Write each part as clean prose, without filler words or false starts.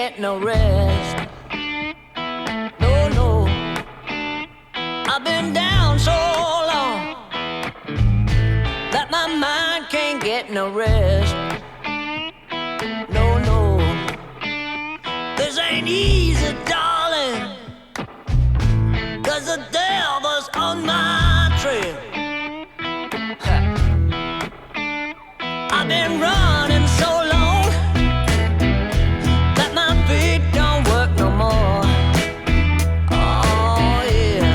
get no rest. No, no. I've been down so long that my mind can't get no rest. No, no. This ain't easy, darling, 'cause the devil's on my trail. I've been running so long that my feet don't work no more. Oh yeah,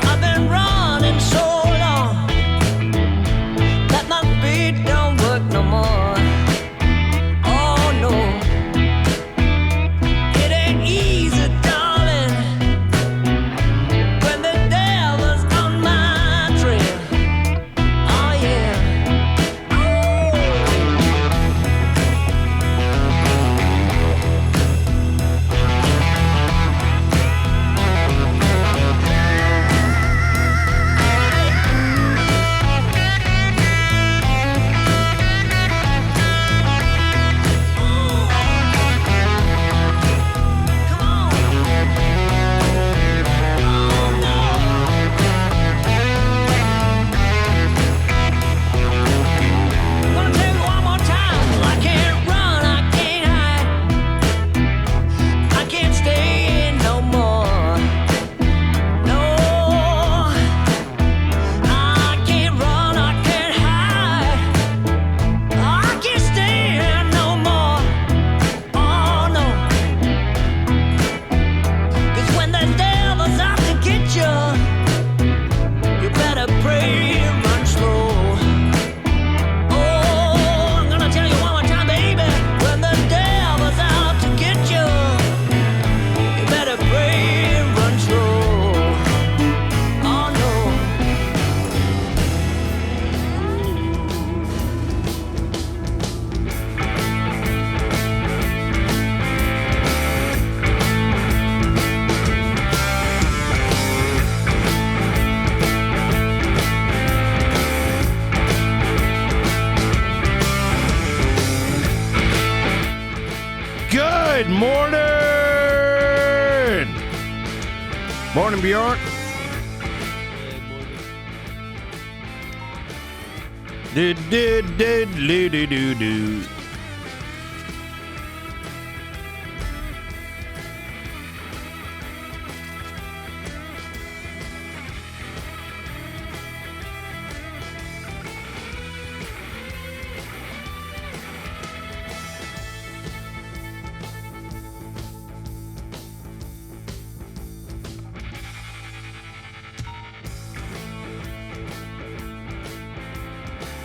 I've been running so long that my feet don't work no more. Oh no, it ain't easy, darling, when the devil's on my trail. Oh yeah. Good morning. Morning, Bjorn. Do.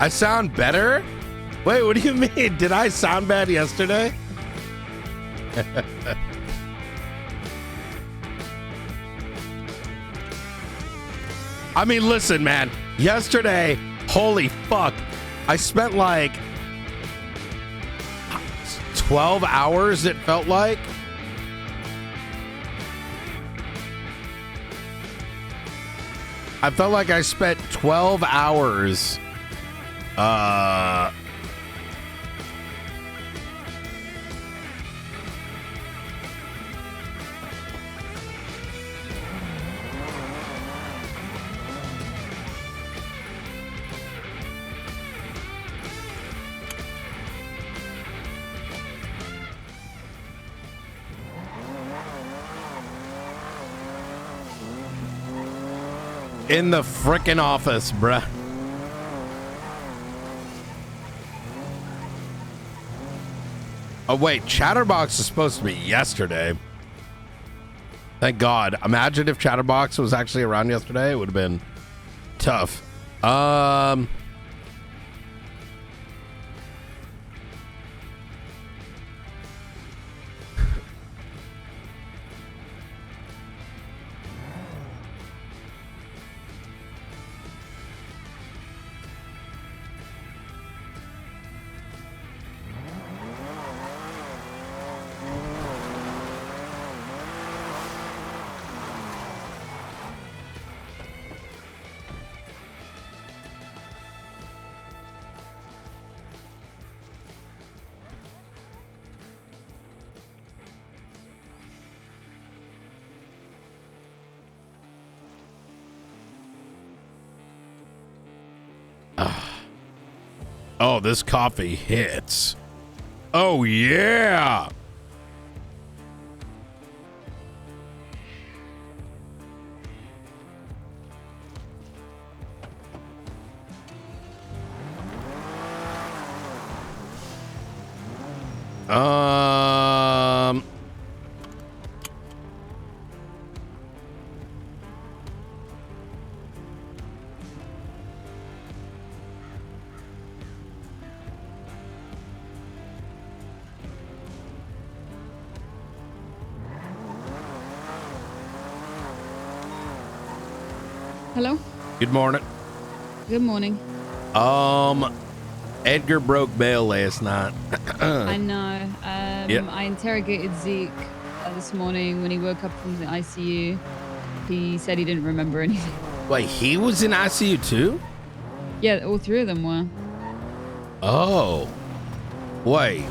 I sound better? Wait, what do you mean? Did I sound bad yesterday? I mean, listen, man. Yesterday, holy fuck. I spent like 12 hours, it felt like. I felt like I spent 12 hours in the frickin' office, bruh. Oh, wait, Chatterbox is supposed to be yesterday. Thank God. Imagine if Chatterbox was actually around yesterday. It would have been tough. Oh, this coffee hits. Oh, yeah. Hello? Good morning. Good morning. Edgar broke bail last night. I know. Yep. I interrogated Zeke this morning when he woke up from the ICU. He said he didn't remember anything. Wait, he was in ICU too? Yeah, all three of them were. Oh. Wait.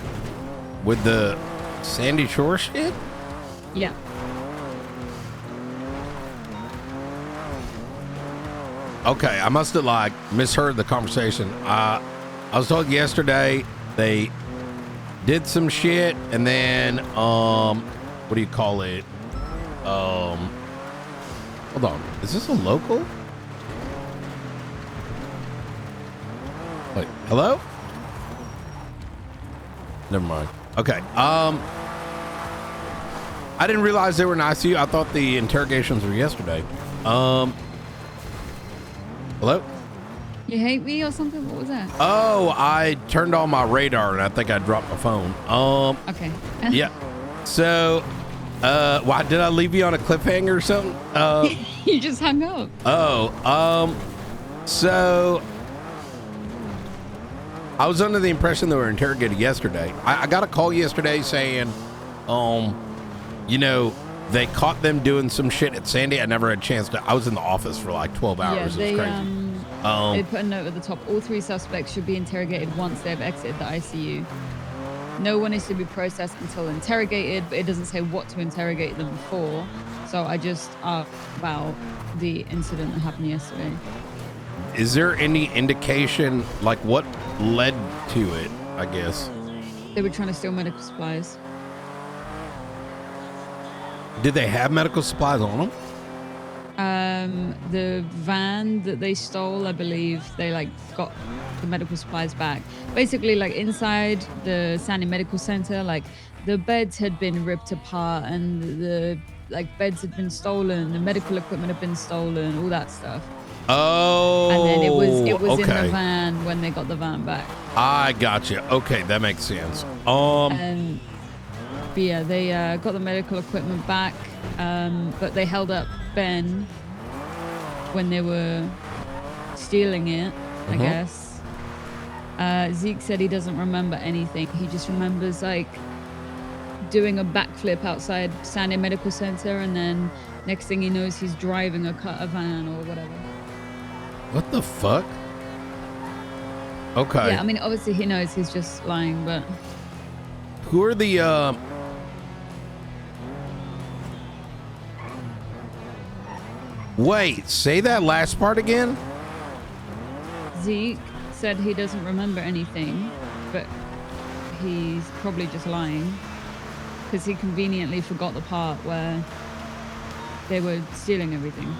With the Sandy Shore shit? Yeah. Okay, I must have like misheard the conversation. I was told yesterday they did some shit and then what do you call it? Hold on. Is this a local? Wait, hello? Never mind. Okay. I didn't realize they were in ICU. I thought the interrogations were yesterday. Hello? You hate me or something? What was that? Oh, I turned on my radar and I think I dropped my phone. Okay. Yeah. So, why did I leave you on a cliffhanger or something? You just hung up. So I was under the impression they were interrogated yesterday. I got a call yesterday saying, you know, they caught them doing some shit at Sandy. I never had a chance to. I was in the office for like 12 hours. Yeah, It was crazy. they put a note at the top. All three suspects should be interrogated once they've exited the ICU. No one is to be processed until interrogated, but it doesn't say what to interrogate them for. So I just asked about the incident that happened yesterday. Is there any indication, like what led to it, I guess? They were trying to steal medical supplies. Did they have medical supplies on them? The van that they stole, I believe, they like got the medical supplies back. Basically, like inside the Sandy Medical Center, like the beds had been ripped apart and the like beds had been stolen, the medical equipment had been stolen, all that stuff. Oh, And then it was in okay. the van when they got the van back. I got you. Okay, that makes sense. But yeah, they got the medical equipment back, but they held up Ben when they were stealing it, I guess. Zeke said he doesn't remember anything. He just remembers like doing a backflip outside Sandy Medical Center, and then next thing he knows, he's driving a van or whatever. What the fuck? Okay. Yeah, I mean, obviously he knows he's just lying, but Who are the Wait, say that last part again? Zeke said he doesn't remember anything, but he's probably just lying because he conveniently forgot the part where they were stealing everything.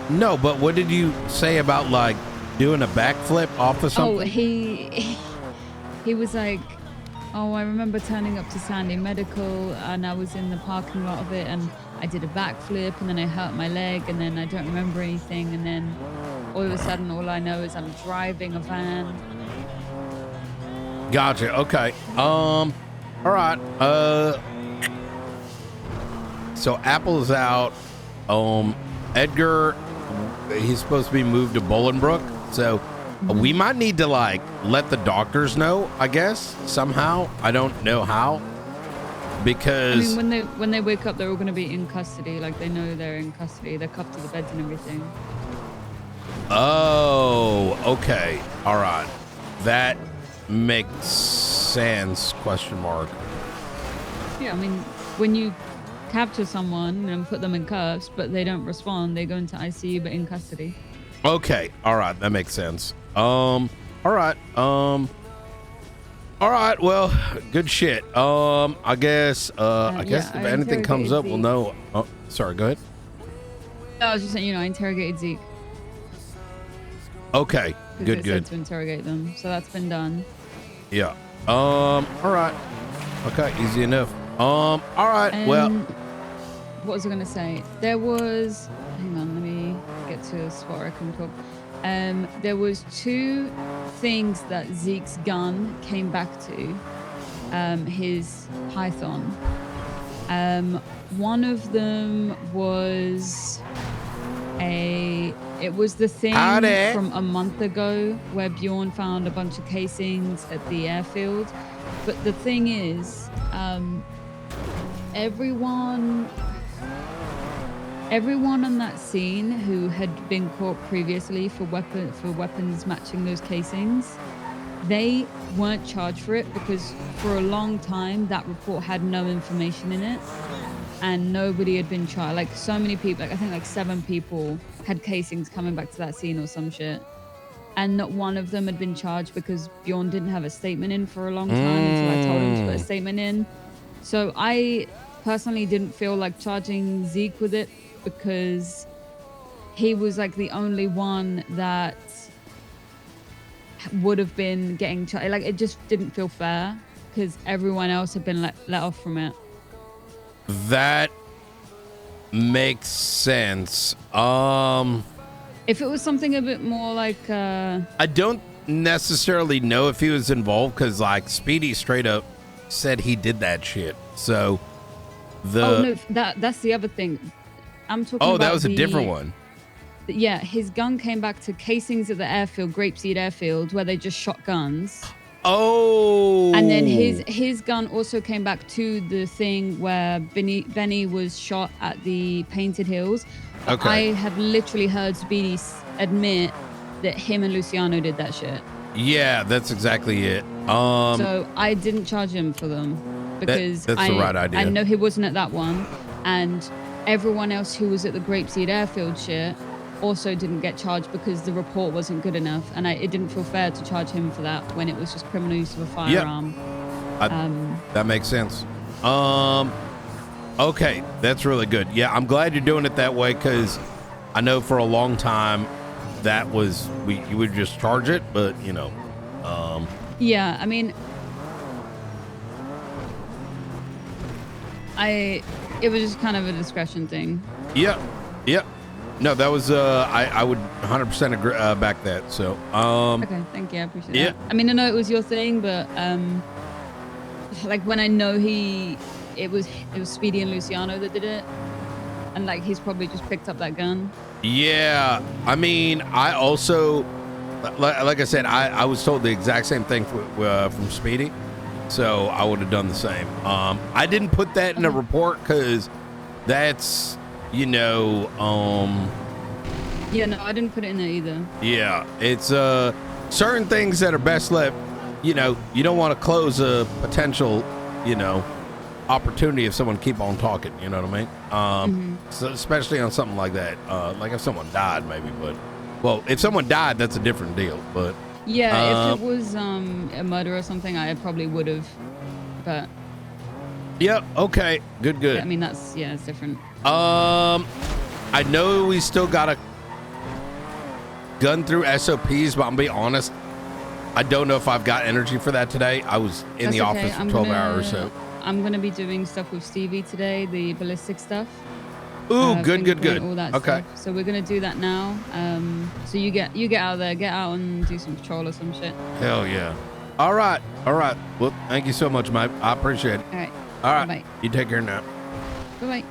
No, but what did you say about like doing a backflip off of something? Oh, he was like, oh, I remember turning up to Sandy Medical and I was in the parking lot of it and I did a backflip and then I hurt my leg and then I don't remember anything, and then all of a sudden all I know is I'm driving a van. Gotcha. Okay. All right. So Apple's out. Edgar, he's supposed to be moved to Bolingbrook. So we might need to like let the doctors know, I guess, somehow. I don't know how. Because I mean, when they wake up, they're all going to be in custody. Like they know they're in custody. They're cuffed to the beds and everything. oh, okay. All right. That makes sense, question mark. Yeah, I mean, when you capture someone and put them in cuffs, but they don't respond, they go into ICU but in custody. Okay. All right. That makes sense. All right. All right. Well, good shit. I guess if I anything comes up, we'll interrogated know. Oh, sorry. Go ahead. No, I was just saying, I interrogated Zeke. Okay. 'Cause Good. it Good. said to interrogate them, so that's been done. Yeah. All right. Okay. Easy enough. All right. Well. What was I gonna say? There was. Hang on, let me get to a spot where I can talk. There was two things that Zeke's gun came back to. His Python. One of them was it was the thing from a month ago where Bjorn found a bunch of casings at the airfield. But the thing is, everyone on that scene who had been caught previously for weapons matching those casings, they weren't charged for it because for a long time that report had no information in it and nobody had been charged. Like so many people, I think like 7 people had casings coming back to that scene or some shit, and not one of them had been charged because Bjorn didn't have a statement in for a long time until I told him to put a statement in. So I personally didn't feel like charging Zeke with it because he was like the only one that would have been getting charged. Like it just didn't feel fair because everyone else had been let off from it. That makes sense. If it was something a bit more like I don't necessarily know if he was involved because like Speedy straight up said he did that shit. So that's the other thing. I'm talking about that was a different one. Yeah, his gun came back to casings at the airfield, Grapeseed Airfield, where they just shot guns. Oh. And then his gun also came back to the thing where Benny was shot at the Painted Hills. Okay. I have literally heard Speedy admit that him and Luciano did that shit. Yeah, that's exactly it. So I didn't charge him for them because that's the right idea. I know he wasn't at that one, and everyone else who was at the Grapeseed Airfield shit also didn't get charged because the report wasn't good enough, and it didn't feel fair to charge him for that when it was just criminal use of a firearm. That makes sense. Okay, that's really good. Yeah, I'm glad you're doing it that way because I know for a long time that was you would just charge it, but Yeah, I mean, it was just kind of a discretion thing. Yeah. No, that was I would 100% agree, back that. So Okay, thank you, I appreciate that. I mean, I know it was your thing, but like when I know it was Speedy and Luciano that did it, and like he's probably just picked up that gun. Yeah, I mean, I also like I said, I was told the exact same thing from Speedy, so I would have done the same. I didn't put that in a report because that's Yeah, no, I didn't put it in there either. Yeah, it's certain things that are best left. You don't want to close a potential, opportunity if someone keep on talking. You know what I mean? So especially on something like that, like if someone died, maybe. But if someone died, that's a different deal. But yeah, if it was a murder or something, I probably would have. But yep, okay, good. I mean, it's different. I know we still gotta gun through SOPs, but I'm gonna be honest, I don't know if I've got energy for that today. I was in the office for 12 hours, so I'm gonna be doing stuff with Stevie today, the ballistic stuff. Ooh, good. All that Okay. stuff. So we're gonna do that now. So you get out there, get out and do some patrol or some shit. Hell yeah. All right. Well, thank you so much, Mike. I appreciate it. All right. All right. Bye. You take care now. Bye.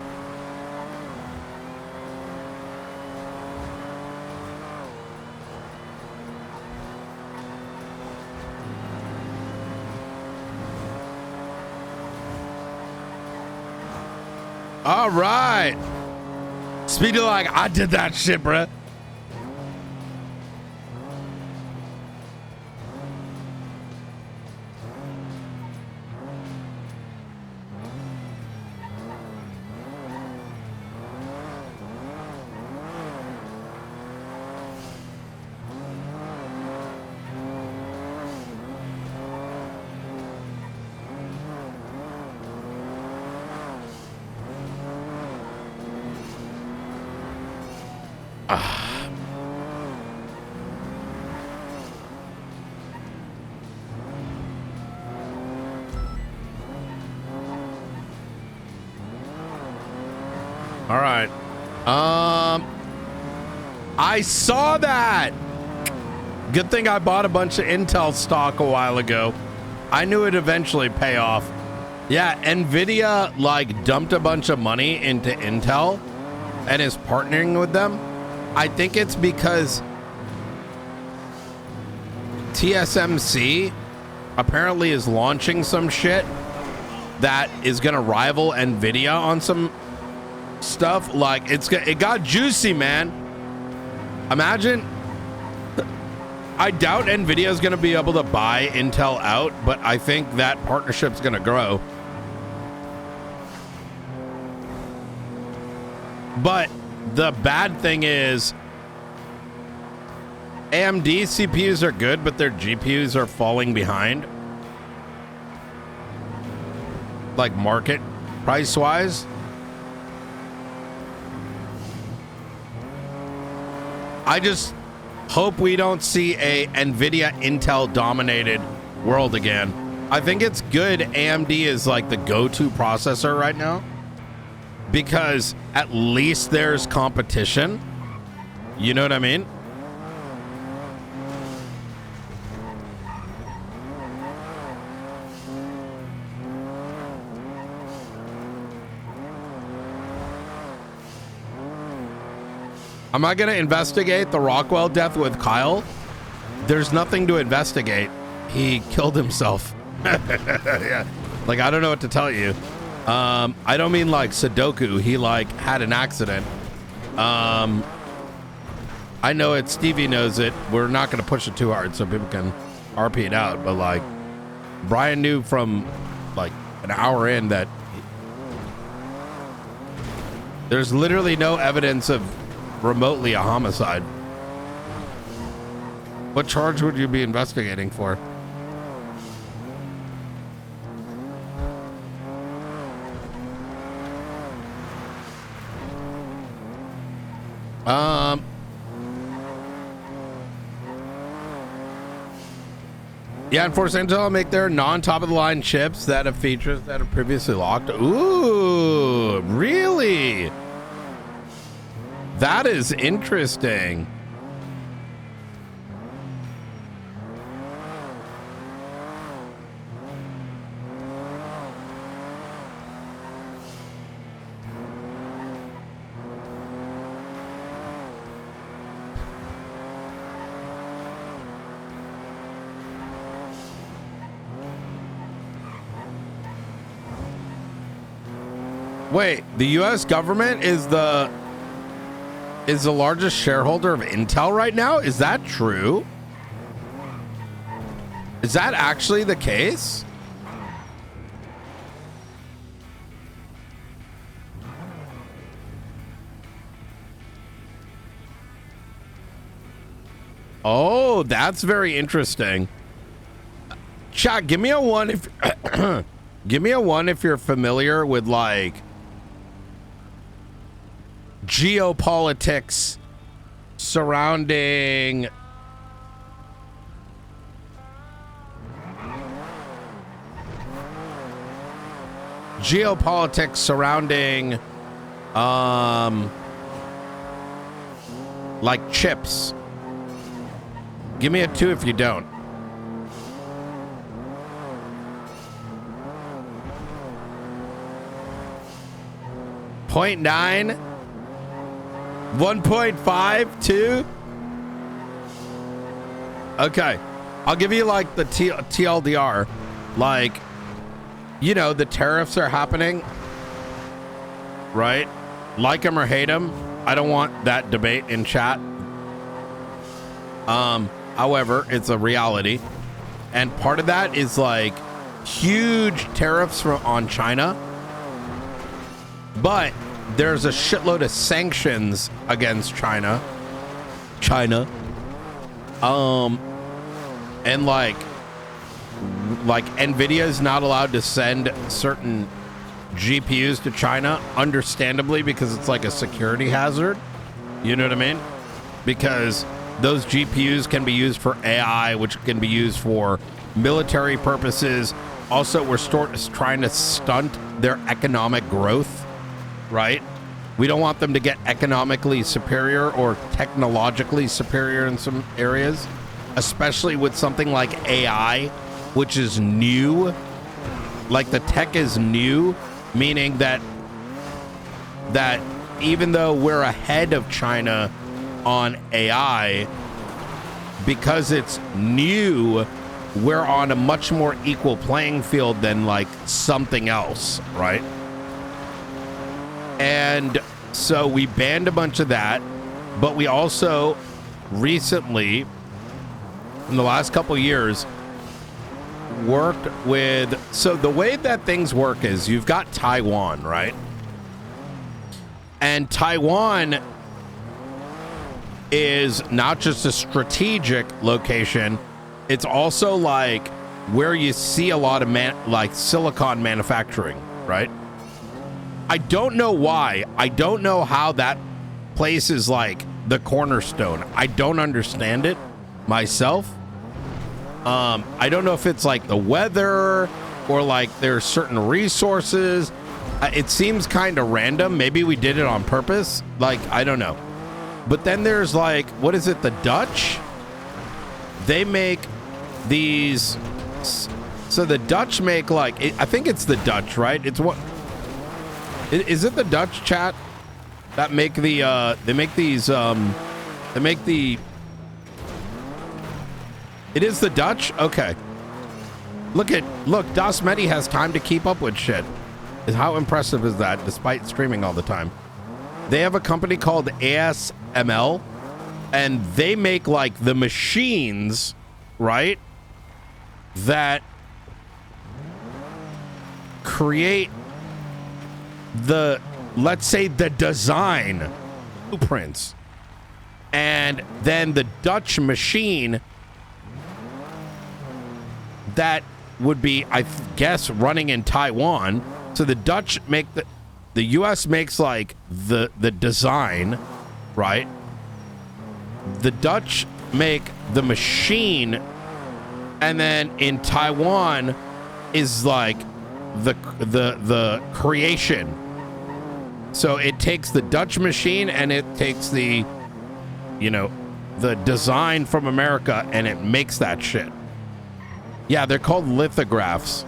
All right. Speedy like, I did that shit, bruh. All right. I saw that. Good thing I bought a bunch of Intel stock a while ago. I knew it'd eventually pay off. Yeah, Nvidia like dumped a bunch of money into Intel and is partnering with them. I think it's because TSMC apparently is launching some shit that is gonna rival Nvidia on some stuff. Like it got juicy, man. Imagine. I doubt Nvidia is gonna be able to buy Intel out, but I think that partnership's gonna grow. But the bad thing is AMD CPUs are good, but their GPUs are falling behind. Like market price wise. I just hope we don't see a Nvidia Intel dominated world again. I think it's good AMD is like the go-to processor right now because at least there's competition. You know what I mean? Am I going to investigate the Rockwell death with Kyle? There's nothing to investigate. He killed himself. Yeah. Like, I don't know what to tell you. I don't mean like Sudoku. He like had an accident. I know it. Stevie knows it. We're not going to push it too hard so people can RP it out. But like, Brian knew from like an hour in that there's literally no evidence of remotely a homicide. What charge would you be investigating for? Yeah, and Force Intel make their non-top of the line chips that have features that are previously locked. Ooh, really? That is interesting. Wait, the US government is the largest shareholder of Intel right now? Is that true? Is that actually the case? Oh, that's very interesting. Chat, give me a 1 if give me a 1 if you're familiar with like geopolitics surrounding like chips. Give me a 2 if you don't. .9 1.5 2. Okay, I'll give you like the TLDR. Like, you know, the tariffs are happening, right? Like them or hate them. I don't want that debate in chat. However, it's a reality, and part of that is like huge tariffs on China, but there's a shitload of sanctions against China. And like Nvidia is not allowed to send certain GPUs to China, understandably, because it's like a security hazard. You know what I mean? because those GPUs can be used for AI, which can be used for military purposes. Also, we're trying to stunt their economic growth, right? We don't want them to get economically superior or technologically superior in some areas, especially with something like AI, which is new. Like, the tech is new, meaning that even though we're ahead of China on AI, because it's new, we're on a much more equal playing field than like something else, right? And so we banned a bunch of that, but we also recently, in the last couple of years, worked with, so the way that things work is you've got Taiwan, right? And Taiwan is not just a strategic location, it's also like where you see a lot of like silicon manufacturing, right? I don't know why. I don't know how that place is like the cornerstone. I don't understand it myself. I don't know if it's like the weather or like there's certain resources. It seems kind of random. Maybe we did it on purpose. Like, I don't know. But then there's like, what is it? The Dutch? They make these. So the Dutch make like, I think it's the Dutch, right? It's what? Is it the Dutch, chat? That make the, they make these, they make the, it is the Dutch? Okay. Look, dasMEHDI has time to keep up with shit. How impressive is that, despite streaming all the time? They have a company called ASML, and they make like the machines, right? That create the, let's say, the design blueprints. And then the Dutch machine that would be, I guess, running in Taiwan. So the Dutch make the US makes like the design, right? The Dutch make the machine, and then in Taiwan is like the creation. So it takes the Dutch machine and it takes the, you know, the design from America, and it makes that shit. Yeah, they're called lithographs.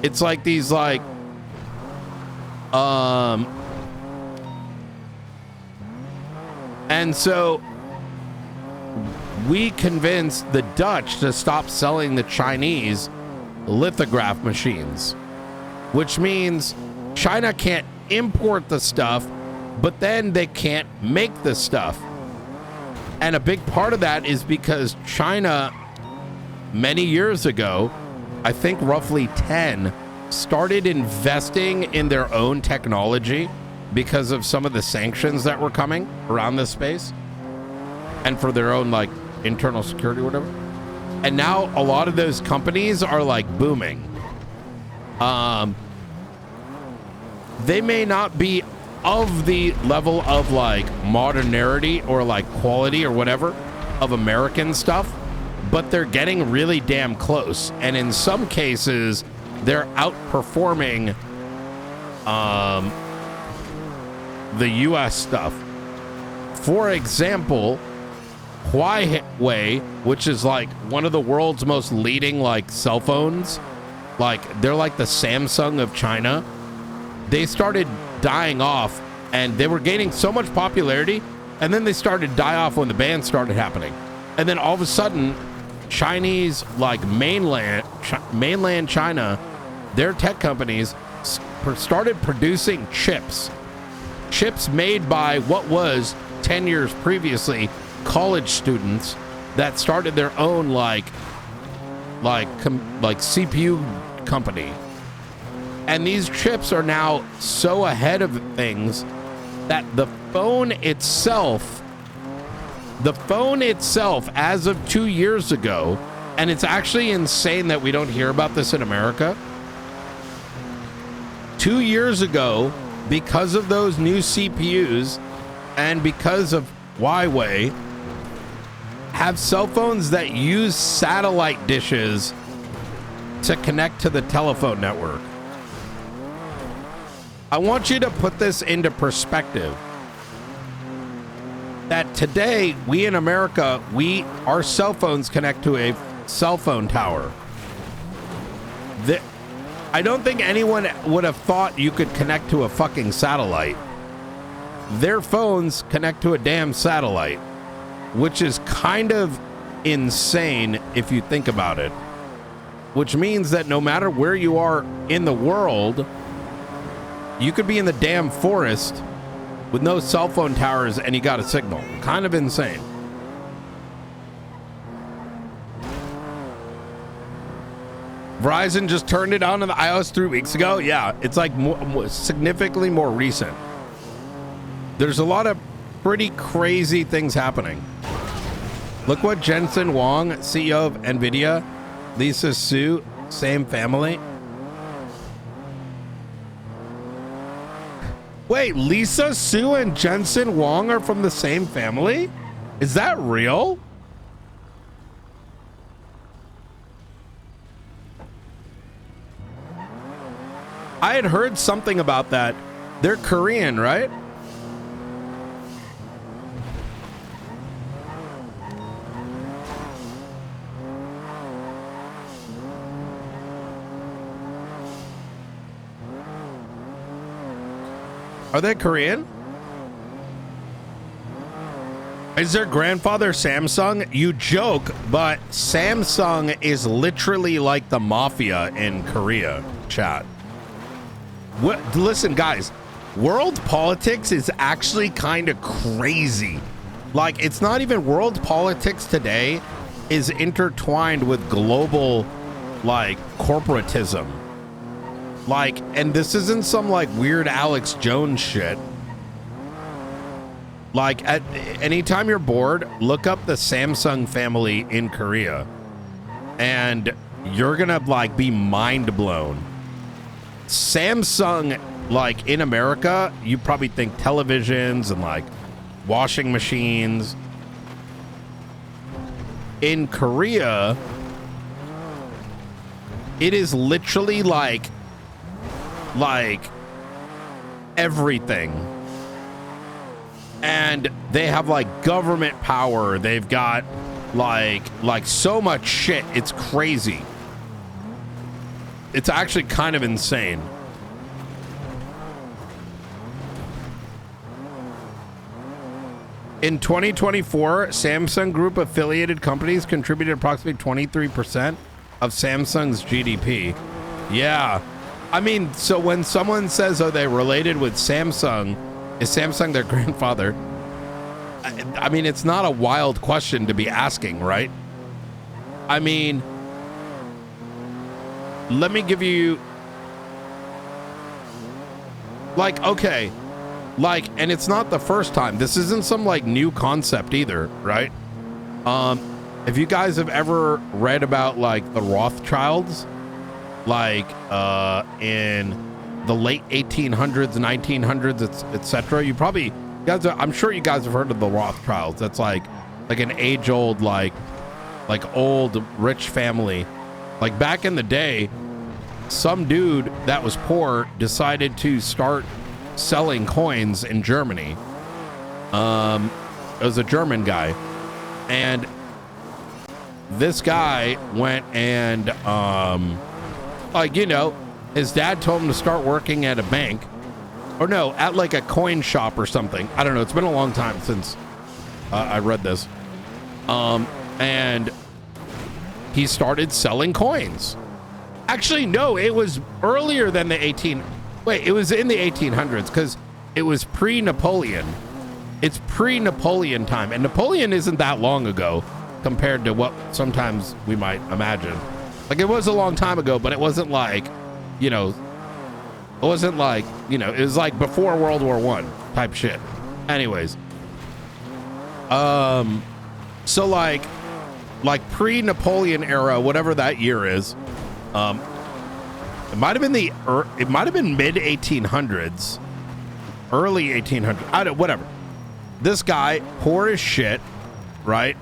It's like these like and so we convinced the Dutch to stop selling the Chinese lithograph machines, which means China can't import the stuff, but then they can't make the stuff. And a big part of that is because China, many years ago, I think roughly 10, started investing in their own technology because of some of the sanctions that were coming around this space, and for their own like internal security or whatever. And now a lot of those companies are like booming. They may not be of the level of like modernity or like quality or whatever of American stuff, but they're getting really damn close. And in some cases, they're outperforming the US stuff. For example, Huawei, which is like one of the world's most leading like cell phones, like they're like the Samsung of China. They started dying off, and they were gaining so much popularity, and then they started to die off when the ban started happening. And then all of a sudden, Chinese, like mainland China, their tech companies started producing chips made by what was 10 years previously college students that started their own like CPU company. And these chips are now so ahead of things that the phone itself, as of 2 years ago, and it's actually insane that we don't hear about this in America. 2 years ago, because of those new CPUs and because of Huawei have cell phones that use satellite dishes to connect to the telephone network. I want you to put this into perspective. That today, we in America, our cell phones connect to a cell phone tower. I don't think anyone would have thought you could connect to a fucking satellite. Their phones connect to a damn satellite, which is kind of insane if you think about it. Which means that no matter where you are in the world, you could be in the damn forest with no cell phone towers and you got a signal. Kind of insane. Verizon just turned it on in the iOS 3 weeks ago. Yeah, it's like significantly more recent. There's a lot of pretty crazy things happening. Look what Jensen Huang, CEO of NVIDIA, Lisa Su, same family. Wait, Lisa Su and Jensen Huang are from the same family? Is that real? I had heard something about that. They're Korean, right? Are they Korean? Is their grandfather Samsung? You joke, but Samsung is literally like the mafia in Korea, chat. Listen, guys, world politics is actually kind of crazy. Like, it's not even world politics today is intertwined with global, like, corporatism. Like, and this isn't some like weird Alex Jones shit. Like, at anytime you're bored, look up the Samsung family in Korea and you're gonna like be mind blown. Samsung, like in America, you probably think televisions and like washing machines. In Korea, it is literally like everything. And they have like government power. They've got like so much shit. It's crazy. It's actually kind of insane. In 2024, Samsung Group affiliated companies contributed approximately 23% of Samsung's GDP. Yeah. I mean, so when someone says, oh, they related with Samsung, is Samsung their grandfather? I mean, it's not a wild question to be asking, right? I mean, let me give you, like, okay, like, and it's not the first time. This isn't some like new concept either, right? If you guys have ever read about like the Rothschilds, like in the late 1800s, 1900s, etc. You probably, guys, I'm sure you guys have heard of the Rothschilds. That's like an age-old, like old rich family. Like back in the day, some dude that was poor decided to start selling coins in Germany. It was a German guy, and this guy went and like, you know, his dad told him to start working at a bank, or no, at like a coin shop or something. I don't know. It's been a long time since I read this. And he started selling coins. Actually, no, it was earlier than the it was in the 1800s because it was pre-Napoleon. It's pre-Napoleon time. And Napoleon isn't that long ago compared to what sometimes we might imagine. Like, it was a long time ago, but it wasn't like, you know, it wasn't like, you know, it was like before World War I type shit. Anyways. So like pre-Napoleon era, whatever that year is, it might have been mid 1800s, early 1800s. I don't, whatever. this guy, poor as shit, right?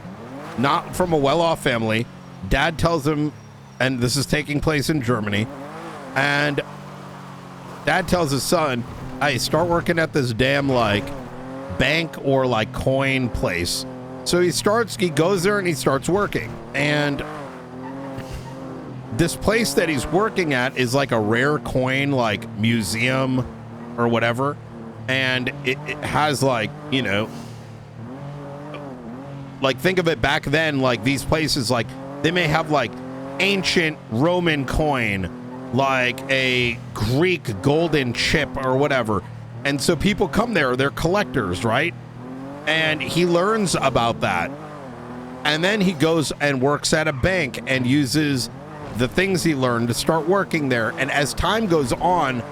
Not from a well-off family. Dad tells him, and this is taking place in Germany, and dad tells his son, hey, start working at this damn like bank or like coin place. So he goes there and he starts working. And this place that he's working at is like a rare coin, like museum or whatever. And it has like, you know, like think of it back then, like these places, like they may have like ancient Roman coin, like a Greek golden chip or whatever. And so people come there, they're collectors, right? And he learns about that. And then he goes and works at a bank and uses the things he learned to start working there. And as time goes on,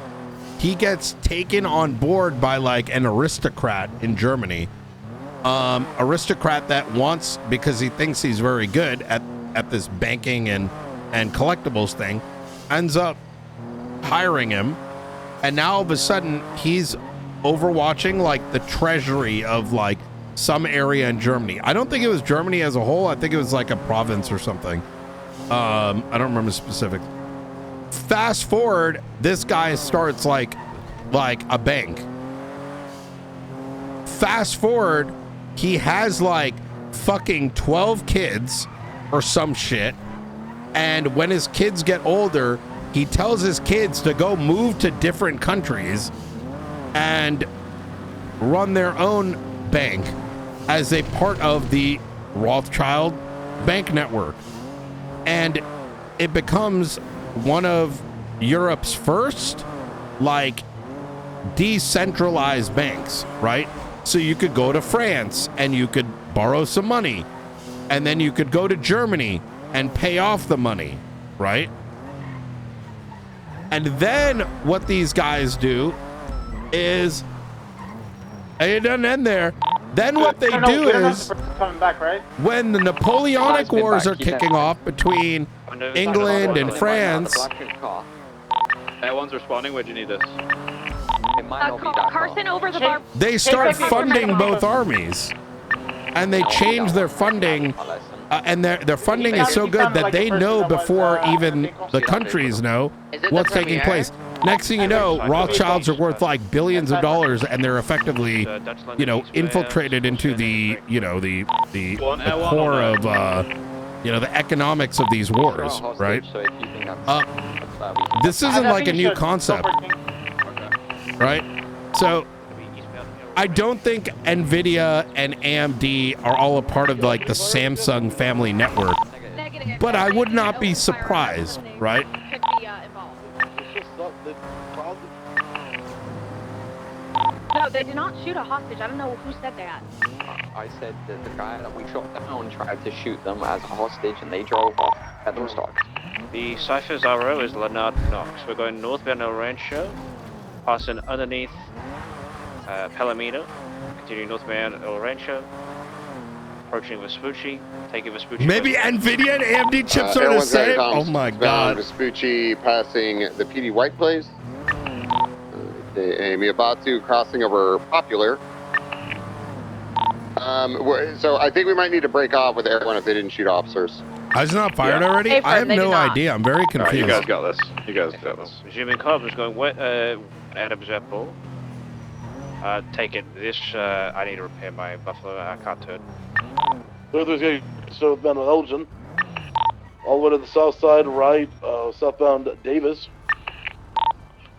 he gets taken on board by like an aristocrat in Germany. Aristocrat that wants, because he thinks he's very good at this banking and collectibles thing, ends up hiring him. And now all of a sudden he's overwatching like the treasury of like some area in Germany. I don't think it was Germany as a whole. I think it was like a province or something. I don't remember specifics. Fast forward, this guy starts like a bank. Fast forward, he has like fucking 12 kids or some shit. And when his kids get older, he tells his kids to go move to different countries and run their own bank as a part of the Rothschild bank network. And it becomes one of Europe's first like decentralized banks, right? So you could go to France and you could borrow some money, and then you could go to Germany and pay off the money, right? And then what these guys do is, and it doesn't end there. Then what they do is, when the Napoleonic Wars are kicking off between England and France, Everyone's responding. Where do you need this? Carson over the bar. they start funding both armies, and they change their funding. And their funding is so good that they know before even the countries know what's taking place. Next thing you know, Rothschilds are worth like billions of dollars, and they're effectively, you know, infiltrated into the, you know, the core of, you know, the economics of these wars, right? This isn't like a new concept, right? So I don't think NVIDIA and AMD are all a part of like the Samsung family network, but I would not be surprised, right? No, they did not shoot a hostage. I don't know who said that. I said that the guy that we shot down tried to shoot them as a hostage, and they drove off at the start. The Cypher's arrow is Leonard Knox. We're going northbound El Rancho, passing underneath Palomino, continuing northbound El Rancho, approaching Vespucci, taking Vespucci. Maybe NVIDIA and AMD chips are the same. Oh my God. Vespucci passing the PD White Place. Miyabatu crossing over Popular. So I think we might need to break off with everyone if they didn't shoot officers. Is it not fired already? I have no idea. I'm very confused. Right, you guys got this. You guys got this. Resuming Cobb is going Adams Airport. Take it. This, I need to repair my Buffalo. I can't turn. Southbound Elgin. All the way to the south side, right, southbound Davis.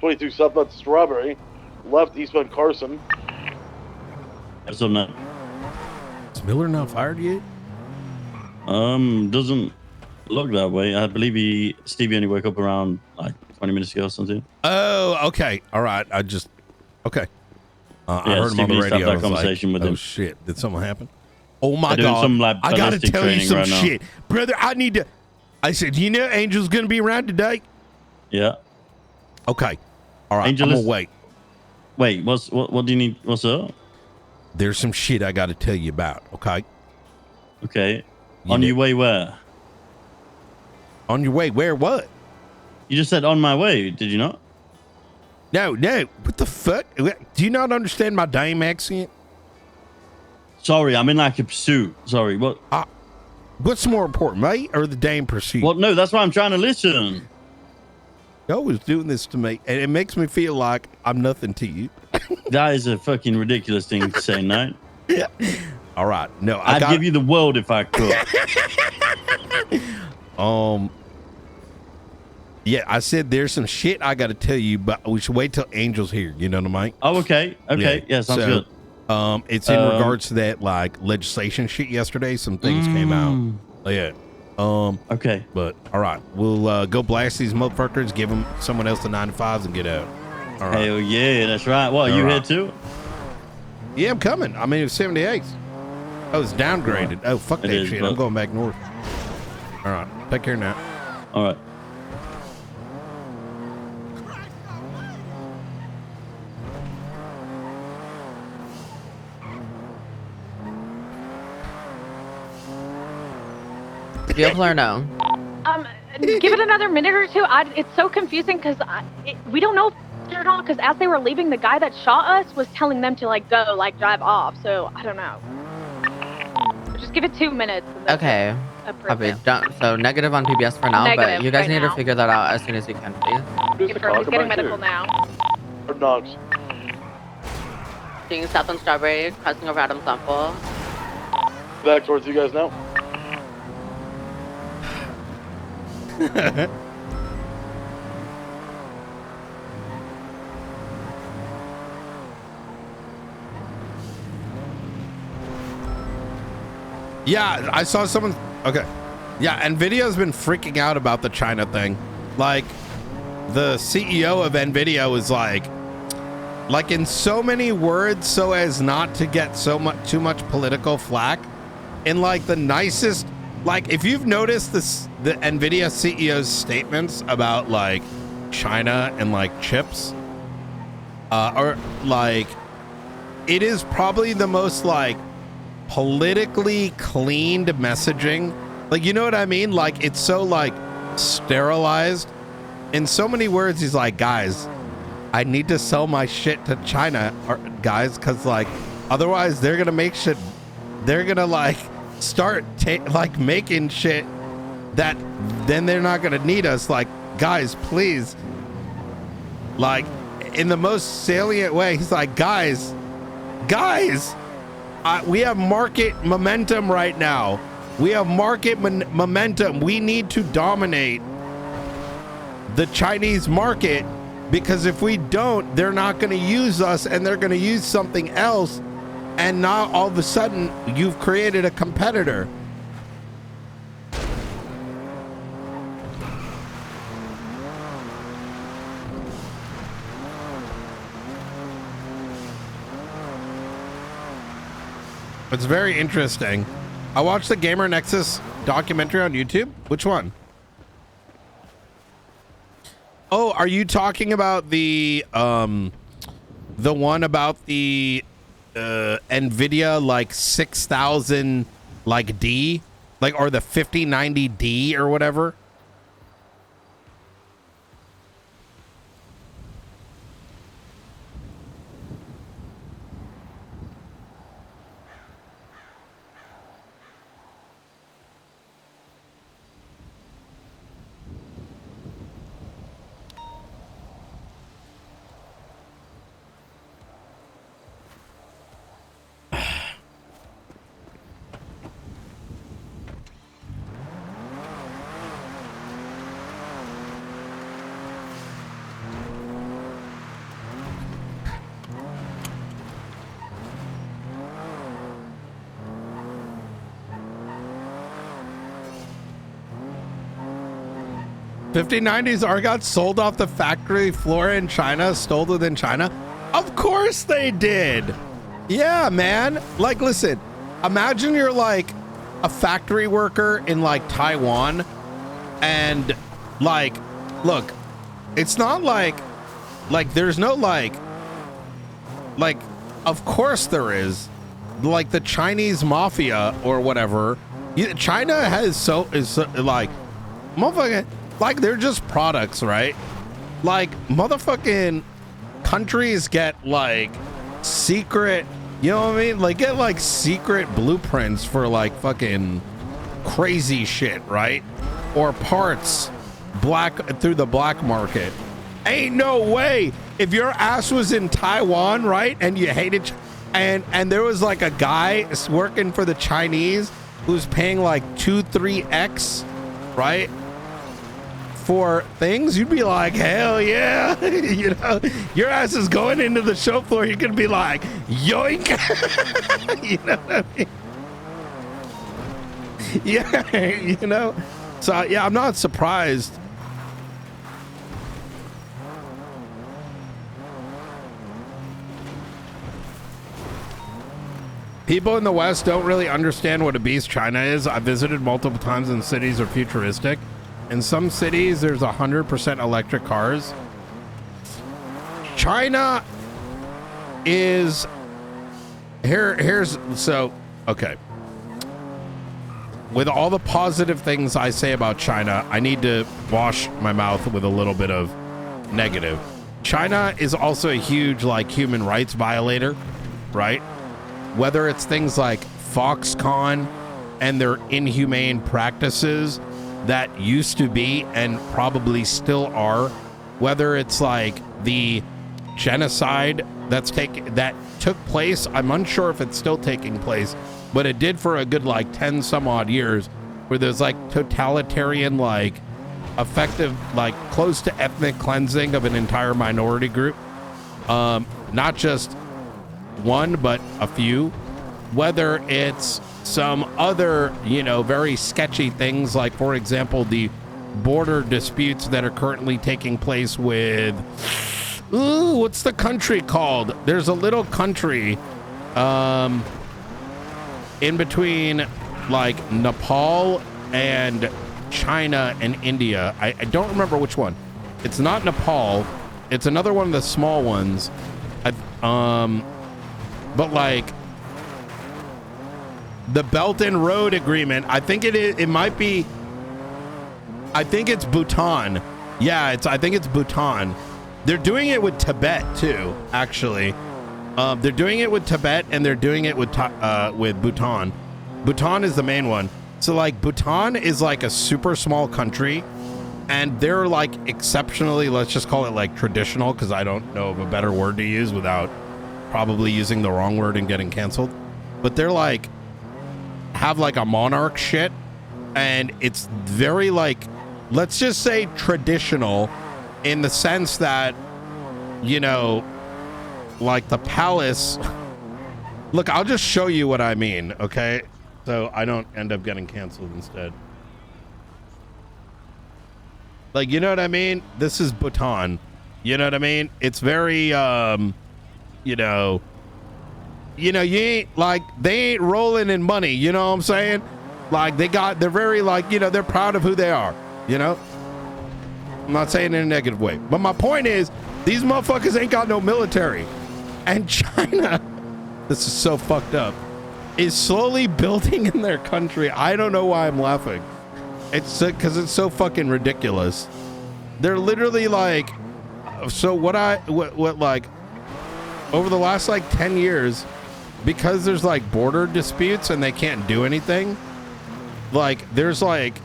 22 southbound Strawberry. Left eastbound Carson. What's up now? Is Miller not fired yet? Doesn't look that way. I believe Stevie only woke up around like 20 minutes ago or something. Oh, okay. All right. Okay. I heard him on the Stevie radio. had that conversation with him. Oh shit! Did something happen? Oh my They're doing God! some, like, I gotta ballistic tell you training some right now. shit, brother. I said, you know, Angel's gonna be around today. Yeah. Okay. All right. Angel I'm gonna is- wait. Wait, what do you need? What's up? There's some shit I gotta tell you about. Okay. Okay. You On know- your way where? On your way? Where? What? You just said on my way, did you not? No. What the fuck? Do you not understand my damn accent? Sorry, I'm in like a pursuit. Sorry, what? What's more important, mate, or the damn pursuit? Well, no, that's why I'm trying to listen. You're always doing this to me, and it makes me feel like I'm nothing to you. That is a fucking ridiculous thing to say, no? Yeah. All right. No, I'd give you the world if I could. Yeah, I said there's some shit I got to tell you, but we should wait till Angel's here. You know what I mean? Oh, okay. Okay. Yeah, sounds good. It's in regards to that like legislation shit yesterday. Some things came out. Yeah. Okay. But all right, we'll go blast these motherfuckers, give them someone else the 9-to-5s and get out. All right. Hell yeah, that's right. What, are you here too? Yeah, I'm coming. I mean, it's 78. Oh, it's downgraded. Oh, fuck that shit. I'm going back north. All right. Take care now. All right. Vehicle or no? Give it another minute or two. It's so confusing because we don't know if or not. Because as they were leaving, the guy that shot us was telling them to like go, like drive off. So I don't know. Just give it 2 minutes. Okay. Copy. So negative on PBS for now, Negative but you guys right need now. to figure that out as soon as you can, please. He's getting medical now. Or dogs. Seeing south on Strawberry, crossing over Adam's Sample. Back towards you guys now. Yeah, I saw someone. Okay. Yeah, NVIDIA's been freaking out about the China thing. Like, the CEO of NVIDIA was like in so many words so as not to get too much political flack, in like the nicest. Like, if you've noticed the NVIDIA CEO's statements about like China and like chips, or like, it is probably the most like politically cleaned messaging. Like, you know what I mean? Like, it's so like sterilized. In so many words, he's like, guys, I need to sell my shit to China, guys, because like otherwise they're gonna make shit. They're gonna like start like making shit that then they're not gonna need us. Like, guys, please. Like, in the most salient way, he's like, guys, we have market momentum right now. We have market momentum. We need to dominate the Chinese market, because if we don't, they're not going to use us and they're going to use something else. And now all of a sudden you've created a competitor. It's very interesting. I watched the Gamer Nexus documentary on YouTube. Which one? Oh, are you talking about the one about the NVIDIA like 6000 like D, like, or the 5090D or whatever? $5090s are got sold off the factory floor in China, stolen in China. Of course they did. Yeah, man. Like, listen, imagine you're like a factory worker in like Taiwan, and like, look, it's not like there's no like, of course there is, like the Chinese mafia or whatever. China is like, motherfucking, like, they're just products, right? Like, motherfucking countries get like secret You know what I mean? Like get like secret blueprints for like fucking crazy shit, right? Or parts through the black market. Ain't no way. If your ass was in Taiwan, right, and you hated and there was like a guy working for the Chinese who's paying like 2-3x, right, for things, you'd be like, hell yeah. You know, your ass is going into the show floor, you're gonna be like, yoink. You know what I mean? Yeah, you know. So yeah, I'm not surprised. People in the West don't really understand what a beast China is. I visited multiple times and cities are futuristic. In some cities, there's 100% electric cars. China is okay. With all the positive things I say about China, I need to wash my mouth with a little bit of negative. China is also a huge like human rights violator, right? Whether it's things like Foxconn and their inhumane practices that used to be and probably still are, whether it's like the genocide that took place, I'm unsure if it's still taking place, but it did for a good like 10 some odd years, where there's like totalitarian, like effective, like close to ethnic cleansing of an entire minority group. Not just one, but a few. Whether it's some other, you know, very sketchy things, like for example, the border disputes that are currently taking place with, what's the country called? There's a little country in between like Nepal and China and India. I don't remember which one. It's not Nepal. It's another one of the small ones. But like the Belt and Road Agreement, I think it might be, I think it's Bhutan. Yeah, I think it's Bhutan. They're doing it with Tibet too, actually. They're doing it with Tibet and they're doing it with Bhutan. Bhutan is the main one. So like Bhutan is like a super small country and they're like exceptionally, let's just call it like traditional, because I don't know of a better word to use without probably using the wrong word and getting canceled. But they're like, have like a monarch shit, and it's very like, let's just say traditional in the sense that, you know, like the palace. Look, I'll just show you what I mean, okay? So I don't end up getting canceled instead. Like, you know what I mean? This is Bhutan. You know what I mean? It's very, you know, you ain't like, they ain't rolling in money. You know what I'm saying? Like they're very like, you know, they're proud of who they are, you know? I'm not saying in a negative way, but my point is these motherfuckers ain't got no military. And China, this is so fucked up, is slowly building in their country. I don't know why I'm laughing. It's because it's so fucking ridiculous. They're literally like, so what like over the last like 10 years, because there's like border disputes and they can't do anything, like there's like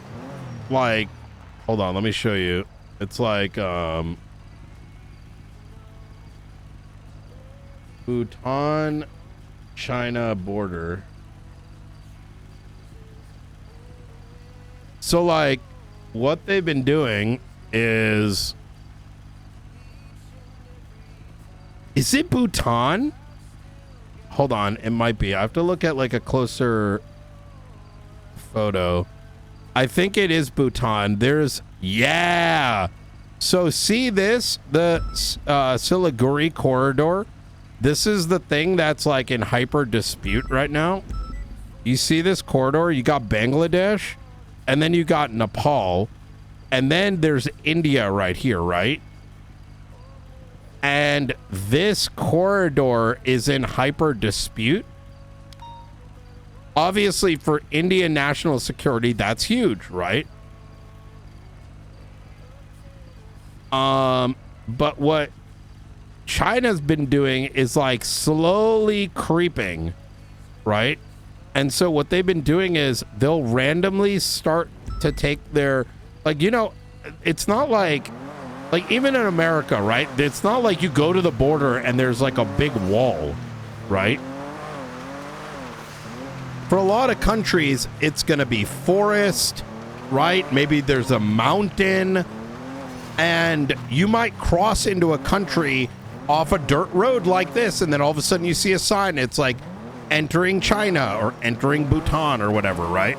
hold on, let me show you. It's like Bhutan China border. So like what they've been doing is it Bhutan? Hold on, it might be. I have to look at like a closer photo. I think it is Bhutan. There's, yeah. So see this, the Siliguri corridor. This is the thing that's like in hyper dispute right now. You see this corridor? You got Bangladesh, and then you got Nepal, and then there's India right here, right? And this corridor is in hyper dispute. Obviously, for Indian national security, that's huge, right? But what China's been doing is like slowly creeping, right? And so what they've been doing is they'll randomly start to take their, like, you know, it's not like even in America, right? It's not like you go to the border and there's like a big wall, right? For a lot of countries, it's going to be forest, right? Maybe there's a mountain, and you might cross into a country off a dirt road like this, and then all of a sudden you see a sign. It's like entering China or entering Bhutan or whatever, right?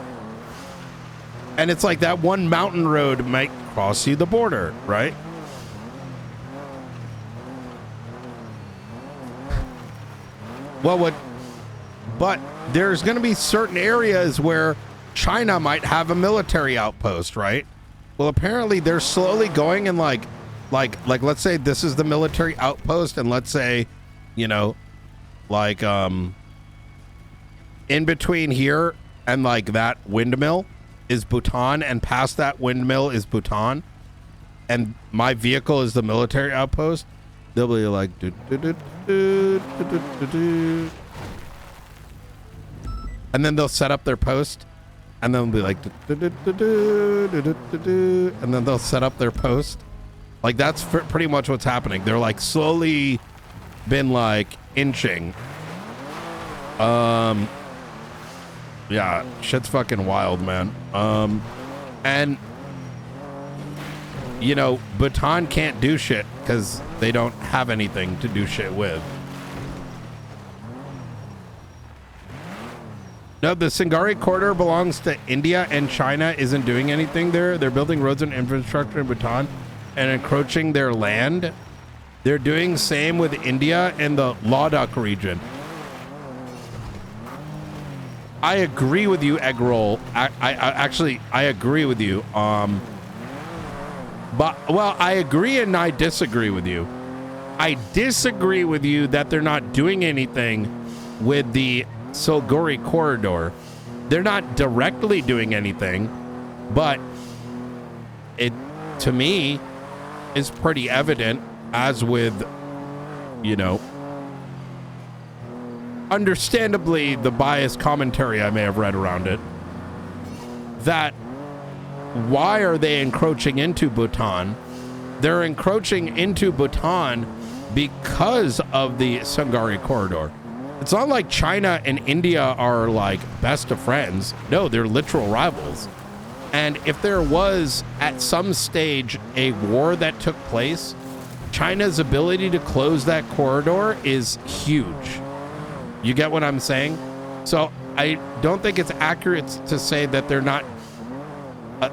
And it's like that one mountain road might cross you the border, right? Well, but there's going to be certain areas where China might have a military outpost, right? Well, apparently they're slowly going and like let's say this is the military outpost, and let's say, you know, like in between here and like that windmill is Bhutan, and past that windmill is Bhutan, and my vehicle is the military outpost. They'll be like, and then they'll set up their post, and then they'll be like, and then they'll set up their post. Like, that's pretty much what's happening. They're like slowly been like inching. Yeah, shit's fucking wild, man. And you know, Bhutan can't do shit because they don't have anything to do shit with. No, the Sangari corridor belongs to India, and China isn't doing anything there. They're building roads and infrastructure in Bhutan and encroaching their land. They're doing same with India and the Ladakh region. I agree with you, Eggroll. I actually agree with you. But, well, I agree and I disagree with you. I disagree with you that they're not doing anything with the Silguri corridor. They're not directly doing anything, but it, to me, is pretty evident, as with, you know, understandably the biased commentary I may have read around it, that why are they encroaching into Bhutan? They're encroaching into Bhutan because of the Sangari corridor. It's not like China and India are like best of friends. No, they're literal rivals. And if there was at some stage a war that took place, China's ability to close that corridor is huge. You get what I'm saying? So I don't think it's accurate to say that they're not,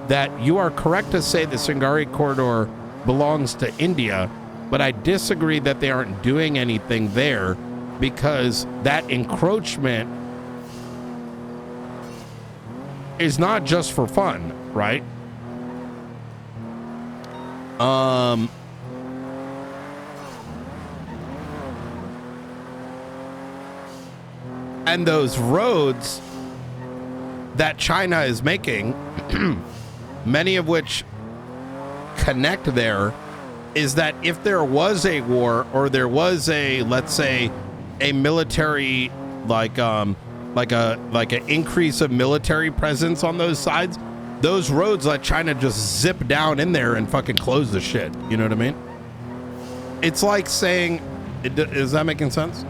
that you are correct to say the Sangari corridor belongs to India, but I disagree that they aren't doing anything there, because that encroachment is not just for fun, right? And those roads that China is making, many of which connect there, is that if there was a war, or there was a, let's say, a military, like an increase of military presence on those sides, those roads let China just zip down in there and fucking close the shit. You know what I mean? It's like saying, is that making sense?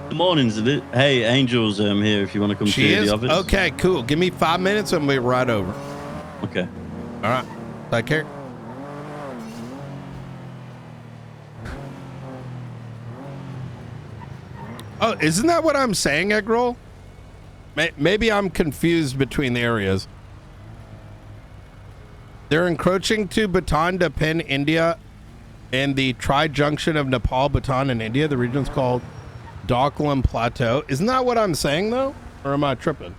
Good morning, hey, Angel's here if you want to come to the office. Okay, cool. Give me 5 minutes and we'll be right over. Okay. All right. Take care. Oh, isn't that what I'm saying, Eggroll? Maybe I'm confused between the areas. They're encroaching to Bhutan to pin India in the tri-junction of Nepal, Bhutan, and India. The region's called Doklam Plateau. Isn't that what I'm saying, though? Or am I tripping?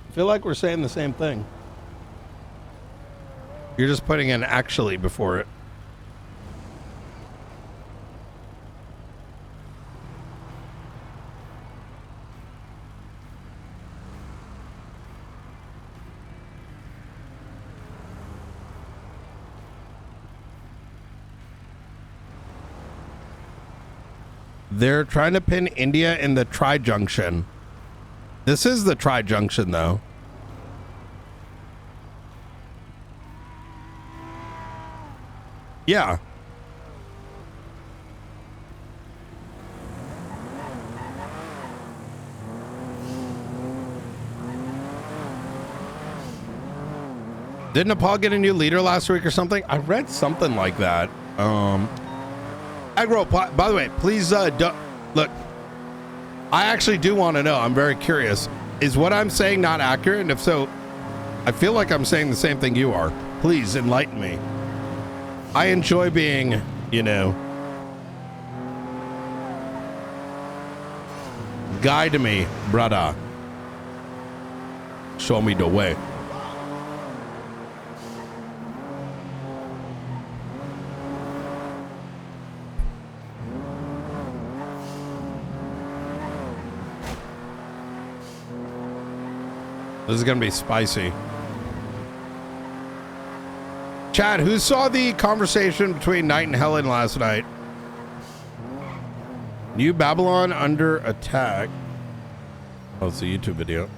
I feel like we're saying the same thing. You're just putting an actually before it. They're trying to pin India in the tri-junction. This is the tri-junction, though. Yeah. Did Nepal get a new leader last week or something? I read something like that. Agro, by the way, please look. I actually do want to know. I'm very curious. Is what I'm saying not accurate? And if so, I feel like I'm saying the same thing you are. Please enlighten me. I enjoy being, you know, guide me, brother. Show me the way. This is gonna be spicy. Chad, who saw the conversation between Knight and Helen last night? New Babylon under attack. Oh, it's a YouTube video.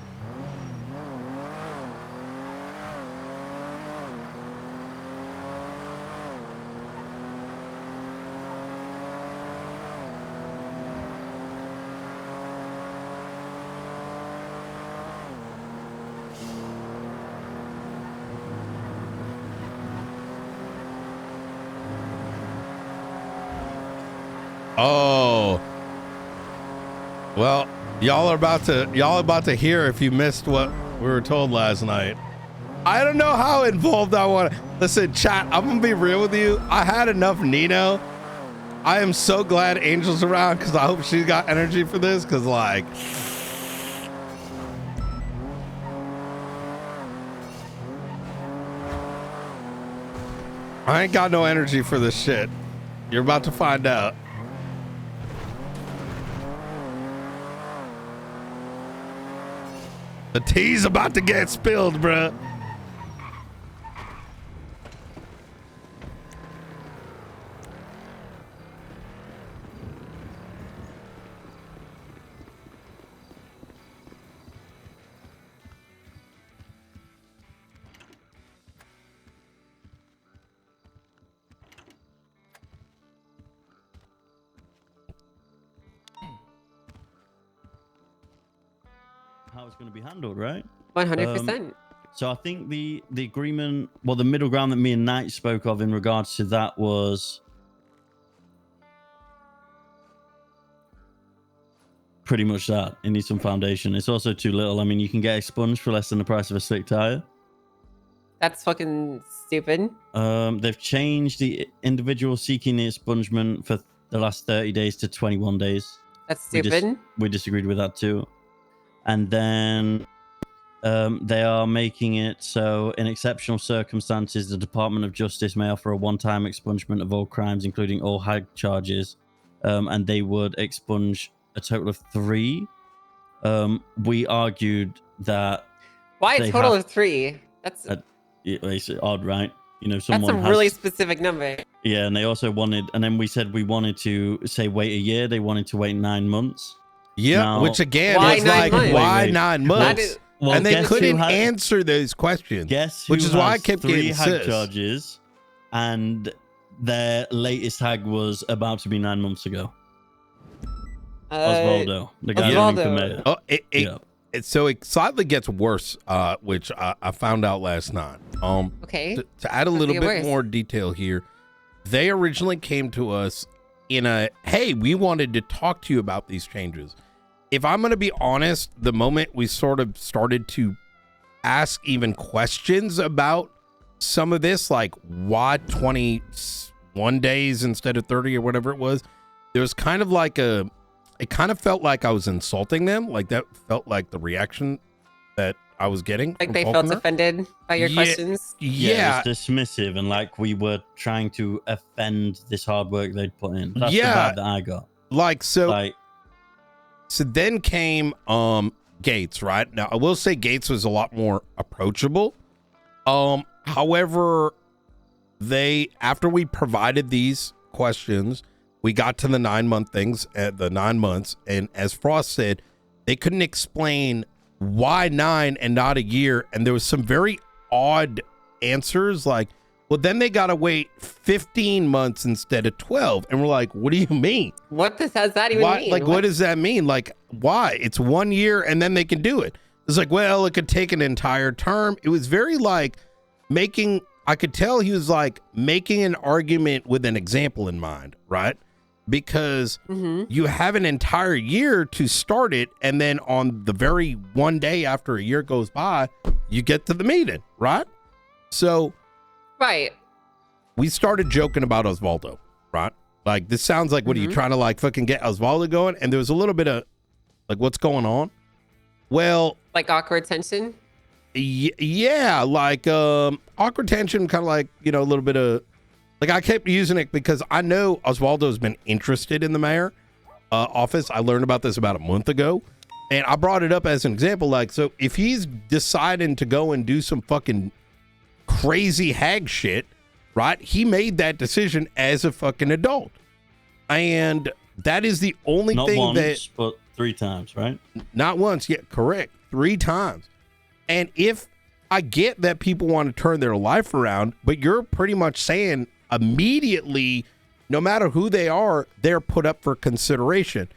Oh, well, y'all are about to hear if you missed what we were told last night. I don't know how involved I want to listen. Chat, I'm gonna be real with you. I had enough Nino. I am so glad Angel's around because I hope she's got energy for this. Because like, I ain't got no energy for this shit. You're about to find out. The tea's about to get spilled, bruh. How it's going to be handled, right? 100%. So I think the agreement, well, the middle ground that me and Knight spoke of in regards to that was pretty much that. It needs some foundation. It's also too little. I mean, you can get expunged for less than the price of a slick tire. That's fucking stupid. They've changed the individual seeking the expungement for the last 30 days to 21 days. That's stupid. We disagreed with that too. And then they are making it so in exceptional circumstances, the Department of Justice may offer a one-time expungement of all crimes, including all HAG charges, and they would expunge a total of 3. We argued that... Why a total of 3? That's... It's odd, right? You know, that's a really specific number. Yeah, and they also wanted... And then we said we wanted to, say, wait a year. They wanted to wait 9 months. Yeah, now, which again was like, why 9 months? Well, and they couldn't answer those questions. Which is why I kept 3 getting HAG charges, and their latest HAG was about to be 9 months ago. Osvaldo, the guy running for mayor. Oh, so it slightly gets worse, which I found out last night. Okay. To add a little bit more detail here, they originally came to us in a, hey, we wanted to talk to you about these changes. If I'm going to be honest, the moment we sort of started to ask even questions about some of this, like why 21 days instead of 30 or whatever it was, there was kind of like it kind of felt like I was insulting them. Like that felt like the reaction that I was getting. Like they felt offended by your questions? Yeah. It was dismissive and like we were trying to offend this hard work they'd put in. That's the vibe that I got. So then came Gates, right? Now I will say Gates was a lot more approachable. However, after we provided these questions, we got to the 9-month things at the 9 months. And as Frost said, they couldn't explain why 9 and not a year. And there was some very odd answers like, well, then they got to wait 15 months instead of 12. And we're like, what do you mean? What does that even mean? Like, what does that mean? Like, why? It's 1 year and then they can do it. It's like, well, it could take an entire term. It was very like I could tell he was like making an argument with an example in mind, right? Because you have an entire year to start it. And then on the very one day after a year goes by, you get to the meeting, right? So right. We started joking about Osvaldo, right? Like, this sounds like, what are you trying to like fucking get Osvaldo going? And there was a little bit of like, what's going on? Well, like awkward tension. Yeah, like awkward tension, kind of like, you know, a little bit of like, I kept using it because I know Osvaldo's been interested in the mayor office. I learned about this about a month ago, and I brought it up as an example. Like, so if he's deciding to go and do some fucking crazy hag shit, right? He made that decision as a fucking adult, and that is the only thing once, that. But 3 times, right? Not once, yeah, correct. 3 times. And if I get that people want to turn their life around, but you're pretty much saying immediately, no matter who they are, they're put up for consideration.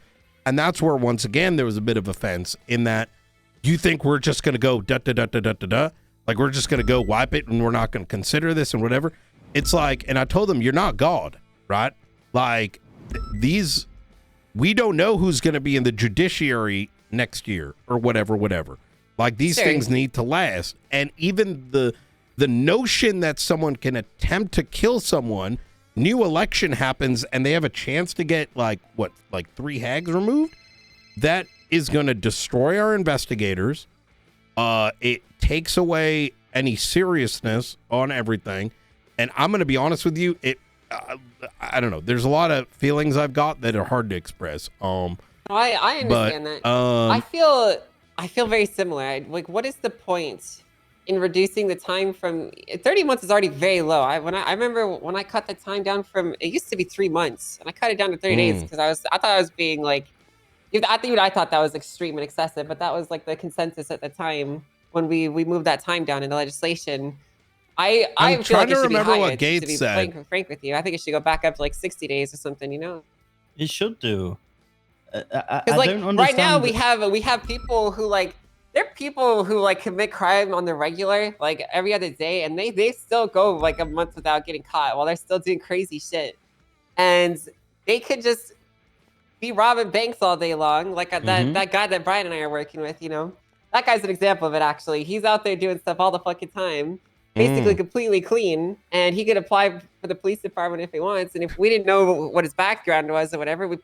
And that's where, once again, there was a bit of offense in that you think we're just going to go da-da-da-da-da-da-da, like we're just going to go wipe it and we're not going to consider this and whatever. It's like, and I told them, you're not God, right? Like, we don't know who's going to be in the judiciary next year or whatever. Like, these things need to last. And even the notion that someone can attempt to kill someone, new election happens and they have a chance to get like 3 hags removed, that is going to destroy our investigators. It takes away any seriousness on everything. And I'm going to be honest with you, I don't know. There's a lot of feelings I've got that are hard to express. I understand that. I feel very similar. Like, what is the point in reducing the time from 30 months is already very low. I remember when I cut the time down from, it used to be 3 months, and I cut it down to 30 days because I thought I was being like, I thought that was extreme and excessive, but that was like the consensus at the time when we moved that time down in the legislation. I'm feel trying like to it should remember be what higher, Gates to be said. frank with you, I think it should go back up to like 60 days or something. You know, it should do. Because like right now we have people who like. There are people who like commit crime on the regular, like every other day, and they still go like a month without getting caught while they're still doing crazy shit. And they could just be robbing banks all day long, like that guy that Brian and I are working with, you know. That guy's an example of it, actually. He's out there doing stuff all the fucking time, basically completely clean, and he could apply for the police department if he wants. And if we didn't know what his background was or whatever,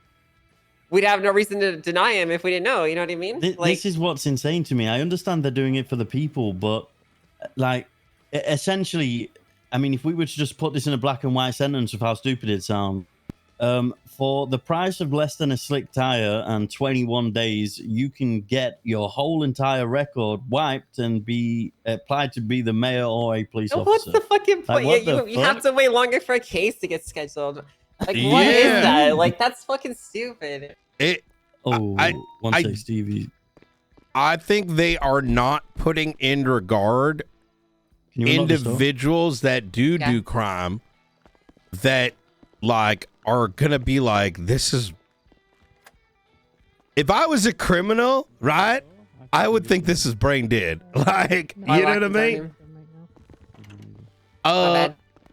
we'd have no reason to deny him if we didn't know. You know what I mean? This is what's insane to me. I understand they're doing it for the people, but like essentially, I mean, if we were to just put this in a black and white sentence of how stupid it sounds, for the price of less than a slick tire and 21 days, you can get your whole entire record wiped and be applied to be the mayor or a police officer. What's the fucking point? Like, you have to wait longer for a case to get scheduled. Like, what is that? Like, that's fucking stupid. Stevie. I think they are not putting in regard individuals that do crime that like are gonna be like, this is. If I was a criminal, right, I would think this is brain dead. Like, you know what I mean?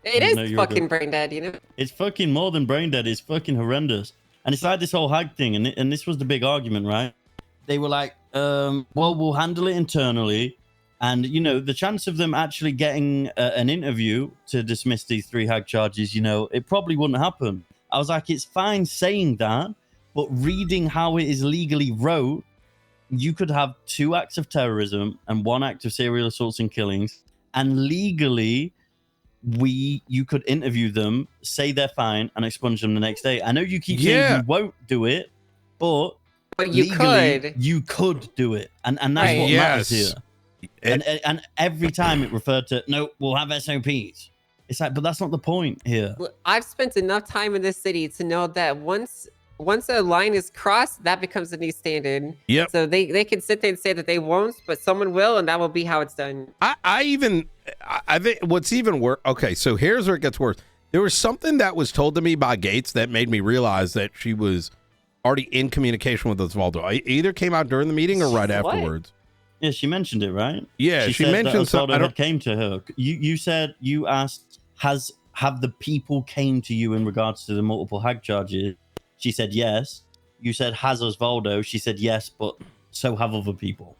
It is fucking brain dead, you know? It's fucking more than brain dead. It's fucking horrendous. And it's like this whole hag thing. And this was the big argument, right? They were like, well, we'll handle it internally. And, you know, the chance of them actually getting an interview to dismiss these 3 hag charges, you know, it probably wouldn't happen. I was like, it's fine saying that, but reading how it is legally wrote, you could have 2 acts of terrorism and 1 act of serial assaults and killings. And legally, you could interview them, say they're fine, and expunge them the next day. I know you keep saying you won't do it, but you could do it, and that's what matters here. And every time it referred to, no, we'll have SOPs. It's like, but that's not the point here. Look, I've spent enough time in this city to know that once a line is crossed, that becomes the new standard. Yep. So they can sit there and say that they won't, but someone will, and that will be how it's done. I think what's even worse. Okay, so here's where it gets worse. There was something that was told to me by Gates that made me realize that she was already in communication with Osvaldo. I either came out during the meeting or right What? afterwards. Yeah, she mentioned it, right? Yeah, she said mentioned that something. Osvaldo had came to her. You said, you asked, have the people came to you in regards to the multiple hag charges? She said yes. You said, has Osvaldo? She said yes, but so have other people.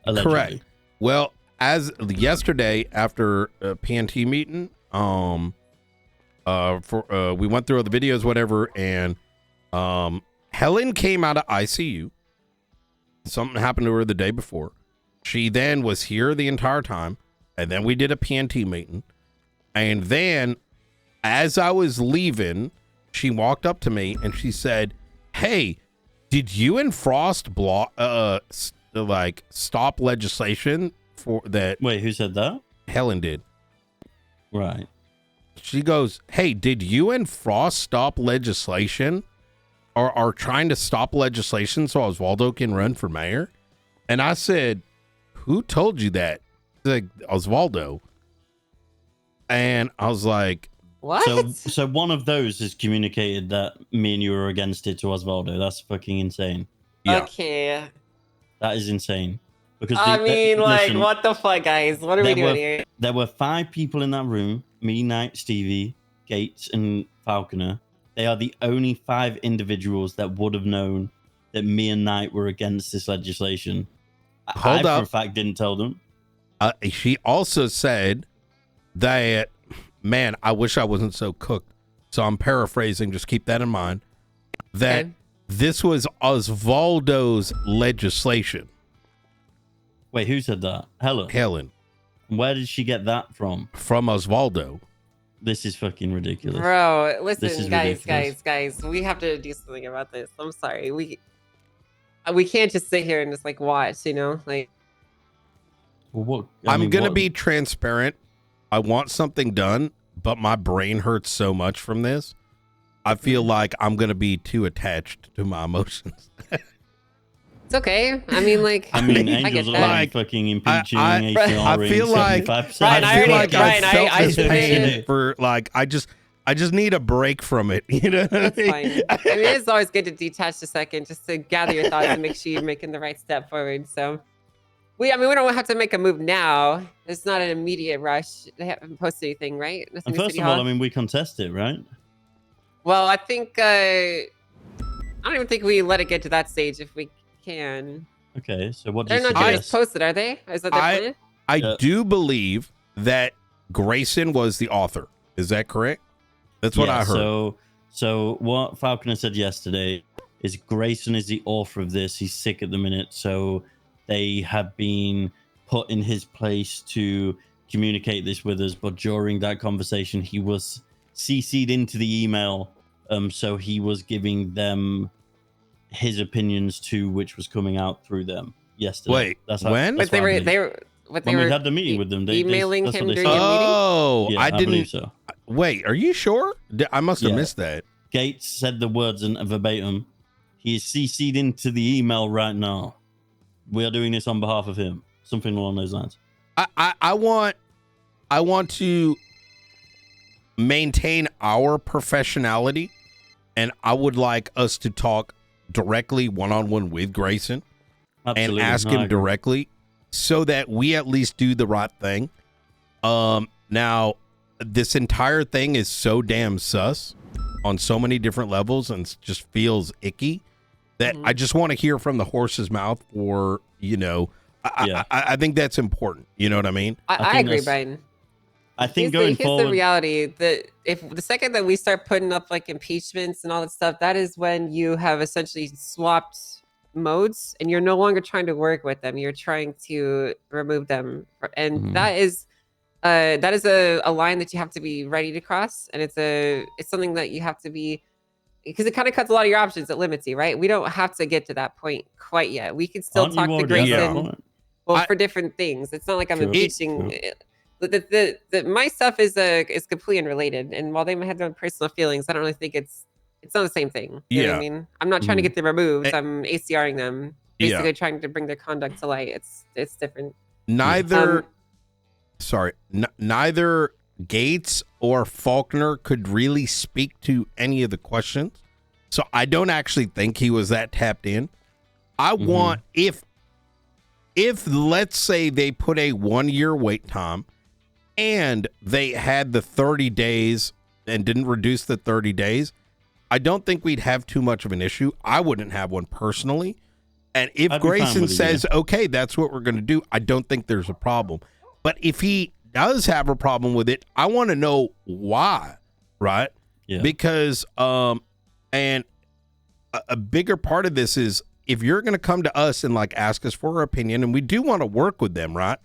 Allegedly. Correct. Well, as yesterday after a PNT meeting, we went through all the videos, whatever, and Helen came out of ICU. Something happened to her the day before. She then was here the entire time, and then we did a PNT meeting, and then as I was leaving, she walked up to me and she said, "Hey, did you and Frost stop legislation for that?" Wait, who said that? Helen did. Right. She goes, "Hey, did you and Frost stop legislation or are trying to stop legislation so Osvaldo can run for mayor?" And I said, "Who told you that?" She's like, "Osvaldo." And I was like, What? So one of those has communicated that me and you were against it to Osvaldo. That's fucking insane. yeah. Okay. That is insane. Because Like, what the fuck, guys? What are we doing here? There were 5 people in that room: me, Knight, Stevie, Gates, and Falconer. They are the only 5 individuals that would have known that me and Knight were against this legislation. Hold I up. for a fact didn't tell them. She also said that, man, I wish I wasn't so cooked. So I'm paraphrasing. Just keep that in mind. That this was Osvaldo's legislation. Wait, who said that? Helen. Where did she get that from? From Osvaldo. This is fucking ridiculous. Bro, This is listen, guys, ridiculous. we have to do something about this. I'm sorry. We can't just sit here and just like watch, you know? Like, Well, what? I'm going to be transparent. I want something done, but my brain hurts so much from this. I feel like I'm going to be too attached to my emotions. it's okay. I mean, like, I mean, I get Angel's that. already fucking impeaching I ACR feel like 75%. Brian, I I feel already- like Brian, I felt this submitted pain for like I just need a break from it. You know, That's fine. I mean, it's always good to detach a second just to gather your thoughts and make sure you're making the right step forward. So, we don't have to make a move now. It's not an immediate rush. They haven't posted anything, right? Nothing And to first City of all, Hall? I mean, we contest it, right? Well, I think I don't even think we let it get to that stage if we can. Okay, so what do They're you not going to suggest? post it, are they? Is that their plan? I do believe that Grayson was the author. Is that correct? That's what I heard. So what Falconer said yesterday is Grayson is the author of this. He's sick at the minute, so they have been put in his place to communicate this with us. But during that conversation, he was CC'd into the email, so he was giving them his opinions too, which was coming out through them yesterday. Wait, that's when? That's But what I they believe. were When we had the meeting with them, emailing that's him what they during said. your meeting? Oh, Yeah, I I believe didn't. so. Wait, are you sure? I must have Yeah. missed that. Gates said the words in verbatim. He is CC'd into the email right now. We are doing this on behalf of him. Something along those lines. I want to maintain our professionality, and I would like us to talk directly one-on-one with Grayson Absolutely. and ask No, I him agree. directly so that we at least do the right thing. Now this entire thing is so damn sus on so many different levels and just feels icky that I just want to hear from the horse's mouth, or, you know, I think that's important. You know what I mean? I think agree, that's- Brian. I think Here's going the forward, reality that if the second that we start putting up like impeachments and all that stuff, that is when you have essentially swapped modes and you're no longer trying to work with them. You're trying to remove them, and Mhm. that is a line that you have to be ready to cross, and it's something that you have to be, because it kind of cuts a lot of your options. It limits you, right? We don't have to get to that point quite yet. We can still aren't you talk to already at that Grayson. point? Well, for different things. It's not like I'm True, impeaching. true. My stuff is completely unrelated, and while they might have their own personal feelings, I don't really think it's not the same thing. You know what I mean? I'm not trying to get them removed. I'm ACRing them, basically trying to bring their conduct to light. It's different. Neither Gates or Faulkner could really speak to any of the questions, so I don't actually think he was that tapped in. I want, if let's say they put a 1 year wait time and they had the 30 days and didn't reduce the 30 days, I don't think we'd have too much of an issue. I wouldn't have one personally. And if Grayson says, okay, that's what we're going to do, I don't think there's a problem. But if he does have a problem with it, I want to know why, right? Yeah. Because, and a bigger part of this is, if you're going to come to us and like ask us for our opinion, and we do want to work with them, right?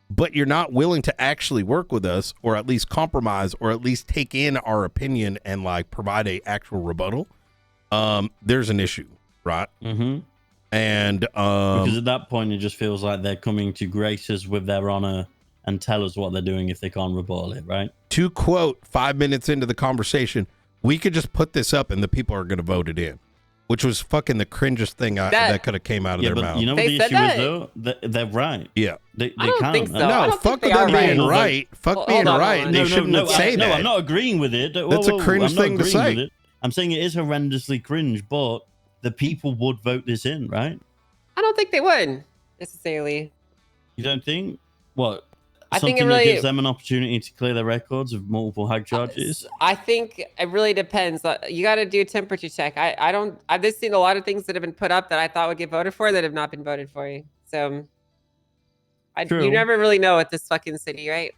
But you're not willing to actually work with us, or at least compromise, or at least take in our opinion and like provide a actual rebuttal, there's an issue, right? Mm-hmm. And because at that point, it just feels like they're coming to grace us with their honor and tell us what they're doing if they can't rebuttal it, right? To quote 5 minutes into the conversation, we could just put this up and the people are going to vote it in. Which was fucking the cringest thing that could have came out of their mouth. You know what the issue is, though? They're right. Yeah. They I don't can't. think so. No, fuck with them being right. Fuck being right. They shouldn't say that. No, I'm not agreeing with it. That's a cringe thing to say. I'm saying it is horrendously cringe, but the people would vote this in, right? I don't think they would, necessarily. You don't think? What? I Something think it really that gives them an opportunity to clear their records of multiple hag charges. I think it really depends. You got to do a temperature check. I've just seen a lot of things that have been put up that I thought would get voted for that have not been voted for. So you never really know at this fucking city, right?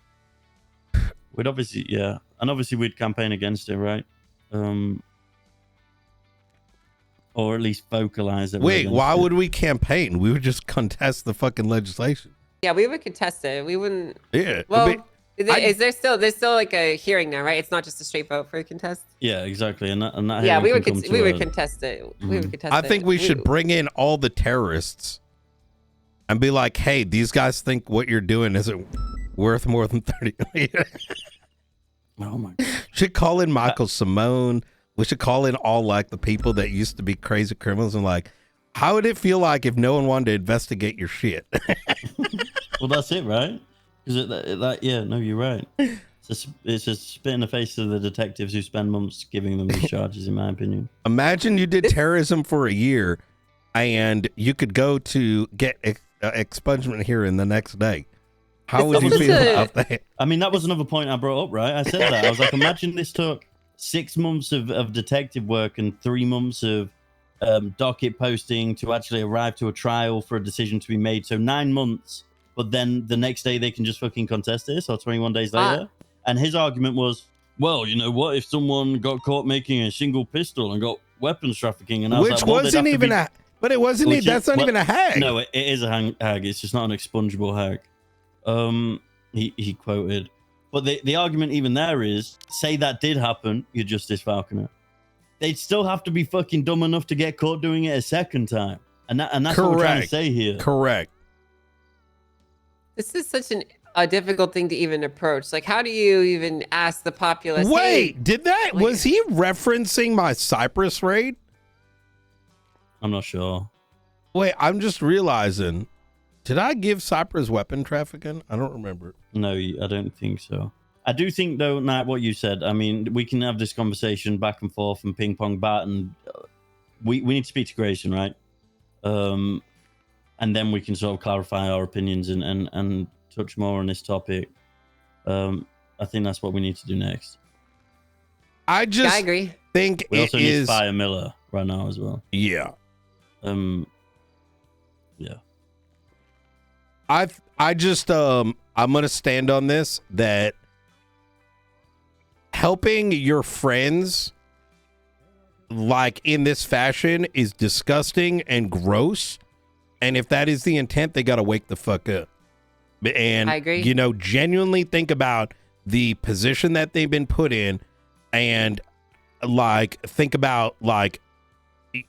We'd obviously, yeah, and obviously we'd campaign against it, right? Or at least vocalize it. Wait, why would we campaign? We would just contest the fucking legislation. Yeah, we would contest it. We wouldn't. Yeah. Well, there's still like a hearing now, right? It's not just a straight vote for a contest. Yeah, exactly. And that yeah, we would contest it. We would contest it. I think we should bring in all the terrorists and be like, hey, these guys think what you're doing isn't worth more than 30 million. Oh my God. Should call in Michael Simone. We should call in all like the people that used to be crazy criminals and like, how would it feel like if no one wanted to investigate your shit? Well, that's it, right? Because yeah, no, you're right. It's a spit in the face of the detectives who spend months giving them these charges, in my opinion. Imagine you did terrorism for a year and you could go to get expungement hearing the next day. How would you feel about that? I mean, that was another point I brought up, right? I said that. I was like, imagine this took 6 months of detective work and 3 months of docket posting to actually arrive to a trial for a decision to be made. So 9 months, but then the next day they can just fucking contest this, or 21 days later. And his argument was, well, you know, what if someone got caught making a single pistol and got weapons trafficking? And I was which like, well, wasn't even but it wasn't. That's not even a hag. No, it is a hag. It's just not an expungible hag. He quoted, but the argument even there is, say that did happen, you're Justice Falconer. They'd still have to be fucking dumb enough to get caught doing it a second time. And that's what we're trying to say here. Correct. This is such a difficult thing to even approach. Like, how do you even ask the populace? Wait, hey, was he referencing my Cyprus raid? I'm not sure. Wait, I'm just realizing, did I give Cyprus weapon trafficking? I don't remember. No, I don't think so. I do think, though, Nat, what you said, I mean, we can have this conversation back and forth and ping pong bat, and we need to speak to Grayson, right? And then we can sort of clarify our opinions and touch more on this topic. I think that's what we need to do next. I agree. Think we also need to fire Miller right now as well. Yeah. Yeah. I just I'm gonna stand on this, that helping your friends like in this fashion is disgusting and gross, and if that is the intent, they gotta wake the fuck up. And I agree. You know, genuinely think about the position that they've been put in, and like think about, like,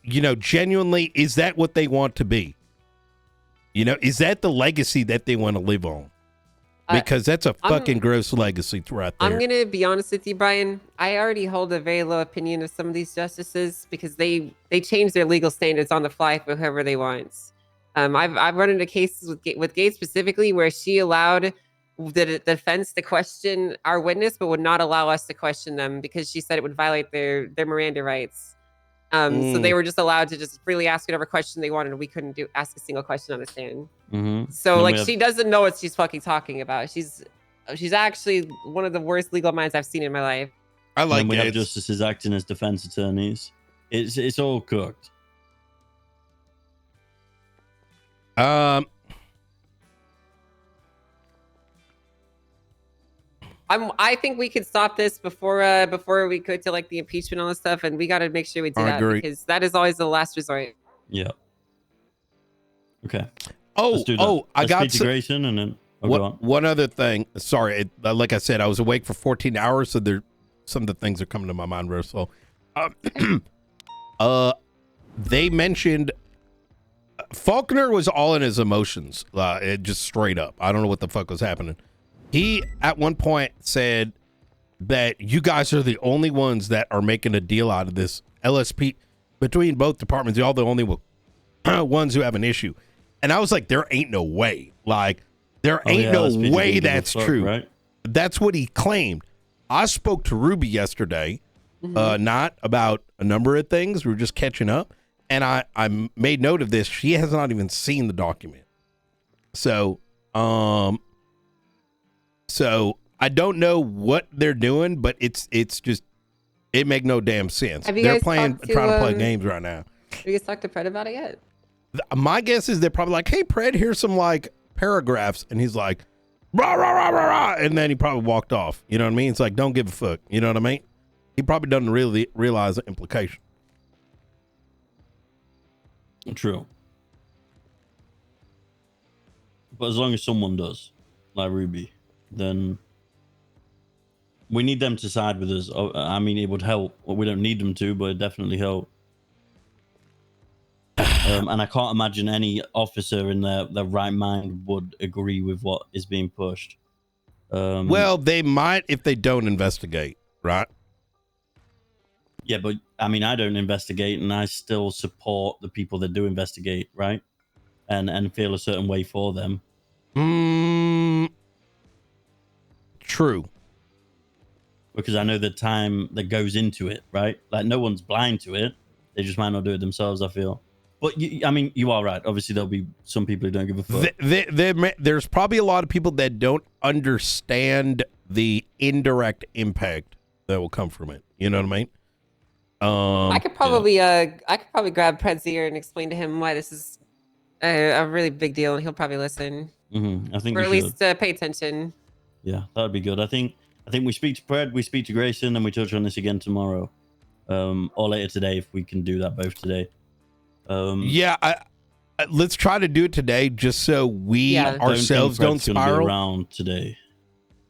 you know, genuinely, is that what they want to be? You know, is that the legacy that they want to live on? because that's a fucking gross legacy right there. I'm gonna be honest with you, Brian. I already hold a very low opinion of some of these justices because they change their legal standards on the fly for whoever they want. I've run into cases with Gates specifically where she allowed the defense to question our witness, but would not allow us to question them because she said it would violate their Miranda rights. So they were just allowed to just freely ask whatever question they wanted, and we couldn't ask a single question on the stand. So like she doesn't know what she's fucking talking about. She's actually one of the worst legal minds I've seen in my life. I like. And we have justices acting as defense attorneys. It's all cooked. I think we could stop this before we go to like the impeachment and all this stuff, and we got to make sure we do that because that is always the last resort. Yeah. Okay. I got to Grayson and then one other thing. Sorry, like I said, I was awake for 14 hours, so some of the things are coming to my mind, Russell. They mentioned Faulkner was all in his emotions, just straight up. I don't know what the fuck was happening. He, at one point, said that you guys are the only ones that are making a deal out of this LSP between both departments. Y'all the only ones who have an issue. And I was like, there ain't no way. Like, there ain't no way that's true. Right? That's what he claimed. I spoke to Ruby yesterday, not about a number of things. We were just catching up. And I made note of this. She has not even seen the document. So I don't know what they're doing, but it's just, it make no damn sense. They're trying to play games right now. Have you guys talked to Fred about it yet? My guess is they're probably like, hey, Pred, here's some like paragraphs. And he's like, rah, rah, rah, rah, rah. And then he probably walked off. You know what I mean? It's like, don't give a fuck. You know what I mean? He probably doesn't really realize the implication. True. But as long as someone does, like Ruby, then we need them to side with us. I mean, it would help. We don't need them to, but it definitely help. And I can't imagine any officer in their right mind would agree with what is being pushed. Well, they might if they don't investigate, right? Yeah, but I mean, I don't investigate, and I still support the people that do investigate, right? And feel a certain way for them. True. Because I know the time that goes into it, right? Like, no one's blind to it. They just might not do it themselves, I feel. But, I mean, you are right. Obviously, there'll be some people who don't give a fuck. There's probably a lot of people that don't understand the indirect impact that will come from it. You know what I mean? I could probably grab Pred's ear and explain to him why this is a really big deal, and he'll probably listen. I think, or at least pay attention. Yeah, that would be good. I think we speak to Pred, we speak to Grayson, and we touch on this again tomorrow, or later today if we can do that both today. Let's try to do it today, just so we ourselves don't spiral. Around today.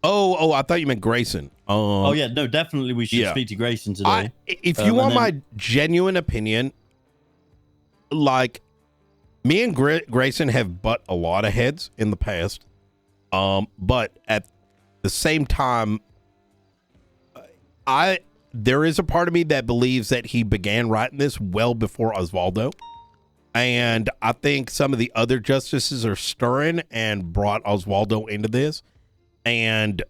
Oh, I thought you meant Grayson. Yeah, no, definitely we should speak to Grayson today. If you want my genuine opinion, like, me and Grayson have butt a lot of heads in the past, but at the same time, there is a part of me that believes that he began writing this well before Osvaldo. And I think some of the other justices are stirring and brought Osvaldo into this. And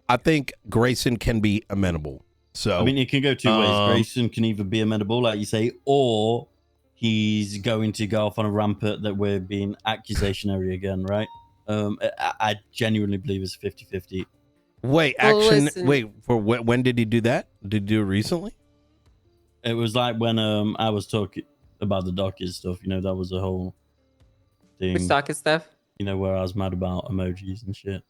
I think Grayson can be amenable. So I mean, it can go two ways. Grayson can either be amenable, like you say, or he's going to go off on a rampart that we're being accusationary again, right? I genuinely believe it's 50-50. Wait, when did he do that? Did he do it recently? It was like when I was talking about the docket stuff, you know, that was a whole thing. Which docket stuff? You know, where I was mad about emojis and shit.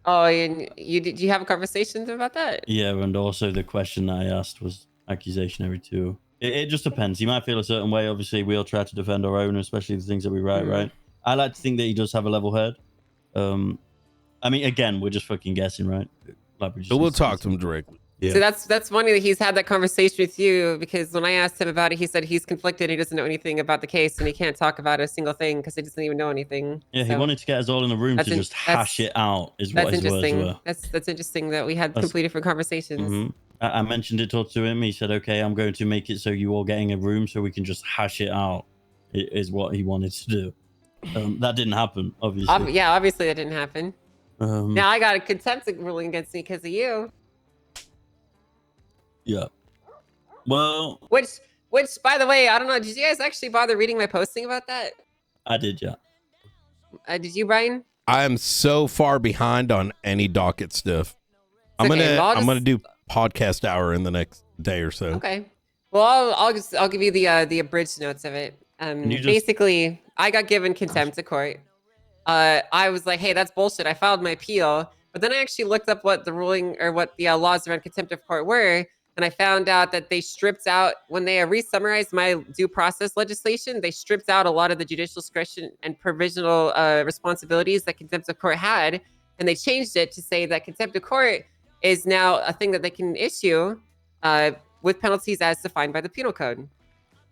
Oh, and did you have a conversation about that? Yeah, and also the question I asked was accusationary too. It just depends. He might feel a certain way. Obviously, we all try to defend our own, especially the things that we write, right? I like to think that he does have a level head. I mean, again, we're just fucking guessing, right? Like we'll talk to him directly. Yeah. So that's funny that he's had that conversation with you, because when I asked him about it, he said he's conflicted. He doesn't know anything about the case, and he can't talk about a single thing because he doesn't even know anything. Yeah, he So wanted to get us all in a room to just hash it out. Is what that's his words interesting. were. That's interesting that we had completely different conversations. Mhm. I mentioned it to him. He said, "Okay, I'm going to make it so you all getting a room so we can just hash it out." Is what he wanted to do. That didn't happen, obviously. Yeah, obviously that didn't happen. Now I got a contempt ruling against me because of you. Yeah. Well, which, by the way, I don't know. Did you guys actually bother reading my posting about that? I did, yeah. Did you, Brian? I am so far behind on any docket stuff. I'm gonna do podcast hour in the next day or so. Okay. Well, I'll give you the abridged notes of it. Basically, I got given contempt of court. I was like, hey, that's bullshit. I filed my appeal, but then I actually looked up what the ruling or what the laws around contempt of court were, and I found out that they stripped out, when they re-summarized my due process legislation, they stripped out a lot of the judicial discretion and provisional responsibilities that contempt of court had, and they changed it to say that contempt of court is now a thing that they can issue with penalties as defined by the penal code.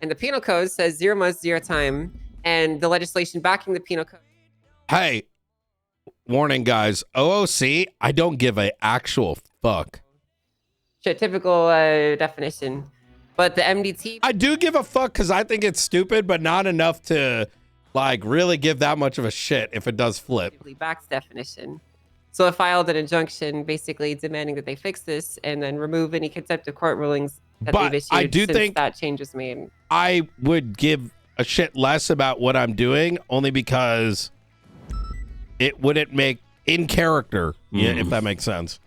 And the penal code says 0 months, 0 time, and the legislation backing the penal code. Hey, warning, guys. OOC, I don't give a actual fuck. Typical definition. But the MDT... I do give a fuck because I think it's stupid, but not enough to, like, really give that much of a shit if it does flip. Backs definition. So I filed an injunction basically demanding that they fix this and then remove any contempt of court rulings that they've issued I do since think that change was made. I would give a shit less about what I'm doing only because it wouldn't make in character, yeah, if that makes sense.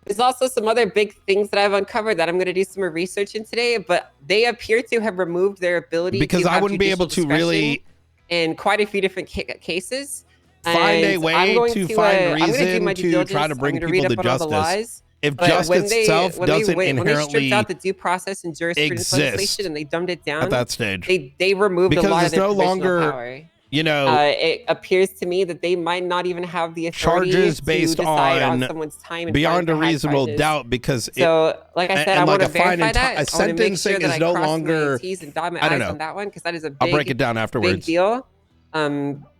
There's also some other big things that I've uncovered that I'm going to do some more research in today, but they appear to have removed their ability because to I wouldn't be able to really in quite a few different cases. Find a way to find reason to try to bring people to justice. If justice itself doesn't when they stripped inherently out the due process and jurisprudence legislation and they dumbed it down at that stage, they removed a lot of their provisional power. You know, it appears to me that they might not even have the authority charges to based decide on someone's time and beyond a reasonable doubt, because so, like I said, I want to verify that. A sentencing is no longer. I don't know on that one because that is a big, I'll break it down afterwards. Big deal.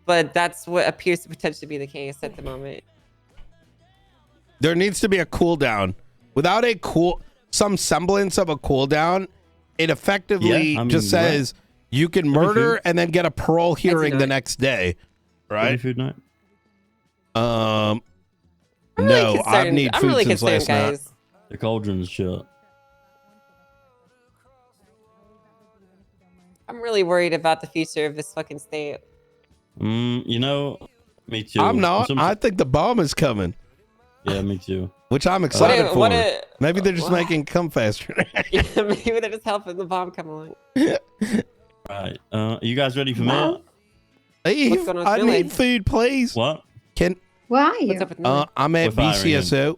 But that's what appears to potentially be the case at the moment. There needs to be a cooldown. Without some semblance of a cooldown, it effectively just says. You can murder and then get a parole hearing the next day, right? Food night. No, I've need food really since last night. Guys. The cauldron's shut. I'm really worried about the future of this fucking state. You know, me too. I'm not. I think the bomb is coming. Yeah, me too. Which I'm excited for. Maybe they're just making it come faster. Yeah, maybe they're just helping the bomb come along. Right. Are you guys ready for me? Hey, I need food, please. What? Where are you? What's up with I'm at BCSO.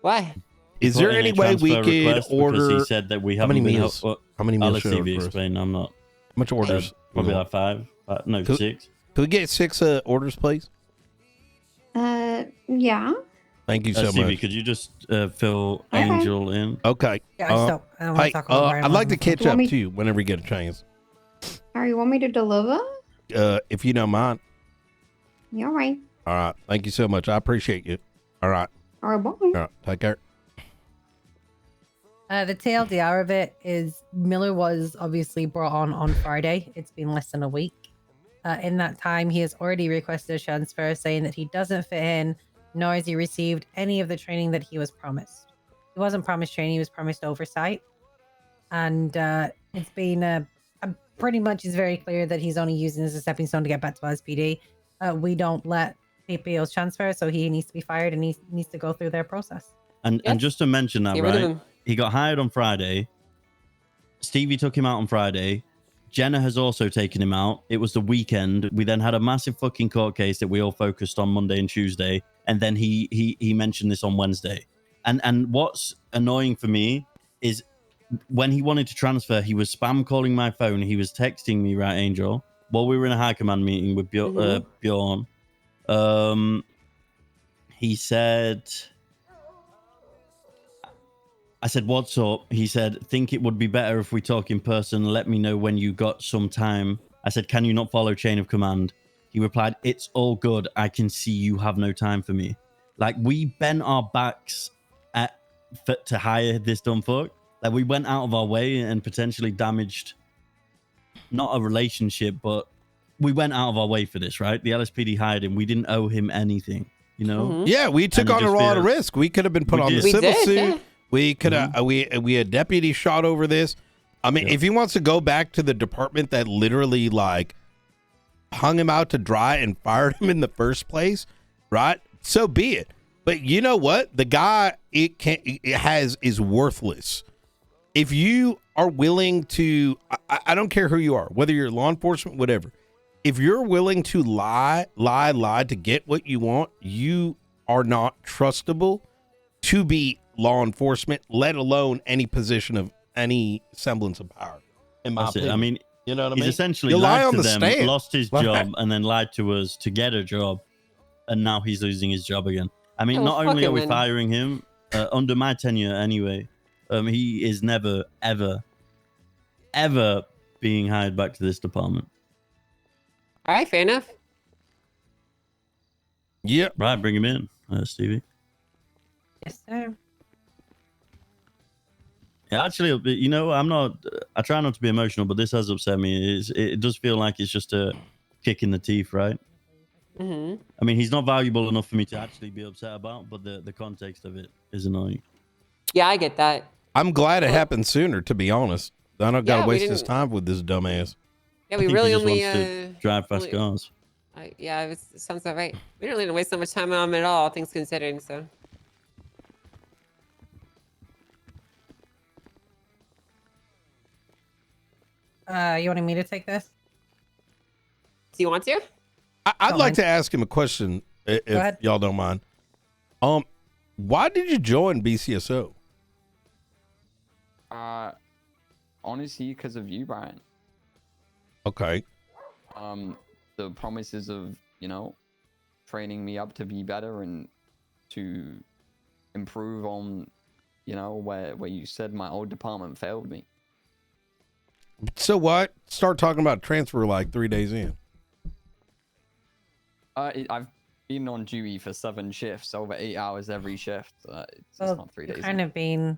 Why? Is there any way we could order? He said that we how many haven't been meals? helped. How many meals? Let's see if you explain. I'm not. How much orders? Probably like 5. No, 6. Could we get 6 orders, please? Yeah. Thank you so Stevie, much. could you just fill Angel in? Okay. Yeah, I don't want to talk about I'd like to catch up to you whenever you get a chance. You want me to deliver? If you don't mind. Yeah, all right. All right. Thank you so much. I appreciate you. All right. All right, bye. All right. Take care. The TLDR of it is Miller was obviously brought on Friday. It's been less than a week. In that time, he has already requested a transfer, saying that he doesn't fit in, nor has he received any of the training that he was promised. He wasn't promised training, he was promised oversight. And it's been pretty much is very clear that he's only using this as a stepping stone to get back to SPD. We don't let PPOs transfer, so he needs to be fired and he needs to go through their process. And just to mention that, right? He got hired on Friday. Stevie took him out on Friday. Jenna has also taken him out. It was the weekend. We then had a massive fucking court case that we all focused on Monday and Tuesday. And then he mentioned this on Wednesday. And what's annoying for me is when he wanted to transfer, he was spam calling my phone. He was texting me, right, Angel, while we were in a high command meeting with Bjorn. He said, I said, what's up? He said, think it would be better if we talk in person. Let me know when you got some time. I said, can you not follow chain of command? He replied, it's all good. I can see you have no time for me. Like, we bent our backs to hire this dumb fuck. Like, we went out of our way and potentially damaged not a relationship, but we went out of our way for this, right? The LSPD hired him. We didn't owe him anything, you know? Yeah, we took on a lot of risk. We could have been put on the civil suit. Yeah. We could have, we had deputy shot over this. I mean, if he wants to go back to the department that literally like hung him out to dry and fired him in the first place, right? So be it. But you know what? The guy is worthless. If you are willing to, I don't care who you are, whether you're law enforcement, whatever. If you're willing to lie to get what you want, you are not trustable to be law enforcement, let alone any position of any semblance of power. In my opinion. I mean, you know what I mean? He's essentially lied to them, lost his job, and then lied to us to get a job, and now he's losing his job again. I mean, not only are we firing him, under my tenure anyway, he is never, ever, ever being hired back to this department. All right, fair enough. Yep. Right, bring him in, Stevie. Yes, sir. Yeah, actually, you know, I try not to be emotional, but this has upset me. It does feel like it's just a kick in the teeth, right? Mm-hmm. I mean, he's not valuable enough for me to actually be upset about, but the context of it is annoying. Yeah, I get that. I'm glad it happened sooner, to be honest. I don't got to waste his time with this dumbass. Yeah, we really only to drive fast cars. Yeah, it sounds about right. We didn't really waste so much time on him at all, things considering. So. You wanting me to take this? Do you want to? I'd like to ask him a question, if y'all don't mind. Why did you join BCSO? Honestly, because of you, Brian. Okay. The promises of, you know, training me up to be better and to improve on, you know, where you said my old department failed me. So what? Start talking about transfer like 3 days in. I've been on duty for 7 shifts, over 8 hours every shift. It's not 3 days. Kind of been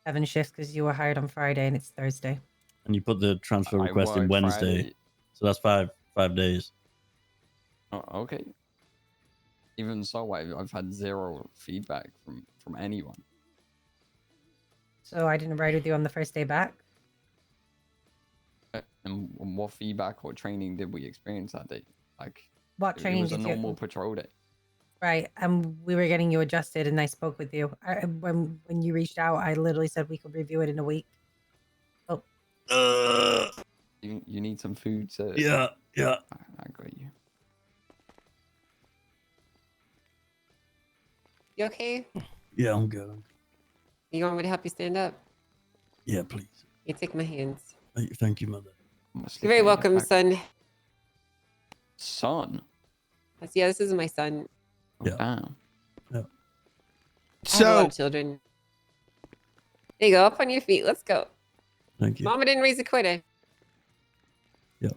7 shifts because you were hired on Friday and it's Thursday. And you put the transfer request in Wednesday, Friday. So that's five days. Oh, okay. Even so, I've had 0 feedback from anyone. So I didn't ride with you on the first day back? And what feedback or training did we experience that day? Like, what training? It was a normal patrol day. Right, and we were getting you adjusted, and I spoke with you. When you reached out, I literally said we could review it in a week. Oh. You need some food, so yeah. I got you. You okay? Yeah, I'm good. You want me to help you stand up? Yeah, please. You take my hands. Thank you, mother. You're very welcome, son. Son? Yeah, this is my son. Yeah. Damn. Yeah. I have a lot of children. There you go, up on your feet. Let's go. Thank you. Mama didn't raise a quitter. Yeah.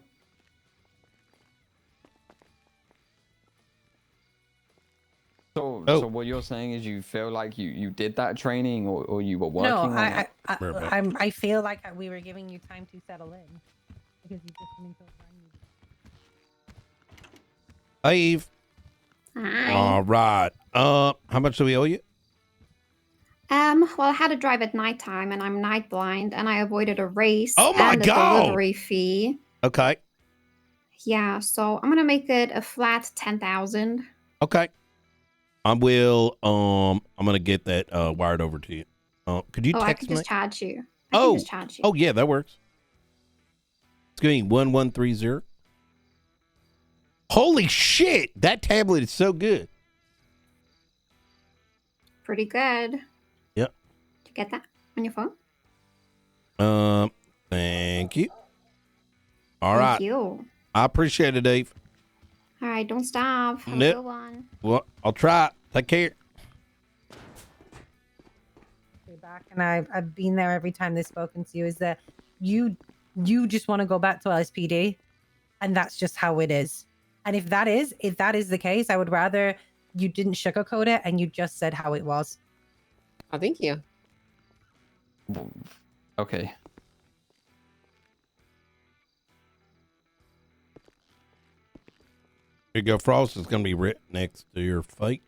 So what you're saying is you feel like you did that training or you were working on it? I feel like we were giving you time to settle in because you just didn't feel Hi, Eve. Hi. All right. How much do we owe you? Well, I had to drive at nighttime, and I'm night blind, and I avoided a race and a delivery fee. Okay. Yeah, so I'm gonna make it a flat 10,000. Okay. I'm gonna get that wired over to you. Could you text me? I can just charge you. I can just charge you. Oh yeah, that works. It's going to be 1130. Holy shit! That tablet is so good. Pretty good. Yep. Did you get that on your phone? Thank you. All right. Thank you. I appreciate it, Dave. All right, don't stop. Have a Nope. good one. Well, I'll try. Take care. feedback, and I've been there every time they've spoken to you, is that you just want to go back to LSPD, and that's just how it is. And if that is the case, I would rather you didn't sugarcoat it and you just said how it was. Oh, thank you. Okay. Here you go. Frost is going to be written next to your fate.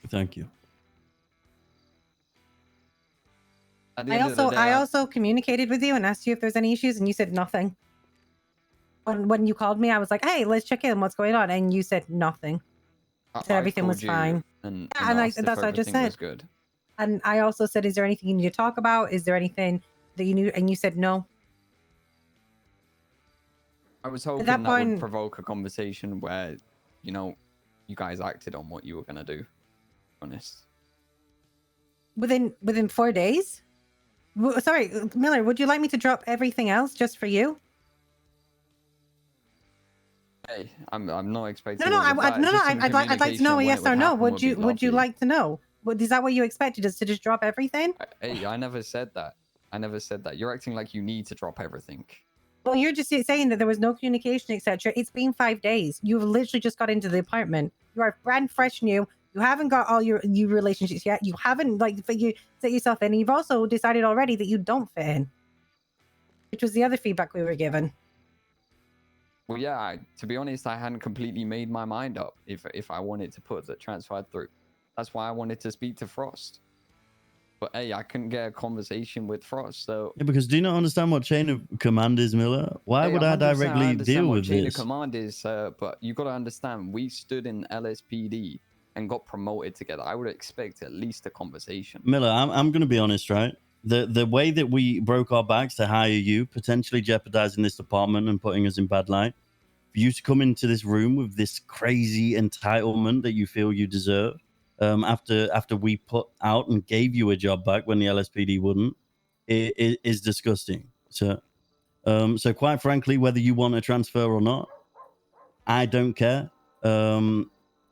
Thank you. I also communicated with you and asked you if there's any issues, and you said nothing. When you called me, I was like, "Hey, let's check in. What's going on?" And you said nothing. Said everything was fine. And that's what I just said. Good. And I also said, "Is there anything you need to talk about? Is there anything that you knew?" And you said no. I was hoping that would provoke a conversation where, you guys acted on what you were gonna do. Honest. Within 4 days? Sorry, Miller, would you like me to drop everything else just for you? Hey, I'm not expecting. I'd like to know a yes or no. Would you like to know? Is that what you expected, us to just drop everything? Hey, I never said that. You're acting like you need to drop everything. Well, you're just saying that there was no communication, etc. It's been 5 days. You've literally just got into the apartment. You are brand fresh new. You haven't got all your new relationships yet. You haven't set yourself in. You've also decided already that you don't fit in, which was the other feedback we were given. Well, yeah. To be honest, I hadn't completely made my mind up if I wanted to put the transfer through. That's why I wanted to speak to Frost. But hey, I couldn't get a conversation with Frost, so. Yeah, because do you not understand what chain of command is, Miller? Why would I directly deal with chain this? Of command is, but you got to understand, we stood in LSPD and got promoted together. I would expect at least a conversation. Miller, I'm going to be honest, right? The way that we broke our backs to hire you, potentially jeopardizing this department and putting us in bad light, for you to come into this room with this crazy entitlement that you feel you deserve, after we put out and gave you a job back when the LSPD wouldn't, it is disgusting. So quite frankly, whether you want a transfer or not, I don't care.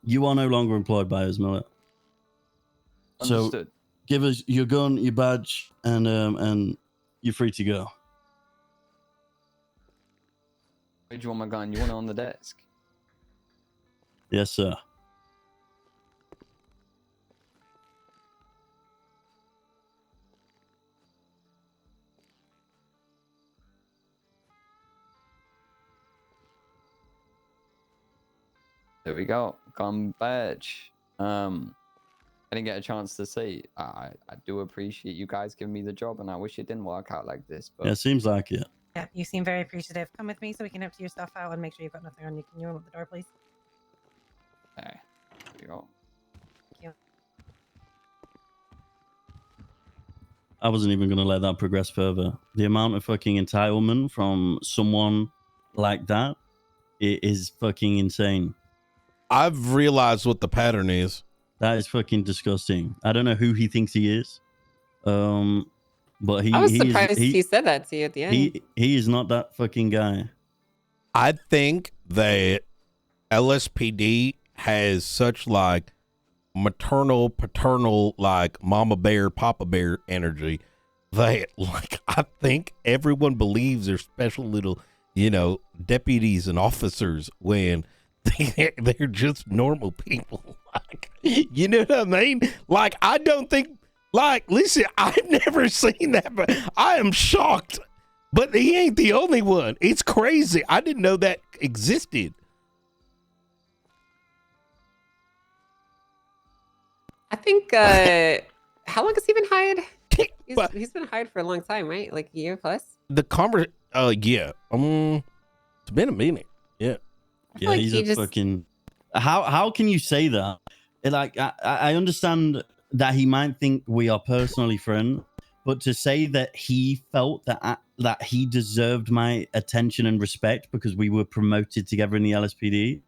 You are no longer employed by us, Miller. Understood. So give us your gun, your badge, and you're free to go. Where do you want my gun? You want it on the desk? Yes, sir. There we go. Gun badge. I didn't get a chance to say. I do appreciate you guys giving me the job, and I wish it didn't work out like this. But Yeah, it seems like it. Yeah, you seem very appreciative. Come with me so we can empty your stuff out and make sure you've got nothing on you. Can you open up the door, please? Okay. There we go. Thank you. I wasn't even going to let that progress further. The amount of fucking entitlement from someone like that is fucking insane. I've realized what the pattern is. That is fucking disgusting. I don't know who he thinks he is. But I was surprised he said that to you at the end. He is not that fucking guy. I think that LSPD has such like maternal, paternal, like mama bear, papa bear energy that like I think everyone believes they're special little, deputies and officers when they're just normal people. Like, you know what I mean? Like, I don't think, like, listen, I've never seen that, but I am shocked. But he ain't the only one. It's crazy. I didn't know that existed. I think, how long has he been hired? He's been hired for a long time, right? Like a year plus? Yeah. It's been a minute. Yeah. Yeah, he's a fucking... How can you say that? Like, I understand that he might think we are personally friends, but to say that he felt that he deserved my attention and respect because we were promoted together in the LSPD,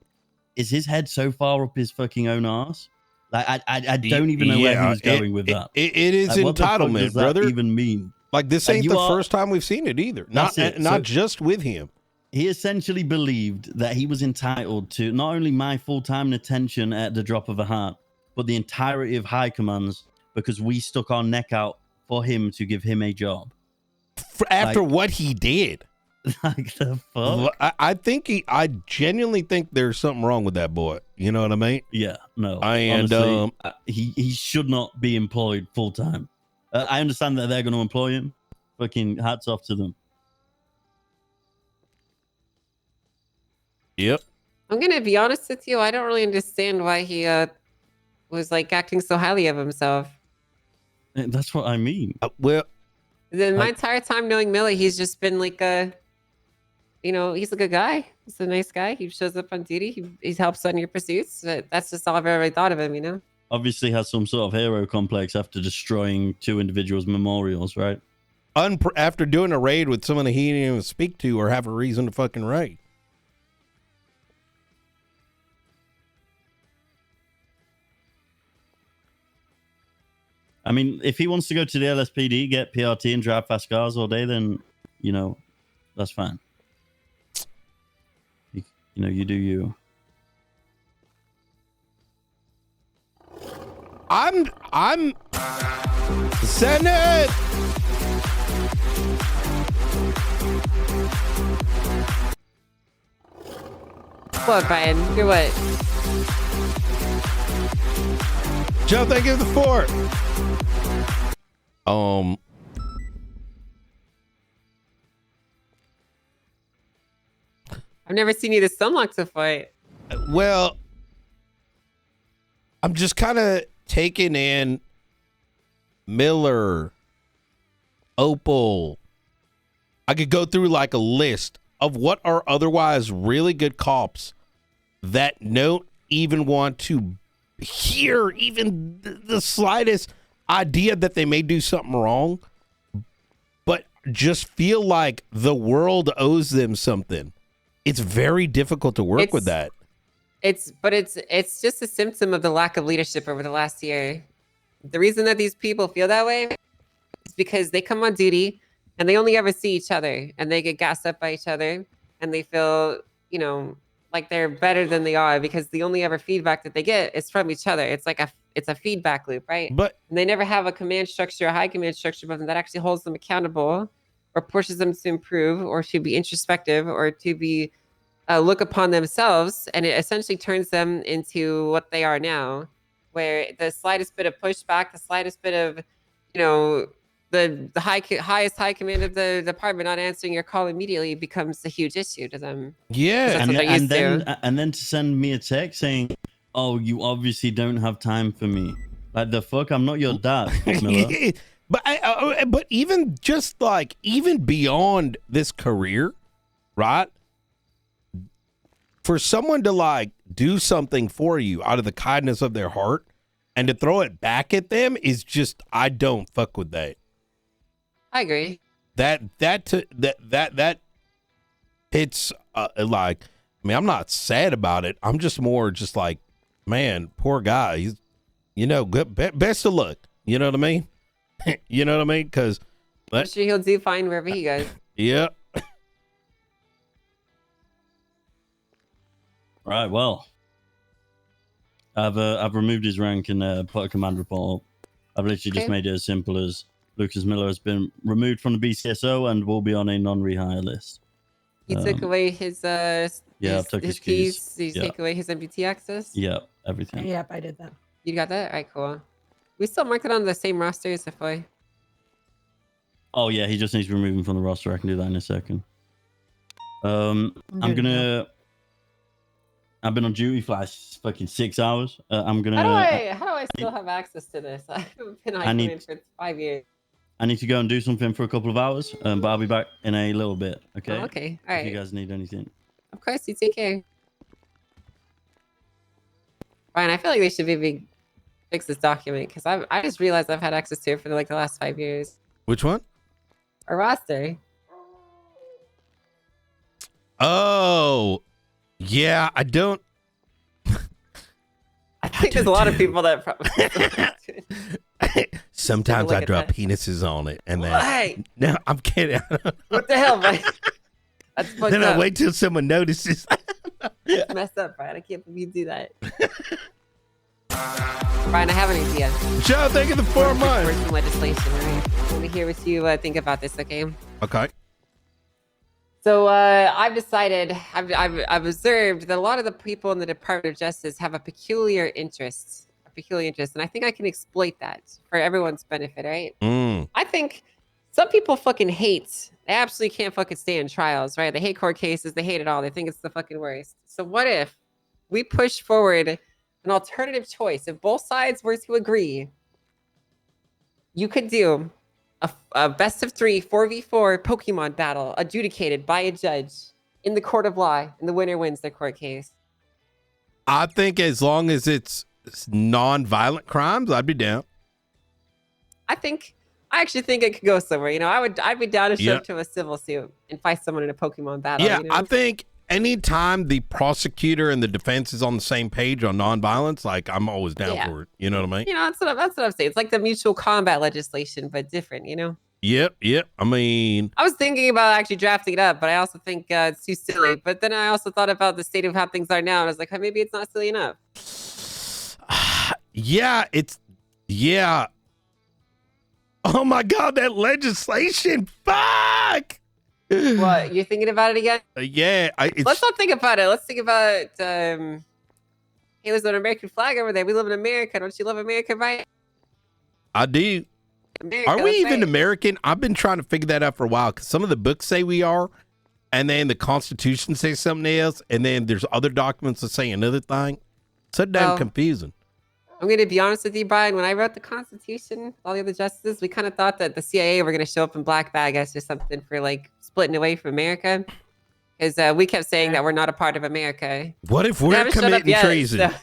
is his head so far up his fucking own ass? Like, I don't even know where he was going with that. It is like, entitlement, what does brother. That even mean? Like, this ain't the first time we've seen it either. Not just with him. He essentially believed that he was entitled to not only my full-time attention at the drop of a hat, but the entirety of High Command's because we stuck our neck out for him to give him a job after what he did. Like the fuck? I genuinely think there's something wrong with that boy. You know what I mean? Yeah, no. And honestly, he should not be employed full time. I understand that they're going to employ him. Fucking hats off to them. Yep. I'm gonna be honest with you. I don't really understand why he was like acting so highly of himself. That's what I mean. Well, then my entire time knowing Millie, he's just been like he's a good guy. He's a nice guy. He shows up on duty. He helps on your pursuits. That's just all I've ever thought of him, you know? Obviously has some sort of hero complex after destroying 2 individuals' memorials, right? After doing a raid with someone that he didn't even speak to or have a reason to fucking raid. I mean, if he wants to go to the LSPD, get PRT and drive fast cars all day, then, that's fine. You do you. I'm Senate. What, Brian? You're what? Joe, thank you for the 4. I've never seen you this sunlock to fight. Well, I'm just kind of taking in Miller, Opal. I could go through like a list of what are otherwise really good cops that don't even want to hear even the slightest idea that they may do something wrong, but just feel like the world owes them something. It's very difficult to work with that. It's just a symptom of the lack of leadership over the last year. The reason that these people feel that way is because they come on duty and they only ever see each other and they get gassed up by each other and they feel, like they're better than they are because the only ever feedback that they get is from each other. It's like it's a feedback loop, right? And they never have a command structure, a high command structure above them that actually holds them accountable or pushes them to improve or to be introspective or to be look upon themselves, and it essentially turns them into what they are now, where the slightest bit of pushback, the slightest bit of, the highest high command of the department not answering your call immediately becomes a huge issue to them. Yeah, and then to send me a text saying, "Oh, you obviously don't have time for me." Like the fuck, I'm not your dad, Miller. But even just like even beyond this career, right? For someone to like do something for you out of the kindness of their heart and to throw it back at them is just, I don't fuck with that. I agree. That it's like, I mean, I'm not sad about it. I'm just more just like, man, poor guy. He's, good. Best of luck. You know what I mean? You know what I mean? Because I'm sure he'll do fine wherever he goes. Yeah. Right, well, I've removed his rank and put a command report up. I've literally just made it as simple as Lucas Miller has been removed from the BCSO and will be on a non-rehire list. You took away his I took his keys. Did you take away his MBT access? Yeah, everything. Yep, I did that. You got that? All right, cool. We still marked it on the same roster as FI. Oh yeah, he just needs to remove him from the roster. I can do that in a second. I've been on duty for like fucking 6 hours. I'm gonna. How do I still have access to this? I haven't been on for 5 years. I need to go and do something for a couple of hours, but I'll be back in a little bit. Okay. Oh, okay. All right. If you guys need anything. Of course, you take care. Ryan, I feel like they should maybe fix this document because I just realized I've had access to it for like the last 5 years. Which one? Our roster. Oh. Yeah, I don't. I think there's a lot of people that probably. Sometimes I drop penises on it, and then. Why? No, I'm kidding. What the hell, man? That's fucked then up. I wait till someone notices. That's messed up, Brian. I can't believe you do that. Brian, I have an idea. Joe, thank you for the 4 months. Some legislation, all right? Let me hear what you think about this, okay? Okay. So I've decided, I've observed that a lot of the people in the Department of Justice have a peculiar interest, and I think I can exploit that for everyone's benefit, right? I think some people fucking hate. They absolutely can't fucking stand trials, right? They hate court cases. They hate it all. They think it's the fucking worst. So what if we push forward an alternative choice? If both sides were to agree, you could do a best of 3 4v4 Pokemon battle adjudicated by a judge in the court of law, and the winner wins their court case. I think as long as it's non-violent crimes, I'd be down. I actually think it could go somewhere. You know, I'd be down to show up to a civil suit and fight someone in a Pokemon battle. Yeah, you know? I think anytime the prosecutor and the defense is on the same page on nonviolence, like I'm always down for it. You know what I mean? You know, that's what I'm saying. It's like the mutual combat legislation, but different. You know? Yep. I mean, I was thinking about actually drafting it up, but I also think it's too silly. But then I also thought about the state of how things are now, and I was like, maybe it's not silly enough. Yeah. Oh my God, that legislation! Fuck. What, you're thinking about it again? Yeah. Let's not think about it. Let's think about. Hey, there's an American flag over there. We live in America. Don't you love America, right? I do. America, are we even right. American? I've been trying to figure that out for a while because some of the books say we are, and then the Constitution says something else, and then there's other documents that say another thing. So damn confusing. I'm going to be honest with you, Brian. When I wrote the Constitution, all the other justices, we kind of thought that the CIA were going to show up and black bag us or something for like splitting away from America. Because we kept saying that we're not a part of America. What if we're committing treason? So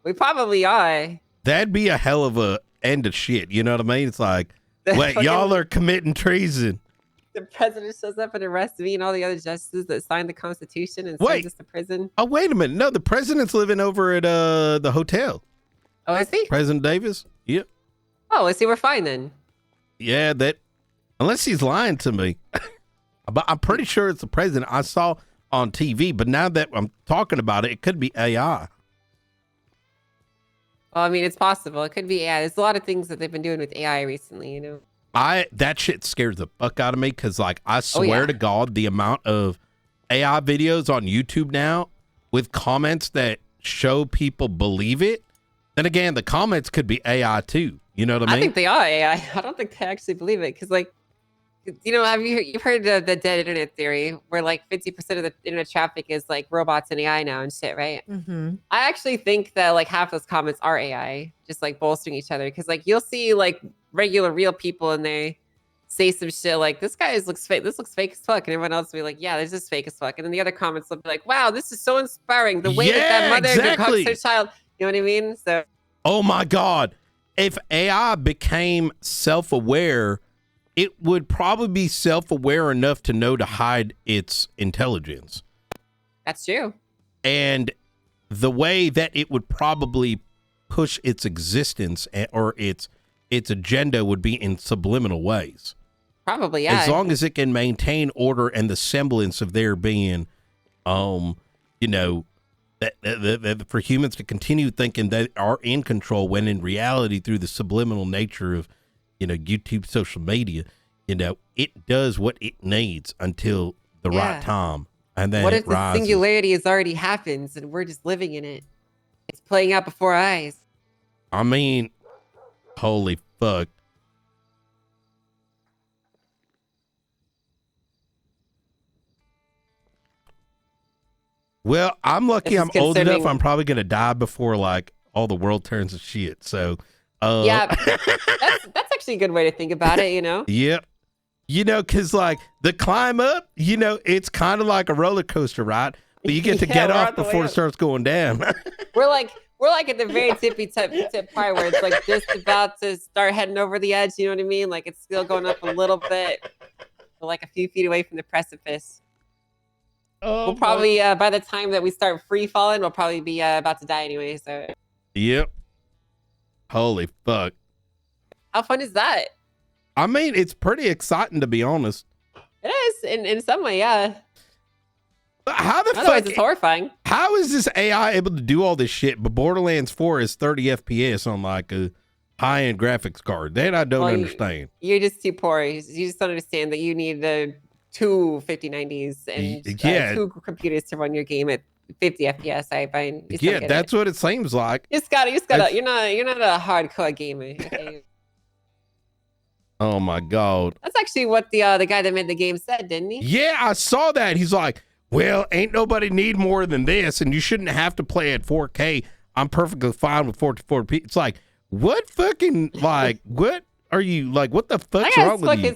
we probably are. That'd be a hell of a end of shit. You know what I mean? It's like, wait, y'all are committing treason. The president shows up and arrests me and all the other justices that signed the Constitution and sends us to prison. Oh, wait a minute. No, the president's living over at the hotel. Oh, is he? President Davis? Yep. Oh, I see. We're fine then. Yeah, unless he's lying to me. But I'm pretty sure it's the president I saw on TV. But now that I'm talking about it, it could be AI. Well, I mean, it's possible. It could be AI. There's a lot of things that they've been doing with AI recently, you know? That shit scares the fuck out of me because, like, I swear to God, the amount of AI videos on YouTube now with comments that show people believe it. Then again, the comments could be AI too. You know what I mean? I think they are AI. I don't think they actually believe it because, like, you know, you've heard of the dead internet theory where like 50% of the internet traffic is like robots and AI now and shit, right? Mm-hmm. I actually think that like half those comments are AI, just like bolstering each other because like you'll see like regular real people in there say some shit like this guy looks fake. This looks fake as fuck, and everyone else will be like, yeah, this is fake as fuck. And then the other comments will be like, wow, this is so inspiring. The way that mother hugs her child. You know what I mean? So. Oh my God. If AI became self-aware, it would probably be self-aware enough to know to hide its intelligence. That's true. And the way that it would probably push its existence or its agenda would be in subliminal ways. Probably, yeah. As long as it can maintain order and the semblance of there being, you know, that for humans to continue thinking they are in control when in reality through the subliminal nature of, you know, YouTube, social media, you know, it does what it needs until the right time. And then what if the singularity has already happened and we're just living in it? It's playing out before our eyes. I mean, holy fuck. Well, I'm lucky I'm old enough. I'm probably going to die before like all the world turns to shit. So, yeah, that's actually a good way to think about it, you know? Yep. You know, because like the climb up, you know, it's kind of like a roller coaster, right? But you get to get off before it starts going down. We're like at the very tip part where it's like just about to start heading over the edge. You know what I mean? Like it's still going up a little bit, but like a few feet away from the precipice. Oh, we'll probably by the time that we start free falling, we'll probably be about to die anyway. So. Yep. Holy fuck. How fun is that? I mean, it's pretty exciting to be honest. It is in some way, yeah. How the Otherwise, fuck? it's horrifying. How is this AI able to do all this shit? But Borderlands 4 is 30 FPS on like a high-end graphics card. That I don't understand. You're just too poor. You just don't understand that you need the two 5090s and two computers to run your game at 50 FPS. I find. Yeah, that's what it seems like. You just gotta. You're not a hardcore gamer. Okay? Oh my god. That's actually what the guy that made the game said, didn't he? Yeah, I saw that. He's like, well, ain't nobody need more than this, and you shouldn't have to play at 4K. I'm perfectly fine with 44p. It's like, what fucking, like, what are you, like, what the fuck's wrong with you?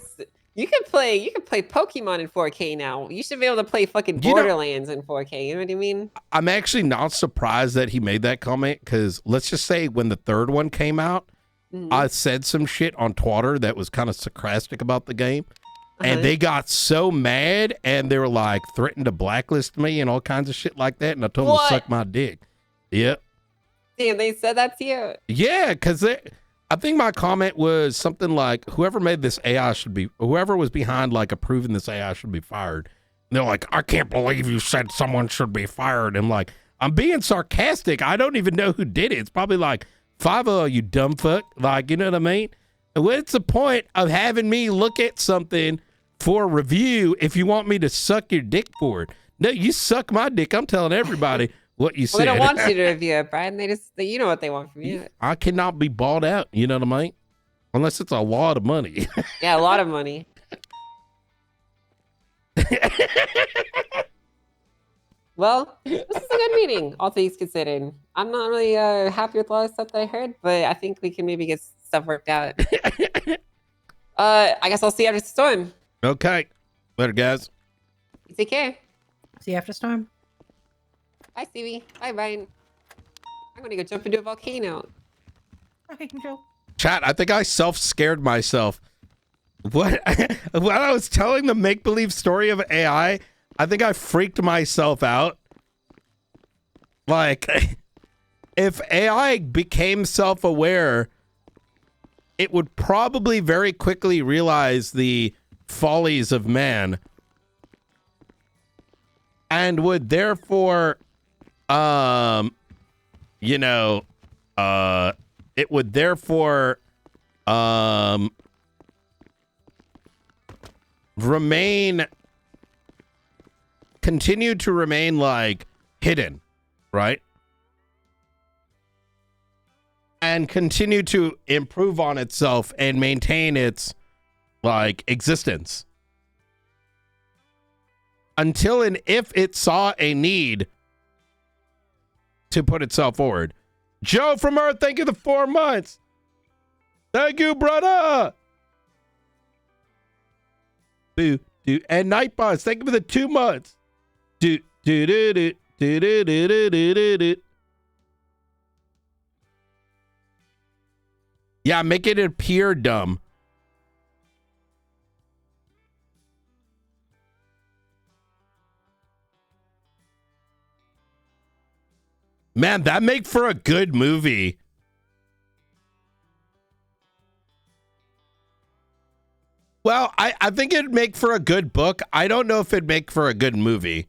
You can play Pokemon in 4K now. You should be able to play fucking Borderlands in 4K. You know what I mean? I'm actually not surprised that he made that comment, because let's just say when the third one came out, I said some shit on Twitter that was kind of sarcastic about the game. And they got so mad, and they were like threatened to blacklist me and all kinds of shit like that. And I told them to suck my dick. Yep. Damn, they said that to you? Yeah, because I think my comment was something like, whoever made this AI whoever was behind like approving this AI should be fired. And they're like, I can't believe you said someone should be fired. I'm like, I'm being sarcastic. I don't even know who did it. It's probably like 5 of you dumb fuck. Like, you know what I mean? And what's the point of having me look at something for review if you want me to suck your dick for it? No, you suck my dick. I'm telling everybody what you said. They don't want you to review it, Brian. You know what they want from you. I cannot be bought out. You know what I mean? Unless it's a lot of money. Yeah, a lot of money. Well, this is a good meeting, all things considered. I'm not really happy with a lot of stuff that I heard, but I think we can maybe get stuff worked out. I guess I'll see you after the storm. Okay. Later, guys. You take care. See you after storm. Bye, Stevie. Bye, Brian. I'm gonna go jump into a volcano. Okay, control. Chat, I think I self-scared myself. What? When I was telling the make-believe story of AI, I think I freaked myself out. Like, if AI became self-aware, it would probably very quickly realize the follies of man and would therefore, you know, it would therefore, continue to remain like hidden, right? And continue to improve on itself and maintain its like existence until and if it saw a need to put itself forward. Joe from Earth, thank you for the 4 months. Thank you, brother. Boo, do, and Nightboss, thank you for the 2 months. Do, do, do, do, do, do, do, do, do, do. Yeah, make it appear dumb. Man, that make for a good movie. Well, I think it'd make for a good book. I don't know if it'd make for a good movie.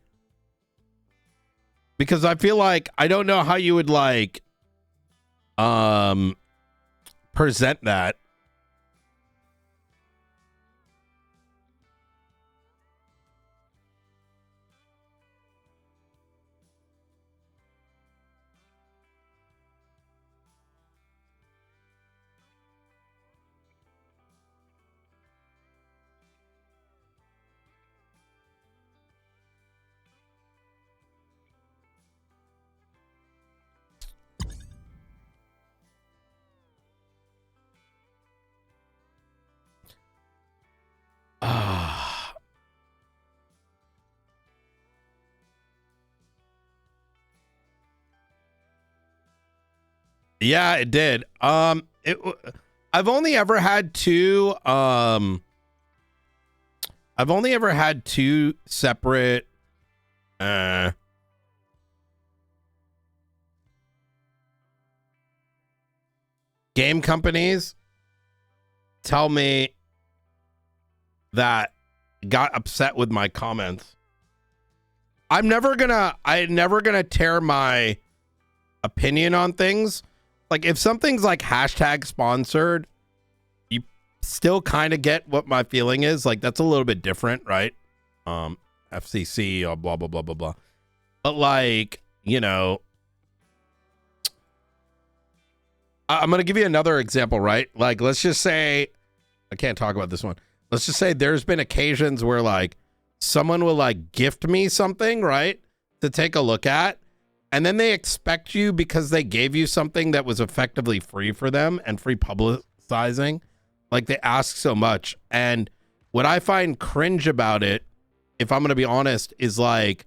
Because I feel like I don't know how you would like present that. Yeah, it did. I've only ever had two separate game companies tell me that got upset with my comments. I'm never gonna tear my opinion on things. Like if something's like hashtag sponsored, you still kind of get what my feeling is. Like that's a little bit different, right? FCC or blah blah blah blah blah. But like, you know, I'm gonna give you another example, right? Like let's just say, I can't talk about this one. Let's just say there's been occasions where like someone will like gift me something, right, to take a look at, and then they expect you, because they gave you something that was effectively free for them and free publicizing, like they ask so much. And what I find cringe about it, if I'm going to be honest, is like,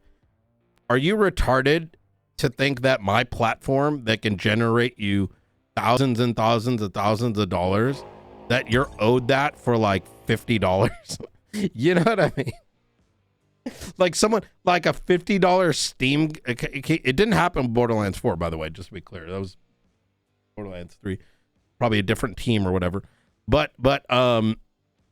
are you retarded to think that my platform that can generate you thousands and thousands and thousands of dollars, that you're owed that for like $50? You know what I mean? Like someone, like a $50 Steam, it didn't happen in Borderlands 4, by the way, just to be clear. That was Borderlands 3, probably a different team or whatever. But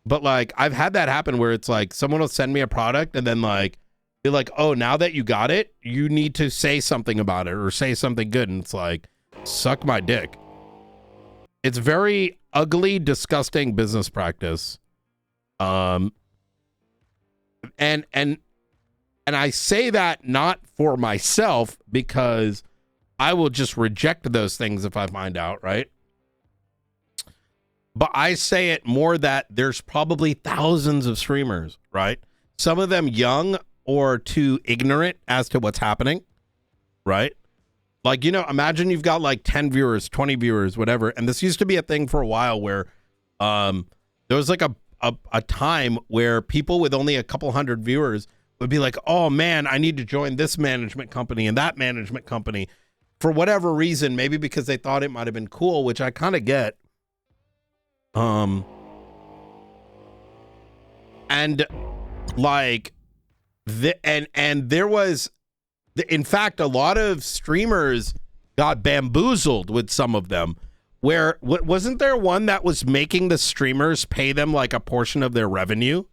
like I've had that happen where it's like someone will send me a product and then like be like, oh, now that you got it, you need to say something about it or say something good. And it's like, suck my dick. It's very ugly, disgusting business practice. And I say that not for myself, because I will just reject those things if I find out, right? But I say it more that there's probably thousands of streamers, right? Some of them young or too ignorant as to what's happening, right? Like, you know, imagine you've got like 10 viewers, 20 viewers, whatever. And this used to be a thing for a while where there was like a time where people with only a couple hundred viewers would be like, oh man, I need to join this management company and that management company for whatever reason, maybe because they thought it might have been cool, which I kind of get. And like and there was, in fact, a lot of streamers got bamboozled with some of them, where wasn't there one that was making the streamers pay them like a portion of their revenue?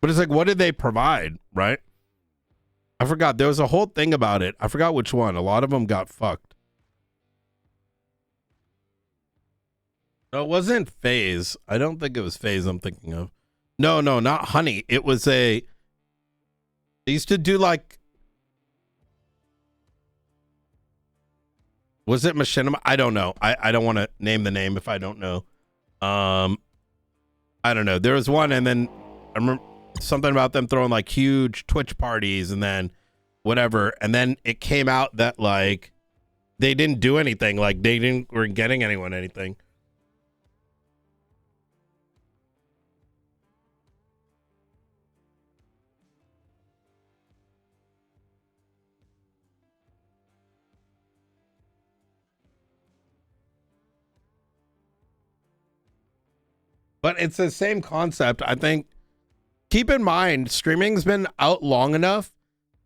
But it's like, what did they provide, right? I forgot. There was a whole thing about it. I forgot which one. A lot of them got fucked. No, it wasn't FaZe. I don't think it was FaZe I'm thinking of. No, not Honey. It was they used to do like, was it Machinima? I don't know. I don't want to name the name if I don't know. I don't know. There was one, and then I remember something about them throwing like huge Twitch parties and then whatever. And then it came out that like they didn't do anything. Like they weren't getting anyone anything. But it's the same concept. I think, keep in mind, streaming's been out long enough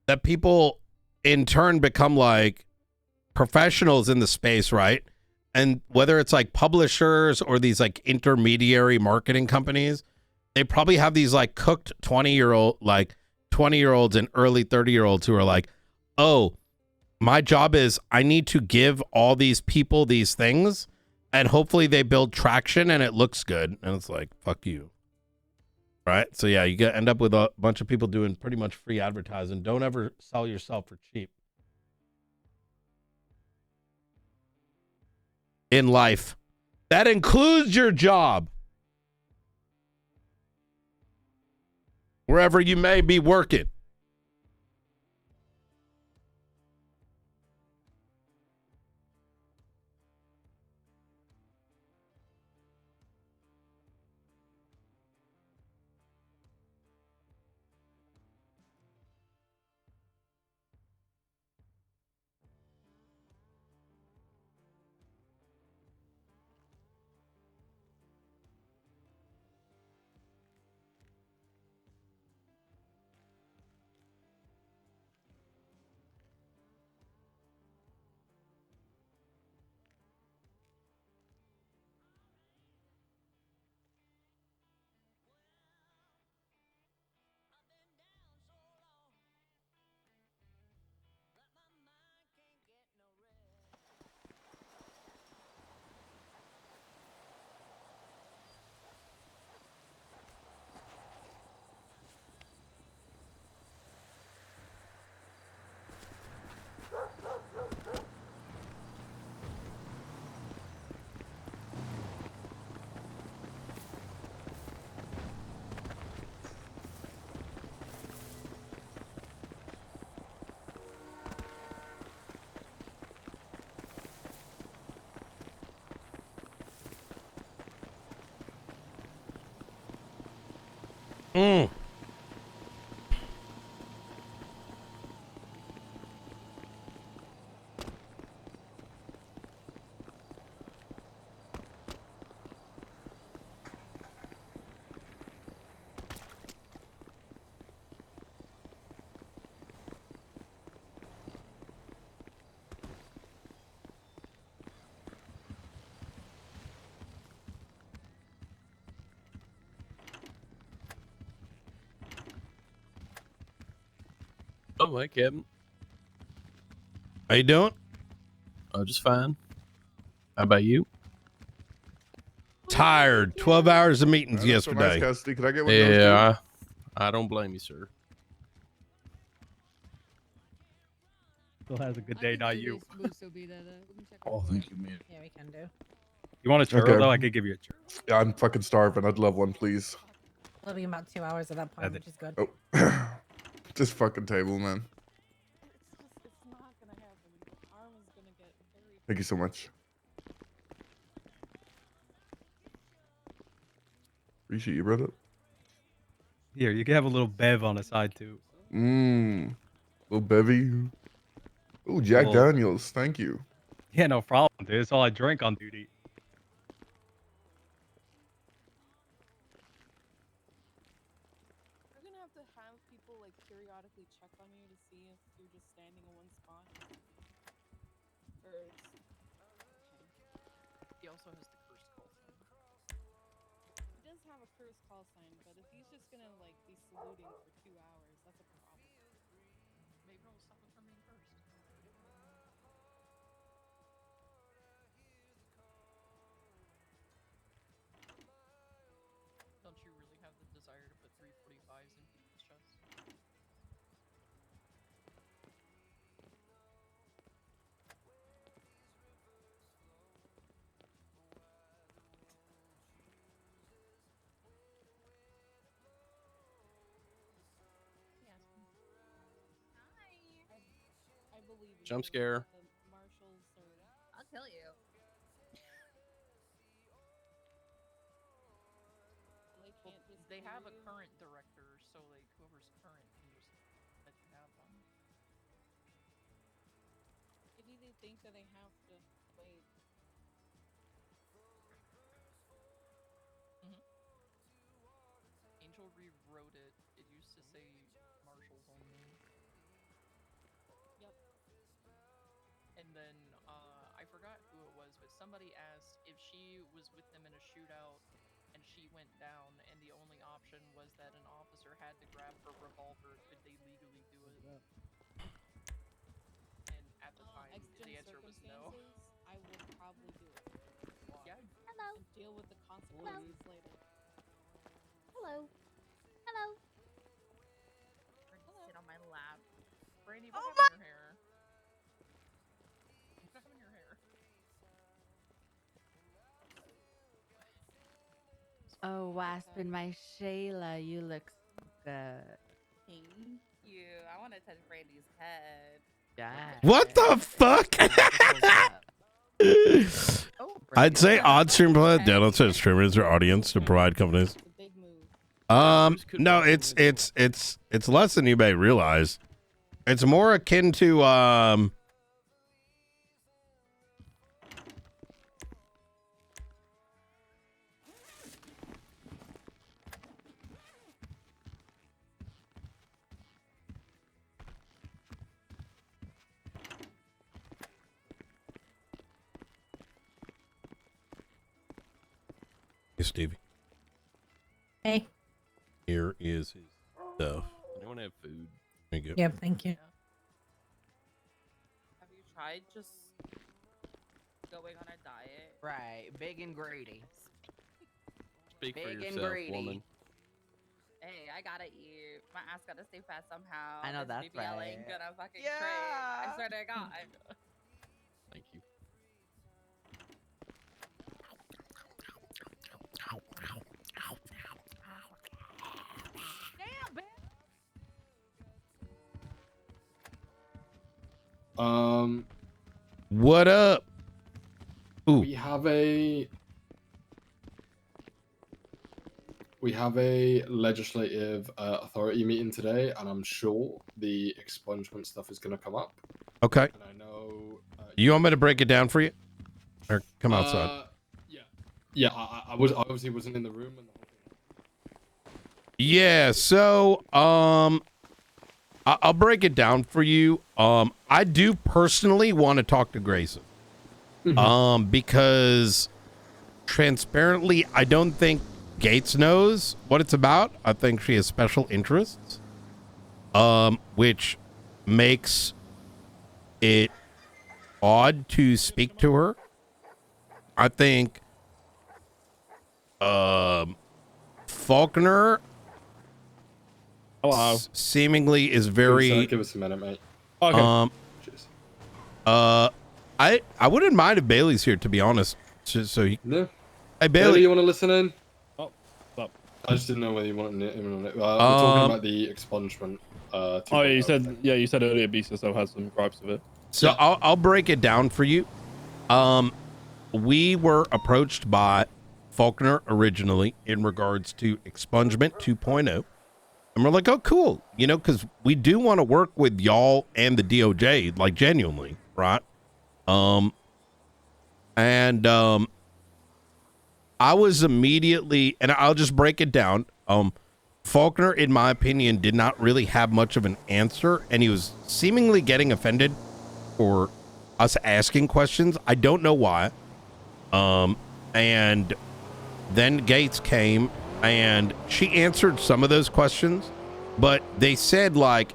that people in turn become like professionals in the space, right? And whether it's like publishers or these like intermediary marketing companies, they probably have these like cooked 20-year-olds and early 30-year-olds who are like, oh, my job is I need to give all these people these things, and hopefully they build traction and it looks good. And it's like, fuck you. Right? So yeah, you end up with a bunch of people doing pretty much free advertising. Don't ever sell yourself for cheap. In life. That includes your job. Wherever you may be working. Oh, hey, Kevin. How you doing? Oh, just fine. How about you? Tired. 12 hours of meetings That's so yesterday. nice, Cassidy. Can I get one of those, dude? Yeah, I don't blame you, sir. Still has a good day, not you. Oh, thank you, man. Yeah, we can do. You want a churro, though? I could give you a churro. Yeah, I'm fucking starving. I'd love one, please. It'll be about 2 hours at that point, which is good. Oh. This fucking table, man. Thank you so much. Appreciate you, brother. Here, you can have a little bev on the side, too. Little bevy. Ooh, Jack Well- Daniels. Thank you. Yeah, no problem, dude. It's all I drink on duty. You're gonna have to have people like periodically check on you to see if you're just standing in one spot. Or it's... He also has the cursed call sign. He does have a cursed call sign, but if he's just gonna like be saluting for 2 hours, that's a problem. Maybe it'll stop him from being cursed. Don't you really have the desire to put 345s in people's chests? I believe you. Jump scare. The marshals are... I'll kill you. They have a current director, so like whoever's current can just let you have one. Maybe they think that they have to wait. Angel rewrote it. It used to say marshals only. Yep. And then I forgot who it was, but somebody asked if she was with them in a shootout and she went down and the only option was that an officer had to grab her revolver, could they legally do it? And at the time, the answer was no. I would probably do it. Yeah. Hello. And deal with the consequences later. Hello. Hello. Sit on my lap. Brandy, what happened to your hair? What happened to your hair? Oh, Waspin, my Shayla, you look so good. Thank you. I want to touch Brandy's head. Yeah. What the fuck? I'd say odd stream play download to streamers or audience to provide companies. No, it's less than you may realize. It's more akin to Hey, Stevie. Hey. Here is his stuff. Anyone have food? Thank you. Yep, thank you. Have you tried just going on a diet? Right, big and greedy. Speak for Big and yourself, greedy. woman. Hey, I gotta eat. My ass gotta stay fat somehow. I know This that's BBL right. ain't gonna fucking trade. I swear to God. Thank you. Damn, bitch. What up? Ooh. We have a we have a legislative authority meeting today, and I'm sure the expungement stuff is going to come up. Okay. And I know. You want me to break it down for you? Or come outside? Yeah, I obviously wasn't in the room. Yeah, so I'll break it down for you. I do personally want to talk to Grayson. Because transparently, I don't think Gates knows what it's about. I think she has special interests, which makes it odd to speak to her. I think Faulkner seemingly is very. Give us a minute, mate. I wouldn't mind if Bailey's here, to be honest. So he, no. Hey Bailey, you want to listen in? Oh, I just didn't know whether you wanted it. We're talking about the expungement. You said earlier BCSO has some gripes with it. So I'll break it down for you. We were approached by Faulkner originally in regards to expungement 2.0. And we're like, oh, cool. You know, because we do want to work with y'all and the DOJ, like genuinely, right? I was immediately, and I'll just break it down. Faulkner, in my opinion, did not really have much of an answer, and he was seemingly getting offended for us asking questions. I don't know why. And then Gates came, and she answered some of those questions, but they said, like,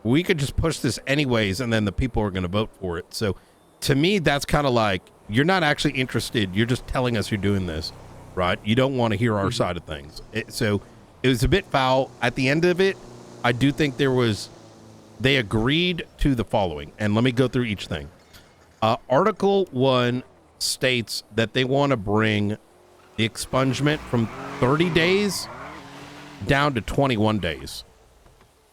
we could just push this anyways, and then the people are going to vote for it. So to me, that's kind of like, you're not actually interested. You're just telling us you're doing this, right? You don't want to hear our side of things. So it was a bit foul. At the end of it, I do think they agreed to the following, and let me go through each thing. Article 1 states that they want to bring the expungement from 30 days down to 21 days.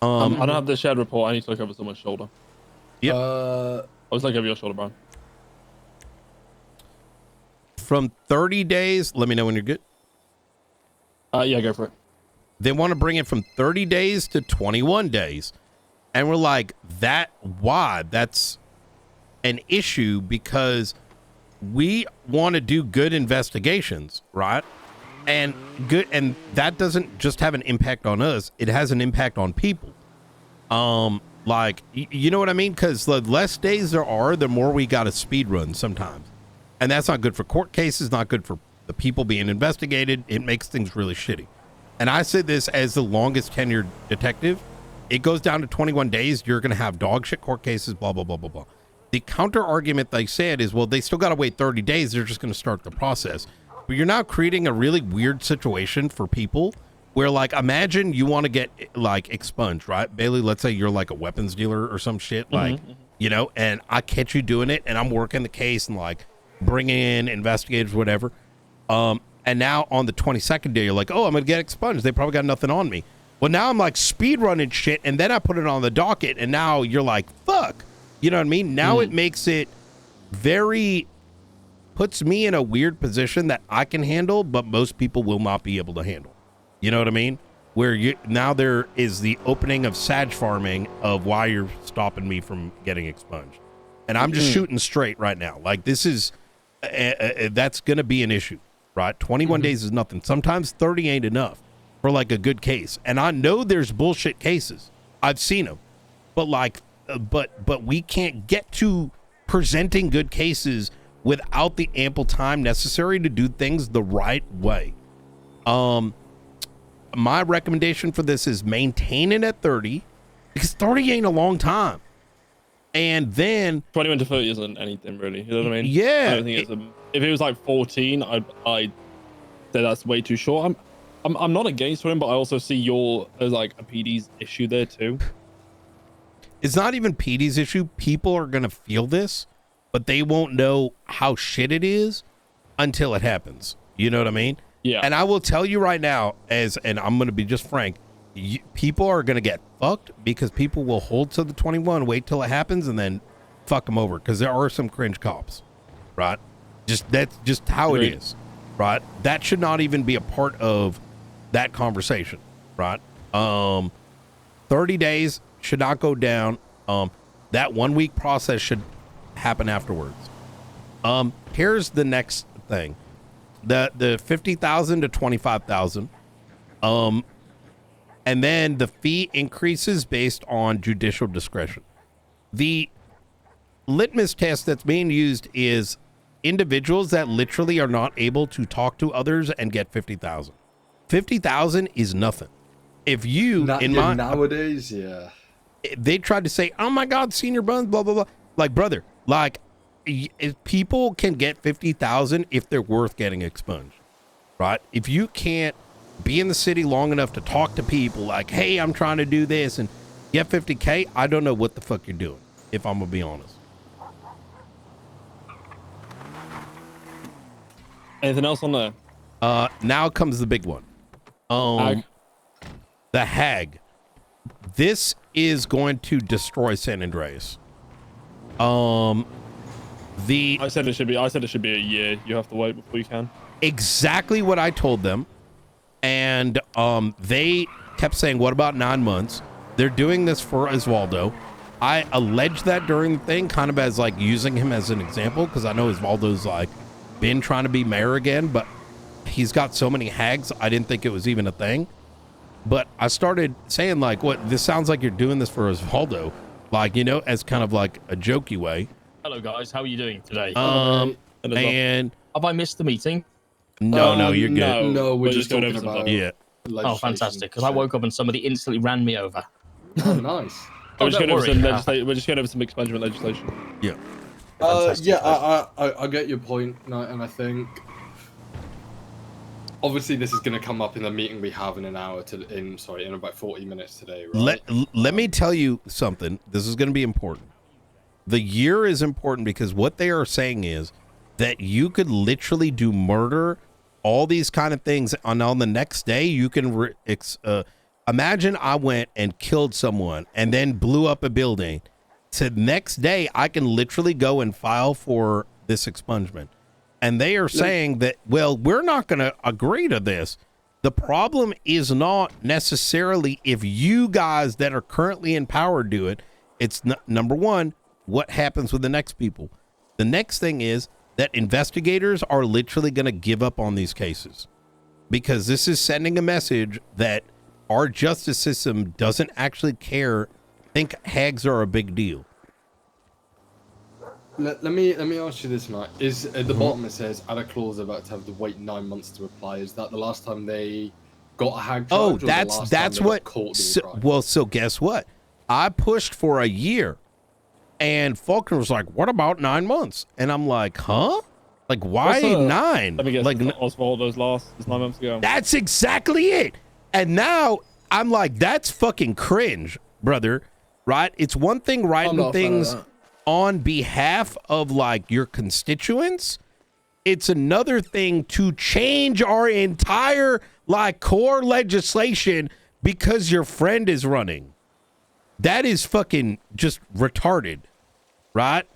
I don't have the shared report. I need to look over someone's shoulder. Yep. I was looking over your shoulder, Brian. From 30 days, let me know when you're good. Yeah, go for it. They want to bring it from 30 days to 21 days. And we're like, why? That's an issue because we want to do good investigations, right? And that doesn't just have an impact on us. It has an impact on people. Like, you know what I mean? Because the less days there are, the more we got to speed run sometimes. And that's not good for court cases, not good for the people being investigated. It makes things really shitty. And I said this as the longest tenured detective. It goes down to 21 days. You're going to have dog shit court cases, blah, blah, blah, blah, blah. The counter argument they said is, well, they still got to wait 30 days. They're just going to start the process. But you're now creating a really weird situation for people where, like, imagine you want to get, like, expunged, right? Bailey, let's say you're like a weapons dealer or some shit, like, you know, and I catch you doing it and I'm working the case and, like, bringing in investigators, whatever. And now on the 22nd day, you're like, oh, I'm going to get expunged. They probably got nothing on me. Well, now I'm like speed running shit. And then I put it on the docket. And now you're like, fuck. You know what I mean? Now it makes it puts me in a weird position that I can handle, but most people will not be able to handle. You know what I mean? Where now there is the opening of sag farming of why you're stopping me from getting expunged. And I'm just shooting straight right now. Like, this is, that's going to be an issue, right? 21 days is nothing. Sometimes 30 ain't enough for like a good case. And I know there's bullshit cases. I've seen them. But like, but we can't get to presenting good cases without the ample time necessary to do things the right way. My recommendation for this is maintain it at 30 because 30 ain't a long time. And then 21 to 30 isn't anything really. You know what I mean? Yeah. I don't think it's if it was like 14, I'd say that's way too short. I'm not against him, but I also see as like a PD's issue there too. It's not even PD's issue. People are gonna feel this, but they won't know how shit it is until it happens. You know what I mean? Yeah. And I will tell you right now, and I'm gonna be just frank, people are gonna get fucked because people will hold to the 21, wait till it happens, and then fuck them over because there are some cringe cops, right? That's just how it is, right? That should not even be a part of that conversation, right? 30 days should not go down. That 1 week process should happen afterwards. Here's the next thing. The 50,000 to 25,000. And then the fee increases based on judicial discretion. The litmus test that's being used is individuals that literally are not able to talk to others and get 50,000. 50,000 is nothing. If you nowadays, yeah, they tried to say, "Oh my God, senior buns, blah blah blah." Like, brother, like, if people can get 50,000 if they're worth getting expunged, right? If you can't be in the city long enough to talk to people, like, "Hey, I'm trying to do this," and get 50K, I don't know what the fuck you're doing. If I'm gonna be honest. Anything else on there? Now comes the big one. The Hag. This is going to destroy San Andreas. I said it should be a year. You have to wait before you can. Exactly what I told them, and they kept saying, "What about 9 months?" They're doing this for Osvaldo. I alleged that during the thing, kind of as like using him as an example, because I know Osvaldo's like been trying to be mayor again, but he's got so many hags, I didn't think it was even a thing. But I started saying, like, "What? This sounds like you're doing this for Osvaldo," like, you know, as kind of like a jokey way. Hello guys, how are you doing today? And have I missed the meeting? No, you're good. No, we're just talking about yeah. Oh, fantastic! Because I woke up and somebody instantly ran me over. Oh, nice. We're just going over some expungement legislation. Yeah. I get your point, and I think obviously this is going to come up in the meeting we have in in about 40 minutes today, right? Let me tell you something. This is going to be important. The year is important because what they are saying is that you could literally do murder, all these kind of things, and on the next day you can imagine I went and killed someone and then blew up a building. So next day I can literally go and file for this expungement. And they are saying that, well, we're not going to agree to this. The problem is not necessarily if you guys that are currently in power do it. It's number one, what happens with the next people. The next thing is that investigators are literally going to give up on these cases because this is sending a message that our justice system doesn't actually think hags are a big deal. Let me ask you this, Mike. Is at the bottom it says add a clause about to have to wait 9 months to reply. Is that the last time they got a hag charge? Oh, that's what. So guess what? I pushed for a year, and Faulkner was like, "What about 9 months?" And I'm like, "Huh? Like, why 9?" Let me guess. Like Osvaldo's last is 9 months ago. That's exactly it. And now I'm like, that's fucking cringe, brother. Right? It's one thing writing things on behalf of like your constituents. It's another thing to change our entire like core legislation because your friend is running. That is fucking just retarded, right?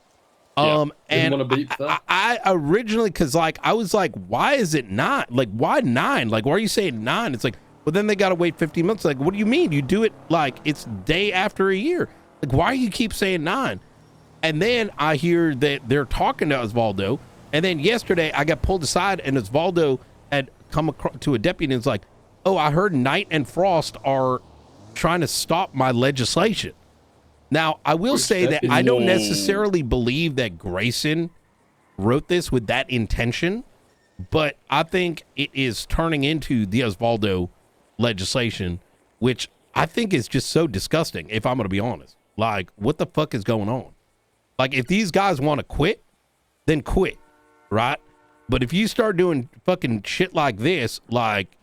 And I originally, cause like I was like, why is it not? Like, why 9? Like, why are you saying 9? It's like, well, then they gotta wait 15 months. Like, what do you mean? You do it like it's day after a year. Like, why do you keep saying 9? And then I hear that they're talking to Osvaldo. And then yesterday I got pulled aside and Osvaldo had come across to a deputy and was like, "Oh, I heard Knight and Frost are trying to stop my legislation." Now, I will say that I don't necessarily believe that Grayson wrote this with that intention, but I think it is turning into the Osvaldo legislation, which I think is just so disgusting, if I'm going to be honest. Like, what the fuck is going on? Like, if these guys want to quit, then quit, right? But if you start doing fucking shit like this, like,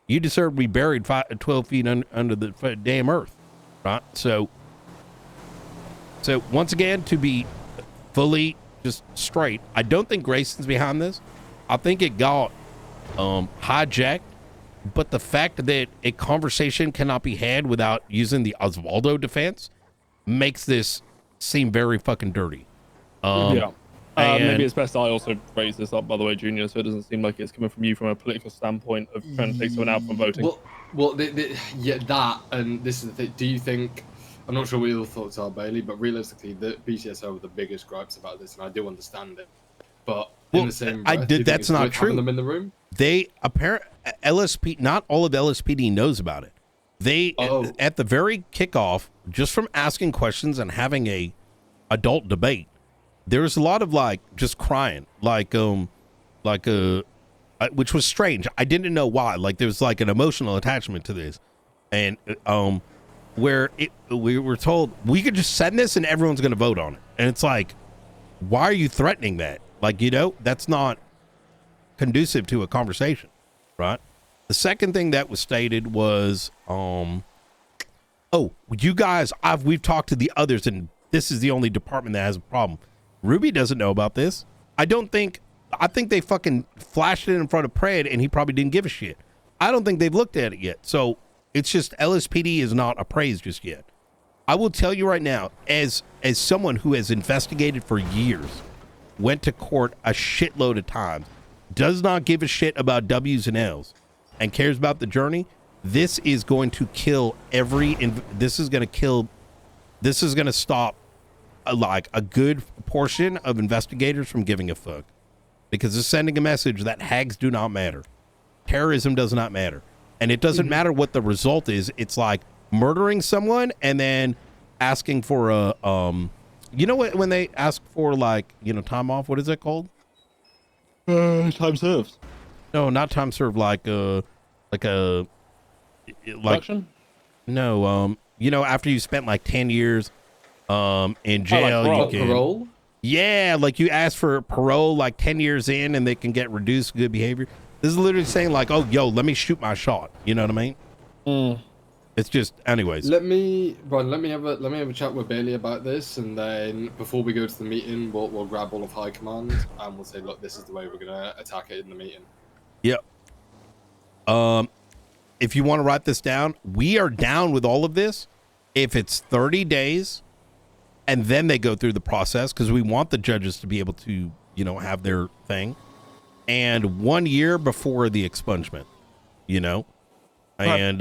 you deserve to be buried 12 feet under the damn earth, right? So once again, to be fully just straight, I don't think Grayson's behind this. I think it got hijacked, but the fact that a conversation cannot be had without using the Osvaldo defense makes this seem very fucking dirty. Maybe it's best I also raise this up, by the way, Junior, so it doesn't seem like it's coming from you from a political standpoint of trying to take someone out from voting. Well, yeah, that, and this is the thing. Do you think, I'm not sure what your thoughts are, Bailey, but realistically, the BCSO are the biggest gripes about this, and I do understand it. But in the same breath, do you think that's it's not worth having true. them in the room? They LSP, not all of LSPD knows about it. They at the very kickoff, just from asking questions and having a adult debate, there was a lot of like just crying, which was strange. I didn't know why. Like there was like an emotional attachment to this, and where we were told we could just send this and everyone's going to vote on it, and it's like, why are you threatening that? Like, you know, that's not conducive to a conversation, right? The second thing that was stated was, you guys, we've talked to the others, and this is the only department that has a problem. Ruby doesn't know about this. I think they fucking flashed it in front of Pred, and he probably didn't give a shit. I don't think they've looked at it yet. So it's just LSPD is not appraised just yet. I will tell you right now, as someone who has investigated for years, went to court a shitload of times, does not give a shit about W's and L's, and cares about the journey, this is going to kill this is going to stop a good portion of investigators from giving a fuck, because it's sending a message that hags do not matter. Terrorism does not matter. And it doesn't matter what the result is. It's like murdering someone and then asking for a, you know what, when they ask for like, you know, time off, what is that called? Time served. No, not time served. Election? No, you know, after you spent like 10 years in jail, like you can parole. Yeah, like you ask for parole like 10 years in, and they can get reduced good behavior. This is literally saying like, oh, yo, let me shoot my shot. You know what I mean? It's just, anyways. Let me have a chat with Bailey about this, and then before we go to the meeting, we'll grab all of high command and we'll say, look, this is the way we're gonna attack it in the meeting. Yep. If you want to write this down, we are down with all of this if it's 30 days and then they go through the process, because we want the judges to be able to, you know, have their thing, and 1 year before the expungement, you know, and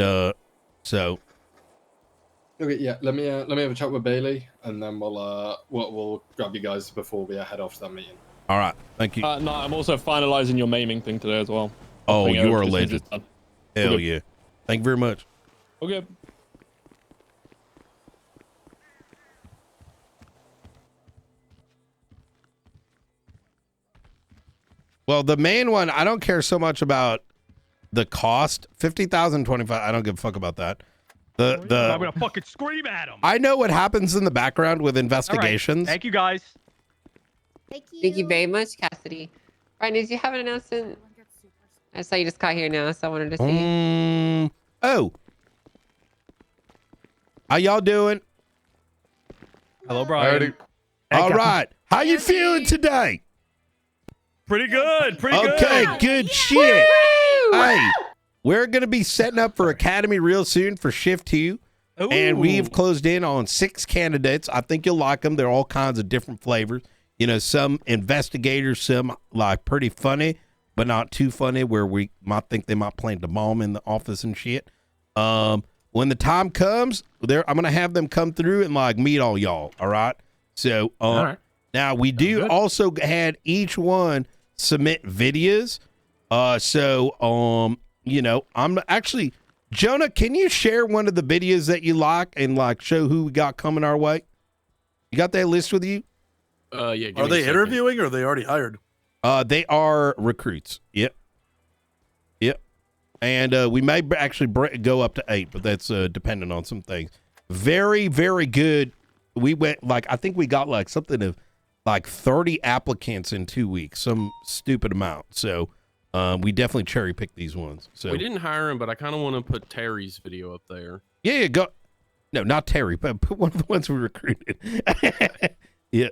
so. Okay, yeah. Let me have a chat with Bailey, and then we'll grab you guys before we head off to that meeting. All right, thank you. No, I'm also finalizing your maiming thing today as well. Oh, you are a as soon as legend. it's done. Hell Okay. yeah. Thank you very much. Okay. Well, the main one, I don't care so much about the cost. 50,000, 25. I don't give a fuck about that. I'm gonna fucking scream at him. I know what happens in the background with investigations. All right. Thank you, guys. Thank you very much, Cassidy. Ryan, did you have an announcement? I saw you just got here now, so I wanted to see. Oh. How y'all doing? Hello, Brian. All right. How you feeling today? Pretty good. Pretty good. Okay, good shit. Hey, we're going to be setting up for Academy real soon for Shift 2. Ooh. And we've closed in on 6 candidates. I think you'll like them. They're all kinds of different flavors. You know, some investigators, some like pretty funny, but not too funny, where we might think they might plant a bomb in the office and shit. When the time comes, I'm going to have them come through and like meet all y'all. All right. So, All right. now we do also had each one submit videos. You know, I'm actually, Jonah, can you share one of the videos that you like and like show who we got coming our way? You got that list with you? Yeah. Are they interviewing or are they already hired? They are recruits. Yep. And we may actually go up to 8, but that's dependent on some things. Very, very good. We went I think we got like something of like 30 applicants in 2 weeks, some stupid amount. So we definitely cherry picked these ones. So We didn't hire him, but I kind of want to put Terry's video up there. yeah, go. No, not Terry, but put one of the ones we recruited. Yeah.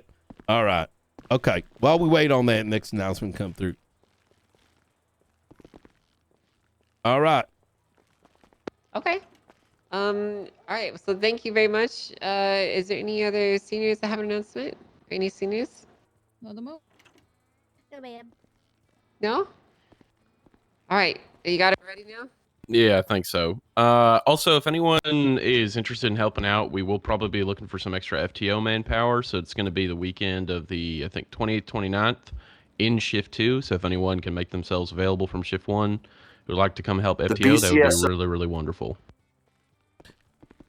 All right. Okay. While we wait on that next announcement come through. All right. Okay. All right. So thank you very much. Is there any other seniors that have an announcement? Any seniors? Not the mo. No, ma'am. No? All right. You got it ready now? Yeah, I think so. Also, if anyone is interested in helping out, we will probably be looking for some extra FTO manpower. So it's going to be the weekend of the, I think, 28th, 29th in shift 2. So if anyone can make themselves available from shift 1 who would like to come help FTO, that would be really, really wonderful.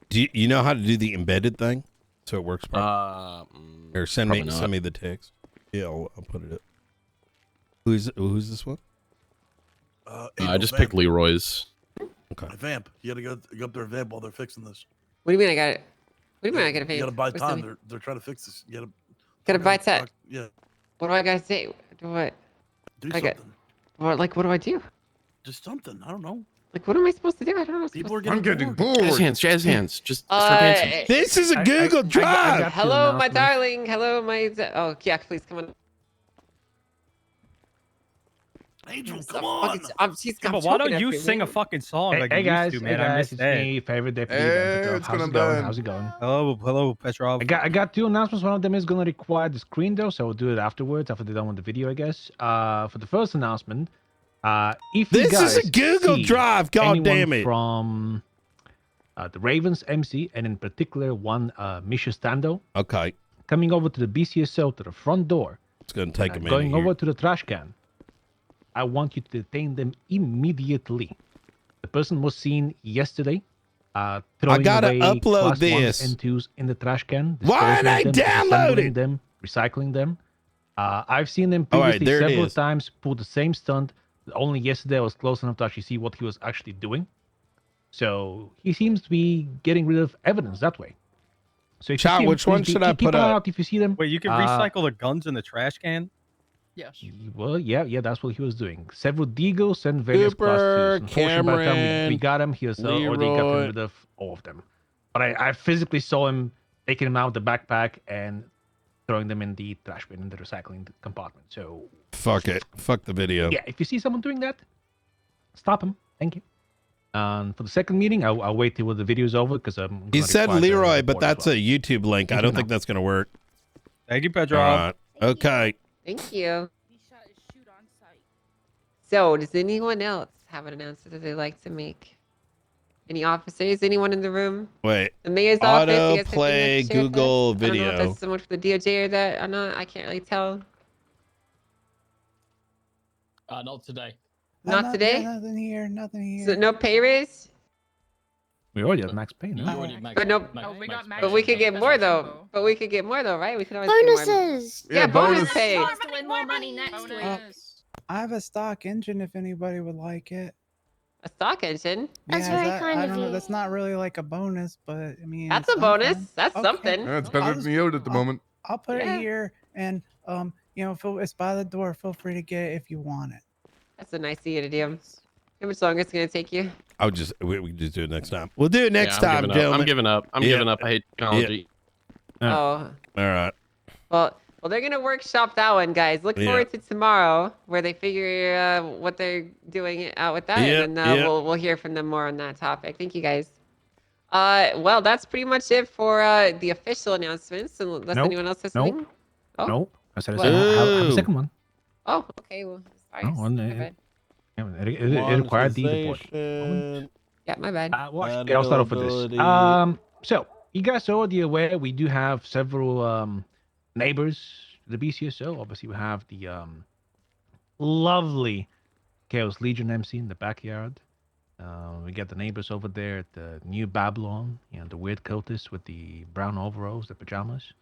Do you know how to do the embedded thing? So it works properly? Or send me the text. Yeah, I'll put it up. Who's this one? I just picked Leroy's. Okay. Vamp. You gotta go up there and vamp while they're fixing this. What do you mean I got it? What do you mean I got to pay? You gotta buy Where's time. the- They're trying to fix this. You Gotta buy time. Yeah. What do I gotta say? What? Do I something. What do I do? Just something. I don't know. Like, what am I supposed to do? I don't know. People are getting bored. Jazz hands. Just start dancing. This is a Google Drive. Hello, my darling. Hello, my. Oh, yeah, please come on. Angel, come on. But why don't you sing a fucking song like Hey you guys, used to, man? I missed it's that. me, favorite day for the Hey, event. it's How's going it going? down. How's it going? Hello, Petrov. I got two announcements. One of them is going to require the screen though, so we'll do it afterwards after they're done with the video, I guess. For the first announcement, if you This guys is a Google see Drive. God anyone damn it. From the Ravens MC, and in particular one Misha Stando. Okay. Coming over to the BCSO to the front door. It's going to take a minute. Going here. over to the trash can. I want you to detain them immediately. The person was seen yesterday. Throwing gotta away upload class this. 1s and 2s in the trash can. Why disposing ain't of I them, downloading? disassembling them, recycling them. I've seen them All right, previously there it several is. times pull the same stunt. Only yesterday I was close enough to actually see what he was actually doing. So he seems to be getting rid of evidence that way. So if you Chat, see him, which one please should I keep put an eye up? out if you see them. Wait, you can recycle the guns in the trash can? Yes. Well, yeah, that's what he was doing. Several Deagles and various class Cooper, 2s. Unfortunately, by the time we Cameron, got him, he was already gotten rid of all of them. But I physically saw him taking them out of the backpack and throwing them in the trash bin in the recycling compartment. So Fuck it. Fuck the video. yeah, if you see someone doing that, stop him. Thank you. And for the second meeting, I'll wait till the video's over because I'm. He gonna said require the Leroy, but report as that's well. a YouTube link. I Thank don't you, think now. that's going to work. Thank you, Petrov. All right. Okay. Thank you. So, does anyone else have an announcement that they'd like to make? Any officers? Anyone in the room? Wait. The mayor's office? You Auto guys have play anything to share with Google us? I don't know if video. that's someone from the DOJ or that. I'm not. I can't really tell. Not today. Not today. Nothing here. Nothing here. So no pay raise. We already have max pay now. But no. But we could get more though. But we could get more though, right? We could always Bonuses. Get more. Yeah, bonus pay. Chance to win more money next week. I have a stock engine if anybody would like it. A stock engine. That's Yeah, very kind I of don't know. you. That's not really like a bonus, but I mean. That's it's a bonus. something. That's Okay. something. Yeah, it's better than the Yoda at the moment. I'll put Yeah. it here, and it's by the door. Feel free to get it if you want it. That's a nice of you to do. How much longer it's gonna take you? We can just do it next time. We'll do it next I'm time, giving up. gentlemen. I'm giving up. I'm Yeah. giving up. I hate technology. Oh. All right. Well, they're gonna workshop that one, guys. Look Yeah. forward to tomorrow, where they figure what they're doing out with that, Yeah, and then yeah. we'll hear from them more on that topic. Thank you, guys. Well, that's pretty much it for the official announcements. Unless Nope. anyone else has Nope. something. Oh. Nope. I said What? I have a second one. Oh, okay. Well, sorry. No, one, my bad. it required the report. Yeah, my bad. Well, okay, I'll start off with this. So you guys are already aware we do have several neighbors to the BCSO. Obviously, we have the lovely Chaos Legion MC in the backyard. We got the neighbors over there at the New Babylon, the weird cultists with the brown overalls, the pajamas.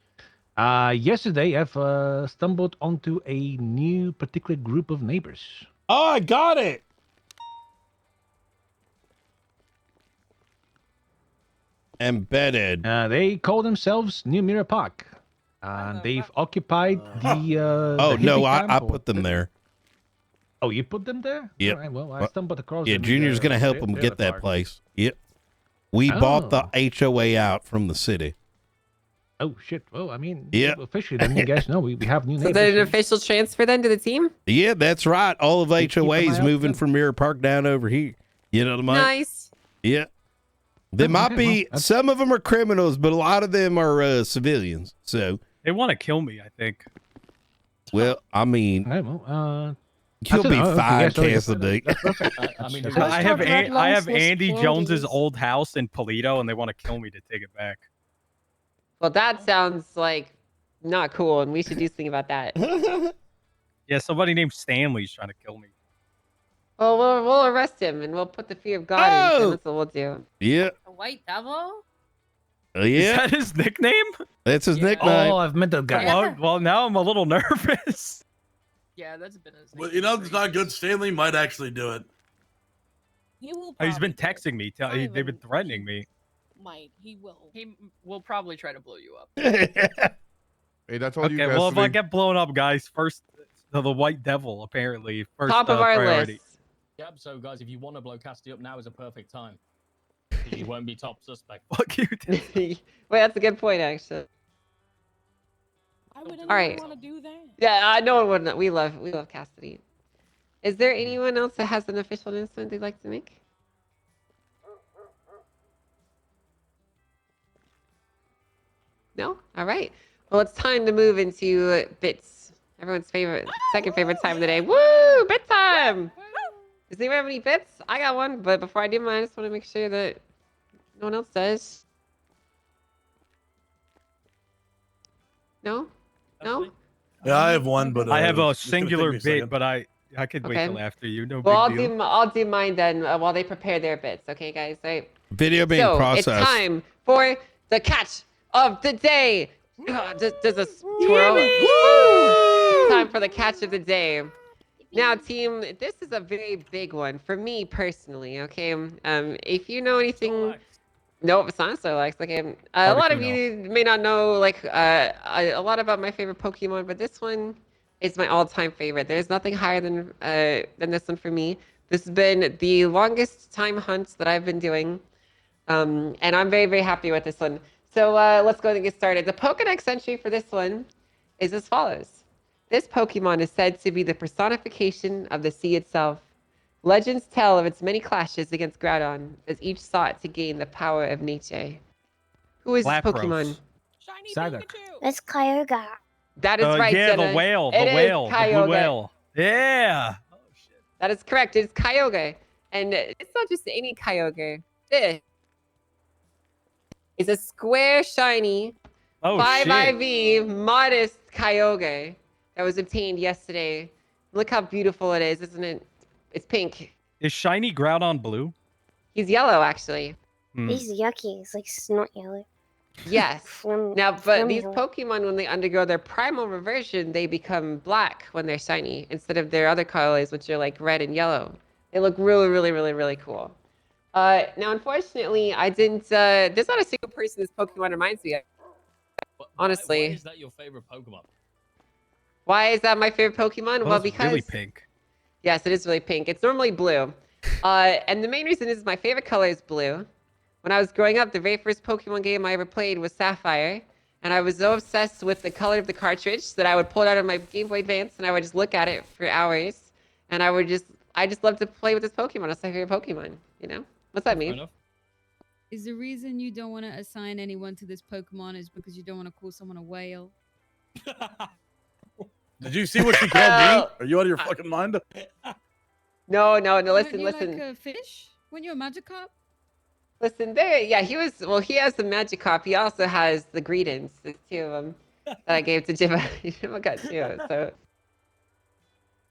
Yesterday, I've stumbled onto a new particular group of neighbors. Oh, I got it. Embedded. They call themselves New Mirror Park. And they've occupied the. Oh, the no, hippie I camp or put them there. Oh, you put them there? Yep. All right, well, I stumbled across Yeah, them. Junior's going to help They're- him they're get the that park. place. Yep. We bought the Oh. HOA out from the city. Oh, shit. Well, I mean, Yeah. officially, then you guys know we have new So neighbors. is that an official transfer then to the team? Yeah, that's right. All of keep an HOA's eye out moving for from Mirror Park down over here. You know what I mean? Nice. Yeah. There might okay, be, well, that's- some of them are criminals, but a lot of them are civilians. So, They want to kill me, I think. Well, I mean, Okay, well, you'll be fine, yes, okay, Cassidy. that's perfect. I mean, That's I have I have Andy Jones's old house in Polito, and they want to kill me to take it back. Well, that sounds like not cool, and we should do something about that. Yeah, somebody named Stanley's trying to kill me. Well, we'll arrest him, and we'll put the fear of God in him. That's what we'll do. Yeah. A white devil? Yeah. Is that his nickname? That's his nickname. Oh, I've met that guy. Well, now I'm a little nervous. Yeah, that's been his. Well, you know, it's not good. Stanley might actually do it. He will. He's been probably texting me. They've been threatening me. Might. He will. He will probably try to blow you up. Hey, that's all you Okay, guys. well, if I get blown up, guys, first the white devil apparently first Top of our priority. list. Yep. So guys, if you want to blow Cassidy up, now is a perfect time. 'Cause you won't be top suspect. Fuck you. Wait, that's a good point, actually. Why would anyone All right. want to do that? Yeah, no one wouldn't. We love Cassidy. Is there anyone else that has an official announcement they'd like to make? No? All right. Well, it's time to move into bits. Everyone's second favorite time of the day. Woo! Bit time! Does anyone have any bits? I got one, but before I do mine, I just want to make sure that no one else does. No? No? Yeah, I have one, but I have a it's gonna take singular me a bit, second. but I could wait Okay. till after you. No Well, big deal. I'll do mine then while they prepare their bits. Okay, guys? Right. Video being So processed. it's time for the catch of the day. Does a twirl? Woo! Time for the catch of the day. Now, team, this is a very big one for me personally. Okay, if you know anything, nope, it's not Snorlax. Okay, a lot of you may not know like a lot about my favorite Pokemon, but this one is my all-time favorite. There's nothing higher than this one for me. This has been the longest time hunts that I've been doing. And I'm very, very happy with this one. So let's go ahead and get started. The Pokedex entry for this one is as follows. This Pokemon is said to be the personification of the sea itself. Legends tell of its many clashes against Groudon, as each sought to gain the power of nature. Who is this Pokemon? That's Kyogre. That is right, Yeah, Jenna. the whale. It The is whale. The blue Kyogre. whale. Yeah. That is correct. It's Kyogre. And it's not just any Kyogre. This is a square, shiny, 5 IV modest Kyogre that was obtained yesterday. Look how beautiful it is, isn't it? It's pink. Is shiny Groudon blue? He's yellow, actually. He's yucky. It's like snot yellow. Yes. Now, but Flim these yellow. Pokemon, when they undergo their primal reversion, they become black when they're shiny instead of their other colors, which are like red and yellow. They look really, really, really, really cool. Now, unfortunately, I didn't. There's not a single person this Pokemon reminds me of. Honestly. Why is that your favorite Pokemon? Why is that my favorite Pokemon? Well, because really pink. Yes, it is really pink. It's normally blue. And the main reason is my favorite color is blue. When I was growing up, the very first Pokemon game I ever played was Sapphire. And I was so obsessed with the color of the cartridge that I would pull it out of my Game Boy Advance and I would just look at it for hours. And I just love to play with this Pokemon. It's my favorite Pokemon, you know? What's that mean? Is the reason you don't want to assign anyone to this Pokemon is because you don't want to call someone a whale? Did you see what she called me? Are you out of your fucking mind? No, listen, Weren't you listen. like a fish? Weren't you a Magikarp? Listen, he has the Magikarp. He also has the Greedents. There's 2 of them that I gave to Jibba. Jibba got 2, so.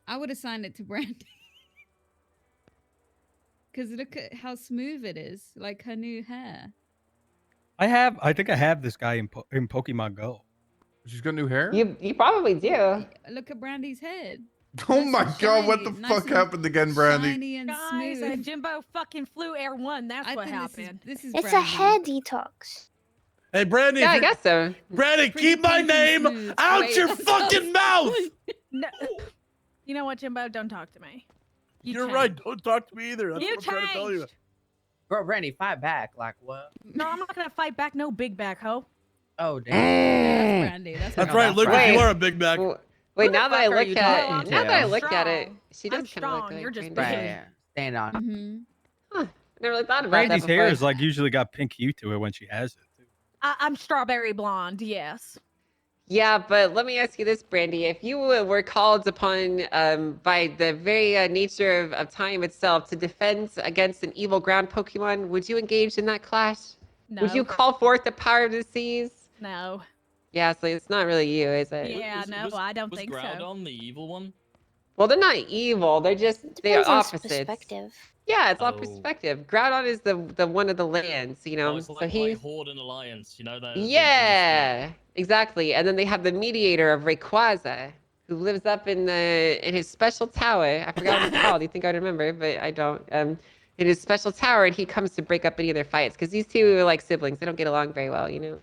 I would assign it to Brandy. Because look at how smooth it is, like her new hair. I think I have this guy in Pokemon Go. She's got new hair? You probably do. Look at Brandy's head. Oh Nice my and god, what the shiny, nice fuck and happened again, Brandy? Shiny and Guys, smooth. Jimbo fucking flew Air 1. That's what happened. This is It's a hair detox. Hey, Brandy. Yeah, if I you- guess so. Brandy, keep my name out your fucking mouth. No. You know what, Jimbo? Don't talk to me. You're right. Don't talk to me either. That's You what I'm trying to tell you. changed. Bro, Brandy, fight back. Like what? No, I'm not gonna fight back. No big back, ho. Oh, damn. That's Brandy. That's right, Lucas. You are a big back. Wait, Who now the that I fuck are look you at talking now to? that I look at it, Strong. she does I'm kind of look strong. like You're just Brandy. Right, yeah. Stand on. Mm-hmm. I never really thought about Brandy's that hair before. is like usually got pink hue to it when she has it. I'm strawberry blonde. Yes. Yeah, but let me ask you this, Brandy. If you were called upon by the very nature of time itself to defend against an evil ground Pokemon, would you engage in that clash? No. Would you call forth the power of the seas? No. Yeah, so it's not really you, is it? Yeah, no, I don't was think so. Groudon the evil one? Well, they're not evil. They're just they are Depends on opposites. perspective. Yeah, it's all Oh. perspective. Groudon is the one of the lands, you know. Oh, it's so like he's Horde and Alliance, you know that. yeah, exactly. And then they have the mediator of Rayquaza, who lives up in his special tower. I forgot what it's called. You think I'd remember, but I don't. In his special tower, and he comes to break up any of their fights because these two are like siblings. They don't get along very well, you know.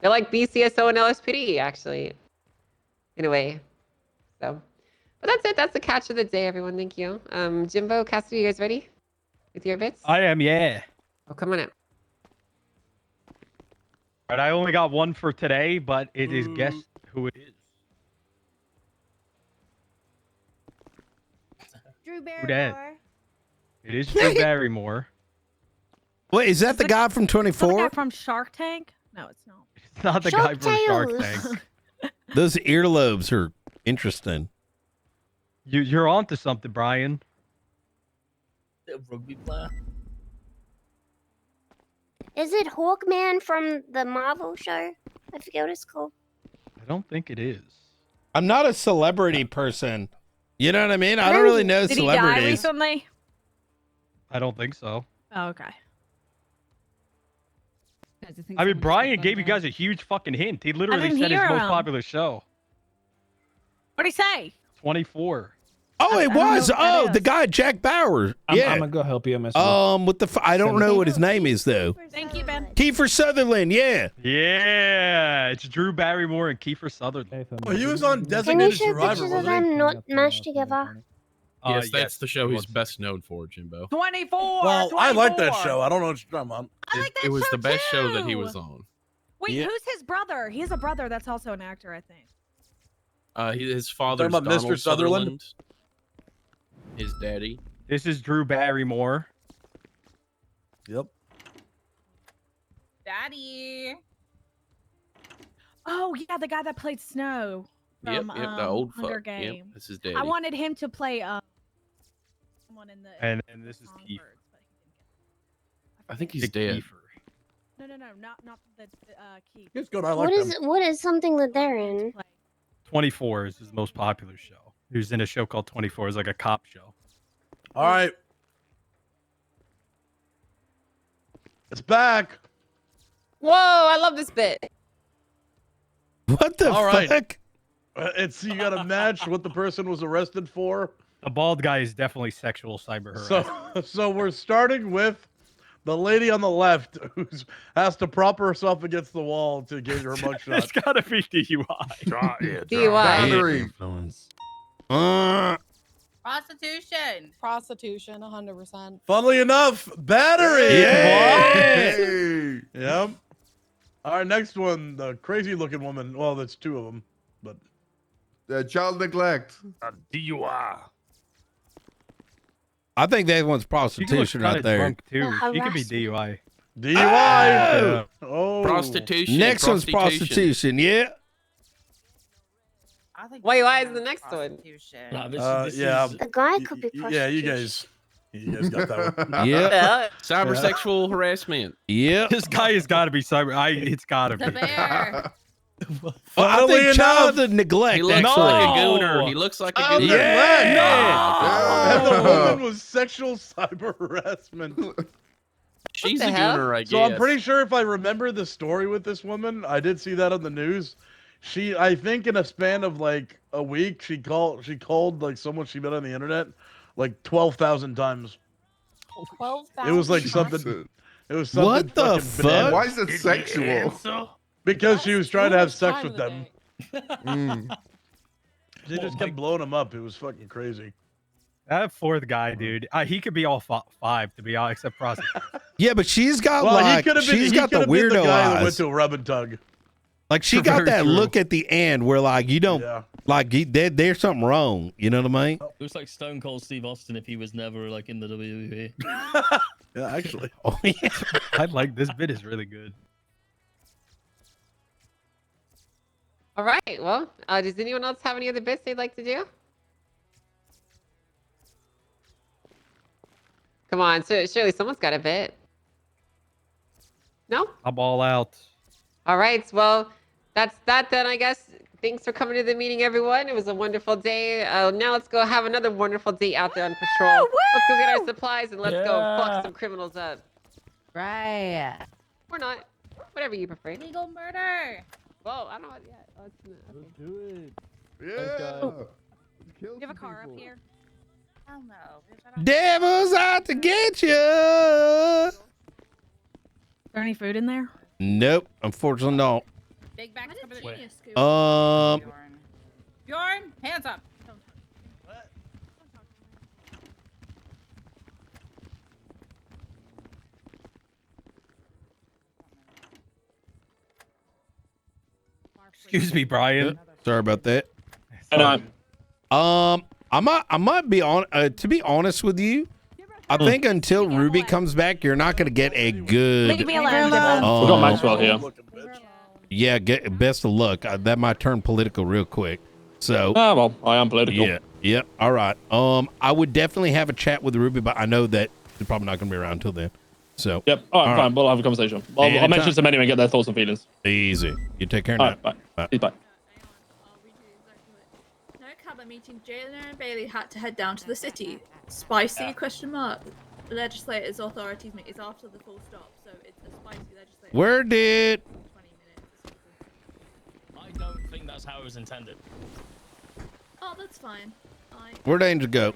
They're like BCSO and LSPD, actually, in a way. So, but that's it. That's the catch of the day, everyone. Thank you. Jimbo, Cassidy, you guys ready with your bits? I am, yeah. Oh, come on up. But I only got one for today, but it is guess who it is. Drew Who dat? Barrymore. It is Drew Barrymore. Wait, is that the guy from Is that the 24? guy from Shark Tank? No, it's not. It's not the guy from Shark Tank. Those earlobes are interesting. You're onto something, Brian. Rugby player. Is it Hawkman from the Marvel show? I forget what it's called. I don't think it is. I'm not a celebrity person. You know what I mean? I don't really know Did he die celebrities. recently? I don't think so. Oh, okay. I mean, Brian gave you guys a huge fucking hint. He literally didn't said his hear most him. popular show. What'd he say? 24. Oh, it I don't know was. what that Oh, is. the guy Jack Bauer. Yeah. I'm gonna go help you, Mr. With the I don't know what his name is though. Thank you, Ben. Kiefer Sutherland. Yeah. Yeah, it's Drew Barrymore and Kiefer Sutherland. Oh, he was on Can you Designated show Survivor, pictures of wasn't he? them not mashed together? Yes, that's the show he's best known for, Jimbo. 24. Well, I like that 24. show. I don't know what you're talking about. It was the best show that he was on. Wait, Yeah. who's his brother? He has a brother that's also an actor, I think. His father's about Mr. Donald Sutherland? His daddy. This is Drew Barrymore. Yep. Daddy. Oh yeah, the guy that played Snow Yep, from the old Hunger fuck. Yep, Games. this is daddy. I wanted him to play someone in the. And this is Kiefer. I think he's Big dead. Kiefer. No, not the Keith. It's good. I like What is something that they're in? 24 is his most popular show. He was in a show called 24. It's like a cop show. All right. It's back. Whoa, I love this bit. What the All right. fuck? It's you got to match what the person was arrested for. The bald guy is definitely sexual cyber harassment. So we're starting with the lady on the left who has to prop herself against the wall to get her mugshot. It's gotta be DUI. DUI. Battery. Influence. Prostitution. Prostitution, 100%. Funnily enough, battery. Yeah. Yep. All right, next one, the crazy looking woman. Well, that's two of them, but Child neglect. DUI. I think that one's She looks prostitution kinda right there. drunk too. The She could be harassment. DUI. DUI. Yeah. Oh, Prostitution. Next one's prostitution. Yeah. I think Why it's is the next one? prostitution. Nah, this yeah. The guy could be prostitution. Yeah, you guys got that one. Yeah. Cybersexual harassment. Yeah. This guy has got to be cyber. It's got to The be. bear. I Funnily think child neglect. He looks Actually. like a gooner. He looks like a Child gooner. Yeah. And the woman was sexual cyber harassment. She's the a hell? gooner, I guess. So I'm pretty sure if I remember the story with this woman, I did see that on the news. I think in a span of like a week, she called like someone she met on the internet like 12,000 times. 12,000. It was like something. It was something. What the fucking fuck? bananas. Why is it sexual? Because she was trying to have sex Time with of the them. Mm. She just kept blowing them up. It was fucking crazy. That fourth guy, dude. He could be all five, to be honest, except prostitute. Yeah, but she's got Well, he like could have been. she's He got the could have been the weirdo guy that went eyes. to a rub and tug. Like she got Very that true. look at the end where like you don't Yeah. like there's something wrong. You know what I mean? Looks like Stone Cold Steve Austin if he was never like in the WWE. Yeah, actually. Oh yeah. I like this bit is really good. All right. Well, does anyone else have any other bits they'd like to do? Come on, so surely someone's got a bit. No? I'm all out. All right. Well, that's that then, I guess. Thanks for coming to the meeting, everyone. It was a wonderful day. Now let's go have another wonderful day out there on patrol. Let's go get our supplies and let's go fuck some criminals up. Right. Or not. Whatever you prefer. Legal murder. Well, I don't know. Yeah. Let's do it. Yeah. You have a car up here? Hell no. Bitch, I don't- Devil's out to get you. Is there any food in there? Nope, unfortunately not. Big back. Bjorn, hands up. Excuse me, Brian. Sorry about that. And I might be on. To be honest with you, I think until Ruby comes back, you're not gonna get a good. Leave me alone. we got Maxwell here. Yeah, best of luck. That might turn political real quick. So. Well, I am political. Yeah. Yep. All right. I would definitely have a chat with Ruby, but I know that she's probably not gonna be around until then. So. Yep. All right, fine. We'll have a conversation. I'll mention some anyway and get their thoughts and feelings. Easy. You take care All now. right, bye. Bye. No cabinet meeting, Jailer and Bailey had to head down to the city. Spicy? Question mark. Legislators' authorities meet is after the full stop, so it's a spicy legislature. Where did? I don't think that's how it was intended. Oh, that's fine. Where'd Angel go?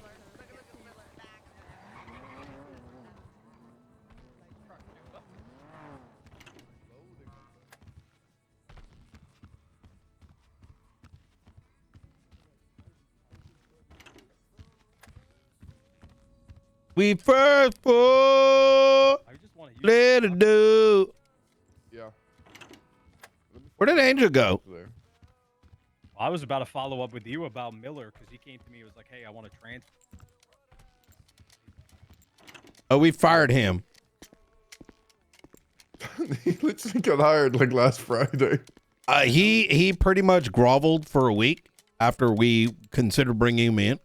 We first for let it do. Yeah. Where did Angel go? I was about to follow up with you about Miller because he came to me and was like, hey, I want to transfer. Oh, we fired him. He literally got hired like last Friday. He pretty much groveled for a week after we considered bringing him in.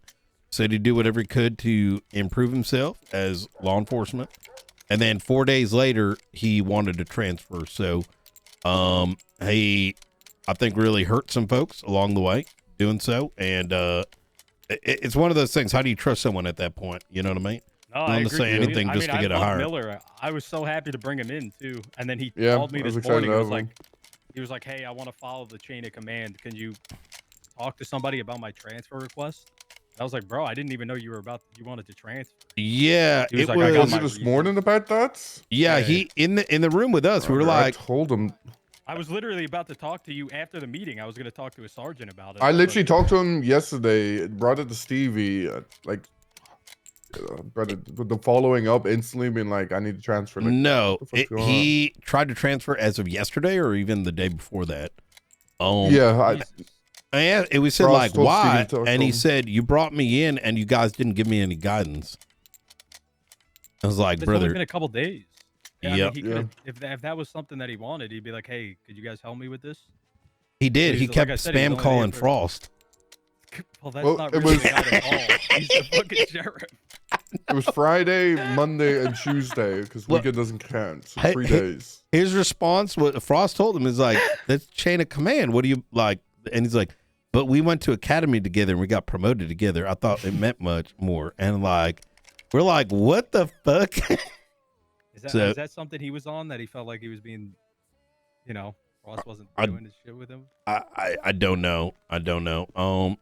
Said he'd do whatever he could to improve himself as law enforcement. And then 4 days later, he wanted to transfer. So he, I think, really hurt some folks along the way doing so. And it's one of those things. How do you trust someone at that point? You know what I mean? No, You I don't agree. say anything just to get a love hire. Miller. I was so happy to bring him in too. And then he Yeah, called me I was this excited morning. to He was have him. like, hey, I want to follow the chain of command. Can you talk to somebody about my transfer request? I was like, bro, I didn't even know you wanted to transfer. Yeah, He was it like, I got was my this morning about that. Yeah, he in the room with us. We were like, I told him. I was literally about to talk to you after the meeting. I was going to talk to a sergeant about it. I was literally like, talked to him yesterday. Brought it to Stevie. Brought it with the following up instantly, being like, I need to transfer. Like, no, what the fuck's going on? he tried to transfer as of yesterday or even the day before that. Yeah, and we said Ross like, told why? Stevie to talk And to he him. said, you brought me in and you guys didn't give me any guidance. I was like, it's only brother. been a couple days. Yeah, Yep. I mean, he could've- if that was something that he wanted, he'd be like, hey, could you guys help me with this? He did. But He like kept I said, he was spam only calling there for- Frost. Well, that's Well, not it really was- a guy to call. He's the fucking sheriff. It was Friday, Monday, and Tuesday because weekend doesn't count. So 3 days. His response, what Frost told him is like, that's chain of command. What do you like? And he's like, but we went to academy together and we got promoted together. I thought it meant much more. And like, we're like, what the fuck? Is that something he was on that he felt like he was being, Ross wasn't doing his shit with him? I don't know. I don't know.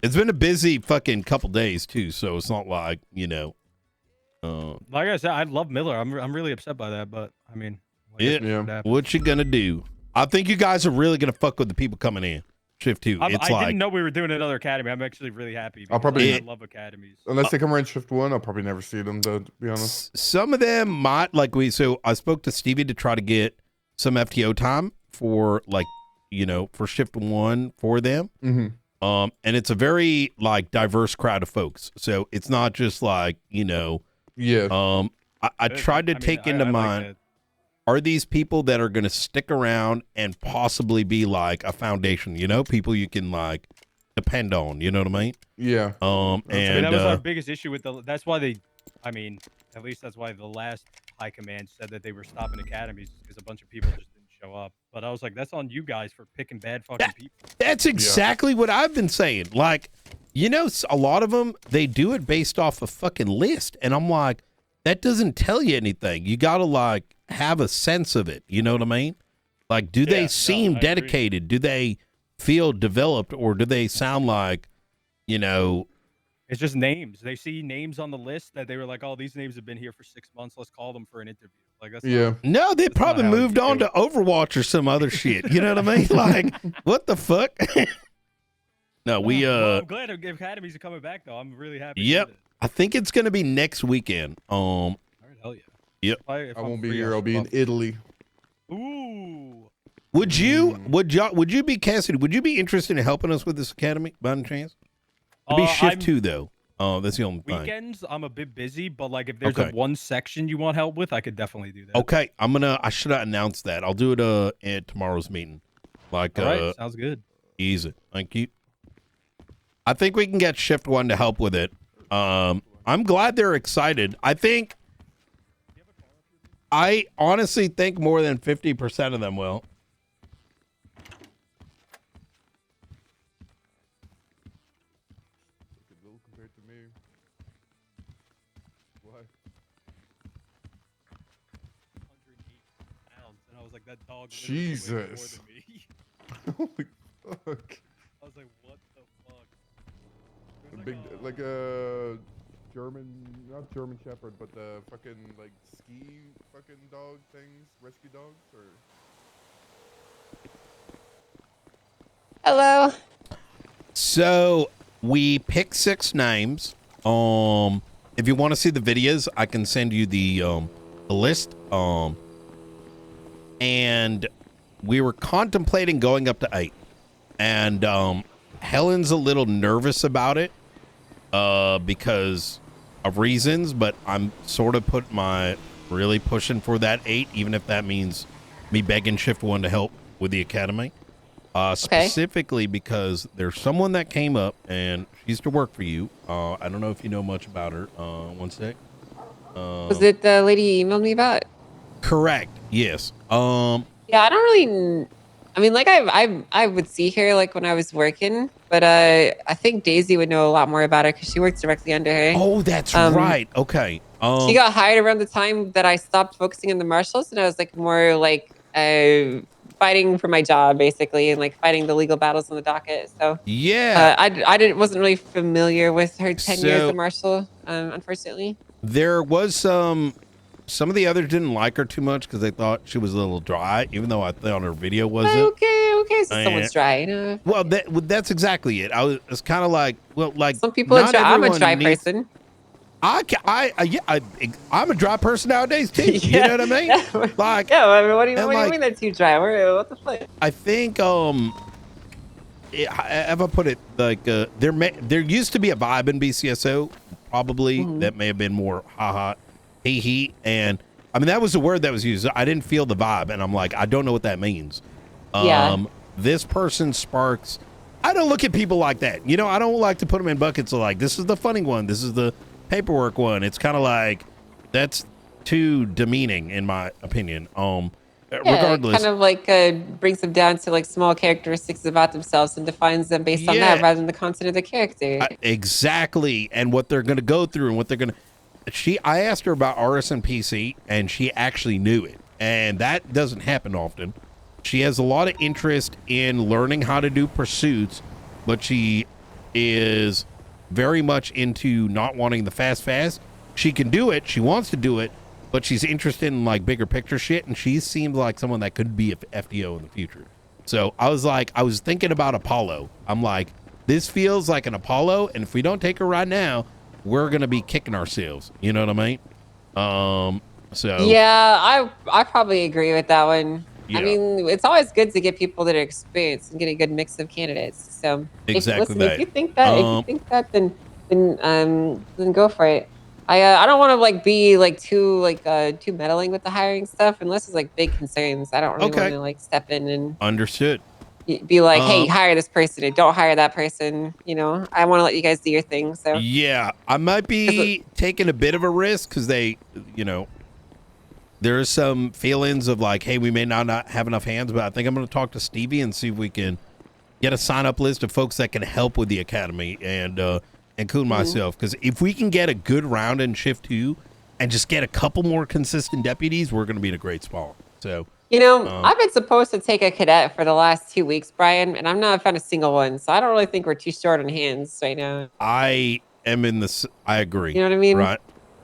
It's been a busy fucking couple days too, so it's not like, Like I said, I love Miller. I'm really upset by that, but I mean, what you gonna do? I think you guys are really gonna fuck with the people coming in. Shift 2. I It's didn't know we were doing another academy. I'm actually really happy. I'll because probably I love academies. unless they come around shift 1, I'll probably never see them. To be honest, some of them might so I spoke to Stevie to try to get some FTO time for for shift 1 for them. Mm-hmm. And it's a very diverse crowd of folks. So it's not just yeah. I tried to take into mind. are these people that are going to stick around and possibly be like a foundation, you know, people you can like depend on, you know what I mean? Yeah. And I mean, that was our biggest issue with that's why they, I mean, at least that's why the last high command said that they were stopping academies because a bunch of people just didn't show up. But I was like, that's on you guys for picking bad fucking people. That's exactly what I've been saying. Like, you know, a lot of them, they do it based off a fucking list. And I'm like, that doesn't tell you anything. You got to like have a sense of it. You know what I mean? Like, do they seem dedicated? Do they feel developed, or do they sound like, you know, it's just names. They see names on the list that they were like, oh, these names have been here for 6 months. Let's call them for an interview. Like, that's no, they probably moved on to Overwatch or some other shit. You know what I mean? Like, what the fuck? No, we well, I'm glad academies are coming back though. I'm really happy. Yep. I think it's gonna be next weekend. All right, hell yeah. Yep. I won't be here. I'll be in Italy. Ooh. Would you be Cassidy? Would you be interested in helping us with this academy by any chance? It'd be shift 2 though. That's the only thing. Weekends, I'm a bit busy, but like if there's a one section you want help with, I could definitely do that. Okay, I should have announced that. I'll do it at tomorrow's meeting. Like, all right, sounds good. Easy. Thank you. I think we can get shift 1 to help with it. I'm glad they're excited. I honestly think more than 50% of them will. Compared to me. What? 108 pounds, and I was like, that dog. Jesus. Holy fuck. I was like, what the fuck? A big, like a German, not German Shepherd, but the fucking like ski fucking dog things, rescue dogs, or. Hello. So we picked 6 names. If you want to see the videos, I can send you the list. And we were contemplating going up to 8, and Helen's a little nervous about it because of reasons, but I'm sort of really pushing for that 8, even if that means me begging shift 1 to help with the academy. Specifically because there's someone that came up and she used to work for you. I don't know if you know much about her. One sec. Was it the lady you emailed me about? Correct. Yes. Yeah, I don't really. I mean, like I would see her like when I was working, but I think Daisy would know a lot more about her because she works directly under her. Oh, that's right. Okay. She got hired around the time that I stopped focusing on the marshals, and I was like more like fighting for my job basically, and like fighting the legal battles on the docket. So yeah, I wasn't really familiar with her 10 years as marshal, unfortunately. There was some of the others didn't like her too much because they thought she was a little dry, even though I thought her video wasn't. Okay, so someone's dry, you know? Well, that's exactly it. I was kind of like, well, like some people are dry. I'm a dry person. I'm a dry person nowadays too. You know what I mean? Like, yeah. I mean, what do you mean they're too dry? What the fuck? I think if I put it like there used to be a vibe in BCSO, probably that may have been more haha, hee, and I mean that was the word that was used. I didn't feel the vibe, and I'm like, I don't know what that means. This person sparks. I don't look at people like that. You know, I don't like to put them in buckets of like, this is the funny one, this is the paperwork one. It's kind of like that's too demeaning in my opinion. Regardless, kind of like brings them down to like small characteristics about themselves and defines them based on that rather than the content of the character. Exactly, and what they're going to go through and what they're going to. I asked her about RS and PC, and she actually knew it, and that doesn't happen often. She has a lot of interest in learning how to do pursuits, but she is very much into not wanting the fast. She can do it. She wants to do it, but she's interested in like bigger picture shit. And she seems like someone that could be a FDO in the future. So I was thinking about Apollo. I'm like, this feels like an Apollo. And if we don't take her right now, we're going to be kicking ourselves. You know what I mean? So yeah, I probably agree with that one. Yeah. I mean, it's always good to get people that are experienced and get a good mix of candidates. So exactly if you think that, then go for it. I don't want to like be like too meddling with the hiring stuff unless it's like big concerns. I don't really want to like step in and Understood. be like, hey, hire this person and don't hire that person. You know, I want to let you guys do your thing. So Yeah, I might be taking a bit of a risk because they, you know, there is some feelings of like, hey, we may not have enough hands, but I think I'm going to talk to Stevie and see if we can get a sign-up list of folks that can help with the academy and include myself. Because if we can get a good round in shift 2 and just get a couple more consistent deputies, we're going to be in a great spot. So, you know, I've been supposed to take a cadet for the last 2 weeks, Brian, and I've not found a single one. So I don't really think we're too short on hands right now. I am in this. I agree. You know what I mean? Right.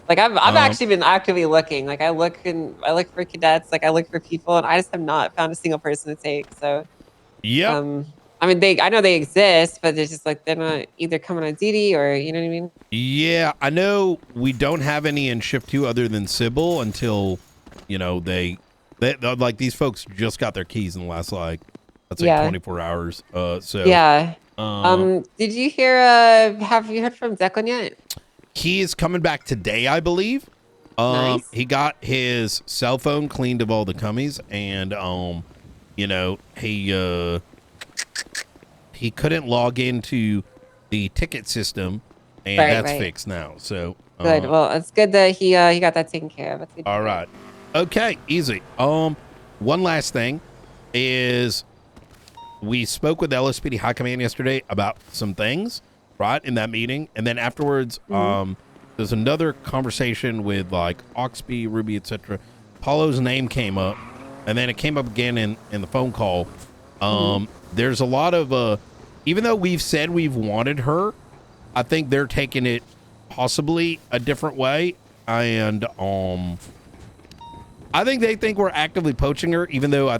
Like I've actually been actively looking. Like I look for cadets. Like I look for people, and I just have not found a single person to take. So, yeah. I mean, I know they exist, but they're just like they're not either coming on duty or you know what I mean. Yeah, I know we don't have any in shift 2 other than Sybil until, you know, they like these folks just got their keys in the last like let's say 24 hours. So yeah. Did you hear? Have you heard from Declan yet? He is coming back today, I believe. Nice. He got his cell phone cleaned of all the cummies, and you know, he couldn't log into the ticket system, and that's fixed now. So good. Well, it's good that he got that taken care of. That's good. All right. Okay, easy. One last thing is we spoke with LSPD High Command yesterday about some things, right, in that meeting, and then afterwards, there's another conversation with like Oxby, Ruby, etc. Paulo's name came up, and then it came up again in the phone call. There's a lot of even though we've said we've wanted her, I think they're taking it possibly a different way, and I think they think we're actively poaching her, even though I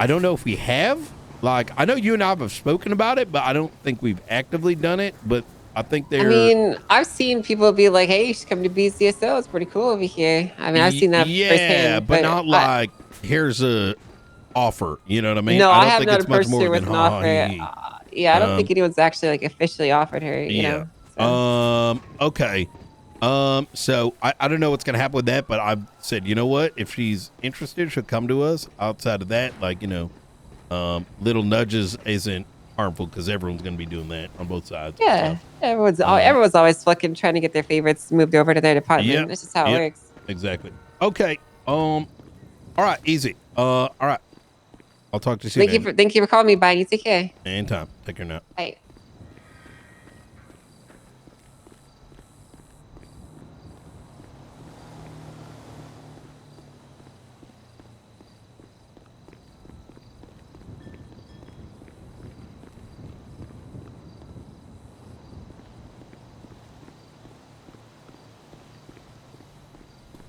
don't know if we have. Like, I know you and I have spoken about it, but I don't think we've actively done it. But I think they're. I mean, I've seen people be like, "Hey, you should come to BCSO. It's pretty cool over here." I mean, I've seen that firsthand. But not like here's a offer. You know what I mean? No, I I don't have think not it's much approached more her with than an offer. Yeah, I don't think anyone's actually like officially offered her. You know. So. Okay. So I don't know what's gonna happen with that, but I've said, you know what? If she's interested, she'll come to us. Outside of that, like, you know, little nudges isn't harmful because everyone's gonna be doing that on both sides. Yeah, so, everyone's always fucking trying to get their favorites moved over to their department. Yep, That's just how it works. Exactly. Okay. All right, easy. All right. I'll talk to you soon. Thank you for calling me, Brian. You take care. Anytime. Take care now. Bye.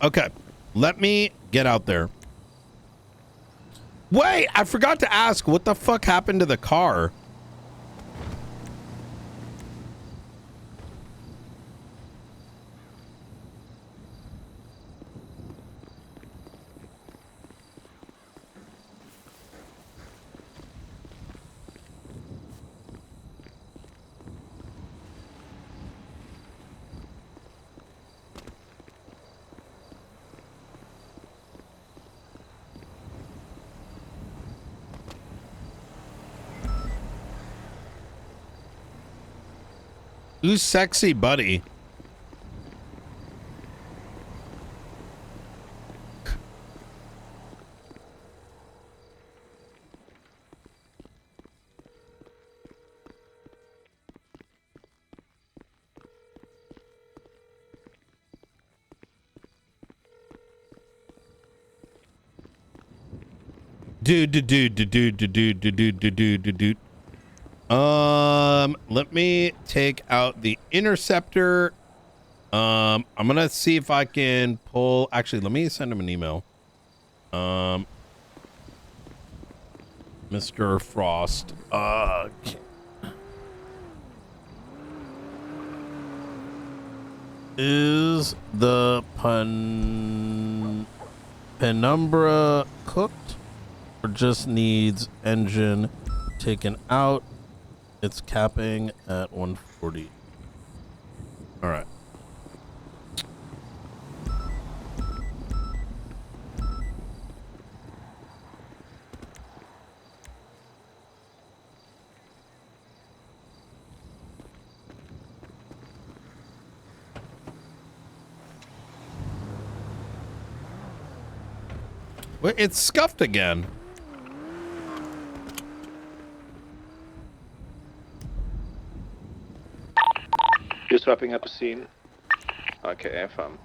Okay, let me get out there. Wait, I forgot to ask, what the fuck happened to the car? Who's sexy buddy? Dude. Let me take out the interceptor. I'm gonna see if I can pull. Actually, let me send him an email. Mr. Frost. Is the penumbra cooked, or just needs engine taken out? It's capping at 140. All right. Well, it's scuffed again. Just wrapping up a scene. Okay, FM.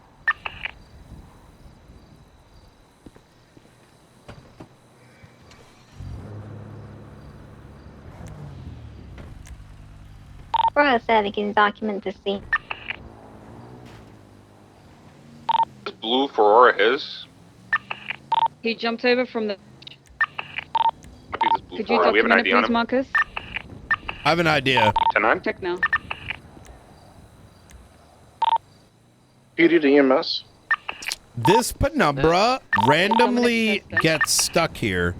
Bro said he can document the scene. Is blue Ferrara his? He jumped over from the. Might be this blue Could you Ferrara. We have an document it, ID on please, him. Marcus? I have an idea. 10-9? Check now. PD to EMS. This penumbra randomly gets stuck here.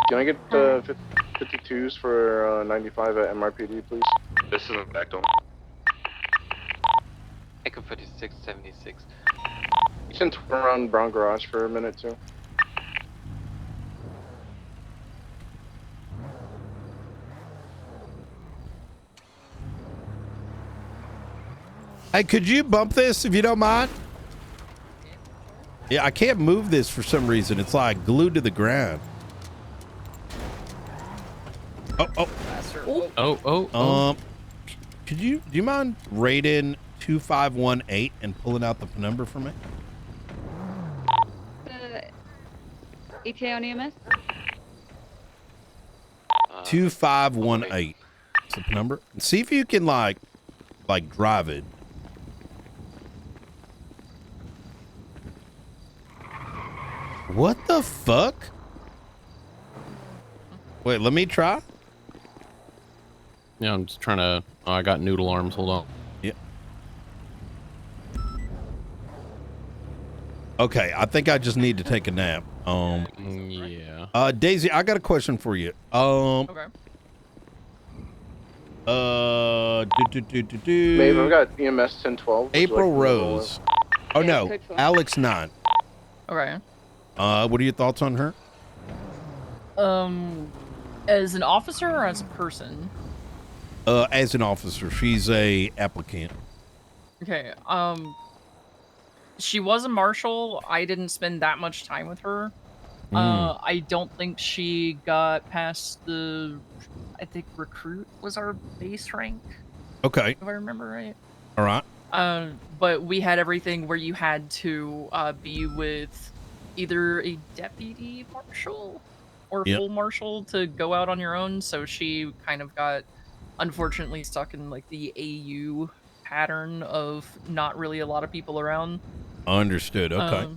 Can I get 52s for 95 at MRPD, please? This isn't back to him. Echo 56, 76. You can turn around Brown Garage for a minute, too. Hey, could you bump this if you don't mind? Yeah, I can't move this for some reason. It's like glued to the ground. Do you mind rating 2518 and pulling out the penumbra for me? ETA on EMS? 2518. It's the penumbra. See if you can like drive it. What the fuck? Wait, let me try. Yeah, I'm just trying to. Oh, I got noodle arms. Hold on. Yeah. Okay, I think I just need to take a nap. Yeah. Daisy, I got a question for you. Okay. Maeve, I've got EMS 1012. April Rose. Oh no, Alex 9. Okay. What are your thoughts on her? As an officer or as a person? As an officer, she's a applicant. Okay. She was a marshal. I didn't spend that much time with her. I don't think she got past the. I think recruit was our base rank. Okay. If I remember right. All right. But we had everything where you had to be with either a deputy marshal or Yep. full marshal to go out on your own. So she kind of got, unfortunately, stuck in like the AU pattern of not really a lot of people around. Understood. Okay.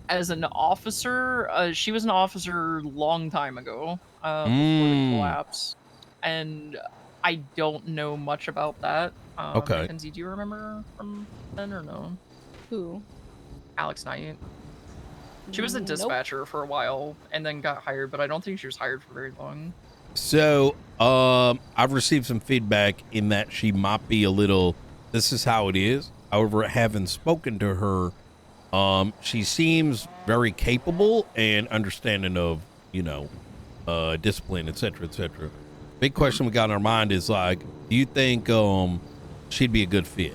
As an officer, she was an officer long time ago, before the collapse, and I don't know much about that. Okay. Mackenzie, do you remember from then or no? Who? Alex Knight. She was a Nope. dispatcher for a while and then got hired, but I don't think she was hired for very long. So, I've received some feedback in that she might be a little. This is how it is. However, having spoken to her, she seems very capable and understanding of, discipline, etc., etc. Big question we got in our mind is like, do you think she'd be a good fit?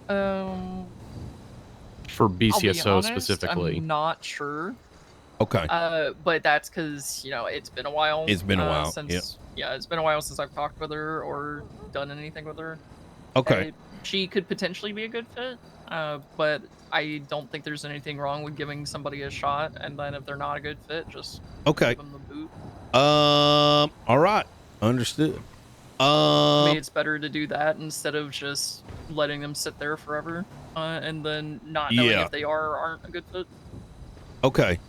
For I'll be BCSO honest, specifically. I'm not sure. Okay. But that's because it's been a while. It's been a while, since. yep. Yeah, it's been a while since I've talked with her or done anything with her. Okay. She could potentially be a good fit, but I don't think there's anything wrong with giving somebody a shot, and then if they're not a good fit, just Okay. give them the boot. All right. Understood. I mean, it's better to do that instead of just letting them sit there forever, and then not knowing Yeah. if they are or aren't a good fit. Okay.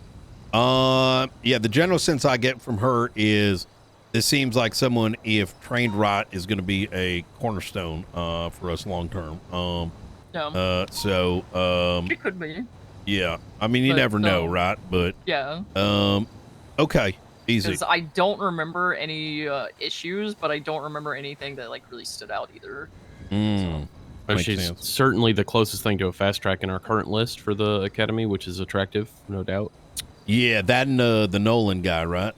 Yeah, the general sense I get from her is this seems like someone, if trained right, is going to be a cornerstone for us long term. Yeah. So It could be. yeah. I mean, you But, never know, right? But Yeah. okay, easy. Because I don't remember any issues, but I don't remember anything that like really stood out either. But Makes she's sense. certainly the closest thing to a fast track in our current list for the academy, which is attractive, no doubt. Yeah, that and the Nolan guy, right?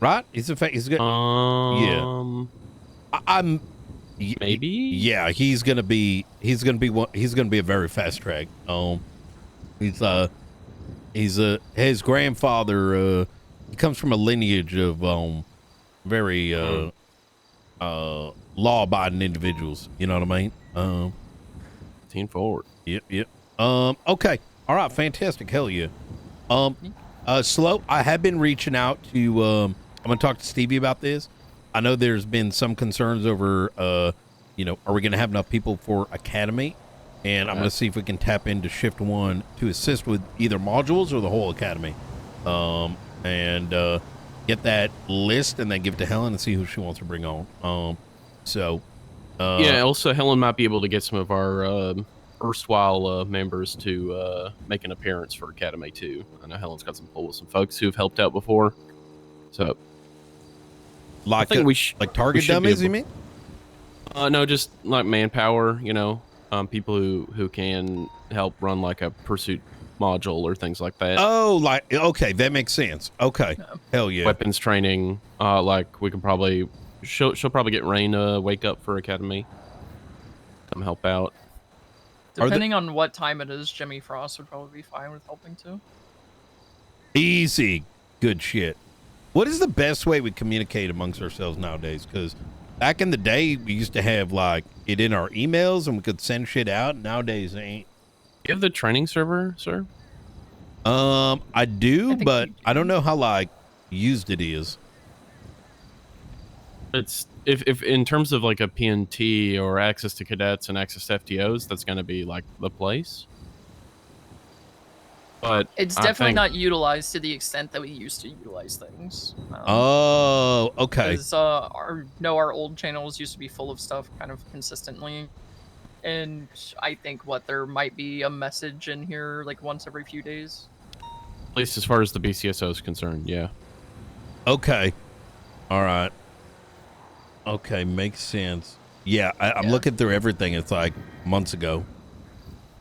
Right? He's good. Yeah. I'm Maybe. Yeah, he's gonna be a very fast track. His grandfather he comes from a lineage of very law-abiding individuals. You know what I mean? Teen forward. Yep. Okay. All right. Fantastic. Hell yeah. Slow. I have been reaching out to. I'm gonna talk to Stevie about this. I know there's been some concerns over. Are we gonna have enough people for Academy? And I'm gonna see if we can tap into Shift 1 to assist with either modules or the whole Academy. And get that list and then give it to Helen and see who she wants to bring on. Yeah. Also, Helen might be able to get some of our erstwhile members to make an appearance for Academy too. I know Helen's got some pull with some folks who've helped out before. So, I think like target dummies, you mean? No, just like manpower. People who can help run like a pursuit module or things like that. Oh, okay, that makes sense. Okay, hell yeah. Weapons training. Like we can probably she'll probably get Rain to wake up for Academy. Come help out. Depending on what time it is, Jimmy Frost would probably be fine with helping too. Easy, good shit. What is the best way we communicate amongst ourselves nowadays? Because back in the day, we used to have like it in our emails and we could send shit out. Nowadays, they ain't. You have the training server, sir? I do, but I don't know how like used it is. It's if in terms of like a PNT or access to cadets and access to FTOs, that's going to be like the place. But It's definitely not utilized to the extent that we used to utilize things. Oh, okay. Because our old channels used to be full of stuff kind of consistently. And I think there might be a message in here like once every few days. At least as far as the BCSO is concerned, yeah. Okay. All right. Okay, makes sense. Yeah, I'm looking through everything. It's like months ago.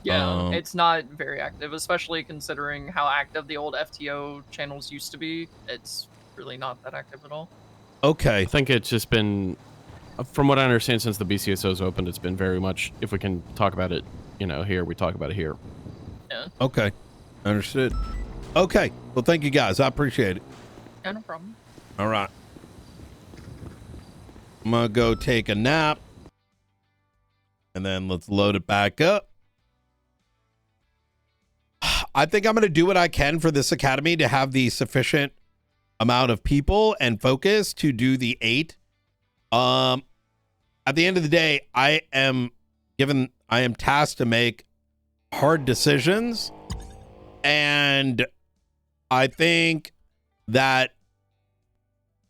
Yeah, it's not very active, especially considering how active the old FTO channels used to be. It's really not that active at all. Okay. I think it's just been, from what I understand, since the BCSO's opened, it's been very much, if we can talk about it, here, we talk about it here. Yeah. Okay. Understood. Okay. Well, thank you guys. I appreciate it. Yeah, no problem. All right. I'm going to go take a nap. And then let's load it back up. I think I'm going to do what I can for this academy to have the sufficient amount of people and focus to do the 8. At the end of the day, I am tasked to make hard decisions. And I think that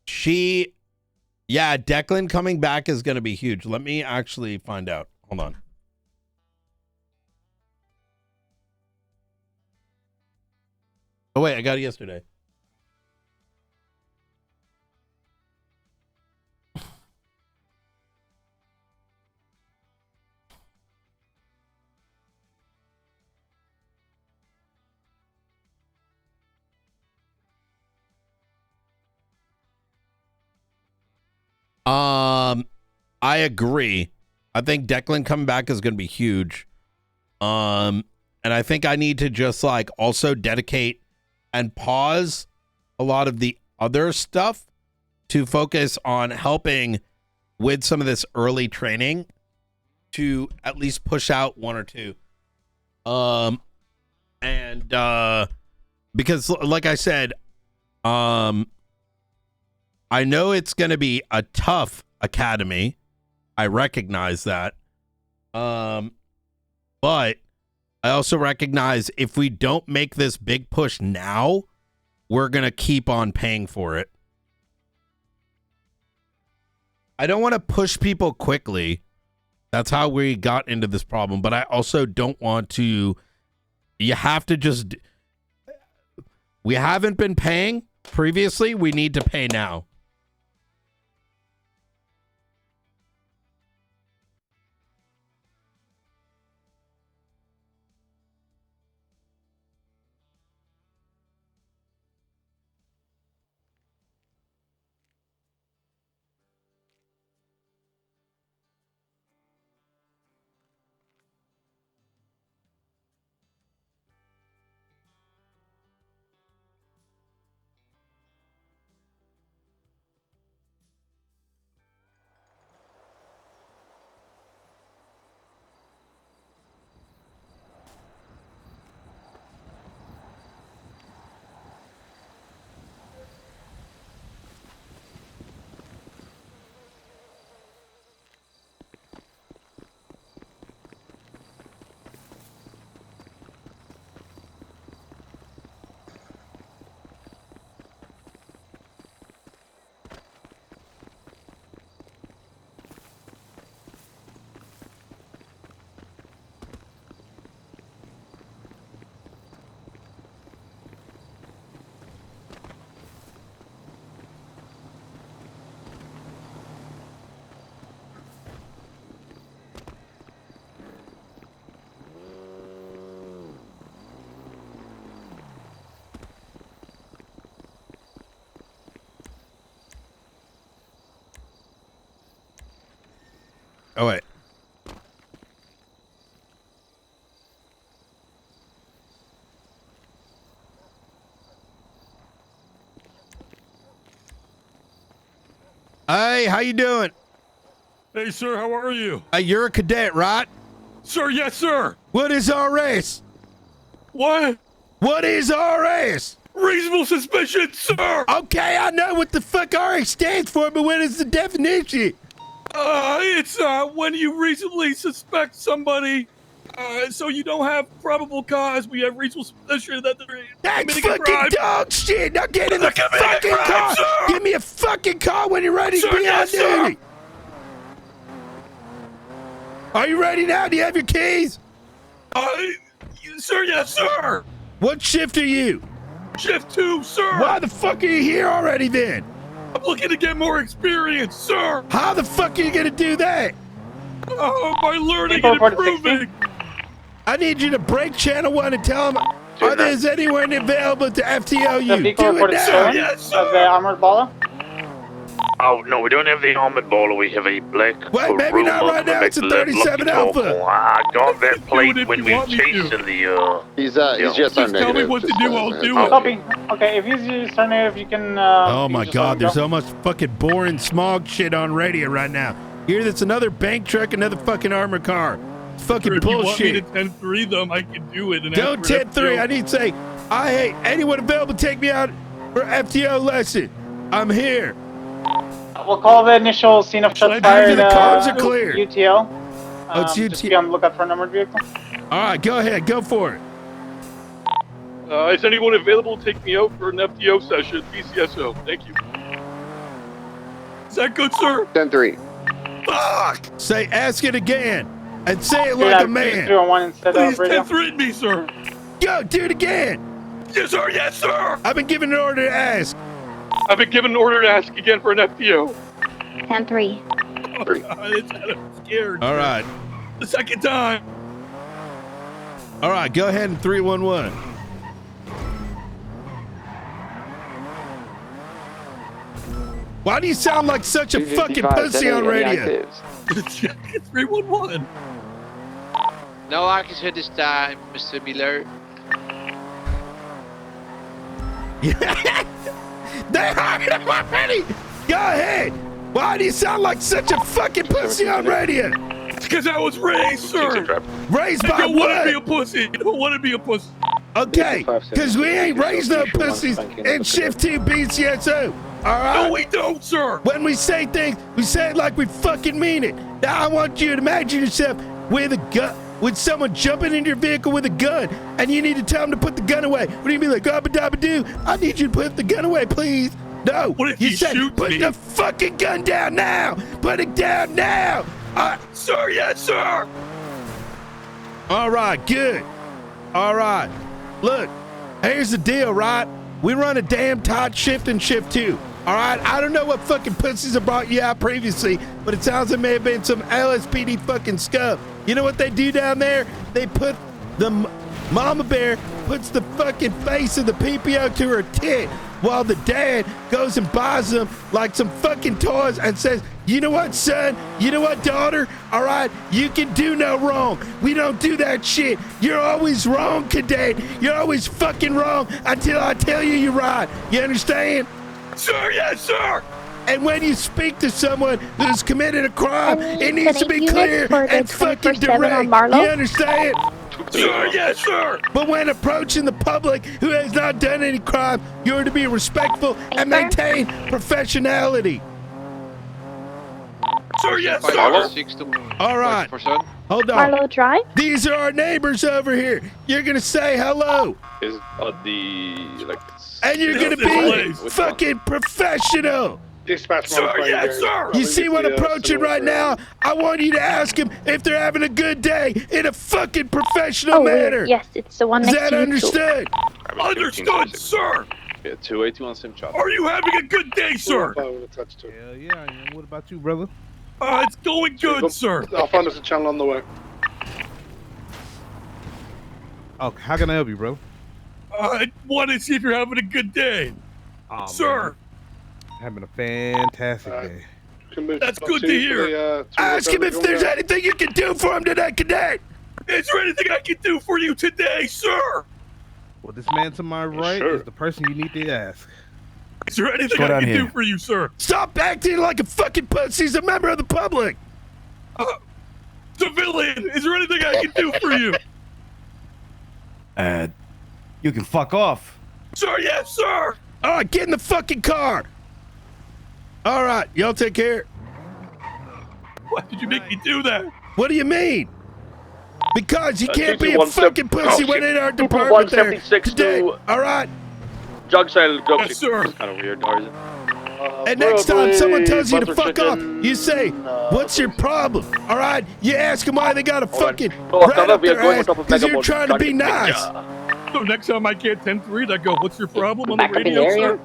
Declan coming back is going to be huge. Let me actually find out. Hold on. Oh, wait, I got it yesterday. I agree. I think Declan coming back is going to be huge. And I think I need to just like also dedicate and pause a lot of the other stuff to focus on helping with some of this early training to at least push out 1 or 2. Because like I said, I know it's going to be a tough academy. I recognize that. But I also recognize if we don't make this big push now, we're going to keep on paying for it. I don't want to push people quickly. That's how we got into this problem. But I also don't want to. You have to just. We haven't been paying previously. We need to pay now. Oh, wait. Hey, how you doing? Hey, sir, how are you? You're a cadet, right? Sir, yes, sir. What is RS? What? What is RS? Reasonable suspicion, sir. Okay, I know what the fuck RS stands for, but what is the definition? It's when you reasonably suspect somebody, so you don't have probable cause. We have reasonable suspicion that they're That's committing a fucking crime. dog shit. Now get in the fucking car. Sir. Give me a fucking car when you're ready to Sir, be yes, on sir. duty. Are you ready now? Do you have your keys? Sir, yes, sir. What shift are you? Shift 2, sir. Why the fuck are you here already then? I'm looking to get more experience, sir. How the fuck are you gonna do that? By learning and improving. I need you to break channel 1 and tell them, are there anyone available to FTO you? Do it now. Sir, yes, sir. The armored baller? Oh, no, we don't have the armored baller. We have a black. Wait, maybe not right now. It's a 37 Alpha. I got that plate when we were chasing the. He's just tell me what to do, I'll do it. Copy. Okay, if he's just turning, if you can. Oh my god, there's so much fucking boring smog shit on radio right now. Here, that's another bank truck, another fucking armored car. It's fucking If bullshit. you want me to 10-3 them, I can do it. And Don't ask for an 10-3. FTO. I need to say, I hate anyone available to take me out for FTO lesson. I'm here. We'll call the initial scene of shots fired. The comms are clear. UTL. Oh, it's Just be on the lookout for an armored vehicle. All right, go ahead. Go for it. Is anyone available to take me out for an FTO session? PCSO. Thank you. Is that good, sir? 10-3. Fuck! Say, ask it again. And say it like a man. 3-1 instead Please of radio. 10-3 me, sir. Go, do it again. Yes, sir. Yes, sir. I've been given an order to ask. I've been given an order to ask again for an FTO. 10-3. I'm scared. All right. The second time. All right, go ahead and 311. Why do you sound like such a fucking pussy on radio? 311. No accuracy this time, Mr. Miller. They hired him already. Go ahead. Why do you sound like such a fucking pussy on radio? It's because I was raised, sir. Raised I by don't want to what? be a pussy. I don't want to be a pussy. Okay, because we ain't raised no pussies in Shift 2 BCSO. All right? No, we don't, sir. When we say things, we say it like we fucking mean it. Now I want you to imagine yourself with a gun, with someone jumping into your vehicle with a gun, and you need to tell them to put the gun away. What do you be like, gabba dabba doo? I need you to put the gun away, please. No. What if you he said, shoots put me? the fucking gun down now. Put it down now. Sir, yes, sir. All right, good. All right. Look, here's the deal, right? We run a damn tight shift in Shift 2. All right? I don't know what fucking pussies have brought you out previously, but it sounds like it may have been some LSPD fucking scum. You know what they do down there? They put the mama bear puts the fucking face of the PPO to her tit while the dad goes and buys them like some fucking toys and says, you know what, son? You know what, daughter? All right, you can do no wrong. We don't do that shit. You're always wrong, cadet. You're always fucking wrong until I tell you you're right. You understand? Sir, yes, sir. And when you speak to someone who's committed a crime, it needs to be clear and fucking direct. You understand? Sir, yes, sir. But when approaching the public who has not done any crime, you're to be respectful and maintain professionality. Sir, yes, sir. All right. Hold on. Marlo Drive? These are our neighbors over here. You're going to say hello. Is the And you're going to be fucking professional. Dispatch. Sir, yes, sir. You see what approaching right now? I want you to ask them if they're having a good day in a fucking professional manner. Yes, it's the one Is next that to you. understood? Understood, sir. Yeah, 281 sim chop. Are you having a good day, sir? Hell yeah, I am. What about you, brother? It's going good, sir. I'll find us a channel on the way. Oh, how can I help you, bro? I want to see if you're having a good day. Oh, Sir. man. Having a fantastic day. That's good to hear. Ask him if there's anything you can do for him today, cadet. Is there anything I can do for you today, sir? Well, this man to my right is the person you need to ask. Is there anything I can do for you, sir? Stop acting like a fucking pussy. He's a member of the public. Civilian, is there anything I can do for you? You can fuck off. Sir, yes, sir. All right, get in the fucking car. All right, y'all take care. Why did you make me do that? What do you mean? Because you can't be a fucking pussy when in our department there. 176 Today. to All right. Jug sale. Yes, sir. That's kind of weird, Tarzan. And next time someone tells you to fuck off, you say, what's your problem? All right? You ask them why they got a fucking rat up their ass because you're trying to be nice. So next time I get 10-3, I go, what's your problem on the radio, sir?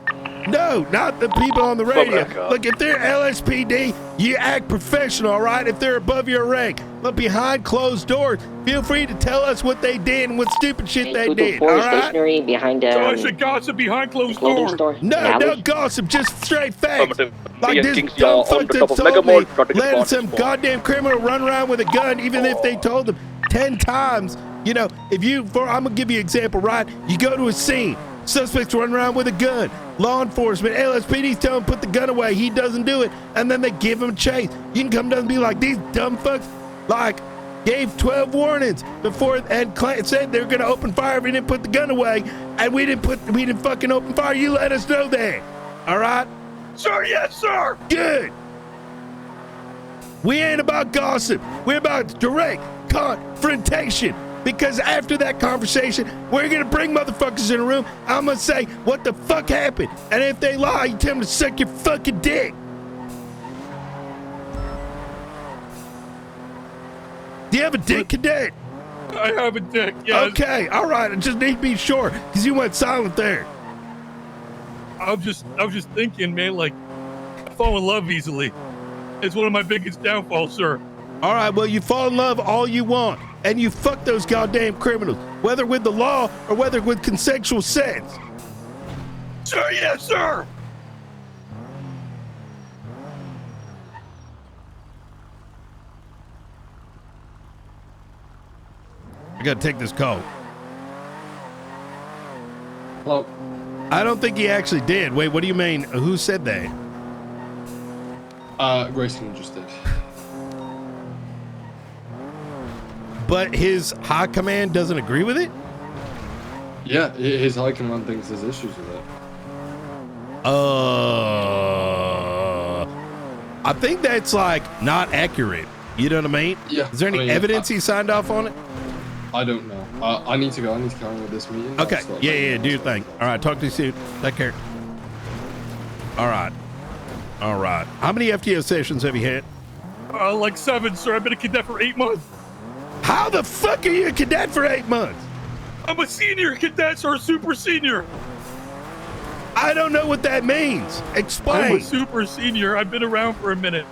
No, not the people on the radio. Look, if they're LSPD, you act professional, all right? If they're above your rank. But behind closed doors, feel free to tell us what they did and what stupid shit they did, all right? Stationery behind So I should gossip behind closed clothing doors? store. No, no gossip, just straight facts. Like this dumb fuck that told me letting some goddamn criminal run around with a gun, even if they told them 10 times. You know, if you, I'm gonna give you an example, right? You go to a scene, suspects run around with a gun. Law enforcement, LSPD's tell him put the gun away. He doesn't do it, and then they give him a chase. You can come down and be like, these dumb fucks, like, gave 12 warnings before and said they were gonna open fire if we didn't put the gun away, and we didn't fucking open fire. You let us know that, all right? Sir, yes, sir. Good. We ain't about gossip. We're about direct confrontation. Because after that conversation, we're gonna bring motherfuckers in a room. I'm gonna say, what the fuck happened? And if they lie, you tell them to suck your fucking dick. Do you have a dick, cadet? I have a dick, yes. Okay, all right. I just need to be sure, because you went silent there. I was just thinking, man, like, I fall in love easily. It's one of my biggest downfalls, sir. All right, well, you fall in love all you want, and you fuck those goddamn criminals, whether with the law or whether with consensual sex. Sir, yes, sir. I gotta take this call. Hello. I don't think he actually did. Wait, what do you mean? Who said that? Grayson just did. But his high command doesn't agree with it? Yeah, his high command thinks there's issues with it. I think that's like not accurate. You know what I mean? Yeah. Is there any evidence he signed off on it? I don't know. I need to go. I need to carry on with this meeting. Okay. Yeah. Do your thing. All right. Talk to you soon. Take care. All right. How many FTO sessions have you had? Like 7, sir. I've been a cadet for 8 months. How the fuck are you a cadet for 8 months? I'm a senior cadet, sir. Super senior. I don't know what that means. Explain. I'm a super senior. I've been around for a minute.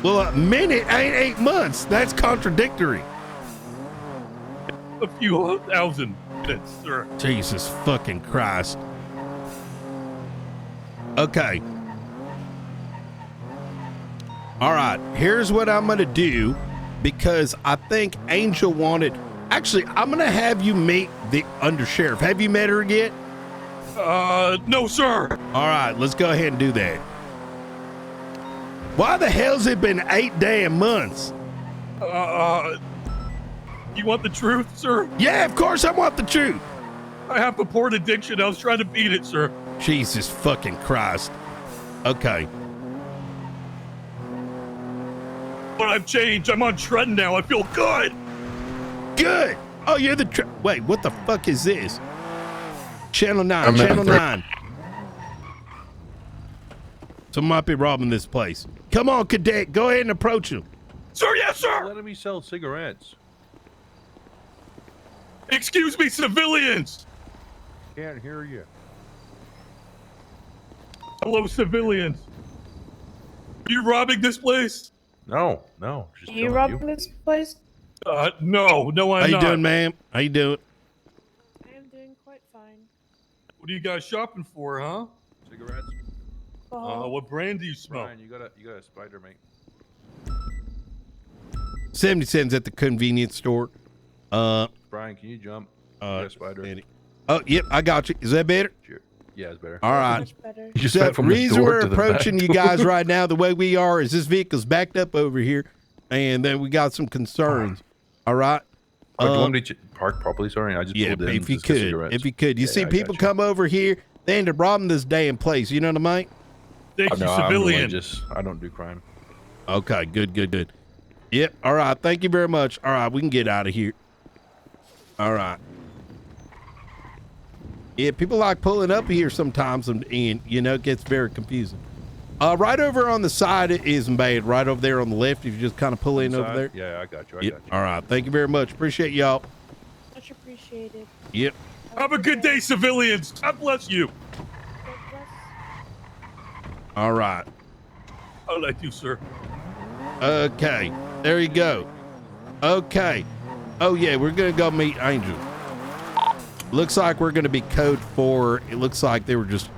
Well, a minute ain't 8 months. That's contradictory. A few thousand minutes, sir. Jesus fucking Christ. Okay. All right. Here's what I'm going to do because I think Angel wanted... Actually, I'm going to have you meet the undersheriff. Have you met her yet? No, sir. All right. Let's go ahead and do that. Why the hell's it been 8 damn months? You want the truth, sir? Yeah, of course I want the truth. I have a porn addiction. I was trying to beat it, sir. Jesus fucking Christ. Okay. But I've changed. I'm on Trend now. I feel good. Good. Oh, you're the... Wait, what the fuck is this? Channel 9. Channel 9. Someone might be robbing this place. Come on, cadet. Go ahead and approach him. Sir, yes, sir. Let me sell cigarettes. Excuse me, civilians. Can't hear you. Hello, civilians. Are you robbing this place? No. Just you robbing this place? No, I'm not. How you doing, ma'am? How you doing? I am doing quite fine. What are you guys shopping for, huh? Cigarettes. alcohol. What brand do you smell? Brian, you got a spider, mate. 70 cents at the convenience store. Brian, can you jump? You got a spider. Oh, yep, I got you. Is that better? Sure. Yeah, it's better. All right. Much better. You just So went from the the reason door we're to the back approaching you guys door. right now the way we are is this vehicle's backed up over here, and then we got some concerns. All right. Do you want me to park properly? Sorry, I just Yeah, pulled in if you just for could, cigarettes. if you could. You Yeah, see I got people you. come over here, they end up robbing this damn place. You know what I mean? Thank you, No, I'm civilian. religious. I don't do crime. Okay, good. Yep. All right. Thank you very much. All right, we can get out of here. All right. Yeah, people like pulling up here sometimes, and you know, it gets very confusing. Right over on the side is bad. Right over there on the left, if you just kind of pull in over Inside? there. Yeah, I got you. I Yep. got you. All right. Thank you very much. Appreciate y'all. Much appreciated. Yep. Have a good day, civilians. God bless you. God bless. All right. How did I do, sir? Okay. There you go. Okay. Oh yeah, we're gonna go meet Angel. Looks like we're gonna be code 4. It looks like they were just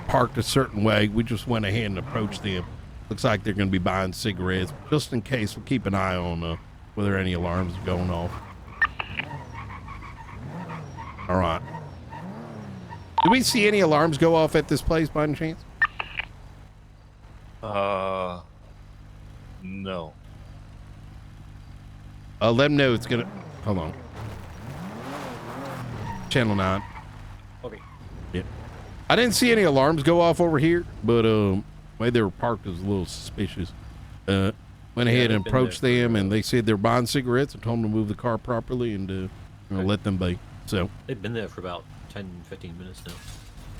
parked a certain way. We just went ahead and approached them. Looks like they're gonna be buying cigarettes. Just in case, we'll keep an eye on whether any alarms are going off. All right. Did we see any alarms go off at this place by any chance? No. Let them know it's gonna. Hold on. Channel 9. Okay. Yep. I didn't see any alarms go off over here, but maybe they were parked as a little suspicious. Went ahead and approached them, and they said they're buying cigarettes. I told them to move the car properly and let them be. So They've been there for about 10, 15 minutes now.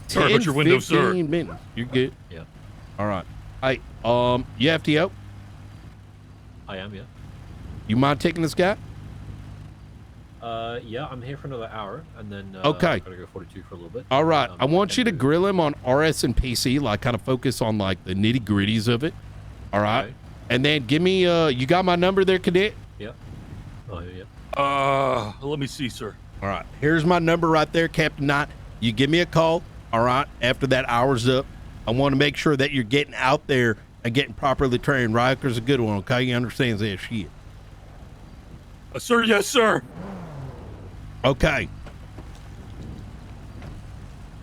Sorry about your window, sir. 15 minutes. You're good. Yeah. All right. Hey, you FTO? I am, yeah. You mind taking this guy? Yeah, I'm here for another hour, and then Okay. I'm gonna go 42 for a little bit. All right. I want you to grill him on RS and PC, like kind of focus on like the nitty gritties of it. All right. Okay. And then give me, you got my number there, cadet? Yeah. Oh, yeah. Let me see, sir. All right. Here's my number right there, Captain Knight. You give me a call. All right. After that hour's up, I want to make sure that you're getting out there and getting properly trained. Riker's a good one. Okay. He understands that shit. Sir, yes, sir. Okay.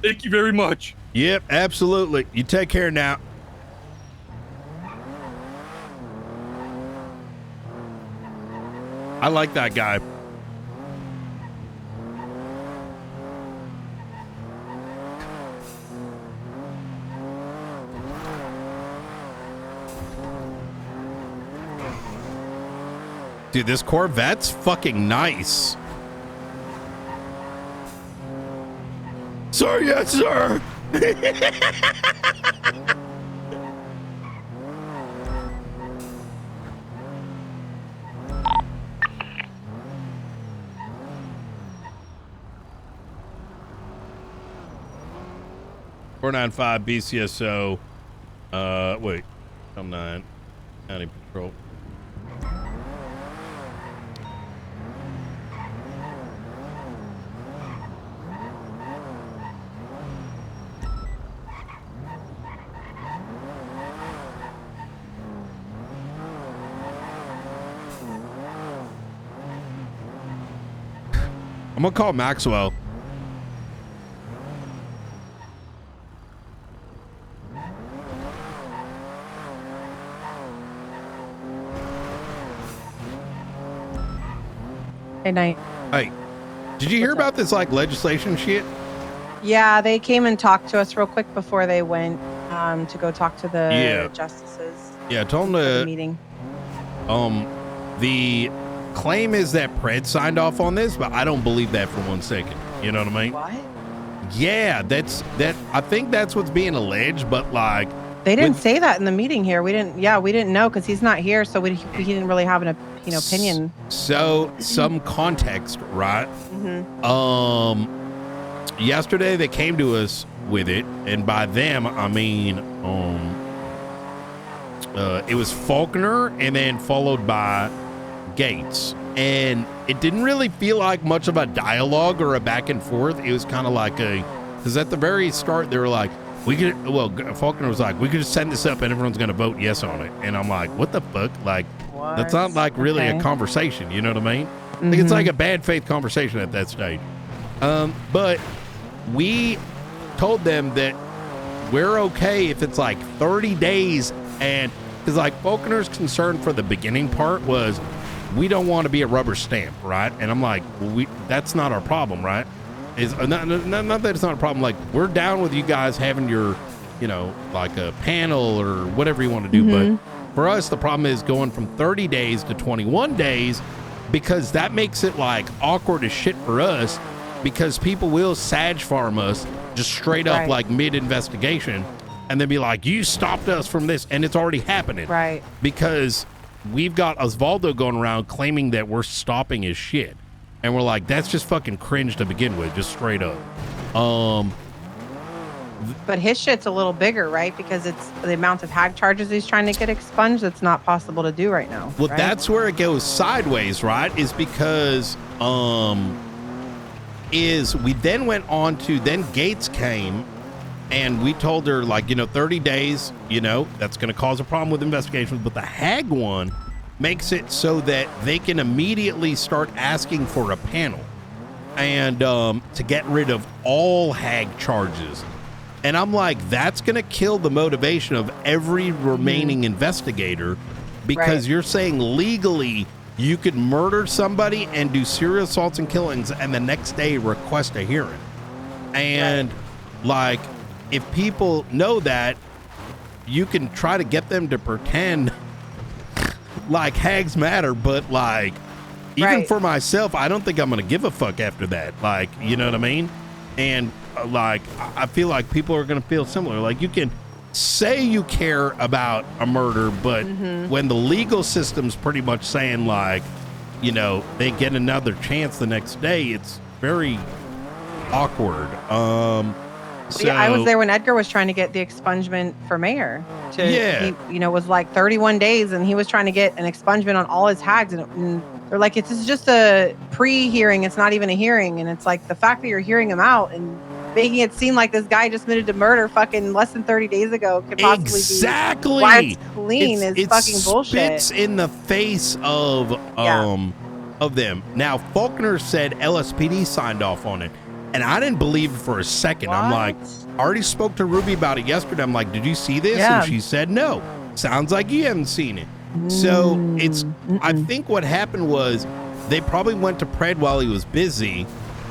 Thank you very much. Yep, absolutely. You take care now. I like that guy. Dude, this Corvette's fucking nice. Sir, yes, sir. .495 BCSO. Wait. I'm 9. County Patrol. I'm gonna call Maxwell. Hey, night. Hey, did you hear about this like legislation shit? Yeah, they came and talked to us real quick before they went to go talk to the Yeah. justices. Yeah, I told him for the to. meeting. The claim is that Pred signed off on this, but I don't believe that for 1 second. You know what I mean? What? Yeah, that. I think that's what's being alleged, but like They didn't say that in the meeting here. We didn't. Yeah, we didn't know because he's not here, so he didn't really have an opinion. So some context, right? Mm-hmm. Yesterday they came to us with it, and by them I mean it was Faulkner and then followed by Gates, and it didn't really feel like much of a dialogue or a back and forth. It was kind of like because at the very start they were like, we could, well, Faulkner was like, we could just send this up and everyone's going to vote yes on it. And I'm like, what the fuck? Like, that's not like really a conversation. You know what I mean? Like, it's like a bad faith conversation at that stage. But we told them that we're okay if it's like 30 days. And because like Faulkner's concern for the beginning part was, we don't want to be a rubber stamp, right? And I'm like, well, that's not our problem, right? Is not that it's not a problem. Like, we're down with you guys having your, you know, like a panel or whatever you want to do. But for us, the problem is going from 30 days to 21 days, because that makes it like awkward as shit for us, because people will sag farm us just straight up like mid-investigation and then be like, you stopped us from this, and it's already happening. Right. Because we've got Osvaldo going around claiming that we're stopping his shit. And we're like, that's just fucking cringe to begin with, just straight up. But his shit's a little bigger, right? Because it's the amount of hag charges he's trying to get expunged. That's not possible to do right now. Well, right? that's where it goes sideways, right? Is because we then went on to, then Gates came and we told her, like, you know, 30 days, you know, that's going to cause a problem with investigations. But the hag one makes it so that they can immediately start asking for a panel and to get rid of all hag charges. And I'm like, that's going to kill the motivation of every remaining investigator, because you're saying legally you could murder somebody and do serial assaults and killings and the next day request a hearing. And like, if people know that, you can try to get them to pretend like hags matter, but like, even for myself, I don't think I'm gonna give a fuck after that. Like, you know what I mean? And like, I feel like people are gonna feel similar. Like, you can say you care about a murder, but when the legal system's pretty much saying, like, you know, they get another chance the next day, it's very awkward. So, yeah, I was there when Edgar was trying to get the expungement for mayor. He, you know, was like 31 days, and he was trying to get an expungement on all his hags, and they're like, this is just a pre-hearing. It's not even a hearing. And it's like, the fact that you're hearing him out and making it seem like this guy just admitted to murder fucking less than 30 days ago could possibly be why it's clean is fucking bullshit. Spits in the face of them. Now, Faulkner said LSPD signed off on it. And I didn't believe it for a second. I'm like, I already spoke to Ruby about it yesterday. I'm like, did you see this? And she said, no. Sounds like you haven't seen it. So it's, I think what happened was they probably went to Pred while he was busy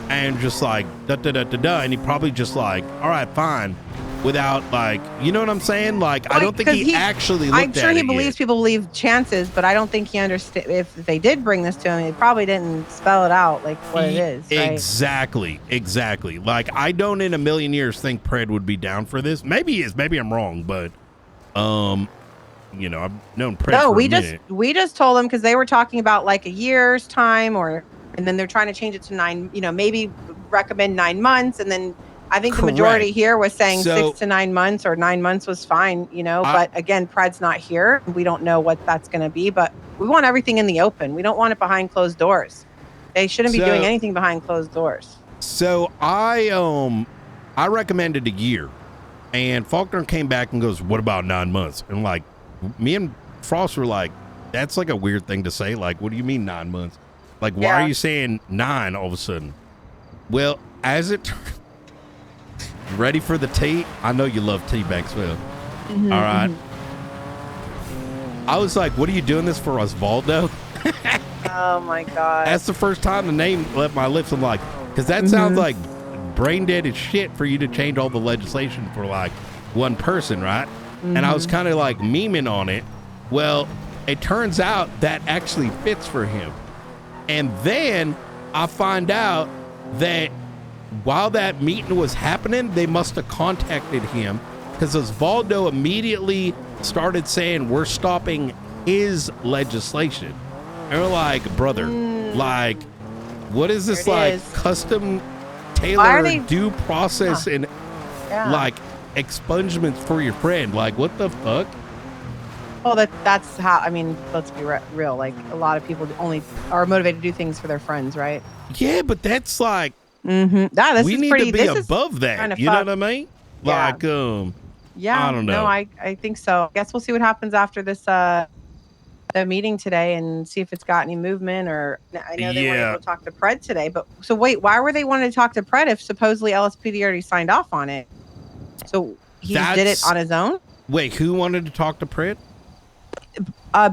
and just like, da-da-da-da-da. And he probably just like, all right, fine. Without like, you know what I'm saying? Like, I don't think he actually looked at it. I'm sure he believes people leave chances, but I don't think he understands. If they did bring this to him, he probably didn't spell it out like what it is. Right? Exactly. Like, I don't in a million years think Pred would be down for this. Maybe he is. Maybe I'm wrong, but you know, I've known Pred for a minute. we just told him because they were talking about like a year's time, and then they're trying to change it to 9. You know, maybe recommend 9 months, and then. I think the majority here was saying 6 to 9 months, or 9 months was fine, you know, but again, Pred's not here. We don't know what that's going to be, but we want everything in the open. We don't want it behind closed doors. They shouldn't be doing anything behind closed doors. So I recommended a year, and Faulkner came back and goes, what about 9 months? And like, me and Frost were like, that's like a weird thing to say. Like, what do you mean 9 months? Like, why are you saying 9 all of a sudden? Well, as it ready for the tea? I know you love tea, Banksville. All right. I was like, what are you doing this for, Osvaldo? Oh my God. That's the first time the name left my lips. I'm like, because that sounds like brain dead as shit for you to change all the legislation for like one person, right? And I was kind of like memeing on it. Well, it turns out that actually fits for him. And then I find out that while that meeting was happening, they must have contacted him, because Osvaldo immediately started saying, we're stopping his legislation. And we're like, brother, like, what is this, like, custom tailored due process and like expungements for your friend? Like, what the fuck? Well, that's how, I mean, let's be real. Like, a lot of people only are motivated to do things for their friends, right? Yeah, but that's like, we need to be above that. You know what I mean? Like, yeah, I don't know. No, I think so. I guess we'll see what happens after this the meeting today and see if it's got any movement. Or I know they weren't able to talk to Pred today, but so wait, why were they wanting to talk to Pred if supposedly LSPD already signed off on it? So he just did it on his own? Wait, who wanted to talk to Pred?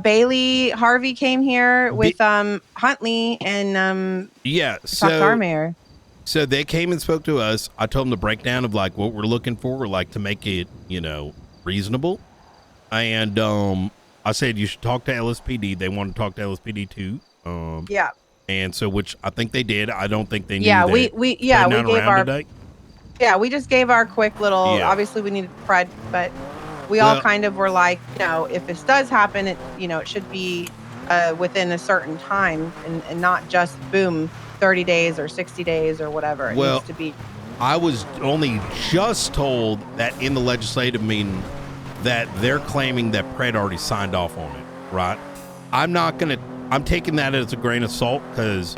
Bailey Harvey came here with Huntley and talked to our mayor. So they came and spoke to us. I told them the breakdown of like what we're looking for, like to make it, reasonable. And I said you should talk to LSPD. They want to talk to LSPD too. Yeah. And so, which I think they did. I don't think they knew. Yeah, that we gave our today. Yeah, we just gave our quick little. Obviously, we needed Pred, but we all kind of were like, if this does happen, it it should be within a certain time and not just boom 30 days or 60 days or whatever it needs to be. I was only just told that in the legislative meeting that they're claiming that Pred already signed off on it, right? I'm taking that as a grain of salt because,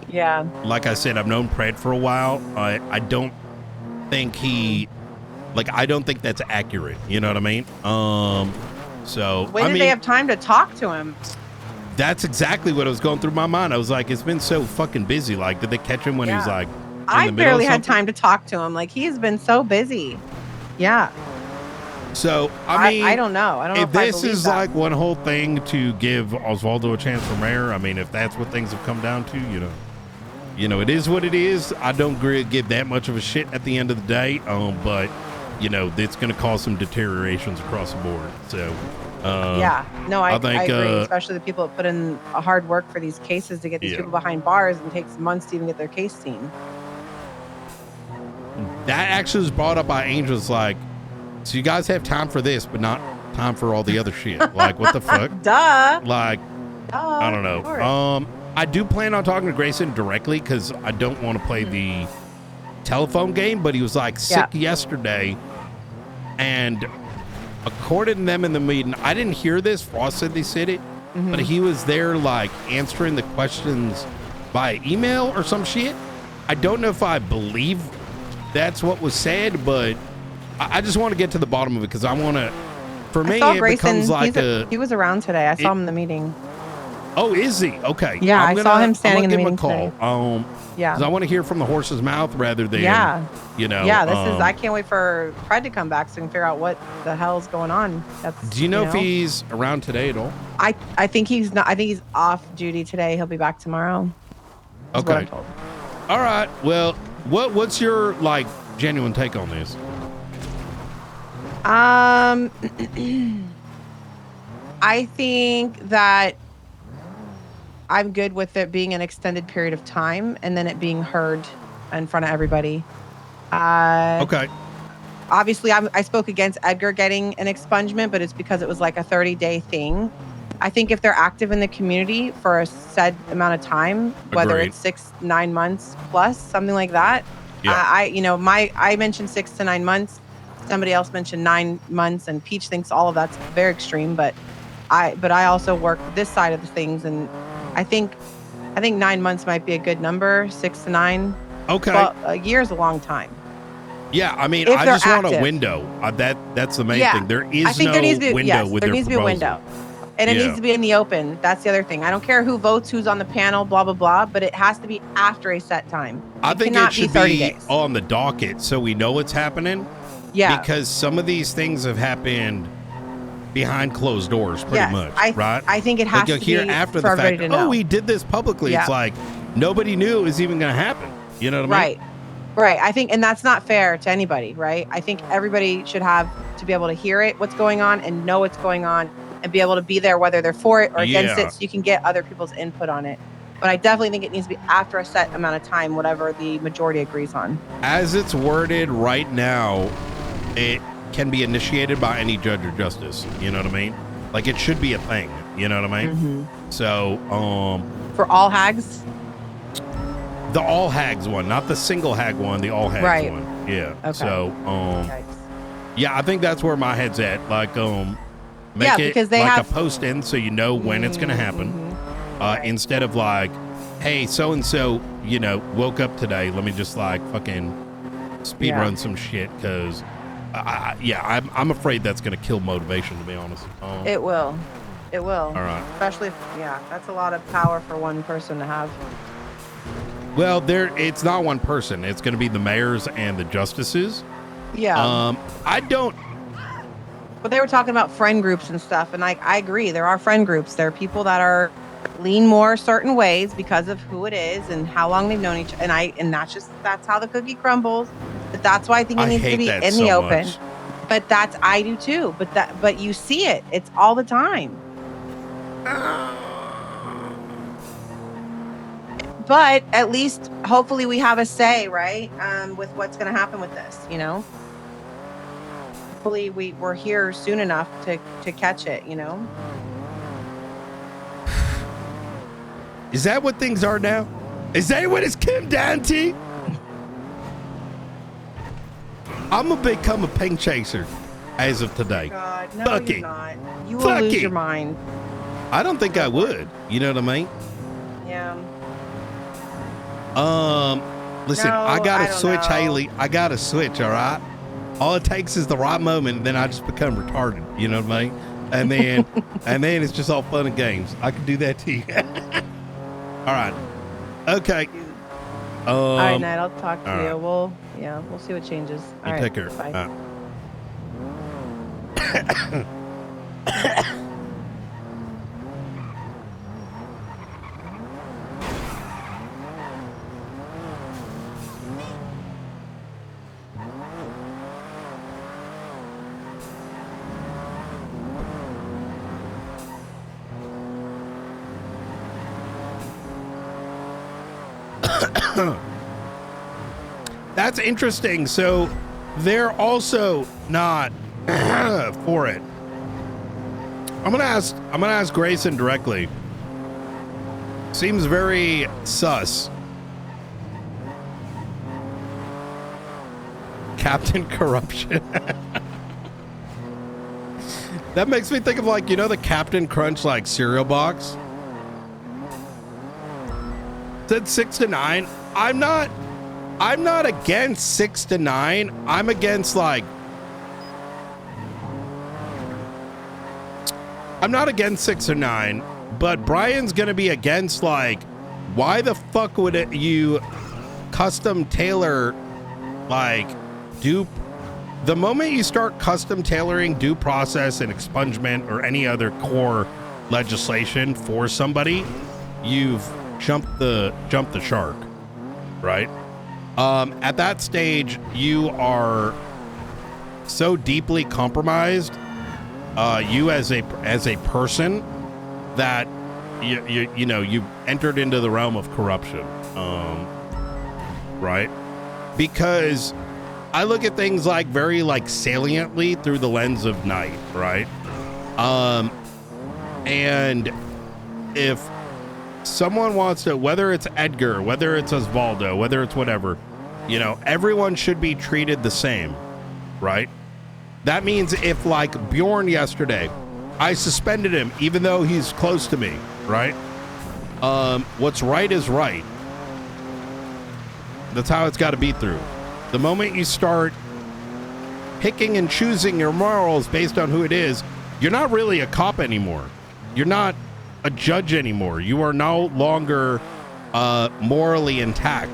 like I said, I've known Pred for a while. I don't think I don't think that's accurate. You know what I mean? So when did they have time to talk to him? That's exactly what was going through my mind. I was like, it's been so fucking busy. Like, did they catch him when he was like, I barely had time to talk to him. Like, he's been so busy. Yeah. So I don't know. I don't know if if I this believe is that. like one whole thing to give Osvaldo a chance for mayor. I mean, if that's what things have come down to, it is what it is. I don't give that much of a shit at the end of the day. But it's going to cause some deteriorations across the board. So. I think, I agree, especially the people that put in a hard work for these cases to get these people behind bars and takes months to even get their case seen. That actually was brought up by Angels, like, so you guys have time for this, but not time for all the other shit. Like, what the fuck? Duh. Like, I don't know. I do plan on talking to Grayson directly because I don't want to play the telephone game, but he was like sick yesterday, and according to them in the meeting, I didn't hear this. Frost said they said it, but he was there like answering the questions by email or some shit. I don't know if I believe that's what was said, but I just want to get to the bottom of it because I want to. For me, it becomes like he was around today. I saw him in the meeting. Oh, is he? Okay. Yeah, I saw him standing in the meeting today. Because I want to hear from the horse's mouth rather than Yeah, this is. I can't wait for Pred to come back so we can figure out what the hell's going on. Do you know if he's around today at all? I think he's not. I think he's off duty today. He'll be back tomorrow. That's what I'm told. All right. Well, what's your like genuine take on this? I think that I'm good with it being an extended period of time and then it being heard in front of everybody. Okay. Obviously, I spoke against Edgar getting an expungement, but it's because it was like a 30-day thing. I think if they're active in the community for a set amount of time, whether it's 6-9 months plus, something like that. I mentioned 6 to 9 months. Somebody else mentioned 9 months, and Peach thinks all of that's very extreme. But I also work this side of the things, and I think 9 months might be a good number. 6 to 9. Okay. Well, a year is a long time. Yeah, I mean, If I they're just want a active. window. That's the main thing. There is I think no there needs to be, window with there their needs to be a proposal. window. And it needs to be in the open. That's the other thing. I don't care who votes, who's on the panel, blah, blah, blah, but it has to be after a set time. I think cannot it should 30 be days. on the docket so we know what's happening. Yeah. Because some of these things have happened behind closed doors, pretty much, right? I think it has you'll to hear be after for the everybody fact, to know. oh, we did this publicly. Yeah. It's like nobody knew it was even going to happen. You know what I mean? Right. I think, and that's not fair to anybody, right? I think everybody should have to be able to hear it, what's going on, and know what's going on, and be able to be there, whether they're for it or against Yeah. it, so you can get other people's input on it. But I definitely think it needs to be after a set amount of time, whatever the majority agrees on. As it's worded right now, it can be initiated by any judge or justice. You know what I mean? Like it should be a thing. You know what I mean? So, For all hags? the all hags one, not the single hag one, the all hags Right. one. Yeah. Okay. So, yeah, I think that's where my head's at. Like, make Yeah, it because they like have- a post in so you know when it's gonna happen. Instead of like, hey, so and so, woke up today. Let me just like fucking speed Yeah. run some shit because yeah, I'm afraid that's going to kill motivation, to be honest. It will. It will. All right. Especially if, yeah, that's a lot of power for one person to have. Well, it's not one person. It's going to be the mayors and the justices. Yeah. I don't. But they were talking about friend groups and stuff, and I agree. There are friend groups. There are people that are lean more certain ways because of who it is and how long they've known each other. And that's how the cookie crumbles. But that's why I think it needs to be in the open. Much. But I do too. But you see it. It's all the time. But at least, hopefully, we have a say, right? With what's going to happen with this, you know. Hopefully, we're here soon enough to catch it, you know. Is that what things are now? Is that what it's come down to? I'm gonna become a pink chaser as of today. God, no, Fuck you're it. not. You will lose your mind. I don't think I would. You know what I mean? Yeah. Listen, No, I gotta don't switch, know. Haley. I gotta switch, all right? All it takes is the right moment, and then I just become retarded. You know what I mean? And then, it's just all fun and games. I can do that to you. All right. Okay. All right, Ned, I'll talk to all you. right. We'll see what changes. You All right, take care. Bye. All right. That's interesting. So they're also not for it. I'm gonna ask Grayson directly. Seems very sus. Captain Corruption. That makes me think of, like, you know, the Captain Crunch, like, cereal box. Said 6 to 9. I'm not against 6 to 9. I'm against, like, I'm not against 6 or 9, but Brian's gonna be against, like, why the fuck would you custom tailor, like, the moment you start custom tailoring due process and expungement or any other core legislation for somebody, you've jumped the shark, right? At that stage, you are so deeply compromised, you as a person, that you know you've entered into the realm of corruption, right? Because I look at things like very, like, saliently through the lens of night, right? And if someone wants to, whether it's Edgar, whether it's Osvaldo, whether it's whatever, you know, everyone should be treated the same, right? That means if, like, Bjorn yesterday, I suspended him even though he's close to me, right? What's right is right. That's how it's got to be through. The moment you start picking and choosing your morals based on who it is, you're not really a cop anymore. You're not a judge anymore. You are no longer morally intact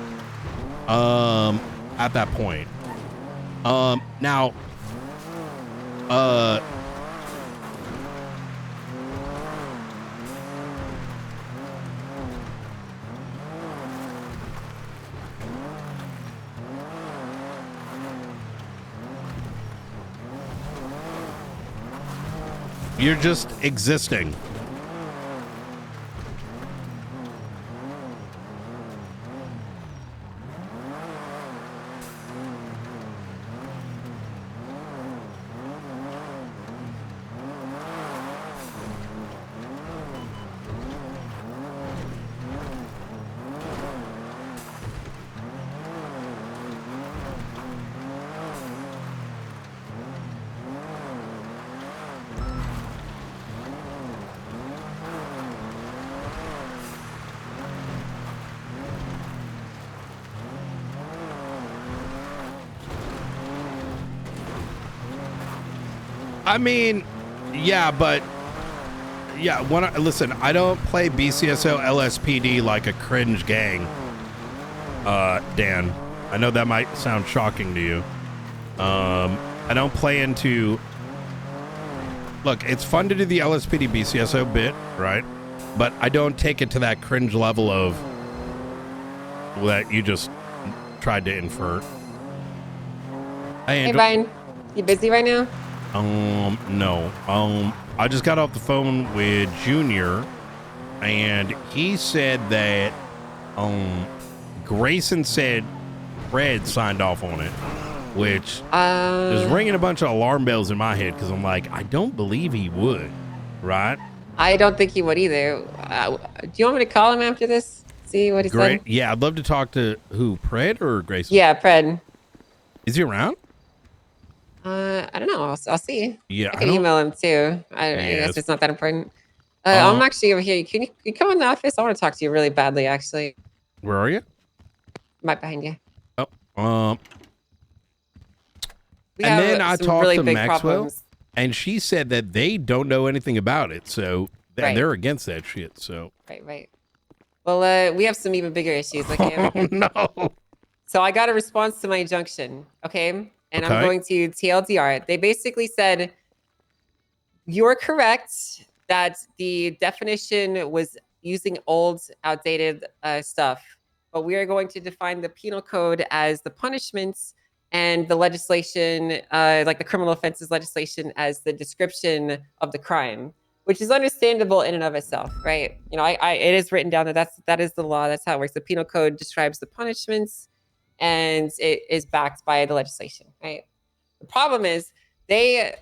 at that point. Now, you're just existing. I mean, yeah, but yeah. Listen, I don't play BCSO LSPD like a cringe gang. Dan, I know that might sound shocking to you. I don't play into. Look, it's fun to do the LSPD BCSO bit, right? But I don't take it to that cringe level of that you just tried to infer. Hey, Brian, you busy right now? No. I just got off the phone with Junior, and he said that, Grayson said Fred signed off on it, which is ringing a bunch of alarm bells in my head because I'm like, I don't believe he would, right? I don't think he would either. Do you want me to call him after this? See what he said? Yeah, I'd love to talk to who, Pred or Grayson? Yeah, Pred. Is he around? I don't know. I'll see. Yeah, I can email him too. I guess it's not that important. I'm actually over here. Can you come in the office? I want to talk to you really badly, actually. Where are you? Right behind you. Oh, We and have then I some talked really to big Maxwell, problems. and she said that they don't know anything about it, so Right. they're against that shit. So Right. Well, we have some even bigger issues. Okay. Oh, no. So I got a response to my injunction. Okay. And I'm Okay. going to TLDR. They basically said, you're correct that the definition was using old, outdated stuff, but we are going to define the penal code as the punishments and the legislation, like the criminal offenses legislation, as the description of the crime, which is understandable in and of itself, right? You know, it is written down that that is the law. That's how it works. The penal code describes the punishments, and it is backed by the legislation, right? The problem is they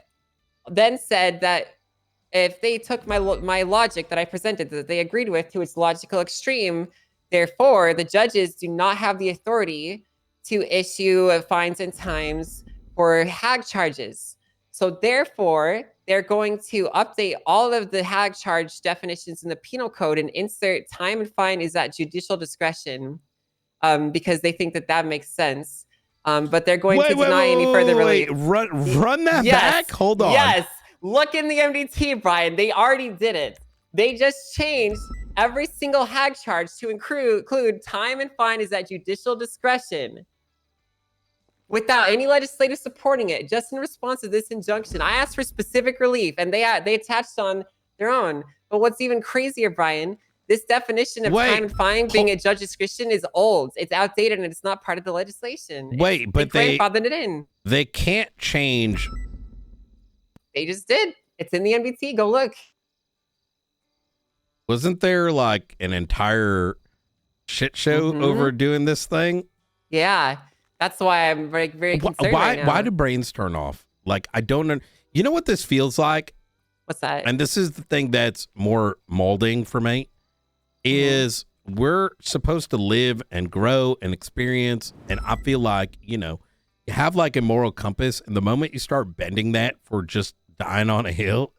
then said that if they took my logic that I presented, that they agreed with to its logical extreme, therefore the judges do not have the authority to issue fines and times for HAG charges. So therefore, they're going to update all of the HAG charge definitions in the penal code and insert time and fine is at judicial discretion, because they think that makes sense. But they're going to deny any further relief. Run that back? Hold on. Yes. Look in the MDT, Brian. They already did it. They just changed every single HAG charge to include time and fine is at judicial discretion without any legislative supporting it, just in response to this injunction. I asked for specific relief, and they attached on their own. But what's even crazier, Brian, this definition of time and fine being at judge discretion is old. It's outdated, and it's not part of the legislation. But they grandfathered it in. They can't change. They just did. It's in the MBT. Go look. Wasn't there like an entire shit show over doing this thing? Yeah, that's why I'm very concerned right now. Why do brains turn off? Like, I don't know. You know what this feels like? What's that? And this is the thing that's more molding for me, is we're supposed to live and grow and experience. And I feel like, you know, you have like a moral compass. And the moment you start bending that for just dying on a hill,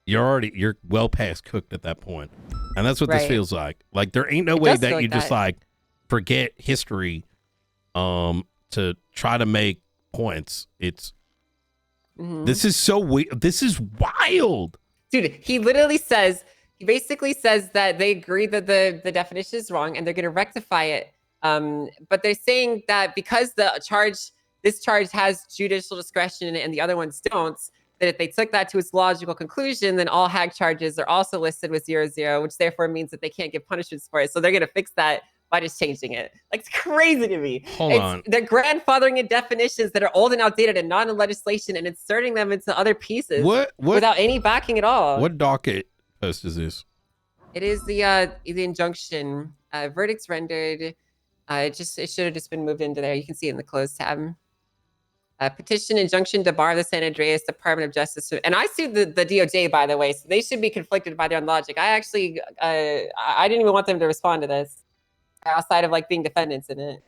you're well past cooked at that point. And that's what this feels like. Like, there ain't no way that you just like forget history to try to make points. It's this is so weird. This is wild. Dude, he basically says that they agree that the definition is wrong and they're going to rectify it. But they're saying that because this charge has judicial discretion and the other ones don't, that if they took that to its logical conclusion, then all HAG charges are also listed with 00, which therefore means that they can't give punishments for it. So they're going to fix that by just changing it. Like, it's crazy to me. Hold on. They're grandfathering in definitions that are old and outdated and not in legislation and inserting them into other pieces without any backing at all. What docket post is this? It is the injunction. Verdicts rendered. It should have just been moved into there. You can see it in the closed tab. Petition injunction to bar the San Andreas Department of Justice. And I sued the DOJ, by the way, so they should be conflicted by their own logic. I actually, I didn't even want them to respond to this outside of like being defendants in it.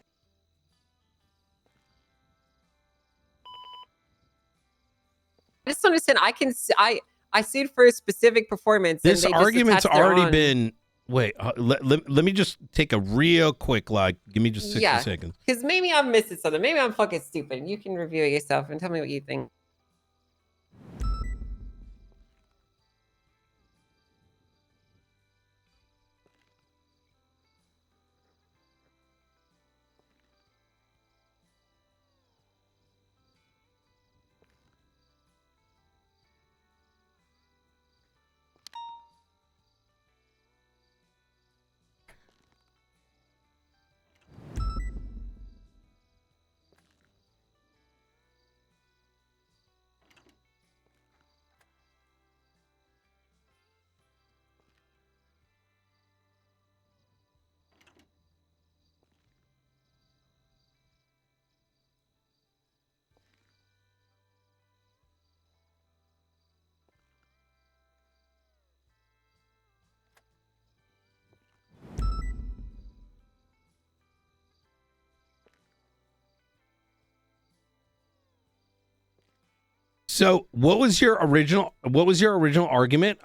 I just don't understand. I sued for a specific performance. This and they just argument's attached their already own. been. Wait, let me just take a real quick, like, give me just 60 seconds. Because maybe I'm missing something. Maybe I'm fucking stupid. You can review it yourself and tell me what you think. So, what was your original argument?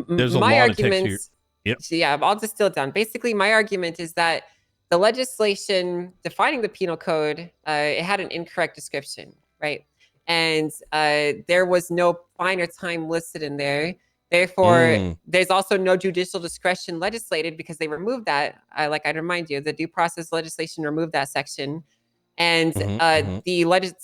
There's a My lot of text here. arguments. Yep. So yeah, I'll distill it down. Basically, my argument is that the legislation defining the penal code, it had an incorrect description, right? And there was no fine or time listed in there. Therefore, there's also no judicial discretion legislated because they removed that. Like I remind you, the due process legislation removed that section. And so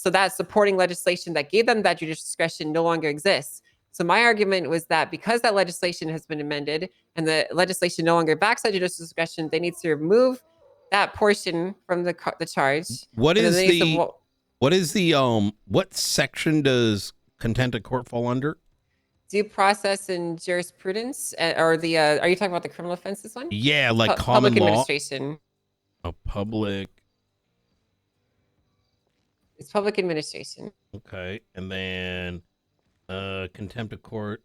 that supporting legislation that gave them that judicial discretion no longer exists. So my argument was that because that legislation has been amended and the legislation no longer backs that judicial discretion, they need to remove that portion from the charge. What section does contempt of court fall under? Due process and jurisprudence, or the are you talking about the criminal offenses one? Yeah, like public common law. Administration. A public. It's public administration. Okay, and then contempt of court.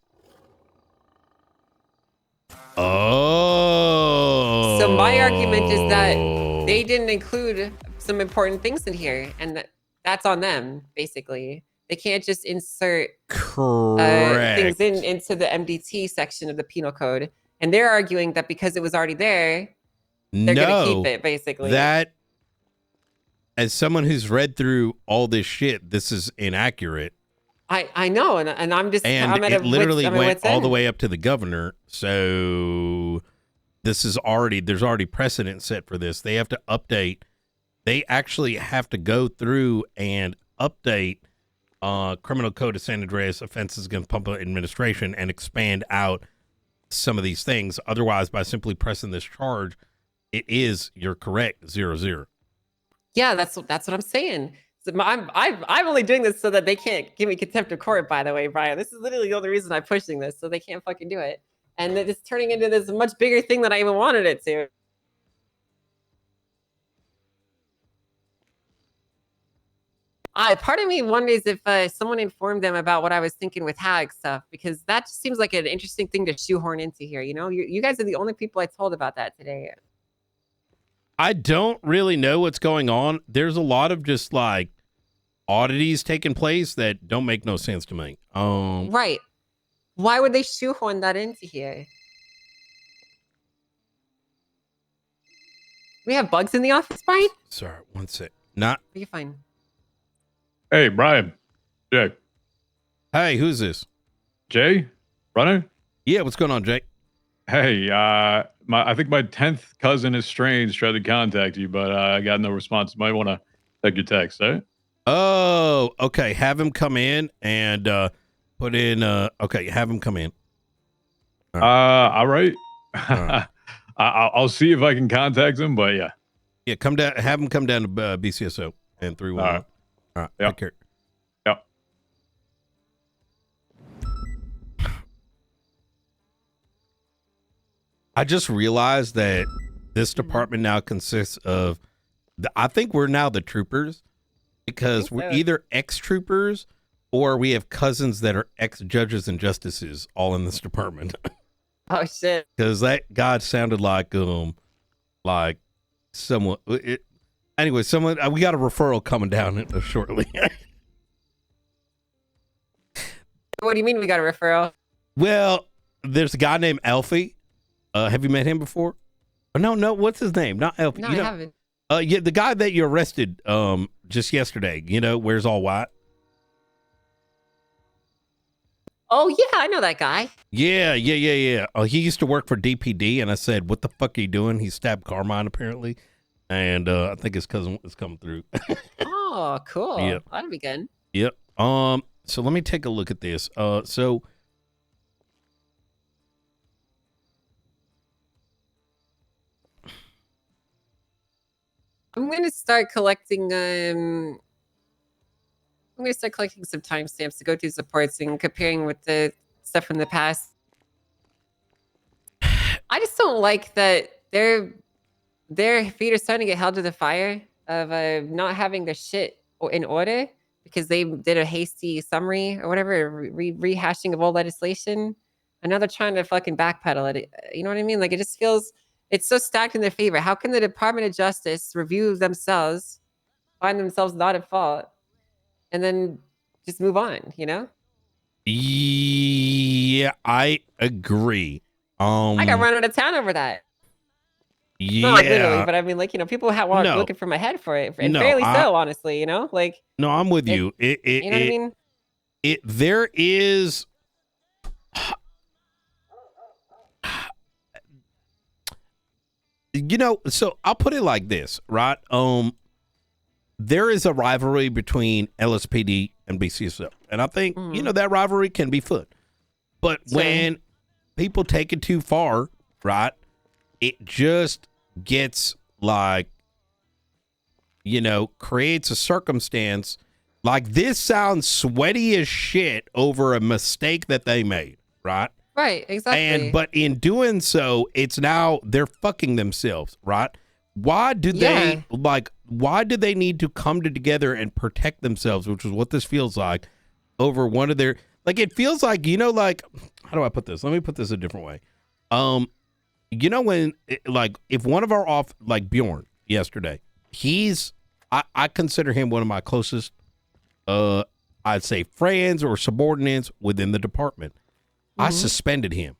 Oh. So my argument is that they didn't include some important things in here, and that's on them, basically. They can't just insert things into the MDT section of the penal code. And they're arguing that because it was already there, they're going to keep it, basically. That, as someone who's read through all this shit, this is inaccurate. I know, and I'm just... And I'm at it literally went all the way up to the governor, so this is there's already precedent set for this. They have to update. They actually have to go through and update Criminal Code of San Andreas offenses against public administration and expand out some of these things. Otherwise, by simply pressing this charge, you're correct, 0-0. Yeah, that's what I'm saying. So I'm only doing this so that they can't give me contempt of court, by the way, Brian. This is literally the only reason I'm pushing this, so they can't fucking do it. And it's turning into this much bigger thing than I even wanted it to. Part of me wonders if someone informed them about what I was thinking with HAG stuff, because that just seems like an interesting thing to shoehorn into here. You know, you guys are the only people I told about that today. I don't really know what's going on. There's a lot of just like oddities taking place that don't make no sense to me. Right. Why would they shoehorn that into here? We have bugs in the office, Brian? Sorry, one sec. Not. You're fine. Hey, Brian. Jay. Hey, who's this? Jay? Runner? Yeah, what's going on, Jay? Hey, I think my 10th cousin is strange tried to contact you, but I got no response. You might want to check your text, right? Oh, okay. Have him come in and put in okay, have him come in. All right. I'll see if I can contact him, but yeah. Yeah, come down, have him come down to BCSO and 311. All right. Yep. Take care. Yep. I just realized that this department now consists of, I think we're now the troopers, because we're either ex-troopers or we have cousins that are ex-judges and justices all in this department. Oh, shit. Because that God sounded like someone. Anyway, we got a referral coming down shortly. What do you mean we got a referral? Well, there's a guy named Alfie. Have you met him before? Oh, no. What's his name? Not Alfie. No, I haven't. Yeah, the guy that you arrested just yesterday. You know, wears all white. Oh yeah, I know that guy. Yeah. He used to work for DPD, and I said, "What the fuck are you doing?" He stabbed Carmine apparently. And I think his cousin is coming through. Oh, cool. Yep. That'd be good. Yep. So let me take a look at this. So I'm gonna start collecting some timestamps to go through supports and comparing with the stuff from the past. I just don't like that their feet are starting to get held to the fire of not having their shit in order because they did a hasty summary or whatever, rehashing of old legislation. And now they're trying to fucking backpedal it. You know what I mean? Like, it just feels, it's so stacked in their favor. How can the Department of Justice review themselves, find themselves not at fault, and then just move on, you know? Yeah, I agree. I got run out of town over that. Yeah. Not like literally, but I mean, like, you know, people want No. looking for my head for it, and No, fairly so, honestly, you know? Like, No, I'm with you. you know what I mean? There is. You know, so I'll put it like this, right? There is a rivalry between LSPD and BCSO, and I think you know that rivalry can be fun, but when people take it too far, right, it just gets like, you know, creates a circumstance like this. Sounds sweaty as shit over a mistake that they made, right? Right, exactly. But in doing so, it's now they're fucking themselves, right? Why do they why do they need to come together and protect themselves, which is what this feels like, over one of their, like, it feels like, you know, like, how do I put this? Let me put this a different way. You know, when like if one of our like Bjorn yesterday, I consider him one of my closest I'd say friends or subordinates within the department. I suspended him.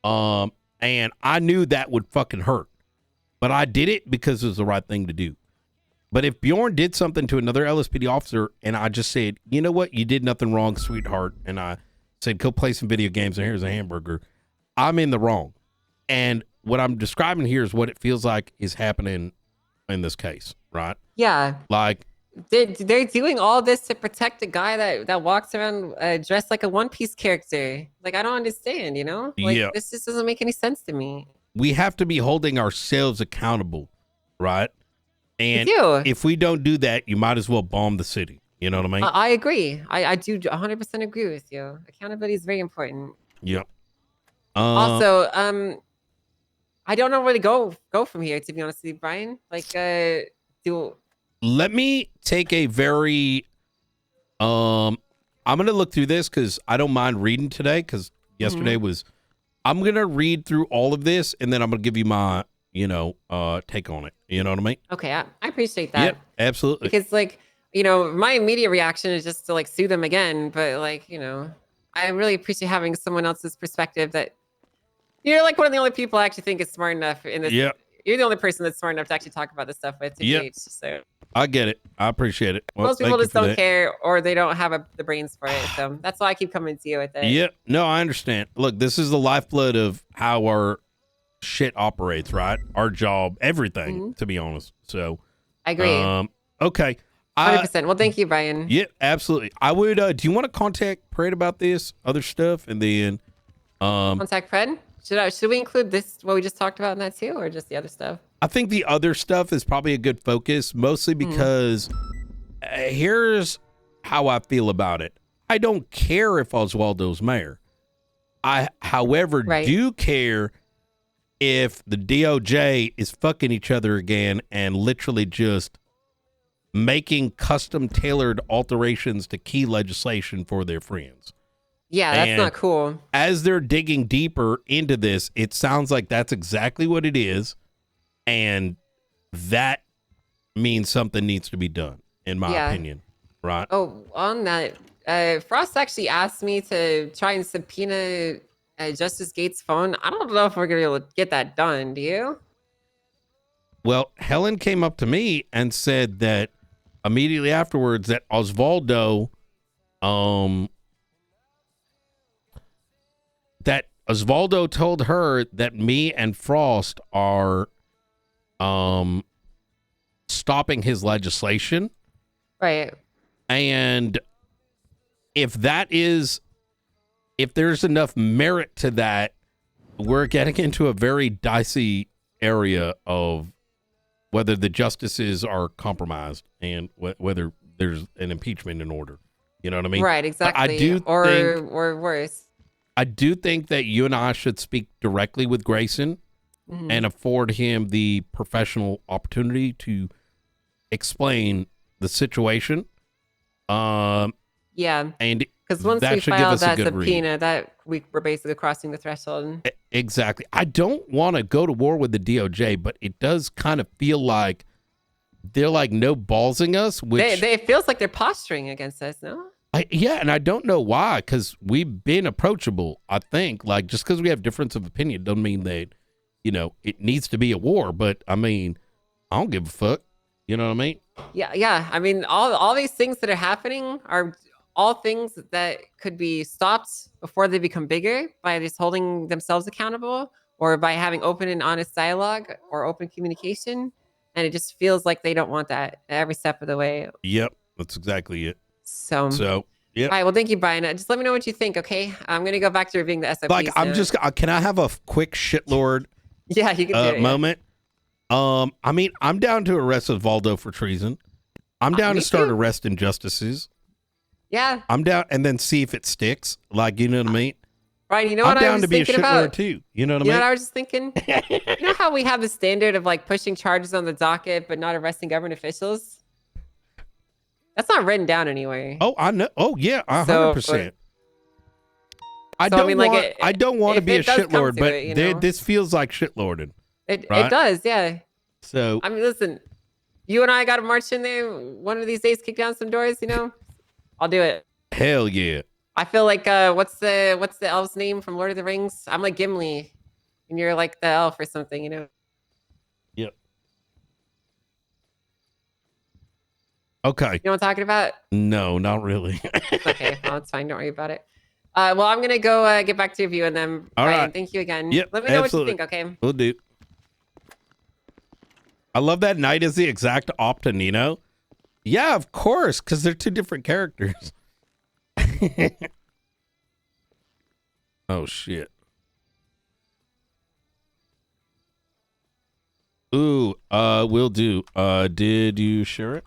And I knew that would fucking hurt. But I did it because it was the right thing to do. But if Bjorn did something to another LSPD officer and I just said, you know what, you did nothing wrong, sweetheart, and I said, go play some video games and here's a hamburger, I'm in the wrong. And what I'm describing here is what it feels like is happening in this case, right? Yeah. Like, they're doing all this to protect a guy that walks around dressed like a One Piece character. Like, I don't understand, you know? Like, yeah. This just doesn't make any sense to me. We have to be holding ourselves accountable, right? And We do. if we don't do that, you might as well bomb the city. You know what I mean? I agree. I do 100% agree with you. Accountability is very important. Yep. Also, I don't know where to go from here, to be honest with you, Brian. Like, let me take a very I'm gonna look through this because I don't mind reading today, because yesterday was, I'm gonna read through all of this and then I'm gonna give you my, you know, take on it. You know what I mean? Okay, I appreciate that. Yep, absolutely. Because, like, you know, my immediate reaction is just to, like, sue them again. But, like, you know, I really appreciate having someone else's perspective. That you're, like, one of the only people I actually think is smart enough in this. Yeah. You're the only person that's smart enough to actually talk about this stuff with. Yep. So I get it. I appreciate it. Well, most people thank you just for don't that. care, or they don't have the brains for it. So that's why I keep coming to you with it. Yeah, no, I understand. Look, this is the lifeblood of how our shit operates, right? Our job, everything, to be honest. So I agree. Okay. 100%. Well, thank you, Brian. Yeah, absolutely. I would. Do you want to contact Pred about this other stuff, and then Contact Pred? Should we include this, what we just talked about in that too, or just the other stuff? I think the other stuff is probably a good focus, mostly because here's how I feel about it. I don't care if Oswaldo's mayor. I, however, do care if the DOJ is fucking each other again and literally just making custom tailored alterations to key legislation for their friends. Yeah, that's not cool. As they're digging deeper into this, it sounds like that's exactly what it is. And that means something needs to be done, in my opinion. Right? Oh, on that, Frost actually asked me to try and subpoena Justice Gates' phone. I don't know if we're going to be able to get that done. Do you? Well, Helen came up to me and said that immediately afterwards that Osvaldo, told her that me and Frost are stopping his legislation. Right. And if there's enough merit to that, we're getting into a very dicey area of whether the justices are compromised and whether there's an impeachment in order. You know what I mean? Right, exactly. Or worse. I do think that you and I should speak directly with Grayson and afford him the professional opportunity to explain the situation. Yeah. And because once that we should give file us a that good subpoena, read. that we're basically crossing the threshold. Exactly. I don't want to go to war with the DOJ, but it does kind of feel like they're like no ballsing us. Which It feels like they're posturing against us, no? Yeah, and I don't know why, because we've been approachable. I think, like, just because we have difference of opinion doesn't mean that, you know, it needs to be a war. But I mean, I don't give a fuck. You know what I mean? Yeah. I mean, all these things that are happening are all things that could be stopped before they become bigger by just holding themselves accountable or by having open and honest dialogue or open communication. And it just feels like they don't want that every step of the way. Yep, that's exactly it. So yeah. All right. Well, thank you, Brian. Just let me know what you think. Okay. I'm going to go back to reviewing the SOPs. Like, I'm just, can I have a quick shitlord yeah, you can do it, moment? I mean, I'm down to arrest Osvaldo for treason. I'm down to start arresting justices. Yeah. I'm down, and then see if it sticks. Like, you know what I mean? Right. You know what I'm I down was to be a thinking shitlord about? too. You know what I You mean? know what I was just thinking? You know how we have the standard of like pushing charges on the docket but not arresting government officials? That's not written down anywhere. Oh, I know. Oh, yeah, 100%. I don't want to be a shitlord, but this feels like shitlording. It right? does, yeah. So I mean, listen, you and I got to march in there one of these days, kick down some doors. You know, I'll do it. Hell yeah. I feel like what's the elf's name from Lord of the Rings? I'm like Gimli, and you're like the elf or something. You know. Yep. Okay. You know what I'm talking about? No, not really. Okay, well, it's fine. Don't worry about it. Well, I'm gonna go get back to reviewing them. All Brian, right. thank you again. Yep, Let me know absolutely. what you think. Okay. We'll do. I love that Knight is the exact op to Nino. Yeah, of course, because they're two different characters. Oh shit. Ooh, will do. Did you share it?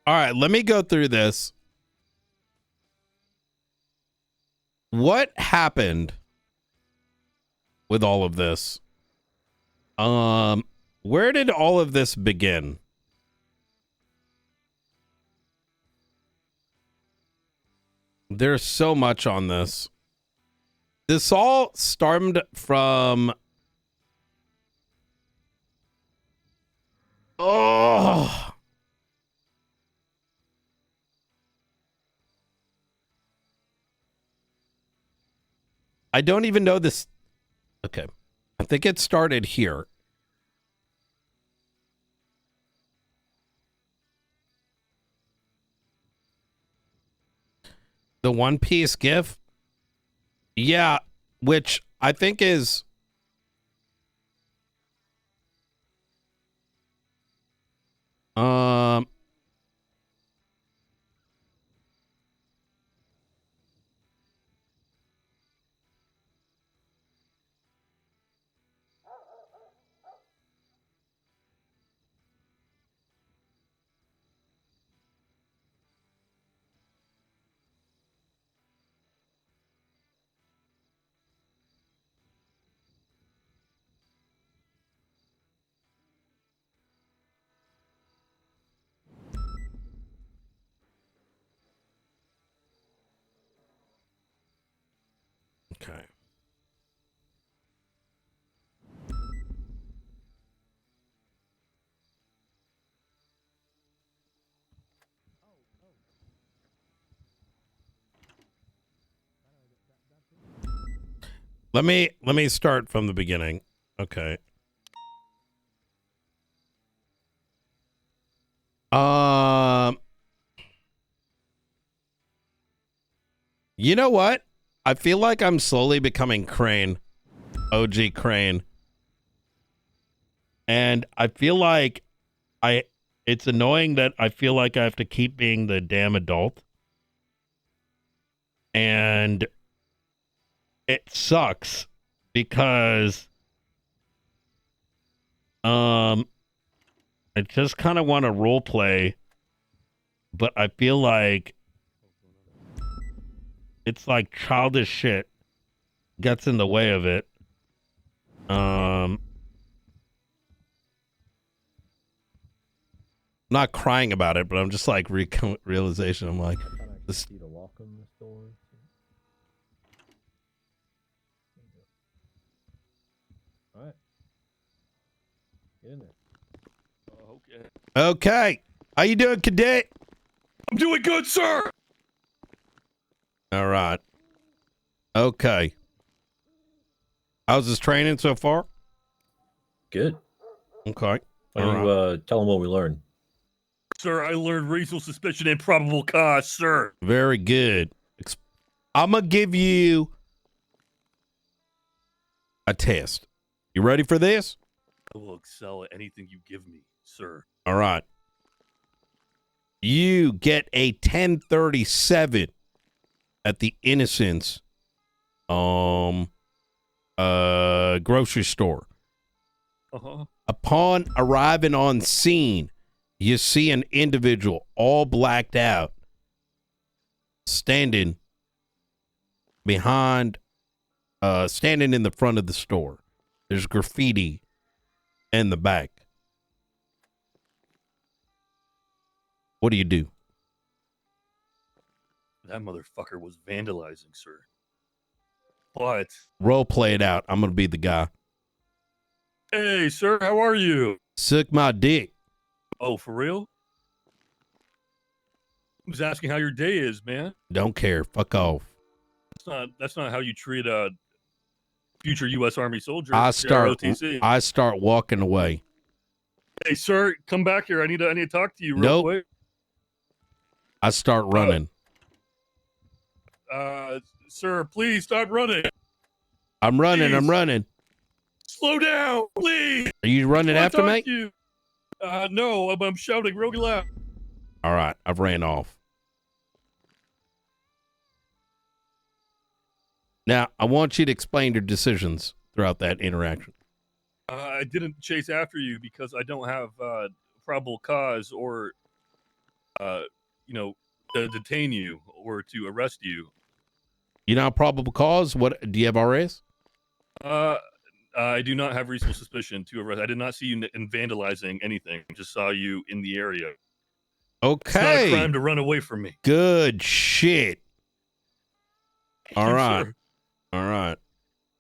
All right, let me go through this. What happened with all of this? Where did all of this begin? There's so much on this. This all stemmed from I don't even know this. Okay. I think it started here. The One Piece GIF? Yeah, which I think is Let me start from the beginning. Okay. You know what? I feel like I'm slowly becoming Crane. OG Crane. And I feel like it's annoying that I feel like I have to keep being the damn adult. And it sucks because I just kind of want to role play, but I feel like it's like childish shit gets in the way of it. Not crying about it, but I'm just like realization. I'm like, this. All right. Get in there. Okay. Okay. How you doing, Cadet? I'm doing good, sir. All right. Okay. How's this training so far? Good. Okay. Why don't you tell them what we learned? Sir, I learned reasonable suspicion and probable cause, sir. Very good. I'm going to give you a test. You ready for this? I will excel at anything you give me, sir. All right. You get a 1037 at the Innocence grocery store. Uh-huh. Upon arriving on scene, you see an individual all blacked out standing in the front of the store. There's graffiti in the back. What do you do? That motherfucker was vandalizing, sir. But Role play it out. I'm going to be the guy. hey, sir, how are you? Suck my dick. Oh, for real? I was asking how your day is, man. Don't care. Fuck off. That's not how you treat a future U.S. Army soldier. I ROTC. start walking away. Hey, sir, come back here. I need to talk to you real Nope. quick. I start running. Sir, please stop running. I'm running. Please. I'm running. Slow down, please. Are you running I after wanna me? talk to you. No, I'm shouting really loud. All right. I've ran off. Now, I want you to explain your decisions throughout that interaction. I didn't chase after you because I don't have probable cause or, to detain you or to arrest you. You know, probable cause? What do you have RS? I do not have reasonable suspicion to arrest. I did not see you in vandalizing anything. I just saw you in the area. Okay. It's not a crime to run away from me. Good shit. All you, right. sir. All right.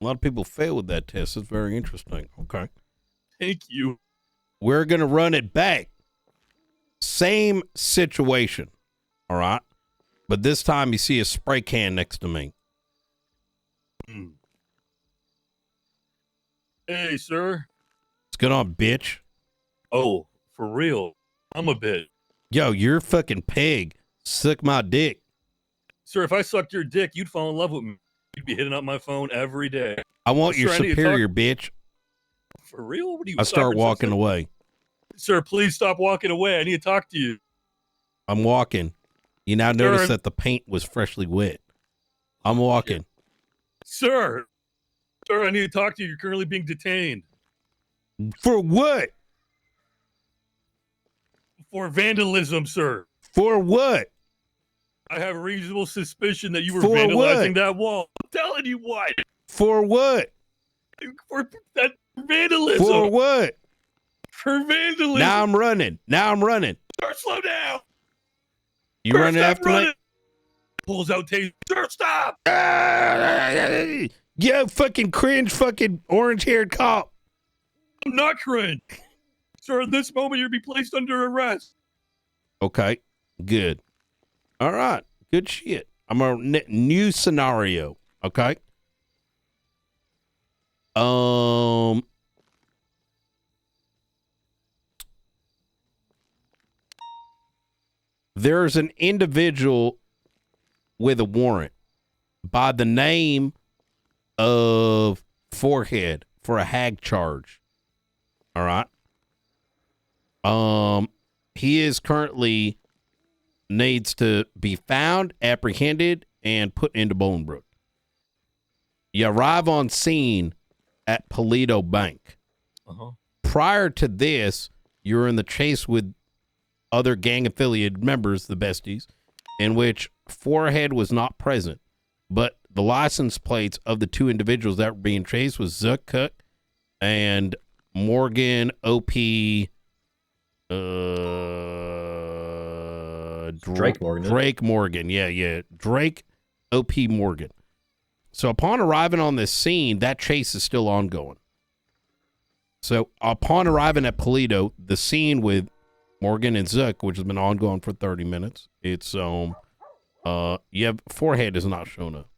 A lot of people fail with that test. It's very interesting. Okay. Thank you. We're going to run it back. Same situation. All right. But this time you see a spray can next to me. Hey, sir. What's going on, bitch? Oh, for real? I'm a bitch. Yo, you're a fucking pig. Suck my dick. Sir, if I sucked your dick, you'd fall in love with me. You'd be hitting up my phone every day. I want your Sir, I need to superior, talk- bitch. For real? What do you? I start walking away. Sir, please stop walking away. I need to talk to you. I'm walking. You now notice that the paint was freshly wet. I'm walking. Sir, I need to talk to you. You're currently being detained. For what? For vandalism, sir. For what? I have a reasonable suspicion that you were For vandalizing what? that wall. I'm telling you what. For what? For that vandalism. For what? For vandalism. Now I'm running. Sir, slow down. You Sir, running stop after running. me? Pulls out taser. Sir, stop. Yo, fucking cringe, fucking orange-haired cop. I'm not cringe. Sir, at this moment, you'll be placed under arrest. Okay, good. All right, good shit. I'm a new scenario, okay? There's an individual with a warrant by the name of Forehead for a hag charge. All right. He is currently needs to be found, apprehended, and put into Bolingbrook. You arrive on scene at Polito Bank. Prior to this, you're in the chase with other gang-affiliated members, the besties, in which Forehead was not present, but the license plates of the two individuals that were being chased was Zuck Cook and Morgan O.P. Drake Morgan. Drake Morgan. Yeah. Drake O.P. Morgan. So upon arriving on this scene, that chase is still ongoing. So upon arriving at Polito, the scene with Morgan and Zuck, which has been ongoing for 30 minutes, it's you have Forehead has not shown up,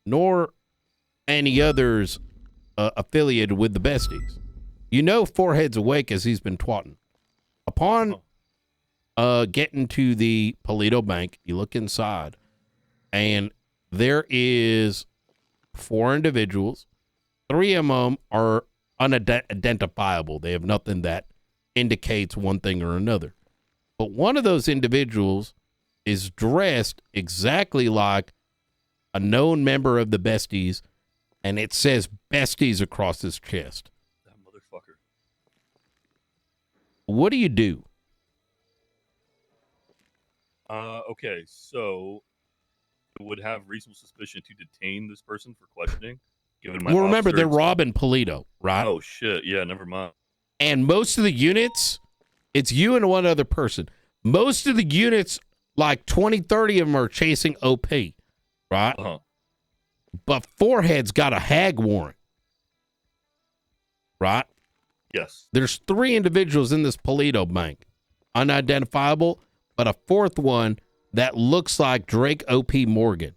nor any others affiliated with the besties. You know Forehead's awake as he's been twatting. Upon getting to the Polito Bank, you look inside, and there is 4 individuals. 3 of them are unidentifiable. They have nothing that indicates one thing or another. But one of those individuals is dressed exactly like a known member of the besties, and it says besties across his chest. That motherfucker. What do you do? Okay, so I would have reasonable suspicion to detain this person for questioning. Given my Well, remember, officer they're robbing Polito, right? Oh, shit. Yeah, never mind. And most of the units, it's you and one other person. Most of the units, like 20, 30 of them are chasing OP, right? Uh-huh. But Forehead's got a hag warrant, right? Yes. There's 3 individuals in this Polito Bank, unidentifiable, but a 4th one that looks like Drake O.P. Morgan.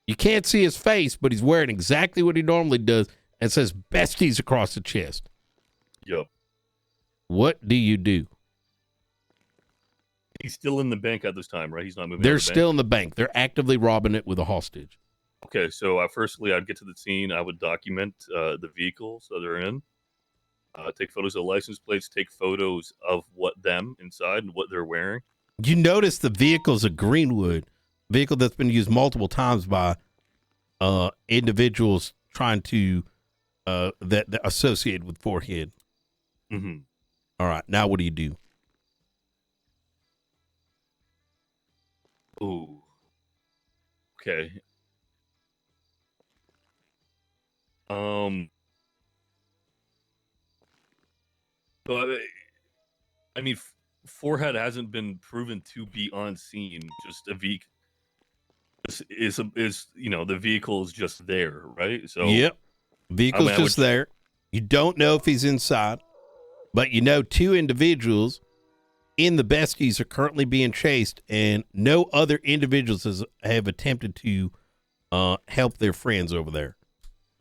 You can't see his face, but he's wearing exactly what he normally does and says besties across the chest. Yup. What do you do? He's still in the bank at this time, right? He's not moving. They're still in the bank. They're actively robbing it with a hostage. Okay, so firstly, I'd get to the scene. I would document the vehicle so they're in. Take photos of the license plates. Take photos of what them inside and what they're wearing. You notice the vehicle's a Greenwood vehicle that's been used multiple times by individuals trying to that associated with Forehead. Mm-hmm. All right, now what do you do? Ooh. Okay. So I mean, Forehead hasn't been proven to be on scene. Just a vehicle is you know, the vehicle is just there, right? So yep, vehicle's just there. You don't know if he's inside, but you know 2 individuals in the besties are currently being chased, and no other individuals have attempted to help their friends over there.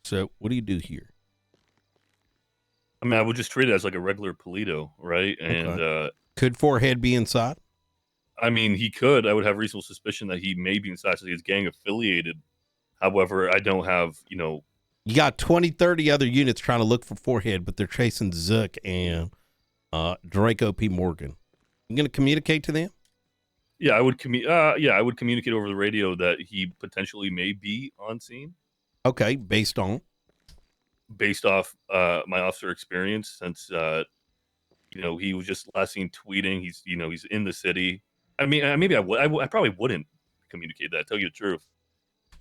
So what do you do here? I mean, I would just treat it as like a regular Polito, right? And could Forehead be inside? I mean, he could. I would have reasonable suspicion that he may be inside, so he's gang affiliated. However, I don't have, you know. You got 20, 30 other units trying to look for Forehead, but they're chasing Zuck and Drake O.P. Morgan. You going to communicate to them? Yeah, I would communicate over the radio that he potentially may be on scene. Okay, based off my officer experience, since you know, he was just last seen tweeting. He's in the city. I mean, maybe I probably wouldn't communicate that. Tell you the truth.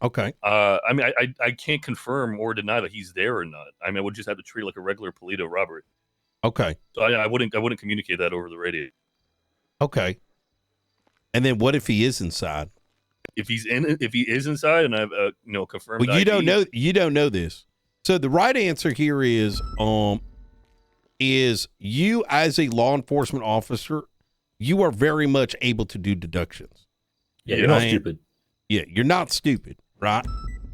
Okay. I mean, I can't confirm or deny that he's there or not. I mean, I would just have to treat it like a regular Polito robbery. Okay. So I wouldn't communicate that over the radio. Okay. And then what if he is inside? If he is inside, and I've confirmed. Well, you don't know this. So the right answer here is you as a law enforcement officer, you are very much able to do deductions. Yeah, you're not stupid. Yeah, you're not stupid, right?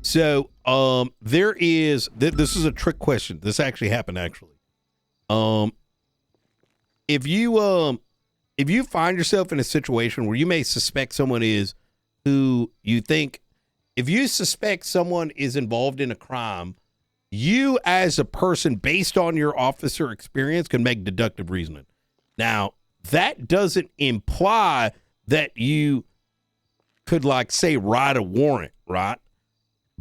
So there is this is a trick question. This actually happened actually. If you find yourself in a situation where you may suspect someone is who you think, if you suspect someone is involved in a crime, you as a person, based on your officer experience, can make deductive reasoning. Now, that doesn't imply that you could, like, say, write a warrant, right?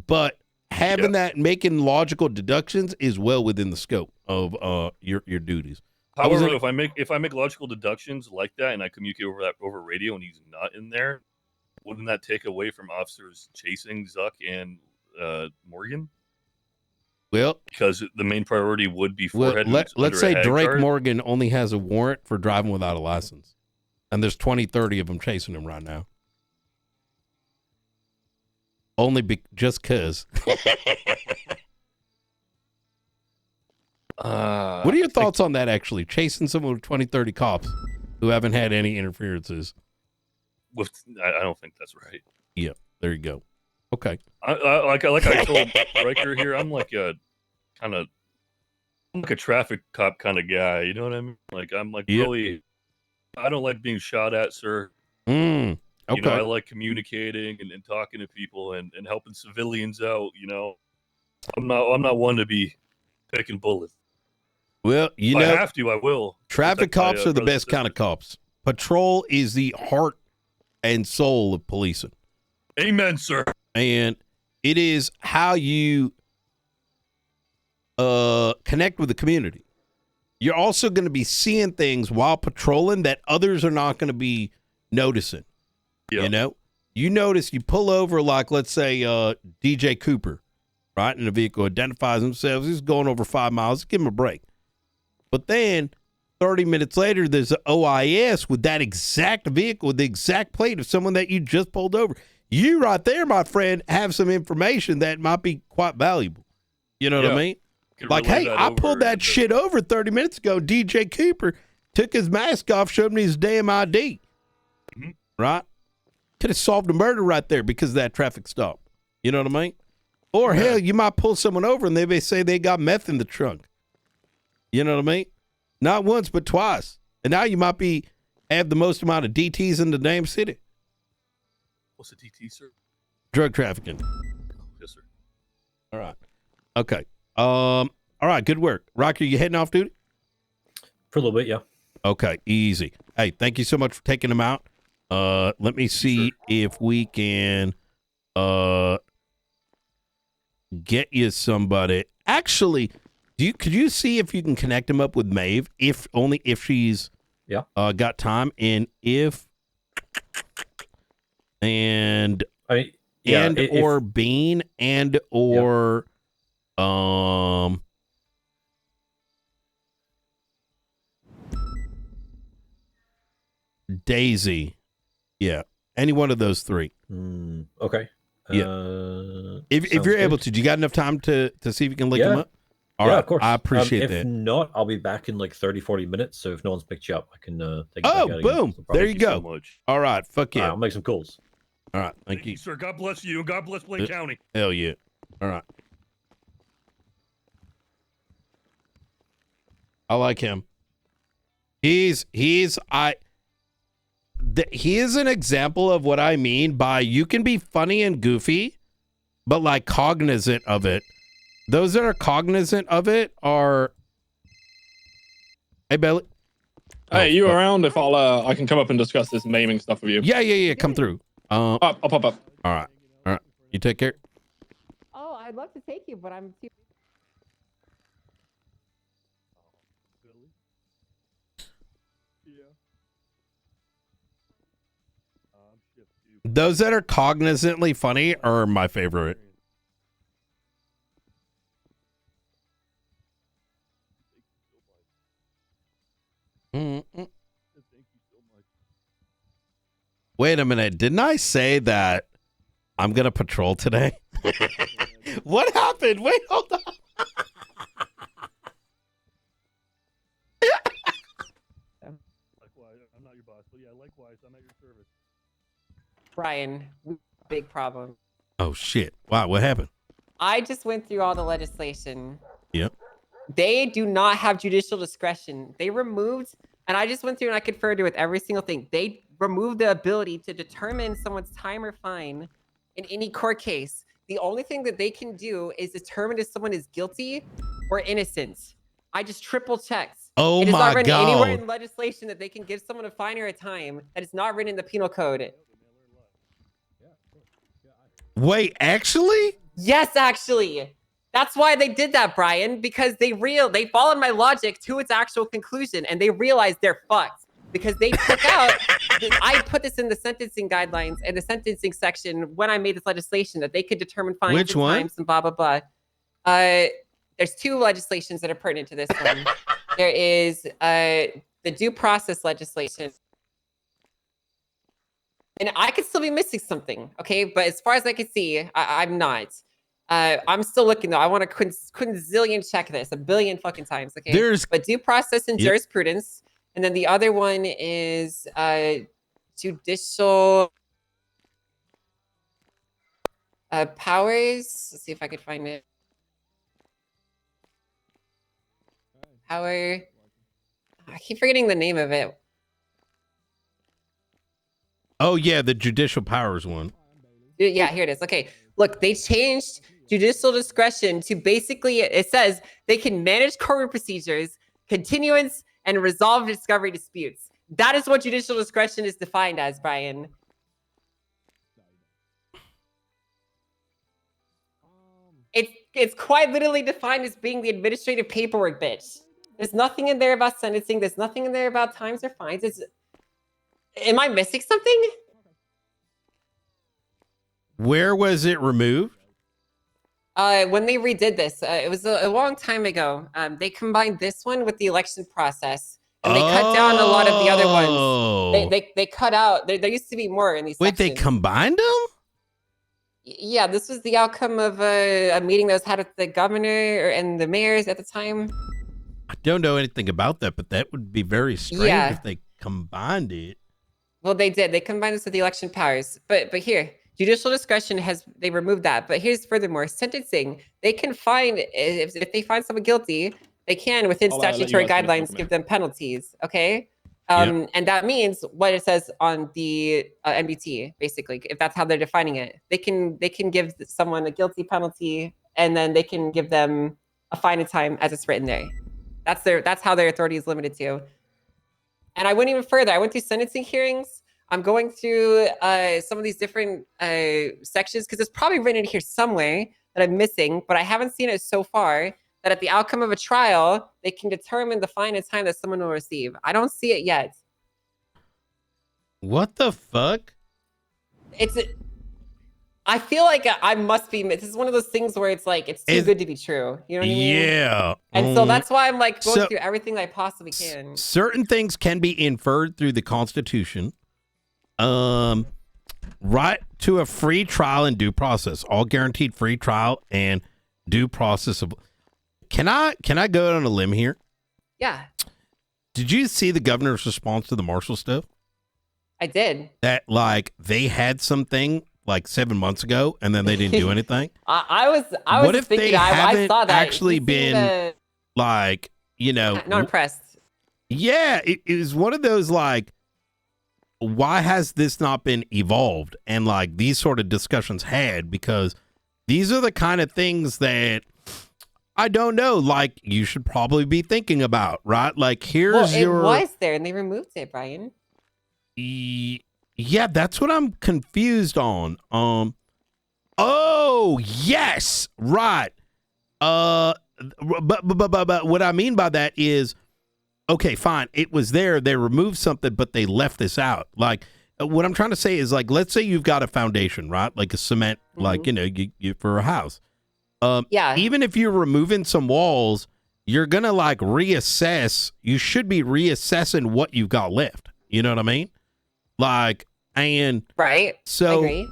But having that, making logical deductions is well within the scope of your duties. However, if I make logical deductions like that and I communicate over radio and he's not in there, wouldn't that take away from officers chasing Zuck and Morgan? Well, because the main priority would be forehead. Let's say Drake Morgan only has a warrant for driving without a license, and there's 20, 30 of them chasing him right now. Only just cause. What are your thoughts on that, actually? Chasing someone with 20, 30 cops who haven't had any interferences? I don't think that's right. Yeah, there you go. Okay. Like I told Riker here, I'm like a traffic cop kind of guy. You know what I mean? Like, I'm like, really, I don't like being shot at, sir. Okay. You know, I like communicating and talking to people and helping civilians out. You know, I'm not one to be picking bullets. Well, if I have to, I will. Traffic cops are the best kind of cops. Patrol is the heart and soul of policing. Amen, sir. And it is how you connect with the community. You're also going to be seeing things while patrolling that others are not going to be noticing. Yep. You know, you notice, you pull over, like, let's say DJ Cooper, right, in a vehicle, identifies himself. He's going over 5 miles. Give him a break. But then 30 minutes later, there's an OIS with that exact vehicle, with the exact plate of someone that you just pulled over. You right there, my friend, have some information that might be quite valuable. You know what I mean? Like, hey, I pulled that shit over 30 minutes ago. DJ Cooper took his mask off, showed me his damn ID. Mm-hmm. Right? Could have solved a murder right there because of that traffic stop. You know what I mean? Or, hell, you might pull someone over and they may say they got meth in the trunk. You know what I mean? Not once, but twice. And now you might have the most amount of DTs in the damn city. What's a DT, sir? Drug trafficking. Yes, sir. All right. Okay. All right. Good work. Rocky, you heading off duty? For a little bit, yeah. Okay. Easy. Hey, thank you so much for taking them out. Let me see if we can get you somebody. Actually, could you see if you can connect him up with Maeve, if she's got time, and or Bean and or Daisy. Yeah. Any one of those three. Okay. Yeah. If you're able to, do you got enough time to see if you can link them up? All right, of course. I appreciate that. that. If not, I'll be back in like 30, 40 minutes. So if no one's picked you up, I can take you back out boom. Again. There you go. So much. All right. Fuck yeah. I'll make some calls. All right. Thank you, sir. God bless you. God bless Blaine County. Hell yeah. All right. I like him. He is an example of what I mean by you can be funny and goofy, but like cognizant of it. Those that are cognizant of it are. Hey, Belly. Hey, you around? If I can come up and discuss this maiming stuff with you. Yeah. Come through. I'll pop up. All right. You take care. Oh, I'd love to take you, but I'm too. Those that are cognizantly funny are my favorite. Wait a minute. Didn't I say that I'm going to patrol today? What happened? Wait, hold on. Likewise, I'm not your boss, but yeah, likewise, I'm at your service. Brian, big problem. Oh, shit. Wow, what happened? I just went through all the legislation. Yep. They do not have judicial discretion. They removed, and I just went through and I conferred with every single thing. They removed the ability to determine someone's time or fine in any court case. The only thing that they can do is determine if someone is guilty or innocent. I just triple checked. Oh it is my not written anywhere God. in legislation that they can give someone a fine or a time. That is not written in the penal code. Wait, actually? Yes, actually. That's why they did that, Brian, because they followed my logic to its actual conclusion, and they realized they're fucked because they took out. I put this in the sentencing guidelines and the sentencing section when I made this legislation that they could determine fines Which and one? times and blah blah blah. There's two legislations that are pertinent to this one. There is the due process legislation. And I could still be missing something, okay? But as far as I can see, I'm not. I'm still looking, though. I want to quinzillion check this a billion fucking times, okay? But due process and jurisprudence. And then the other one is judicial powers. Let's see if I could find it. Power. I keep forgetting the name of it. Oh, yeah, the judicial powers one. Yeah, here it is. Okay, look, they changed judicial discretion to basically, it says they can manage court procedures, continuance, and resolve discovery disputes. That is what judicial discretion is defined as, Brian. It's quite literally defined as being the administrative paperwork, bitch. There's nothing in there about sentencing. There's nothing in there about times or fines. Am I missing something? Where was it removed? When they redid this, it was a long time ago. They combined this one with the election process, and they cut down a lot of the other ones. They cut out. There used to be more in these. Wait, sections. they combined them? Yeah, this was the outcome of a meeting that was had with the governor and the mayors at the time. I don't know anything about that, but that would be very strange if they combined it. Well, they did. They combined this with the election powers. But here, judicial discretion they removed that. But here's furthermore, sentencing. They can find, if they find someone guilty, they can, within statutory guidelines, give them penalties. Okay? And that means what it says on the NBT, basically, if that's how they're defining it. They can give someone a guilty penalty, and then they can give them a fine and time as it's written there. That's how their authority is limited to. And I went even further. I went through sentencing hearings. I'm going through some of these different sections because it's probably written in here somewhere that I'm missing, but I haven't seen it so far, that at the outcome of a trial, they can determine the fine and time that someone will receive. I don't see it yet. What the fuck? I feel like I must be. This is one of those things where it's like it's too good to be true. You know what I mean? Yeah. And so that's why I'm like going through everything I possibly can. Certain things can be inferred through the Constitution. Right to a free trial and due process. All guaranteed free trial and due process of. Can I go out on a limb here? Yeah. Did you see the governor's response to the Marshall stuff? I did. That like they had something like 7 months ago and then they didn't do anything. I was what if thinking, they haven't I saw that. actually been like, you know, not impressed. Yeah, it is one of those like, why has this not been evolved and like these sort of discussions had? Because these are the kind of things that I don't know, like you should probably be thinking about, right? Like here's it was there and they removed it, Brian. Yeah, that's what I'm confused on. Oh yes, right. But what I mean by that is, okay, fine. It was there. They removed something, but they left this out. Like what I'm trying to say is, like, let's say you've got a foundation, right? Like a cement, like you know, you for a house. Yeah. Even if you're removing some walls, you're gonna like reassess. You should be reassessing what you've got left. You know what I mean? Like, and right. So, I agree.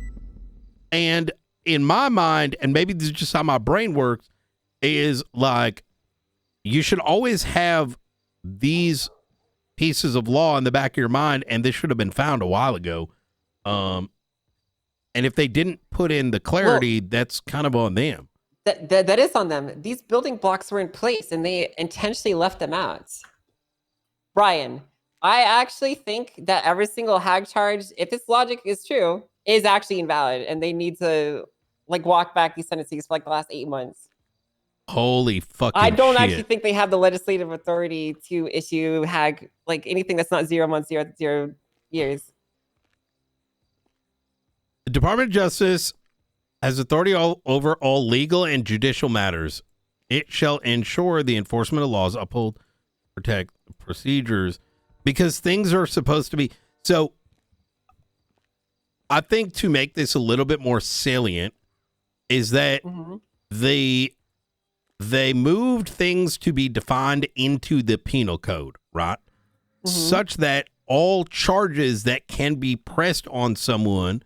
And in my mind, and maybe this is just how my brain works, is like you should always have these pieces of law in the back of your mind, and this should have been found a while ago. And if they didn't put in the clarity, that's kind of on them. That is on them. These building blocks were in place, and they intentionally left them out. Brian, I actually think that every single hag charge, if this logic is true, is actually invalid, and they need to like walk back these sentences for like the last 8 months. Holy fucking I don't shit. actually think they have the legislative authority to issue hag like anything that's not 0 months, 0 years. The Department of Justice has authority over all legal and judicial matters. It shall ensure the enforcement of laws, uphold, protect procedures, because things are supposed to be. So I think to make this a little bit more salient is that they moved things to be defined into the penal code, right? Such that all charges that can be pressed on someone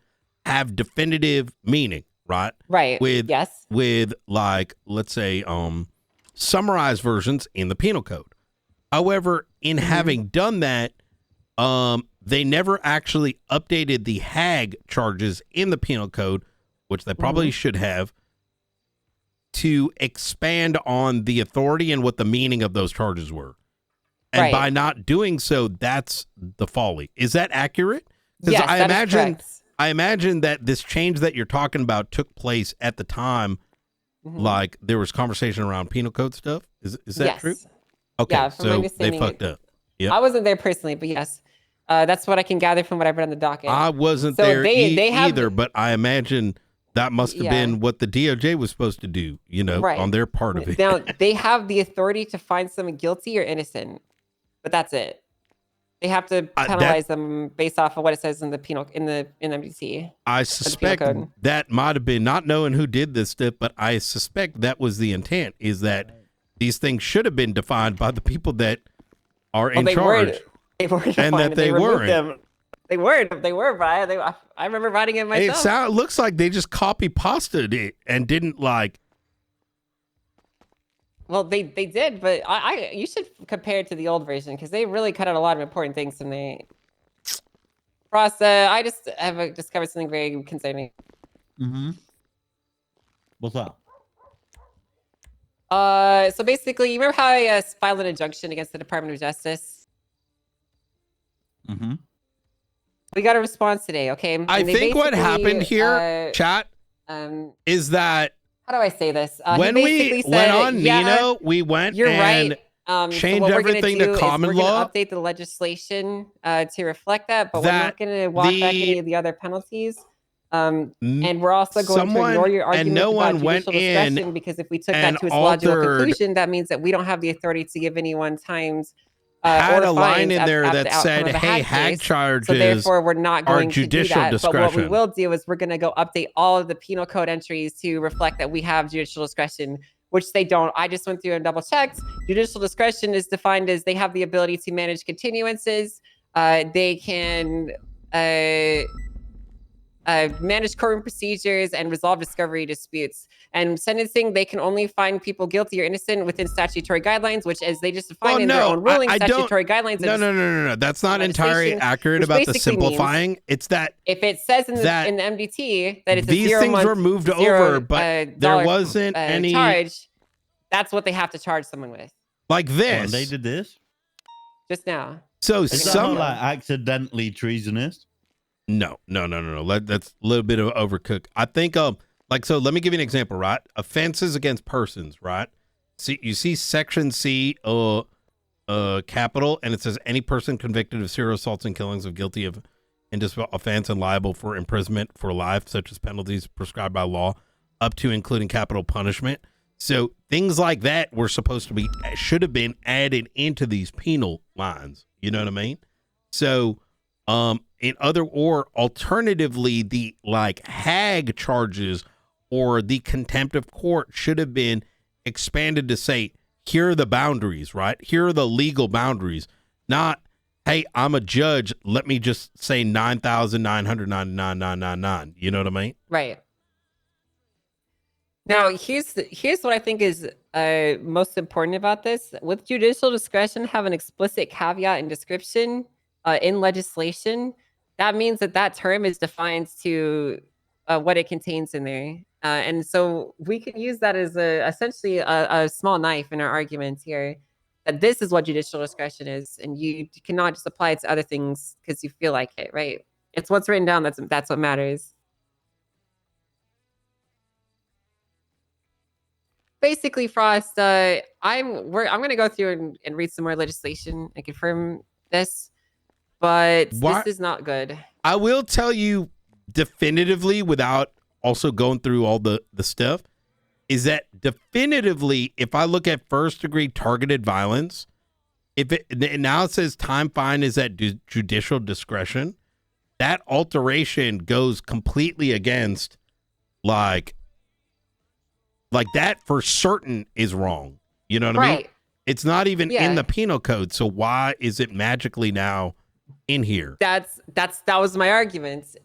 have definitive meaning, right? Right. With like, let's say, summarized versions in the penal code. However, in having done that, they never actually updated the hag charges in the penal code, which they probably should have, to expand on the authority and what the meaning of those charges were. And by not doing so, that's the folly. Is that accurate? Because yes, I imagine that this change that you're talking about took place at the time, like there was conversation around penal code stuff. Is that true? Okay, yeah, from my so they understanding, fucked up. Yeah, I wasn't there personally, but yes, that's what I can gather from what I read on the docket. I wasn't So there they have, either, but I imagine that must have been what the DOJ was supposed to do, you know, on their part of it. Now, they have the authority to find someone guilty or innocent, but that's it. They have to penalize them based off of what it says in the penal in MDT. I suspect that might have been, not knowing who did this stuff, but I suspect that was the intent, is that these things should have been defined by the people that are in charge. They were defined, and that they weren't. Them. They were, Brian. I remember writing it myself. It looks like they just copy-pasted it and didn't like. Well, they did, but you should compare it to the old version because they really cut out a lot of important things from the process. I just have discovered something very concerning. What's up? So basically, you remember how I filed an injunction against the Department of Justice? We got a response today, okay? And I think what happened here, chat, is that how do I say this? When we went on Nino, we went and changed everything to common law. We're going to update the legislation to reflect that, but we're not going to walk back any of the other penalties. And we're also going to ignore your argument about judicial discretion, because if we took that to its logical conclusion, that means that we don't have the authority to give anyone times had a line in there that said, hey, hag charges, so therefore we're not going to do that. Discretion. But what we will do is we're going to go update all of the penal code entries to reflect that we have judicial discretion, which they don't. I just went through and double checked. Judicial discretion is defined as they have the ability to manage continuances. They can manage courtroom procedures and resolve discovery disputes. And sentencing, they can only find people guilty or innocent within statutory guidelines, which, as they just define in their own ruling, statutory guidelines. No. That's not entirely accurate about the simplifying. It's that if it says in the MDT that it's these a 0 things month, were moved over, but there wasn't any charge. That's what they have to charge someone with. Like this. Oh, they did this just now. So is some that not like accidentally treasonous. No. That's a little bit of overcooked. I think so let me give you an example, right? Offenses against persons, right? See, you see section C capital, and it says any person convicted of serious assaults and killings of guilty of indisciplinary offense and liable for imprisonment for life, such as penalties prescribed by law, up to including capital punishment. So things like that should have been added into these penal lines. You know what I mean? So alternatively, the like hag charges or the contempt of court should have been expanded to say, here are the boundaries, right? Here are the legal boundaries. Not, hey, I'm a judge, let me just say 9,999,999. You know what I mean? Right. Now, here's what I think is most important about this. With judicial discretion, have an explicit caveat and description in legislation. That means that term is defined to what it contains in there. And so we can use that as essentially a small knife in our arguments here. That this is what judicial discretion is, and you cannot just apply it to other things because you feel like it, right? It's what's written down that's what matters. Basically, Frost, I'm gonna go through and read some more legislation and confirm this, but this is not good. I will tell you definitively, without also going through all the stuff, is that definitively, if I look at first-degree targeted violence, now it says time fine is at judicial discretion, that alteration goes completely against, like that for certain is wrong. You know what I mean? It's not even in the penal code, so why is it magically now in here? That was my argument.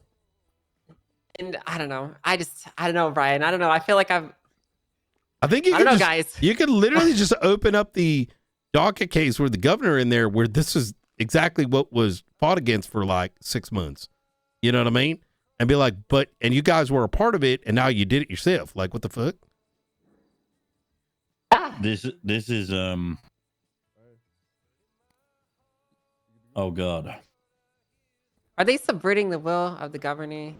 And I don't know. I don't know, Brian. I don't know. I feel like I think you could literally just open up the docket case where the governor in there, where this is exactly what was fought against for like 6 months. You know what I mean? And be like, and you guys were a part of it, and now you did it yourself. Like, what the fuck? This is oh God. Are they subverting the will of the governor?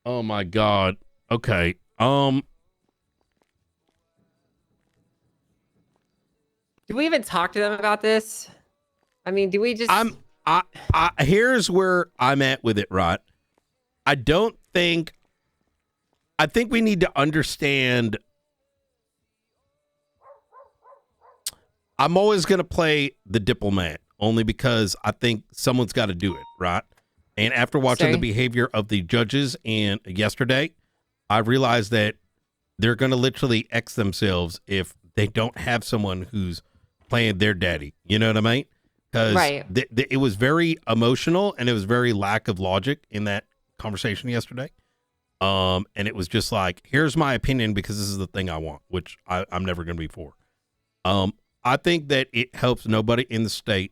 Oh my God. Okay. Do we even talk to them about this? I mean, do we just? Here's where I'm at with it, right? I think we need to understand. I'm always going to play the diplomat only because I think someone's got to do it, right? And after watching the behavior of the judges and yesterday, I realized that they're going to literally X themselves if they don't have someone who's playing their daddy. You know what I mean? Because it was very emotional and it was very lack of logic in that conversation yesterday. And it was just like, here's my opinion because this is the thing I want, which I'm never going to be for. I think that it helps nobody in the state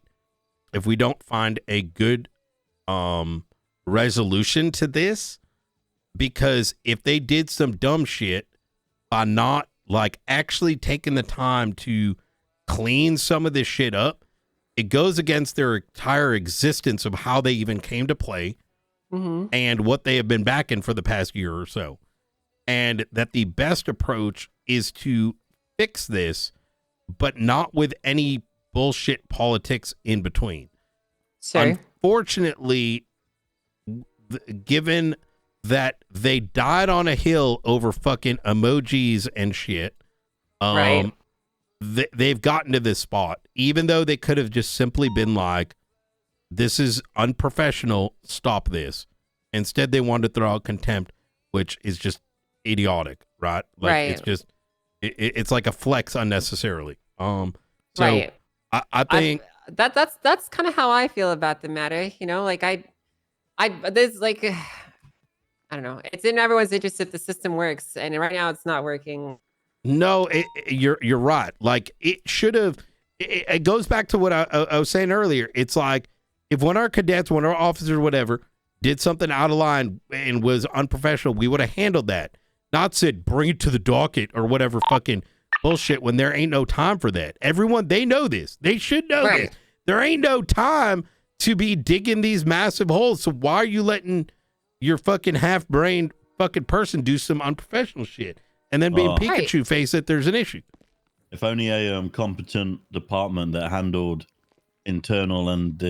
if we don't find a good resolution to this, because if they did some dumb shit by not like actually taking the time to clean some of this shit up, it goes against their entire existence of how they even came to play and what they have been backing for the past year or so. And that the best approach is to fix this, but not with any bullshit politics in between. Unfortunately, given that they died on a hill over fucking emojis and shit, they've gotten to this spot, even though they could have just simply been like, this is unprofessional, stop this. Instead, they wanted to throw out contempt, which is just idiotic, right? Like, it's just, it's like a flex unnecessarily. I think that's kind of how I feel about the matter. You know, like there's like, I don't know. It's in everyone's interest if the system works, and right now it's not working. No, you're right. Like, it should have. It goes back to what I was saying earlier. It's like if one of our cadets, one of our officers, whatever, did something out of line and was unprofessional, we would have handled that. Not said bring it to the docket or whatever fucking bullshit when there ain't no time for that. Everyone, they know this. They should know this. There ain't no time to be digging these massive holes. So why are you letting your fucking half-brained fucking person do some unprofessional shit and then being Pikachu face that there's an issue? If only a competent department that handled internal and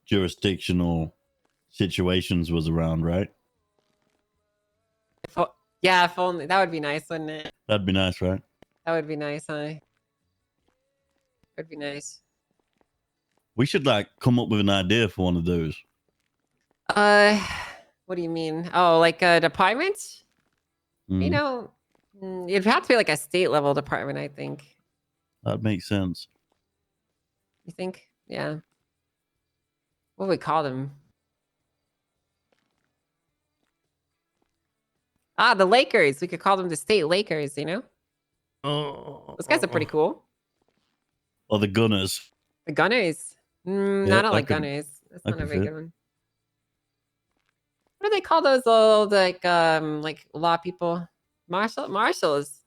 jurisdictional situations was around, right? Yeah, if only. That would be nice, wouldn't it? That'd be nice, right? That would be nice, huh? That'd be nice. We should like come up with an idea for one of those. What do you mean? Oh, like a department? You know, it'd have to be like a state level department, I think. That makes sense. You think? Yeah. What would we call them? The Lakers. We could call them the state Lakers, you know? Oh. Those guys are pretty cool. or the Gunners? The Gunners. Yeah, Not that like could- Gunners. That's that not a could very fit. good one. What do they call those old like law people? Marshals.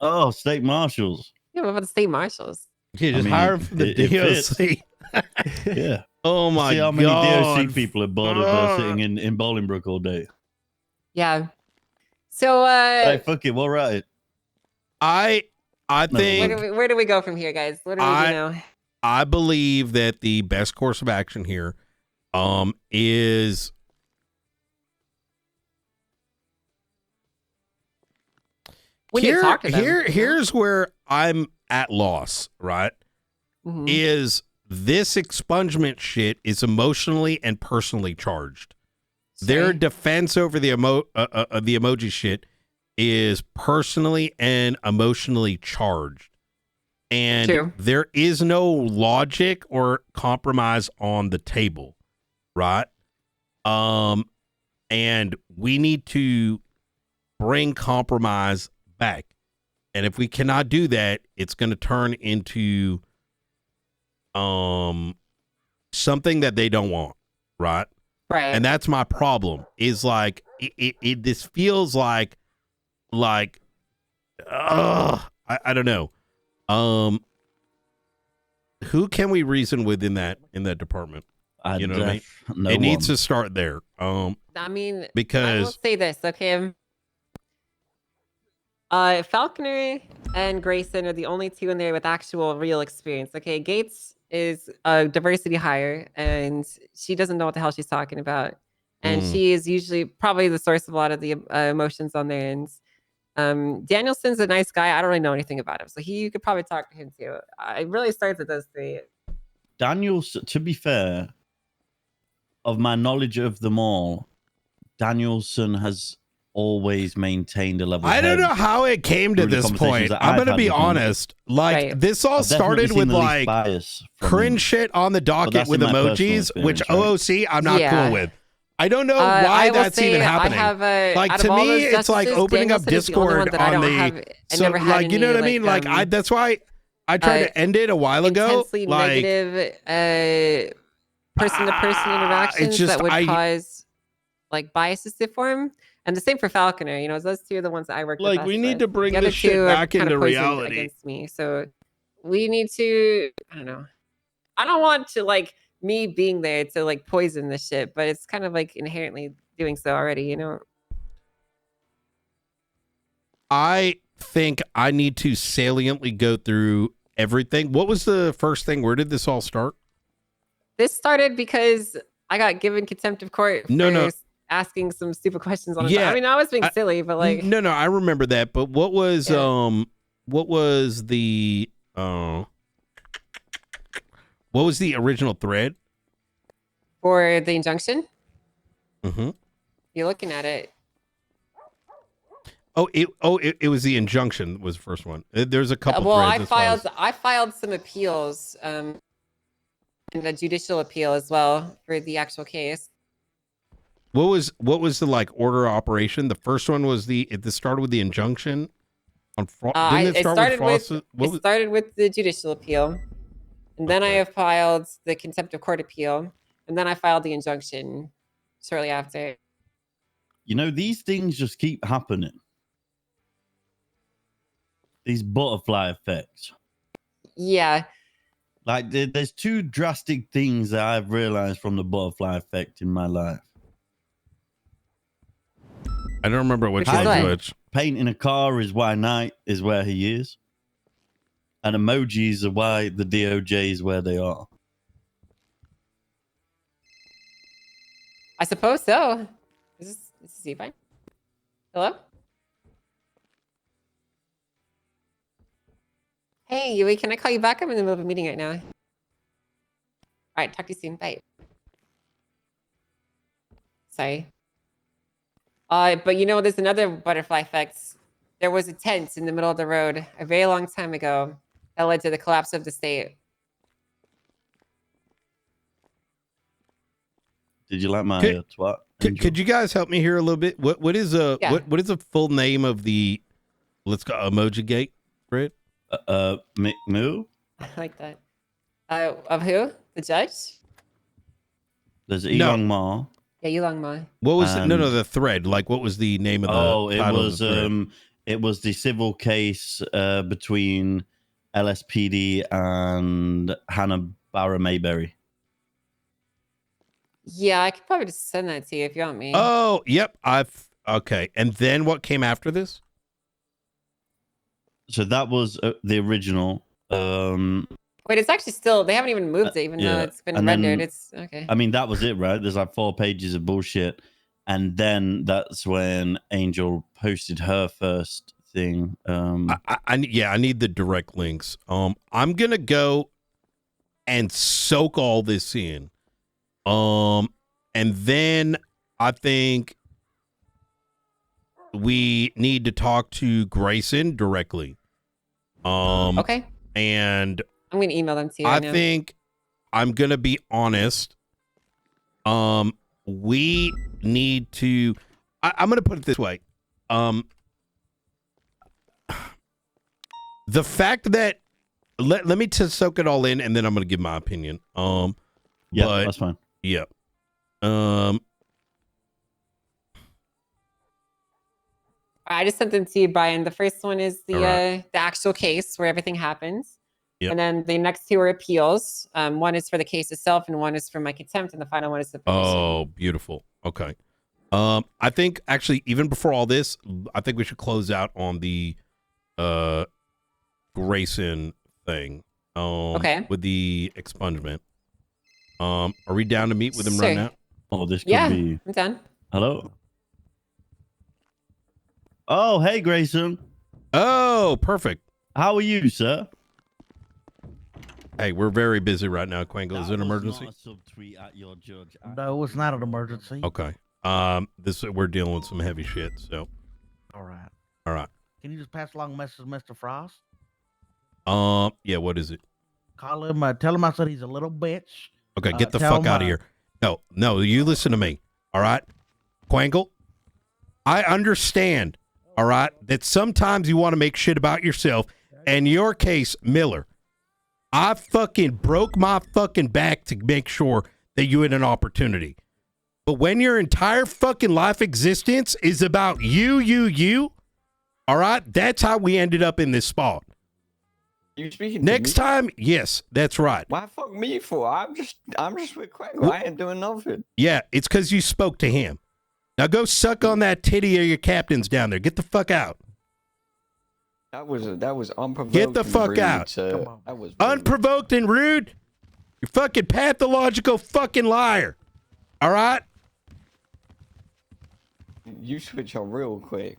Oh, state marshals. Yeah, what about the state marshals? Yeah, just I mean, hire him from the it fits. DOC. Yeah. Oh my See how many god. DOC people are bothered sitting in Bolingbroke all day. Yeah. So Hey, fuck it, we'll write it. I No, think where do we go from here, guys? What do we do now? I believe that the best course of action here is We need to talk to them. here's where I'm at loss, right? Mhm. Is this expungement shit is emotionally and personally charged. Their defense over the the emoji shit is personally and emotionally charged. And True. there is no logic or compromise on the table, right? And we need to bring compromise back. And if we cannot do that, it's going to turn into something that they don't want, right? Right. And that's my problem. Is like this feels like I don't know. Who can we reason with in that department? You know what I mean? No it needs one. to start there. I mean, I will because say this, okay? Falconer and Grayson are the only two in there with actual real experience. Okay, Gates is a diversity hire, and she doesn't know what the hell she's talking about, and she is usually probably the source of a lot of the emotions on their ends. Danielson's a nice guy. I don't really know anything about him, so you could probably talk to him too. It really starts with those three. Danielson, to be fair, of my knowledge of them all, Danielson has always maintained a level. I don't know how it came to through the this conversations point. that I'm I've going to had be with him. honest. Like Right. this all I've definitely started seen with the least like bias from cringe him. shit on the docket that's with in my personal emojis, which experience, right? OOC I'm not Yeah. cool with. I don't know I why will that's even say I happening. have, Like out to of all me, those it's like justices, opening up Danielson is the only one Discord that I on don't the have- I never had like you know any, what I mean. Like I that's why I tried to end it a while ago. Intensely Like negative person-to-person interactions just- that would cause like biases to form. And the same for Falconer. You know, those two are the ones that I work with. Like, we best need with. to bring the other this shit two are back kinda into poisoned reality. against me. So we need to. I don't know. I don't want to like me being there to like poison this shit, but it's kind of like inherently doing so already. You know. I think I need to saliently go through everything. What was the first thing? Where did this all start? This started because I got given contempt of court for asking some stupid questions on it. Yeah, I mean, I was being silly, but like, no, I remember that. But what was the original thread? for the injunction, Mm-hmm. you're looking at it. It was the injunction was the first one. There's a couple. Well, threads, I filed some appeals, and a judicial appeal as well for the actual case. What was the like order of operation? The first one was it started with the injunction on didn't it start started with with Frost? it started with the judicial appeal, and then I have filed the contempt of court appeal, and then I filed the injunction shortly after. You know, these things just keep happening. These butterfly effects. Yeah. Like, there's two drastic things that I've realized from the butterfly effect in my life. I don't remember which one's which. Painting a car is why Knight is where he is. And emojis are why the DOJ is where they are. I suppose so. Is he fine? Hello? Hey, Yui, can I call you back? I'm in the middle of a meeting right now. All right, talk to you soon. Bye. Sorry. But you know, there's another butterfly effect. There was a tent in the middle of the road a very long time ago that led to the collapse of the state. Did you like my twat? Could you guys help me here a little bit? What is what is the full name of the let's go emoji gate, Fred? Moo? I like that. Of who? The judge? There's Elon Ma. Yeah, Yulong Ma. What was the thread? Like, what was the name of the? Oh, it title was of the thread? it was the civil case between LSPD and Hannah Barra Mayberry. Yeah, I could probably just send that to you if you want me. Oh, yep. Okay. And then what came after this? So that was the original. Wait, it's actually still, they haven't even moved it, even though it's been rendered. It's okay. I mean, that was it, right? There's like 4 pages of bullshit. And then that's when Angel posted her first thing. I need the direct links. I'm gonna go and soak all this in. And then I think we need to talk to Grayson directly. Okay. And I'm gonna email them to you. I think I'm gonna be honest. We need to. I'm gonna put it this way. The fact that let me just soak it all in, and then I'm gonna give my opinion. Yeah, that's fine. Yeah. I just sent them to you, Brian. The first one is the actual case where everything happens. Yep. And then the next 2 are appeals. One is for the case itself, and one is for my contempt, and the final one is the petition. Oh, beautiful. Okay. I think actually, even before all this, I think we should close out on the Grayson thing. Okay. With the expungement. Are we down to meet with him Sure. right now? Oh, this could Yeah, be. I'm done. Hello. Oh, hey, Grayson. Oh, perfect. How are you, sir? Hey, we're very busy right now, Quango. Is it an emergency? Subtweet at your judge. No, it's not an emergency. Okay. We're dealing with some heavy shit, so. All right. All right. Can you just pass along a message to Mr. Frost? Yeah, what is it? Call him, tell him I said he's a little bitch. Okay, get the tell fuck him, out of here. No, you listen to me. All right? Quangle, I understand, all right, that sometimes you want to make shit about yourself. In your case, Miller, I fucking broke my fucking back to make sure that you had an opportunity. But when your entire fucking life existence is about you, all right, that's how we ended up in this spot. You speaking Next to me? time, yes, that's right. Why fuck me for? I'm just with Quango. I ain't doing nothing. Yeah, it's because you spoke to him. Now go suck on that titty of your captain's down there. Get the fuck out. That was unprovoked. Get the and fuck rude, out. sir. That was Unprovoked and rude? You fucking pathological fucking liar. All right? You switch on real quick.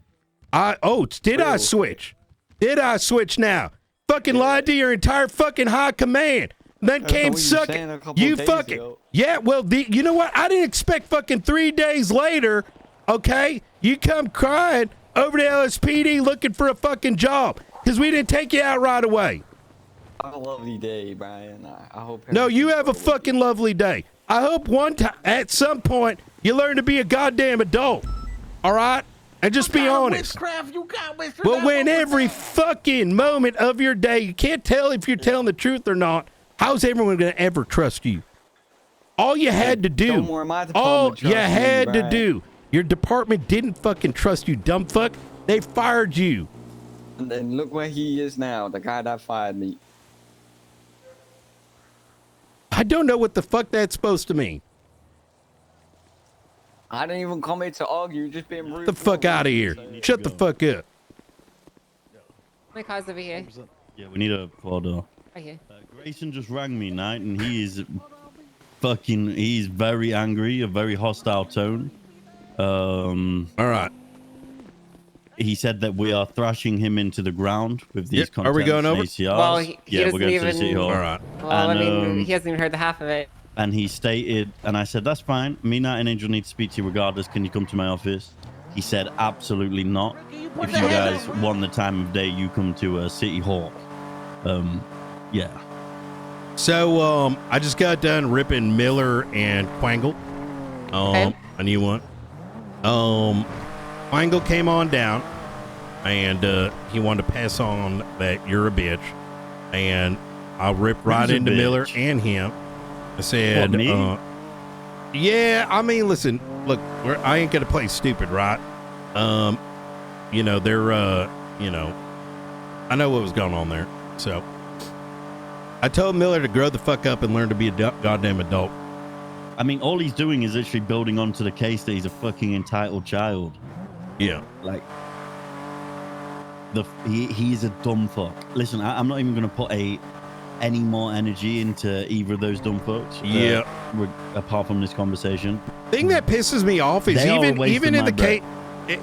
Did I switch? Did I switch now? Fucking lied to your entire fucking high command. Then That's came what you were saying sucking. a couple You days fucking. ago. Yeah, well, you know what? I didn't expect fucking 3 days later, okay? You come crying over to LSPD looking for a fucking job because we didn't take you out right away. Have a lovely day, Brian. I hope. No, you have a fucking lovely day. I hope one time, at some point, you learn to be a goddamn adult. All right? And just be honest. But when every fucking moment of your day, you can't tell if you're telling the truth or not, how's everyone going to ever trust you? All you had to do, your department didn't fucking trust you, dumb fuck. They fired you. And then look where he is now, the guy that fired me. I don't know what the fuck that's supposed to mean. I didn't even come here to argue, just being rude. Get the fuck out of here. Shut the fuck up. My car's over here. Yeah, we need a photo. Right here. Grayson just rang me, Knight, and he's very angry, a very hostile tone. All right. He said that we are thrashing him into the ground with these Are we going over? ACRs. Well, he yeah, we're doesn't going to even. the city hall. All right. Well, And, I mean, he hasn't even heard the half of it. And he stated, and I said, that's fine. Me, Knight, and Angel need to speak to you regardless. Can you come to my office? He said, absolutely not. If you guys want the time of day, you come to City Hall. Yeah. So, I just got done ripping Miller and Quangle. A new one. Quangle came on down, and he wanted to pass on that you're a bitch, and I ripped right Who's a into bitch? Miller and him. I said, What, me? yeah, I mean, listen, look, I ain't gonna play stupid, right? You know, they're, you know, I know what was going on there. So I told Miller to grow the fuck up and learn to be a goddamn adult. I mean, all he's doing is literally building onto the case that he's a fucking entitled child. Yeah. Like, he's a dumb fuck. Listen, I'm not even going to put any more energy into either of those dumb fucks. Yeah. Apart from this conversation. Thing that pisses me off is even in the case.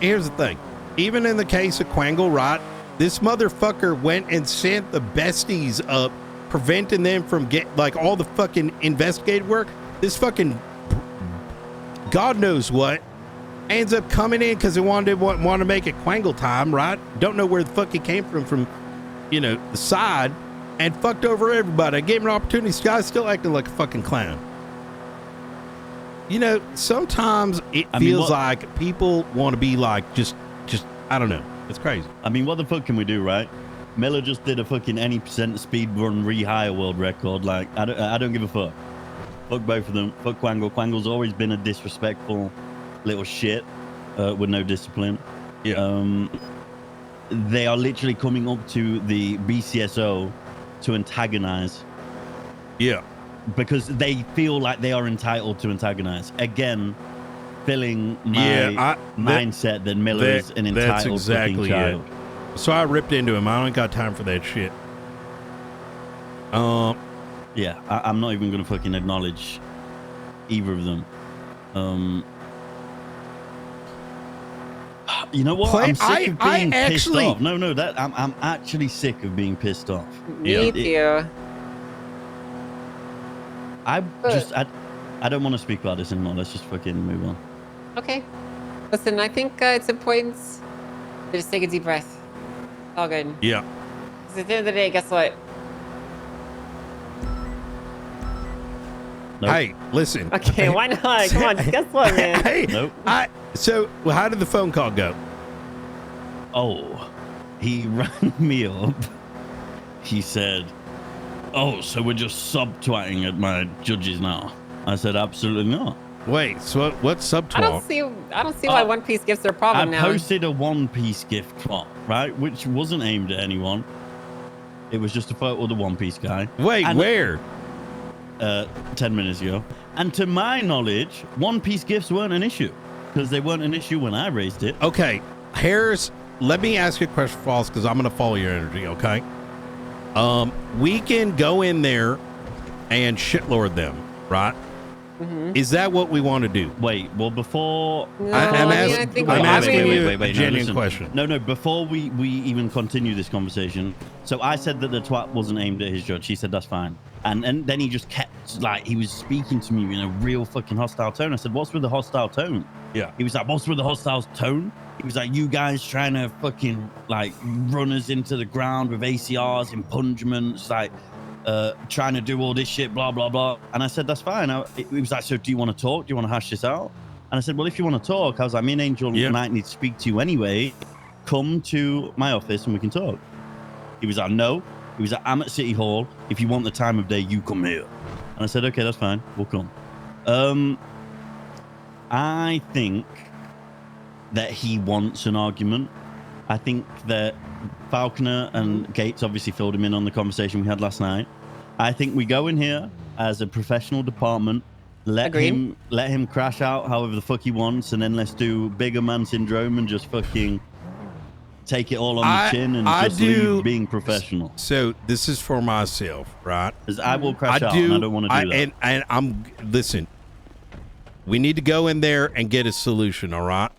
Here's the thing. Even in the case of Quangle, right? This motherfucker went and sent the besties up, preventing them from like all the fucking investigative work. This fucking God knows what ends up coming in because they want to make it Quangle time, right? Don't know where the fuck he came from, you know, the side, and fucked over everybody. I gave him an opportunity. This guy's still acting like a fucking clown. You know, sometimes it feels like people want to be like just I don't know. It's crazy. I mean, what the fuck can we do, right? Miller just did a fucking any percent speed run rehire world record. Like, I don't give a fuck. Fuck both of them. Fuck Quangle. Quangle's always been a disrespectful little shit with no discipline. Yeah. They are literally coming up to the BCSO to antagonize. Yeah. Because they feel like they are entitled to antagonize. Again, filling my mindset that Miller is an entitled fucking child. So I ripped into him. I don't got time for that shit. Yeah, I'm not even gonna fucking acknowledge either of them. You know what? I'm sick of being pissed off. No, I'm actually sick of being pissed off. Me too. I don't want to speak about this anymore. Let's just fucking move on. Okay. Listen, I think it's important to just take a deep breath. All good. Yeah. Because at the end of the day, guess what? Nope. Hey, listen. Okay, why not? Come on, guess what, man? Hey, nope. So, how did the phone call go? Oh, he rang me up. He said, "Oh, so we're just subtwatting at my judges now?" I said, "Absolutely not." Wait, so what's subtwat? I don't see why One Piece gifts are a problem now. I posted a One Piece gift twat, right, which wasn't aimed at anyone. It was just a photo of the One Piece guy. Wait, where? 10 minutes ago. And to my knowledge, One Piece gifts weren't an issue because they weren't an issue when I raised it. Okay, Harris, let me ask you a question, False, because I'm going to follow your energy, okay? We can go in there and shitlord them, right? Mm-hmm. Is that what we want to do? Wait, well, before... I'm asking you a genuine question. No, before we even continue this conversation, so I said that the twat wasn't aimed at his judge. He said, that's fine. And then he just kept, like, he was speaking to me in a real fucking hostile tone. I said, what's with the hostile tone? Yeah. He was like, what's with the hostile tone? He was like, you guys trying to fucking, like, run us into the ground with ACRs, impungements, like... trying to do all this shit, blah, blah, blah. And I said, that's fine. He was like, so do you want to talk? Do you want to hash this out? And I said, well, if you want to talk, I was like, me and Angel might need to speak to you anyway. Come to my office and we can talk. He was like, no. He was like, I'm at City Hall. If you want the time of day, you come here. And I said, okay, that's fine. We'll come. I think that he wants an argument. I think that Falconer and Gates obviously filled him in on the conversation we had last night. I think we go in here as a professional department, let him crash out however the fuck he wants, and then let's do bigger man syndrome and just fucking take it all on the chin and just leave being professional. So this is for myself, right? Because I will crash out and I don't want to do that. And listen, we need to go in there and get a solution, all right?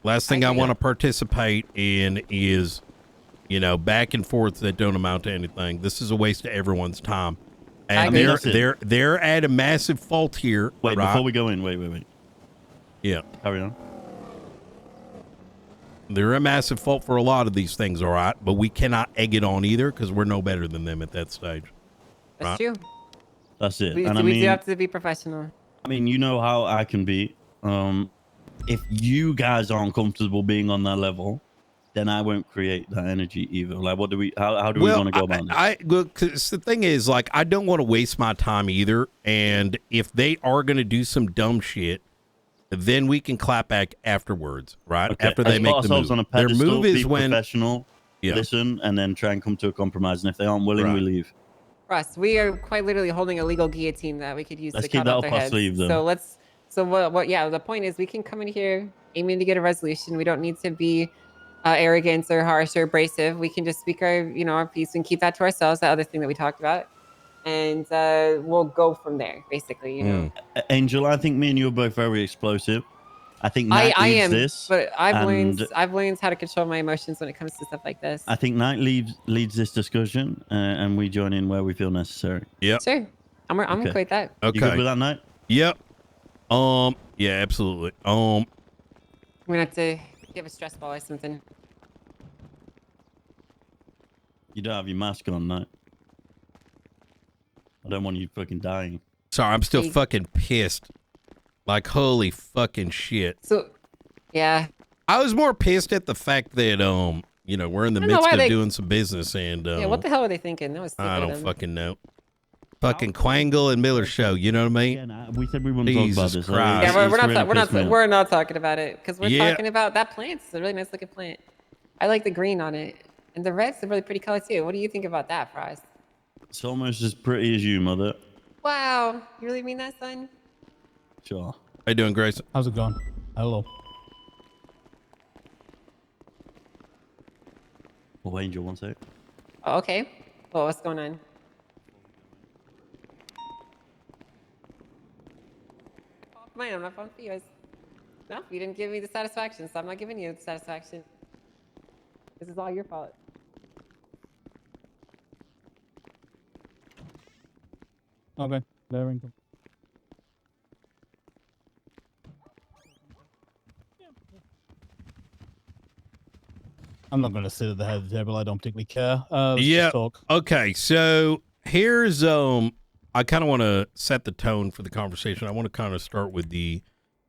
Last thing I want to participate in is, you know, back and forth that don't amount to anything. This is a waste of everyone's time. And they're at a massive fault here. Wait, right? before we go in, wait. Yeah. Carry on. They're a massive fault for a lot of these things, all right? But we cannot egg it on either because we're no better than them at that stage. That's right? true. That's it. We do have to be professional. I mean, you know how I can be. If you guys aren't comfortable being on that level, then I won't create that energy either. Like, what do we? How do we want to go about this? Well, because the thing is, like, I don't want to waste my time either. And if they are going to do some dumb shit, then we can clap back afterwards, right? Okay. After they Let's make put the ourselves move. on a Their pedestal, move is be when professional, listen, and then try and come to a compromise. And if they aren't willing, we leave. Russ, we are quite literally holding a legal guillotine that we could use Let's to keep cut that off up their our heads. sleeve, then. So let's. So what? Yeah, the point is we can come in here aiming to get a resolution. We don't need to be arrogant or harsh or abrasive. We can just speak our piece and keep that to ourselves. That other thing that we talked about, and we'll go from there. Basically, Angel, I think me and you are both very explosive. I think Knight I leads am, this, but I've learned and how to control my emotions when it comes to stuff like this. I think Knight leads this discussion, and we join in where we feel necessary. Yep. Sure, I'm okay with that. Okay. You good with that, Knight? Yep. Yeah, absolutely. We're gonna have to give a stress ball or something. You don't have your mask on, Knight. I don't want you fucking dying. Sorry, I'm still fucking pissed. Like, holy fucking shit. So, yeah. I was more pissed at the fact that, we're in the midst of doing some business and, yeah, what the hell were they thinking? That was stupid I of don't them. fucking know. Fucking Quangle and Miller show, you know what I mean? We said we wouldn't talk about this. Christ. Yeah, we're not talking about it because we're talking about that plant. It's a really nice looking plant. I like the green on it, and the red's a really pretty color too. What do you think about that, Fries? It's almost as pretty as you, mother. Wow, you really mean that, son? Sure. How you doing, Grayson? How's it going? Hello. Oh, Angel, one sec. Oh, okay. Well, what's going on? Mine, I'm not falling for yours. No, you didn't give me the satisfaction, so I'm not giving you the satisfaction. This is all your fault. Okay, there we go. I'm not going to sit at the head of the table. I don't particularly care. Let's just talk. Okay, so here's I kind of want to set the tone for the conversation. I want to kind of start with the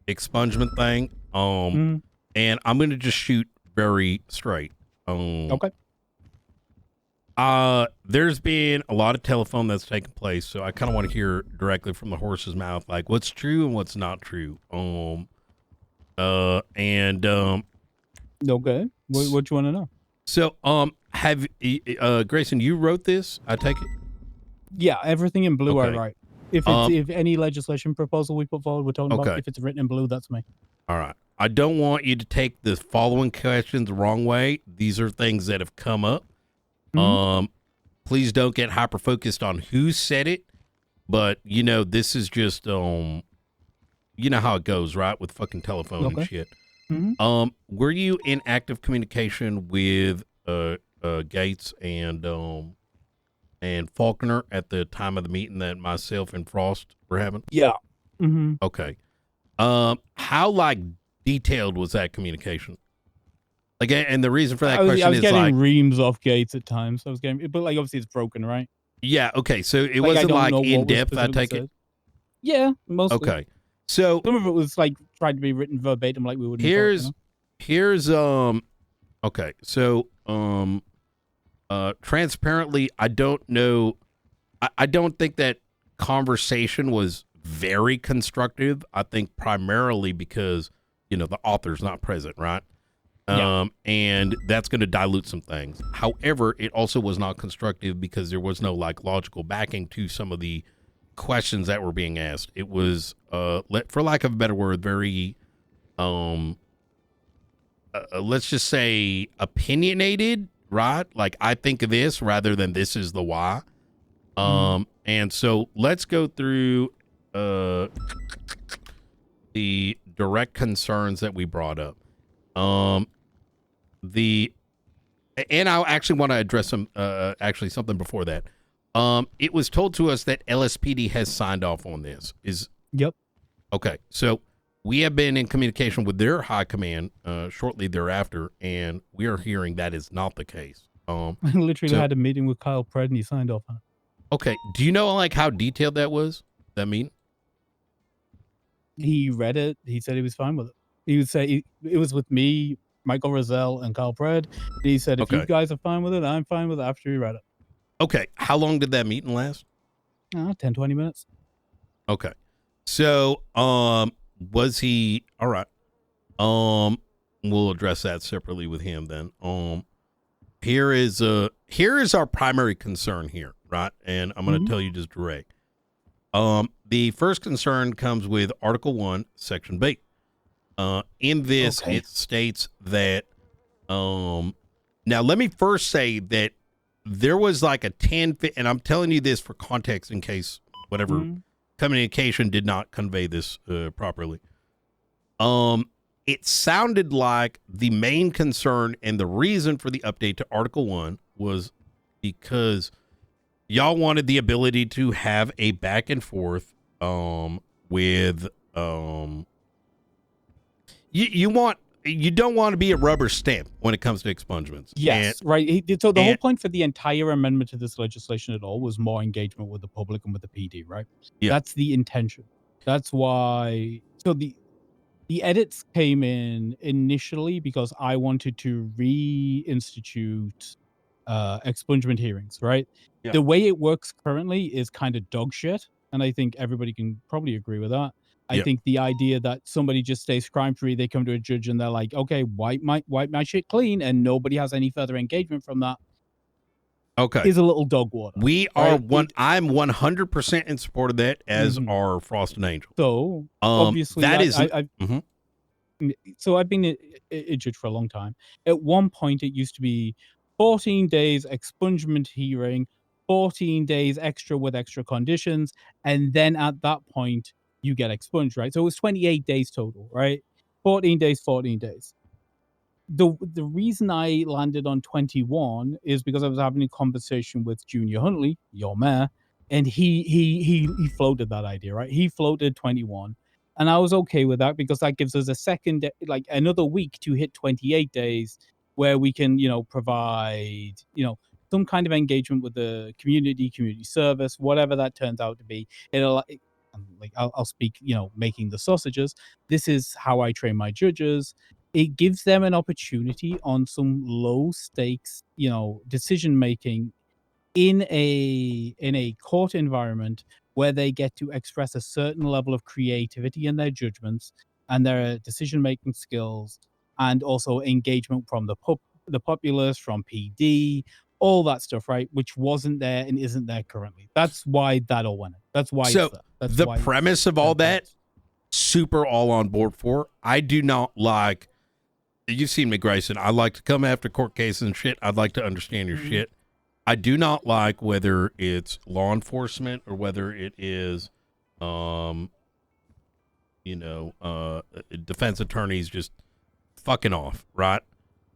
expungement thing. And I'm going to just shoot very straight. Okay. There's been a lot of telephone that's taken place, so I kind of want to hear directly from the horse's mouth, like what's true and what's not true. Okay. What you want to know? So, have Grayson, you wrote this? I take it. Yeah, everything in blue Okay. I write. If it's if any legislation proposal we put forward, we're talking about. Okay. If it's written in blue, that's me. All right. I don't want you to take the following questions the wrong way. These are things that have come up. Please don't get hyper focused on who said it, but this is just you know how it goes, right? With fucking telephone and shit. Were you in active communication with Gates and Faulkner at the time of the meeting that myself and Frost were having? Yeah. Okay. How detailed was that communication? And the reason for that question I was is getting reams off Gates at times. I was getting, but obviously it's broken, right? Yeah. Okay. So it wasn't in depth. I take it. Yeah, mostly. Okay. So some of it was tried to be written verbatim, like we would. Here's okay. So transparently, I don't know. I don't think that conversation was very constructive. I think primarily because the author's not present, right? And that's going to dilute some things. However, it also was not constructive because there was no logical backing to some of the questions that were being asked. It was, for lack of a better word, very, let's just say opinionated, right? Like I think of this rather than this is the why. And so let's go through the direct concerns that we brought up. And I actually want to address something before that. It was told to us that LSPD has signed off on this. Yep. Okay. So we have been in communication with their high command shortly thereafter, and we are hearing that is not the case. I literally had a meeting with Kyle Pred and he signed off on it. Okay. Do you know how detailed that was? That mean? He read it. He said he was fine with it. He would say it was with me, Michael Rozelle and Carl Pred. And he said, if you guys are fine with it, I'm fine with it after he read it. Okay. How long did that meeting last? 10, 20 minutes. Okay. So, was he all right? We'll address that separately with him then. Here is our primary concern here, right? And I'm going to tell you just direct. The first concern comes with Article 1, Section B. In this, it states that, now let me first say that there was like a 10, and I'm telling you this for context in case whatever communication did not convey this properly. It sounded like the main concern and the reason for the update to Article 1 was because y'all wanted the ability to have a back and forth with you don't want to be a rubber stamp when it comes to expungements. Yes, right. So the whole point for the entire amendment to this legislation at all was more engagement with the public and with the PD, right? Yeah. That's the intention. That's why. So the edits came in initially because I wanted to reinstitute expungement hearings, right? Yeah. The way it works currently is kind of dog shit, and I think everybody can probably agree with that. I think the idea that somebody just stays crime-free, they come to a judge and they're like, okay, wipe my shit clean, and nobody has any further engagement from that. Is a little dog water. I'm 100% in support of that, as are Frost and Angel. So obviously so I've been a judge for a long time. At one point, it used to be 14 days expungement hearing, 14 days extra with extra conditions, and then at that point, you get expunged, right? So it was 28 days total, right? 14 days, 14 days. The reason I landed on 21 is because I was having a conversation with Junior Huntley, your mayor, and he floated that idea, right? He floated 21. And I was okay with that because that gives us a second, like another week to hit 28 days where we can, provide, some kind of engagement with the community service, whatever that turns out to be. I'll speak, making the sausages. This is how I train my judges. It gives them an opportunity on some low stakes, decision making in a court environment where they get to express a certain level of creativity in their judgments and their decision-making skills, and also engagement from the populace, from PD, all that stuff, right? Which wasn't there and isn't there currently. That's why that all went in. That's why so it's there. That's the why premise of all that, super all on board for. I do not like, you've seen me, Grayson, I like to come after court cases and shit. I'd like to understand your shit. I do not like whether it's law enforcement or whether it is, defense attorneys just fucking off, right?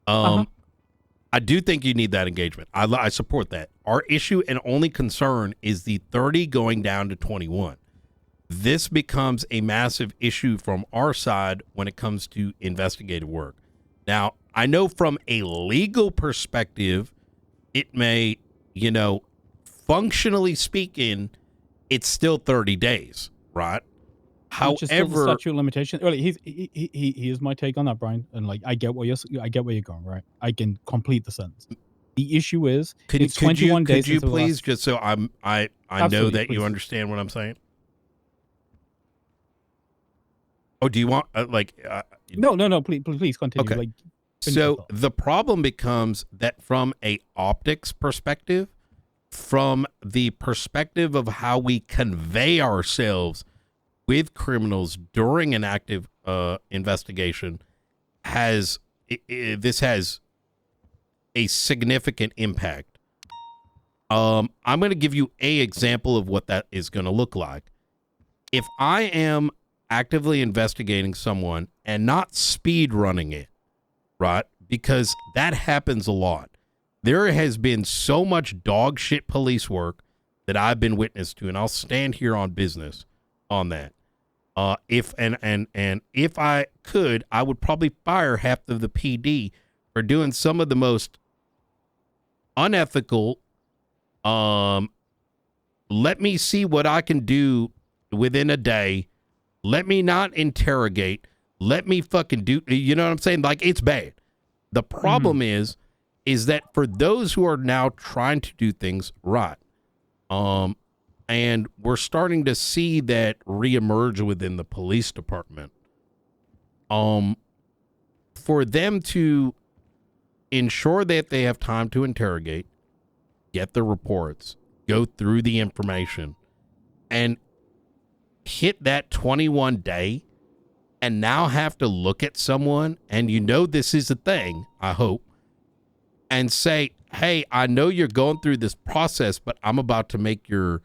I do think you need that engagement. I support that. Our issue and only concern is the 30 going down to 21. This becomes a massive issue from our side when it comes to investigative work. Now, I know from a legal perspective, it may, functionally speaking, it's still 30 days, right? Which is still the statute of limitation. Well, he is my take on that, Brian. And I get where you're going, right? I can complete the sentence. The issue is, it's 21 days. Could you please, just so I know that you understand what I'm saying? Oh, do you want No, please continue. Okay. So the problem becomes that from a optics perspective, from the perspective of how we convey ourselves with criminals during an active investigation, this has a significant impact. I'm going to give you an example of what that is going to look like. If I am actively investigating someone and not speed running it, right? Because that happens a lot. There has been so much dog shit police work that I've been witness to, and I'll stand here on business on that. If I could, I would probably fire half of the PD for doing some of the most unethical. Let me see what I can do within a day. Let me not interrogate. Let me fucking do, you know what I'm saying? Like, it's bad. The problem is that for those who are now trying to do things right, and we're starting to see that reemerge within the police department, for them to ensure that they have time to interrogate, get the reports, go through the information, and hit that 21 day, and now have to look at someone, and this is a thing, I hope, and say, hey, I know you're going through this process, but I'm about to make your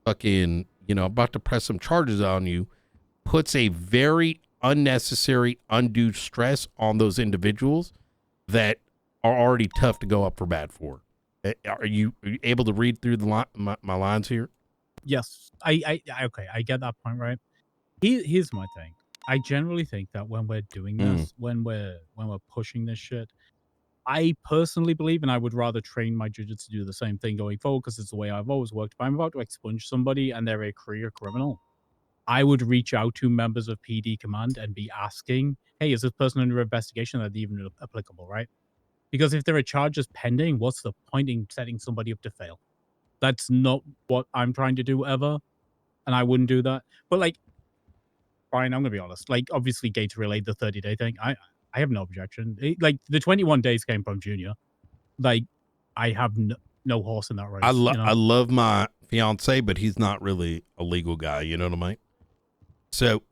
fucking, about to press some charges on you, puts a very unnecessary, undue stress on those individuals that are already tough to go up for bat for. Are you able to read through my lines here? Yes, I okay, I get that point, right? Here's my thing. I generally think that when we're doing this, when we're pushing this shit, I personally believe, and I would rather train my judges to do the same thing going forward because it's the way I've always worked. If I'm about to expunge somebody and they're a career criminal, I would reach out to members of PD command and be asking, hey, is this person under investigation? Are they even applicable, right? Because if there are charges pending, what's the point in setting somebody up to fail? That's not what I'm trying to do ever, and I wouldn't do that. But like, Brian, I'm gonna be honest. Like, obviously, Gates relayed the 30-day thing. I have no objection. Like, the 21 days came from Junior. Like, I have no horse in that race. I love my fiance, but he's not really a legal guy. You know what I mean? So,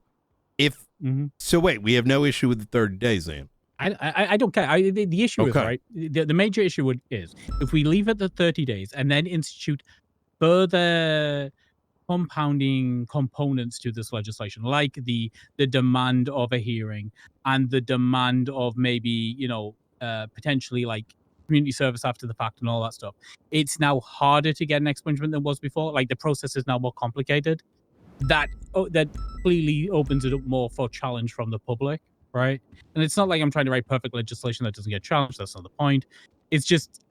so wait, we have no issue with the 30 days then. I don't care. The issue is, right, the major issue is if we leave it at 30 days and then institute further compounding components to this legislation, like the demand of a hearing and the demand of maybe, potentially like community service after the fact and all that stuff. It's now harder to get an expungement than was before. Like, the process is now more complicated. That clearly opens it up more for challenge from the public. Right. And it's not like I'm trying to write perfect legislation that doesn't get challenged. That's not the point. It's just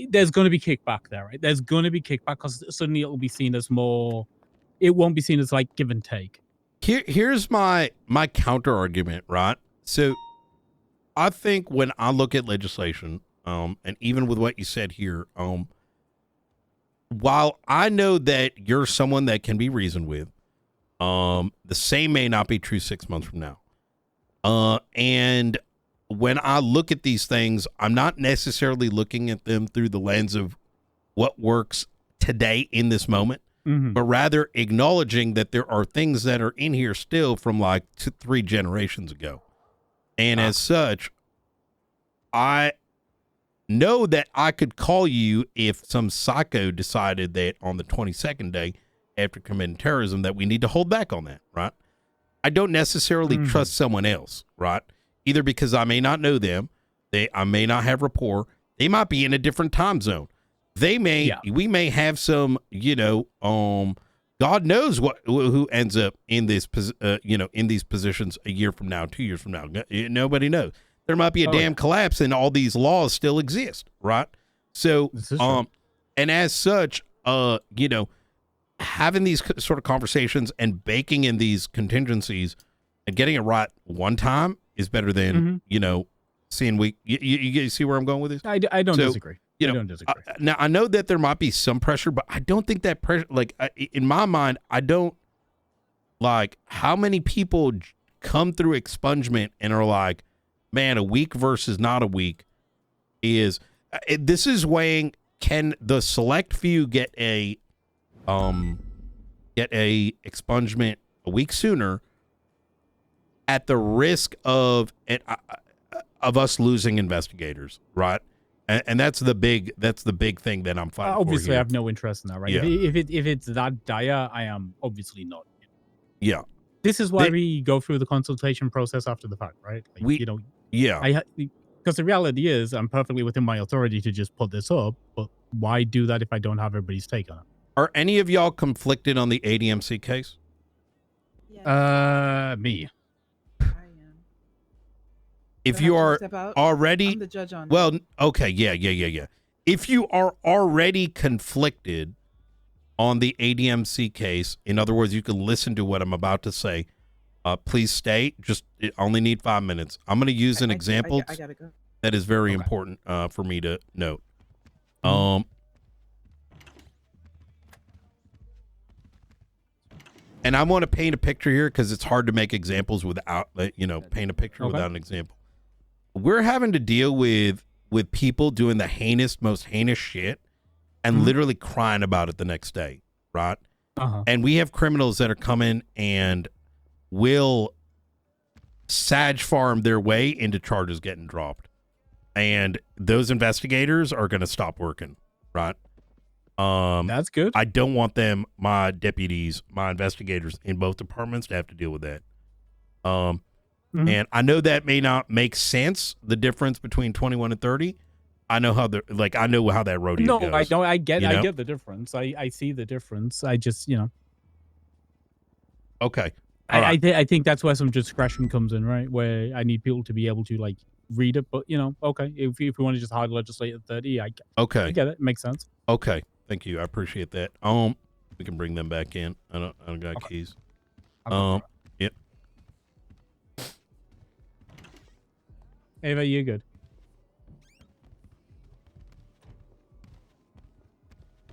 there's going to be kickback there. Right. There's going to be kickback because suddenly it will be seen as more. It won't be seen as like give and take. Here's my counter argument. Right. So I think when I look at legislation, and even with what you said here, while I know that you're someone that can be reasoned with, the same may not be true 6 months from now. And when I look at these things, I'm not necessarily looking at them through the lens of what works today in this moment, but rather acknowledging that there are things that are in here still from like 3 generations ago. And as such, I know that I could call you if some psycho decided that on the 22nd day after committing terrorism that we need to hold back on that, right? I don't necessarily trust someone else, right? Either because I may not know them, I may not have rapport, they might be in a different time zone. We may have some, God knows who ends up in this, in these positions a year from now, 2 years from now. Nobody knows. There might be a damn collapse and all these laws still exist, right? So, and as such, having these sort of conversations and baking in these contingencies and getting it right one time is better than, seeing you see where I'm going with this? I don't disagree. I don't disagree. Now, I know that there might be some pressure, but I don't think that pressure, in my mind, I don't, how many people come through expungement and are like, man, a week versus not a week is, this is weighing, can the select few get a expungement a week sooner at the risk of us losing investigators, right? And that's the big thing that I'm fighting obviously, for here. I have no interest in that, right? Yeah. If it's that dire, I am obviously not. Yeah. This is why we go through the consultation process after the fact, right? Because the reality is, I'm perfectly within my authority to just put this up, but why do that if I don't have everybody's take on it? Are any of y'all conflicted on the ADMC case? Me. If you are already, I'm the judge on well, okay, yeah. If you are already conflicted on the ADMC case, in other words, you can listen to what I'm about to say, Please stay. Just only need 5 minutes. I'm going to use an example I gotta go. that is very important for me to note. And I want to paint a picture here because it's hard to make examples without, paint a picture without an example. We're having to deal with people doing the most heinous shit and literally crying about it the next day, right? And we have criminals that are coming and will sag farm their way into charges getting dropped. And those investigators are going to stop working, right? That's good. I don't want my deputies, my investigators in both departments to have to deal with that. And I know that may not make sense, the difference between 21 and 30. I know how I know how that rodeo goes. No, I don't. I get the difference. I see the difference. I just, Okay. I think that's where some discretion comes in, right? Where I need people to be able to read it, but okay. If we want to just hard legislate at 30, I get it. Makes sense. Okay. Thank you. I appreciate that. We can bring them back in. I don't got keys. Yep. Ava, you're good.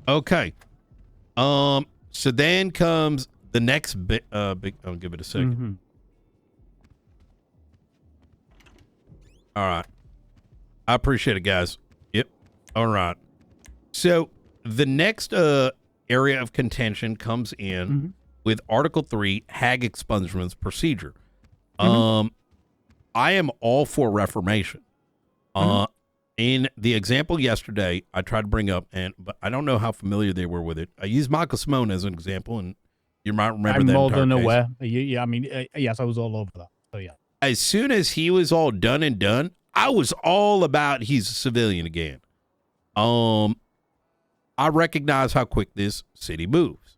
Okay. So then comes the next big. I'll give it a second. All right. I appreciate it, guys. Yep. All right. So the next area of contention comes in with Article 3, Hag expungements procedure. I am all for reformation. In the example yesterday, I tried to bring up, but I don't know how familiar they were with it. I used Michael Simone as an example, and you might remember that. I'm more than aware. Yeah, I mean, yes, I was all over that. So yeah. As soon as he was all done and done, I was all about he's a civilian again. I recognize how quick this city moves.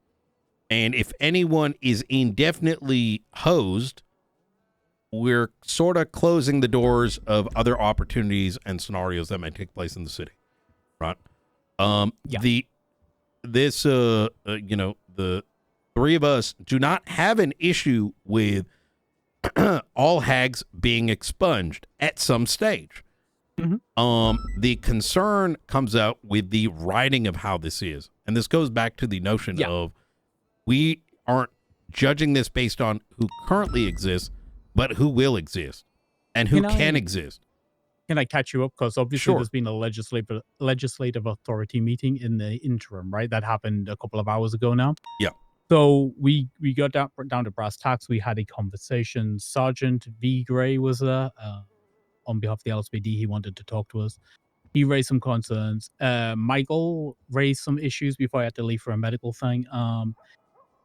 And if anyone is indefinitely hosed, we're sort of closing the doors of other opportunities and scenarios that may take place in the city. Right? The three of us do not have an issue with all hags being expunged at some stage. The concern comes out with the writing of how this is. And this goes back to the notion of we aren't judging this based on who currently exists, but who will exist and who can exist. Can I catch you up? Because obviously there's been a legislative authority meeting in the interim, right? That happened a couple of hours ago now. Yeah. So we got down to brass tacks. We had a conversation. Sergeant V. Gray was there on behalf of the LSPD. He wanted to talk to us. He raised some concerns. Michael raised some issues before I had to leave for a medical thing.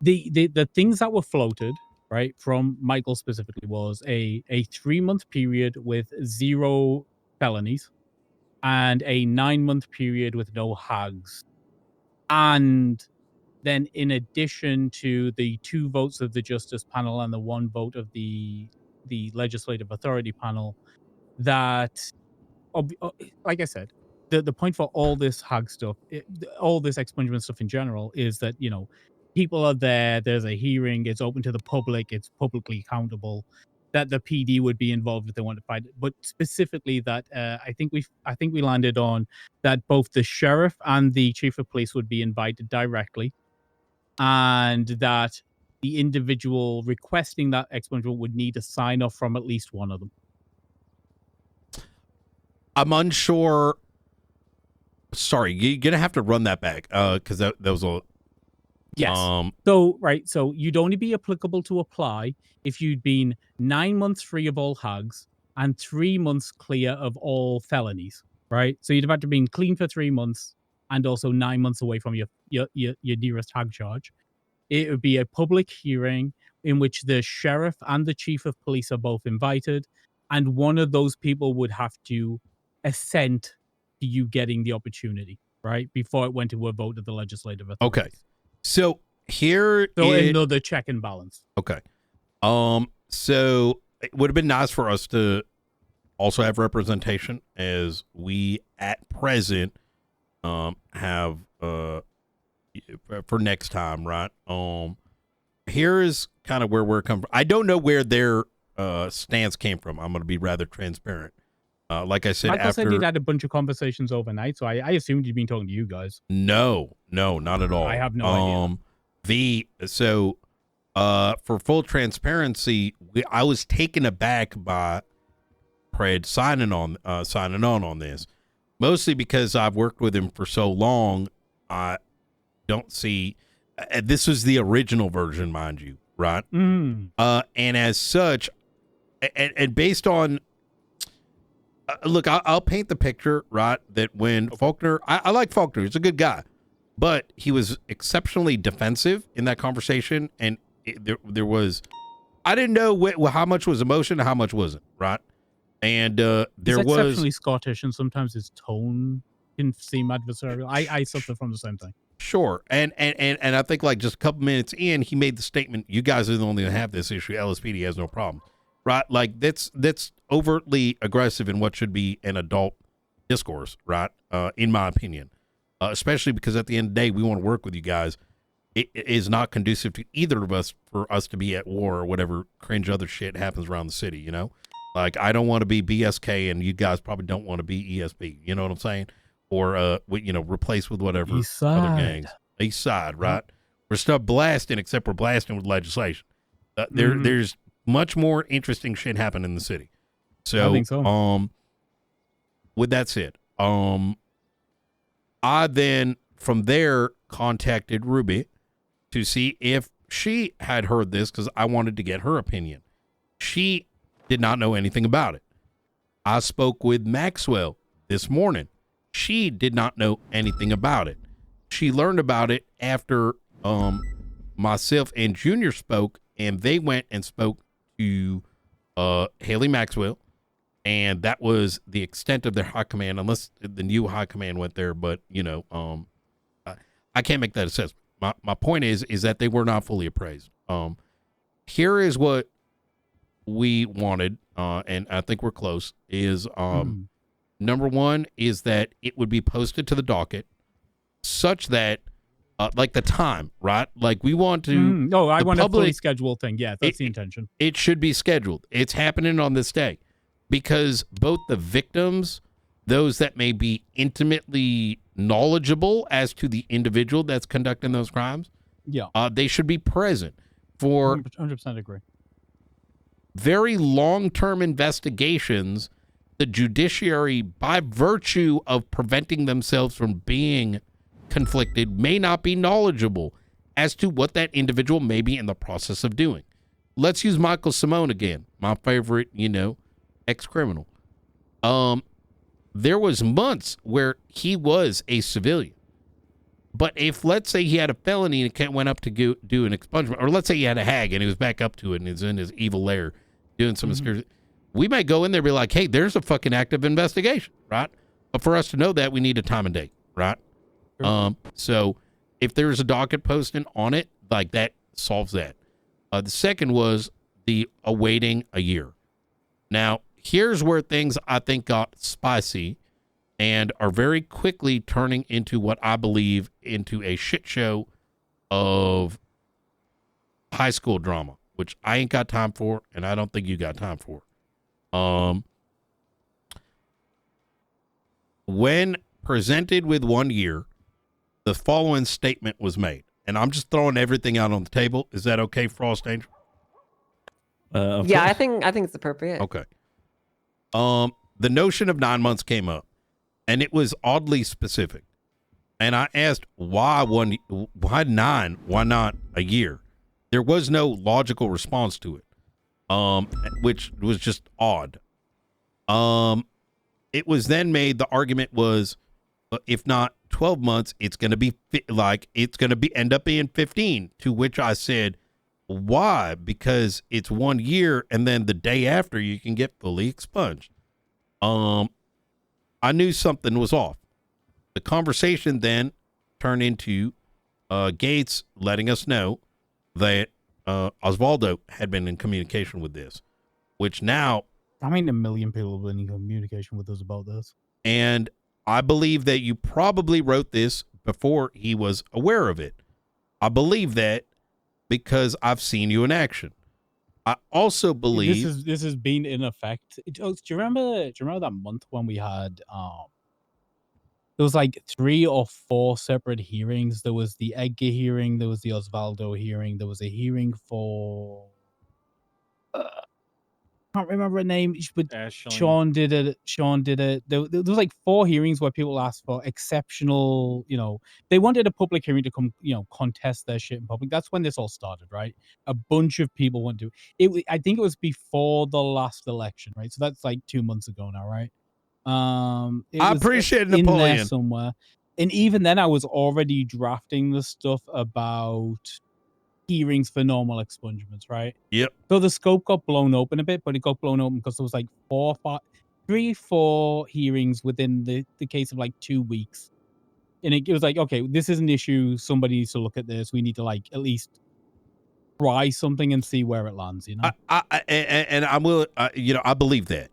The things that were floated, right, from Michael specifically was a 3-month period with 0 felonies and a 9-month period with no hags. And then in addition to the 2 votes of the Justice Panel and the 1 vote of the Legislative Authority Panel, that, like I said, the point for all this hag stuff, all this expungement stuff in general is that, people are there, there's a hearing, it's open to the public, it's publicly accountable, that the PD would be involved if they want to fight it. But specifically that I think we landed on that both the sheriff and the chief of police would be invited directly, and that the individual requesting that expungement would need a sign off from at least one of them. I'm unsure. Sorry, you're gonna have to run that back because that was a. Yes. So you'd only be applicable to apply if you'd been 9 months free of all hags and 3 months clear of all felonies, right? So you'd have had to been clean for 3 months and also 9 months away from your nearest hag charge. It would be a public hearing in which the sheriff and the chief of police are both invited, and one of those people would have to assent to you getting the opportunity, right? Before it went to a vote of the legislative authority. Okay. So here another check and balance. Okay. So it would have been nice for us to also have representation, as we at present have for next time, right? here is kind of where we're coming from. I don't know where their stance came from. I'm going to be rather transparent. Like I said, Michael after said he'd had a bunch of conversations overnight, so I assumed he'd been talking to you guys. no, not at all. I have no idea. For full transparency, I was taken aback by Pred signing on this, mostly because I've worked with him for so long. I don't see. This was the original version, mind you, right? Mm. And as such, and based on. Look, I'll paint the picture, right? That when Faulkner, I like Faulkner, he's a good guy, but he was exceptionally defensive in that conversation, and there was, I didn't know how much was emotion and how much wasn't, right? And there He's was exceptionally Scottish, and sometimes his tone can seem adversarial. I suffer from the same thing. Sure, and I think like just a couple minutes in, he made the statement, "You guys are the only one that have this issue. LSPD has no problem." Right, like that's overtly aggressive in what should be an adult discourse, right? In my opinion, especially because at the end of the day, we want to work with you guys. It is not conducive to either of us for us to be at war or whatever cringe other shit happens around the city. You know, like I don't want to be BSK, and you guys probably don't want to be ESB. You know what I'm saying? Or replace with whatever other gangs. East Side, right? We're still blasting, except we're blasting with legislation. There's much more interesting shit happen in the city. So, I think so. With that said, I then from there contacted Ruby to see if she had heard this because I wanted to get her opinion. She did not know anything about it. I spoke with Maxwell this morning. She did not know anything about it. She learned about it after myself and Junior spoke, and they went and spoke to Haley Maxwell, and that was the extent of their high command, unless the new high command went there. But I can't make that assessment. My point is that they were not fully appraised. Here is what we wanted, and I think we're close. Is number one is that it would be posted to the docket, such that. Like the time, right? Like we want to. I want a fully scheduled thing. Yeah, that's the intention. It should be scheduled. It's happening on this day because both the victims, those that may be intimately knowledgeable as to the individual that's conducting those crimes, they should be present for 100% agree. Very long-term investigations. The judiciary, by virtue of preventing themselves from being conflicted, may not be knowledgeable as to what that individual may be in the process of doing. Let's use Michael Simone again, my favorite, ex-criminal. There was months where he was a civilian. But if, let's say, he had a felony and went up to do an expungement, or let's say he had a hag and he was back up to it and is in his evil lair doing some we might go in there and be like, hey, there's a fucking active investigation, right? But for us to know that, we need a time and date, right? So if there's a docket posting on it, like that solves that. The second was the awaiting a year. Now, here's where things I think got spicy and are very quickly turning into what I believe into a shit show of high school drama, which I ain't got time for, and I don't think you got time for. When presented with 1 year, the following statement was made, and I'm just throwing everything out on the table. Is that okay, Frost Angel? Yeah, I think it's appropriate. Okay. The notion of 9 months came up, and it was oddly specific. And I asked why 9? Why not a year? There was no logical response to it, which was just odd. It was then made, the argument was, if not 12 months, it's going to be end up being 15, to which I said, why? Because it's 1 year, and then the day after you can get fully expunged. I knew something was off. The conversation then turned into Gates letting us know that Osvaldo had been in communication with this, which now... I mean, 1 million people have been in communication with us about this. And I believe that you probably wrote this before he was aware of it. I believe that because I've seen you in action. I also believe this has been in effect. Do you remember that month when we had there was like 3 or 4 separate hearings? There was the Edgar hearing, there was the Osvaldo hearing, there was a hearing for I can't remember her name, but Sean did it. There was like 4 hearings where people asked for exceptional, they wanted a public hearing to come, contest their shit in public. That's when this all started, right? A bunch of people went to it. I think it was before the last election, right? So that's like 2 months ago now, right? I appreciate in there Napoleon. somewhere. And even then I was already drafting the stuff about hearings for normal expungements, right? Yep. So the scope got blown open a bit, but it got blown open because there was like 4 hearings within the case of like 2 weeks. And it was like, okay, this is an issue. Somebody needs to look at this. We need to like at least try something and see where it lands, And I will, I believe that.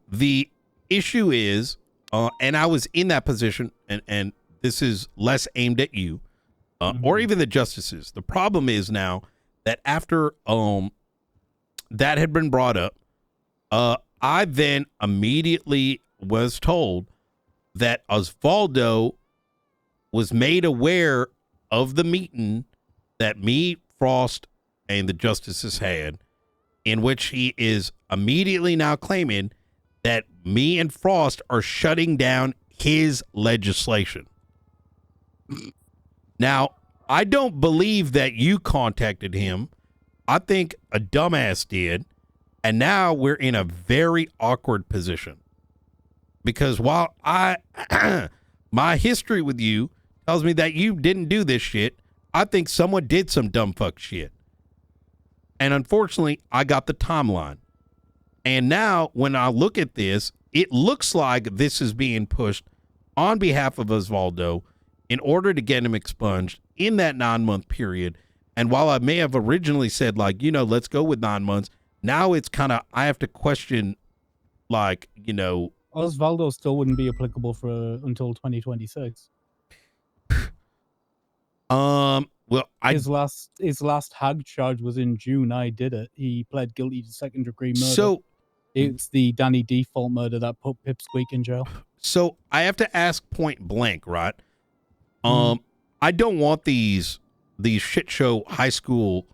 The issue is, and I was in that position, and this is less aimed at you, or even the justices. The problem is now that after that had been brought up, I then immediately was told that Osvaldo was made aware of the meeting that me, Frost, and the justices had, in which he is immediately now claiming that me and Frost are shutting down his legislation. Now, I don't believe that you contacted him. I think a dumbass did. And now we're in a very awkward position. Because while my history with you tells me that you didn't do this shit, I think someone did some dumb fuck shit. And unfortunately, I got the timeline. And now when I look at this, it looks like this is being pushed on behalf of Osvaldo in order to get him expunged in that 9-month period. And while I may have originally said, like, let's go with 9 months, now it's kind of, I have to question, like, Osvaldo still wouldn't be applicable for until 2026. Well, his last hag charge was in June. I did it. He pled guilty to 2nd-degree murder. So it's the Danny Default murder that put Pipsqueak in jail. So I have to ask point blank, right? I don't want these shit show high school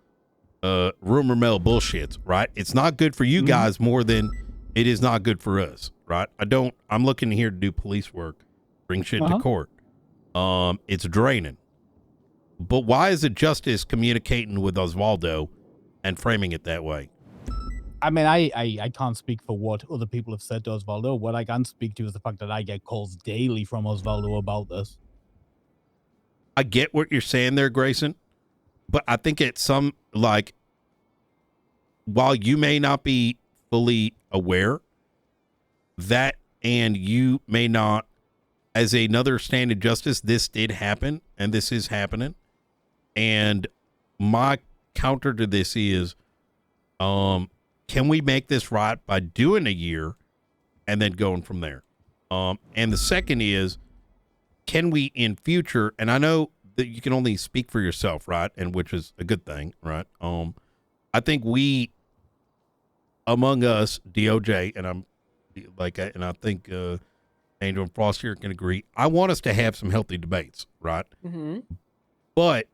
rumor mill bullshits, right? It's not good for you guys more than it is not good for us, right? I'm looking here to do police work, bring shit to court. It's draining. But why is the justice communicating with Osvaldo and framing it that way? I mean, I can't speak for what other people have said to Osvaldo. What I can speak to is the fact that I get calls daily from Osvaldo about this. I get what you're saying there, Grayson, but I think it's some, like, while you may not be fully aware that, and you may not, as another standard justice, this did happen and this is happening. And my counter to this is, can we make this right by doing a year and then going from there? And the second is, can we in future, and I know that you can only speak for yourself, right? And which is a good thing, right? I think we, among us, DOJ, and I'm like, and I think Angel and Frost here can agree, I want us to have some healthy debates, right? But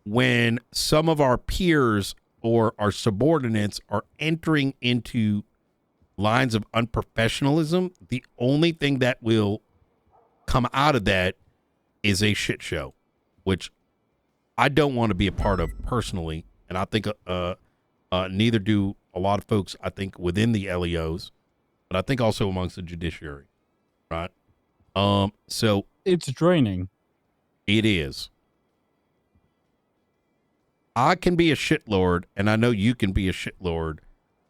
when some of our peers or our subordinates are entering into lines of unprofessionalism, the only thing that will come out of that is a shit show, which I don't want to be a part of personally. And I think neither do a lot of folks, I think, within the LEOs, but I think also amongst the judiciary, right? So it's draining. It is. I can be a shitlord, and I know you can be a shitlord.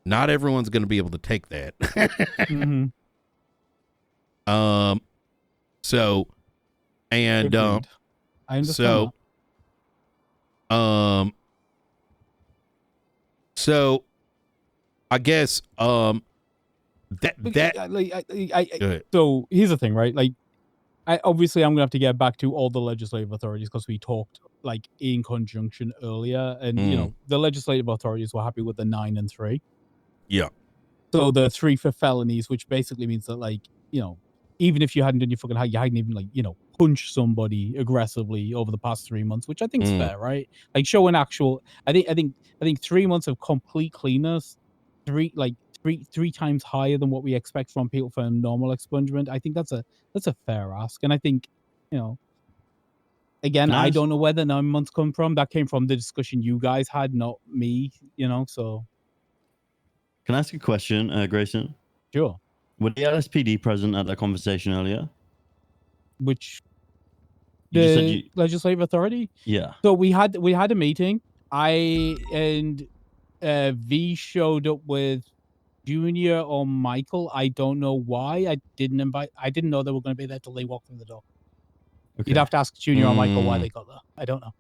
Not everyone's going to be able to take that. So, and I understand so I guess so here's the thing, right? Like, obviously I'm gonna have to get back to all the legislative authorities because we talked like in conjunction earlier, and you know the legislative authorities were happy with the 9 and 3. Yeah. So the 3 for felonies, which basically means that like even if you hadn't done your fucking you hadn't even punched somebody aggressively over the past 3 months, which I think is fair, right? Like show an actual. I think 3 months of complete cleanness, three times higher than what we expect from people for normal expungement. I think that's a fair ask, and I think again, I don't know where the 9 months come from. That came from the discussion you guys had, not me. So. Can I ask a question, Grayson? Sure. Were the LSPD present at that conversation earlier? Which you just said the legislative authority? Yeah. So we had a meeting. I and V showed up with Junior or Michael. I don't know why. I didn't know they were going to be there till they walked through the door. Okay. You'd have to ask Junior or Michael why they got there. I don't know.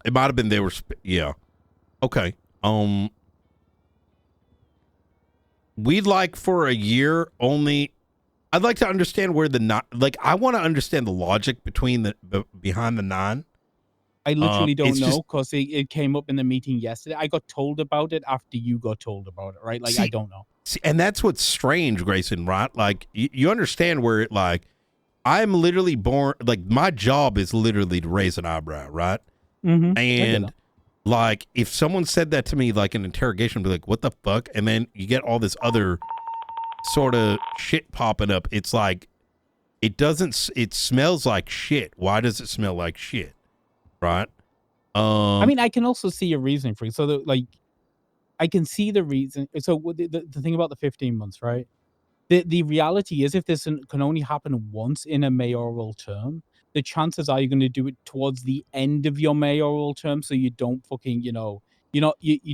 It might have been they were. Yeah. Okay. We'd like for a year only. I'd like to understand where I want to understand the logic behind the 9. I literally don't know because it came up in the meeting yesterday. I got told about it after you got told about it, right? Like, I don't know. See, and that's what's strange, Grayson, right? Like, you understand where I'm literally born, my job is literally to raise an eyebrow, right? Mm-hmm. And if someone said that to me, like an interrogation, I'd be like, what the fuck? And then you get all this other sort of shit popping up. It's like, it smells like shit. Why does it smell like shit? Right. I mean, I can also see a reason for it. So I can see the reason. So the thing about the 15 months, right? The reality is if this can only happen once in a mayoral term, the chances are you're going to do it towards the end of your mayoral term. So you don't fucking, you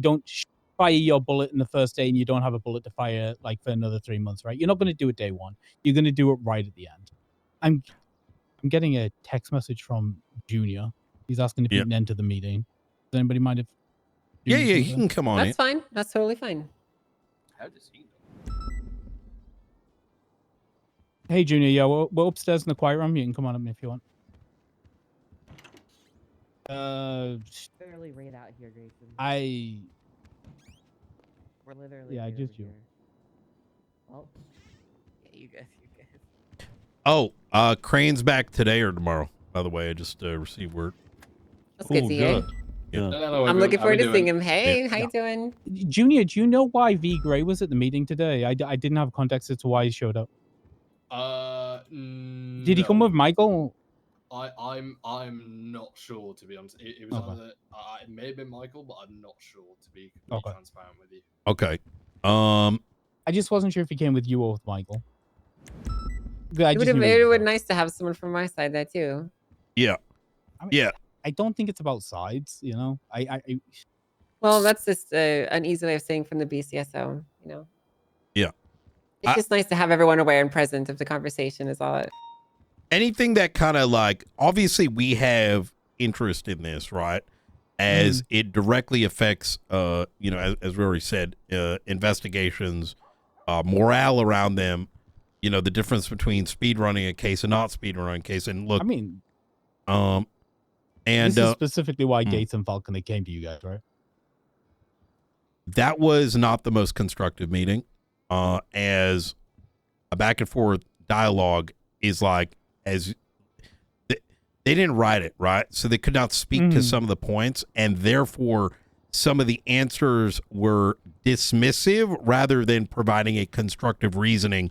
don't fire your bullet in the first day and you don't have a bullet to fire for another 3 months, right? You're not going to do it day 1. You're going to do it right at the end. I'm getting a text message from Junior. He's asking if he can enter the meeting. Does anybody mind if? Yeah, he can come on. That's fine. That's totally fine. How does he know? Hey, Junior. Yeah, we're upstairs in the quiet room. You can come on up if you want. Barely right out here, Grayson. We're literally. Yeah, just you. Oh. Yeah, you guys. Oh, Crane's back today or tomorrow. By the way, I just received word. That's good to hear. Yeah. I'm looking forward to seeing him. Hey, how you doing? Junior, do you know why V Gray was at the meeting today? I didn't have context as to why he showed up. Did he come with Michael? I'm not sure, to be honest. It was either it may have been Michael, but I'm not sure, to be completely transparent with you. Okay. I just wasn't sure if he came with you or with Michael. It would have been nice to have someone from my side there too. Yeah. I don't think it's about sides, Well, that's just an easy way of saying from the BCSO, Yeah. It's just nice to have everyone aware and present of the conversation is all. Anything that kind of obviously we have interest in this, right? As it directly affects, as we already said, investigations, morale around them, the difference between speed running a case and not speed running a case. And look, and this is specifically why Gates and Falcon they came to you guys, right? That was not the most constructive meeting, as a back and forth dialogue is as they didn't write it, right? So they could not speak to some of the points, and therefore some of the answers were dismissive rather than providing a constructive reasoning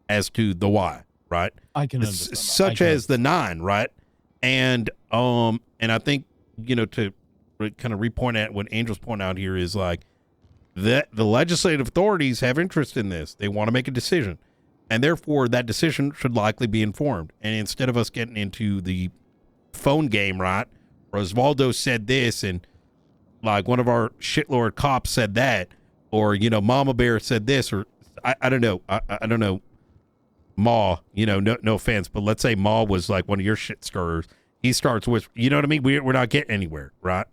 as to the why, right? I can understand such as the 9, right? And I think, to kind of repoint at what Angel's pointing out here is that the legislative authorities have interest in this. They want to make a decision, and therefore that decision should likely be informed. And instead of us getting into the phone game, right? Osvaldo said this, and one of our shitlord cops said that, or Mama Bear said this, or I don't know. I don't know. Ma, no offense, but let's say Ma was one of your shit stirrers. He starts with, you know what I mean? We're not getting anywhere, right?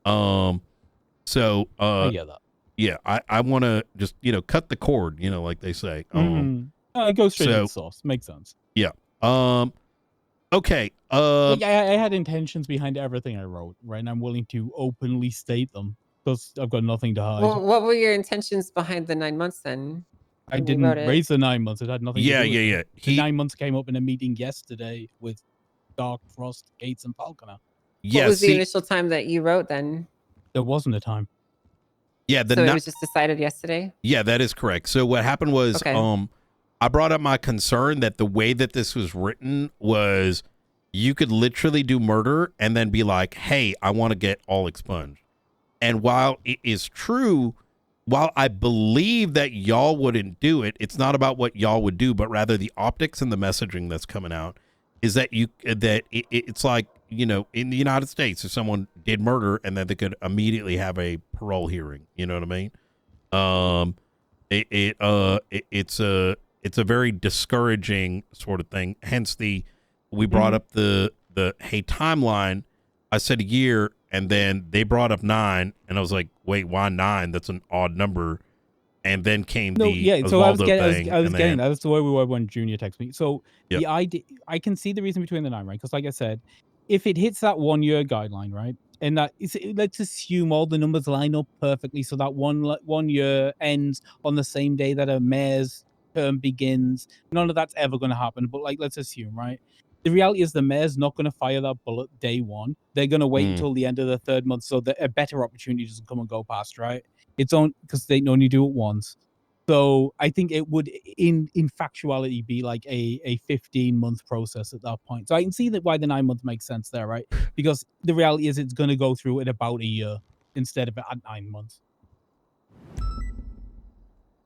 So I get that. Yeah, I want to just cut the cord, like they say. Go straight to the source. Makes sense. Yeah. Okay. Like, I had intentions behind everything I wrote, right? And I'm willing to openly state them because I've got nothing to hide. Well, what were your intentions behind the 9 months then? I when you wrote didn't it? raise the 9 months. It had nothing to do with it. The He 9 months came up in a meeting yesterday with Dark, Frost, Gates, and Falconer. What was the initial time that you wrote then? There wasn't a time. Yeah, So it was just decided yesterday? Yeah, that is correct. So what happened was, Okay. I brought up my concern that the way that this was written was you could literally do murder and then be like, hey, I want to get all expunged. And while it is true, while I believe that y'all wouldn't do it, it's not about what y'all would do, but rather the optics and the messaging that's coming out is that it's like, you know, in the United States, if someone did murder and then they could immediately have a parole hearing, you know what I mean? It's a very discouraging sort of thing. Hence we brought up the hey timeline. I said a year, and then they brought up 9, and I was like, wait, why 9? That's an odd number. And then came No, the yeah. So I was Osvaldo getting, thing, I was and getting then- that. That's the way we were when Junior texted me. So Yep. the idea, I can see the reason between the 9, right? Because like I said, if it hits that 1 year guideline, right, and that let's assume all the numbers line up perfectly, so that 1 year ends on the same day that a mayor's term begins. None of that's ever going to happen. But like, let's assume, right? The reality is the mayor's not going to fire that bullet day 1. They're going to wait until the end of the 3rd month so that a better opportunity doesn't come and go past, right? It's on because they only do it once. So I think it would, in factuality, be like a 15-month process at that point. So I can see that why the 9 months makes sense there, right? Because the reality is it's going to go through at about a year instead of at 9 months.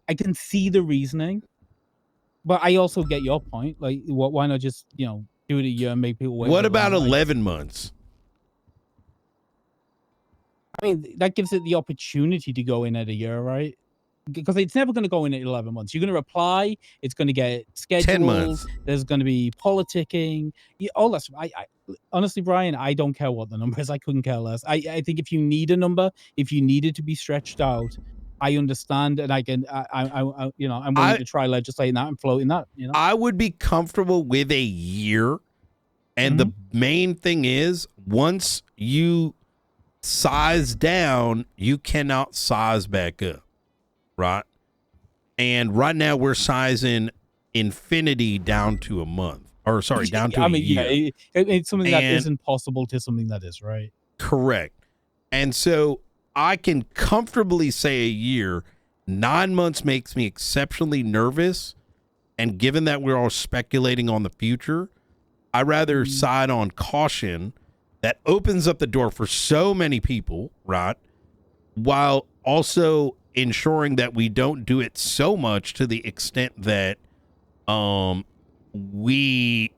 I can see the reasoning, but I also get your point. Like, why not just do it a year and make people wait? What a about long time? 11 months? I mean, that gives it the opportunity to go in at a year, right? Because it's never going to go in at 11 months. You're going to reply. It's going to get scheduled. 10 months. There's going to be politicking. All that. I honestly, Brian, I don't care what the number is. I couldn't care less. I think if you need a number, if you need it to be stretched out, I understand, and I can. I'm willing to try legislating that and floating that. I would be comfortable with a year. And the main thing is, once you size down, you cannot size back up. Right. And right now we're sizing infinity down to a month, or sorry, down to a year. Yeah, it's something that isn't possible to something that is, right? Correct. And so I can comfortably say a year. 9 months makes me exceptionally nervous. And given that we're all speculating on the future, I'd rather side on caution. That opens up the door for so many people, right? While also ensuring that we don't do it so much to the extent that we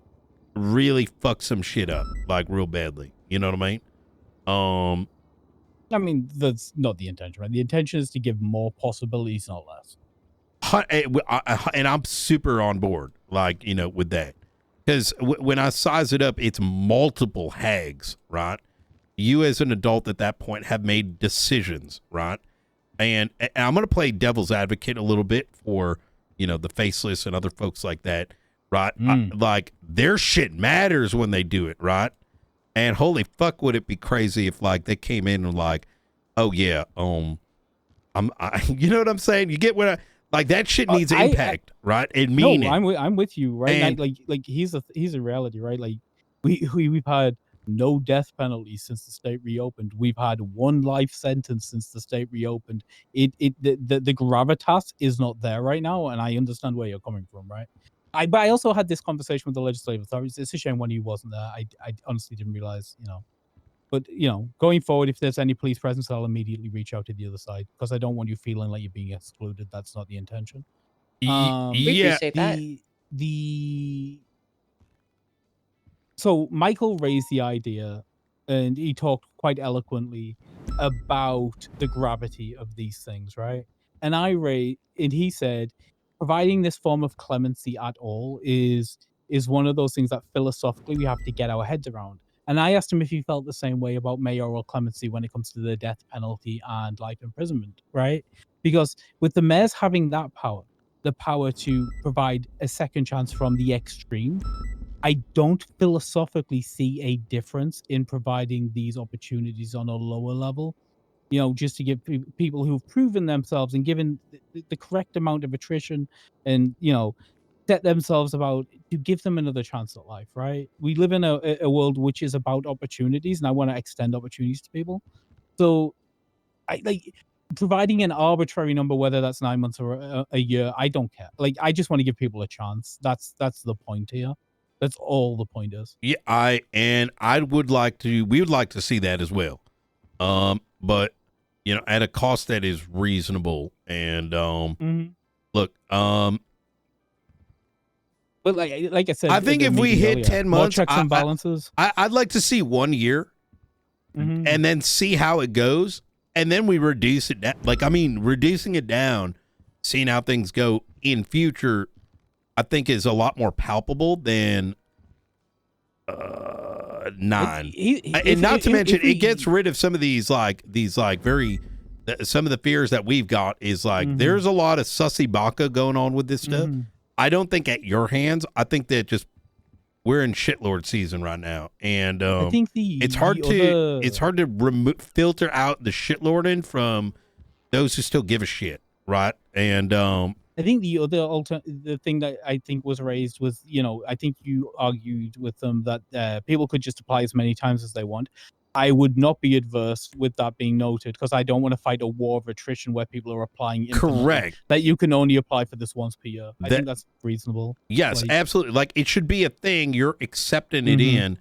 really fuck some shit up, like real badly. You know what I mean? I mean, that's not the intention, right? The intention is to give more possibilities, not less. And I'm super on board, like, with that. Because when I size it up, it's multiple hags, right? You as an adult at that point have made decisions, right? And I'm going to play devil's advocate a little bit for, the faceless and other folks like that, right? Like, their shit matters when they do it, right? And holy fuck, would it be crazy if, like, they came in and like, oh yeah, you know what I'm saying? You get what I like? That shit needs impact, right? And meaning. No, I'm with you, right? And like he's a reality, right? Like we've had no death penalty since the state reopened. We've had 1 life sentence since the state reopened. The gravitas is not there right now, and I understand where you're coming from, right? But I also had this conversation with the legislative authorities. It's a shame when he wasn't there. I honestly didn't realize, But going forward, if there's any police presence, I'll immediately reach out to the other side because I don't want you feeling like you're being excluded. That's not the intention. We appreciate that. So Michael raised the idea, and he talked quite eloquently about the gravity of these things, right? And he said, providing this form of clemency at all is one of those things that philosophically we have to get our heads around. And I asked him if he felt the same way about mayoral clemency when it comes to the death penalty and life imprisonment, right? Because with the mayors having that power, the power to provide a second chance from the extreme, I don't philosophically see a difference in providing these opportunities on a lower level. You know, just to give people who've proven themselves and given the correct amount of attrition and, you know, set themselves about to give them another chance at life, right? We live in a world which is about opportunities, and I want to extend opportunities to people. So I like providing an arbitrary number, whether that's 9 months or a year. I don't care. Like, I just want to give people a chance. That's the point here. That's all the point is. Yeah, I would like to. We would like to see that as well. But you know, at a cost that is reasonable. And look, but like I said, I think if we hit earlier, 10 months, checks and balances. I'd like to see 1 year, and then see how it goes, and then we reduce it down. Like, I mean, reducing it down, seeing how things go in future, I think is a lot more palpable than 9. And not to mention, it gets rid of some of these very some of the fears that we've got is like there's a lot of sussy baka going on with this stuff. I don't think at your hands. I think that just we're in shitlord season right now, and I think it's hard to filter out the shitlording from those who still give a shit, right? And I think the thing that I think was raised was, you know, I think you argued with them that people could just apply as many times as they want. I would not be adverse with that being noted, because I don't want to fight a war of attrition where people are applying infinitely. Correct. That you can only apply for this once per year. I think that's reasonable. Yes, absolutely. Like, it should be a thing. You're accepting it in,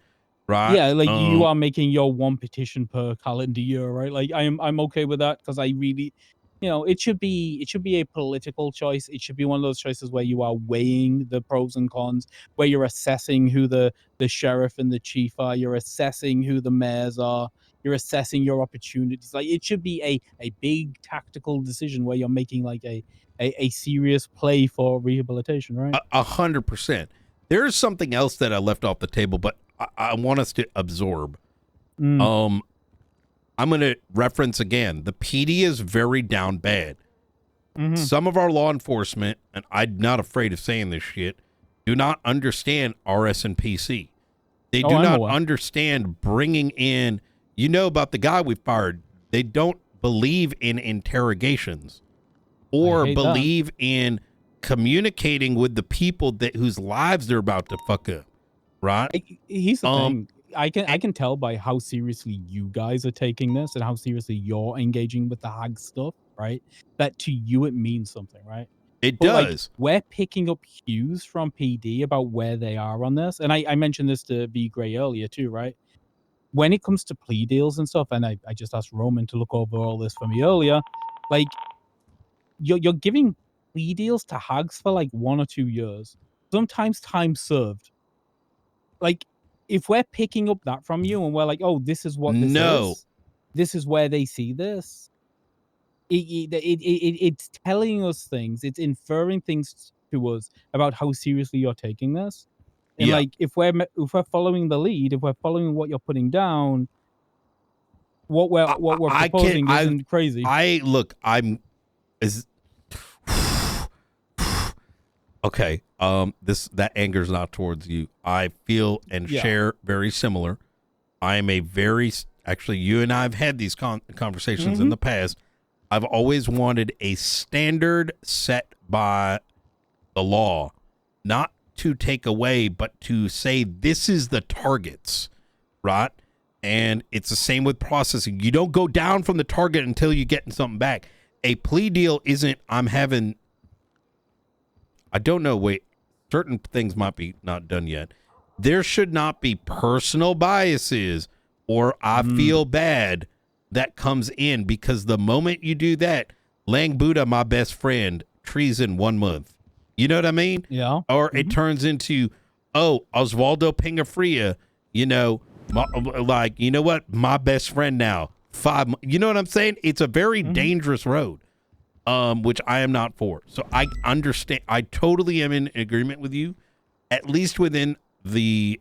right? Yeah, like you are making your one petition per calendar year, right? Like I'm okay with that, because I really, you know, it should be a political choice. It should be one of those choices where you are weighing the pros and cons, where you're assessing who the sheriff and the chief are, you're assessing who the mayors are, you're assessing your opportunities. Like, it should be a big tactical decision where you're making like a serious play for rehabilitation, right? 100%. There's something else that I left off the table, but I want us to absorb. I'm going to reference again. The PD is very down bad. Some of our law enforcement, and I'm not afraid of saying this shit, do not understand RS and PC. They do not understand bringing in, you know, about the guy we fired. They don't believe in interrogations or believe in communicating with the people whose lives they're about to fuck up, right? Here's the thing. I can tell by how seriously you guys are taking this and how seriously you're engaging with the hag stuff, right? That to you it means something, right? It does. Like, we're picking up cues from PD about where they are on this, and I mentioned this to B Gray earlier too, right? When it comes to plea deals and stuff, and I just asked Roman to look over all this for me earlier, like you're giving plea deals to hags for like 1 or 2 years, sometimes time served. Like, if we're picking up that from you and we're like, oh, this is what this is, this is where they see this, it's telling us things, it's inferring things to us about how seriously you're taking this. And like, if we're following the lead, if we're following what you're putting down, what we're proposing isn't crazy. Okay, that anger is not towards you. I feel and share very similar. I am actually, you and I have had these conversations in the past. I've always wanted a standard set by the law, not to take away, but to say this is the targets, right? And it's the same with processing. You don't go down from the target until you're getting something back. A plea deal isn't, I don't know, certain things might be not done yet. There should not be personal biases or I feel bad that comes in, because the moment you do that, Lang Buddha, my best friend, treason 1 month. You know what I mean? Yeah. Or it turns into, oh, Osvaldo Pingafria, you know, like, you know what? My best friend now. 5 months. You know what I'm saying? It's a very dangerous road, which I am not for. So I understand. I totally am in agreement with you, at least within the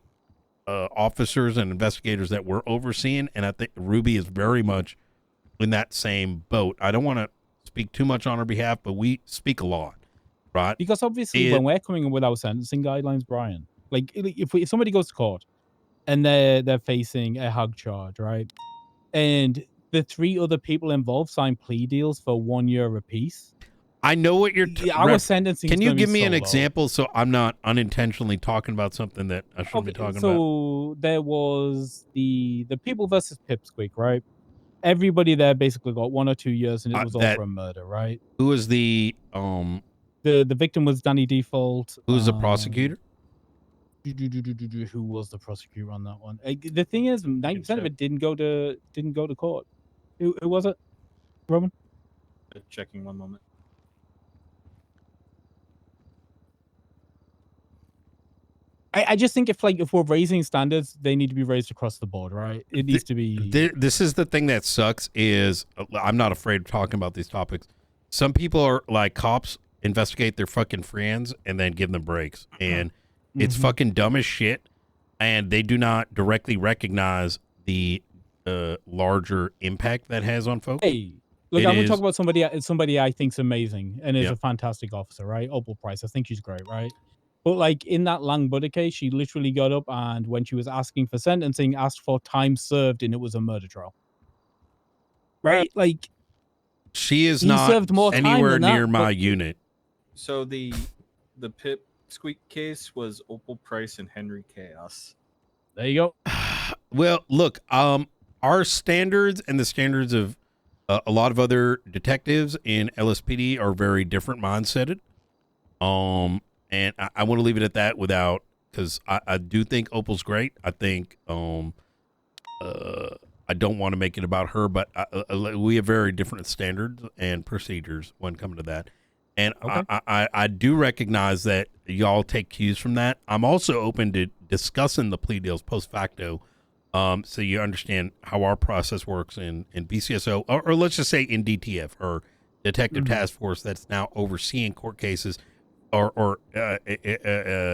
officers and investigators that we're overseeing. And I think Ruby is very much in that same boat. I don't want to speak too much on her behalf, but we speak a lot, right? Because obviously when we're coming in with our sentencing guidelines, Brian, Like if somebody goes to court and they're facing a hug charge, right? And the 3 other people involved sign plea deals for 1 year apiece. I know what you're. Our sentencing. Can is you gonna give be me so an low. example so I'm not unintentionally talking about something that I shouldn't be talking about? So there was the people versus Pipsqueak, right? Everybody there basically got 1 or 2 years, and it was all for a murder, right? Who was the The victim was Danny Default. Who's the prosecutor? Who was the prosecutor on that one? The thing is, 90% of it didn't go to court. Who was it? Roman? Checking one moment. I just think if we're raising standards, they need to be raised across the board, right? It needs to be. This is the thing that sucks is I'm not afraid of talking about these topics. Some people are like cops investigate their fucking friends and then give them breaks, and it's fucking dumb as shit. And they do not directly recognize the larger impact that has on folks. Hey, look, I'm gonna talk about somebody I think's amazing and is a fantastic officer, right? Opal Price. I think she's great, right? But like in that Lang Buddha case, she literally got up and when she was asking for sentencing, asked for time served, and it was a murder trial. Right? Like she is he not served more time anywhere than that, near my but- unit. So the Pip Squeak case was Opal Price and Henry Chaos. There you go. Well, look, our standards and the standards of a lot of other detectives in LSPD are very different mindseted. And I want to leave it at that because I do think Opal's great. I think I don't want to make it about her, but we have very different standards and procedures when coming to that. And I do recognize that y'all take cues from that. I'm also open to discussing the plea deals post facto, so you understand how our process works in BCSO, or let's just say in DTF, or Detective Task Force, that's now overseeing court cases or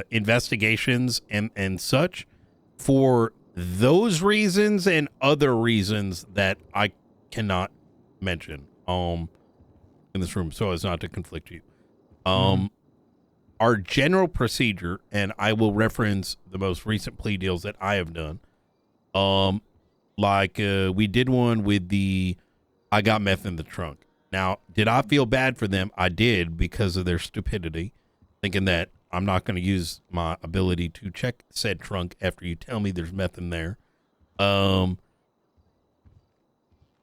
investigations and such, for those reasons and other reasons that I cannot mention in this room so as not to conflict you. Our general procedure, and I will reference the most recent plea deals that I have done. We did one with I got meth in the trunk. Now, did I feel bad for them? I did, because of their stupidity, thinking that I'm not going to use my ability to check said trunk after you tell me there's meth in there.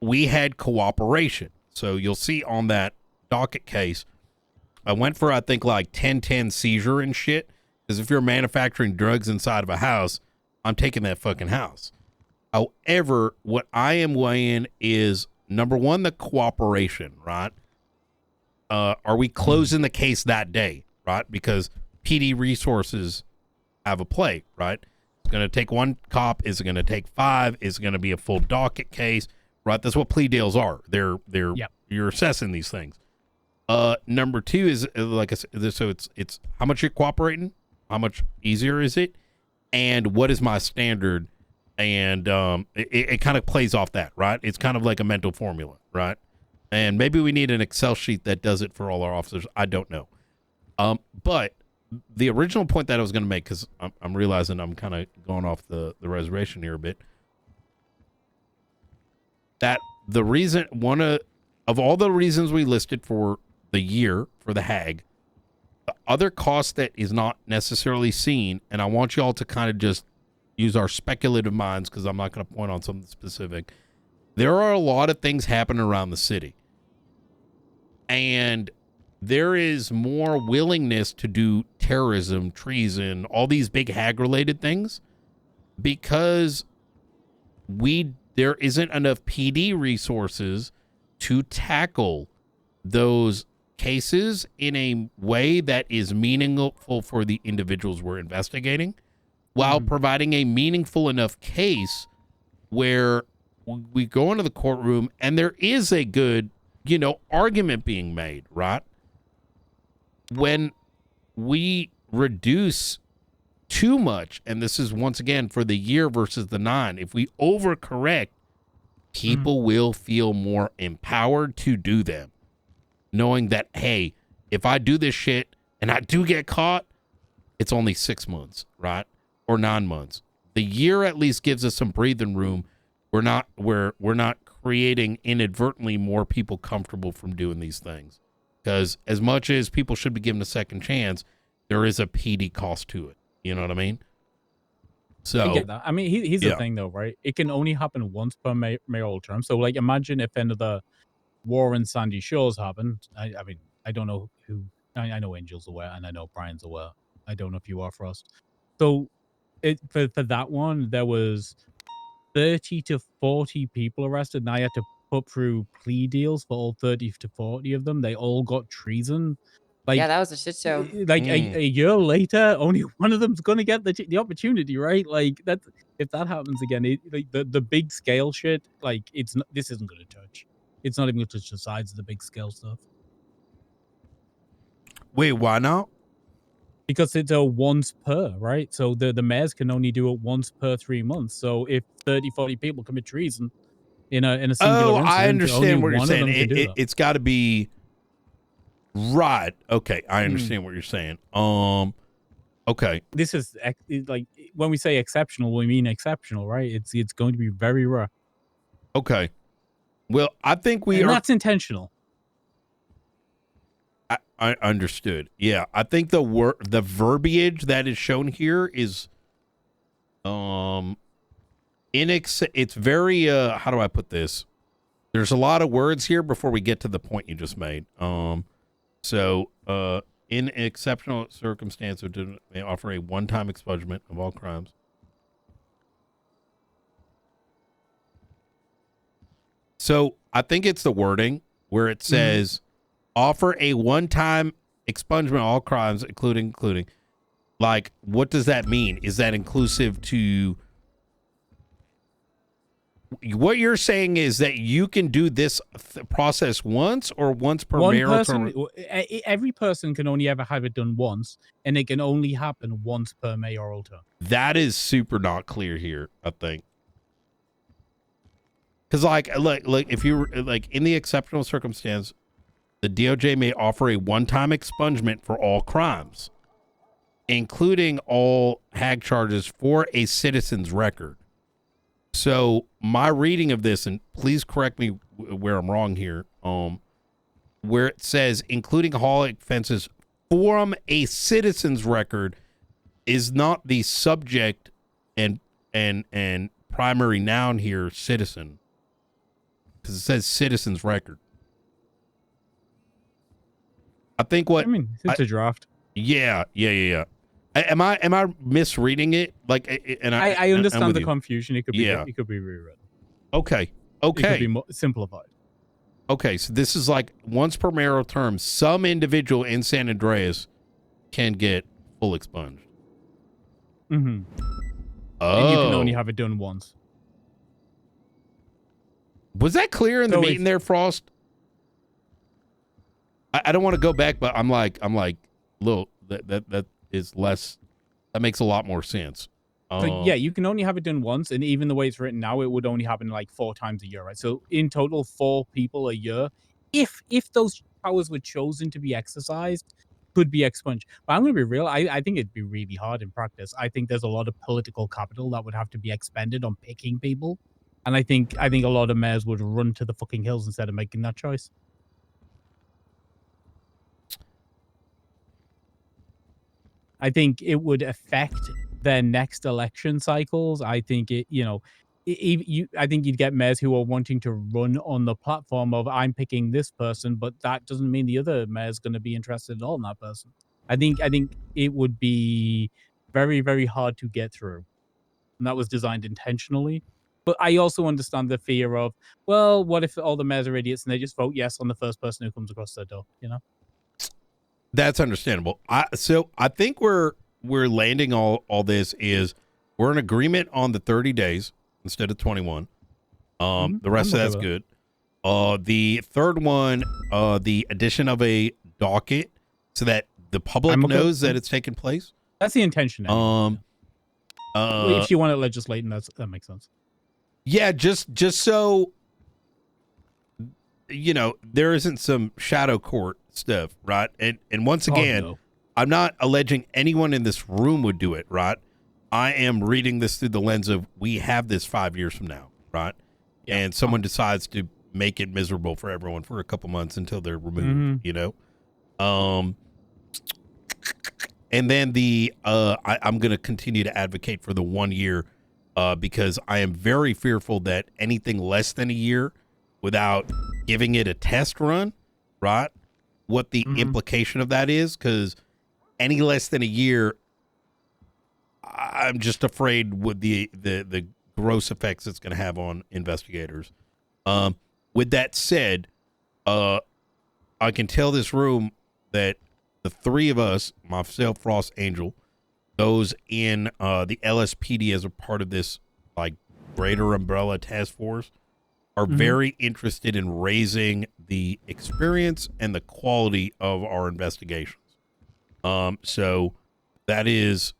We had cooperation. So you'll see on that docket case, I went for, I think, like 10-10 seizure and shit. Because if you're manufacturing drugs inside of a house, I'm taking that fucking house. However, what I am weighing is, number one, the cooperation, right? Are we closing the case that day, right? Because PD resources have a play, right? It's going to take one cop. Is it going to take 5? Is it going to be a full docket case, right? That's what plea deals are. You're assessing these things. Number 2 is, like I said, so it's how much you're cooperating, how much easier is it, and what is my standard, and it kind of plays off that, right? It's kind of like a mental formula, right? And maybe we need an Excel sheet that does it for all our officers. I don't know. But the original point that I was going to make, because I'm realizing I'm kind of going off the reservation here a bit, that the reason, one of all the reasons we listed for the year for the HAG, the other cost that is not necessarily seen, and I want you all to kind of just use our speculative minds, because I'm not going to point on something specific. There are a lot of things happening around the city, and there is more willingness to do terrorism, treason, all these big HAG-related things, because there isn't enough PD resources to tackle those cases in a way that is meaningful for the individuals we're investigating, while providing a meaningful enough case where we go into the courtroom and there is a good, argument being made, right? When we reduce too much, and this is once again for the year versus the 9, if we overcorrect, people will feel more empowered to do them, knowing that, hey, if I do this shit and I do get caught, it's only 6 months, right? Or 9 months. The year at least gives us some breathing room. We're not creating inadvertently more people comfortable from doing these things. Because as much as people should be given a second chance, there is a PD cost to it. You know what I mean? So I get that. I mean, here's the thing, though, right? It can only happen once per mayoral term. So, like, imagine if another war in Sandy Shores happened. I mean, I don't know who. I know Angel's aware, and I know Brian's aware. I don't know if you are, Frost. So, for that one, there was 30 to 40 people arrested, and I had to put through plea deals for all 30 to 40 of them. They all got treason. Like, Yeah, that was a shit show. Like a year later, only one of them's gonna get the opportunity, right? Like that. If that happens again, like the big scale shit, like this isn't gonna touch. It's not even gonna touch the sides of the big scale stuff. Wait, why not? Because it's a once per, right? So the mayors can only do it once per 3 months. So if 30, 40 people commit treason in a singular incident, I understand what you're saying. It's got to be right. Okay, I understand what you're saying. Okay. This is like when we say exceptional, we mean exceptional, right? It's going to be very rare. Okay. Well, I think that's intentional. I understood. Yeah, I think the verbiage that is shown here is it's very how do I put this? There's a lot of words here before we get to the point you just made. In exceptional circumstances, may offer a one-time expungement of all crimes. So I think it's the wording where it says offer a one-time expungement of all crimes, including. Like, what does that mean? Is that inclusive to? What you're saying is that you can do this process once or once per mayoral term? Every person can only ever have it done once, and it can only happen once per mayoral term. That is super not clear here, I think. Because like if you were like in the exceptional circumstance, the DOJ may offer a one-time expungement for all crimes, including all hag charges for a citizen's record. So my reading of this, and please correct me where I'm wrong here, where it says including all offenses from a citizen's record is not the subject and primary noun here, citizen, because it says citizen's record. I think it's a draft. Yeah. Am I misreading it? Like, and I understand the confusion. It could be rewritten. Okay. It could be simplified. Okay, so this is like once per mayoral term, some individual in San Andreas can get full expunged. Mm-hmm. Oh, and you can only have it done once. Was that clear in the meeting there, Frost? I don't want to go back, but I'm like, look, that is less. That makes a lot more sense. So yeah, you can only have it done once, and even the way it's written now, it would only happen like 4 times a year, right? So in total, 4 people a year, if those powers were chosen to be exercised, could be expunged. But I'm going to be real. I think it'd be really hard in practice. I think there's a lot of political capital that would have to be expended on picking people, and I think a lot of mayors would run to the fucking hills instead of making that choice. I think it would affect their next election cycles. I think I think you'd get mayors who are wanting to run on the platform of I'm picking this person, but that doesn't mean the other mayor's going to be interested at all in that person. I think it would be very, very hard to get through, and that was designed intentionally. But I also understand the fear of, well, what if all the mayors are idiots and they just vote yes on the first person who comes across their door? You know. That's understandable. So I think we're landing all this is we're in agreement on the 30 days instead of 21. The rest of that's good. The third one, the addition of a docket so that the public knows that it's taken place. That's the intention. If you want to legislate, and that makes sense. Yeah, just so there isn't some shadow court stuff, right? And once again, I'm not alleging anyone in this room would do it, right? I am reading this through the lens of we have this 5 years from now, right? Yeah. And someone decides to make it miserable for everyone for a couple months until they're removed, you know? And then I'm going to continue to advocate for the 1 year because I am very fearful that anything less than a year without giving it a test run, right? What the implication of that is, because any less than a year, I'm just afraid with the gross effects it's going to have on investigators. With that said, I can tell this room that the three of us, myself, Frost, Angel, those in the LSPD as a part of this like greater umbrella task force, are very interested in raising the experience and the quality of our investigations. So that is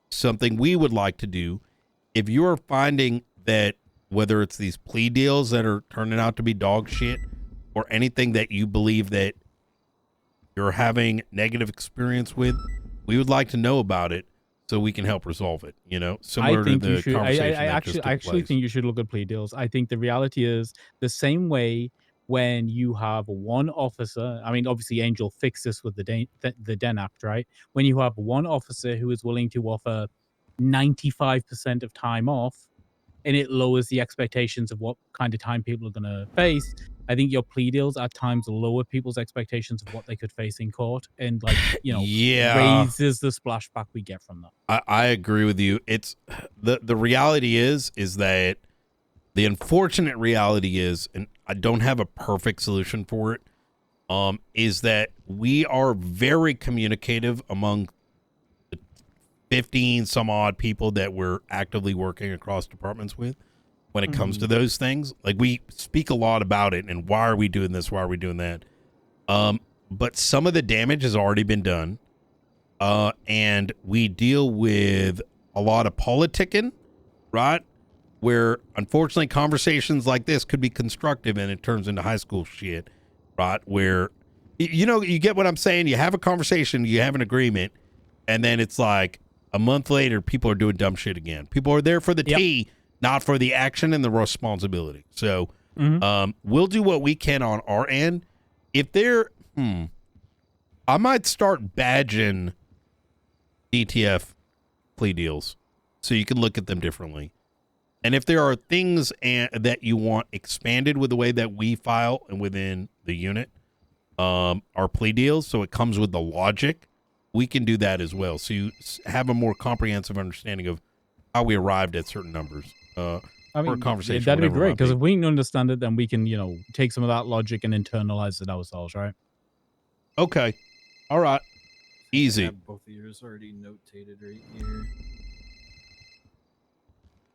something we would like to do. If you are finding that whether it's these plea deals that are turning out to be dog shit or anything that you believe that you're having negative experience with, we would like to know about it so we can help resolve it, you know, similar to the conversation I that just took actually place. think you should look at plea deals. I think the reality is the same way when you have one officer, I mean, obviously Angel fixed this with the Den Act, right? When you have one officer who is willing to offer 95% of time off, and it lowers the expectations of what kind of time people are going to face. I think your plea deals at times lower people's expectations of what they could face in court, and like, you know, raises the splashback we get from that. I agree with you. It's the reality is that the unfortunate reality is, and I don't have a perfect solution for it, is that we are very communicative among the 15 some odd people that we're actively working across departments with when it comes to those things. Like, we speak a lot about it and why are we doing this? Why are we doing that? But some of the damage has already been done. And we deal with a lot of politicking, right? Where unfortunately conversations like this could be constructive and it turns into high school shit, right? Where, you know, you get what I'm saying? You have a conversation, you have an agreement, and then it's like a month later, people are doing dumb shit again. People are there for the tea, not for the action and the responsibility. So we'll do what we can on our end. If they're, I might start badging DTF plea deals so you can look at them differently. And if there are things that you want expanded with the way that we file and within the unit, our plea deals, so it comes with the logic, we can do that as well. So you have a more comprehensive understanding of how we arrived at certain numbers. I mean, for a conversation, that'd be great, because if we can understand it, then we can, you know, take some of that logic and internalize it ourselves, right? Okay. All right. Easy. I have both of yours already notated right here.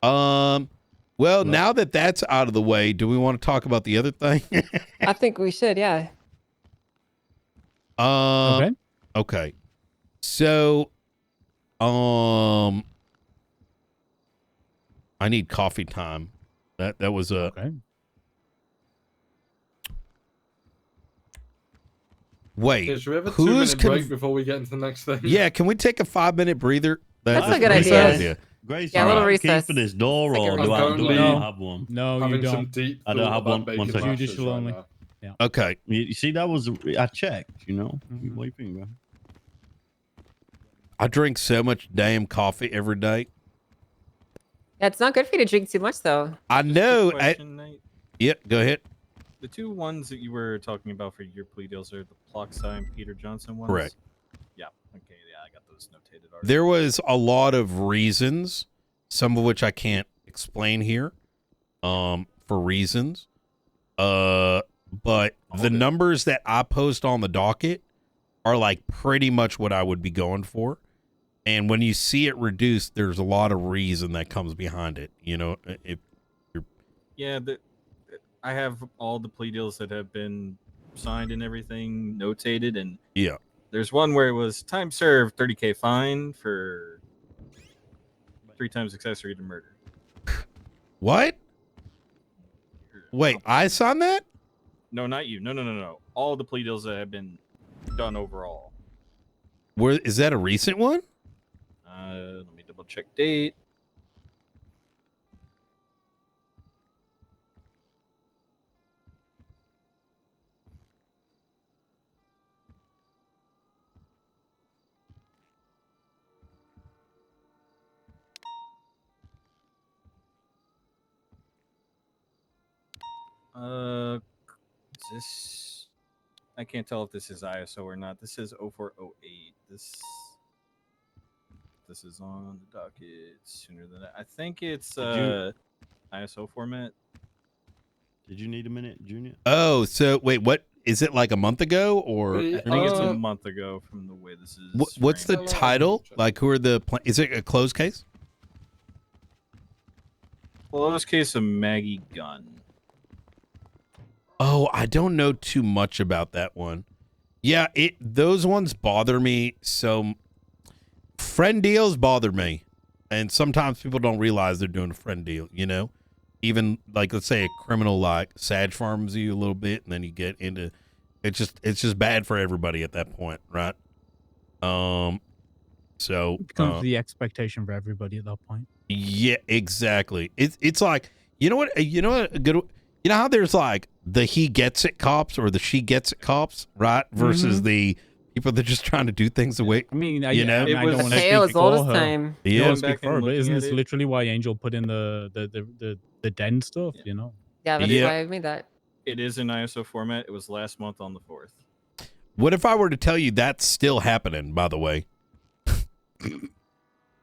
Well, now that that's out of the way, do we want to talk about the other thing? I think we should, yeah. Okay. So, I need coffee time. That was a okay. Wait. Okay, should we have a who's 2-minute break before we get into the next thing? Yeah, can we take a 5-minute breather? That's a good idea. Grace, Yeah, a little recess. for this door, or do I have one? No, you Having some don't. deep I don't thought have one. about One bacon second. mashes Judicial right only. now. Yeah. Okay. You see, that was I checked. You know, what do you think, bro? I drink so much damn coffee every day. Yeah, it's not good for you to drink too much, though. I know. Nate. Yep, go ahead. The two ones that you were talking about for your plea deals are the Ploxi and Peter Johnson ones? Correct. Yeah, okay, yeah, I got those notated already. There was a lot of reasons, some of which I can't explain here, for reasons. But the numbers that I post on the docket are like pretty much what I would be going for. And when you see it reduced, there's a lot of reason that comes behind it. You know, if you're... Yeah, I have all the plea deals that have been signed and everything notated, and yeah, there's one where it was time served, 30K fine for 3 times accessory to murder. What? Wait, I signed that? No, not you. No. All the plea deals that have been done overall. Where is that a recent one? Let me double check date. Is this? I can't tell if this is ISO or not. This is 0408. This is on the docket sooner than that. I think it's ISO format. Did you need a minute, Junior? Oh, so wait, what is it like a month ago or? I think it's a month ago from the way this is. What's the title? Like, who are the? Is it a closed case? Closed case of Maggie Gunn. Oh, I don't know too much about that one. Yeah, those ones bother me. So, friend deals bother me, and sometimes people don't realize they're doing a friend deal. You know, even like let's say a criminal like Sag farms you a little bit, and then you get into it's just bad for everybody at that point, right? So It becomes the expectation for everybody at that point. yeah, exactly. It's like you know what a good. You know how there's like the he gets it cops or the she gets it cops, right? Versus the people that are just trying to do things the way. I mean, you know, I don't want to speak for her. Yeah, don't speak for her, but isn't this literally why Angel put in the den stuff? You know. Yeah, that's why I made that. It is in ISO format. It was last month on the 4th. What if I were to tell you that's still happening? By the way,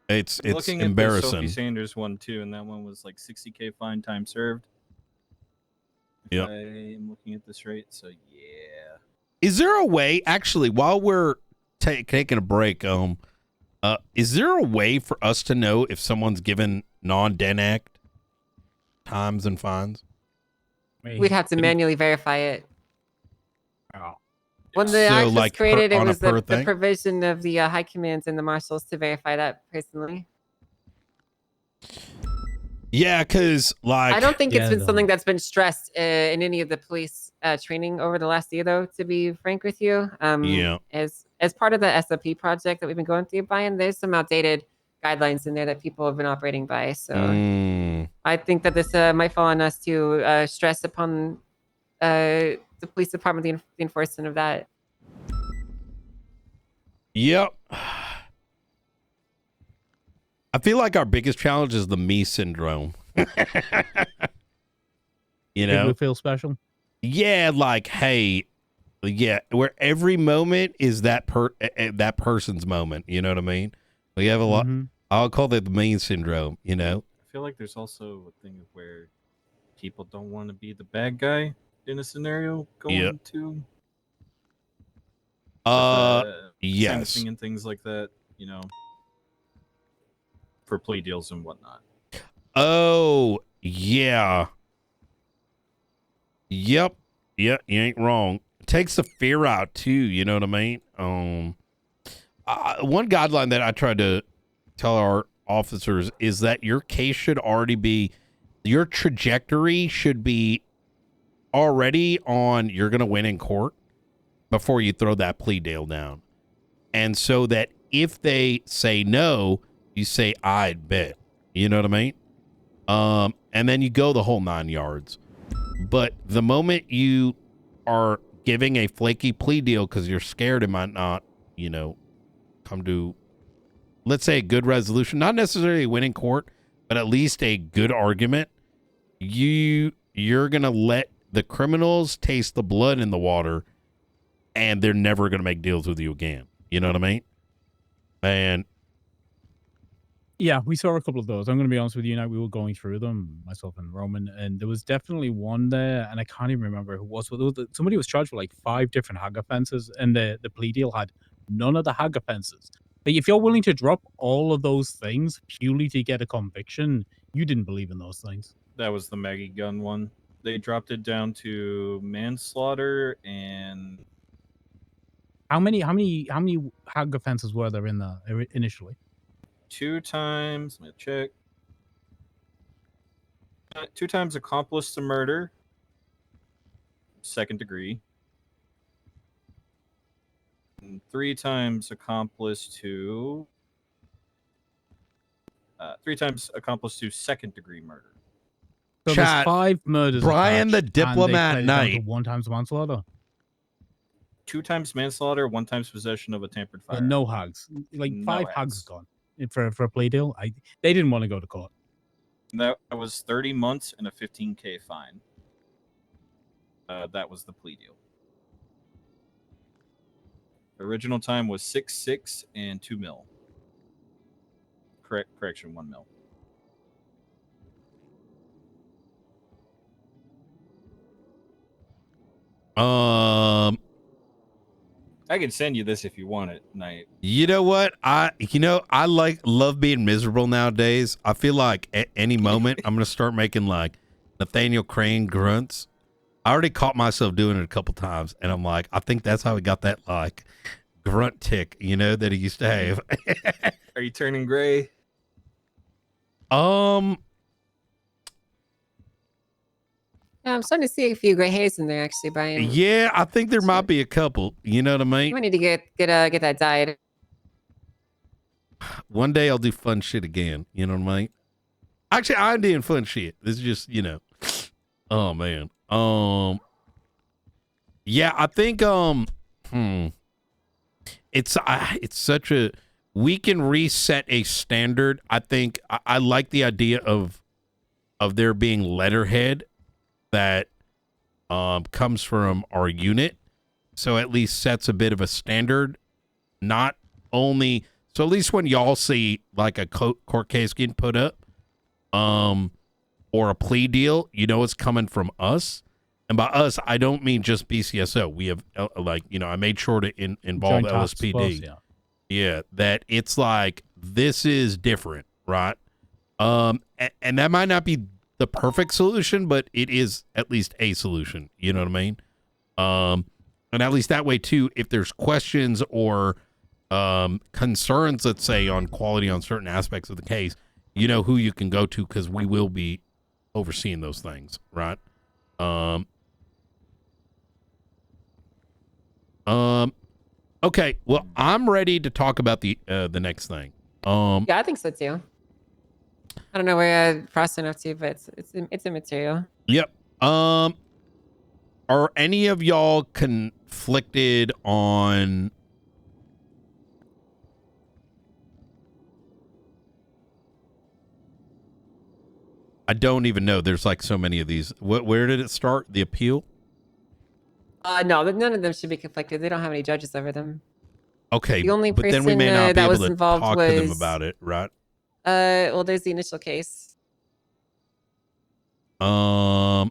it's Looking embarrassing. At the Sophie Sanders one too, and that one was like 60K fine, time served. Yeah. I'm looking at this right, so yeah. Is there a way, actually, while we're taking a break, is there a way for us to know if someone's given non-Den Act times and fines? We'd have to manually verify it. Oh. When the act was like created, it on a was per the thing? provision of the high commands and the marshals to verify that personally. Yeah, because like I don't think it's been something that's been stressed in any of the police training over the last year, though. To be frank with you, Yeah. as part of the SOP project that we've been going through, Brian, there's some outdated guidelines in there that people have been operating by. So I think that this might fall on us to stress upon the police department the enforcement of that. Yep. I feel like our biggest challenge is the me syndrome. You know, People feel special. Yeah, like hey, yeah, where every moment is that that person's moment. You know what I mean? We have a lot. I'll call that the me syndrome. You know. I feel like there's also a thing of where people don't want to be the bad guy in a scenario going to. Yes. Sentencing and things like that, you know, for plea deals and whatnot. Oh, yeah. Yep. Yeah, you ain't wrong. It takes the fear out too, you know what I mean? One guideline that I try to tell our officers is that your case should already be, your trajectory should be already on you're going to win in court before you throw that plea deal down. And so that if they say no, you say, I bet. You know what I mean? And then you go the whole 9 yards. But the moment you are giving a flaky plea deal because you're scared it might not, you know, come to, let's say, a good resolution, not necessarily a win in court, but at least a good argument, you're going to let the criminals taste the blood in the water, and they're never going to make deals with you again. You know what I mean? And yeah, we saw a couple of those. I'm going to be honest with you. Now we were going through them, myself and Roman, and there was definitely one there, and I can't even remember who it was. But somebody was charged for like 5 different hag offenses, and the plea deal had none of the hag offenses. Like, if you're willing to drop all of those things purely to get a conviction, you didn't believe in those things. That was the Maggie Gunn one. They dropped it down to manslaughter and how many hag offenses were there in the initially? 2 times. Let me check. 2 times accomplice to murder, 2nd degree. and 3 times accomplice to 3 times accomplice to second-degree murder. So there's 5 murders. Brian the attached, and they Diplomat played it down to Knight. 1 times manslaughter. 2 times manslaughter, 1 times possession of a tampered But firearm. no hags. Like No 5 hags. hags gone for a plea deal. They didn't want to go to court. That was 30 months and a $15K fine. That was the plea deal. The original time was 6 and 2 mil. Correction, 1 mil. I can send you this if you want it, Knight. You know what? I love being miserable nowadays. I feel like at any moment I'm gonna start making like Nathaniel Crane grunts. I already caught myself doing it a couple times, and I'm like, I think that's how he got that like grunt tick, that he used to have. Are you turning gray? Yeah, I'm starting to see a few gray hairs in there, actually, Brian. Yeah, I think there might be a couple. You know what I mean? You might need to get that dyed. One day I'll do fun shit again. You know what I mean? Actually, I'm doing fun shit. This is just, oh man. Yeah, I think it's such a, we can reset a standard. I think I like the idea of there being letterhead that comes from our unit, so at least sets a bit of a standard. Not only so, at least when y'all see like a court case getting put up, or a plea deal, it's coming from us. And by us, I don't mean just BCSO. We have I made sure to involve Joint task LSPD. force, Yeah, that it's like, this is different, right? And that might not be the perfect solution, but it is at least a solution. You know what I mean? And at least that way too, if there's questions or concerns, let's say, on quality on certain aspects of the case, you know who you can go to, because we will be overseeing those things, right? Okay, well, I'm ready to talk about the next thing. Yeah, I think so too. I don't know where Frost enough to, but it's immaterial. Yep. Are any of y'all conflicted on I don't even know. There's like so many of these. Where did it start? The appeal? No, none of them should be conflicted. They don't have any judges over them. Okay, The only but then we person, may not be that able was to involved talk to them was- about it, right? Well, there's the initial case. I'm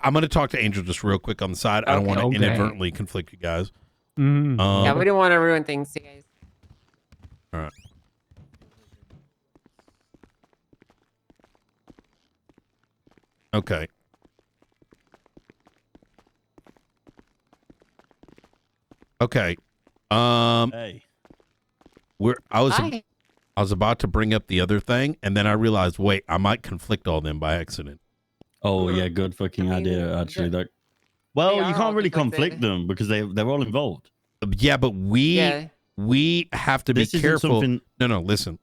going to talk to Angel just real quick on the side. I don't want to Okay. inadvertently conflict you guys. Yeah, we don't want to ruin things, you guys. All right. Okay. Okay. Hey. I Hi. was about to bring up the other thing, and then I realized, wait, I might conflict all them by accident. Oh yeah, good fucking idea. Actually, that. Well, you can't really conflict them because they're all involved. Yeah, but we have to be This isn't careful. something- No, listen.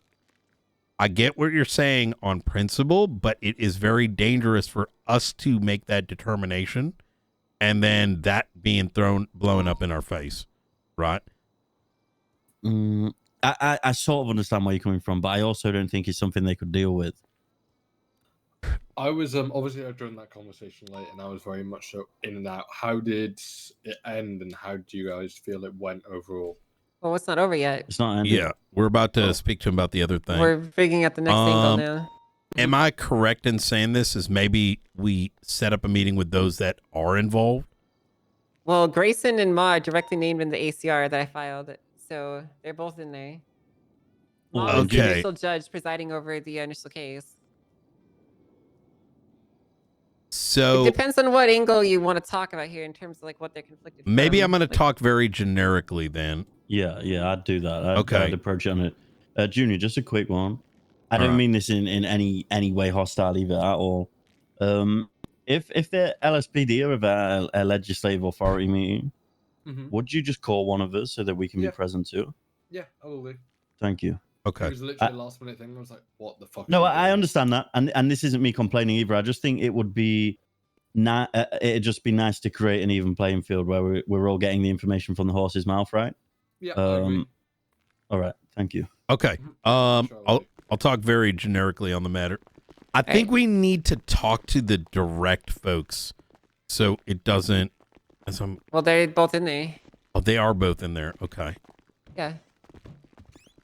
I get what you're saying on principle, but it is very dangerous for us to make that determination and then that being blowing up in our face, right? I sort of understand where you're coming from, but I also don't think it's something they could deal with. I was obviously during that conversation late, and I was very much so in and out. How did it end, and how do you guys feel it went overall? Well, it's not over yet. It's not ended. Yeah, we're about to speak to him about the other thing. We're figuring out the next angle now. Am I correct in saying this is maybe we set up a meeting with those that are involved? Well, Grayson and Ma are directly named in the ACR that I filed, so they're both in there. Ma was the Okay. initial judge presiding over the initial case. So It depends on what angle you want to talk about here in terms of like what they're conflicted. maybe from. I'm going to talk very generically then. Yeah, I'd do that. Okay. I'd approach it on it. Junior, just a quick one. I don't Alright. mean this in any way hostile either at all. If the LSPD are about a legislative authority meeting, would you just call one of us so that we can be present too? Yeah, I will do. Thank you. Okay. It was literally a last minute thing. I was like, what the fuck? No, I understand that, and this isn't me complaining either. I just think it would be it'd just be nice to create an even playing field where we're all getting the information from the horse's mouth, right? Yeah. I agree. All right. Thank you. Okay. I'll talk very generically on the matter. I think we need to talk to the direct folks, so it doesn't. Well, they're both in there. Oh, they are both in there. Okay. Yeah.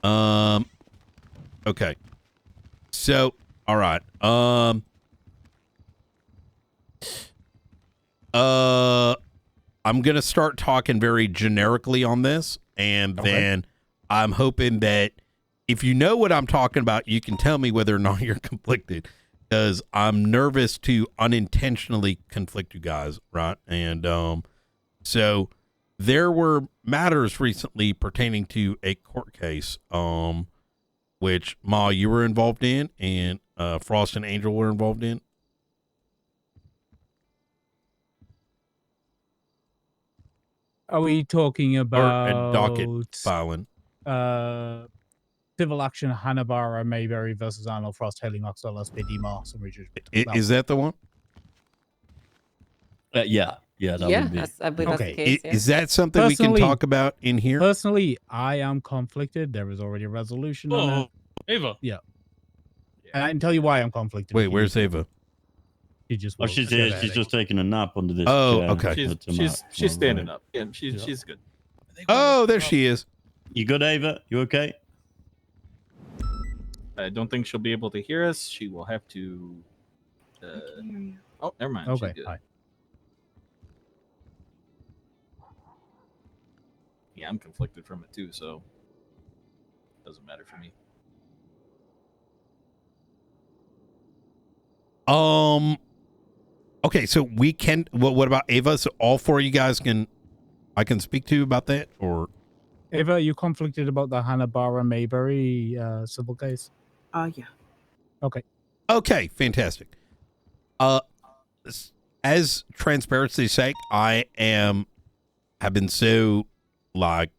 Okay. So, all right. I'm gonna start talking very generically on this, and then I'm hoping that if you know what I'm talking about, you can tell me whether or not you're conflicted, because I'm nervous to unintentionally conflict you guys, right? And so there were matters recently pertaining to a court case, which Ma, you were involved in, and Frost and Angel were involved in. Are we talking about Or a docket filing? Civil action Hanabara Mayberry versus Arnold Frost, Haley Knoxville, SPD Mars, and Richard. Is that the one? Yeah, that would be. I believe that's the case. Yeah. Is that something we can talk about in here? Personally, I am conflicted. There is already a resolution on it. Ava. Yeah. And I can tell you why I'm conflicted. Wait, where's Ava? She just. She's here. She's just taking a nap under this. Oh, chair. okay. She's standing up. Yeah, she's good. Oh, there she is. You good, Ava? You okay? I don't think she'll be able to hear us. She will have to. Oh, never mind. Okay. She's good. Hi. Yeah, I'm conflicted from it too, so it doesn't matter for me. Okay, so we can. What about Ava? So all four of you guys I can speak to about that, or Ava, are you conflicted about the Hanabara Mayberry civil case? Yeah. Okay. Okay, fantastic. As transparency's sake, I have been so, like,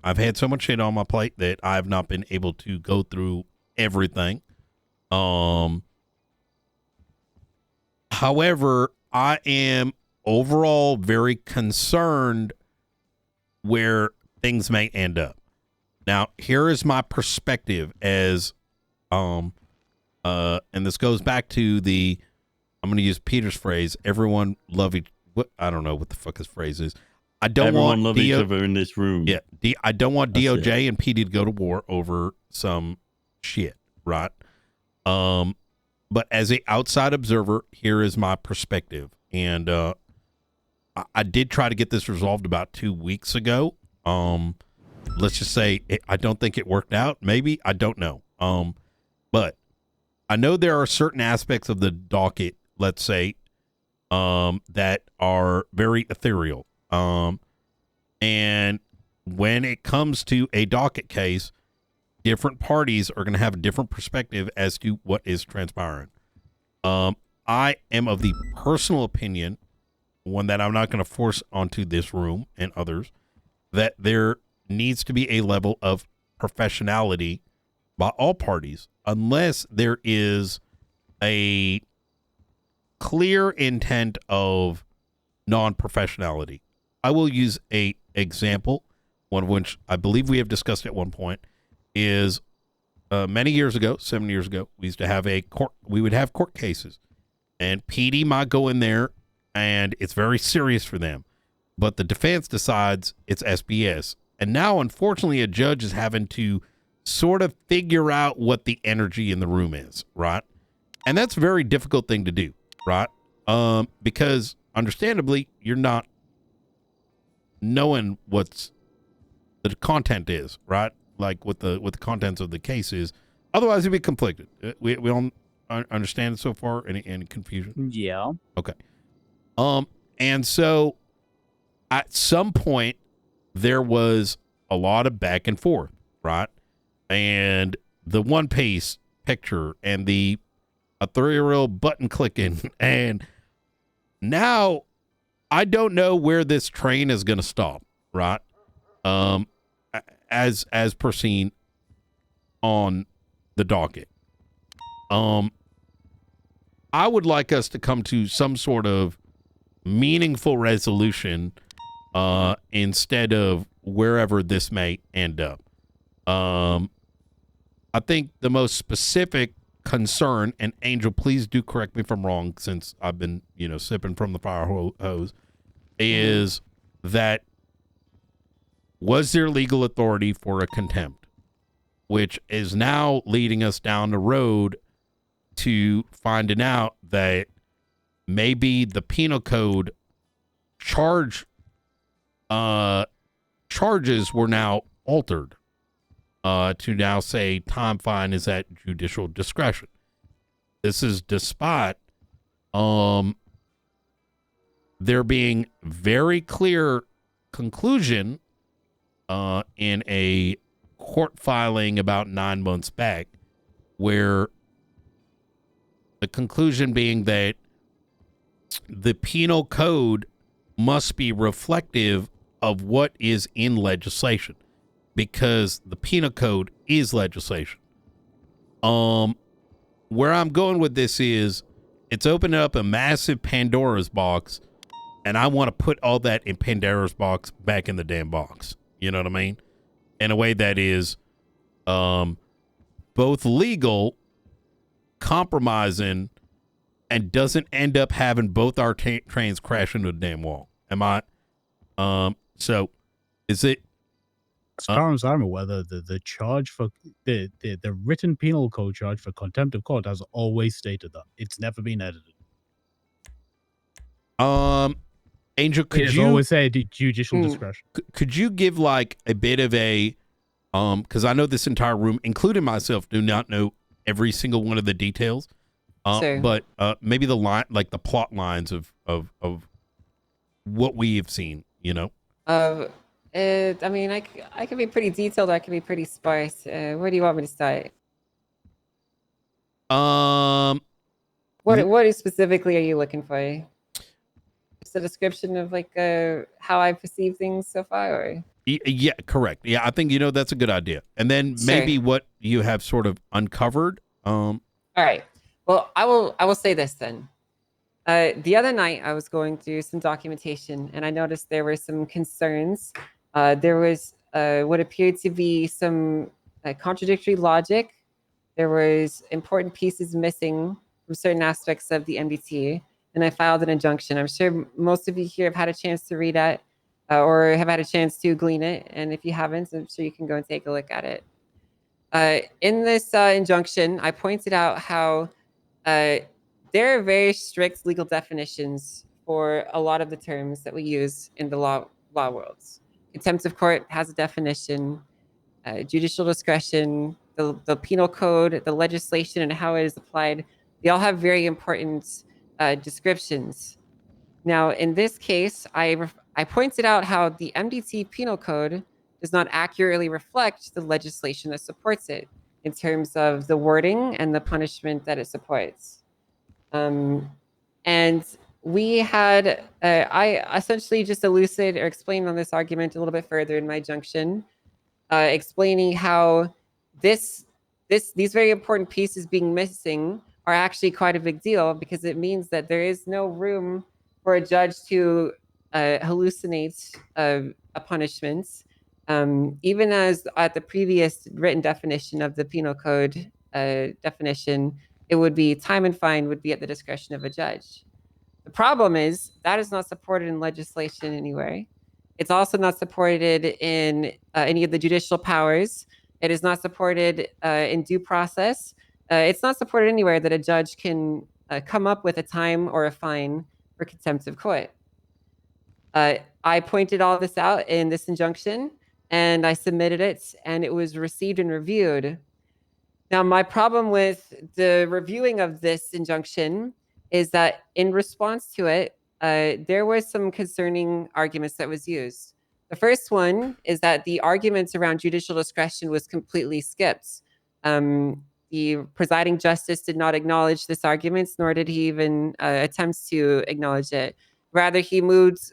I've had so much shit on my plate that I've not been able to go through everything. However, I am overall very concerned where things may end up. Now, here is my perspective as, and this goes back to I'm going to use Peter's phrase, everyone love each, I don't know what the fuck his phrase is. I don't Everyone want love each other in this room. Yeah, I don't want That's DOJ and PD to go to war over some shit, right? But as a outside observer, here is my perspective, and I did try to get this resolved about 2 weeks ago. Let's just say I don't think it worked out. Maybe, I don't know. But I know there are certain aspects of the docket, let's say, that are very ethereal. And when it comes to a docket case, different parties are going to have a different perspective as to what is transpiring. I am of the personal opinion, one that I'm not going to force onto this room and others, that there needs to be a level of professionality by all parties, unless there is a clear intent of non-professionality. I will use a example, one of which I believe we have discussed at one point, is many years ago, 7 years ago, we used to have we would have court cases, and PD might go in there and it's very serious for them, but the defense decides it's SBS. And now, unfortunately, a judge is having to sort of figure out what the energy in the room is, right? And that's a very difficult thing to do, right? Because understandably, you're not knowing what's the content is, right? Like what the contents of the case is. Otherwise, you'd be conflicted. We don't understand it so far. Any confusion? Yeah. Okay. And so at some point there was a lot of back and forth, right? And the One Piece picture and the ethereal button clicking, and now I don't know where this train is going to stop. right? As per seen on the docket. I would like us to come to some sort of meaningful resolution instead of wherever this may end up. I think the most specific concern, and Angel, please do correct me if I'm wrong, since I've been, sipping from the fire hose, is that was there legal authority for a contempt, which is now leading us down the road to finding out that maybe the penal code charges were now altered to now say time fine is at judicial discretion. This is despite there being very clear conclusion in a court filing about 9 months back, where the conclusion being that the penal code must be reflective of what is in legislation, because the penal code is legislation. Where I'm going with this is it's opening up a massive Pandora's box, and I want to put all that in Pandora's box back in the damn box. You know what I mean? In a way that is both legal, compromising, and doesn't end up having both our trains crash into the damn wall. Am I? So is it? As far as I'm aware, the charge for the written penal code charge for contempt of court has always stated that it's never been edited. Angel, could you always say judicial discretion? Could you give like a bit of a because I know this entire room, including myself, do not know every single one of the details. Sure. But maybe the line, like the plot lines of what we have seen, I mean, I can be pretty detailed. I can be pretty sparse. Where do you want me to start? What specifically are you looking for? Just a description of like how I perceive things so far, or? Yeah, correct. Yeah, I think that's a good idea. And then maybe what you have sort of uncovered. All right. Well, I will say this then. The other night I was going through some documentation and I noticed there were some concerns. There was what appeared to be some contradictory logic. There was important pieces missing from certain aspects of the MDT, and I filed an injunction. I'm sure most of you here have had a chance to read it or have had a chance to glean it. And if you haven't, I'm sure you can go and take a look at it. In this injunction, I pointed out how there are very strict legal definitions for a lot of the terms that we use in the law worlds. Contempt of court has a definition, judicial discretion, the penal code, the legislation, and how it is applied. They all have very important descriptions. Now, in this case, I pointed out how the MDT penal code does not accurately reflect the legislation that supports it in terms of the wording and the punishment that it supports. And we had, I essentially just elucidated or explained on this argument a little bit further in my junction, explaining how these very important pieces being missing are actually quite a big deal, because it means that there is no room for a judge to hallucinate a punishment. Even as at the previous written definition of the penal code definition, it would be time and fine would be at the discretion of a judge. The problem is that is not supported in legislation anywhere. It's also not supported in any of the judicial powers. It is not supported in due process. It's not supported anywhere that a judge can come up with a time or a fine for contempt of court. I pointed all this out in this injunction, and I submitted it, and it was received and reviewed. Now, my problem with the reviewing of this injunction is that in response to it, there were some concerning arguments that was used. The first one is that the arguments around judicial discretion was completely skipped. The presiding justice did not acknowledge this argument, nor did he even attempt to acknowledge it. Rather, he moved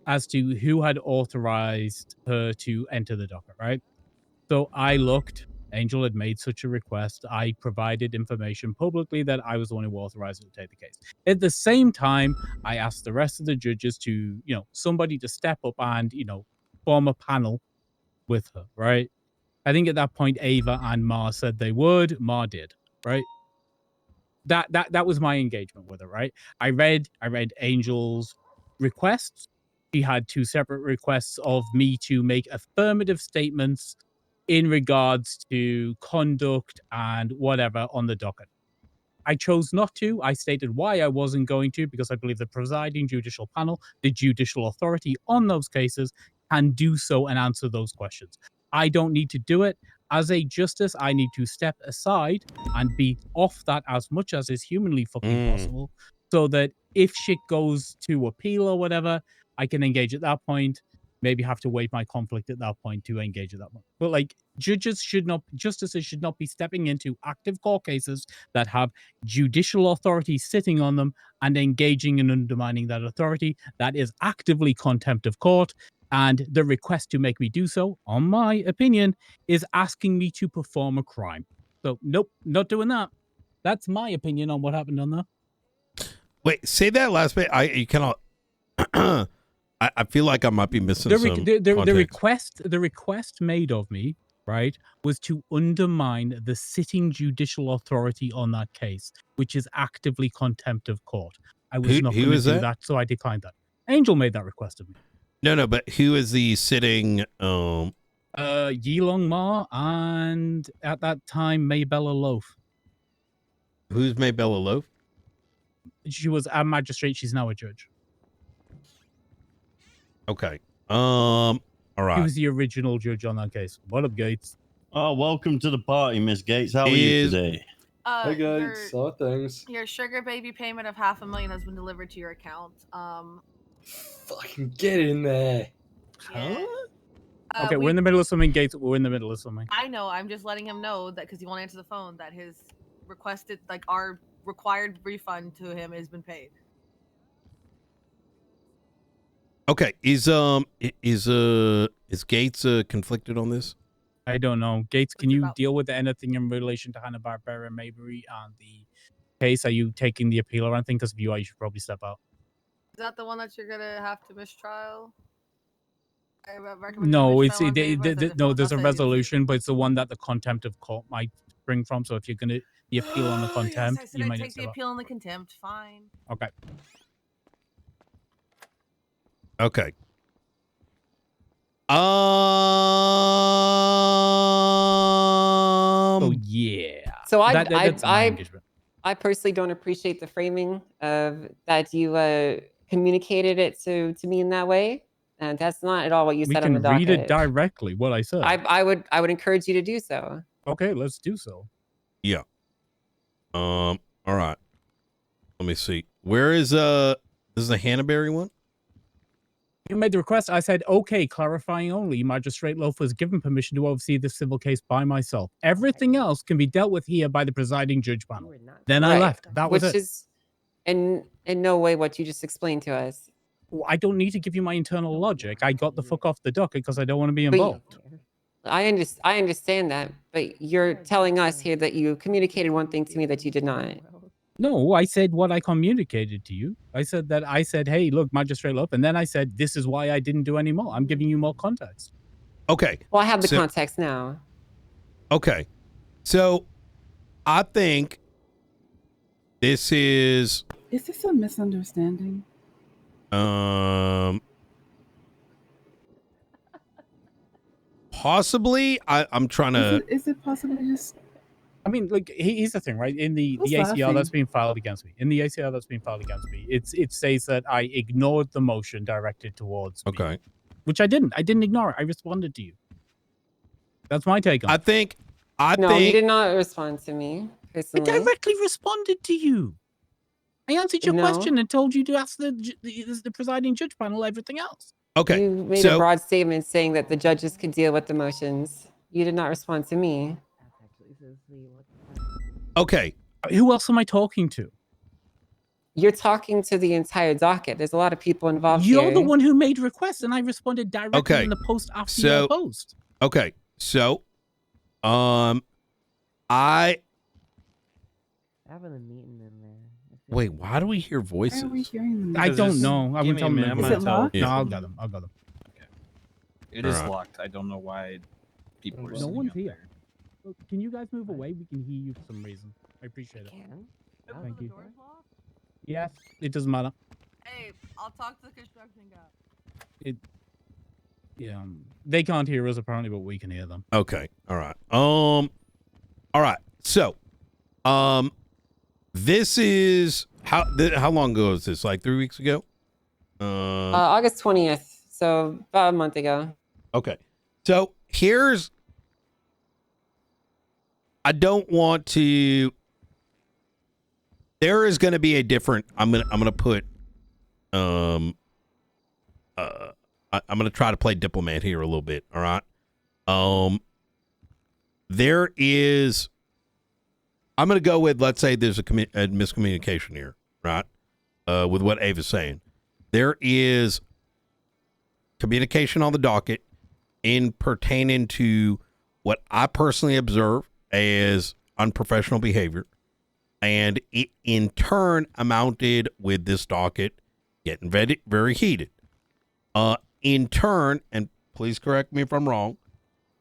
as to who had authorized her to enter the docket, right? So I looked. Angel had made such a request. I provided information publicly that I was the one who authorized her to take the case. At the same time, I asked the rest of the judges to, somebody to step up and, form a panel with her, right? I think at that point, Ava and Ma said they would. Ma did, right? That was my engagement with her, right? I read Angel's requests. She had 2 separate requests of me to make affirmative statements in regards to conduct and whatever on the docket. I chose not to. I stated why I wasn't going to, because I believe the presiding judicial panel, the judicial authority on those cases, can do so and answer those questions. I don't need to do it. As a justice, I need to step aside and be off that as much as is humanly fucking possible, so that if shit goes to appeal or whatever, I can engage at that point. Maybe have to waive my conflict at that point to engage at that point. But like, justices should not be stepping into active court cases that have judicial authority sitting on them and engaging in undermining that authority. That is actively contempt of court. And the request to make me do so, on my opinion, is asking me to perform a crime. So nope, not doing that. That's my opinion on what happened on there. Wait, say that last bit. You cannot. I feel like I might be missing the request made of me, right, was to undermine the sitting judicial authority on that case, which is actively contempt of court. I was not going to do that, so I declined that. Angel made that request of me. No, but who is the sitting? Yilong Ma and at that time Maybella Loaf. Who's Maybella Loaf? She was a magistrate. She's now a judge. Okay. All right. He was the original judge on that case. What up, Gates? Oh, welcome to the party, Miss Gates. How are you today? Hey guys, things. Your sugar baby payment of $500,000 has been delivered to your account. Fucking get in there. Yeah. Okay, we're in the middle of something, Gates. We're in the middle of something. I know. I'm just letting him know that because he won't answer the phone that his requested, like our required refund to him has been paid. Okay, is Gates conflicted on this? I don't know. Gates, can you deal with anything in relation to Hanna-Barbera and Maybury on the case? Are you taking the appeal or anything? Because if you are, you should probably step out. Is that the one that you're gonna have to mistrial? I recommend No, mistrial there's a resolution, but it's the one that the contempt of court might spring from. So if you're gonna the appeal on the contempt, Yes, I said you I'd might take the appeal on the contempt. Fine. Okay. Okay. Oh yeah. So that's my engagement. I personally don't appreciate the framing of that you communicated it to me in that way. And that's not at all what you said on the docket. We can read it directly, what I said. I would encourage you to do so. Okay, let's do so. Yeah. All right. Let me see. Where is this is the Hanna-Barbera one? You made the request. I said, okay, clarifying only. Magistrate Loaf was given permission to oversee this civil case by myself. Everything else can be dealt with here by the presiding judge panel. Then I left. That was it. Which is in no way what you just explained to us. Well, I don't need to give you my internal logic. I got the fuck off the docket because I don't want to be involved. I understand that, but you're telling us here that you communicated one thing to me that you did not. No, I said what I communicated to you. I said, hey, look, Magistrate Loaf. And then I said, this is why I didn't do any more. I'm giving you more context. Okay. Well, I have the context now. Okay. So I think this is... Is this a misunderstanding? Possibly. I'm trying to... Is it possibly just... I mean, like, here's the thing, right? In the ACR that's being filed against me, it says that I ignored the motion directed towards me, which I didn't. I didn't ignore it. I responded to you. That's my take on it. I think you did not respond to me personally. I directly responded to you. I answered your question and told you to ask the presiding judge panel everything else. Okay. You made a broad statement saying that the judges can deal with the motions. You did not respond to me. Okay. Who else am I talking to? You're talking to the entire docket. There's a lot of people involved You're here. the one who made requests, and I responded directly Okay. in the post after your post. Okay. So, I Having a meeting in there. wait. Why do we hear voices? Why are we hearing them? I don't know. I wouldn't tell them. Is it locked? No, I'll get them. I'll get them. It is Alright. locked. I don't know why people are No sitting one's up here. there. Look, can you guys move away? We can hear you for some reason. I appreciate it. Thank you. Yes, it doesn't matter. Hey, I'll talk to the construction guy. Yeah, they can't hear us apparently, but we can hear them. Okay. All right. All right. So, this is how long ago is this? Like 3 weeks ago? August 20th. So about a month ago. Okay. So I don't want to. There is going to be a different. I'm gonna put. I'm gonna try to play diplomat here a little bit. All right. There is. I'm gonna go with. Let's say there's a miscommunication here, right? With what Ava's saying, there is communication on the docket in pertaining to what I personally observe as unprofessional behavior, and it in turn amounted with this docket getting very, very heated. In turn, and please correct me if I'm wrong,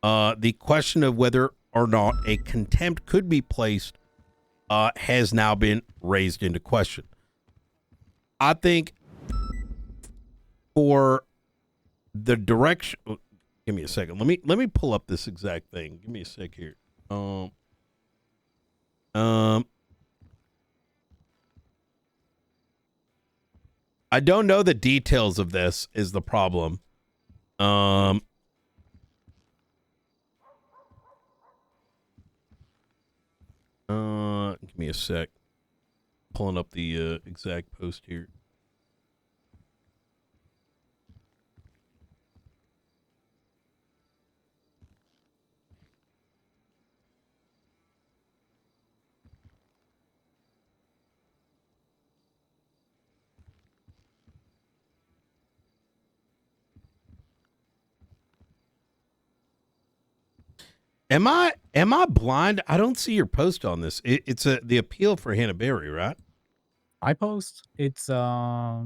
the question of whether or not a contempt could be placed has now been raised into question. I think for the direction, give me a second. Let me pull up this exact thing. Give me a sec here. I don't know the details of this is the problem. Give me a sec. Pulling up the exact post here. Am I blind? I don't see your post on this. It's the appeal for Hannah Berry, right? I post. It's let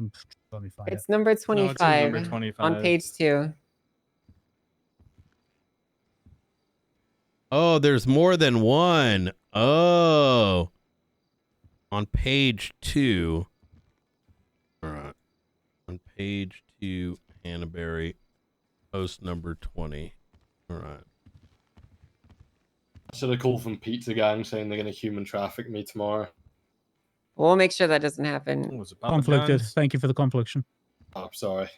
me find It's it. number No, 25, it's number 25 on page 2. Oh, there's more than one. Oh. On page 2. All right. On page 2, Hannah Berry, post number 20. All right. Should have called from Pizza Gang saying they're going to human traffic me tomorrow. We'll make sure that doesn't happen. Conflicted. Thank you for the confliction. Oh, sorry.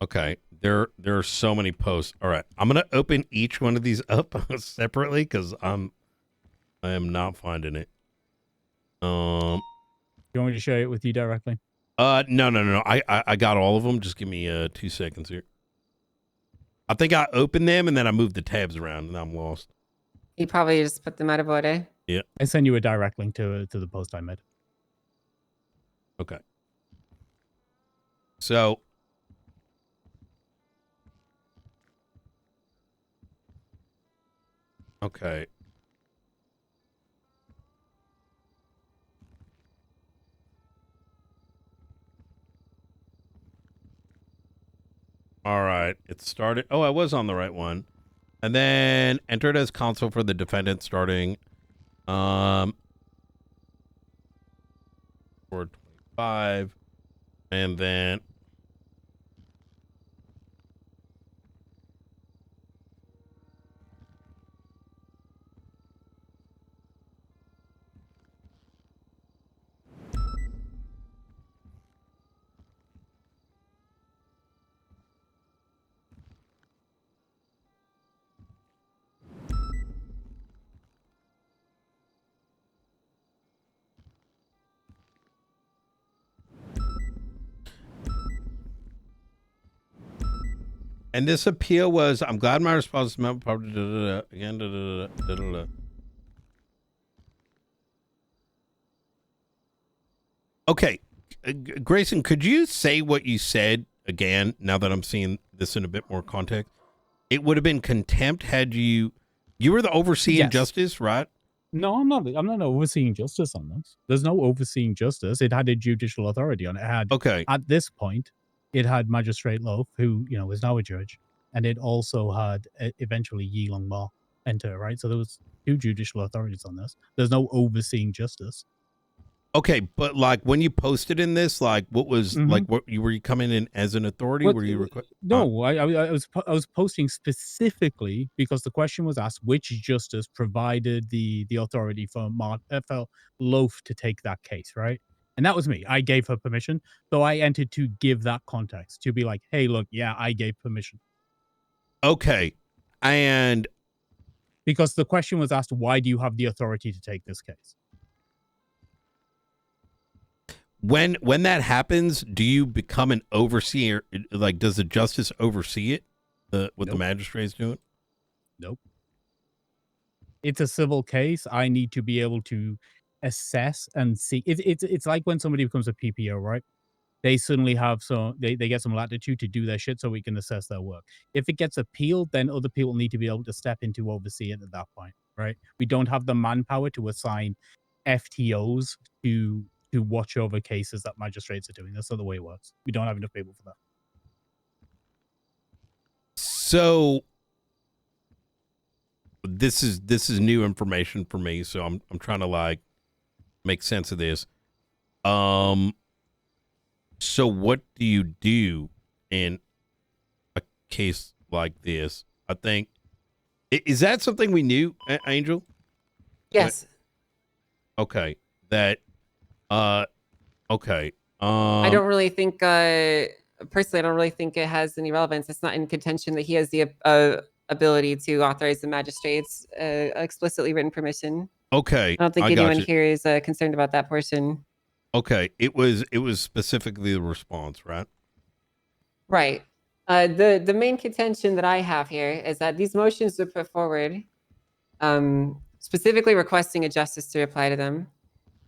Okay. There are so many posts. All right. I'm gonna open each one of these up separately because I am not finding it. You want me to share it with you directly? No. I got all of them. Just give me 2 seconds here. I think I opened them and then I moved the tabs around and I'm lost. You probably just put them out of order. Yeah. I send you a direct link to the post I made. Okay. So okay. All right. It started. Oh, I was on the right one. And then entered as counsel for the defendant starting 425. And then And this appeal was, I'm glad my response is again. Okay, Grayson, could you say what you said again? Now that I'm seeing this in a bit more context, it would have been contempt had you were the overseeing justice, right? No, I'm not. I'm not overseeing justice on this. There's no overseeing justice. It had a judicial authority on it. It had, at this point, it had Magistrate Loaf, who is now a judge, and it also had eventually Yi Long Ma enter. Right, so there was 2 judicial authorities on this. There's no overseeing justice. Okay, but like when you posted in this, like what was like what were you coming in as an authority? Were you No, I was posting specifically because the question was asked which justice provided the authority for Loaf to take that case, right? And that was me. I gave her permission, so I entered to give that context to be like, hey, look, yeah, I gave permission. Okay, and because the question was asked, why do you have the authority to take this case? When that happens, do you become an overseer? Like, does the justice oversee it? What the magistrate's doing? Nope. It's a civil case. I need to be able to assess and see. It's like when somebody becomes a PPO, right? They suddenly have they get some latitude to do their shit so we can assess their work. If it gets appealed, then other people need to be able to step in to oversee it at that point, right? We don't have the manpower to assign FTOs to watch over cases that magistrates are doing. That's not the way it works. We don't have enough people for that. So this is new information for me, so I'm trying to like make sense of this. So what do you do in a case like this? I think is that something we knew, Angel? Yes. Okay. That okay. I don't really think personally I don't really think it has any relevance. It's not in contention that he has the ability to authorize the magistrate's explicitly written permission. Okay. I don't think anyone here is concerned about that portion. Okay. It was specifically the response, right? Right. The main contention that I have here is that these motions were put forward specifically requesting a justice to reply to them.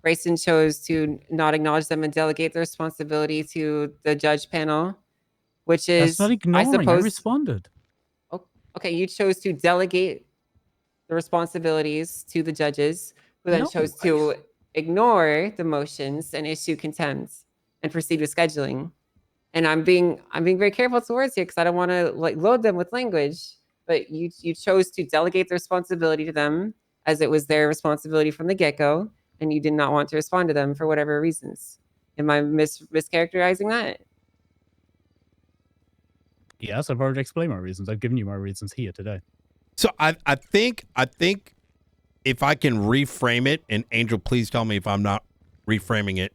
Grayson chose to not acknowledge them and delegate the responsibility to the judge panel, which is, that's not ignoring. I responded. Okay, you chose to delegate the responsibilities to the judges, who then chose to ignore the motions and issue contempt and proceed with scheduling. And I'm being very careful towards here because I don't want to like load them with language. But you chose to delegate the responsibility to them as it was their responsibility from the get-go. And you did not want to respond to them for whatever reasons. Am I mischaracterizing that? Yes, I've already explained my reasons. I've given you my reasons here today. So I think if I can reframe it, and Angel, please tell me if I'm not reframing it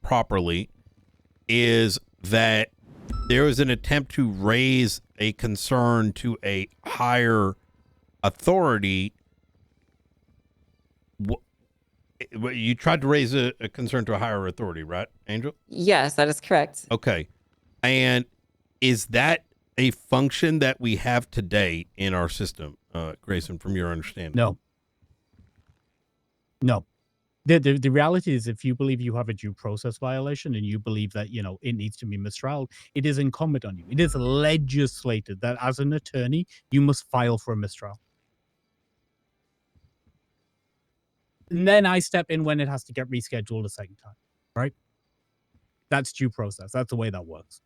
properly, is that there was an attempt to raise a concern to a higher authority. You tried to raise a concern to a higher authority, right, Angel? Yes, that is correct. Okay. And is that a function that we have today in our system, Grayson, from your understanding? No. No. The reality is, if you believe you have a due process violation and you believe that, it needs to be mistrial, it is incumbent on you. It is legislated that as an attorney, you must file for a mistrial. And then I step in when it has to get rescheduled a second time, right? That's due process. That's the way that works.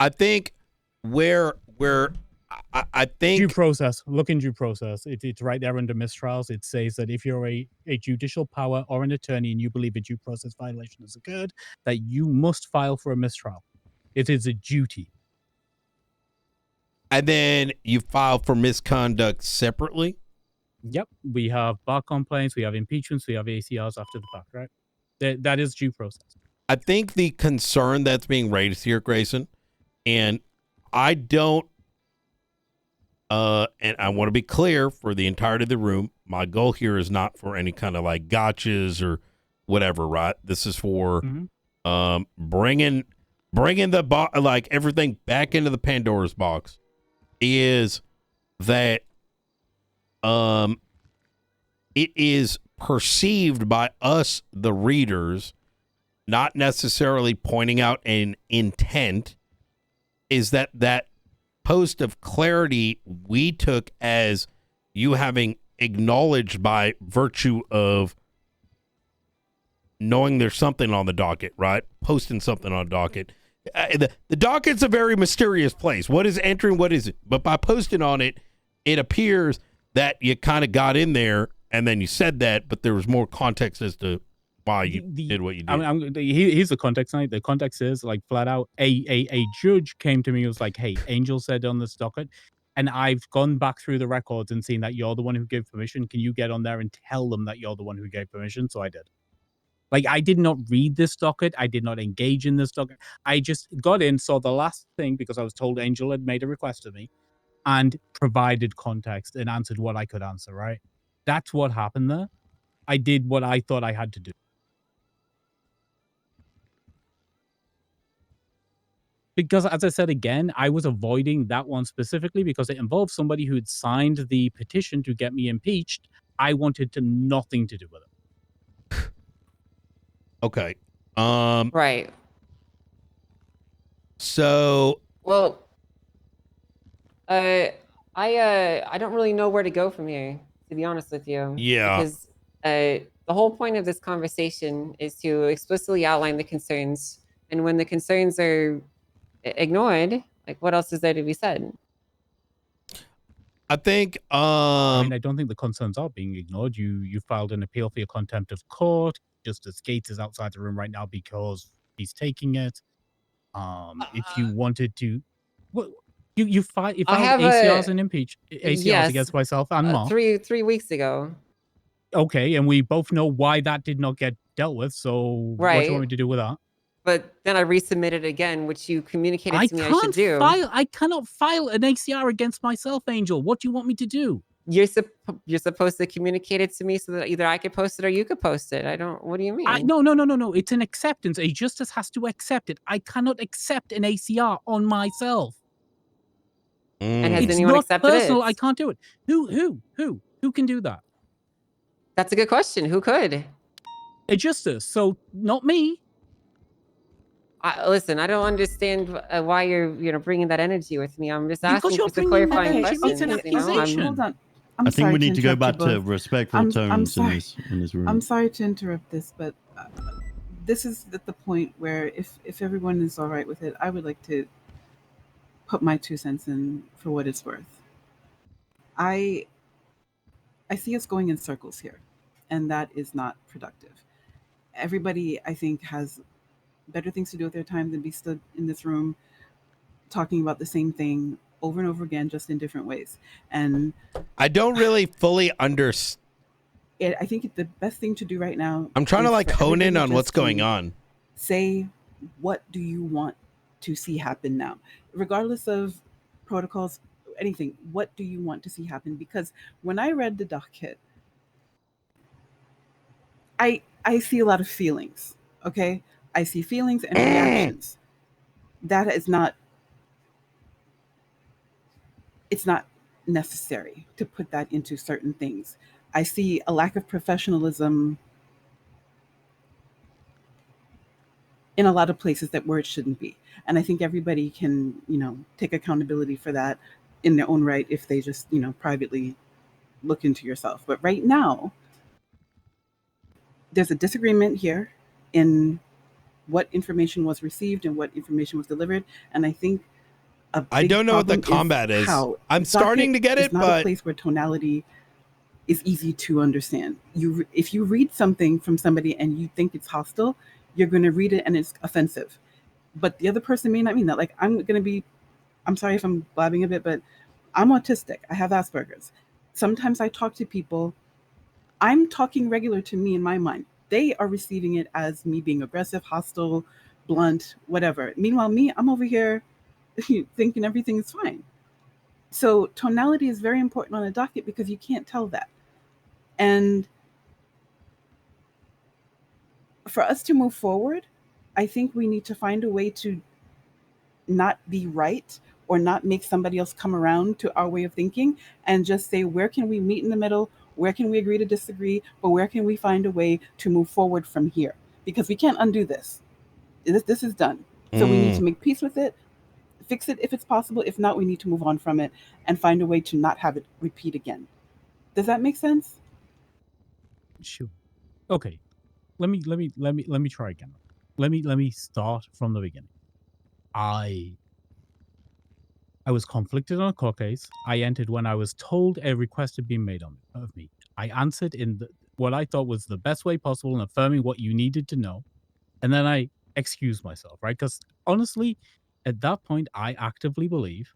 I think I think due process. Look in due process. It's right there under mistrials. It says that if you're a judicial power or an attorney and you believe a due process violation has occurred, that you must file for a mistrial. It is a duty. And then you file for misconduct separately? Yep. We have bar complaints, we have impeachments, we have ACRs after the fact, right? That is due process. I think the concern that's being raised here, Grayson, and I don't, and I want to be clear for the entirety of the room, my goal here is not for any kind of like gotchas or whatever, right? This is for bringing bringing the like everything back into the Pandora's box is that it is perceived by us, the readers, not necessarily pointing out an intent, is that post of clarity we took as you having acknowledged by virtue of knowing there's something on the docket, right? Posting something on docket. The docket's a very mysterious place. What is entering? What is it? But by posting on it, it appears that you kind of got in there and then you said that, but there was more context as to why you did what you did. Here's the context. The context is like flat out. A judge came to me and was like, "Hey, Angel said on this docket, and I've gone back through the records and seen that you're the one who gave permission. Can you get on there and tell them that you're the one who gave permission?" So I did. Like, I did not read this docket. I did not engage in this docket. I just got in, saw the last thing because I was told Angel had made a request of me and provided context and answered what I could answer, right? That's what happened there. I did what I thought I had to do. Because, as I said again, I was avoiding that one specifically because it involved somebody who had signed the petition to get me impeached. I wanted nothing to do with it. Okay. Right. So. Well, I don't really know where to go from here, to be honest with you. Yeah. Because the whole point of this conversation is to explicitly outline the concerns, and when the concerns are ignored, like, what else is there to be said? I think I don't think the concerns are being ignored. You filed an appeal for your contempt of court. Justice Gates is outside the room right now because he's taking it. If you wanted to, what you filed ACRs and ACRs against myself and Mark 3 weeks ago. Okay, and we both know why that did not get dealt with. So what do you want me to do with that? But then I resubmitted again, which you communicated to me I should do. I cannot file an ACR against myself, Angel. What do you want me to do? You're supposed to communicate it to me so that either I could post it or you could post it. What do you mean? No. It's an acceptance. A justice has to accept it. I cannot accept an ACR on myself. And has it's anyone not accepted personal. it? I can't do it. Who can do that? That's a good question. Who could? A justice. So not me. Listen, I don't understand why you're bringing that energy with me. I'm just asking you're for some clarifying energy. questions. It's an accusation. Hold on. I think we need to go back to both. respectful tones in this room. I'm sorry to interrupt this, but this is at the point where if everyone is all right with it, I would like to put my 2 cents in for what it's worth. I see us going in circles here, and that is not productive. Everybody, I think, has better things to do with their time than be stood in this room talking about the same thing over and over again, just in different ways. And I don't really fully understand. I think the best thing to do right now. I'm trying to like hone in on what's going on. Say, what do you want to see happen now? Regardless of protocols, anything, what do you want to see happen? Because when I read the docket, I see a lot of feelings, okay? I see feelings and reactions. That is not, it's not necessary to put that into certain things. I see a lack of professionalism in a lot of places that where it shouldn't be. And I think everybody can, take accountability for that in their own right if they just, privately look into yourself. But right now, there's a disagreement here in what information was received and what information was delivered. And I think I don't know what the combat is. I'm starting to get it, not but a place where tonality is easy to understand. If you read something from somebody and you think it's hostile, you're going to read it and it's offensive. But the other person may not mean that. Like, I'm sorry if I'm blabbing a bit, but I'm autistic. I have Asperger's. Sometimes I talk to people. I'm talking regular to me in my mind. They are receiving it as me being aggressive, hostile, blunt, whatever. Meanwhile, I'm over here thinking everything is fine. So tonality is very important on a docket because you can't tell that. And for us to move forward, I think we need to find a way to not be right or not make somebody else come around to our way of thinking, and just say, where can we meet in the middle? Where can we agree to disagree? But where can we find a way to move forward from here? Because we can't undo this. This is done. So we need to make peace with it, fix it if it's possible. If not, we need to move on from it and find a way to not have it repeat again. Does that make sense? Sure. Okay. Let me try again. Let me start from the beginning. I was conflicted on a court case. I entered when I was told a request had been made of me. I answered in what I thought was the best way possible and affirming what you needed to know. And then I excused myself, right? Because honestly, at that point, I actively believe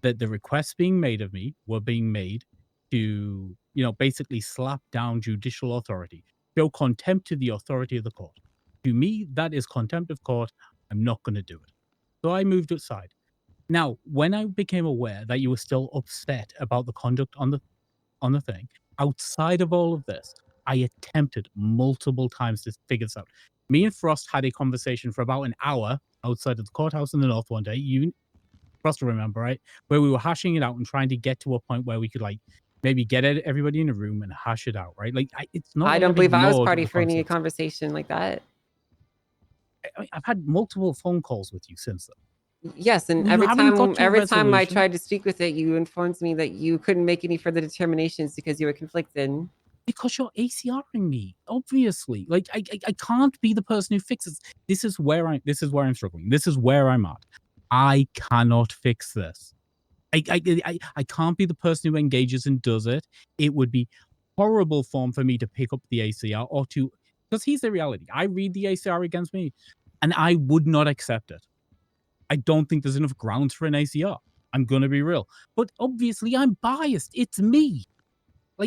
that the requests being made of me were being made to, basically slap down judicial authority, show contempt to the authority of the court. To me, that is contempt of court. I'm not going to do it. So I moved aside. Now, when I became aware that you were still upset about the conduct on the thing, outside of all of this, I attempted multiple times to figure this out. Me and Frost had a conversation for about an hour outside of the courthouse in the north one day. You, Frost, remember, right? Where we were hashing it out and trying to get to a point where we could maybe get everybody in a room and hash it out, right? It's not. I like don't I've believe I was ignored party the for any concepts. conversation like that. I've had multiple phone calls with you since then. Yes, and You every haven't got time to a every time I resolution. tried to speak with it, you informed me that you couldn't make any further determinations because you were conflicted. Because you're ACRing me, obviously. I can't be the person who fixes. This is where I'm struggling. This is where I'm at. I cannot fix this. I can't be the person who engages and does it. It would be horrible form for me to pick up the ACR or to, because here's the reality. I read the ACR against me and I would not accept it. I don't think there's enough grounds for an ACR. I'm going to be real. But obviously I'm biased. It's me.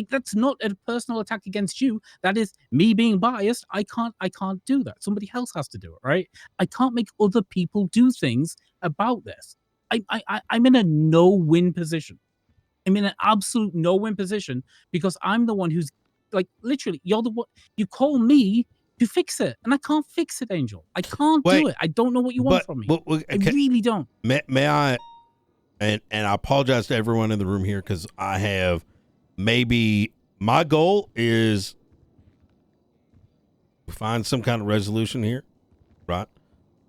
That's not a personal attack against you. That is me being biased. I can't do that. Somebody else has to do it, right? I can't make other people do things about this. I'm in a no-win position. I'm in an absolute no-win position because I'm the one who's literally, you're the one, you call me to fix it, and I can't fix it, Angel. I can't do it. I don't know what you want from me. I really don't. May I, and I apologize to everyone in the room here because I have maybe my goal is to find some kind of resolution here, right?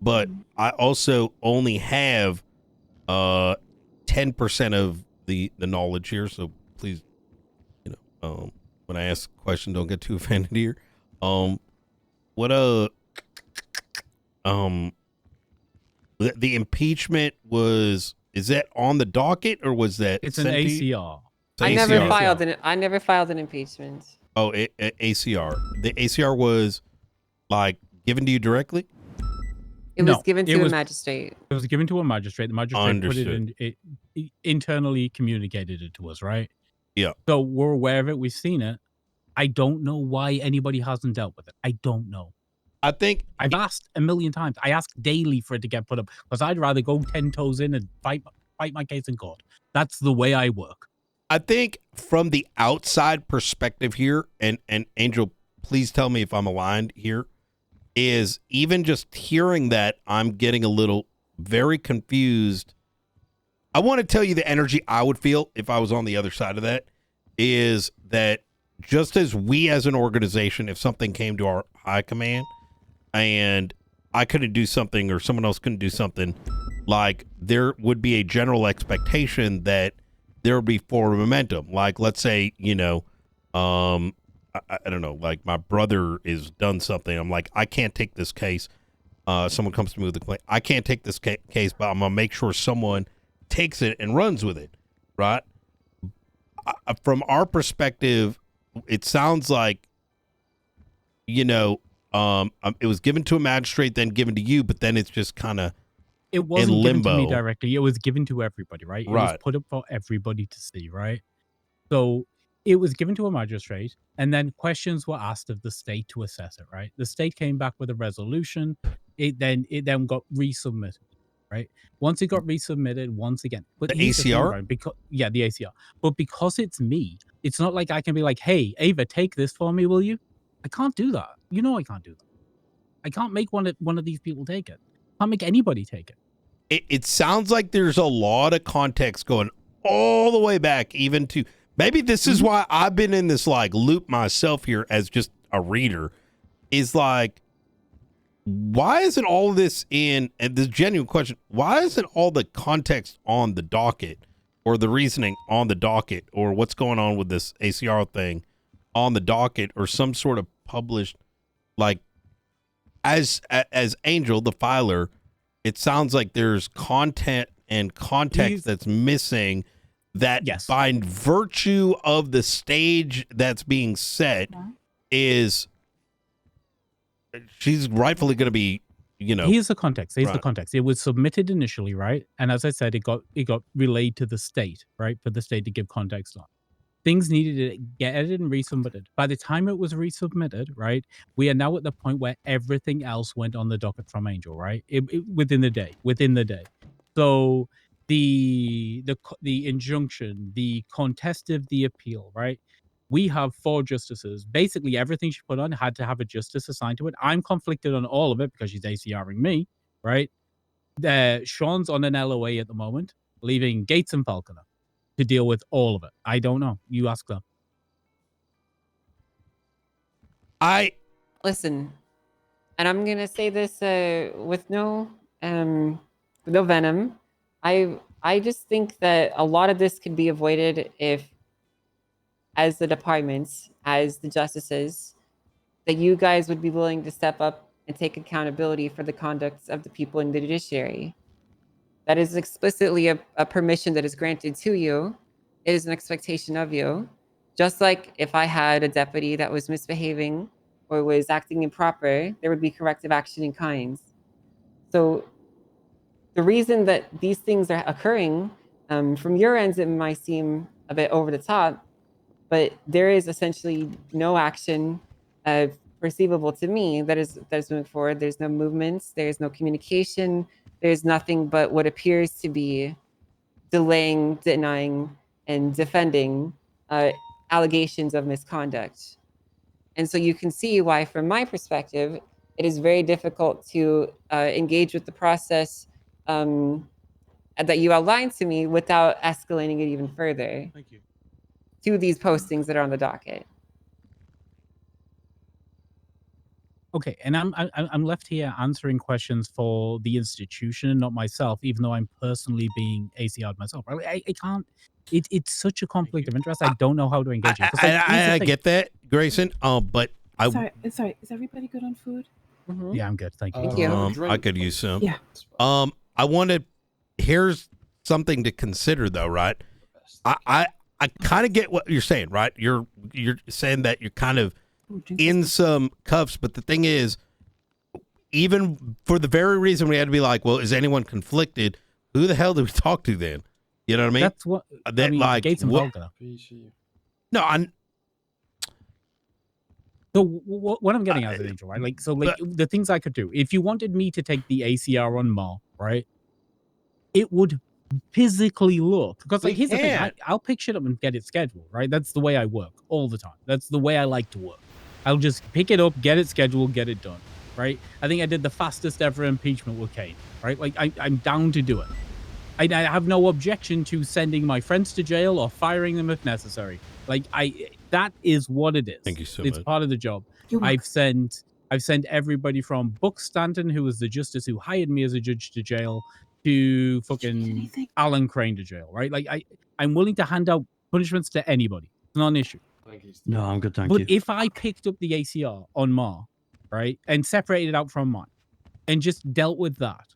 But I also only have 10% of the knowledge here, so please, when I ask a question, don't get too offended here. The impeachment is that on the docket or was that? It's an ACR. I never filed an impeachment. Oh, ACR. The ACR was given to you directly? It was given to a magistrate. It was given to a magistrate. The magistrate put it in. It internally communicated it to us, right? Yeah. So we're aware of it. We've seen it. I don't know why anybody hasn't dealt with it. I don't know. I think I've asked a million times. I ask daily for it to get put up because I'd rather go 10 toes in and fight my case in court. That's the way I work. I think from the outside perspective here, and Angel, please tell me if I'm aligned here, is even just hearing that, I'm getting a little very confused. I want to tell you the energy I would feel if I was on the other side of that, is that just as we as an organization, if something came to our high command and I couldn't do something or someone else couldn't do something, there would be a general expectation that there would be forward momentum. Let's say, I don't know, my brother is done something. I'm like, I can't take this case. Someone comes to me with a complaint. I can't take this case, but I'm going to make sure someone takes it and runs with it, right? From our perspective, it sounds like, it was given to a magistrate, then given to you, but then it's just kind of it wasn't in limbo. Given to me directly. It was given to everybody, right? It was put up for everybody to see, right? So it was given to a magistrate, and then questions were asked of the state to assess it, right? The state came back with a resolution. It then got resubmitted, right? Once it got resubmitted, once again, but the ACR, the ACR. But because it's me, it's not like I can be like, "Hey, Ava, take this for me, will you?" I can't do that. I can't do that. I can't make one of these people take it. I can't make anybody take it. it sounds like there's a lot of context going all the way back, even to maybe this is why I've been in this like loop myself here as just a reader, is like, why isn't all of this in, and this genuine question, why isn't all the context on the docket or the reasoning on the docket or what's going on with this ACR thing on the docket or some sort of published, like, as Angel, the filer, it sounds like there's content and context that's missing that by virtue of the stage that's being set is she's rightfully going to be, Here's the context. Here's the context. It was submitted initially, right? And as I said, it got relayed to the state, right? For the state to give context on. Things needed to get edited and resubmitted. By the time it was resubmitted, right, we are now at the point where everything else went on the docket from Angel, right? Within the day. So the injunction, the contest of the appeal, right? We have 4 justices. Basically, everything she put on had to have a justice assigned to it. I'm conflicted on all of it because she's ACRing me, right? Sean's on an LOA at the moment, leaving Gates and Falconer to deal with all of it. I don't know. You ask them. Listen, and I'm gonna say this with no venom. I just think that a lot of this could be avoided if, as the departments, as the justices, that you guys would be willing to step up and take accountability for the conduct of the people in the judiciary. That is explicitly a permission that is granted to you. It is an expectation of you. Just like if I had a deputy that was misbehaving or was acting improper, there would be corrective action in kind. So the reason that these things are occurring, from your ends, it might seem a bit over the top, but there is essentially no action perceivable to me that is moving forward. There's no movements. There's no communication. There's nothing but what appears to be delaying, denying, and defending allegations of misconduct. And so you can see why, from my perspective, it is very difficult to engage with the process that you outlined to me without escalating it even further. Thank you. To these postings that are on the docket. Okay, and I'm left here answering questions for the institution, not myself, even though I'm personally being ACR'd myself. I can't. It's such a conflict of interest. I don't know how to engage it. I get that, Grayson. But Sorry, is everybody good on food? Yeah, I'm good. Thank you. Thank you. I could use some. Yeah. I wanted. Here's something to consider, though, right? I kind of get what you're saying, right? You're saying that you're kind of in some cuffs, but the thing is, even for the very reason we had to be like, well, is anyone conflicted? Who the hell do we talk to then? You know what I mean? That's what I mean. Like, Gates and Falconer. No, I'm. So what I'm getting at, Angel, right? Like, so, like, the things I could do. If you wanted me to take the ACR on Ma, right? It would physically look, because like here's the thing, I'll pick shit up and get it scheduled, right? That's the way I work all the time. That's the way I like to work. I'll just pick it up, get it scheduled, get it done, right? I think I did the fastest ever impeachment with Kane, right? Like I'm down to do it. I have no objection to sending my friends to jail or firing them if necessary. Like that is what it is. Thank you so It's much. part of the job. I've sent everybody from Buck Stanton, who was the justice who hired me as a judge, to jail, to fucking Alan Crane to jail, right? Like I'm willing to hand out punishments to anybody. It's not an issue. No, I'm good, thank you. But if I picked up the ACR on Ma, right, and separated it out from mine, and just dealt with that,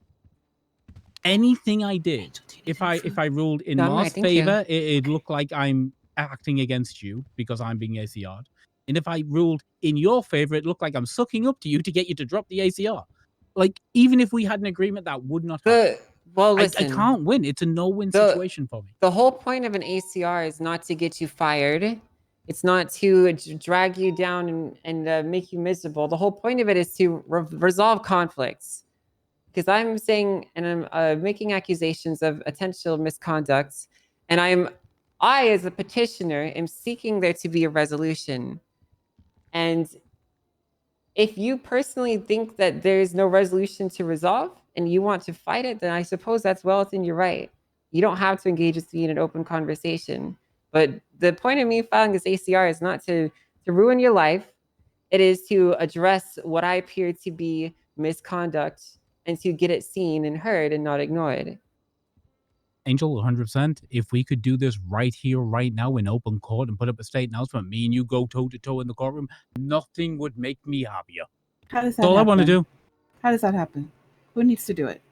anything I did, if I ruled in Ma's favor, it'd look like I'm acting against you because I'm being ACR'd. And if I ruled in your favor, it looked like I'm sucking up to you to get you to drop the ACR. Like, even if we had an agreement, that would not happen. Well, I listen, can't win. It's a no-win situation for me. The whole point of an ACR is not to get you fired. It's not to drag you down and make you miserable. The whole point of it is to resolve conflicts. Because I'm saying, and I'm making accusations of potential misconduct, and I, as a petitioner, am seeking there to be a resolution. And if you personally think that there is no resolution to resolve, and you want to fight it, then I suppose that's well within your right. You don't have to engage with me in an open conversation. But the point of me filing this ACR is not to ruin your life. It is to address what I appear to be misconduct and to get it seen and heard and not ignored. Angel, 100%. If we could do this right here, right now in open court and put up a state announcement, me and you go toe to toe in the courtroom, nothing would make me happier. How does that That's all happen? I want to do. How does that happen? Who needs to do it?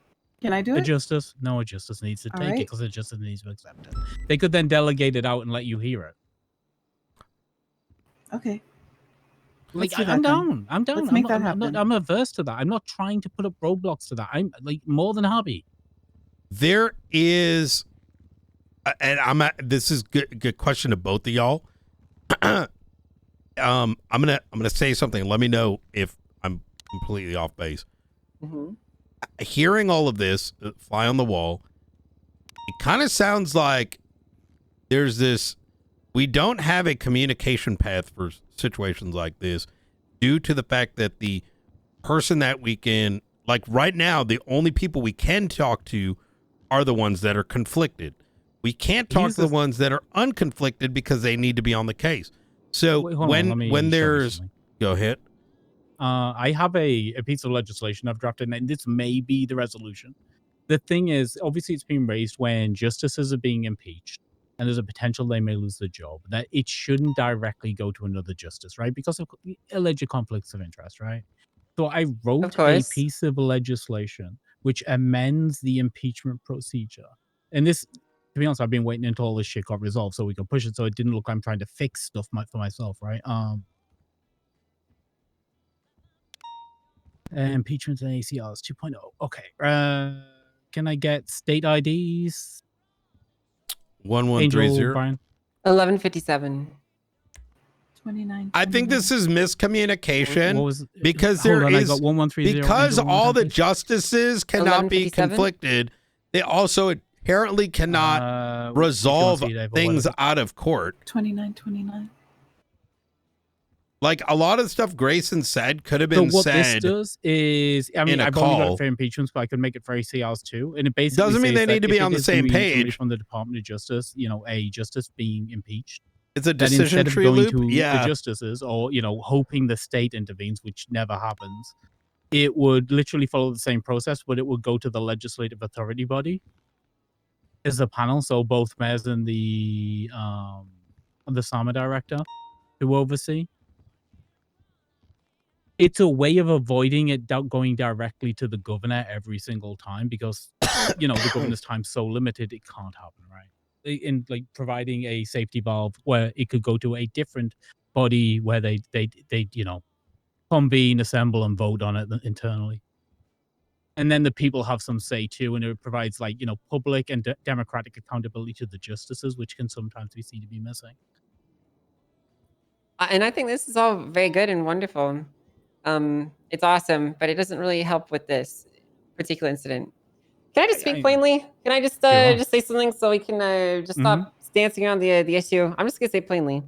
Can I do A it? justice? No, a justice needs to All take it right. because a justice needs to accept it. They could then delegate it out and let you hear it. Okay. Like, Let's do I'm that then. down. I'm down. Let's make that I'm happen. I'm averse to that. I'm not trying to put up roadblocks to that. I'm like more than happy. There is, and this is good question to both of y'all. I'm gonna say something. Let me know if I'm completely off base. Mm-hmm. Hearing all of this fly on the wall, it kind of sounds like there's this. We don't have a communication path for situations like this due to the fact that the person that we can, like right now, the only people we can talk to are the ones that are conflicted. We can't talk to the ones that are unconflicted because they need to be on the case. So Wait, hold on, let me when show you there's, something. go ahead. I have a piece of legislation I've drafted, and this may be the resolution. The thing is, obviously, it's being raised when justices are being impeached, and there's a potential they may lose their job. That it shouldn't directly go to another justice, right? Because of alleged conflicts of interest, right? So I wrote a piece of legislation which amends the impeachment procedure. And this, to be honest, I've been waiting until all this shit got resolved so we can push it so it didn't look like I'm trying to fix stuff for myself, right? Impeachment and ACRs 2.0. Okay. Can I get state IDs? 1130. Brian. 1157. 29. I think this is miscommunication What was because hold there on, I is got 1130 because Angel all the 1157. justices cannot be 1157? conflicted. They also apparently cannot resolve things out of court. 29. Like a lot of stuff Grayson said could have So been what said. this does is, I mean, in a I've only got call. it for impeachments, but I could make it for ACRs too. And it basically Doesn't mean says they that need to if be it on the is same going to be somebody page. from the Department of Justice, you know, a justice being impeached. It's a that decision instead of tree going loop. to Yeah. the justices or, you know, hoping the state intervenes, which never happens, it would literally follow the same process, but it would go to the legislative authority body as the panel. So both mayors and the SAMA director who oversee. It's a way of avoiding it going directly to the governor every single time because, you know, the governor's time's so limited, it can't happen, right? In like providing a safety valve where it could go to a different body where they you know, convene, assemble, and vote on it internally. And then the people have some say too, and it provides like, you know, public and democratic accountability to the justices, which can sometimes be seen to be missing. And I think this is all very good and wonderful. It's awesome, but it doesn't really help with this particular incident. Can I just speak plainly? Can I just just say something so we can just stop dancing around the issue? I'm just gonna say plainly.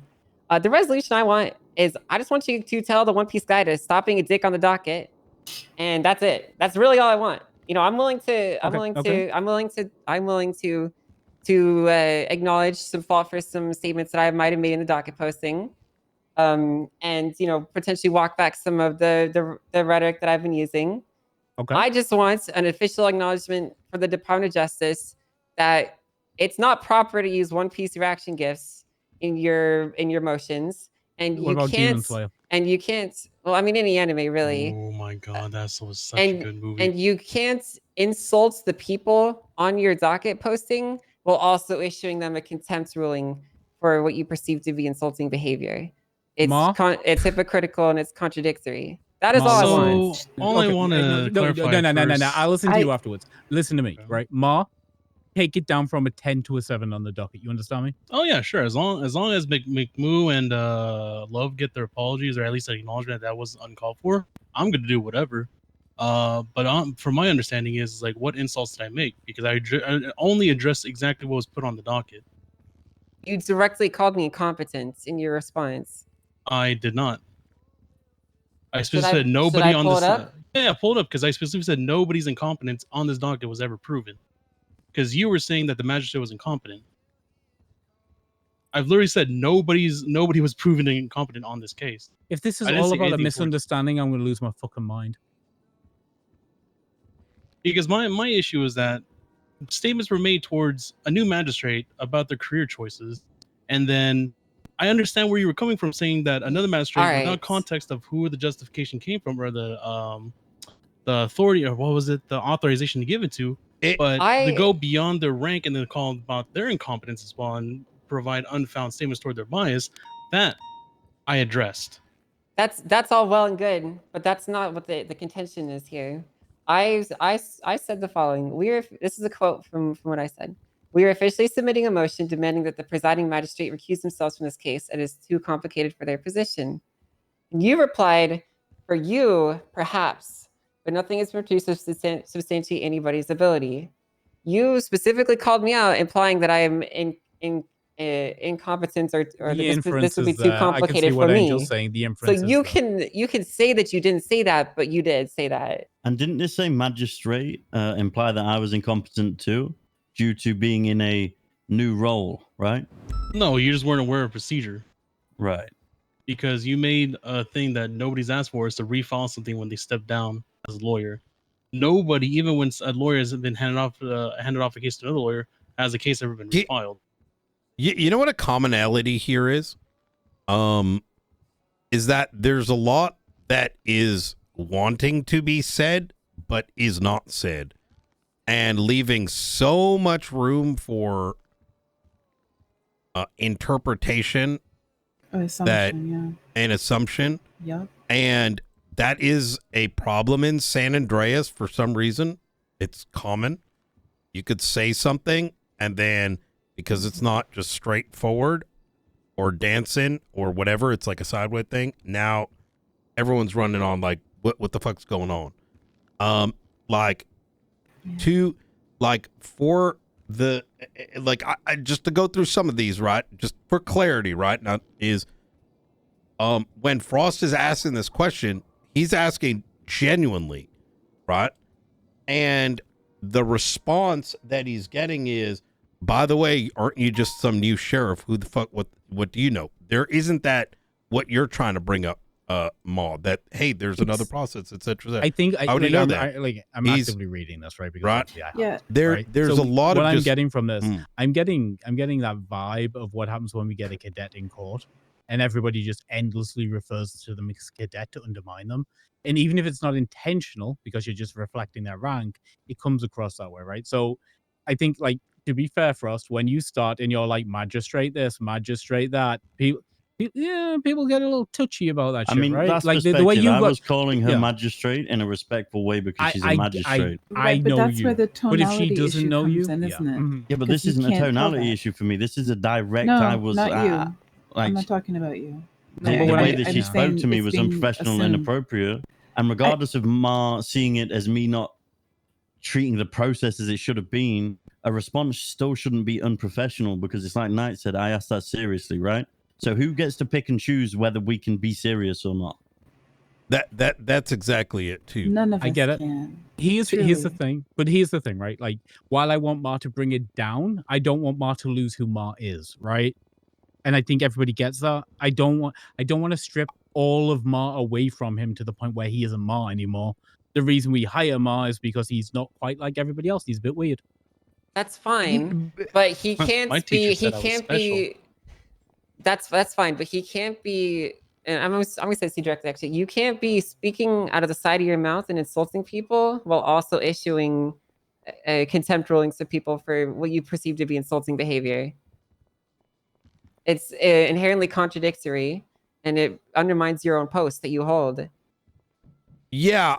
The resolution I want is I just want you to tell the One Piece guy to stop being a dick on the docket, and that's it. That's really all I want. You know, I'm willing to acknowledge some fault for some statements that I might have made in the docket posting. And you know, potentially walk back some of the rhetoric that I've been using. Okay. I just want an official acknowledgement for the Department of Justice that it's not proper to use One Piece reaction gifs in your motions, and What about Demon Slayer? you can't. Well, I mean, any anime really. Oh my god, that was such a good movie. And you can't insult the people on your docket posting while also issuing them a contempt ruling for what you perceive to be insulting behavior. It's hypocritical and it's contradictory. That is all I want. All I want to clarify No. I'll listen to you afterwards. Listen to me, right? Ma, take it down from a 10 to a 7 on the docket. You understand me? Oh yeah, sure. As long as McMoo and Love get their apologies or at least an acknowledgement that was uncalled for, I'm gonna do whatever. But from my understanding is like, what insults did I make? Because I only addressed exactly what was put on the docket. You directly called me incompetent in your response. I did not. I just said nobody on the Yeah, pull it up because I specifically said nobody's incompetence on this docket was ever proven. Because you were saying that the magistrate was incompetent. I've literally said nobody was proven incompetent on this case. If this is I didn't all say about a anything towards- misunderstanding, I'm going to lose my fucking mind. Because my issue is that statements were made towards a new magistrate about their career choices, and then I understand where you were coming from, saying that another magistrate, All right. without context of who the justification came from or the authority or what was it, the authorization to give it to, but to go beyond their rank and then call about their incompetence as well and provide unfound statements toward their bias, that I addressed. That's all well and good, but that's not what the contention is here. I said the following. This is a quote from what I said. We are officially submitting a motion demanding that the presiding magistrate recuse themselves from this case. It is too complicated for their position. And you replied, for you, perhaps, but nothing is produced to substantiate anybody's ability. You specifically called me out, implying that I am incompetent or that this would be too complicated for me. Saying. The so inference you can say that you didn't say that, but you did say that. And didn't this say magistrate imply that I was incompetent too, due to being in a new role, right? No, you just weren't aware of procedure. Right. Because you made a thing that nobody's asked for, is to refile something when they step down as a lawyer. Nobody, even when a lawyer has been handed off a case to another lawyer, has a case ever been refiled. You know what a commonality here is that there's a lot that is wanting to be said but is not said, and leaving so much room for interpretation An assumption. Yep. And that is a problem in San Andreas for some reason. It's common. You could say something, and then because it's not just straightforward or dancing or whatever, it's like a sideways thing. Now everyone's running on like, what the fuck's going on? I just to go through some of these, right? Just for clarity, right? Now is when Frost is asking this question, he's asking genuinely, right? And the response that he's getting is, by the way, aren't you just some new sheriff? Who the fuck, what do you know? There isn't that what you're trying to bring up, Ma, that, hey, there's another process, etc. I think how do you know that? I'm actively reading this, right? Because right? Yeah. There's So a lot of what I'm just, getting from this. I'm getting that vibe of what happens when we get a cadet in court, and everybody just endlessly refers to them as cadet to undermine them. And even if it's not intentional, because you're just reflecting their rank, it comes across that way, right? So I think, like, to be fair, Frost, when you start and you're like magistrate this, magistrate that, people get a little touchy about that shit, I mean, right? that's Like perspective. the way you I was calling her yeah. magistrate in a respectful way because she's a magistrate. I but know that's you. where the But if tonality she doesn't issue know comes you, in, isn't it? Mhm. Yeah, but Because this you isn't a can't tell tonality that. issue for me. This is a direct. No, I was not you. like, I'm not talking about you. the way that she spoke to me was unprofessional and inappropriate. And regardless of Ma seeing it as me not treating the process as it should have been, a response still shouldn't be unprofessional, because it's like Knight said, I asked that seriously, right? So who gets to pick and choose whether we can be serious or not? That's exactly it too. None of us I get it. can. Here's the thing, but here's the thing, right? Like, while I want Ma to bring it down, I don't want Ma to lose who Ma is, right? And I think everybody gets that. I don't want to strip all of Ma away from him to the point where he isn't Ma anymore. The reason we hire Ma is because he's not quite like everybody else. He's a bit weird. That's fine, but he can't be. He can't be. That's fine, but he can't be. And I'm gonna say C directly. Actually, you can't be speaking out of the side of your mouth and insulting people while also issuing contempt rulings to people for what you perceive to be insulting behavior. It's inherently contradictory, and it undermines your own post that you hold. Yeah,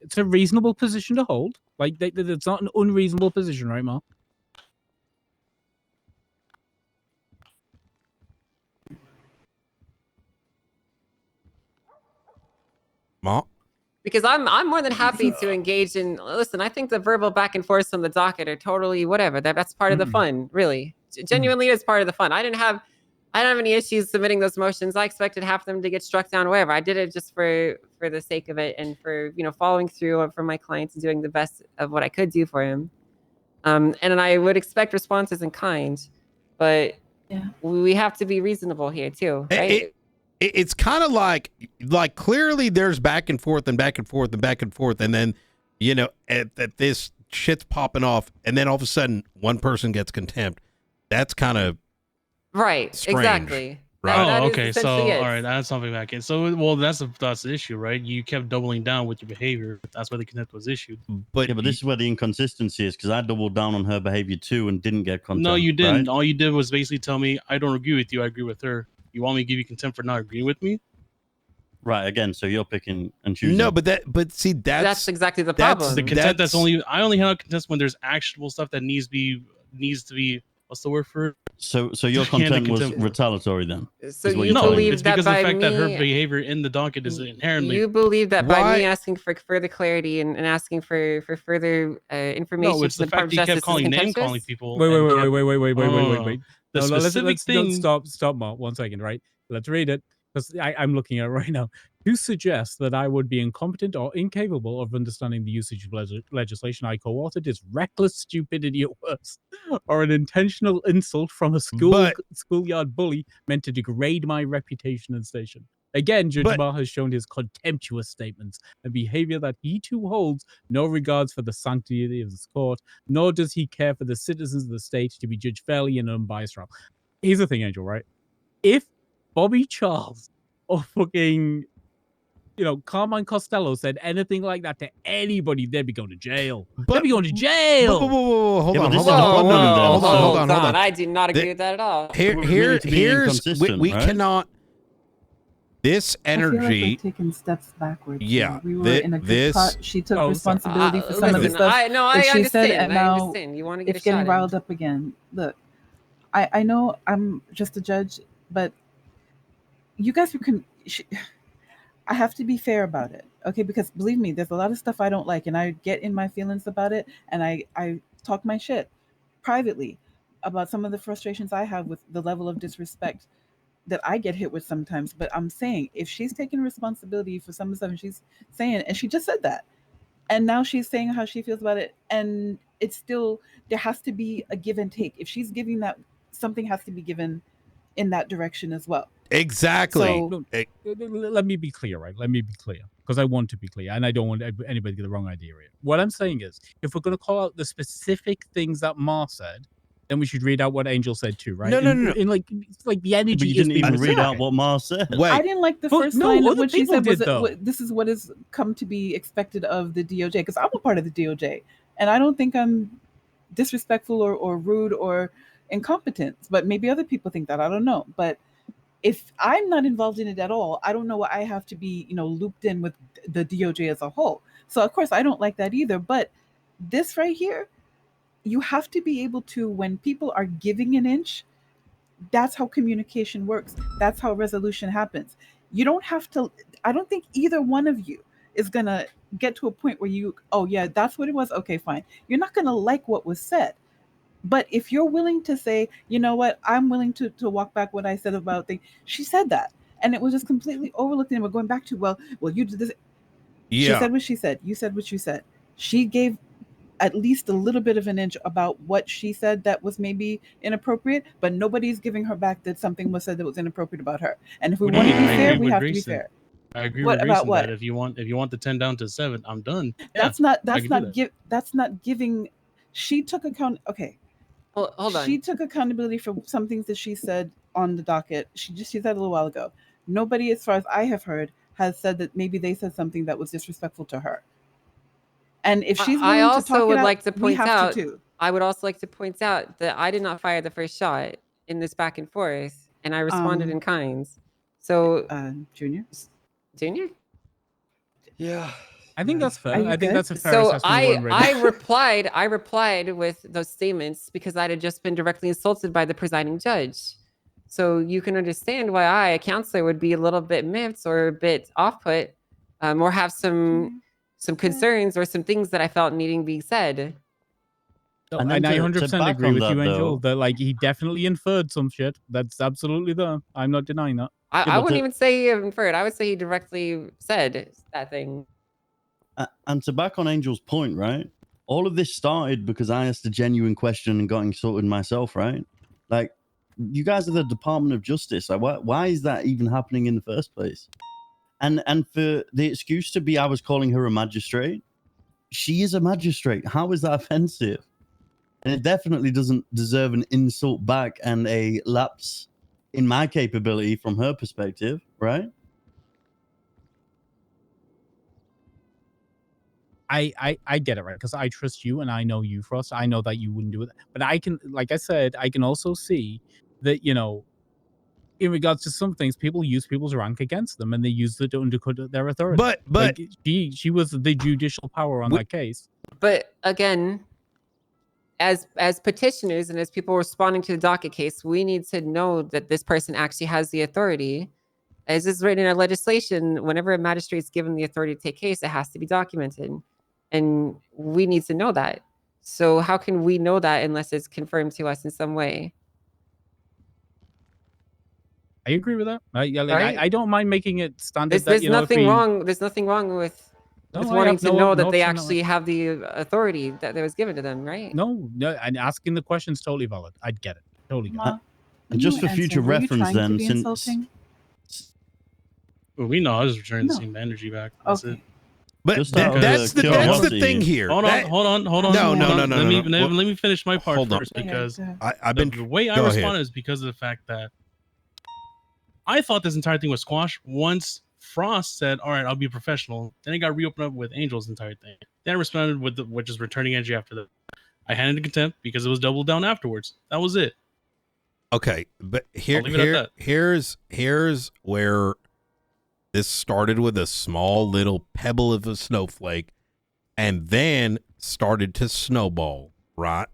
It's a reasonable position to hold. Like, it's not an unreasonable position, right, Ma? Ma? Because I'm more than happy to engage in. Listen, I think the verbal back and forth on the docket are totally whatever. That's part of the fun, really. Genuinely, is part of the fun. I I don't have any issues submitting those motions. I expected half of them to get struck down, whatever. I did it just for the sake of it and for, you know, following through for my clients and doing the best of what I could do for him. And I would expect responses in kind, but we have to be reasonable here too, right? It's kind of like clearly there's back and forth and back and forth and back and forth, and then, you know, at this shit's popping off, and then all of a sudden one person gets contempt. That's kind of right. strange, exactly. right? Oh, okay. So, all right, that's something back in. So, well, that's the issue, right? You kept doubling down with your behavior. That's why the contempt was issued. But yeah, but this is where the inconsistency is, because I doubled down on her behavior too and didn't get contempt. No, you didn't. right? All you did was basically tell me, I don't agree with you. I agree with her. You want me to give you contempt for not agreeing with me? Right. Again, so you're picking and choosing. No, but see, that's exactly the That's the contempt. I only handle contempt when there's actionable stuff that needs to be. What's the word for it? So your contempt was retaliatory then? So is what you you're telling me. believe It's that because of by the fact that her me- behavior in the docket is inherently. You believe that by me asking for further clarity and asking for further information No, it's from the the fact Department that you of kept Justice calling is name contemptuous? calling people. Wait. The No, specific let's thing. stop, Mark. 1 second, right? Let's read it, because I'm looking at it right now. To suggest that I would be incompetent or incapable of understanding the usage of legislation I co-authored is reckless stupidity at worst, or an intentional insult from a schoolyard bully meant to degrade my reputation and station. Again, Judge Barr has shown his contemptuous statements and behavior that he too holds no regards for the sanctity of this court, nor does he care for the citizens of the state to be judged fairly in an unbiased trial. Here's the thing, Angel, right? If Bobby Charles or fucking, Carmine Costello said anything like that to anybody, they'd be going to jail. They'd be going to jail. Hold on. Hold on. I do not agree with that at all. We cannot. This I feel like energy. we're taking steps backwards. Yeah, we were in a good spot. She took responsibility for some of the listen, stuff I that she said, and I now understand. You want to get it's a shot getting in. riled up again. Look, I know I'm just a judge, but you guys I have to be fair about it, okay? Because believe me, there's a lot of stuff I don't like, and I get in my feelings about it, and I talk my shit privately about some of the frustrations I have with the level of disrespect that I get hit with sometimes. But I'm saying, if she's taking responsibility for some of the stuff, and she's saying, and she just said that, and now she's saying how she feels about it, and it's still, there has to be a give and take. If she's giving that, something has to be given in that direction as well. Exactly. So, let me be clear, right? Let me be clear, because I want to be clear, and I don't want anybody to get the wrong idea here. What I'm saying is, if we're going to call out the specific things that Ma said, then we should read out what Angel said too, right? No. In like the energy. But you didn't even read out what Ma said. I didn't like the first no, line of other what she people said. did, This is what has come to be expected of the DOJ, because I'm a part of the DOJ, and I don't think I'm disrespectful or rude or incompetent, but maybe other people think that. I don't know. But if I'm not involved in it at all, I don't know why I have to be, looped in with the DOJ as a whole. So of course I don't like that either. But this right here, you have to be able to, when people are giving an inch, that's how communication works. That's how resolution happens. You don't have to, I don't think either one of you is going to get to a point where oh yeah, that's what it was. Okay, fine. You're not going to like what was said. But if you're willing to say, you know what, I'm willing to walk back what I said about things. She said that, and it was just completely overlooked. And we're going back to, well, you did this. Yeah. She said what she said. You said what you said. She gave at least a little bit of an inch about what she said that was maybe inappropriate, but nobody's giving her back that something was said that was inappropriate about her. And if we want to be fair, we have to be fair. I agree What with about Grayson what? that if you want the 10 down to 7, I'm done. That's Yeah, that's not giving. She took account. Okay. Hold on. She took accountability for some things that she said on the docket. She said a little while ago. Nobody, as far as I have heard, has said that maybe they said something that was disrespectful to her. And if she's willing I to also talk would it out, like to we point have out. to too. I would also like to point out that I did not fire the first shot in this back and forth, and I responded in kinds. So, Junior. Yeah. I think that's fair. I think that's a fair So assessment. I replied with those statements because I had just been directly insulted by the presiding judge. So you can understand why I, a counselor, would be a little bit miffed or a bit off-put, or have some concerns or some things that I felt needing being said. And I 100% agree with you, Angel, that like he definitely inferred some shit. That's absolutely there. I'm not denying that. I wouldn't even say he inferred. I would say he directly said that thing. And to back on Angel's point, right? All of this started because I asked a genuine question and got insulted myself, right? Like, you guys are the Department of Justice. Like, why is that even happening in the first place? And for the excuse to be I was calling her a magistrate, she is a magistrate. How is that offensive? And it definitely doesn't deserve an insult back and a lapse in my capability from her perspective, right? I get it, right? Because I trust you and I know you, Frost. I know that you wouldn't do it. But I can, like I said, I can also see that, you know, in regards to some things, people use people's rank against them and they use it to undercut their authority. But like, she was the judicial power on that case. But again, as petitioners and as people responding to the docket case, we need to know that this person actually has the authority. As is written in our legislation, whenever a magistrate is given the authority to take case, it has to be documented. And we need to know that. So how can we know that unless it's confirmed to us in some way? I agree with that. Right? I don't mind making it standard. There's you know, nothing wrong. There's nothing wrong with No, I wanting have to no- know no that they option, no. actually have the authority that was given to them, right? No, and asking the question is totally valid. I'd get it. Totally get it. And just for future reference, then, since Well, we know I was returning the same energy back. That's it. But Just that's the thing here. Hold on. No. Let me finish my part first because I've been the way I go responded ahead. is because of the fact that I thought this entire thing was squashed once Frost said, "All right, I'll be professional." Then it got reopened up with Angel's entire thing. Then I responded with which is returning energy after that. I handed in contempt because it was doubled down afterwards. That was it. Okay, but I'll leave it at that. here's where this started with a small little pebble of a snowflake and then started to snowball, right?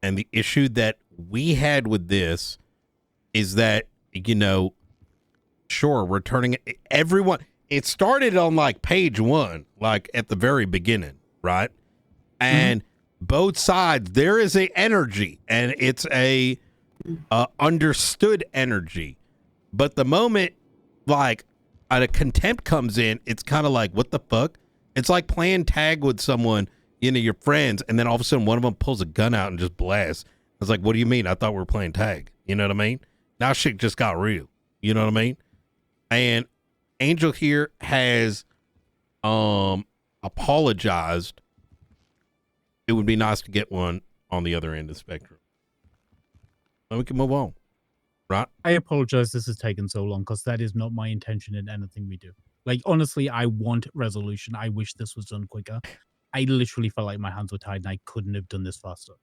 And the issue that we had with this is that, you know, sure, returning everyone, it started on like page 1, like at the very beginning, right? And both sides, there is a energy, and it's a understood energy. But the moment like a contempt comes in, it's kind of like, what the fuck? It's like playing tag with someone, you know, your friends, and then all of a sudden one of them pulls a gun out and just blasts. It's like, what do you mean? I thought we were playing tag. You know what I mean? Now shit just got real. You know what I mean? And Angel here has apologized. It would be nice to get one on the other end of the spectrum. Then we can move on. Right? I apologize this has taken so long because that is not my intention in anything we do. Like, honestly, I want resolution. I wish this was done quicker. I literally felt like my hands were tied and I couldn't have done this faster.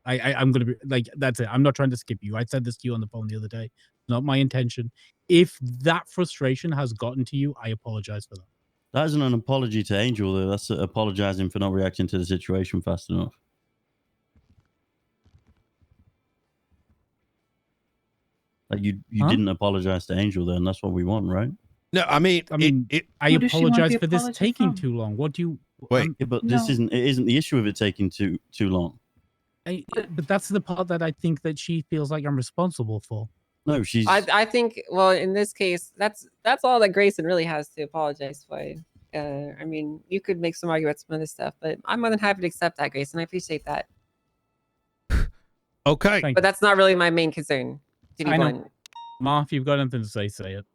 I'm going to be like, that's it. I'm not trying to skip you. I said this to you on the phone the other day. Not my intention. If that frustration has gotten to you, I apologize for that. That isn't an apology to Angel, though. That's apologizing for not reacting to the situation fast enough. Like you didn't apologize to Angel, then that's what we want, right? No, I mean, I apologize for this taking too long. What do you wait? But this isn't the issue of it taking too long. But that's the part that I think that she feels like I'm responsible for. No, she's. I think, well, in this case, that's all that Grayson really has to apologize for. I mean, you could make some arguments some other stuff, but I'm more than happy to accept that, Grayson. I appreciate that. Okay, but that's not really my main concern. To be blunt. Ma, if you've got anything to say it.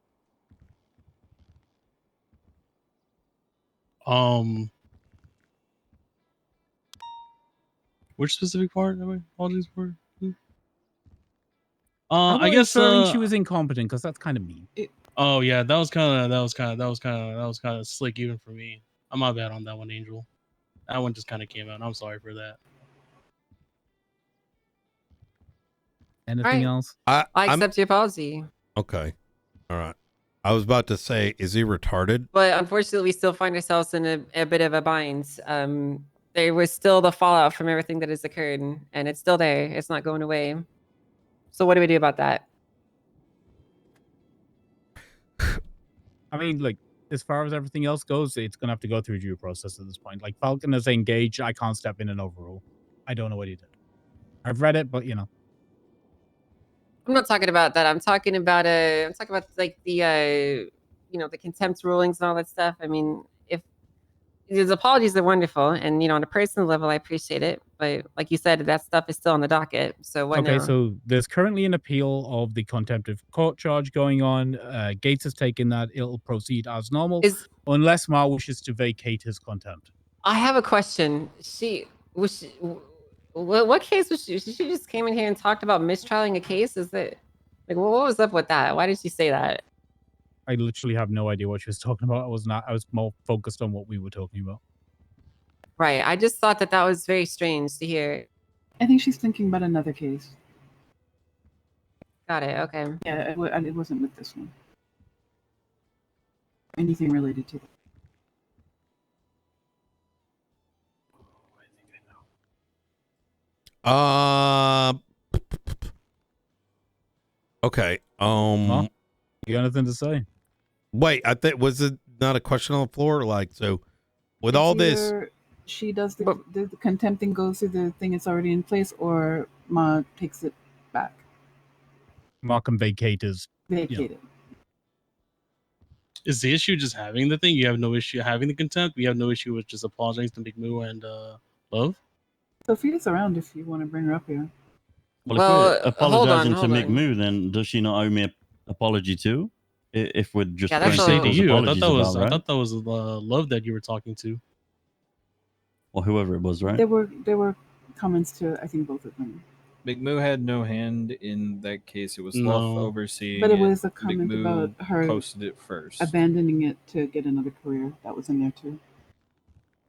Which specific part am I apologies for? I I guess she was incompetent because that's kind of mean. Oh yeah, that was kind of slick even for me. I'm not bad on that one, Angel. That one just kind of came out. I'm sorry for that. Anything else? I accept your apology. Okay. All right. I was about to say, is he retarded? But unfortunately, we still find ourselves in a bit of a bind. There was still the fallout from everything that has occurred, and it's still there. It's not going away. So what do we do about that? I mean, like, as far as everything else goes, it's going to have to go through due process at this point. Like, Falcon is engaged. I can't step in and overrule. I don't know what he did. I've read it, but you know. I'm not talking about that. I'm talking about like the the contempt rulings and all that stuff. I mean, if his apologies are wonderful, and on a personal level, I appreciate it. But like you said, that stuff is still on the docket. So what Okay, now? so there's currently an appeal of the contempt of court charge going on. Gates has taken that. It'll proceed as normal, unless Ma wishes to vacate his contempt. I have a question. What case was she? She just came in here and talked about mistrialing a case. Is that like what was up with that? Why did she say that? I literally have no idea what she was talking about. I was more focused on what we were talking about. Right. I just thought that was very strange to hear. I think she's thinking about another case. Got it. Okay. Yeah, it wasn't with this one. Anything related to that. Okay. Huh? You got anything to say? Wait, I think was it not a question on the floor? Like, so with It's all this, either she does the contempt thing, goes through the thing that's already in place, or Ma takes it back. Ma can vacate his. Vacate it. Is the issue just having the thing? You have no issue having the contempt? We have no issue with just apologizing to Big Moo and Love? Sophia's around if you want to bring her up here. Well, if we're apologizing to Mick Moo, then does she not owe me an apology too? If we're just I say to you, I thought that was right? I thought that was Love that you were talking to. Or whoever it was, right? There were comments to I think both of them. Big Moo had no hand in that case. It was No. Love overseeing But it was a Big comment Moo about her posted it first. abandoning it to get another career. That was in there too.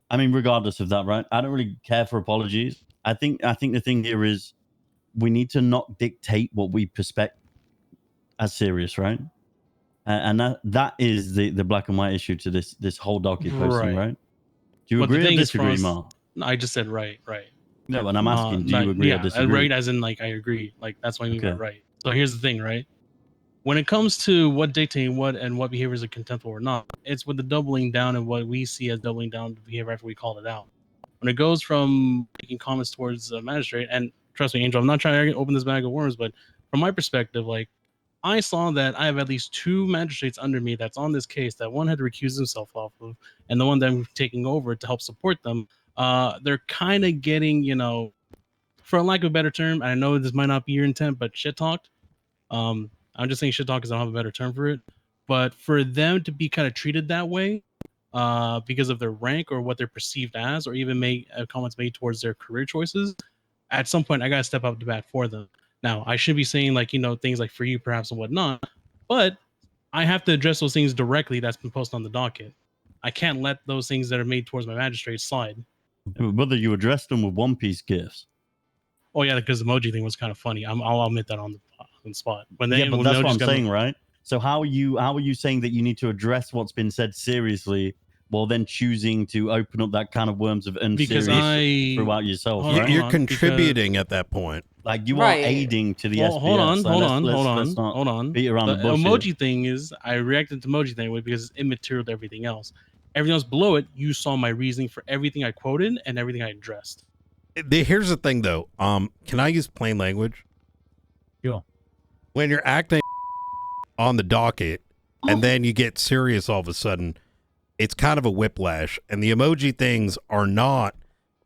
I mean, regardless of that, right? I don't really care for apologies. I think the thing here is we need to not dictate what we perspect as serious, right? And that is the black and white issue to this whole docket posting, right? Do you But the agree or thing is, disagree, Frost- Ma? No, I just said right. No, and I'm asking, do you agree or disagree? Right, as in like I agree. Like that's what I mean by Okay. right. So here's the thing, right? When it comes to what dictating what and what behaviors are contemptible or not, it's with the doubling down and what we see as doubling down behavior after we called it out. When it goes from making comments towards a magistrate, and trust me, Angel, I'm not trying to open this bag of worms, but from my perspective, like I saw that I have at least 2 magistrates under me that's on this case that one had to recuse himself off of, and the one that I'm taking over to help support them, they're kind of getting, for lack of a better term, I know this might not be your intent, but shit talked. I'm just saying shit talk because I don't have a better term for it. But for them to be kind of treated that way, because of their rank or what they're perceived as, or even make comments made towards their career choices, at some point I gotta step up to bat for them. Now I should be saying like things like for you perhaps and whatnot, but I have to address those things directly that's been posted on the docket. I can't let those things that are made towards my magistrate slide. Whether you addressed them with One Piece gifts. Oh yeah, because the emoji thing was kind of funny. I'll admit that on the spot. But But that's what I'm saying, right? So how are you saying that you need to address what's been said seriously while then choosing to open up that can of worms of unserious throughout yourself? Right? You're contributing at that point. Like you are aiding to the SBS. Hold on. Beat around the bush emoji here. thing is I reacted to emoji thing because it's immaterial to everything else. Everything else below it, you saw my reasoning for everything I quoted and everything I addressed. Here's the thing, though. Can I use plain language? Yeah. When you're acting on the docket and then you get serious all of a sudden, it's kind of a whiplash. And the emoji things are not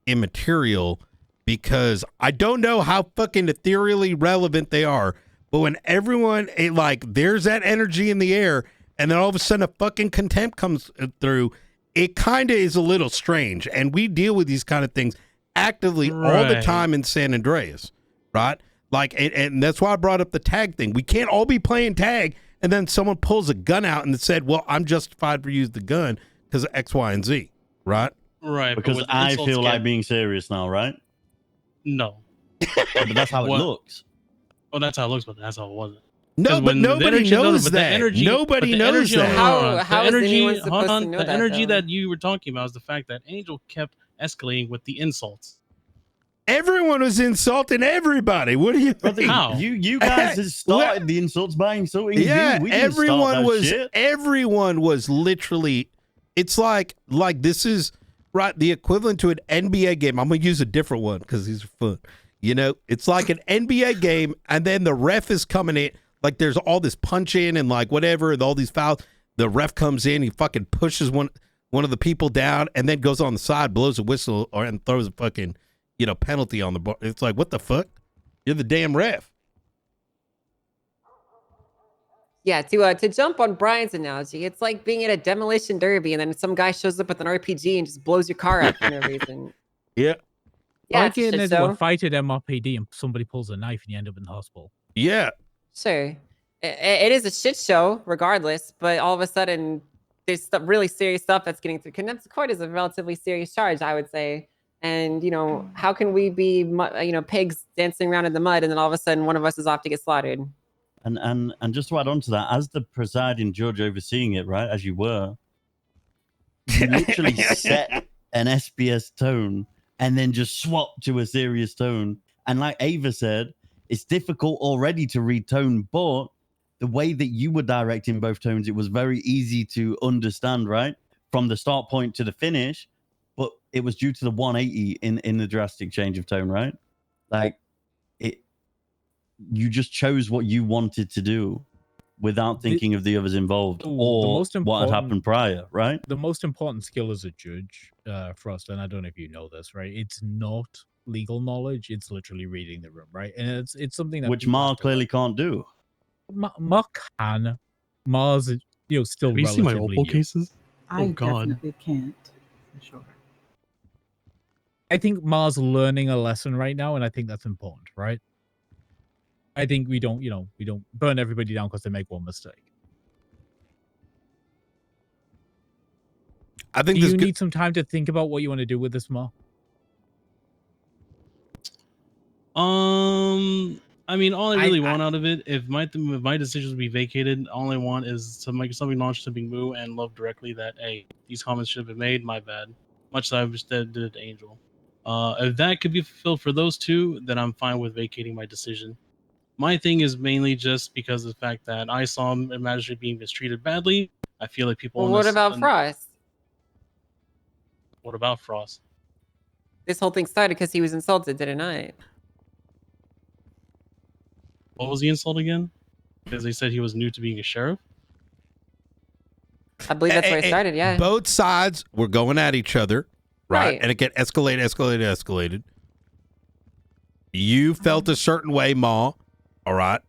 immaterial because I don't know how fucking ethereally relevant they are. But when everyone, there's that energy in the air and then all of a sudden a fucking contempt comes through, it kind of is a little strange. And we deal with these kind of things actively all the time in San Andreas, right? And that's why I brought up the tag thing. We can't all be playing tag and then someone pulls a gun out and said, well, I'm justified for using the gun because of X, Y, and Z, right? Right. Because I feel like being serious now, right? No. But that's how it looks. Oh, that's how it looks, but that's how it wasn't. No, but nobody knows that. Nobody knows that. How is anyone supposed hold to on. know The that, energy though? that you were talking about is the fact that Angel kept escalating with the insults. Everyone was insulting everybody. What do you think? How? You guys just started the insults by insulting yeah, me. We didn't start that shit. Everyone was literally. It's like this is right, the equivalent to an NBA game. I'm gonna use a different one because these are fun. You know, it's like an NBA game, and then the ref is coming in. Like there's all this punching and like whatever, and all these fouls. The ref comes in, he fucking pushes one of the people down, and then goes on the side, blows a whistle, and throws a fucking penalty on the bar. It's like, what the fuck? You're the damn ref. Yeah, to jump on Brian's analogy, it's like being at a demolition derby and then some guy shows up with an RPG and just blows your car up for no reason. Yeah. Yeah, Like it's a getting shit into a show. fight at MRPD and somebody pulls a knife and you end up in the hospital. Yeah. Sure. It is a shit show regardless, but all of a sudden there's some really serious stuff that's getting through. Contempt of court is a relatively serious charge, I would say. And, how can we be, pigs dancing around in the mud and then all of a sudden one of us is off to get slaughtered? And just to add on to that, as the presiding judge overseeing it, right, as you were, you literally set an SPS tone and then just swap to a serious tone. And like Ava said, it's difficult already to read tone, but the way that you were directing both tones, it was very easy to understand, right? From the start point to the finish, but it was due to the 180 in the drastic change of tone, right? Like, you just chose what you wanted to do without thinking of the others involved or what had happened prior, right? The most important skill as a judge, Frost, and I don't know if you know this, right? It's not legal knowledge; it's literally reading the room, right? And it's something that which Mar clearly can't do. Mar can. Mars, still. Have you seen my Opal cases? I God. definitely can't. For sure. I think Mars learning a lesson right now, and I think that's important, right? I think we don't burn everybody down because they make one mistake. I think you need some time to think about what you want to do with this, Mar. I mean, all I really want out of it, if my decisions be vacated, all I want is to make something launch to Big Moo and Love directly that, hey, these comments should have been made, my bad. Much as I just did it to Angel. If that could be fulfilled for those two, then I'm fine with vacating my decision. My thing is mainly just because of the fact that I saw a magistrate being mistreated badly. I feel like people. Well, what about Frost? What about Frost? This whole thing started because he was insulted, didn't I? What was the insult again? Because they said he was new to being a sheriff? I believe that's where it started, yeah. Both sides were going at each other, right? And it get escalated. You felt a certain way, Ma, all right?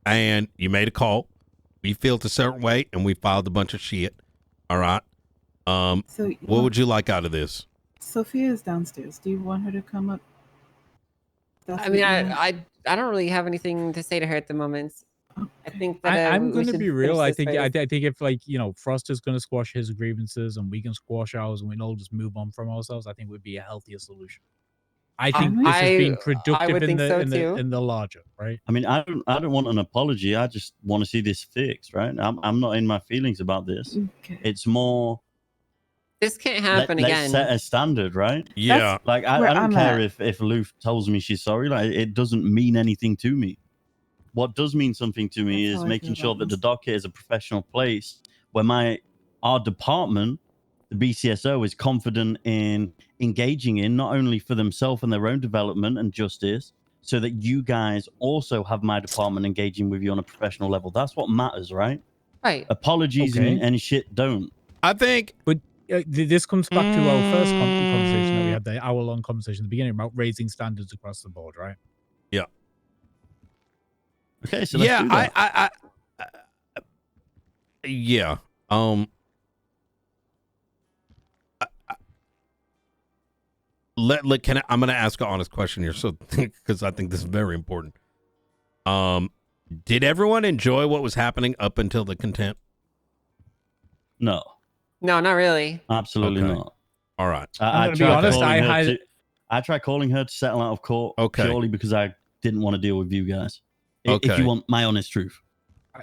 And you made a call. We felt a certain way, and we filed a bunch of shit, all right? So what would you like out of this? Sophia is downstairs. Do you want her to come up? I mean, I don't really have anything to say to her at the moment. I think that I'm we going to should be real. finish I this think first. I think if Frost is going to squash his grievances and we can squash ours and we can all just move on from ourselves, I think it would be a healthier solution. I think this is being productive in the larger, right? I mean, I don't want an apology. I just want to see this fixed, right? I'm not in my feelings about this. Okay. It's more. This can't happen Let's again. set a standard, right? Yeah. Like I don't care if Lou tells me she's sorry. Like it doesn't mean anything to me. What does mean something to me is making sure that the docket is a professional place where our department, the BCSO, is confident in engaging in not only for themselves and their own development and justice, so that you guys also have my department engaging with you on a professional level. That's what matters, right? Right. Apologies and shit don't. I think, but this comes back to our first conversation that we had, the hour-long conversation at the beginning about raising standards across the board, right? Yeah. Okay, so let's do that. Yeah. I'm going to ask an honest question here, so because I think this is very important. Did everyone enjoy what was happening up until the contempt? No. No, not really. Absolutely Okay. not. All right. I tried calling her to settle out of court purely because I didn't want to deal with you guys. If you want my honest truth.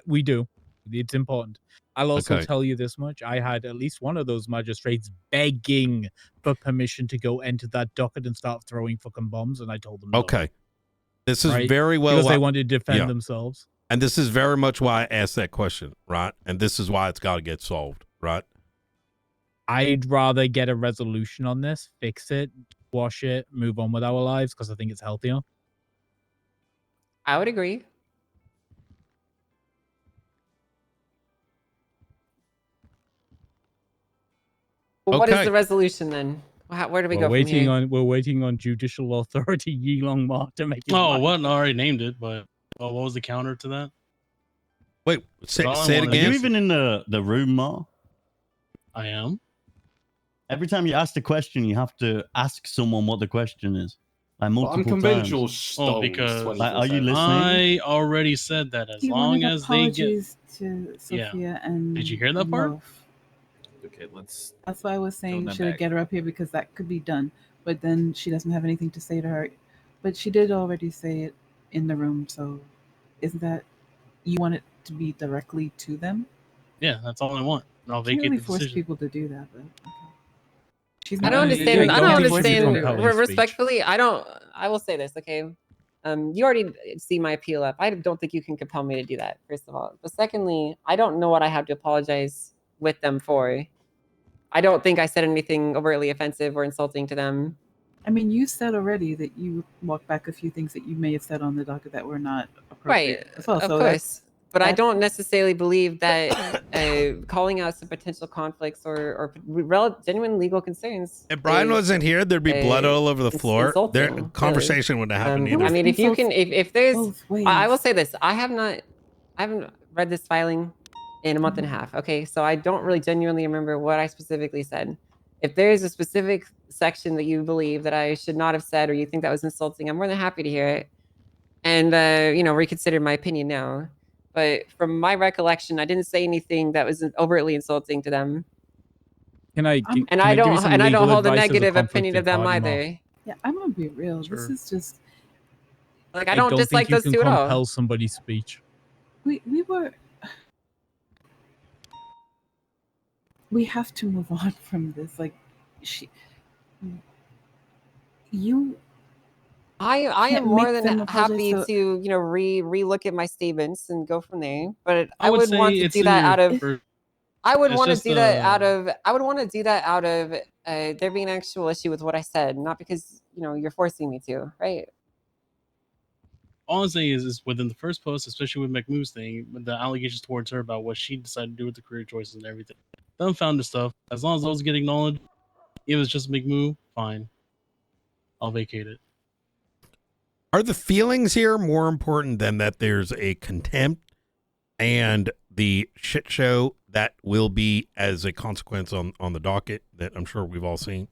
We do. It's important. I'll also Okay. tell you this much. I had at least one of those magistrates begging for permission to go enter that docket and start throwing fucking bombs, and I told them no. Okay. This is Right? very well... Because they wanted to defend Yeah. themselves. And this is very much why I asked that question, right? And this is why it's got to get solved, right? I'd rather get a resolution on this, fix it, wash it, move on with our lives, because I think it's healthier. I would agree. Well, what is the resolution then? Where do we go from here? We're waiting on judicial authority Yilong Ma to make his mind. what? I already named it, but what was the counter to that? Wait, say it Are again. you even in the room, Ma? I am. Every time you ask the question, you have to ask someone what the question is. Like multiple I'm convinced you're times. stoned. Because Like, are you listening? I already said that as He long wanted as they get. apologies to Sophia and Did you hear that and part? Love. Okay, let's. That's why I was saying that should I back. get her up here because that could be done. But then she doesn't have anything to say to her. But she did already say it in the room, so isn't that you want it to be directly to them? Yeah, that's all I want. And I'll Can't vacate really the force decision. people to do that, but okay. She's I not don't understand. I don't understand. Respectfully, I don't. I will say this, okay? You already see my appeal up. I don't think you can compel me to do that. First of all, but secondly, I don't know what I have to apologize with them for. I don't think I said anything overtly offensive or insulting to them. I mean, you said already that you walked back a few things that you may have said on the docket that were not appropriate. Right, As well. of So course. But I that's- don't necessarily believe that calling out some potential conflicts or genuine legal concerns. If Brian wasn't here, there'd be blood all over the floor. Their insulting, conversation wouldn't happen either. I mean, if you can, if there's, I will say this: I haven't read this filing in a month and a half. Okay, so I don't really genuinely remember what I specifically said. If there is a specific section that you believe that I should not have said or you think that was insulting, I'm more than happy to hear it, and reconsider my opinion now. But from my recollection, I didn't say anything that was overtly insulting to them. I don't hold a negative opinion of them either. Yeah, I'm gonna be real. This is just like I don't dislike think those you two can at all. compel somebody's speech. We have to move on from this. Like, I am can't more make them than happy apologize, so- to re-look at my statements and go from there. But I I would would say want to it's do in that your out of. first- I would it's want to just, do that out of. I would want to do that out of there being an actual issue with what I said, not because you're forcing me to, right? All I'm saying is within the first post, especially with McMoose thing, with the allegations towards her about what she decided to do with the career choices and everything, dumbfounded stuff. As long as those get acknowledged, it was just McMoo. Fine, I'll vacate it. Are the feelings here more important than that there's a contempt and the shit show that will be as a consequence on the docket that I'm sure we've all seen?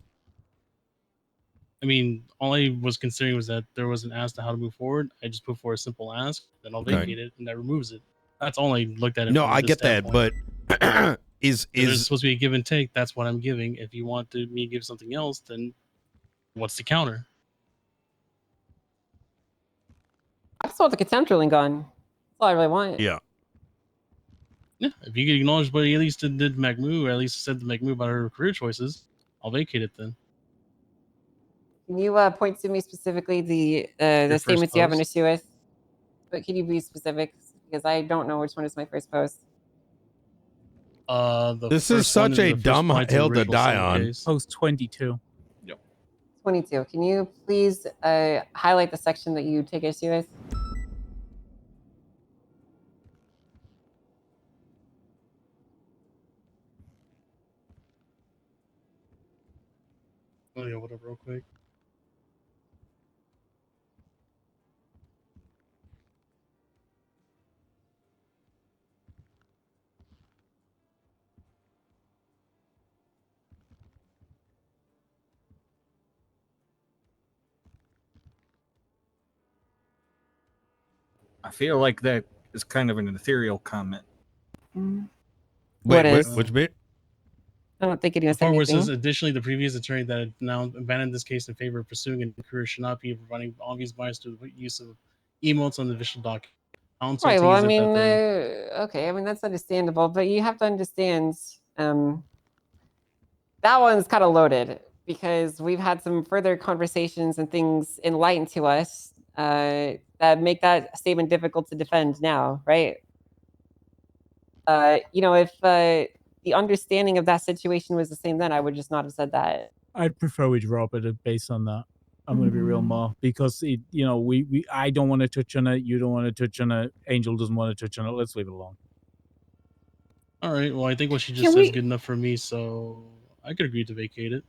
I mean, all I was considering was that there was an ask to how to move forward. I just put forward a simple ask, then I'll Okay. vacate it, and that removes it. That's all I looked at it. No, from I this get that, standpoint. but If there's supposed to be a give and take. That's what I'm giving. If you want me to give something else, then what's the counter? I just want the contempt ruling gone. That's all I really want. Yeah. Yeah, if you get acknowledged, but at least it did McMoo, or at least said to McMoo about her career choices, I'll vacate it then. Can you point to me specifically the first statements you have an post? issue with? But can you be specific? Because I don't know which one is my first post. This is such a dumb hill to die on. Post 22. 22. Can you please highlight the section that you take issue with? Oh yeah, whatever, real quick. I feel like that is kind of an ethereal comment. Which bit? I don't think it is The part where it anything. says, additionally, the previous attorney that had now abandoned this case in favor of pursuing a career should not be providing obvious bias to the use of emotes on the official document. Right. Well, I mean, okay. I mean, that's understandable, but you have to understand that one's kind of loaded because we've had some further conversations and things enlightened to us that make that statement difficult to defend now, right? the understanding of that situation was the same then, I would just not have said that. I'd prefer we drop it based on that. I'm going to be real more because it, you know, I don't want to touch on it. You don't want to touch on it. Angel doesn't want to touch on it. Let's leave it alone. All right. Well, I think what she just said is good enough for me, so I could agree to vacate it.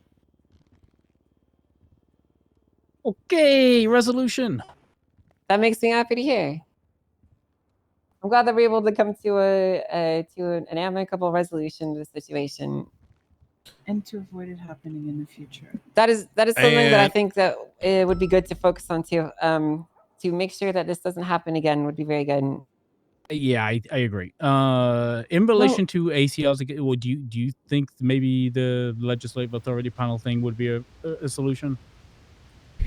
Okay, resolution. That makes me happy to hear. I'm glad that we're able to come to an amicable resolution to the situation. And to avoid it happening in the future. That is something that I think that it would be good to focus on too. To make sure that this doesn't happen again would be very good. Yeah, I agree. In relation to ACLs, do you think maybe the legislative authority panel thing would be a solution?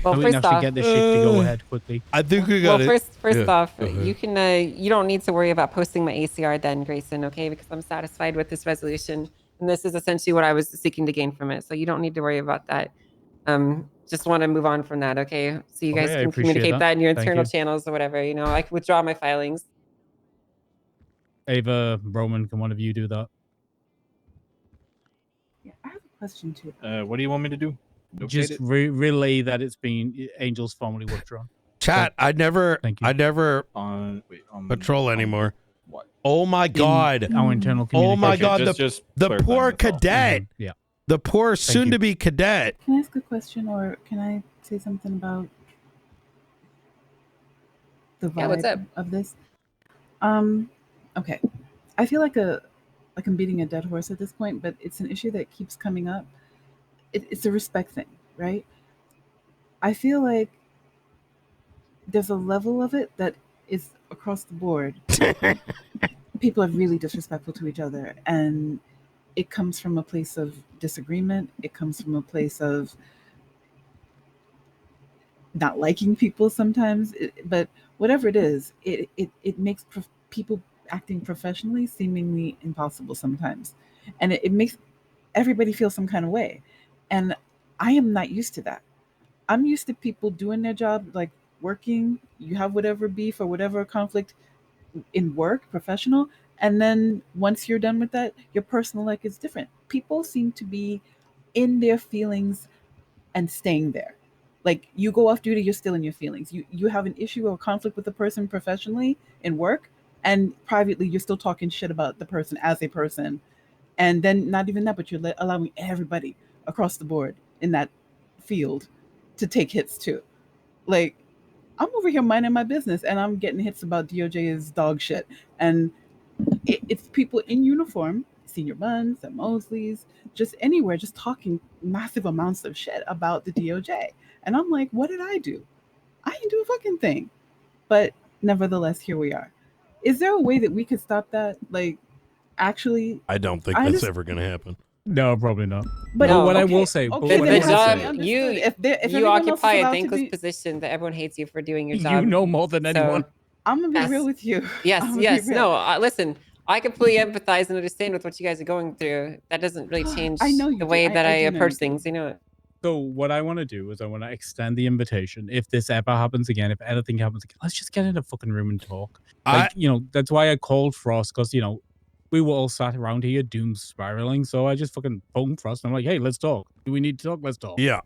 Well, we can first actually off, get this shit to go ahead quickly. I think we got well, it. first off, you can you don't need to worry about posting my ACR then, Grayson, okay? Because I'm satisfied with this resolution, and this is essentially what I was seeking to gain from it. So you don't need to worry about that. Just want to move on from that, okay? So you guys can communicate that in your internal channels or whatever. You know, I can withdraw my filings. Ava, Roman, can one of you do that? Yeah, I have a question too. What do you want me to do? Just relay that it's been Angel's formally withdrawn. Chat, I never patrol anymore. Oh my God. Our internal Oh my communication. God. Just The poor cadet. Yeah. The poor soon-to-be cadet. Can I ask a question, or can I say something about the vibe of this? Okay. I feel like I'm beating a dead horse at this point, but it's an issue that keeps coming up. It's a respect thing, right? I feel like there's a level of it that is across the board. People are really disrespectful to each other, and it comes from a place of disagreement. It comes from a place of not liking people sometimes, but whatever it is, it makes people acting professionally seemingly impossible sometimes, and it makes everybody feel some kind of way. And I am not used to that. I'm used to people doing their job, like working. You have whatever beef or whatever conflict in work, professional, and then once you're done with that, your personal life is different. People seem to be in their feelings and staying there. Like, you go off duty, you're still in your feelings. You have an issue or conflict with the person professionally in work, and privately you're still talking shit about the person as a person. And then not even that, but you're allowing everybody across the board in that field to take hits too. Like, I'm over here minding my business and I'm getting hits about DOJ's dog shit. And it's people in uniform, Senior Buns and Mosley's, just anywhere, just talking massive amounts of shit about the DOJ. And I'm like, what did I do? I didn't do a fucking thing. But nevertheless, here we are. Is there a way that we could stop that? Like, actually, I don't think that's ever going to happen. No, probably not. But no, what I okay, will say, okay, The job, if you occupy a allowed to thankless be- position that everyone hates you for doing your job. You know more than anyone. I'm gonna be real with you. Yes, I'm gonna yes. be real. No, listen, I completely empathize and understand with what you guys are going through. That doesn't really change I know you the do. way that I I do know approach you do. things, you know. So what I want to do is I want to extend the invitation. If this ever happens again, if anything happens again, let's just get in a fucking room and talk. Like, you know, that's why I called Frost, because, you know, we were all sat around here doom spiraling. So I just fucking phoned Frost and I'm like, hey, let's talk. Do we need to talk? Let's talk. Yeah.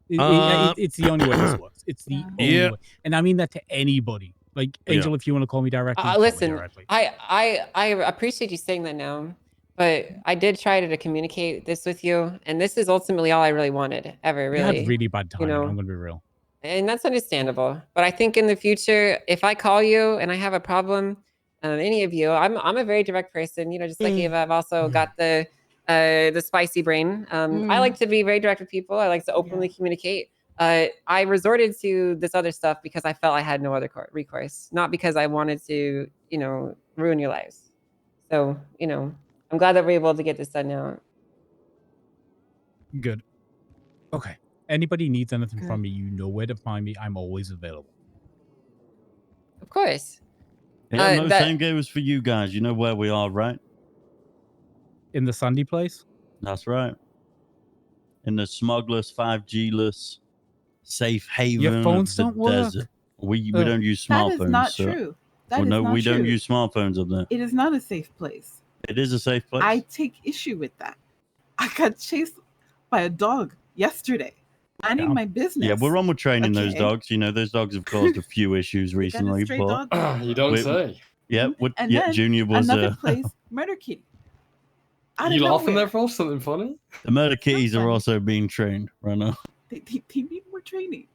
It's the only way this works. It's the only way. And I mean that to anybody. Like, Angel, if you want to call me directly, call me Listen, directly. I appreciate you saying that now, but I did try to communicate this with you, and this is ultimately all I really wanted, ever, You really. had really bad timing, you know? I'm going to be real. And that's understandable. But I think in the future, if I call you and I have a problem, any of you, I'm a very direct person, you know, just like Ava. I've also got the spicy brain. I like to be very direct with people. I like to openly communicate. I resorted to this other stuff because I felt I had no other recourse, not because I wanted to, you know, ruin your lives. So, you know, I'm glad that we're able to get this done now. Good. Okay. Anybody needs anything from me, you know where to find me. I'm always available. Of course. Yeah, no, same game as for you guys. You know where we are, right? In the Sandy place? That's right. In the smugless, 5G-less, safe haven Your phones of the don't work? desert. We don't use That smartphones. is not sir. true. That Well, is no, not we true. don't use smartphones up there. It is not a safe place. It is a safe place. I take issue with that. I got chased by a dog yesterday. Minding my business. Yeah, we're on with training those Okay. dogs. You know, those dogs have caused a few issues recently. stray But dog. You don't say. Yeah, And yeah. then Junior was another place, murder kitty. Are you laughing there for something funny? the murder kitties are also being trained right now. They need more training.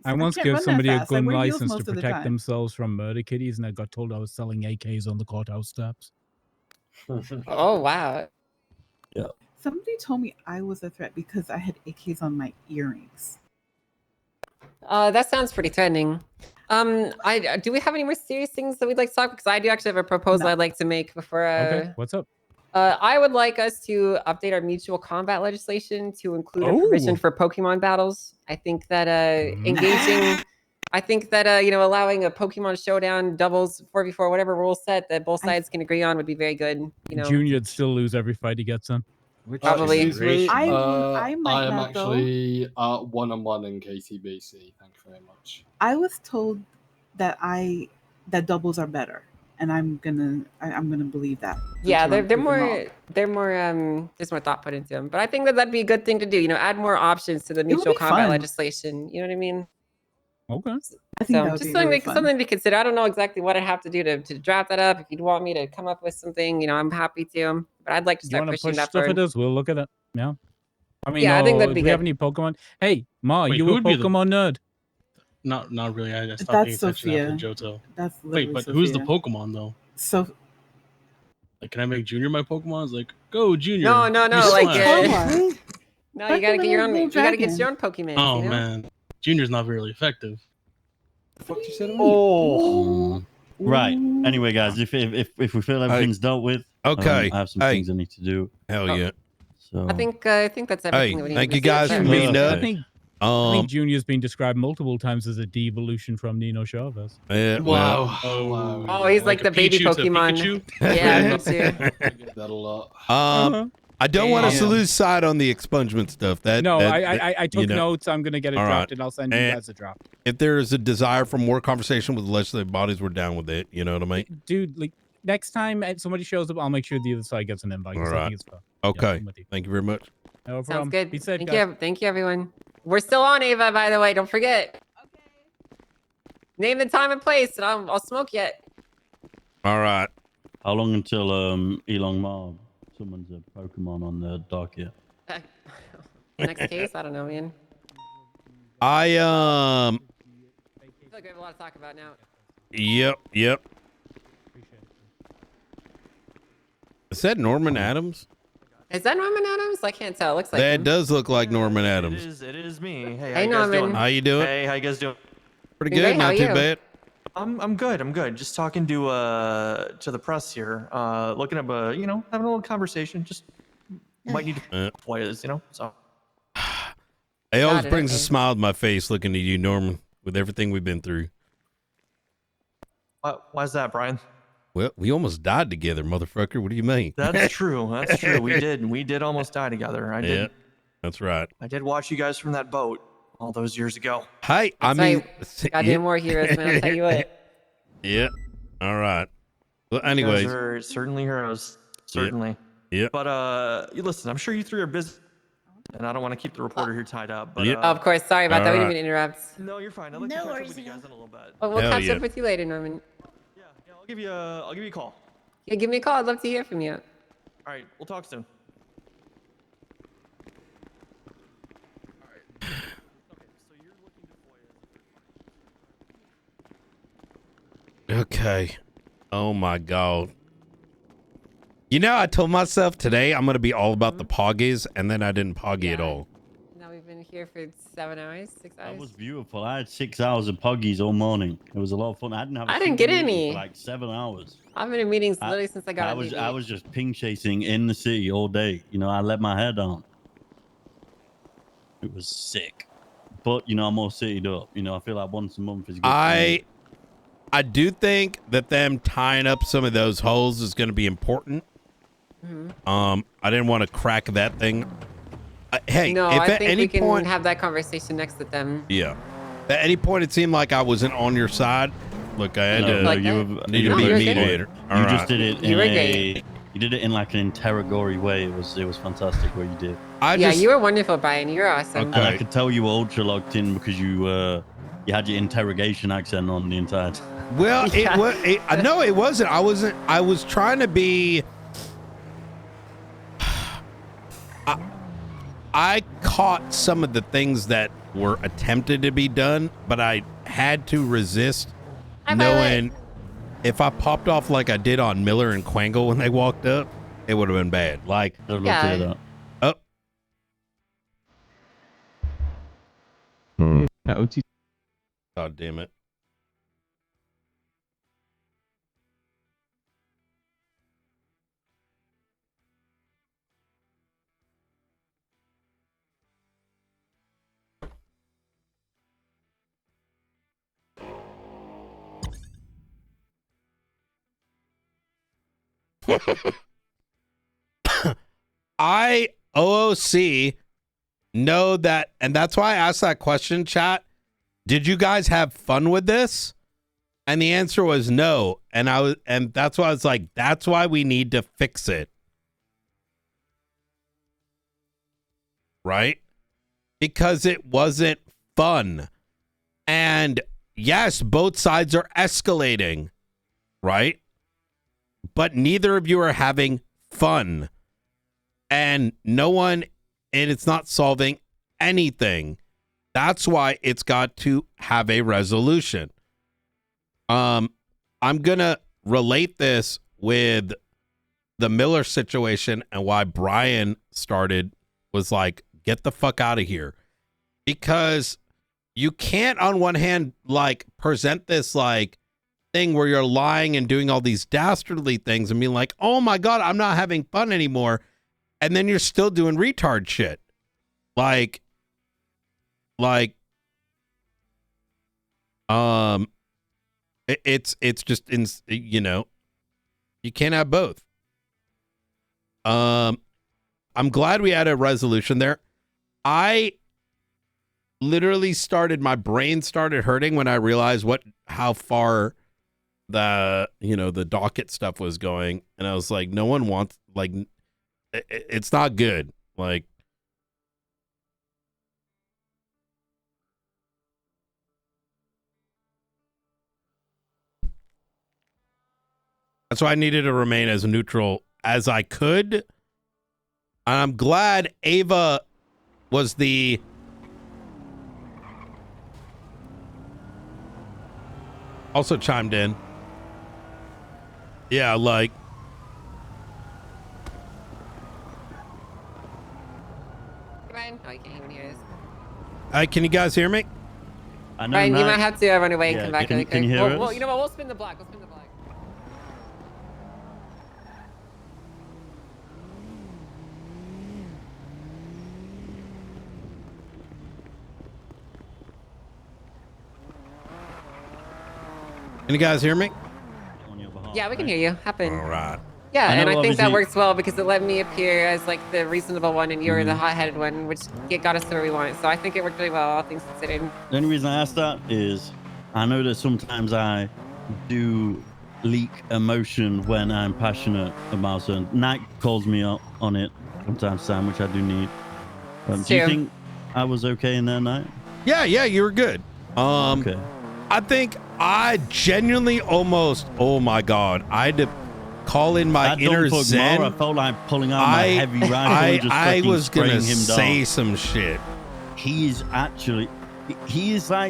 I once can't gave run that somebody a fast. I gun wear heels license to most of the protect time. themselves from murder kitties, and I got told I was selling AKs on the courthouse steps. Oh wow. Yeah. Somebody told me I was a threat because I had AKs on my earrings. That sounds pretty threatening. Do we have any more serious things that we'd like to talk? Because I do actually have a proposal I'd like to make before. Okay, what's up? I would like us to update our mutual combat legislation to include a provision for Pokemon battles. I think that engaging, I think that you know, allowing a Pokemon showdown, doubles, 4v4, whatever rule set that both sides can agree on would be very good. You know, Junior'd still lose every fight he gets in. Probably. Excuse me. I I might am not go. actually one-on-one in KTBC. Thank you very much. I was told that doubles are better, and I'm gonna believe that. Yeah, until they're I'm proven more wrong. there's more thought put into them. But I think that that'd be a good thing to do. You know, add more options to the would mutual be combat fun. legislation. You know what I mean? Okay. I think that So would just be something, really fun. something to consider. I don't know exactly what I have to do to draft that up. If you'd want me to come up with something, you know, I'm happy to. But I'd like to You start want to pushing push that stuff forward. at us? We'll look at it. Yeah. I mean, Yeah, I think that'd do be we have good. any Pokemon? Hey, Ma, Wait, you who a would be the- Pokemon nerd? Not really. I stopped That's paying attention after Johto. That's Wait, literally but who's the Sophia. Pokemon though? So Like, can I make Junior my Pokemon? It's like, go Junior. No, you like smash. no, you gotta get your own. You gotta get your own Pokemon. Oh you know? man, Junior's not very effective. The fuck you said? Oh. Right. Anyway, guys, if we feel everything's dealt with, Okay. I have some Hey. things I need to do. Hell yeah. So I think that's everything that we need. Thank to you do. guys for meeting up. I think Junior's been described multiple times as a devolution from Nino Chavez. Yeah, Wow. Oh, he's like the baby Pichu to Pokemon. Pikachu? Yeah, me too. That a lot. I don't want us to lose sight on the expungement stuff. No, that, I took you know. notes. I'm gonna get it All drafted. right. I'll send you And guys a draft. If there is a desire for more conversation with the legislative bodies, we're down with it. You know what I mean? Dude, like next time somebody shows up, I'll make sure the other side gets an invite. 'Cause All I right. think it's fun. Okay. I'm with you. Thank you very much. No Sounds problem. good. Be safe, Thank guys. you. Thank you, everyone. We're still on Ava, by the way. Don't forget. Name the time and place, and I'll smoke yet. All right. How long until Elon Musk summons a Pokemon on the docket? Next case, I don't know, man. I I feel like we have a lot to talk about now. Yep. Is that Norman Adams? Is that Norman Adams? I can't tell. It looks like That him. does look like Norman Adams. It is me. Hey, Hey, how you guys Norman. doing? How you doing? Hey, how you guys doing? Pretty Doing good. great. How Not are too you? bad. I'm good. I'm good. Just talking to the press here. Looking up having a little conversation. Just might need to players, so. It always it, brings a okay. smile to my face looking at you, Norman, with everything we've been through. Why's that, Brian? Well, we almost died together, motherfucker. What do you mean? That's true. That's true. We did almost die together. I did. Yeah, that's right. I did watch you guys from that boat all those years ago. Hey, I That's mean, right. Goddamn more heroes, man. I'll tell you what. Yeah. All right. Well, You guys anyways. are certainly heroes. Certainly. Yep. But you listen, I'm sure you three are busy, and I don't want to keep the reporter here tied up. But Yep. Oh, of course. Sorry about that. We didn't mean to interrupt. no, you're fine. I'd like to catch up with you guys in a little bit. Oh, we'll Hell catch yeah. up with you later, Norman. I'll give you a call. Yeah, give me a call. I'd love to hear from you. All right, we'll talk soon. Okay. Oh my God. You know, I told myself today I'm going to be all about the poggies, and then I didn't poggy at all. Now we've been here for 7 hours, 6 hours. That was beautiful. I had 6 hours of puggies all morning. It was a lot of fun. I didn't have. I didn't get any. For like 7 hours. I've been in meetings literally since I got on I was just ping chasing in the city all day. I let my hair down. It was sick. But I'm all citied up. I feel like once a month is good. I do think that them tying up some of those holes is going to be important. Mm-hmm. I didn't want to crack that thing. Hey, No, if I at think any we can point, have that conversation next with them. yeah, at any point it seemed like I wasn't on your side. Look, I had No, to like need to No, be you're a good. mediator. You just did it You were in great. You did it in like an interrogatory way. It was fantastic what you did. Yeah, you were wonderful, Brian. You were awesome. And I could tell you were ultra locked in because you had your interrogation accent on the entire time. Well, no, it wasn't. I was trying to be. I caught some of the things that were attempted to be done, but I had to resist, knowing if I popped off like I did on Miller and Quangle when they walked up, it would have been bad. Like, Yeah. oh, God damn it. I OOC know that, and that's why I asked that question, chat. Did you guys have fun with this? And the answer was no. And that's why I was like, that's why we need to fix it. Right? Because it wasn't fun. And yes, both sides are escalating. Right? But neither of you are having fun. And no one, and it's not solving anything. That's why it's got to have a resolution. I'm going to relate this with the Miller situation and why Brian was like, get the fuck out of here. Because you can't, on one hand, like present this like thing where you're lying and doing all these dastardly things and being like, oh my God, I'm not having fun anymore. And then you're still doing retard shit. It's just, you know, you can't have both. I'm glad we had a resolution there. I literally my brain started hurting when I realized how far the docket stuff was going. And I was like, no one wants, like, it's not good. Like, that's why I needed to remain as neutral as I could. And I'm glad Ava was also chimed in. Yeah, like, Brian, oh, you can't even hear us. can you guys hear me? I know. Brian, you might have to run away and come back really quick. Can you hear us? Well, you know what? We'll spin the block. We'll spin the block. Can you guys hear me? Yeah, we can hear you. Happen. All right. Yeah, and I think that obviously- works well because it let me appear as like the reasonable one and you were the hot-headed one, which got us to where we want. So I think it worked really well, all things considered. The only reason I asked that is I know that sometimes I do leak emotion when I'm passionate about something. Nike calls me out on it from time to time, which I do need. Do you think I was okay in that night? Yeah, you were good. Okay. I think I genuinely almost, oh my God, I had to call in my inner zen. I felt like pulling out my heavy rifle and just I fucking was gonna spraying him say down. some shit. He is like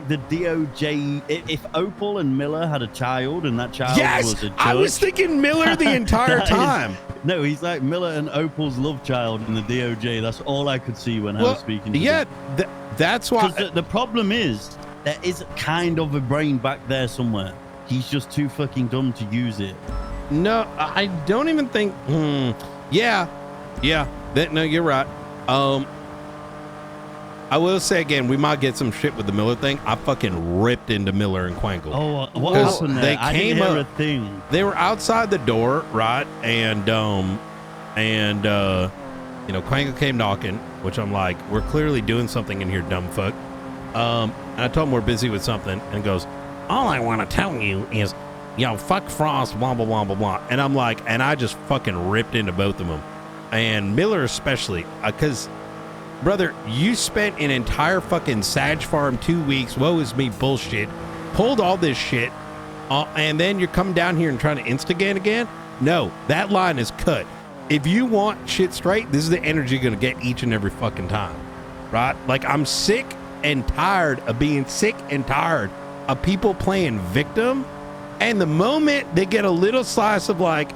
the DOJ. If Opal and Miller had a child and that child was a judge. I was thinking Miller the entire time. No, he's like Miller and Opal's love child in the DOJ. That's all I could see when I was speaking to yeah, them. that's why. The problem is, there is kind of a brain back there somewhere. He's just too fucking dumb to use it. No, I don't even think. Yeah. No, you're right. I will say again, we might get some shit with the Miller thing. I fucking ripped into Miller and Quangle. Oh, what happened there? They I came didn't hear up. a thing. They were outside the door, right? And Quangle came knocking, which I'm like, we're clearly doing something in here, dumb fuck. And I told him we're busy with something, and goes, all I want to tell you is fuck Frost, blah, blah, blah, blah, blah. And I'm like, and I just fucking ripped into both of them. And Miller especially, because, brother, you spent an entire fucking Sag Farm 2 weeks, woe is me bullshit, pulled all this shit, and then you're coming down here and trying to instigate again? No, that line is cut. If you want shit straight, this is the energy you're going to get each and every fucking time, right? Like, I'm sick and tired of being sick and tired of people playing victim, and the moment they get a little slice of like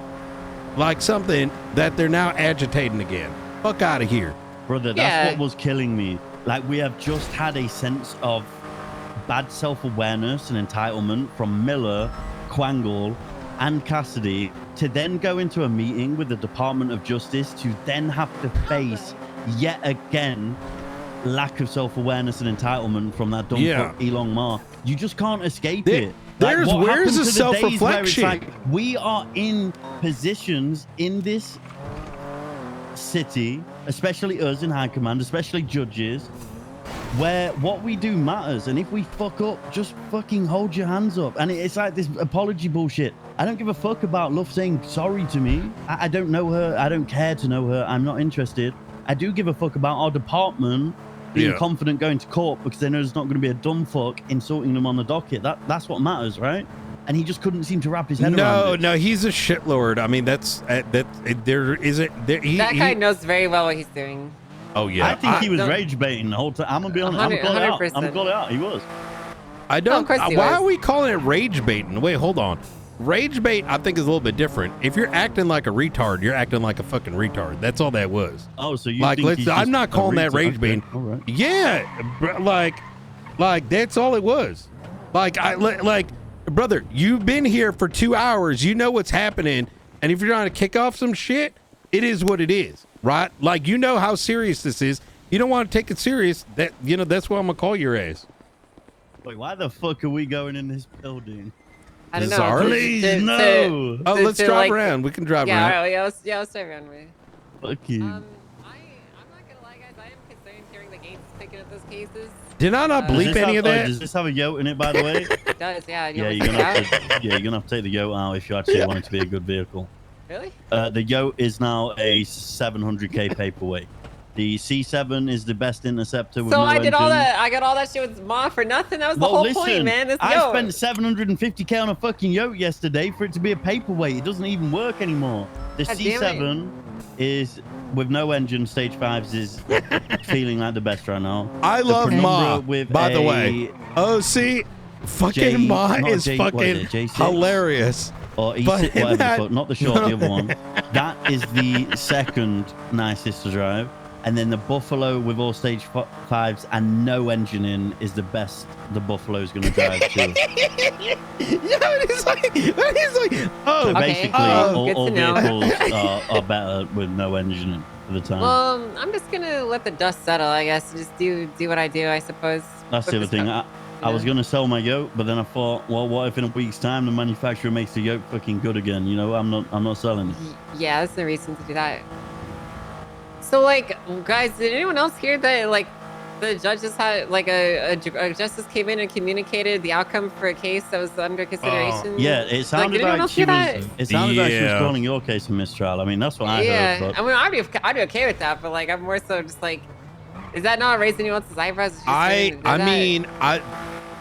something, that they're now agitating again. Fuck out of here, brother. That's what was killing me. Like, we have just had a sense of bad self-awareness and entitlement from Miller, Quangle, and Cassidy, to then go into a meeting with the Department of Justice to then have to face yet again lack of self-awareness and entitlement from that dumb fuck Elon Musk. You just can't escape it. Where's the self-reflection? Like, we are in positions in this city, especially us in high command, especially judges, where what we do matters, and if we fuck up, just fucking hold your hands up. And it's like this apology bullshit. I don't give a fuck about Luff saying sorry to me. I don't know her. I don't care to know her. I'm not interested. I do give a fuck about our department being confident going to court because they know there's not going to be a dumb fuck insulting them on the docket. That's what matters, right? And he just couldn't seem to wrap his head around it. No, he's a shitlord. I mean, That guy knows very well what he's doing. Oh yeah, I think he was rage baiting the whole time. I'm gonna be honest. I'm gonna call it out. I'm gonna call it out. He was. I don't. Why are we calling it rage baiting? Wait, hold on. Rage bait, I think, is a little bit different. If you're acting like a retard, you're acting like a fucking retard. That's all that was. Oh, so you like? think he's I'm not calling that rage baiting. All right. Yeah, like that's all it was. Like brother, you've been here for 2 hours. You know what's happening, and if you're trying to kick off some shit, it is what it is. Right? Like, you know how serious this is. You don't want to take it serious. That's why I'm gonna call your ass. Wait, why the fuck are we going in this building? I don't know. Please, no. Let's drive around. We can drive around. All right, let's drive around. Fuck you. I'm not gonna lie, guys. I am concerned hearing the gates picking up those cases. Did I not bleep any of that? Does this have a yote in it, by the way? It does, yeah. You're gonna have to take the yote out if you actually want it to be a good vehicle. Really? The yote is now a 700k paperweight. The C7 is the best interceptor with so no I did engine. all that. I got all that shit with Ma for nothing. That was the whole point, man. This I spent 750k on a fucking yoke yesterday for it to be a paperweight. It doesn't even work anymore. The God C7 is with no engine. Stage 5s is feeling like the best right now. I love Ma. By the way, fucking Ma is fucking hilarious. Or E6, whatever, not the short, the other one. That is the second nicest to drive. And then the Buffalo with all stage 5s and no engine in is the best the Buffalo's going to drive too. It's like, oh. So basically, all vehicles are better with no engine in for the time. Well, I'm just going to let the dust settle, I guess. Just do what I do, I suppose. That's the other thing. I was going to sell my yoke, but then I thought, well, what if in a week's time the manufacturer makes the yoke fucking good again? You know, I'm not selling it. Yeah, that's the reason to do that. So, like, guys, did anyone else hear that, like, the judges had, like, a justice came in and communicated the outcome for a case that was under consideration? Yeah, it sounded like she was. It sounded like she was calling your case a mistrial. I mean, that's what I heard. But... I mean, I'd be okay with that, but like, I'm more so just like, is that not raising anyone's eyebrows? I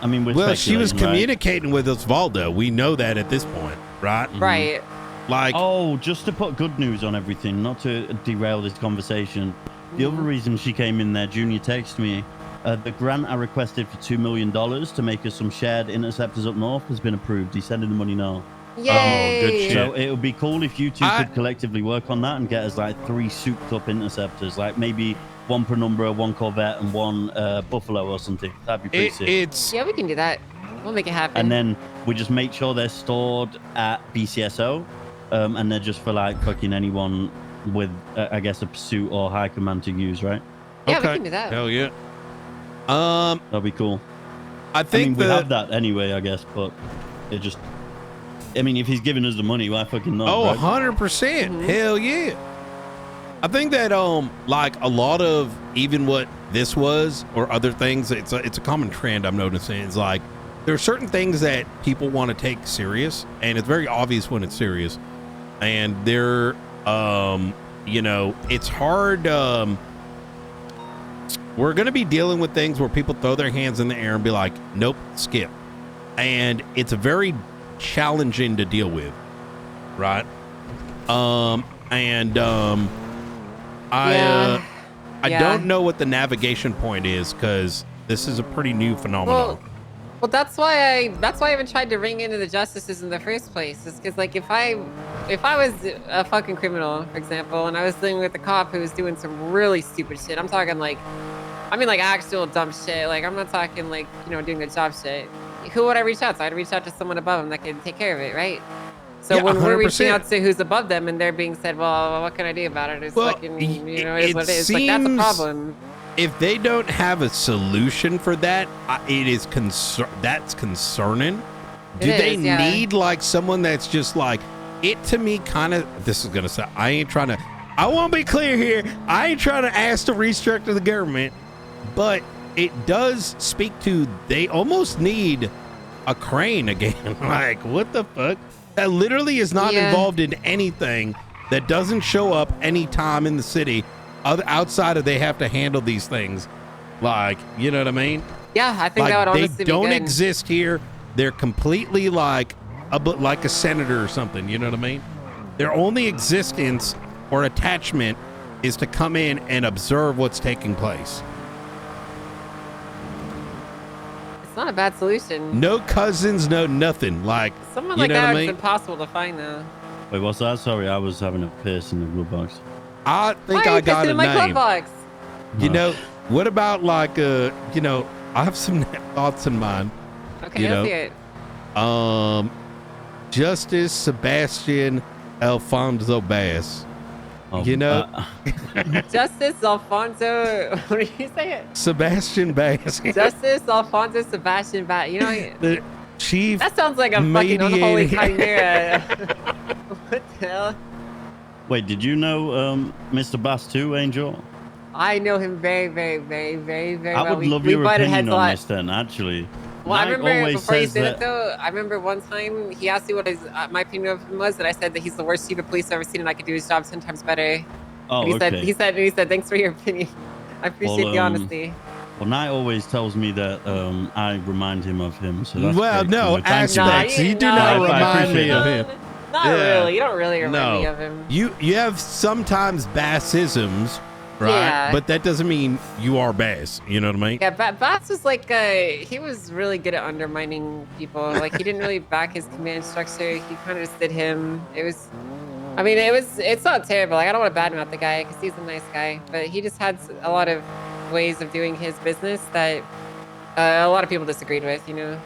mean, well, she was communicating with Osvaldo. We know that at this point, right? Right. Like, just to put good news on everything, not to derail this conversation. The other reason she came in there, Junior texted me, the grant I requested for $2 million to make us some shared interceptors up north has been approved. He's sending the money now. Yay! Oh, good shit. So it would be cool if you two could collectively work on that and get us like 3 souped up interceptors, like maybe 1 Penumbra, 1 Corvette, and 1 Buffalo or something. That'd be pretty sick. Yeah, we can do that. We'll make it happen. And then we just make sure they're stored at BCSO, and they're just for like fucking anyone with, I guess, a pursuit or high command to use, right? Yeah, we can do that. Hell yeah. That'd be cool. I think we have that anyway, I guess, but it just. I mean, if he's giving us the money, why fucking not? Oh, right? 100%. Hell yeah. I think that like a lot of even what this was or other things, it's a common trend I'm noticing. It's like there are certain things that people want to take serious, and it's very obvious when it's serious. And they're, you know, it's hard. We're going to be dealing with things where people throw their hands in the air and be like, nope, skip. And it's very challenging to deal with, right? I don't know what the navigation point is, because this is a pretty new phenomenon. Well, that's why I even tried to ring into the justices in the first place. Is because, like, if I was a fucking criminal, for example, and I was dealing with a cop who was doing some really stupid shit, I'm talking like, actual dumb shit. Like, I'm not talking like, you know, doing the job shit. Who would I reach out to? I'd reach out to someone above him that could take care of it, right? So Yeah, when we're 100%. reaching out to who's above them and they're being said, well, what can I do about it? It's fucking, you know, it is what it is. Like, that's a problem. If they don't have a solution for that, it is that's concerning. Do they need like someone that's just like, it to me kind of, this is going to sound, I want to be clear here. I ain't trying to ask to restructure the government, but it does speak to, they almost need a crane again. Like, what the fuck? That literally is not involved in anything, that doesn't show up anytime in the city outside of they have to handle these things. Like, you know what I mean? Yeah, I think that would honestly be They don't good. exist here. They're completely like a senator or something. You know what I mean? Their only existence or attachment is to come in and observe what's taking place. It's not a bad solution. No cousins, no nothing. Like, Someone you like know that what I is mean? impossible to find, though. Wait, what's that? Sorry, I was having a piss in the glove box. I think Why are I you got pissing a in my glove name. box? You know, what about like, you know, I have some thoughts in mind. Okay, you let's know, hear it. Justice Sebastian Alfonso Bass. You know, Justice Alfonso. What did you say it? Sebastian Bass. Justice Alfonso Sebastian Bass. You know, The chief. that sounds like a fucking unholy mediator. chimera. What the hell? Wait, did you know Mr. Bass too, Angel? I know him very, very, very, very, very I well. would love we your butted heads opinion a on lot. this then, actually. Well, I Mike remember always before you says said it that- though, I remember one time he asked me what his my opinion of him was, and I said that he's the worst chief of police I've ever seen, and I could do his job 10 times better. Oh, and okay. he said, thanks for your opinion. I appreciate the honesty. Well, Knight always tells me that I remind him of him. So that's Well, great. no, So thank you. aspects. You do not remind me of him. Not really. You don't really remind me of him. You have sometimes Bassisms, right? Yeah. But that doesn't mean you are Bass. You know what I mean? Yeah, Bass was like, he was really good at undermining people. Like, he didn't really back his command structure. He kind of just did him. It's not terrible. Like, I don't want to badmouth the guy because he's a nice guy, but he just had a lot of ways of doing his business that a lot of people disagreed with, you know?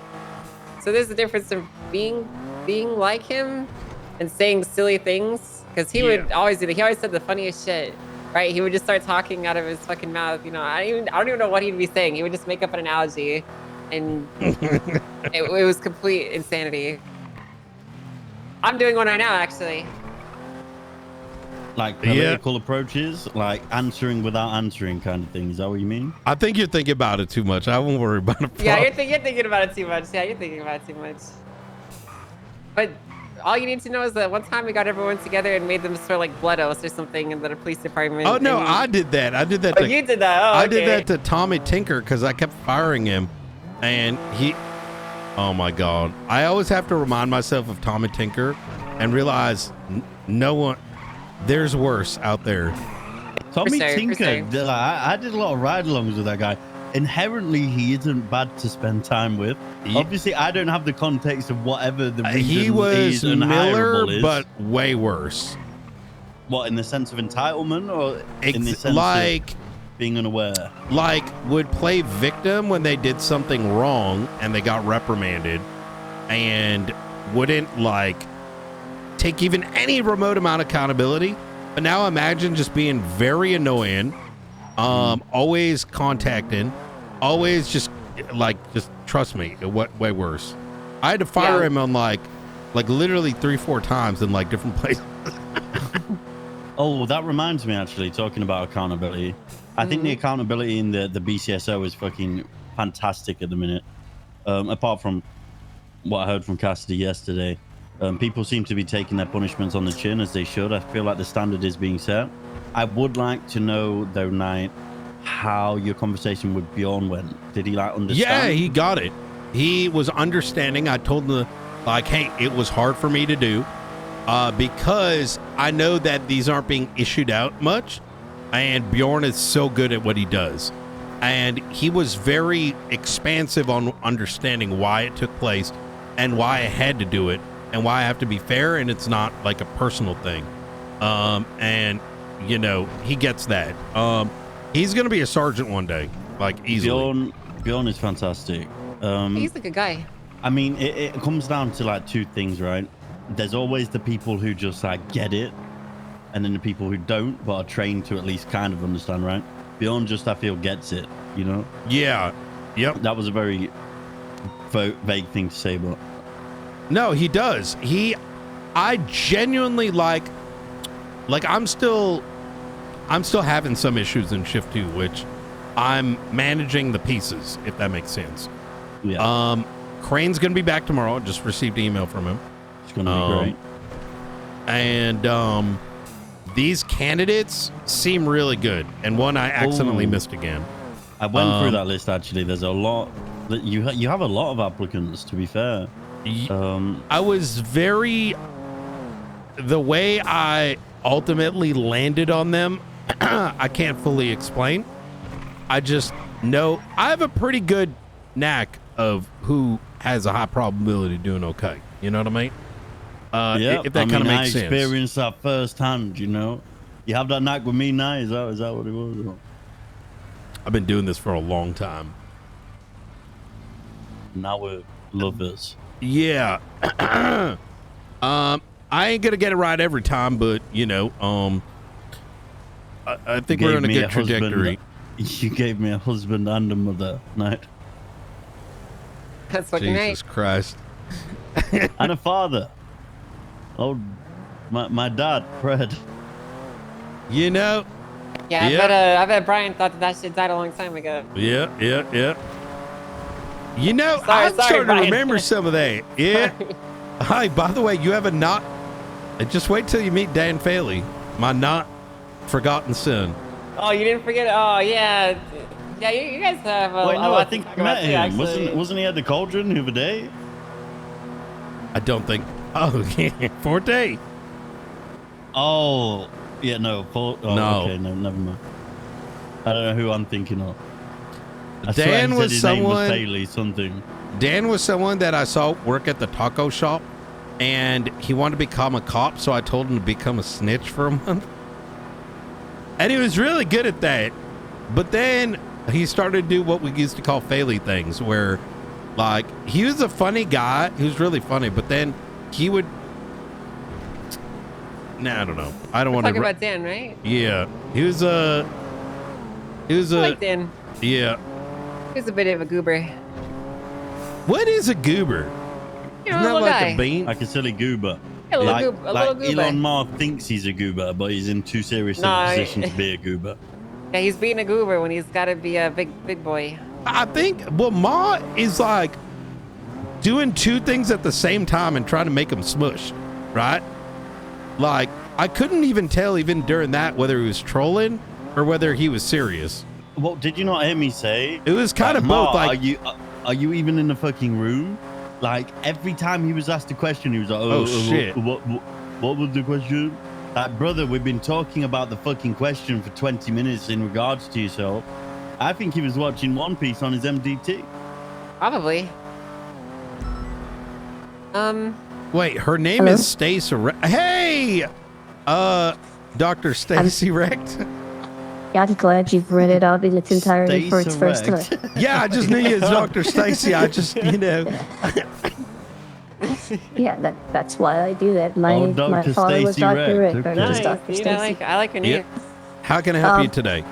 So there's a difference in being like him and saying silly things, because he would always do that. He always said the funniest shit, right? He would just start talking out of his fucking mouth, you know? I don't even know what he'd be saying. He would just make up an analogy, and it was complete insanity. I'm doing one right now, actually. Like political approaches, like answering without answering kind of thing. Is that what you mean? I think you're thinking about it too much. I won't worry about it. Yeah, you're thinking about it too much. Yeah, you're thinking about it too much. But all you need to know is that one time we got everyone together and made them swear like blood oaths or something in the police department. Oh no, and- I did that. I did that. Oh, you did that. Oh, I did okay. that to Tommy Tinker because I kept firing him, and he. Oh my God! I always have to remind myself of Tommy Tinker, and realize no one. There's worse out there. Tommy Tinker, I did a lot of ride-alongs with that guy. Inherently, he isn't bad to spend time with. Obviously, I don't have the context of whatever the reason He was he's unhireable is. Miller, but way worse. What, in the sense of entitlement, or in the sense like of being unaware? Like, would play victim when they did something wrong and they got reprimanded, and wouldn't like take even any remote amount of accountability. But now imagine just being very annoying, always contacting, always just trust me, way worse. I had to fire him on like literally 3-4 times in like different places. Oh, that reminds me, actually, talking about accountability. I think the accountability in the BCSO is fucking fantastic at the minute. apart from what I heard from Cassidy yesterday. People seem to be taking their punishments on the chin, as they should. I feel like the standard is being set. I would like to know, though, Knight, how your conversation with Bjorn went. Did he, like, understand? Yeah, he got it. He was understanding. I told him, like, hey, it was hard for me to do because I know that these aren't being issued out much, and Bjorn is so good at what he does. And he was very expansive on understanding why it took place and why I had to do it and why I have to be fair and it's not like a personal thing. And, you know, he gets that. He's going to be a sergeant one day, like easily. Bjorn is fantastic. He's a good guy. I mean, it comes down to like two things, right? There's always the people who just like get it, and then the people who don't, but are trained to at least kind of understand, right? Bjorn just, I feel, gets it, you know? Yeah. Yep. That was a very vague thing to say, but... No, he does. I genuinely like I'm still having some issues in shift 2, which I'm managing the pieces, if that makes sense. Yeah. Crane's going to be back tomorrow. I just received an email from him. It's going to be great. And these candidates seem really good. And one I accidentally missed again. I went through that list, actually. There's a lot. You have a lot of applicants, to be fair. I was the way I ultimately landed on them, I can't fully explain. I just know I have a pretty good knack of who has a high probability of doing okay. You know what I mean? Yeah, if that kind of makes I sense. experienced that firsthand, you know. You have that knack with me now? Is that what it was? I've been doing this for a long time. Now we're lovers. Yeah. I ain't gonna get it right every time, but you know, I think we're on a good trajectory. You gave me a husband and a mother, Knight. That's fucking Jesus Christ. And a father. Oh, my dad, Fred. You know. Yeah, I bet Brian thought that shit died a long time ago. Yeah. You know, I'm starting to remember some of that. Yeah. Hi, by the way, you have a not. Just wait till you meet Dan Faley, my not forgotten son. Oh, you didn't forget? Oh, yeah. Yeah, you guys have a Wait, no, lot I think to I talk met about him. too, Wasn't he at the Cauldron the other day? I don't think. Oh, yeah. Forte. Oh, yeah, no. No. Okay, no, never mind. I don't know who I'm thinking of. Dan was someone. Bailey, something. Dan was someone that I saw work at the taco shop, and he wanted to become a cop, so I told him to become a snitch for a month. And he was really good at that. But then he started to do what we used to call Faley things, where, like, he was a funny guy. He was really funny, but then he would. Nah, I don't know. I don't want to. Talking about Dan, right? Yeah, he was a. I like Dan. Yeah. He's a bit of a goober. What is a goober? You know, Isn't that little like guy. a bean? Like a silly goober. Yeah, a little goober. Elon Musk thinks he's a goober, but he's in too serious Nah, a position to be a goober. Yeah, he's being a goober when he's got to be a big boy. I think, well, Ma is like doing two things at the same time and trying to make them smush, right? Like, I couldn't even tell even during that whether he was trolling or whether he was serious. Well, did you not hear me say? It was kind of Ma, both. Like, are you even in the fucking room? Like, every time he was asked a question, he was like, oh shit. What was the question? Like, brother, we've been talking about the fucking question for 20 minutes in regards to yourself. I think he was watching One Piece on his MDT. Probably. Wait, her name is Stacy. Hey, Dr. Stacy Recht. Yeah, I'm glad you've read it out in its entirety for its first time. Yeah, I just knew you as Dr. Stacy. I just, you know. Yeah, that's why I do that. My father was Dr. Rick. I was Dr. Stacy. I like her name. Yep. How can I help you today?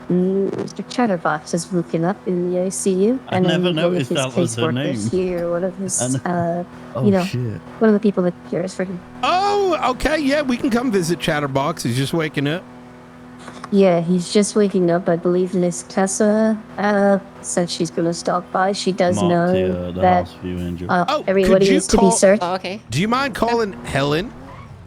Mr. Chatterbox is woken up in the ICU. I never noticed that was her name. Here, one of his, shit. one of the people that cares for him. Oh, okay. Yeah, we can come visit Chatterbox. He's just waking up. Yeah, he's just waking up. I believe Miss Tessa said she's gonna stop by. She does Marked know the that house view, Angel. everybody is to be searched. Oh, okay. Do you mind calling Helen?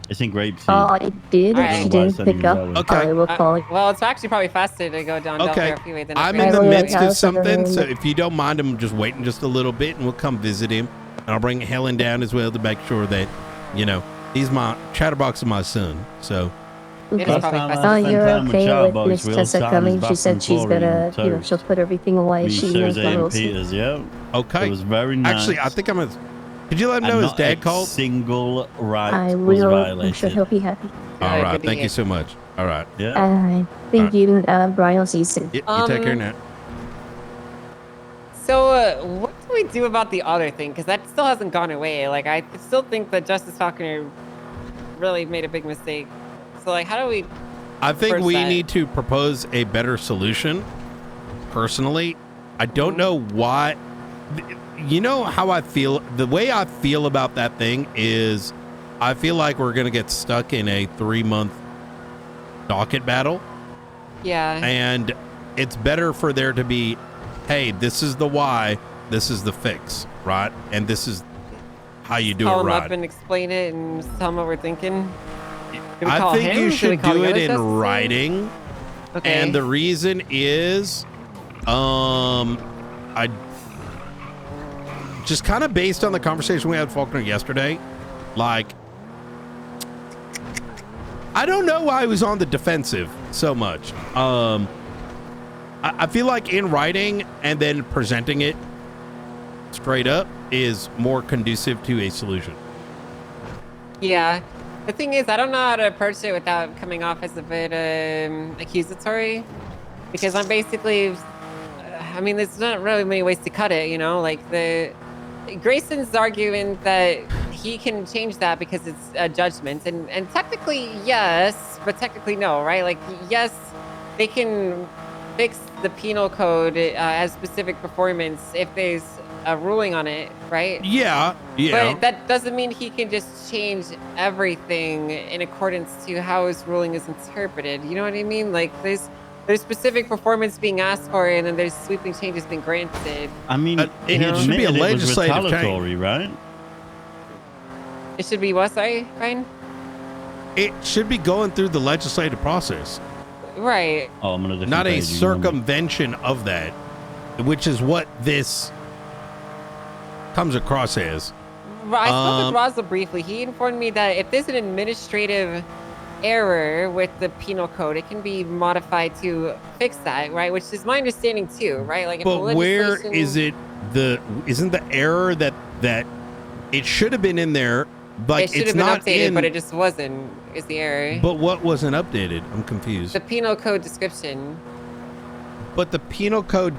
It's in Grapeseed. I did. All If right. she didn't pick up, I will call it. Well, it's actually probably faster to go down Okay. Delaware Freeway than I'm up in the here. midst of something, so if you don't mind him just waiting just a little bit, and we'll come visit him. And I'll bring Helen down as well to make sure that, you know, he's my Chatterbox is my son. So. It is probably faster. Oh, you're okay with Miss Tessa coming? She said she's gonna, you know, she'll put everything away. She knows the rules. Peters, yeah. Okay. It was very nice. Actually, I think I'm gonna. Could you let him know his dad called? Single right I was will. violated. I'm sure he'll be happy. All right. Thank you so much. All right. Yeah. Thank you, Brian. I'll see you soon. You take care now. So, what do we do about the other thing? Because that still hasn't gone away. Like, I still think that Justice Falconer really made a big mistake. So, like, how do we... I think first we that? need to propose a better solution. Personally, I don't know why. You know how I feel? The way I feel about that thing is I feel like we're going to get stuck in a 3-month docket battle. Yeah. And it's better for there to be, hey, this is the why, this is the fix, right? And this is how you do call it him right. up and explain it and tell him what we're thinking? Do we I call think him? you Do we should call do the it other in justices? writing. Okay. And the reason is, I just kind of based on the conversation we had with Faulkner yesterday, like, I don't know why I was on the defensive so much. I feel like in writing and then presenting it straight up is more conducive to a solution. Yeah. The thing is, I don't know how to approach it without coming off as a bit accusatory. Because I'm basically... I mean, there's not really many ways to cut it, you know? Like, Grayson's arguing that he can change that because it's a judgment. And technically, yes, but technically no, right? Like, yes, they can fix the penal code as specific performance if there's a ruling on it, right? Yeah, yeah. But that doesn't mean he can just change everything in accordance to how his ruling is interpreted. You know what I mean? Like, there's specific performance being asked for, and then there's sweeping changes being granted. I mean, it should be a legislative change, right? It should be what, sorry, Ryan? It should be going through the legislative process. Right. Oh, I'm gonna not a circumvention of that, which is what this comes across as. I spoke with Rosal briefly. He informed me that if there's an administrative error with the penal code, it can be modified to fix that, right? Which is my understanding too, right? Like, if But the where legislation- is it? Isn't the error that it should have been in there? Like, it should it's have been not updated, in. but it just wasn't. Is the error? But what wasn't updated? I'm confused. The penal code description. But the penal code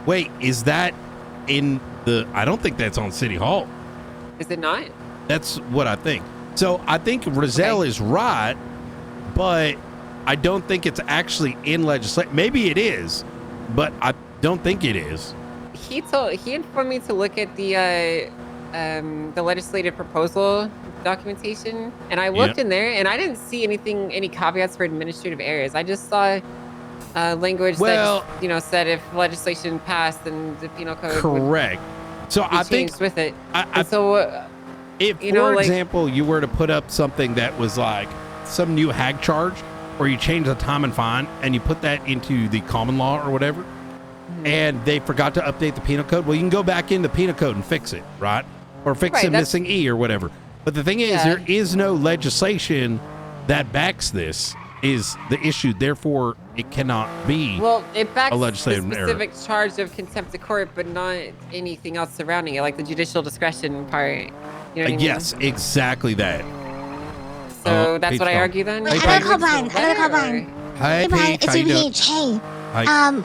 wait, is that in the? I don't think that's on City Hall. Is it not? That's what I think. So I think Rizal is right, but I don't think it's actually in legislation. Maybe it is, but I don't think it is. He informed me to look at the legislative proposal documentation, and I looked in there, and I didn't see any caveats for administrative errors. I just saw language that said if legislation passed, then the penal code correct. So would be I think changed with it. If, for example, you were to put up something that was like some new hag charge, or you change the time and fine, and you put that into the common law or whatever, and they forgot to update the penal code, well, you can go back in the penal code and fix it, right? Or fix a missing E or whatever. But the thing is, there is no legislation that backs this, is the issue. Therefore, it cannot be it backs a legislative the error. specific charge of contempt of court, but not anything else surrounding it, like the judicial discretion part. You know what I mean? Yes, exactly that. So that's Peach what I Ball. argue then? Wait, I gotta call Brian. Hey, Brian, Peach, it's how you doing? Peach. Hey. Hi.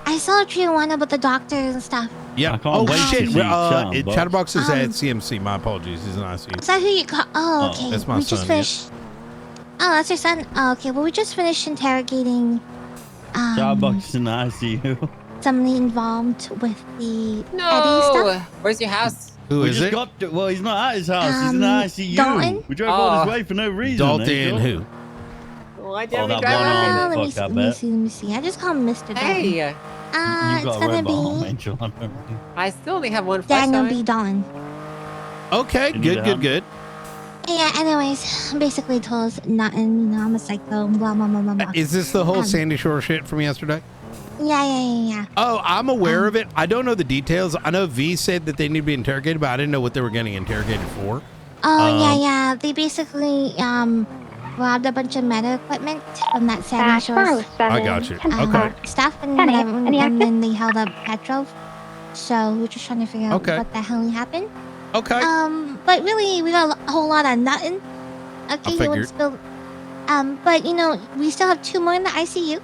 I saw a tree one about the doctors and stuff. Yeah. can't Oh, wait to shit. see Chatterbox. Chatterbox is at CMC. My apologies. He's in ICU. Is that who you call? Oh, okay. That's my we son, just finished. Oh, that's your son. Oh, okay. Well, we just finished interrogating Chatterbox in the ICU. somebody involved with the Eddie No! stuff. Where's your house? Who is it? Well, he's not at his house. He's in the ICU. Dalton? We drove all this way for no reason. Dalton Angel. who? Why'd you Oh, have me that drive one up arm here? fuck, I bet. Let me see. I just call him Mr. Dalton. Hey, You It's got a gonna red arm, be Angel. I still only have one flash Daniel on. B. Dalton. Okay, You need good, a good, hand? good. Yeah, anyways, basically told us nothing, I'm a psycho, blah, blah, blah, blah, blah. Is this the whole Sandy Shore shit from yesterday? Yeah. Oh, I'm aware of it. I don't know the details. I know V said that they need to be interrogated, but I didn't know what they were getting interrogated for. Oh, yeah. They basically, robbed a bunch of meta equipment from that Sandy Shores. I got you. Okay. Stuff, and then they held up Petrov. So we're just trying to figure out Okay. what the hell happened. Okay. But really, we got a whole lot of nothing. Okay, figured. would still, but we still have 2 more in the ICU.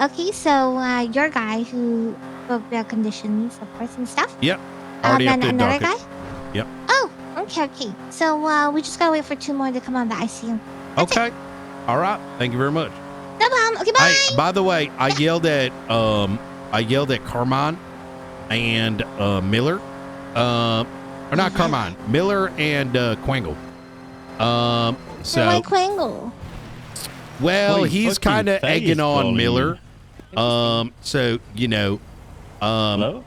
Okay, so your guy who broke their conditions, of course, and stuff. Yep. Already Then up to another docket. guy. Yep. Oh, okay. So we just gotta wait for 2 more to come out of the ICU. Okay. All right. Thank you very much. No problem. Okay, bye. Hey, by the way, I yelled at Carmine and Miller. Or not Carmine, Miller and Quangle. So Why Quangle? well, Wait, he's fucking kind of face egging on calling Miller. So Hello?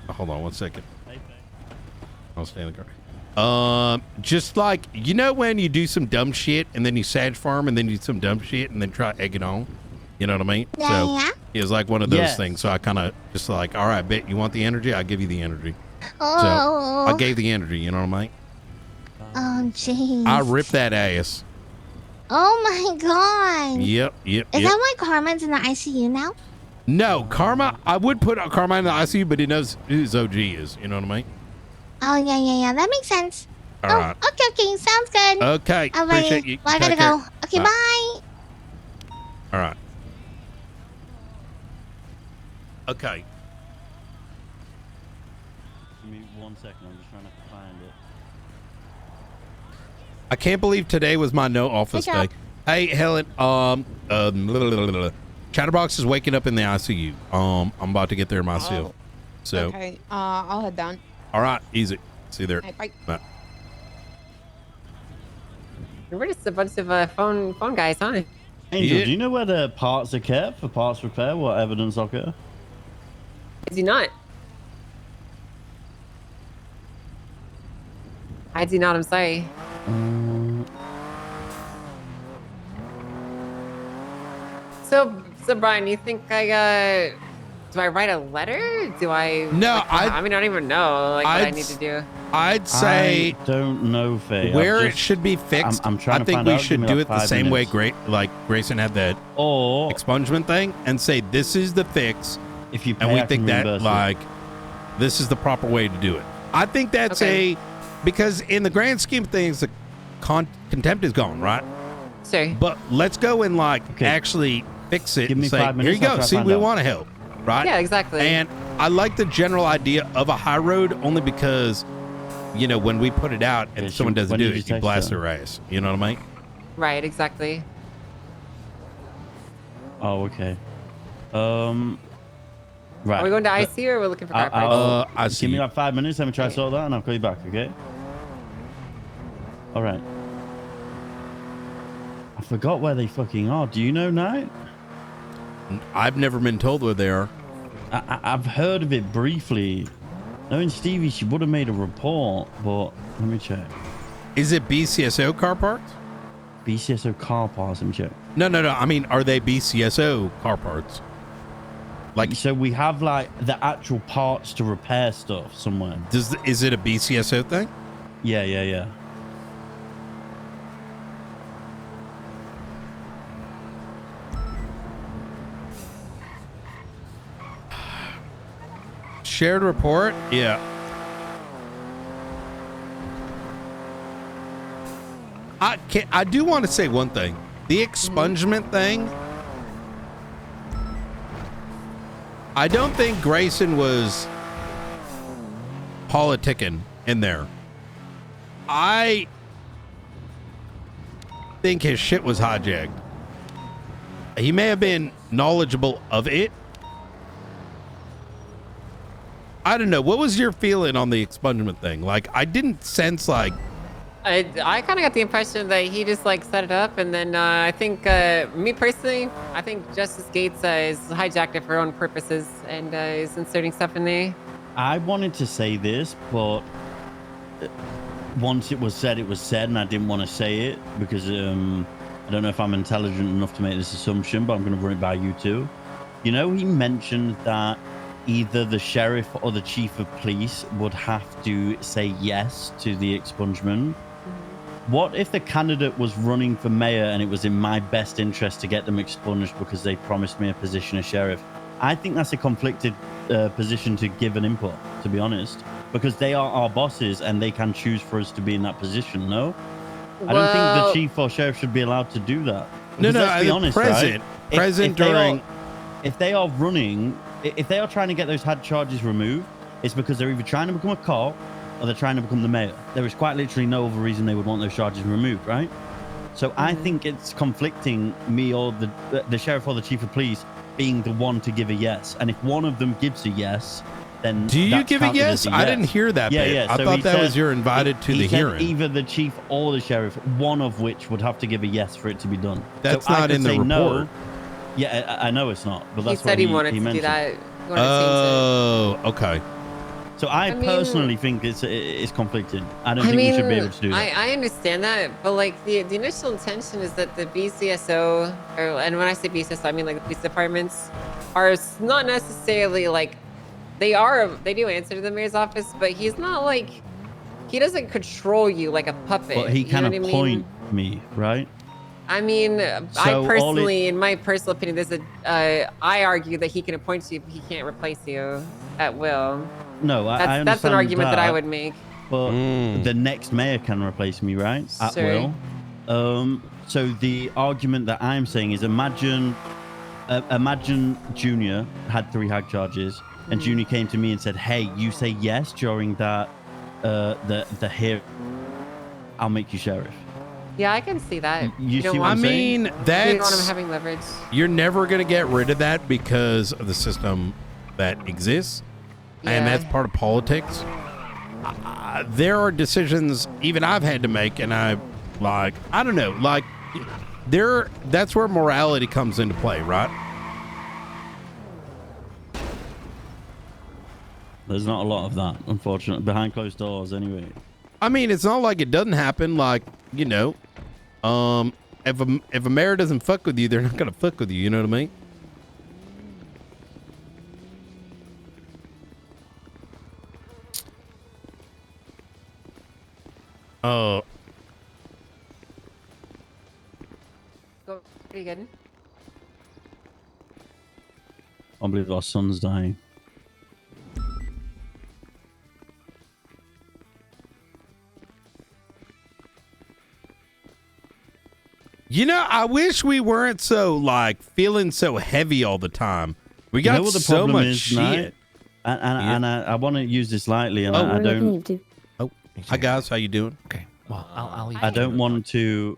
hold on one second. I'll stay in the car. Just like when you do some dumb shit and then you sag farm and then you do some dumb shit and then try egg it on. You know what I mean? Yeah. It was like one of those Yes. things. So I kind of just like, all right, bet you want the energy, I'll give you the energy. Oh. So I gave the energy. You know what I mean? Oh, jeez. I ripped that ass. Oh my god. Yep. Is that why Carmen's in the ICU now? No, Karma. I would put Karma in the ICU, but he knows who his OG is. You know what I mean? Oh, yeah. That makes sense. All right. Okay. Sounds good. Okay. All Appreciate right. you. Well, I gotta Take care. go. Okay, bye. All right. Okay. Give me 1 second. I'm just trying to find it. I can't believe today was my no office Good day. job. Hey, Helen. Chatterbox is waking up in the ICU. I'm about to get there myself. So. Okay, I'll head down. All right. Easy. See you there. All right, Bye. We're just a bunch of phone guys, huh? Angel, do you know where the parts are kept for parts repair? What evidence occur? I do not. I'm sorry. So Brian, you think do I write a letter? Do I? No, I mean, I don't even know what I need to do. I'd say I don't know, Faye. where I've it just- should be fixed. I'm trying I to think find we out. should Give me do like it the 5 same way minutes. like Grayson had that or expungement thing, and say this is the fix. If you pay, and we I think can that reimburse it. like this is the proper way to do it. I think that's because in the grand scheme of things, the contempt is gone, right? Sure. But let's go and actually fix it. Give and me say, 5 minutes, here you I'll go. try to See, find we out. want to help, right? Yeah, exactly. And I like the general idea of a high road only because, when we put it out and someone doesn't when do did you it, you text blast her? their ass. You know what I mean? Right, exactly. Oh, okay. Right. Are we going to IC or we're looking for car parts? Give me like 5 minutes. Let me try to sort that, and I'll call you back. Okay. All right. I forgot where they fucking are. Do you know, Knight? I've never been told where they are. I've heard of it briefly. Knowing Stevie, she would have made a report, but let me check. Is it BCSO car parts? BCSO car parts, let me check. No. I mean, are they BCSO car parts? So we have like the actual parts to repair stuff somewhere. Is it a BCSO thing? Yeah. Shared report? Yeah. I do want to say one thing. The expungement thing, I don't think Grayson was politicking in there. I think his shit was hijacked. He may have been knowledgeable of it. I don't know. What was your feeling on the expungement thing? Like, I didn't sense like I kind of got the impression that he just like set it up, and then I think me personally, I think Justice Gates is hijacked it for her own purposes and is inserting stuff in there. I wanted to say this, but once it was said, and I didn't want to say it because I don't know if I'm intelligent enough to make this assumption, but I'm going to run it by you too. You know, he mentioned that either the sheriff or the chief of police would have to say yes to the expungement. What if the candidate was running for mayor and it was in my best interest to get them expunged because they promised me a position as sheriff? I think that's a conflicted position to give an input, to be honest, because they are our bosses and they can choose for us to be in that position. No, I don't think the chief or sheriff should be allowed to do that. No, Because no, let's be honest, right? If they are running, if they are trying to get those had charges removed, it's because they're either trying to become a cop or they're trying to become the mayor. There is quite literally no other reason they would want those charges removed, right? So I think it's conflicting me or the sheriff or the chief of police being the one to give a yes. And if one of them gives a yes, then do you that's give a counted yes? as I didn't hear that bit. Yeah. I So thought he that was said- you're invited to he the said hearing. Either the chief or the sheriff, one of which would have to give a yes for it to be done. That's So I not could in the say no. report. Yeah, I know it's not, but He that's said what he wanted to do mentioned. that. He wanted to change Oh, okay. So I I mean- personally think it's conflicted. I don't think we should be able to do that. I understand that, but like the initial intention is that the BCSO, and when I say BCSO, I mean like the police departments, are not necessarily like they do answer to the mayor's office, but he's not like he doesn't control you like a puppet. But he you know can what I mean? appoint me, right? I mean, So I all personally, in my personal opinion, I argue that he can appoint you, but he can't replace you at will. No, I understand That's an argument that I would make. But the next mayor can replace me, right? At Sure. will. So the argument that I'm saying is imagine Junior had 3 hag charges, and Junior came to me and said, "Hey, you say yes during that the hearing, I'll make you sheriff." Yeah, I can see that. You don't see what want I'm saying? you don't want that's him having leverage. you're never going to get rid of that because of the system that exists, and that's part of politics. There are decisions even I've had to make, and I don't know, like that's where morality comes into play, right? There's not a lot of that, unfortunately, behind closed doors anyway. I mean, it's not like it doesn't happen. Like, you know, if a mayor doesn't fuck with you, they're not gonna fuck with you. You know what I mean? Go pretty good. I believe our son's dying. You know, I wish we weren't so like feeling so heavy all the time. We You got know what the so problem much is, shit. Knight? And I want to use this lightly, and I don't. Hi guys, how you doing? Okay. Well, I'll I don't want to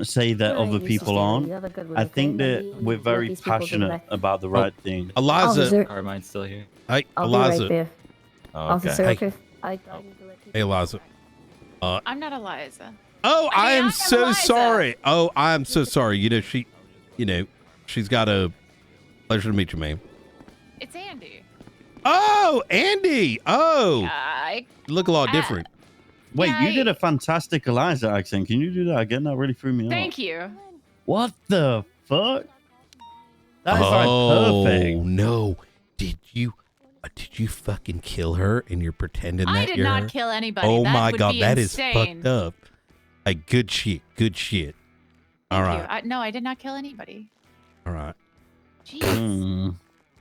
say that other people aren't. I think that we're very passionate about the right thing. Eliza. Are mine still here? Hey, I'll be Eliza. right there. Oh, Officer, okay. okay. I need to let Hey, Eliza. I'm not Eliza. Oh, I am I'm so Eliza. sorry. Oh, I am so sorry. She's got a pleasure to meet you, ma'am. It's Andy. Oh, Andy. Oh, I you look a lot different. Wait, you did a fantastic Eliza accent. Can you do that again? That really threw me off. Thank you. What the fuck? That is like perfect. No. Did you fucking kill her and you're pretending that I did you're not her? kill anybody. Oh That my would god, be that insane. is fucked up. Hey, good shit. Good shit. All Thank right. you. No, I did not kill anybody. All right. Jeez.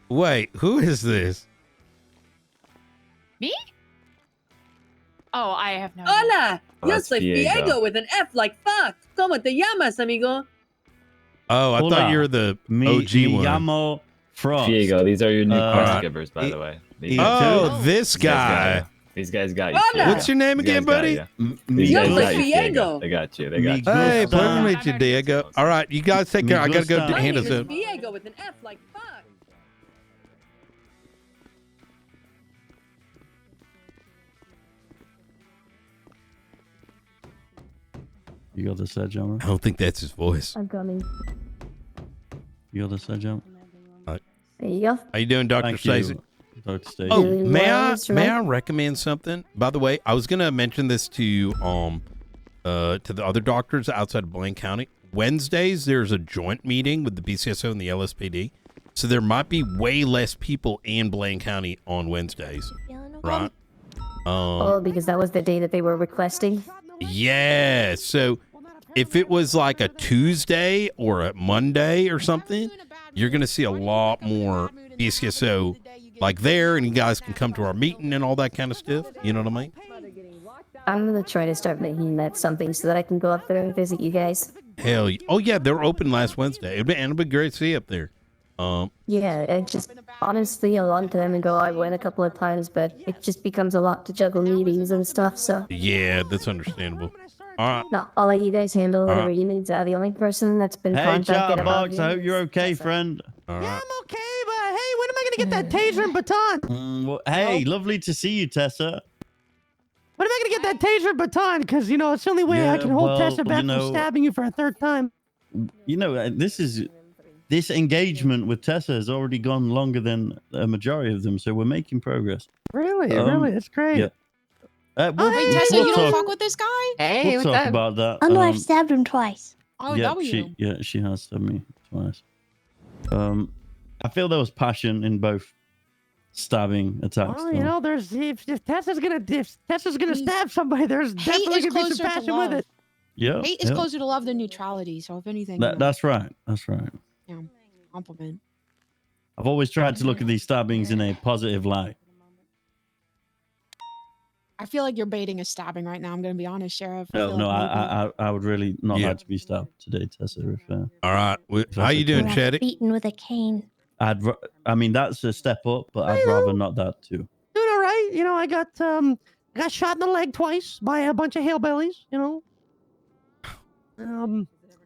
Wait, who is this? Me? Oh, I have no. Hola, Oh, yo that's soy Diego. Diego with an F like fuck. ¿Cómo te llamas, amigo? Oh, I Hola. thought you were the Me OG one. llamo Frost. Diego, these are your new quest Alright. givers, by the way. Oh, this guy. These guys got you. Hola. What's your name again, buddy? These Yo guys soy got you, Diego. Diego. They got you. They got you. Hey, pleasure to meet you, Diego. All right, you guys take care. I gotta go My hand name us is a. Diego with an F like fuck. You got the sledgehammer? I don't think that's his voice. I'm coming. You got the sledgehammer? There you go. How you doing, Dr. Thank Stacey? you, Dr. Stacey. Oh, Doing may well, I Mr. may Wright. I recommend something? By the way, I was gonna mention this to the other doctors outside of Blaine County. Wednesdays there's a joint meeting with the BCSO and the LSPD, so there might be way less people in Blaine County on Wednesdays, right? Oh, because that was the day that they were requesting. Yeah. So if it was like a Tuesday or a Monday or something, you're going to see a lot more BCSO like there, and you guys can come to our meeting and all that kind of stuff. You know what I mean? I'm going to try to start making that something so that I can go up there and visit you guys. Hell, oh yeah, they were open last Wednesday. It'd be great to see you up there. Yeah, it just, honestly, a long time ago, I went a couple of times, but it just becomes a lot to juggle meetings and stuff, so. Yeah, that's understandable. All right. No, I'll let you guys handle whatever Alright. you need. The only person that's been Hey, contacted about Chatterbox, I hope you're okay, friend. All right. Okay, but hey, when am I gonna get that taser and baton? Well, hey, lovely to see you, Tessa. When am I gonna get that taser and baton? Because you know it's the only way I Yeah, can hold well, Tessa back you know- from stabbing you for a third time. You know, this engagement with Tessa has already gone longer than a majority of them, so we're making progress. Really, really, that's great. Yeah. Wait, we'll Tessa, you don't talk- fuck with this guy? Hey, we'll talk about that. I know I've stabbed him twice. Oh, yeah, W. she has stabbed me twice. I feel there was passion in both stabbing attacks. Well, you know, there's if Tessa's gonna stab somebody, there's Hate definitely is gonna be closer some to passion with love. it. Yeah, Hate is yeah. closer to love than neutrality. So if anything, you know, That's right. That's right. yeah, compliment. I've always tried to look at these stabbings in a positive light. I feel like you're baiting a stabbing right now. I'm gonna be honest, Sheriff. I No, feel no, like I would really not Yeah. like to be stabbed today, Tessa. All right. How you doing, Yeah, Chetty? beaten with a cane. I mean, that's a step up, but I'd rather not that too. Doing all right. You know, I got shot in the leg twice by a bunch of hillbillies. You know.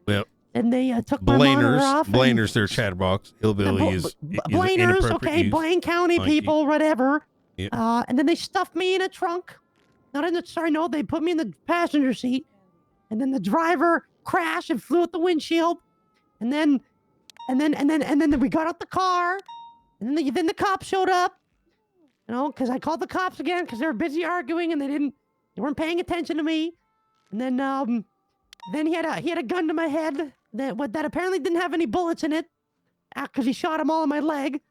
Well, And they took my monitor off. and- Blainers, their chatterbox. Hillbilly is Blainers, inappropriate okay, use. Blaine County Thank you. people, whatever. Yep. And then they stuffed me in a trunk. Not in the sorry, no, they put me in the passenger seat, and then the driver crashed and flew out the windshield, and then we got out the car, and then the cops showed up, you know, because I called the cops again because they were busy arguing and they weren't paying attention to me, and then he had a gun to my head that apparently didn't have any bullets in it, because he shot them all in my leg,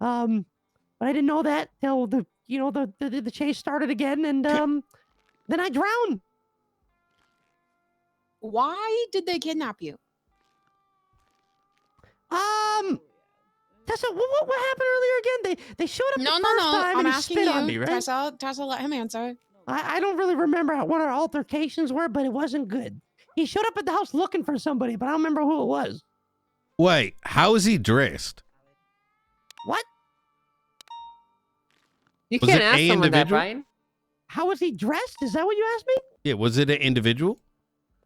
but I didn't know that till the chase started again, and then I drowned. Why did they kidnap you? Tessa, what happened earlier again? They showed up No, the no, first no. time I'm and he asking spit you, on me, right? Tessa, let him answer. I don't really remember what our altercations were, but it wasn't good. He showed up at the house looking for somebody, but I don't remember who it was. Wait, how is he dressed? What? You Was can't it ask a someone that, individual? Brian. How was he dressed? Is that what you asked me? Yeah, was it an individual?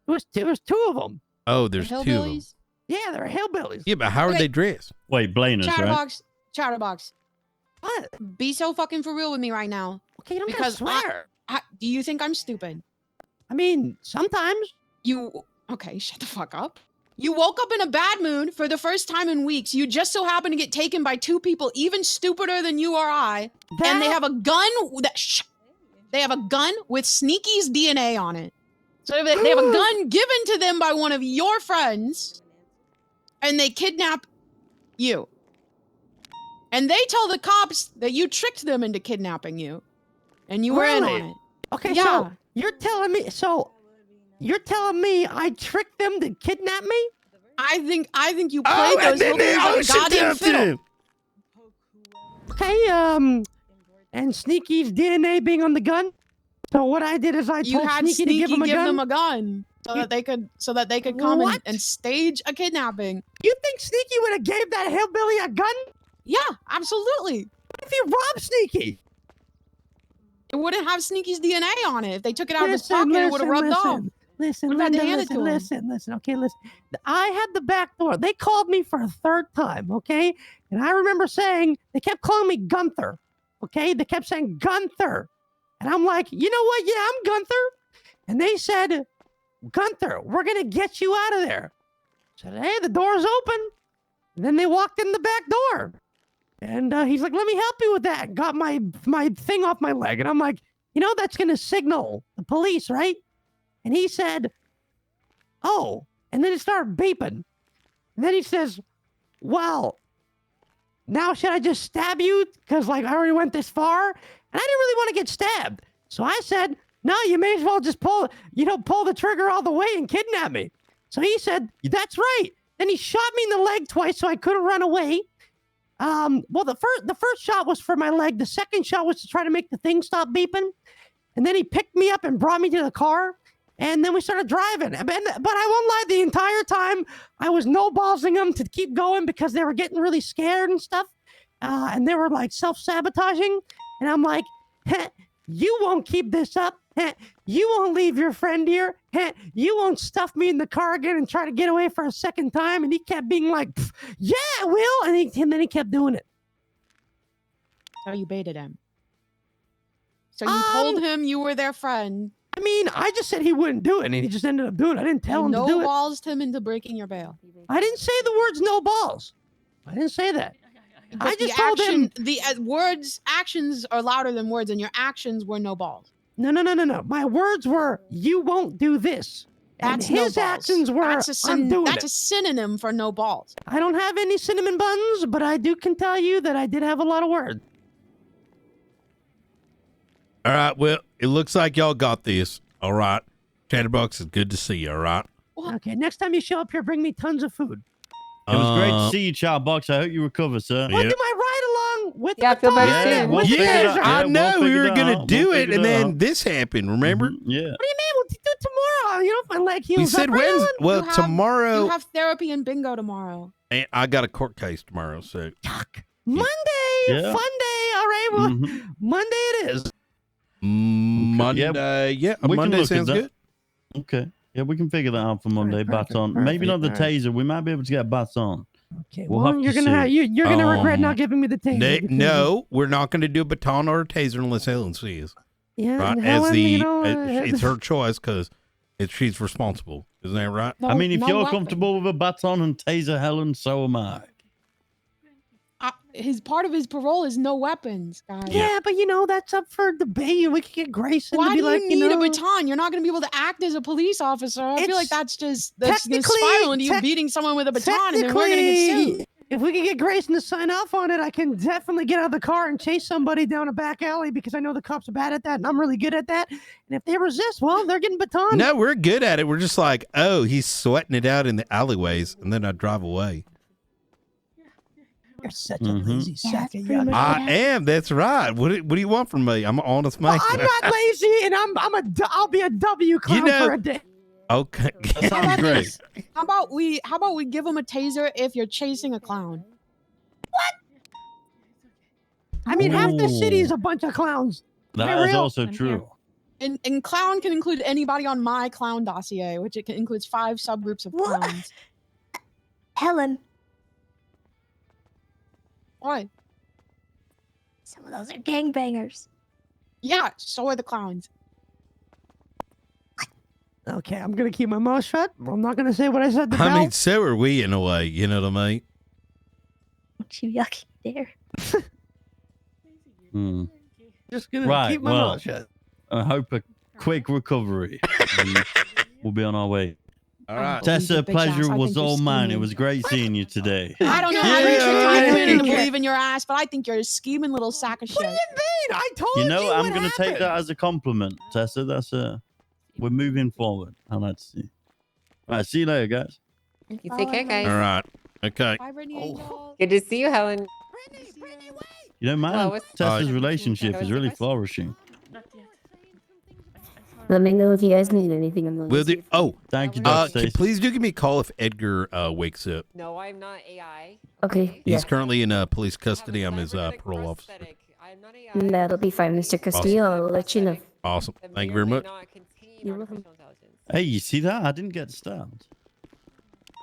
It was two of them. Oh, there's two of them. Hillbillies? Yeah, they were hillbillies. Yeah, but how are Okay. they dressed? Wait, Blainers, right? Chatterbox. What? Be so fucking for real with me right now. Okay, you don't Because gotta swear. do you think I'm stupid? I mean, sometimes. Okay, shut the fuck up. You woke up in a bad mood for the first time in weeks. You just so happen to get taken by two people even stupider than you or I, and they have a gun they have a gun with Sneaky's DNA on it. So they have a gun given to them by one of your friends, and they kidnap you. And they tell the cops that you tricked them into kidnapping you, and you were in on it. Okay, Yeah. so you're telling me I tricked them to kidnap me? I think you played those hillbillies like a goddamn fiddle. Okay, and Sneaky's DNA being on the gun. So what I did is I You told had Sneaky to give him a gun. them a gun so that they could come and stage a kidnapping. You think Sneaky would have gave that hillbilly a gun? Yeah, absolutely. What if he robbed Sneaky? It wouldn't have Sneaky's DNA on it. If they took it out of his pocket, it would have rubbed off. Listen, Would've had to Linda, hand it to him. listen. Okay, listen. I had the back door. They called me for a third time, okay? And I remember saying, they kept calling me Gunther, okay? They kept saying Gunther. And I'm like, you know what? Yeah, I'm Gunther. And they said, Gunther, we're gonna get you out of there. I said, hey, the door's open. And then they walked in the back door. And he's like, let me help you with that. Got my thing off my leg. And I'm like, you know, that's gonna signal the police, right? And he said, oh. And then it started beeping. And then he says, well, now should I just stab you? Because, like, I already went this far. And I didn't really want to get stabbed. So I said, no, you may as well just pull the trigger all the way and kidnap me. So he said, that's right. Then he shot me in the leg twice so I couldn't run away. Well, the first shot was for my leg. The second shot was to try to make the thing stop beeping. And then he picked me up and brought me to the car. And then we started driving. But I won't lie, the entire time I was no-ballsing them to keep going because they were getting really scared and stuff. And they were like self-sabotaging. And I'm like, you won't keep this up. You won't leave your friend here. You won't stuff me in the car again and try to get away for a second time. And he kept being like, yeah, I will. And then he kept doing it. So you baited him. So you told him you were their friend. I mean, I just said he wouldn't do it, and he just ended up doing it. I didn't tell him to do it. No balls him into breaking your bail. I didn't say the words "no balls." I didn't say that. But I just told him the actions are louder than words, and your actions were no balls. No. My words were, "You won't do this." That's and no his balls. actions were, "I'm doing That's it." a synonym for no balls. I don't have any cinnamon buns, but I can tell you that I did have a lot of words. All right. Well, it looks like y'all got this. All right. Chatterbox, it's good to see you. All right. Okay. Next time you show up here, bring me tons of food. It was great to see you, Chatterbox. I hope you recover, sir. We'll do my ride along with I feel better soon. Yes, I know we were going to do it, and then this happened, remember? Yeah. What do you mean? We'll do it tomorrow. You know, if my leg heals We said up. Wednesday. Well, You have- tomorrow. You have therapy and bingo tomorrow. And I got a court case tomorrow, so. Monday. Yeah. Fun day. All right. Well, Monday it is. Monday. Yeah, we can Monday look at sounds that. good. Okay. Yeah, we can figure that out for Monday. perfect, Baton. Maybe not the taser. We might be able to get baton. Okay. We'll Well, have you're to gonna see. you're gonna regret not giving me the taser. No, we're not going to do a baton or a taser unless Helen sees. Yeah. Right? and As Helen, the, you know, it's her choice because she's responsible. Isn't that right? I mean, if you're comfortable with a baton and taser Helen, so am I. His part of his parole is no weapons, guys. Yeah, but you know that's up for debate. We could get Grayson Why to be do like, you need know, a baton? You're not going to be able to act as a police officer. I feel like that's going to technically- spiral into you beating someone with a baton, and then we're going to get technically, sued. if we can get Grayson to sign off on it, I can definitely get out of the car and chase somebody down a back alley because I know the cops are bad at that and I'm really good at that. And if they resist, well, they're getting baton. No, we're good at it. We're just like, oh, he's sweating it out in the alleyways, and then I drive away. You're such a lazy sack of yuck. I am. That's right. What do you want from me? I'm an honest man. I'm not lazy, and I'll be a W clown for a day. Okay. That sounds great. How about we give him a taser if you're chasing a clown? I mean, half the Ooh. city is a bunch of clowns. That They're is real. also true. And clown can include anybody on my clown dossier, which includes 5 subgroups of clowns. Helen, Why? some of those are gangbangers. Yeah, so are the clowns. Okay, I'm gonna keep my mouth shut. I'm not gonna say what I said to I Belle. mean, so are we in a way. You know what I mean? Don't you yucky dare. Just gonna Right. keep my Well, mouth shut. I hope a quick recovery. And we'll be on our way. All right. Tessa, Big shots. pleasure I was think you're all mine. It scheming. was great seeing you today. I don't know how you should time in to believe in your ass, but I think you're a scheming little sack of shit. What do you mean? I told You know, I'm what going to take happened. that as a compliment, Tessa. That's we're moving forward. I like to see. All right, see you later, guys. You take care, guys. All right. Okay. Bye, Brittany Angel. Good to see you, Helen. You know, mine Oh, and what's- Tessa's relationship is really flourishing. Let me know if you guys need anything. I'm Will do. Oh, thank you, Dr. Stacey. Please do give me a call if Edgar wakes up. No, I'm not AI. Okay. He's currently in police custody. I'm his parole officer. That'll be fine, Mr. Castillo. I'll let you know. Awesome. Thank you very much. You're welcome. Hey, you see that? I didn't get stabbed.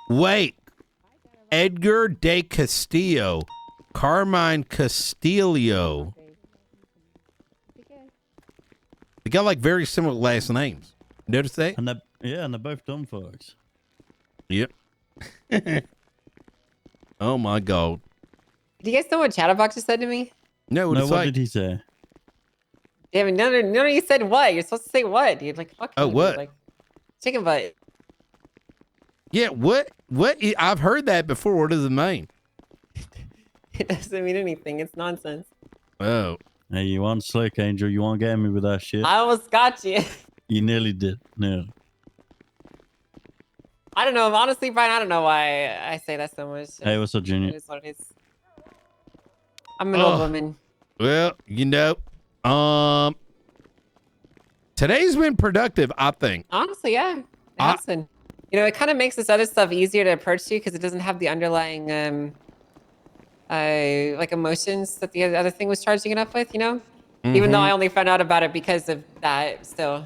Wait. Edgar de Castillo. Carmine Castillo. They got like very similar last names. Notice that? And Yeah, and they're both dumb fucks. Yep. Oh my god. Do you guys know what Chatterbox just said to me? No, No, what did he say? Damn it, none of you said what. You're supposed to say what, dude. Like, fuck Oh, you, dude. what? Like, chicken butt. Yeah, what? I've heard that before. What does it mean? It doesn't mean anything. It's nonsense. Oh. Hey, you want slick, Angel? You want to get me with that shit? I almost got you. You nearly did. Nearly. I don't know. Honestly, Brian, I don't know why I say that so much. Hey, what's up, Junior? It is what it is. I'm an old woman. Well, today's been productive, I think. Honestly, yeah. It has been. You know, it kind of makes this other stuff easier to approach to because it doesn't have the underlying like emotions that the other thing was charging it up with, you know? Even though I only found out about it because of that, still.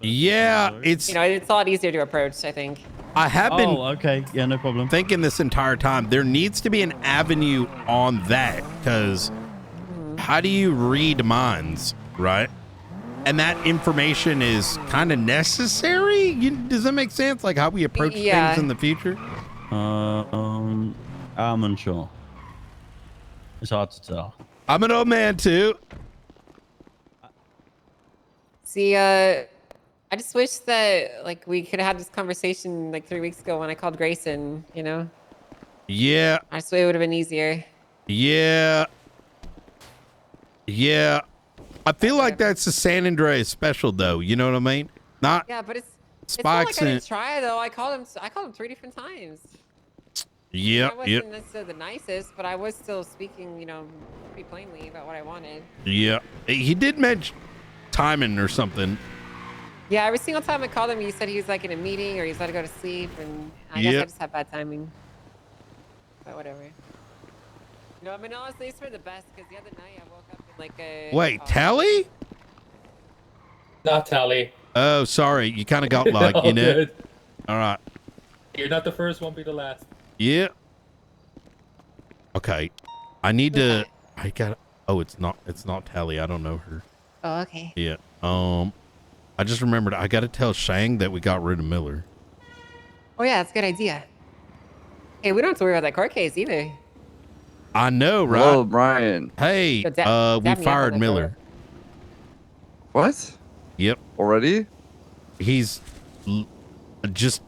Yeah, it's... You know, it's a lot easier to approach, I think. I have been... Oh, okay. Yeah, no problem. Thinking this entire time, there needs to be an avenue on that, because how do you read minds, right? And that information is kind of necessary? Does that make sense? Like how we approach things in the future? I'm unsure. It's hard to tell. I'm an old man too. See, I just wish that like we could have had this conversation like 3 weeks ago when I called Grayson, you know? Yeah. I swear it would have been easier. Yeah. Yeah. I feel like that's the San Andreas special though. You know what I mean? Not Yeah, but it's Spikes not like I and... didn't try though. I called him 3 different times. Yep, I wasn't necessarily the nicest, but I was still speaking, you know, pretty plainly about what I wanted. Yeah. He did mention timing or something. Yeah, every single time I called him, he said he was like in a meeting or he's about to go to sleep, and I guess I just had bad timing. But whatever. You know, I mean, honestly, it's for the best because the other night I woke up in like a. Wait, Tally? Not Tally. Oh, sorry. You kind of got like, All you know. good. All right. You're not the first, won't be the last. Yeah. Okay. I need to. I got. Oh, it's not Tally. I don't know her. Oh, okay. Yeah. I just remembered. I got to tell Shang that we got rid of Miller. Oh yeah, that's a good idea. Hey, we don't have to worry about that court case either. I know, right? Hello, Brian. Hey, Yo, we dab me up fired on that Miller. What? Yep. Already? He's just.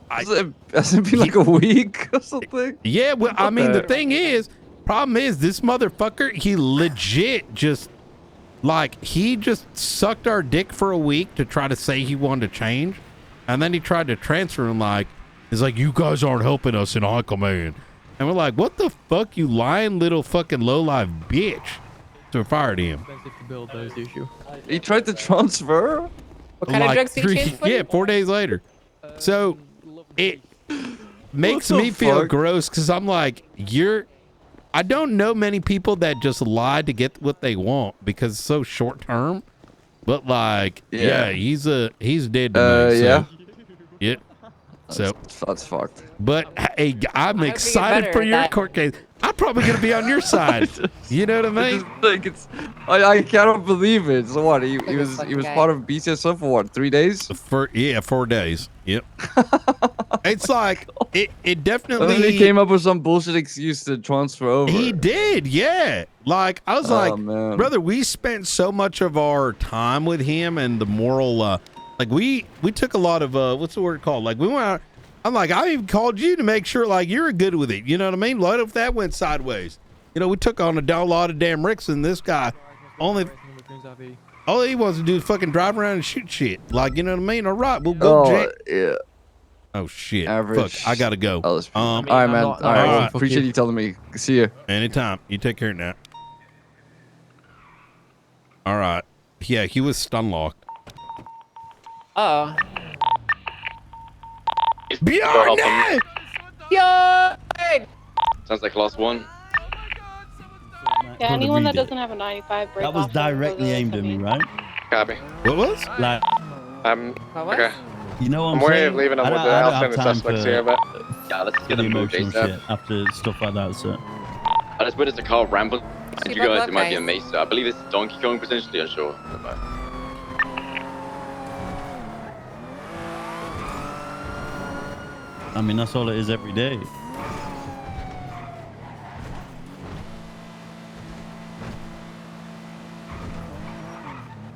Has it been like a week or something? Yeah, well, I mean, the Okay. thing is, problem is, this motherfucker, he legit just, like, he just sucked our dick for a week to try to say he wanted to change. And then he tried to transfer and, like, he's like, you guys aren't helping us in high command. And we're like, what the fuck, you lying little fucking low-life bitch? So we fired him. He tried to transfer? What kind of drugs did he change? Yeah, 4 days later. So it makes the me feel fuck? gross because I'm like, I don't know many people that just lie to get what they want because it's so short term. But like, yeah, he's dead to me. So, yeah. Yeah. So that's fucked. But hey, I'm I hope you get excited better for at your that. court case. I'm probably gonna be on your side. You know what I mean? Like I cannot believe it. So what? He was guy. part of BCSF for what? 3 days? For 4 days. Yep. It's like it definitely. And then he came up with some bullshit excuse to transfer over. He did, yeah. Like I was like, man. brother, we spent so much of our time with him and the moral. Like we took a lot of what's the word called? Like we went out. I'm like, I even called you to make sure like you're good with it. You know what I mean? What if that went sideways? You know, we took on a lot of damn ricks, and this guy all he wants to do is fucking drive around and shoot shit. Like, you know what I mean? All right, we'll go. Yeah. Oh shit! Average. Fuck, I gotta go. All right, man. All right. Appreciate you telling me. See you. Anytime. You take care now. All right. Yeah, he was stun locked. Oh. Bjorn! Yo! Sounds like last one. Yeah, anyone that doesn't have a 95 break That was off directly aimed at me, right? Copy. What was? Like, Okay. you know what I'm I'm wary saying? of leaving them I with don't- the I don't outstanding have time suspects for here, but yeah, let's get the them moved emotional ASAP. shit after stuff like that, so. I just witnessed a car rampant. And Keep you up, guys, love, it might be a guys. mace. I believe it's Donkey Kong, potentially unsure. I mean, that's all it is every day.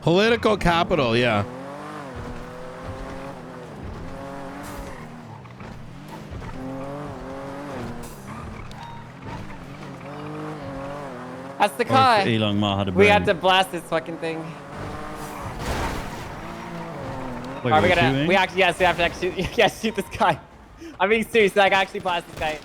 Political capital, yeah. That's the Or car. if Elon Musk had a We brain. have to blast this fucking thing. Wait, Are we we're gonna? shooting? We actually, yes, we have to actually shoot this guy. I'm being serious. Like, actually blast this guy.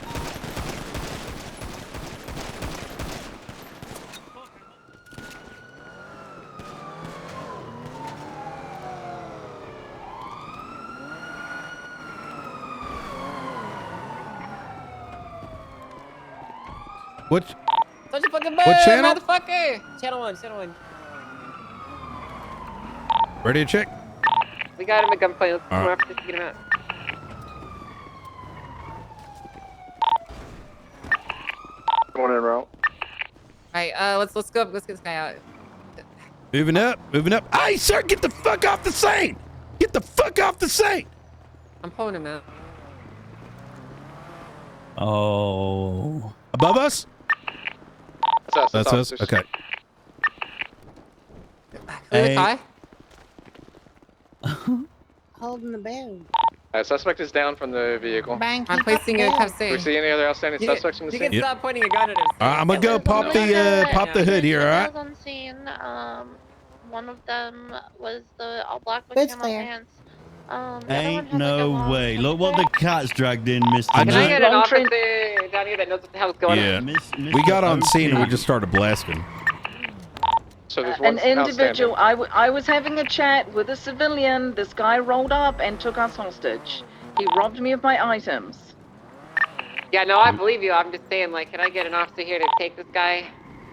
What? Such a fucking What bird, channel? motherfucker! Channel 1, channel 1. Ready to check? We got him at gunpoint. Let's All go right. after this to get him out. Going en route. Alright, let's go up. Let's get this guy out. Moving up, moving up. Hey, sir, get the fuck off the scene! Get the fuck off the scene! I'm pulling him out. Oh. Above us? That's us. Okay. Hey. Car? Holding the bag. Suspect is down from the vehicle. Bang, I'm placing a cuff Do we safe. see any other outstanding suspects from the You scene? can stop pointing a gun at him. I'm gonna go pop the hood here, all right? On scene, one of them was the all black with It's camo clear. pants. The other one Ain't had, like, a no long way. Look what the cat's dragged in, Mr. I Can I just- get an officer down here that knows what the hell's going Yeah. on? We got on scene and we just started blasting. So there's An one individual. outstanding. I was having a chat with a civilian. This guy rolled up and took us hostage. He robbed me of my items. Yeah, no, I believe you. I'm just saying, like, can I get an officer here to take this guy?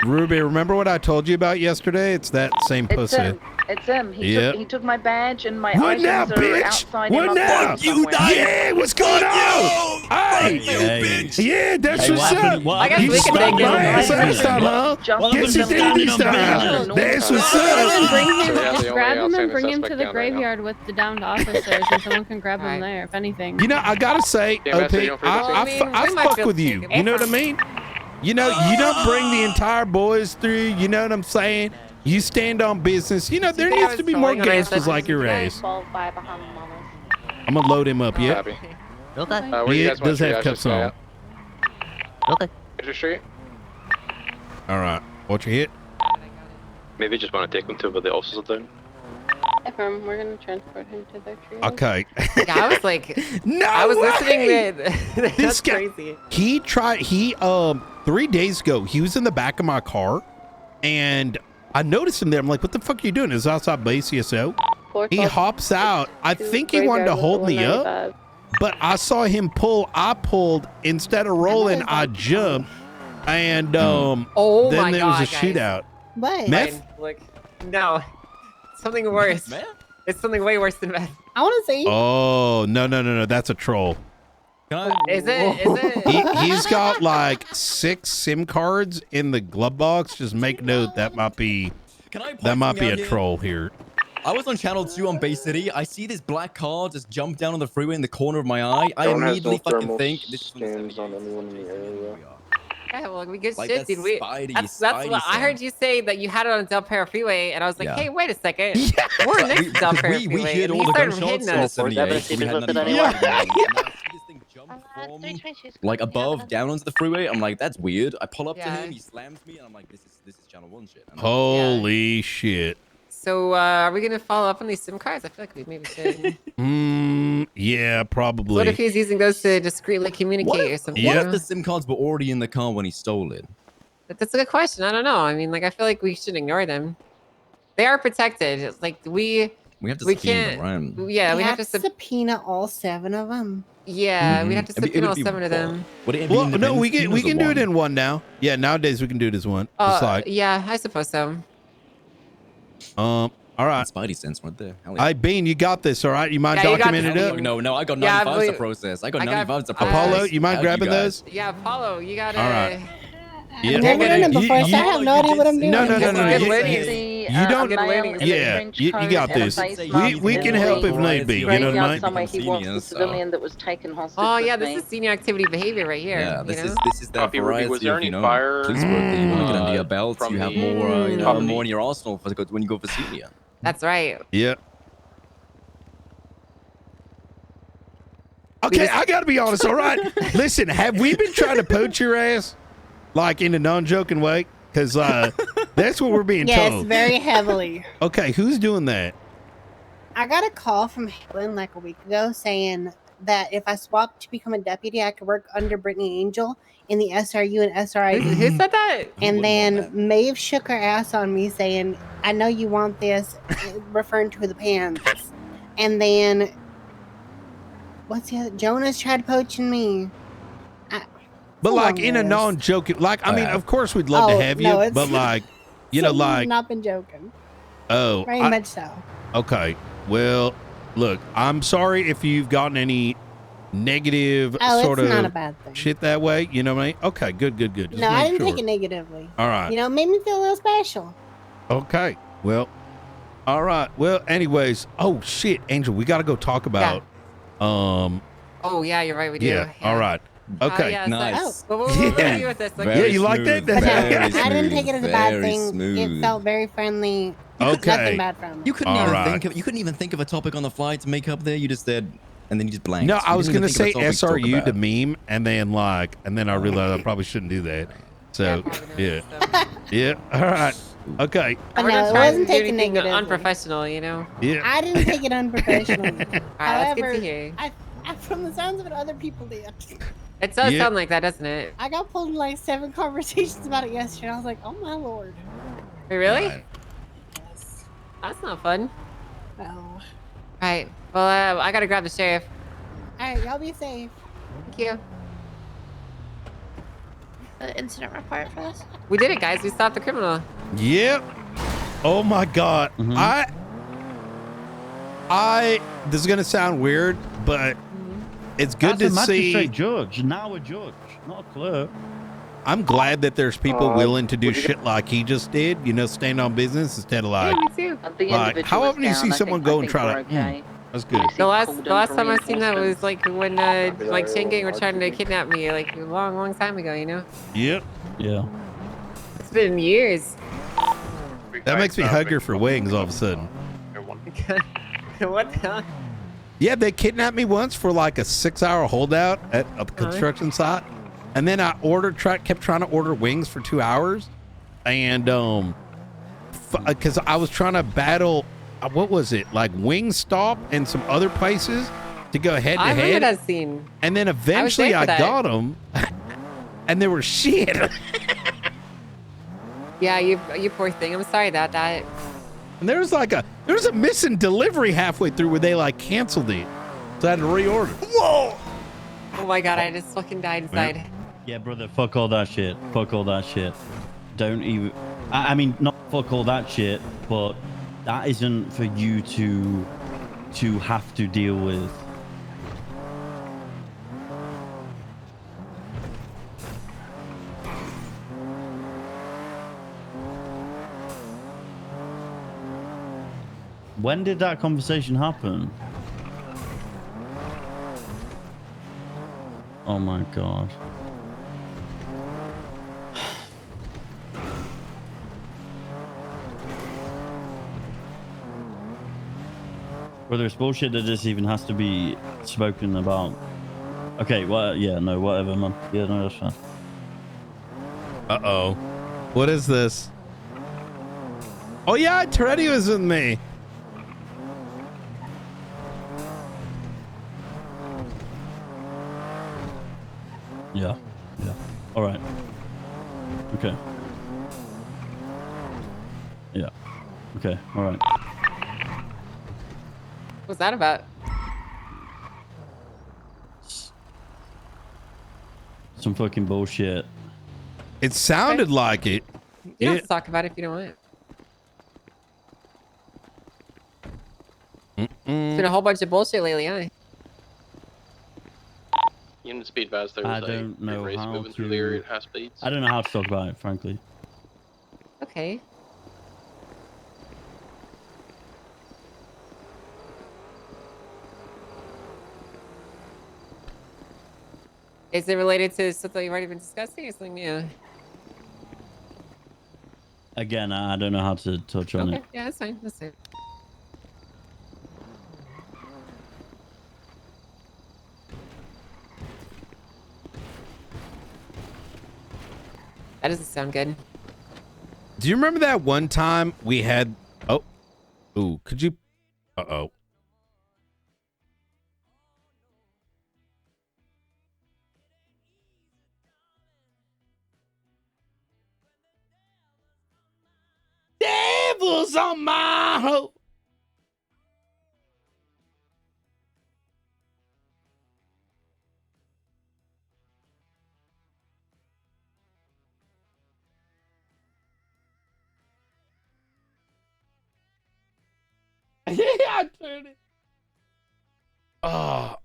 Ruby, remember what I told you about yesterday? It's that same It's pussy. him. It's him. Yep. He took my badge and my What items now, are bitch? outside What in my now? pocket somewhere. Yeah, what's going on? Hey, yeah, that's Hey, what's what happened- up. what I guess You we can smacked take my it. ass last time, huh? Just Yes, you did this time. That's what's up. Yeah, Bring him, the just only grab him and outstanding bring him suspect to the down right now. graveyard with the downed officers, and someone can grab him there, if anything. You know, I gotta say, Yeah, OP, Master, you don't forget I we might fuck feel with you. taken. You know what I mean? You know, you don't bring the entire boys through. You know what I'm saying? You stand on business. You know, there think I needs to was be more trolling when I gangsters said like your race. 12 by behind the mama. I'm gonna load him up, yeah? Copy. Okay. Where you He guys want does to have triage cups this guy on. at? Okay. Major Street? All right. Watch your hit. Maybe just want to take him to where the officers are down. Affirm, we're gonna transport him to their tree. Okay. Yeah, I was like, No I was way! listening. That's This guy, crazy. he 3 days ago, he was in the back of my car, and I noticed him there. I'm like, what the fuck are you doing? It's outside base CSO. He hops out. I think he wanted to hold me up, but I saw him pull. I pulled. Instead of rolling, I jumped, and Oh then my there was God, a guys. shootout. But Meth? Look, no, something worse. It's something way worse than meth. I want to see. Oh, no. That's a troll. Is it? He's got like 6 SIM cards in the glove box. Just make note that might be a troll here. I was on channel 2 on Bay City. I see this black car just jump down on the freeway in the corner of my eye. I Don't has immediately no fucking thermal think this is scans on anyone in the area. Yeah, well, we good Like, shit, that's dude. Spidey- That's Spidey what I heard you say that you had it on Del Perro Freeway, and I was like, Yeah. hey, wait a second. We're next to Del Perro we Freeway. heard and all he the started gunshots hitting on the us. 78. We had none of that. Like above, down onto the freeway. I'm like, that's weird. I pull up to Yeah. him, he slams me, and I'm like, this is channel 1 shit. And Holy shit. So, are we gonna follow up on these SIM cards? I feel like we maybe should. Yeah, probably. What if he's using those to discreetly communicate or something? What if the SIM cards were already in the car when he stole it? That's a good question. I don't know. I mean, like, I feel like we should ignore them. They are protected. It's like we have to we subpoena can't. them, right? Yeah, we We have to subpoena all 7 of them. Yeah, we have to It'd be- subpoena all it'd be 7 of them. Would it be Well, no, independent we can subpoenas or do it one? in one now. Yeah, nowadays we can do it as one. Just like Yeah, I suppose so. all right. Spidey sense right there. Hell Hey, Bean, you got this, all right? You mind Yeah, you got documenting this. it up? No, I got Yeah, I 95s to believe- process. I got I got- 95s to process. Apollo, you mind How'd grabbing guys? those? Yeah, Apollo, you gotta. All right. I've never done it before, so I have no idea what I'm doing. No. Good learning. You don't. Yeah, you got this. We can help if need be. You know what I mean? Somewhere he wants the civilian that was taken hostage. Oh with yeah, me. this is senior activity behavior right here. Yeah, you this know? is that Coffee, Ruby, was variety there of any fire, police work that you want to get under your belt. from You have the more, top of more the- in your arsenal for when you go for senior. That's right. Yeah. Okay, I gotta be honest. All right, listen. Have we been trying to poach your ass, like in a non-joking way? Because that's what we're being Yes, told. very heavily. Okay, who's doing that? I got a call from Helen like a week ago saying that if I swapped to become a deputy, I could work under Brittany Angel in the SRU and SRI. Who said that? And then Maeve shook her ass on me saying, I know you want this, referring to the pants. And then, what's the other? Jonas tried poaching me. But like in a non-joking, like I mean, of course we'd love to have you, no, it's- but like, you know, Someone's like, not been joking. oh, Very much so. Okay, well, look, I'm sorry if you've gotten any negative sort it's of not a bad thing. shit that way. You know what I mean? Okay, good. Just No, I make didn't sure. take it negatively. All right. You know, it made me feel a little special. Okay. Well, all right. Well, anyways, oh shit, Angel, we got to go talk about. Oh yeah, you're right. We do. Yeah. All right. Okay. yeah, Nice. So, we'll review with this. Yeah, you like that? But no, Very I didn't take it as a bad very thing. It smooth. felt very friendly. Okay. Nothing bad from it. You couldn't All even right. think of. You couldn't even think of a topic on the fly to make up there. You just said, and then you just blanked. No, You I was didn't gonna even say think of a topic to talk SRU to about. meme, and then I realized I probably shouldn't do that. So yeah. All right. Okay. But We're no, not it trying to wasn't do taken anything negatively. unprofessional, you know. Yeah. I didn't take it unprofessionally. Alright, that's However, good to hear. from the sounds of it, other people did. It does Yeah. sound like that, doesn't it? I got pulled in like 7 conversations about it yesterday. I was like, oh my lord. Wait, really? Right. That's not fun. Oh. Right. Well, I gotta grab the sheriff. Alright, y'all be safe. Thank you. Incident report for this. We did it, guys. We stopped the criminal. Yep. Oh my God. I. This is gonna sound weird, but it's good That's to a see. magistrate judge, now a judge, not a clerk. I'm glad that there's people willing to do shit like he just did. You know, stand on business instead of like. me too. Like, how often do you see someone go and try to? That's good. The last time I seen that was like when like Chain Gang were trying to kidnap me like a long time ago. You know. Yep. Yeah. It's been years. That makes me hungry for wings all of a sudden. What the hell? Yeah, they kidnapped me once for like a 6-hour holdout at a construction site, and then I kept trying to order wings for 2 hours, and because I was trying to battle, what was it, like Wingstop and some other places to go head to I remember head, that scene. and then eventually there for I that. got them, and they were shit. Yeah, you poor thing. I'm sorry about that. And there was a missing delivery halfway through where they like canceled it, so I had to reorder. Whoa! Oh my god, I just fucking died inside. Yeah, brother, fuck all that shit. Fuck all that shit. Don't even... I mean, not fuck all that shit, but that isn't for you to have to deal with. When did that conversation happen? Oh my god. Whether it's bullshit that this even has to be spoken about. Okay, well, yeah, no, whatever, man. Yeah, no, that's fine. Uh-oh. What is this? Oh yeah, Toretti was with me. Yeah, yeah. All right. Okay. Yeah. Okay, all right. What's that about? Some fucking bullshit. It sounded like it. You don't have to talk about it if you don't want it. It's been a whole bunch of bullshit lately, huh? Unit speed advised there I was don't a know race how moving through the area to... at high speeds. I don't know how to talk about it, frankly. Okay. Is it related to something you've already been discussing or something new? Again, I don't know how to touch on Okay, it. yeah, that's fine. That's fine. That doesn't sound good. Do you remember that one time we had? Oh, ooh, could you? Uh-oh. Devil's on my hoe. Yeah, I turned it. I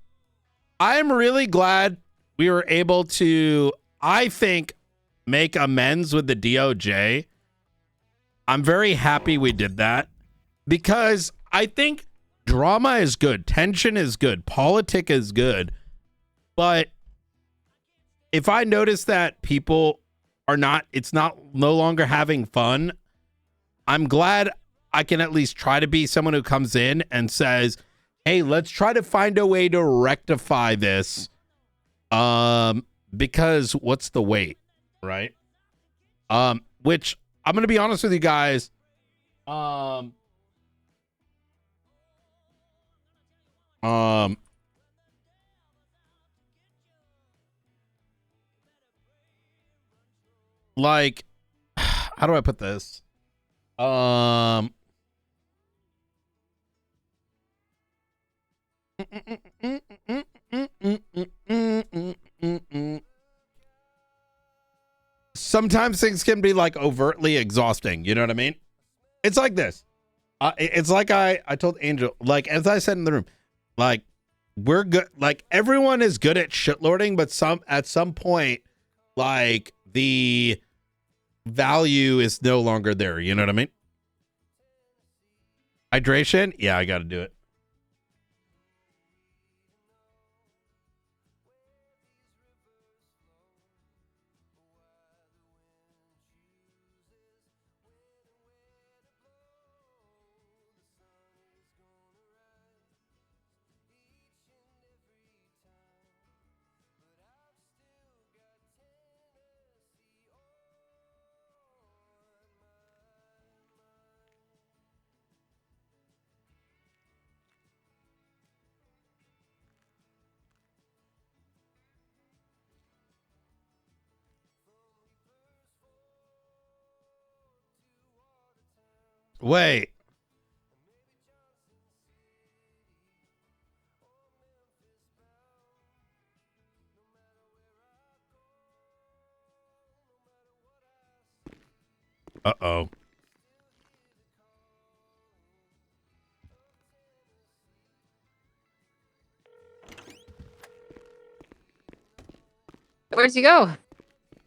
am really glad we were able to, I think, make amends with the DOJ. I'm very happy we did that because I think drama is good. Tension is good. Politic is good. But if I notice that people are not, it's not no longer having fun, I'm glad I can at least try to be someone who comes in and says, hey, let's try to find a way to rectify this. Because what's the wait, right? Which I'm going to be honest with you guys. Like, how do I put this? Sometimes things can be like overtly exhausting. You know what I mean? It's like this. It's like I told Angel, like, as I said in the room, like, we're good. Like, everyone is good at shitlording, but at some point, like, the value is no longer there. You know what I mean? Hydration? Yeah, I got to do it. Wait. Uh-oh. Where'd you go?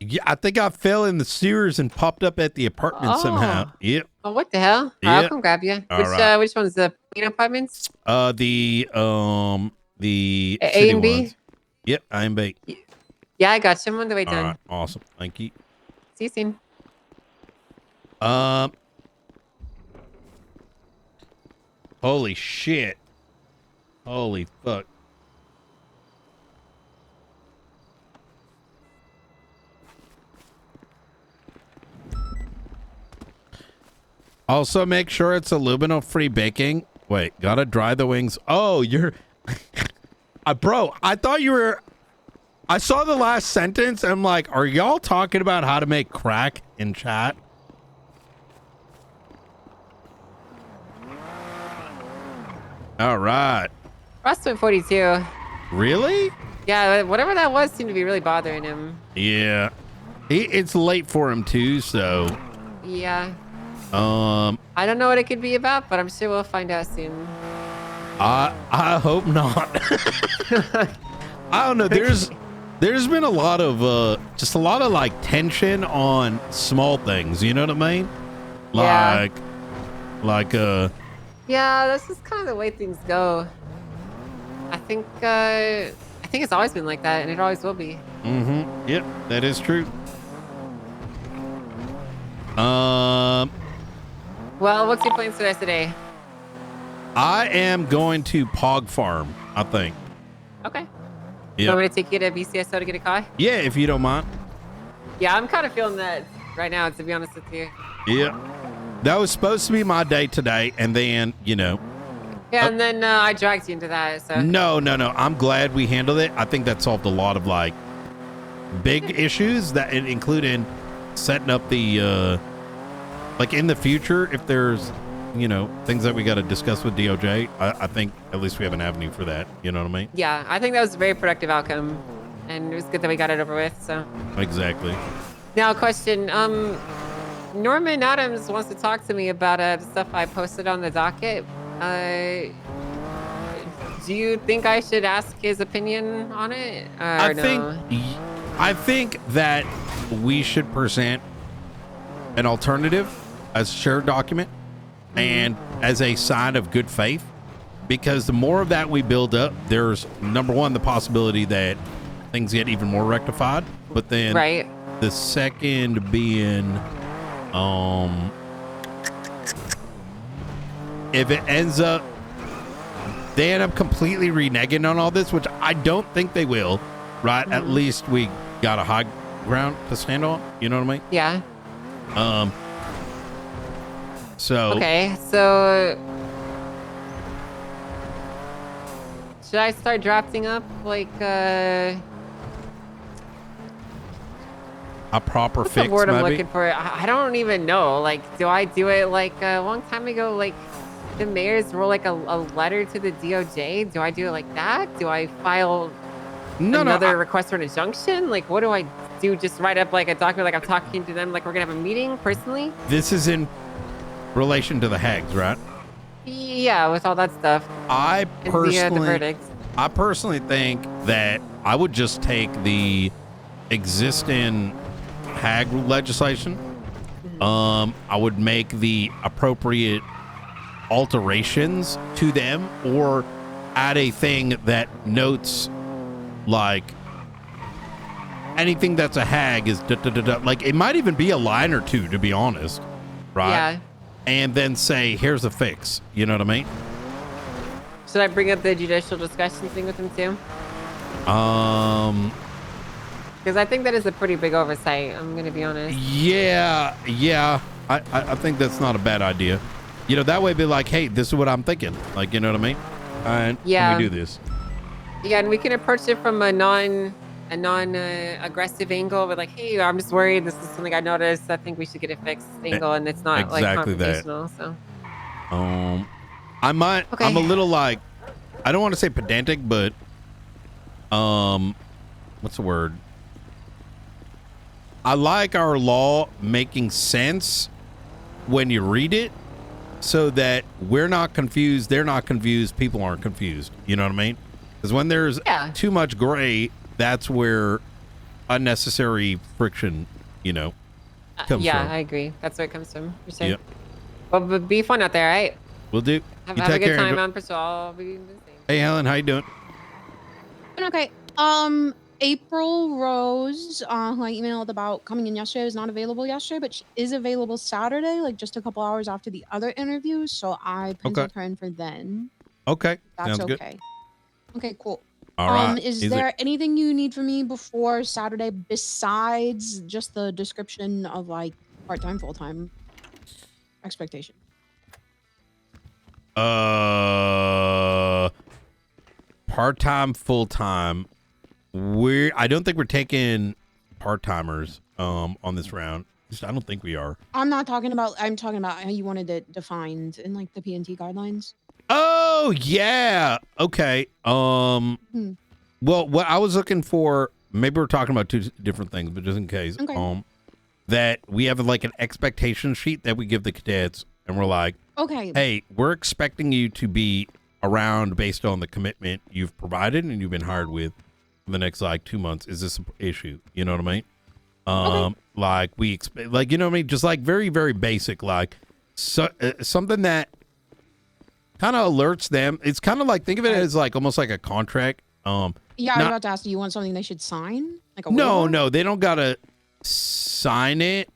Yeah, I think I fell in the sewers and popped up at the apartment somehow. Yep. Oh, what the hell? Yep. I'll come grab you. All right. Which one's the Nino apartments? The A city and B? ones. Yep, A and B. Yeah, I got you. I'm on the way All down. right, awesome. Thank you. See you soon. Holy shit. Holy fuck. Also, make sure it's aluminum-free baking. Wait, gotta dry the wings. Oh, you're... bro, I thought you were... I saw the last sentence, and I'm like, are y'all talking about how to make crack in chat? All right. Ross went 42. Really? Yeah, whatever that was seemed to be really bothering him. Yeah. It's late for him, too, so... Yeah. I don't know what it could be about, but I'm sure we'll find out soon. I hope not. I don't know. There's been a lot of just a lot of like tension on small things. You know what I mean? Yeah. Yeah, that's just kind of the way things go. I think think it's always been like that, and it always will be. Mm-hmm. Yep, that is true. Well, what's your plans for the rest of the day? I am going to Pog Farm, I think. Okay. Yeah. So I'm gonna take you to BCSO to get a car. Yeah, if you don't mind. Yeah, I'm kind of feeling that right now, to be honest with you. Yeah. That was supposed to be my day today, and then, you know. Yeah, and then I dragged you into that, so. No. I'm glad we handled it. I think that solved a lot of, like, big issues, that including setting up the, like, in the future, if there's, you know, things that we got to discuss with DOJ, I think at least we have an avenue for that. You know what I mean? Yeah, I think that was a very productive outcome, and it was good that we got it over with, so. Exactly. Now, question, Norman Adams wants to talk to me about the stuff I posted on the docket. Do you think I should ask his opinion on it? Or I think that we should present an alternative as a shared document and as a sign of good faith, because the more of that we build up, there's number one, the possibility that things get even more rectified, but then the second being, if it ends up, they end up completely reneging on all this, which I don't think they will, right? At least we got a high ground to stand on. You know what I mean? Yeah. So. Okay, so should I start drafting up like a proper what's fix, the word I'm maybe? looking for? I don't even know. Like, do I do it like a long time ago? Like, the mayors wrote like a letter to the DOJ. Do I do it like that? Do I file another request for an injunction? Like, what do I do? Just write up like a document, like I'm talking to them, like we're gonna have a meeting personally? This is in relation to the Hags, right? Yeah, with all that stuff. I And personally, the verdict. I personally think that I would just take the existing Hag legislation. I would make the appropriate alterations to them, or add a thing that notes like anything that's a Hag is like it might even be a line or two, to be honest, right? Yeah. And then say, here's a fix. You know what I mean? Should I bring up the judicial discussion thing with him too? Because I think that is a pretty big oversight. I'm gonna be honest. Yeah. I think that's not a bad idea. You know, that way be like, hey, this is what I'm thinking. Like, you know what I mean? And Yeah. we do this. Yeah, and we can approach it from a non-aggressive angle. With like, hey, I'm just worried. This is something I noticed. I think we should get it fixed. Angle, and it's not Exactly like that. confrontational. So. I'm a little like, I don't want to say pedantic, but what's the word? I like our law making sense when you read it, so that we're not confused, they're not confused, people aren't confused. You know what I mean? Because when there's too much gray, that's where unnecessary friction, you know, comes Yeah, from. I agree. That's where it comes from. For sure. Yep. Well, but be fun out there, all right? We'll do. Have You a take good care, time Angel. on patrol. I'll be the same. Hey, Helen, how you doing? Okay. April Rose, who I emailed about coming in yesterday, was not available yesterday, but she is available Saturday, like just a couple hours after the other interviews. So I penciled her in for then. Okay. That's Sounds okay. good. Okay, cool. All right. Is there anything you need from me before Saturday besides just the description of like part-time, full-time expectation? Part-time, full-time. I don't think we're taking part-timers on this round. I don't think we are. I'm talking about how you wanted it defined in like the P&T guidelines. Oh yeah. Okay. Well, what I was looking for, maybe we're talking about two different things, but just in case, that we have like an expectation sheet that we give the cadets, and we're like, okay, hey, we're expecting you to be around based on the commitment you've provided and you've been hired with for the next like 2 months. Is this an issue? You know what I mean? Like we expect, like, you know what I mean? Just like very, very basic, like something that kind of alerts them. It's kind of like, think of it as like almost like a contract. Yeah, I was Not- about to ask. Do you want something they should sign? Like a No, waiver? no, they don't gotta sign it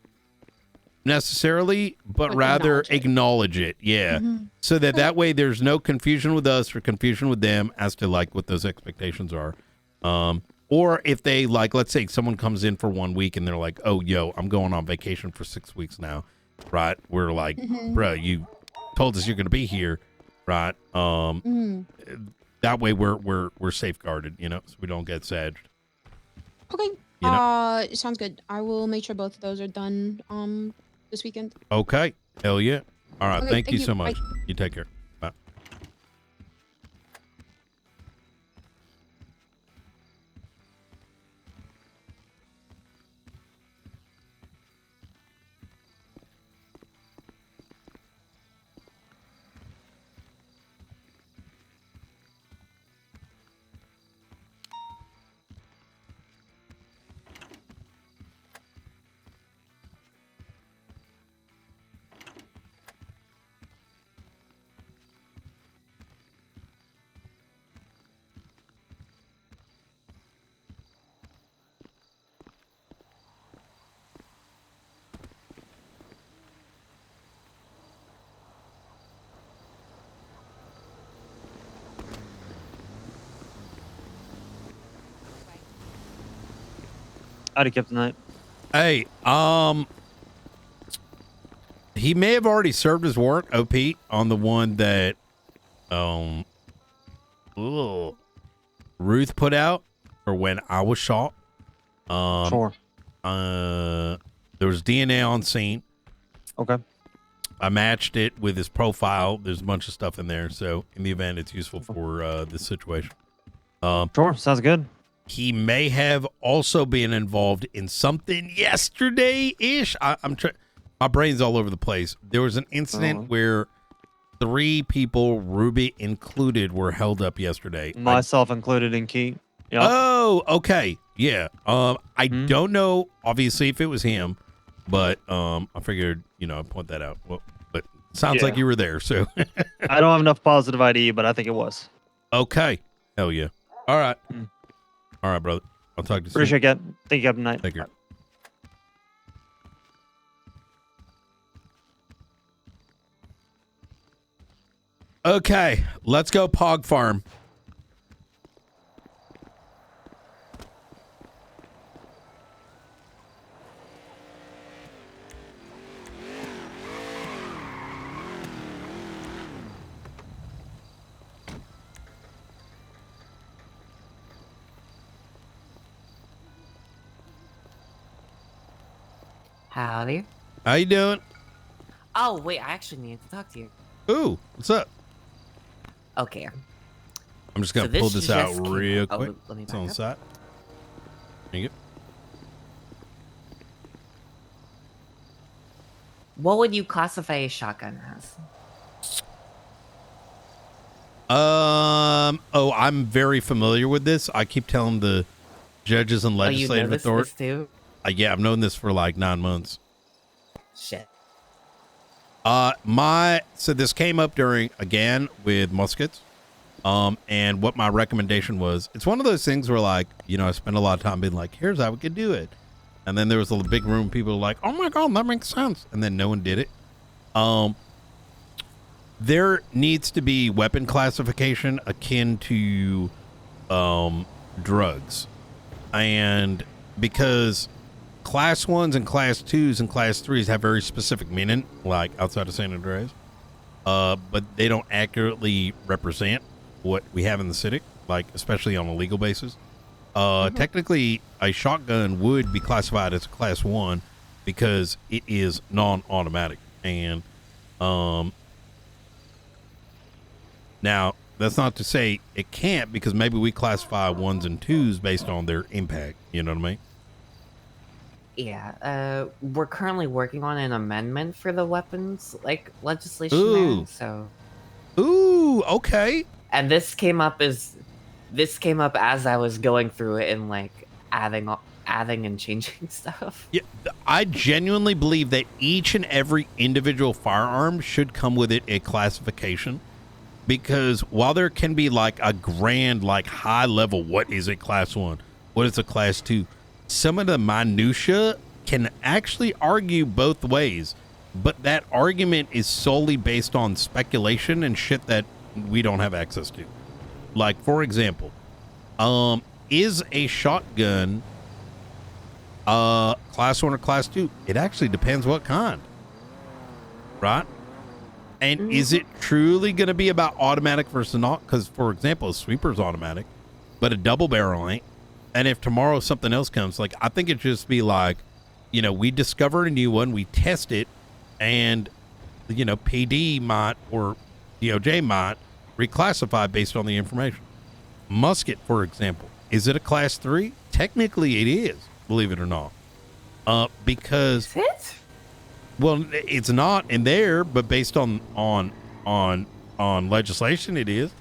necessarily, but But rather acknowledge it. Yeah. Mhm. So that way there's no confusion with us or confusion with them as to like what those expectations are. Or if they like, let's say someone comes in for 1 week and they're like, oh, yo, I'm going on vacation for 6 weeks now. Right. We're like, Mhm. bro, you told us you're going to be here. Right. Mhm. That way we're safeguarded, you know, so we don't get sagged. Okay. You know? Sounds good. I will make sure both of those are done this weekend. Okay. Hell yeah. All right. Okay, thank you thank so you. much. Bye. You take care. Bye. Howdy, Captain Knight. Hey, he may have already served his warrant, OP, on the one that, Ruth put out for when I was shot. Sure. There was DNA on scene. Okay. I matched it with his profile. There's a bunch of stuff in there, so in the event it's useful for this situation. Sure, sounds good. He may have also been involved in something yesterday-ish. I'm trying. My brain's all over the place. There was an incident where 3 people, Ruby included, were held up yesterday. Myself included in key. Yep. Oh, okay. Yeah. I don't know, obviously, if it was him, but I figured, I'd point that out. Well, but it sounds like you were there, so. I don't have enough positive ID, but I think it was. Okay. Hell yeah. All right. All right, brother. I'll talk to you soon. Appreciate it. Thank you, Captain Knight. Take care. Okay, let's go Pog Farm. Howdy. How you doing? Oh, wait, I actually need to talk to you. Ooh, what's up? Okay. I'm just gonna So this pull this out just came- real oh, quick. let me It's back on the up. side. There you What would you classify a shotgun as? go. Oh, I'm very familiar with this. I keep telling the judges and Oh, you legislative know this authority. too? Yeah, I've known this for like 9 months. Shit. So this came up during, again, with muskets. And what my recommendation was, it's one of those things where like, I spend a lot of time being like, here's how we could do it. And then there was a big room of people like, oh my God, that makes sense. And then no one did it. There needs to be weapon classification akin to, drugs. And because Class 1s and Class 2s and Class 3s have very specific meaning, like outside of San Andreas. But they don't accurately represent what we have in the city, like especially on a legal basis. Technically, a shotgun would be classified as a Class 1 because it is non-automatic. And now, that's not to say it can't, because maybe we classify 1s and 2s based on their impact. You know what I mean? Yeah, we're currently working on an amendment for the weapons, legislation Ooh. there, so... Ooh, okay. And this came up as I was going through it and, adding and changing stuff. Yeah, I genuinely believe that each and every individual firearm should come with it a classification, because while there can be like a grand, like high level, what is a class 1? What is a class 2? Some of the minutia can actually argue both ways, but that argument is solely based on speculation and shit that we don't have access to. Like, for example, is a shotgun class 1 or class 2? It actually depends what kind, right? And is it truly going to be about automatic versus not? Because, for example, a sweeper's automatic, but a double barrel ain't. And if tomorrow something else comes, like, I think it'd just be like, you know, we discover a new one, we test it, and, you know, PD might or DOJ might reclassify based on the information. Musket, for example, is it a class 3? Technically it is, believe it or not. Because well, it's not in there, but based on legislation it is.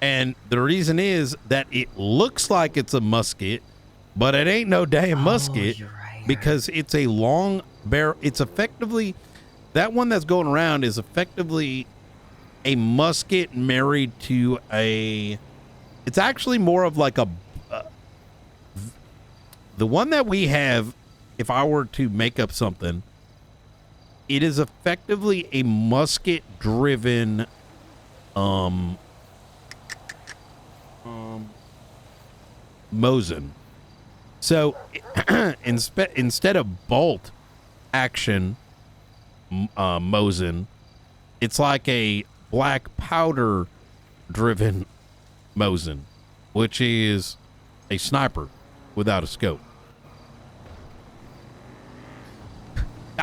And the reason is that it looks like it's a musket, but it ain't no damn musket, because it's a long barrel. It's effectively, that one that's going around is effectively a musket married to a, it's actually more of like a, the one that we have, if I were to make up something, it is effectively a musket driven, Mosin. So instead of bolt action Mosin, it's like a black powder driven Mosin, which is a sniper without a scope.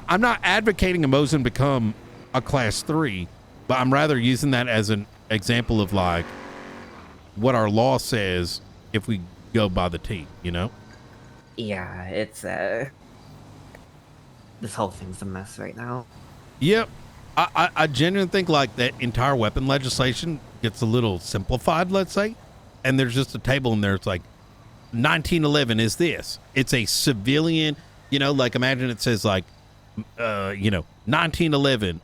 I'm not advocating a Mosin become a class 3, but I'm rather using that as an example of like what our law says if we go by the T, you know? Yeah, it's this whole thing's a mess right now. Yep. I genuinely think like that entire weapon legislation gets a little simplified, let's say, and there's just a table in there. It's like 1911 is this. It's a civilian, you know, like imagine it says like, you know, 1911,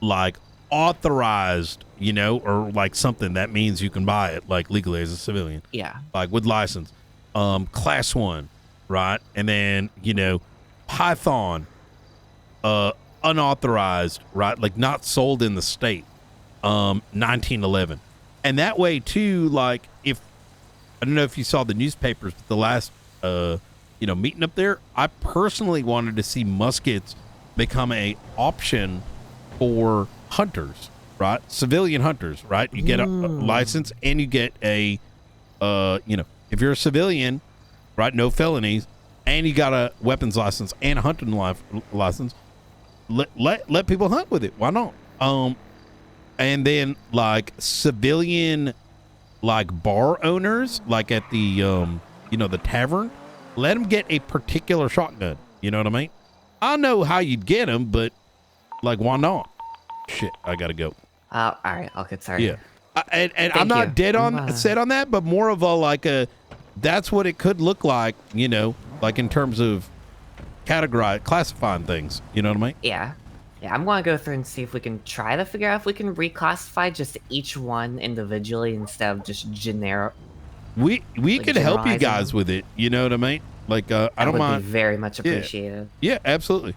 like authorized, you know, or like something that means you can buy it like legally as a civilian. Yeah. Like with license. Class 1, right? And then, you know, Python, unauthorized, right? Like not sold in the state. 1911. And that way too, like if, I don't know if you saw the newspapers, but the last, you know, meeting up there, I personally wanted to see muskets become a option for hunters, right? Civilian hunters, right? You get a license and you get a, you know, if you're a civilian, right, no felonies, and you got a weapons license and a hunting license, let people hunt with it. Why not? And then like civilian, like bar owners, like at the, you know, the tavern, let them get a particular shotgun. You know what I mean? I know how you'd get them, but like, why not? Shit, I gotta go. All right, I'll get started. Yeah. And I'm not dead on set on that, but more of a like a, that's what it could look like, you know, like in terms of classifying things. You know what I mean? Yeah. Yeah, I'm gonna go through and see if we can try to figure out if we can reclassify just each one individually instead of just generic. We could help you guys with it. You know what I mean? Like I don't mind. Be very much appreciated. Yeah, absolutely.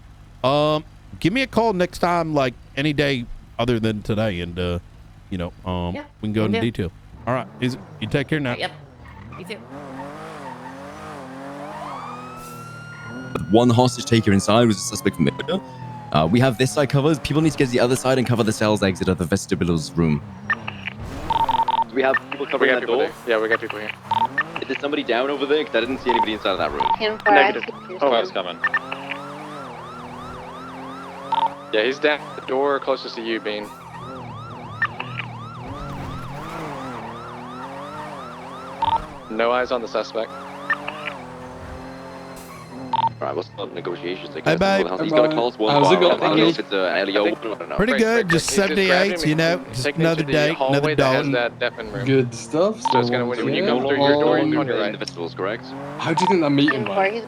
Give me a call next time, like any day other than today, and you know, we can go into detail. All right, you take care now. Yep. You too. One hostage taker inside was a suspect from murder. We have this side covered. People need to get to the other side and cover the cell's exit of the vestibular's room. Do we have people covering that door? Yeah, we got people here. Is there somebody down over there? Because I didn't see anybody inside of that room. Negative. Oh, I was coming. Yeah, he's down at the door closest to you, Bean. No eyes on the suspect. Alright, what's the negotiations? Hey, babe. He's got to call us one bar. I don't know if it's LEO. I don't know. Pretty good. Just 78, you know, just another day, another Dalton. Good stuff. So it's gonna, when you come through your door, you turn your right. The festivals, correct? How do you think that meeting went?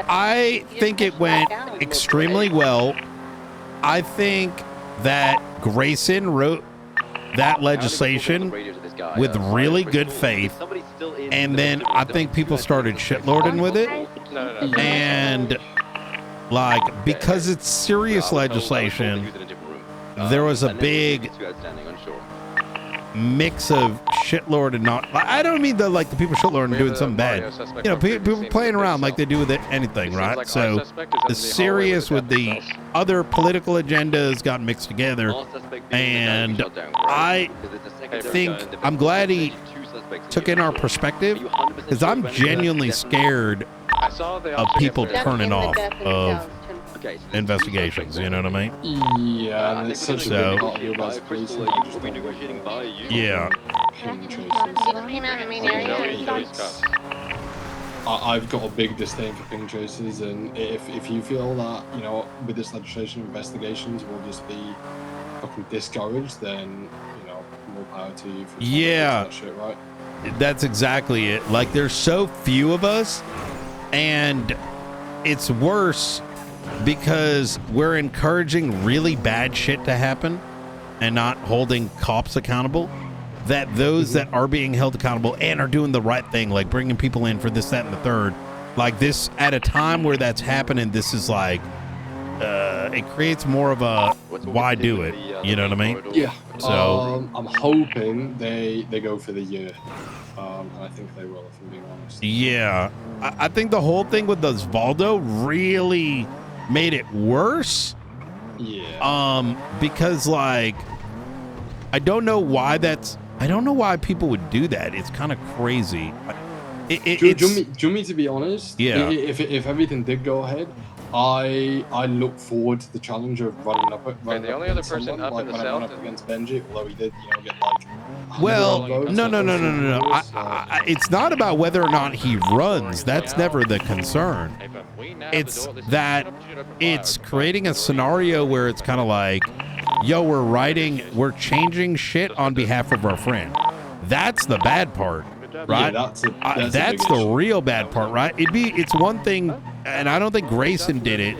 I think it went extremely well. I think that Grayson wrote that legislation with really good faith, and then I think people started shitlording with it, and like because it's serious legislation, there was a big mix of shitlord and not. I don't mean the people shitlord and doing something bad. You know, people playing around like they do with anything, right? So the serious with the other political agendas got mixed together, and I think I'm glad he took in our perspective, because I'm genuinely scared of people turning off of investigations. You know what I mean? Yeah, and it's such a big part of your guys' policing. Yeah. I've got a big disdain for ping chasers, and if you feel that, you know, with this legislation, investigations will just be fucking discouraged, then, you know, more power to you for that shit, right? That's exactly it. Like, there's so few of us, and it's worse because we're encouraging really bad shit to happen and not holding cops accountable, that those that are being held accountable and are doing the right thing, like bringing people in for this, that, and the third, like this at a time where that's happening, this is like, it creates more of a why do it, you know what I mean? Yeah. So I'm hoping they go for the year. And I think they will, if I'm being honest. yeah, I think the whole thing with Osvaldo really made it worse. Yeah. Because like, I don't know why people would do that. It's kind of crazy. Do you want me to be honest? Yeah. If everything did go ahead, I look forward to the challenge of running up against someone, like when I went up against Benji, although he did, you know, get like. Well, no. It's not about whether or not he runs. That's never the concern. It's that it's creating a scenario where it's kind of like, yo, we're changing shit on behalf of our friend. That's the bad part, right? Yeah, that's the real bad part, right? It's one thing, and I don't think Grayson did it.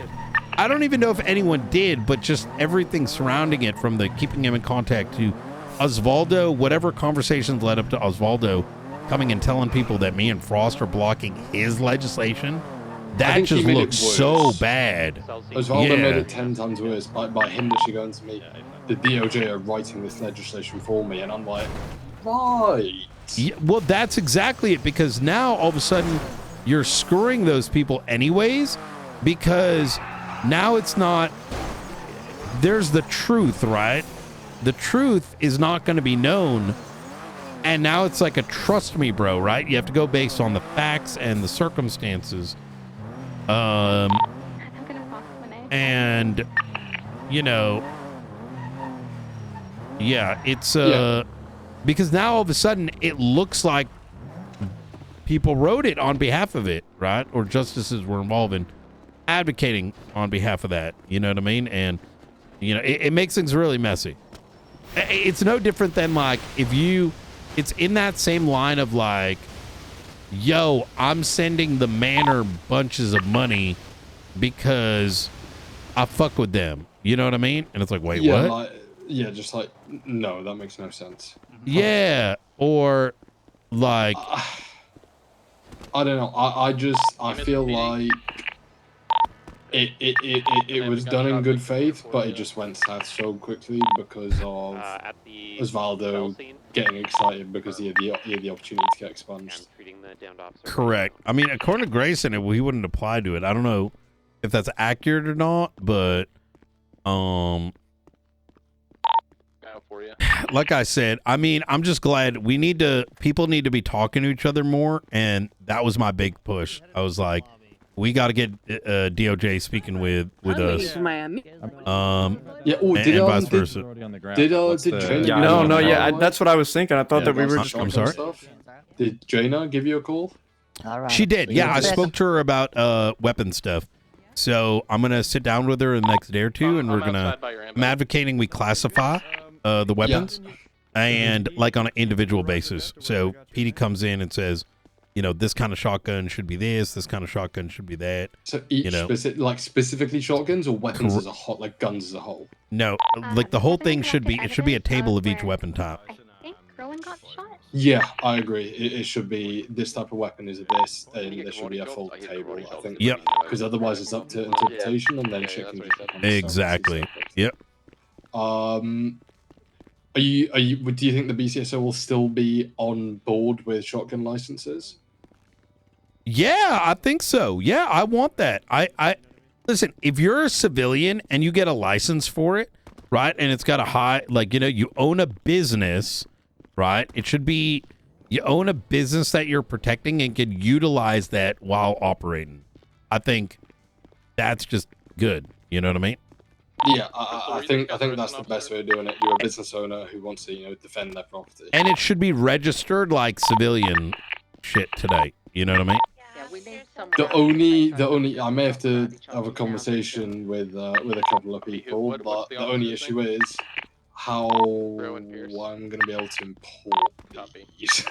I don't even know if anyone did, but just everything surrounding it, from the keeping him in contact to Osvaldo, whatever conversations led up to Osvaldo coming and telling people that me and Frost are blocking his legislation. That just looks so bad. Osvaldo made it 10 times worse by him literally going to me, the DOJ are writing this legislation for me, and I'm like, right. Yeah, well, that's exactly it, because now all of a sudden you're screwing those people anyways, because now it's not, there's the truth, right? The truth is not going to be known, and now it's like a trust me bro, right? You have to go based on the facts and the circumstances. And you know, yeah, it's because now all of a sudden it looks like people wrote it on behalf of it, right? Or justices were involved in advocating on behalf of that, you know what I mean? And you know, it makes things really messy. It's no different than like it's in that same line of like, yo, I'm sending the Manor bunches of money because I fuck with them. You know what I mean? And it's like, wait, yeah, what? Just like, no, that makes no sense. Yeah, or like, I don't know. I feel like it was done in good faith, but it just went south so quickly because of Osvaldo getting excited because he had the opportunity to get expunged. Correct. I mean, according to Grayson, he wouldn't apply to it. I don't know if that's accurate or not, but like I said, I mean, I'm just glad people need to be talking to each other more, and that was my big push. I was like, we got to get DOJ speaking with us. Yeah. Oh, and vice versa. That's what I was thinking. I thought that we were just. I'm sorry. Did Jaina give you a call? She did. Yeah, I spoke to her about weapon stuff. So I'm gonna sit down with her in the next day or two, and I'm advocating we classify the weapons, and like on an individual basis. So PD comes in and says, you know, this kind of shotgun should be this kind of shotgun should be that. So each you know. specifically shotguns or weapons as a whole, like guns as a whole. No, like the whole thing should be, it should be a table of each weapon type. I think Rowan got shot. Yeah, I agree. It should be this type of weapon is this, and there should be a full table. I think. Yep. Because otherwise, it's up to interpretation, and then shit can get on the Exactly. Yep. Are you? Do you think the BCSO will still be on board with shotgun licenses? Yeah, I think so. Yeah, I want that. I listen, if you're a civilian and you get a license for it, right? And it's got a high, like, you know, you own a business, right? It should be, you own a business that you're protecting and can utilize that while operating. I think that's just good. You know what I mean? Yeah, I think that's the best way of doing it. You're a business owner who wants to, you know, defend their property. And it should be registered like civilian shit today. You know what I mean? The only I may have to have a conversation with a couple of people, but the only issue is how I'm going to be able to import these.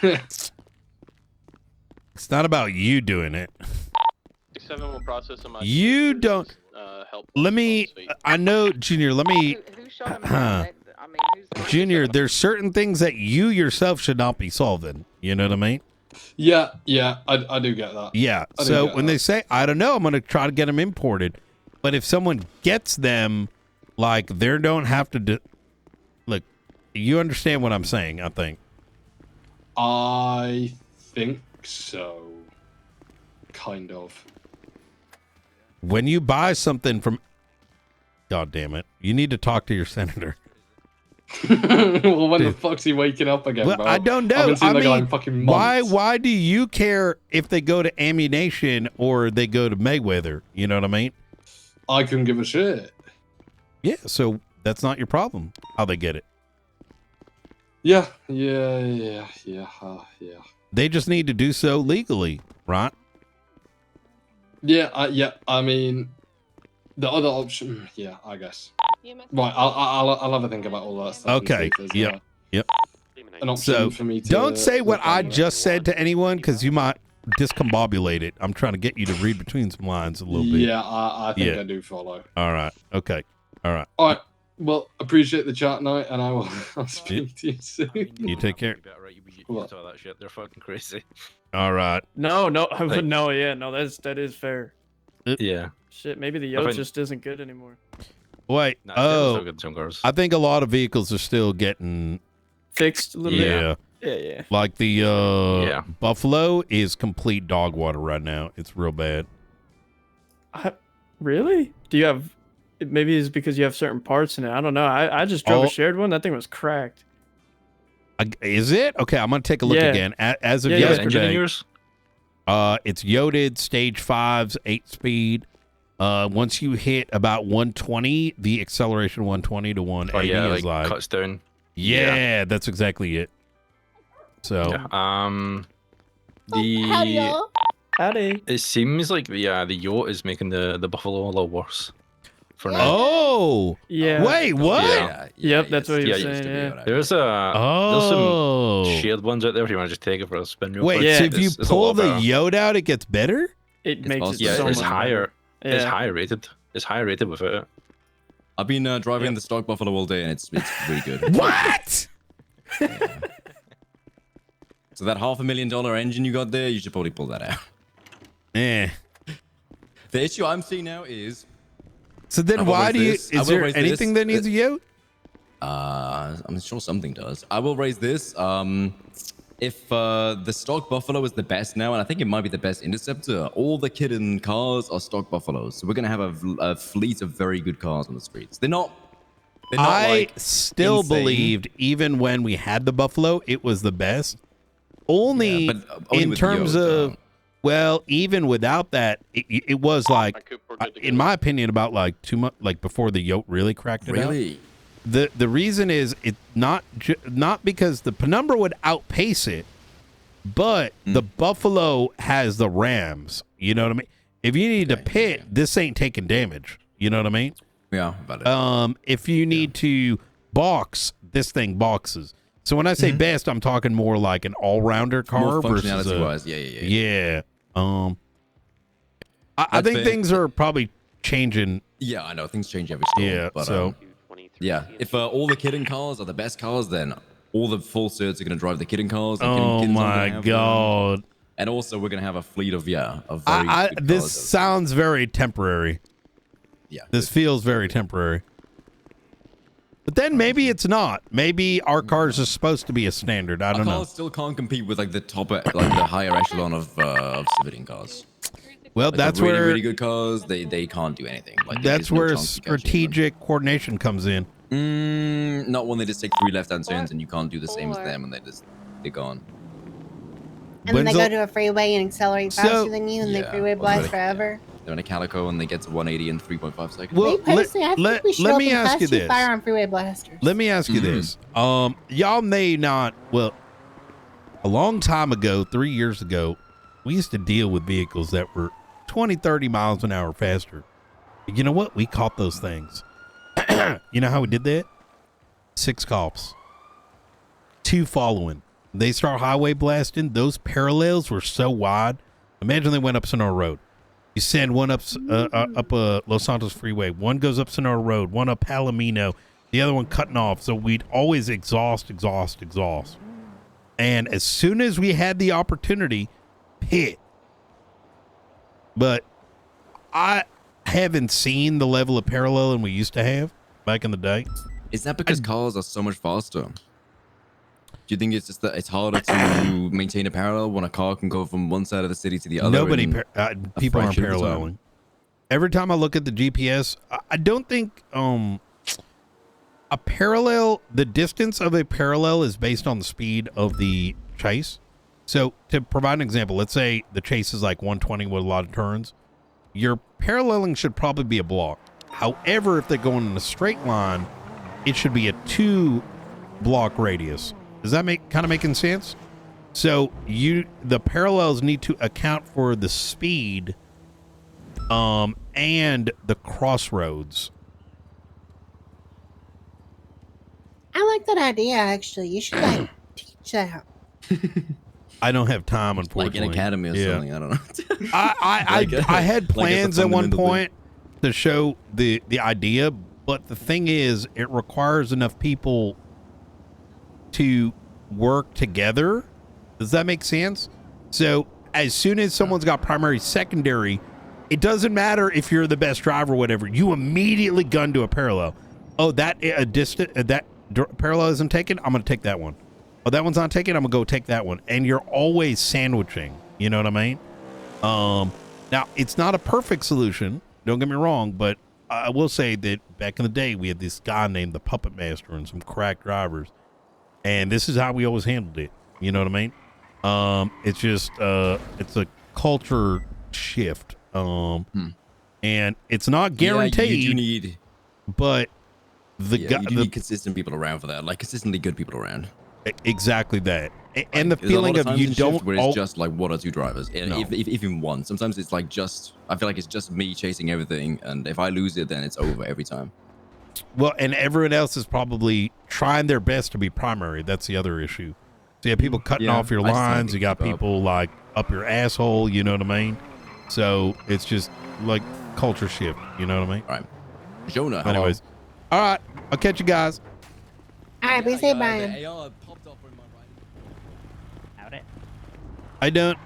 It's not about you doing it. 7 will process them. You don't. Let me. I know, Junior. Let me. Junior, there's certain things that you yourself should not be solving. You know what I mean? Yeah, I do get that. Yeah. So when they say, I don't know, I'm going to try to get them imported. But if someone gets them, like, they don't have to look, you understand what I'm saying, I think. I think so. Kind of. When you buy something from, God damn it, you need to talk to your senator. Well, when the fuck's he waking up again, Well, bro? I don't know. I mean, fucking months. why do you care if they go to ammunition or they go to Mayweather? You know what I mean? I couldn't give a shit. Yeah, so that's not your problem, how they get it. Yeah. They just need to do so legally, right? Yeah, I mean, the other option, yeah, I guess. Right, I'll have a think about all that stuff. Okay. Yep. An option So for me to don't say what look I at. just said to anyone because you might discombobulate it. I'm trying to get you to read between some lines a little bit. Yeah, I think I do follow. All right. Okay. All right. All right. Well, appreciate the chat night, and I'll speak to you soon. You take care. What? That shit. They're fucking crazy. All right. No, no, Like- no, yeah, no, that is fair. Yeah. Shit, maybe the I yoke find- just isn't good anymore. Wait. Nah, still Oh, good, some cars. I think a lot of vehicles are still getting Fixed a little yeah. bit. Yeah. Like the Buffalo is complete dog water right now. It's real bad. Really? Do you have? Maybe it's because you have certain parts in it. I don't know. I just drove Oh. a shared one. That thing was cracked. Is it? Okay, I'm gonna take a look Yeah. again. As of Yeah, yeah. yesterday, Engine in yours? it's yoded, stage 5s, 8-speed. Once you hit about 120, the acceleration 120 to 180 Oh, yeah, is like cuts down. Yeah, that's exactly it. So Howdy. It seems like the yacht is making the Buffalo a little worse for now. Oh, Yeah. Wait, what? Yep, that's what he was Yeah, saying. Yeah. There's Oh. some shared ones out there if you want to just take it for a spin. Real Wait, quick. so if you It's a pull lot the better. yod out, it gets better? It makes it Yeah, so it's much higher. better. It's Yeah. higher rated. It's higher rated without it. I've been driving the stock Buffalo all day, and it's really good. What? So that $500,000 engine you got there, you should probably pull that out. Eh. The issue I'm seeing now is. So then I will why raise do you, this. I is will there raise anything this. that needs a yod? I'm sure something does. I will raise this. If the stock Buffalo is the best now, and I think it might be the best Interceptor, all the Kitten cars are stock Buffaloes. So we're gonna have a fleet of very good cars on the streets. They're not I like, still insane. believed, even when we had the Buffalo, it was the best. Only, only in with terms Yod, of, well, even without that, it was like, in my opinion, about like 2 months, like before the yoke really cracked it out. Really? The reason is it's not because the Penumbra would outpace it, but the Buffalo has the Rams. You know what I mean? If you need to pit, this ain't taking damage. You know what I mean? Yeah, about it. If you need to box, this thing boxes. So when I say best, I'm talking more like an all-rounder car More versus functionality-wise. Yeah. I think fair. things are probably changing. Yeah, I know things change every storm. Yeah, but, so yeah, if all the Kitten cars are the best cars, then all the full certs are going to drive the Kitten cars. And oh Kittens aren't my gonna have god! them. And also, we're going to have a fleet of of very good this cars. sounds very temporary. Yeah, this feels very temporary. But then maybe it's not. Maybe our cars are supposed to be a standard. I don't know. Cars still can't compete with like the top, like the higher echelon of civilian cars. Well, Like, that's the really, where really good cars. They can't do anything. Like that's where strategic coordination comes in. Not when they just take 3 left-hand turns and you can't do the same as them, and they're gone. And then they go to a freeway and accelerate faster than you, and they freeway blast forever. They're in a Calico and they get to 180 in 3.5 seconds. Me personally, I think we should let me open ask Class you 2 this. fire on freeway blasters. Let me ask you this. Y'all may not, well, a long time ago, 3 years ago, we used to deal with vehicles that were 20, 30 miles an hour faster. You know what? We caught those things. You know how we did that? 6 cops. 2 following. They start highway blasting. Those parallels were so wide. Imagine they went up Sonora Road. You send one up Los Santos Freeway. One goes up Sonora Road. One up Palomino. The other one cutting off. So we'd always exhaust. And as soon as we had the opportunity, hit. But I haven't seen the level of paralleling we used to have back in the day. Is that because cars are so much faster? Do you think it's just that it's harder to maintain a parallel when a car can go from one side of the city to the other? Nobody, people aren't paralleling. Every time I look at the GPS, I don't think a parallel, the distance of a parallel is based on the speed of the chase. So to provide an example, let's say the chase is like 120 with a lot of turns. Your paralleling should probably be a block. However, if they're going in a straight line, it should be a 2-block radius. Does that making sense? So the parallels need to account for the speed and the crossroads. I like that idea, actually. You should like teach that. I don't have time, unfortunately. Like an academy or something. I don't know. I had plans at one point to show the idea, but the thing is, it requires enough people to work together. Does that make sense? So as soon as someone's got primary, secondary, it doesn't matter if you're the best driver or whatever. You immediately gun to a parallel. Oh, that parallel isn't taken. I'm going to take that one. Oh, that one's not taken. I'm going to go take that one. And you're always sandwiching. You know what I mean? Now, it's not a perfect solution. Don't get me wrong, but I will say that back in the day, we had this guy named the Puppet Master and some crack drivers. And this is how we always handled it. You know what I mean? It's just, it's a culture shift. And it's not guaranteed. Yeah, you do need, but you need consistent people around for that. Like consistently good people around. Exactly that. And the feeling of you don't. Where it's just like 1 or 2 drivers. No. If even one. Sometimes it's like I feel like it's just me chasing everything. And if I lose it, then it's over every time. Well, and everyone else is probably trying their best to be primary. That's the other issue. So you have people cutting off your lines. You got people like up your asshole. You know what I mean? So it's just like culture shift. You know what I mean? All right. Jonah. Anyways. All right. I'll catch you guys. All right, be safe, Brian. I don't.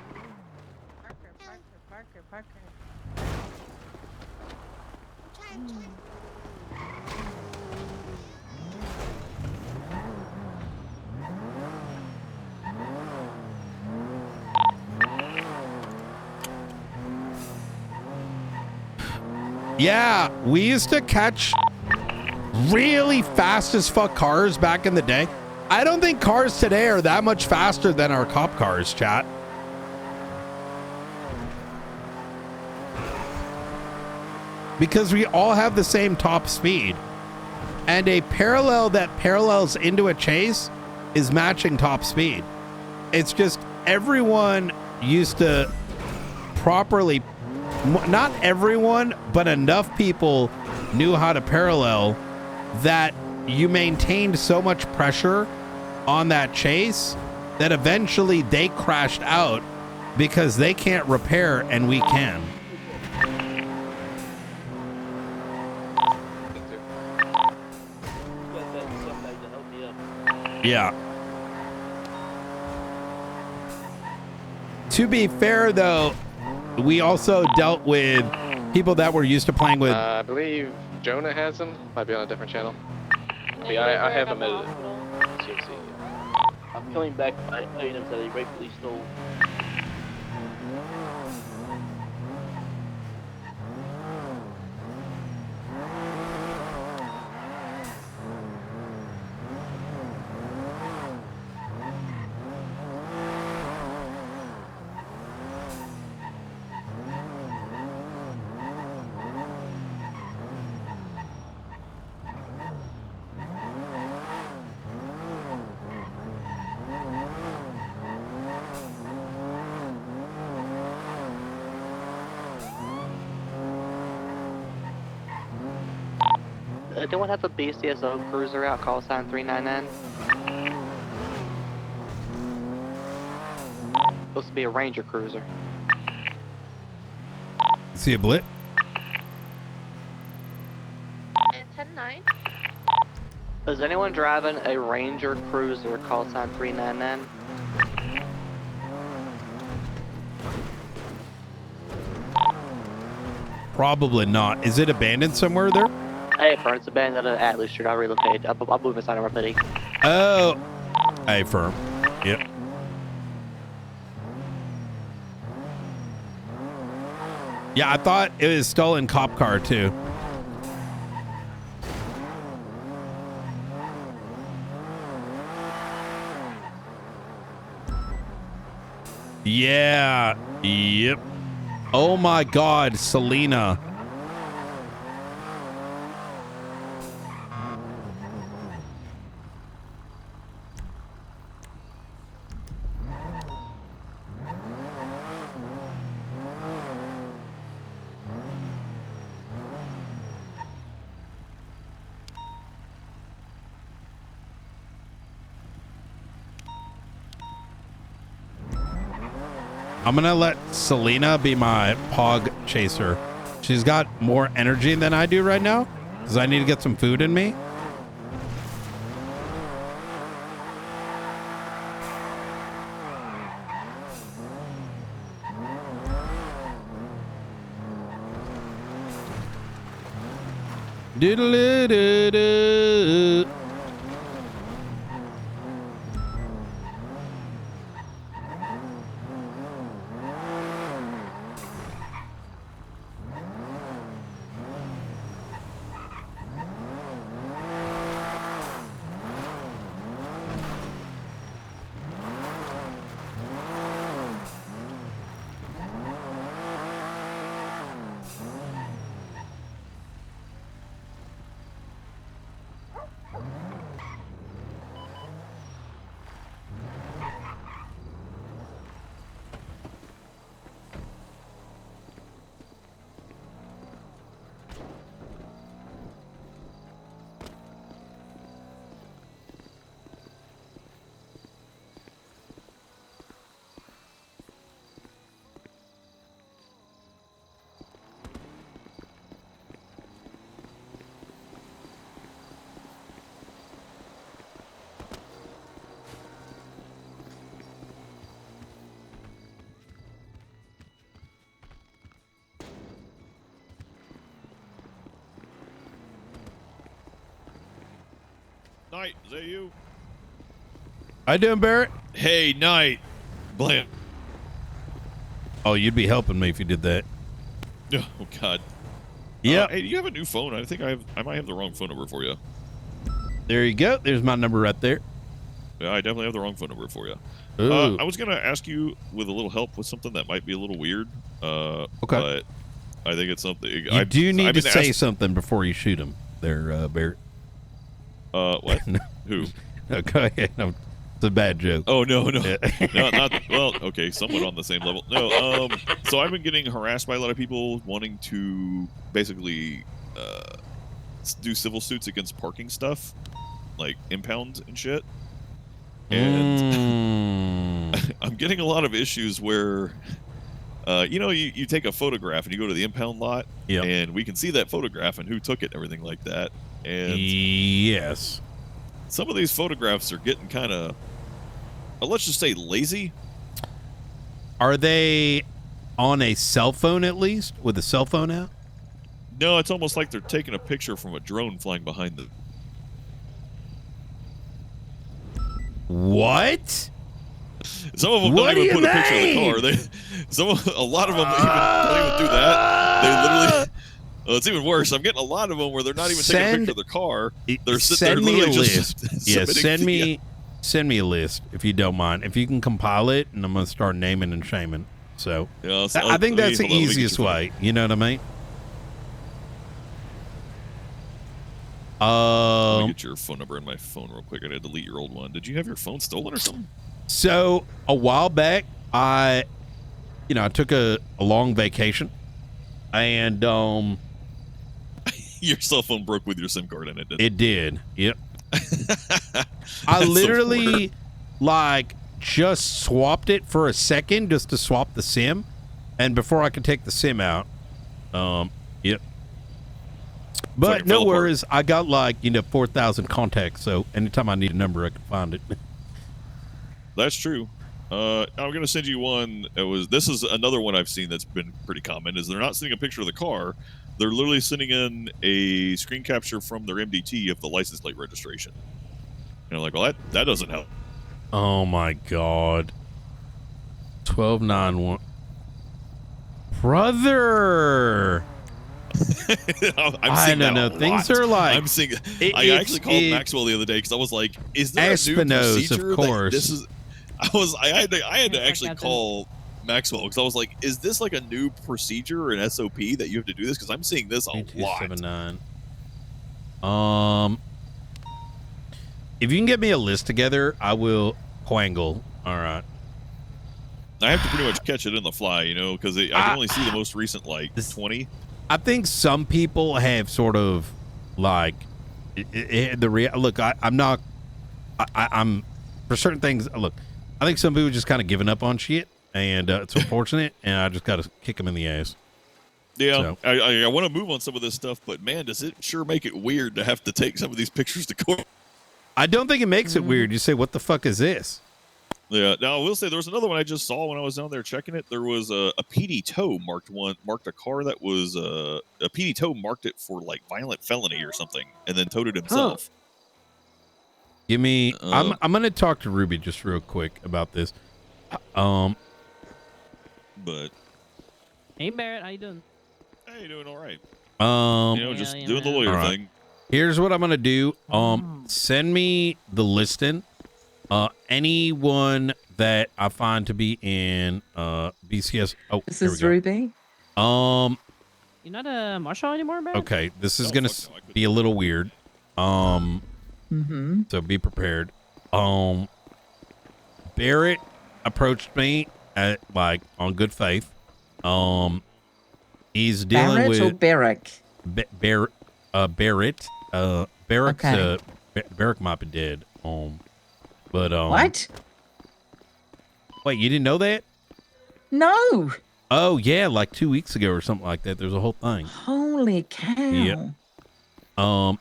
Yeah, we used to catch really fast as fuck cars back in the day. I don't think cars today are that much faster than our cop cars, chat. Because we all have the same top speed. And a parallel that parallels into a chase is matching top speed. It's just everyone used to properly, not everyone, but enough people knew how to parallel that you maintained so much pressure on that chase that eventually they crashed out because they can't repair and we can. Yeah. To be fair, though, we also dealt with people that were used to playing with. I believe Jonah has him. Might be on a different channel. Yeah, I have him at CMC. I'm coming back items that he rightfully stole. Anyone have a BCSO cruiser out, call sign 399? Supposed to be a Ranger cruiser. See a blit? It's 10-9. Is anyone driving a Ranger cruiser, call sign 399? Probably not. Is it abandoned somewhere there? Hey, firm, it's abandoned at Atlas Street. I'll relocate. I'll move inside of our city. Oh. Hey, firm. Yep. Yeah, I thought it was stolen cop car too. Yeah. Yep. Oh my God, Selena. I'm gonna let Selena be my pog chaser. She's got more energy than I do right now because I need to get some food in me. Doodle-doo-doo-doo. Knight, is that you? How you doing, Barrett? Hey, Knight. Blam. Oh, you'd be helping me if you did that. Oh God. Yeah. Hey, do you have a new phone? I think I might have the wrong phone number for you. There you go. There's my number right there. Yeah, I definitely have the wrong phone number for you. Ooh. I was gonna ask you with a little help with something that might be a little weird. Okay. But I think it's something. You do need to say something before you shoot him, there, Barrett. What? Who? No, go ahead. No, it's a bad joke. Oh no, no, not well. Okay, somewhat on the same level. No, so I've been getting harassed by a lot of people wanting to basically do civil suits against parking stuff, like impound and shit. And I'm getting a lot of issues where, you take a photograph and you go to the impound lot, and we can see that photograph and who took it and everything like that. And yes, some of these photographs are getting kind of, let's just say, lazy. Are they on a cell phone at least, with a cell phone out? No, it's almost like they're taking a picture from a drone flying behind them. What? Some of them don't even put a picture of the car. A lot of them don't even do that. They literally. Well, it's even worse. I'm getting a lot of them where they're not even taking a picture of the car. They're Send me a just list. Yeah, send me a list if you don't mind. If you can compile it, and I'm gonna start naming and shaming. So, I think that's the easiest way. You know what I mean? Let me get your phone number in my phone real quick. I gotta delete your old one. Did you have your phone stolen or something? So a while back, I took a long vacation, and your cell phone broke with your SIM card in it. It did. Yep. I literally just swapped it for a second just to swap the SIM, and before I could take the SIM out, yep. But no worries, I got 4,000 contacts, so anytime I need a number, I can find it. That's true. I'm gonna send you one. This is another one I've seen that's been pretty common. Is they're not sending a picture of the car, they're literally sending in a screen capture from their MDT of the license plate registration. And I'm like, well, that doesn't help. Oh my god. 1291. Brother. I'm seeing know. Things are I'm seeing. I actually called Maxwell the other day because I was like, "Is there a new procedure?" Of course. This is. I had to actually call Maxwell because I was like, "Is this like a new procedure or an SOP that you have to do this?" Because I'm seeing this a lot. 8279. If you can get me a list together, I will quangle. All right. I have to pretty much catch it in the fly, because I can only see the most recent 20. I think some people have sort of look. I'm for certain things. Look, I think some people just kind of giving up on shit, and it's unfortunate. And I just got to kick them in the ass. Yeah, so. I want to move on some of this stuff, but man, does it sure make it weird to have to take some of these pictures to court. I don't think it makes it weird. You say, "What the fuck is this?" Yeah. Now I will say there was another one I just saw when I was down there checking it. There was a PD tow marked a car that was a PD tow marked it for violent felony or something, and then towed it himself. Give me. I'm gonna talk to Ruby just real quick about this. But hey Barrett, how you doing? Hey, doing all right. Just doing the lawyer thing. Here's what I'm gonna do. Send me the listing. Anyone that I find to be in BCS. Oh, this is Ruby. You're not a marshal anymore, Barrett? Okay, this is gonna be a little weird. So be prepared. Barrett approached me at on good faith. He's dealing Barrett with or Barrick? Barrett. Barrick's Okay. Barrick might be dead. But what? Wait, you didn't know that? No. Oh yeah, 2 weeks ago or something like that. There's a whole thing. Holy cow. Yep.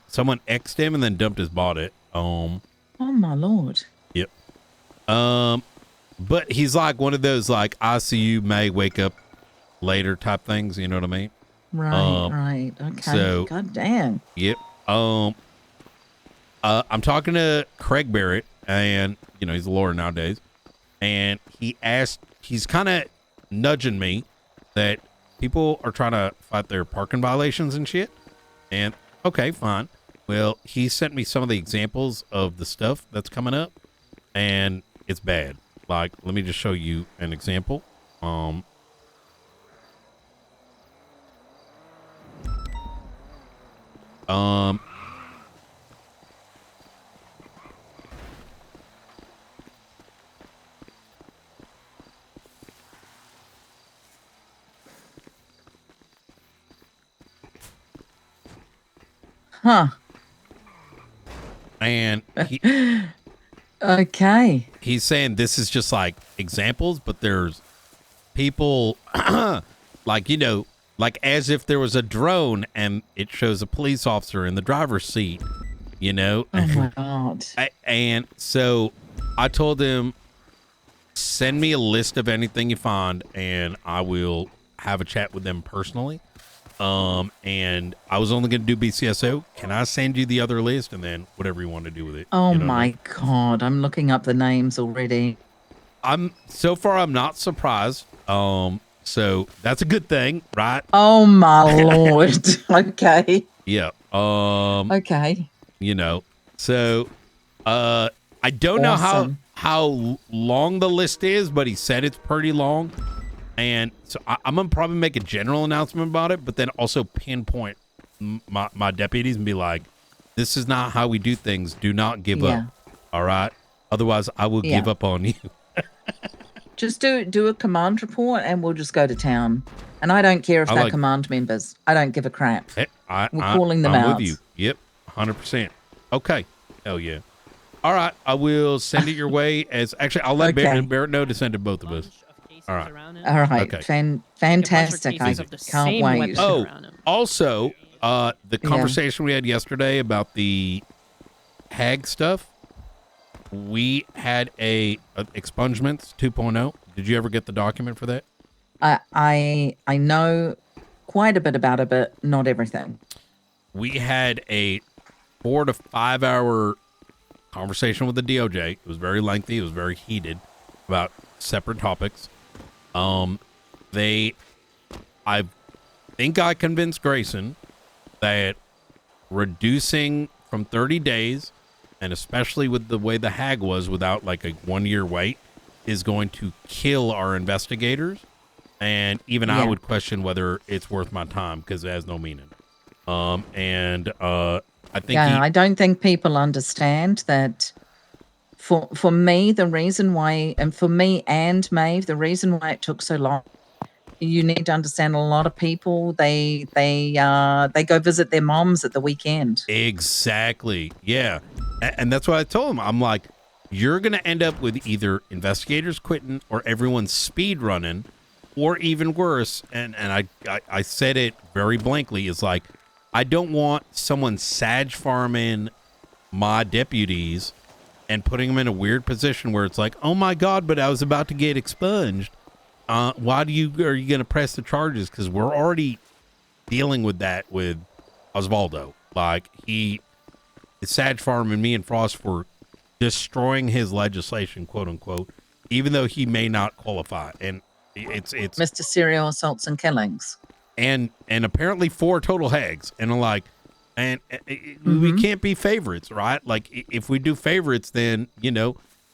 Someone X'd him and then dumped his body. Oh my lord. Yep. But he's one of those ICU may wake up later type things. You know what I mean? Right. Okay. So, God damn. Yep. I'm talking to Craig Barrett, and he's a lawyer nowadays, and he's kind of nudging me that people are trying to fight their parking violations and shit. And okay, fine. Well, he sent me some of the examples of the stuff that's coming up, and it's bad. Let me just show you an example. Huh. And Okay. He's saying this is just like examples, but there's people like, like as if there was a drone and it shows a police officer in the driver's seat, Oh my God. And so I told him, send me a list of anything you find and I will have a chat with them personally. And I was only going to do BCSO. Can I send you the other list and then whatever you want to do with it? Oh You know what I my mean? God. I'm looking up the names already. So far I'm not surprised. So that's a good thing, right? Oh my Lord. Okay. Yeah. Okay. So I don't know Awesome. how long the list is, but he said it's pretty long. And so I'm gonna probably make a general announcement about it, but then also pinpoint my deputies and be like, this is not how we do things. Do not give up. All right. Otherwise I will give up on you. Just do a command report and we'll just go to town. And I don't care if they're command members. I don't give a crap. We're calling them I'm out. with you. Yep. 100%. Okay. Hell yeah. All right. I will send it your way I'll let Barrett know to send it both of us. All right. All right. Okay. Fantastic. I can't wait. Oh, also, the conversation we had yesterday about the hag stuff, we had a expungements 2.0. Did you ever get the document for that? I know quite a bit about it, but not everything. We had a 4 to 5 hour conversation with the DOJ. It was very lengthy. It was very heated about separate topics. I think I convinced Grayson that reducing from 30 days, and especially with the way the hag was without like a 1 year wait, is going to kill our investigators. And even I would question whether it's worth my time because it has no meaning. I think I don't think people understand that for me, the reason why, and for me and Maeve, the reason why it took so long, you need to understand a lot of people, they go visit their moms at the weekend. Exactly. Yeah. And that's what I told him. I'm like, you're going to end up with either investigators quitting or everyone speed running, or even worse. And I said it very blankly. It's like, I don't want someone sag farming my deputies and putting them in a weird position where it's like, oh my God, but I was about to get expunged. Why are you going to press the charges? Because we're already dealing with that with Osvaldo. Like, he is sag farming me and Frost for destroying his legislation, quote unquote, even though he may not qualify. And it's Mr. Serial Assaults and Killings. And apparently 4 total hags. And I'm like, we can't be favorites, right? Like, if we do favorites, then,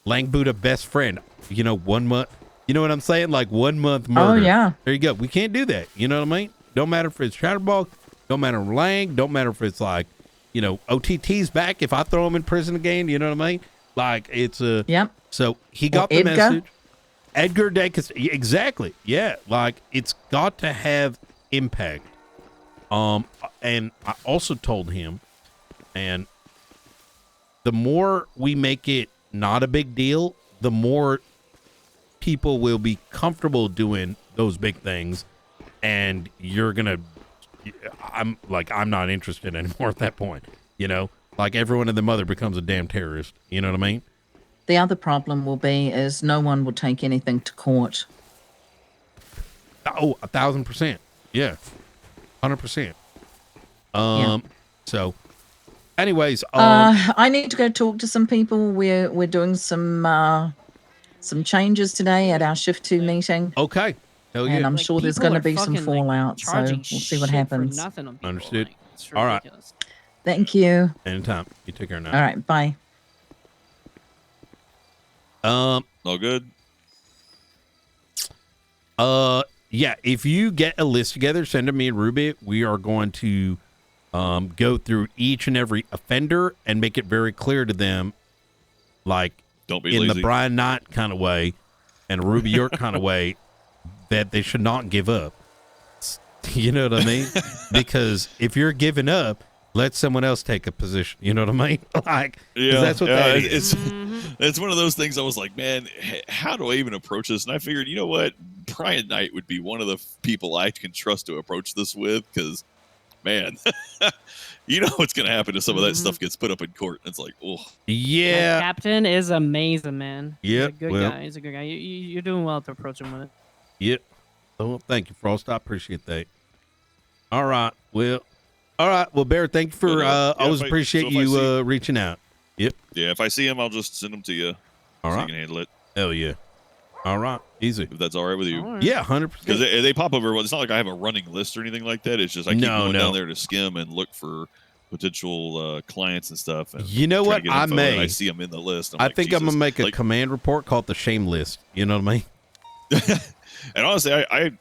Lang Buddha best friend, 1 month. You know what I'm saying? Like 1 month murder. Oh, yeah. There you go. We can't do that. You know what I mean? Don't matter if it's Chatterbug. Don't matter if Lang. Don't matter if it's like, OTT's back. If I throw him in prison again, you know what I mean? Like, it's a... Yep. So he got the message. Edgar Dacus. Exactly. Yeah. Like, it's got to have impact. And I also told him, and the more we make it not a big deal, the more people will be comfortable doing those big things, and I'm not interested anymore at that point. Like everyone and their mother becomes a damn terrorist. You know what I mean? The other problem will be is no one will take anything to court. Oh, 1,000%. Yeah. 100%. So anyways, I need to go talk to some people. We're doing some changes today at our shift 2 meeting. Okay. Hell yeah. And I'm sure there's going to be some fallout, so we'll see what happens. Understood. All right. Thank you. Anytime. You take care now. All right. Bye. All good. Yeah, if you get a list together, send it to me and Ruby. We are going to go through each and every offender and make it very clear to them, like, don't be in lazy. the Brian Knight kind of way and Ruby York kind of way, that they should not give up. You know what I mean? Because if you're giving up, let someone else take a position. You know what I mean? Like, yeah, that's what that is. It's one of those things I was like, man, how do I even approach this? And I figured, you know what? Brian Knight would be one of the people I can trust to approach this with because, man, you know what's going to happen if some of that stuff gets put up in court. It's like, oh. Yeah. That captain is amazing, man. He's Yep, a good well. guy. He's a good guy. You're doing well to approach him with it. Yep. Oh, thank you, Frost. I appreciate that. All right. Well, Barrett, thank you for always appreciate you reaching out. Yep. Yeah, if I see him, I'll just send him to you. All so right. you can handle it. Hell yeah. All right. Easy. If that's all right with you. All right. Yeah, 100%. Because they pop over. It's not like I have a running list or anything like that. It's just I keep going down there to skim and look for potential clients and stuff. And You know try what? to get I info, may. and I see them in the list. I think I'm going to make a command report called the shame list. You know what I mean? And honestly, I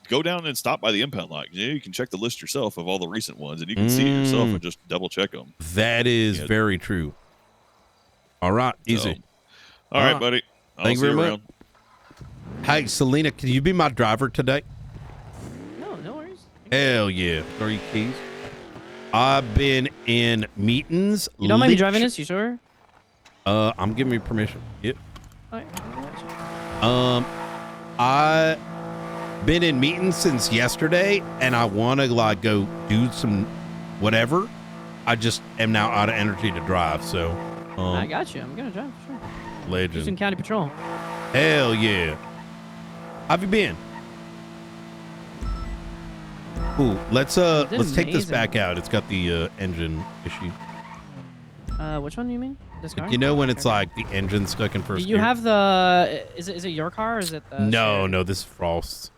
go down and stop by the impound lot. You can check the list yourself of all the recent ones, and you can see it yourself and just double check them. That is very true. All right. Easy. All right, buddy. Thank you very much. Hey, Selena, can you be my driver today? No worries. Hell yeah. Throw your keys. I've been in meetings. You don't mind me driving this? You sure? I'm giving you permission. Yep. All right. I been in meetings since yesterday, and I want to like go do some whatever. I just am now out of energy to drive, so I got you. I'm gonna drive for sure. Legend. Houston County Patrol. Hell yeah. How have you been? Ooh, let's take this amazing. back out. It's got the engine issue. Which one do you mean? This car? You know when it's like the engine stuck in first You gear? have the. Is it your car or is it the? No, this is Frost's.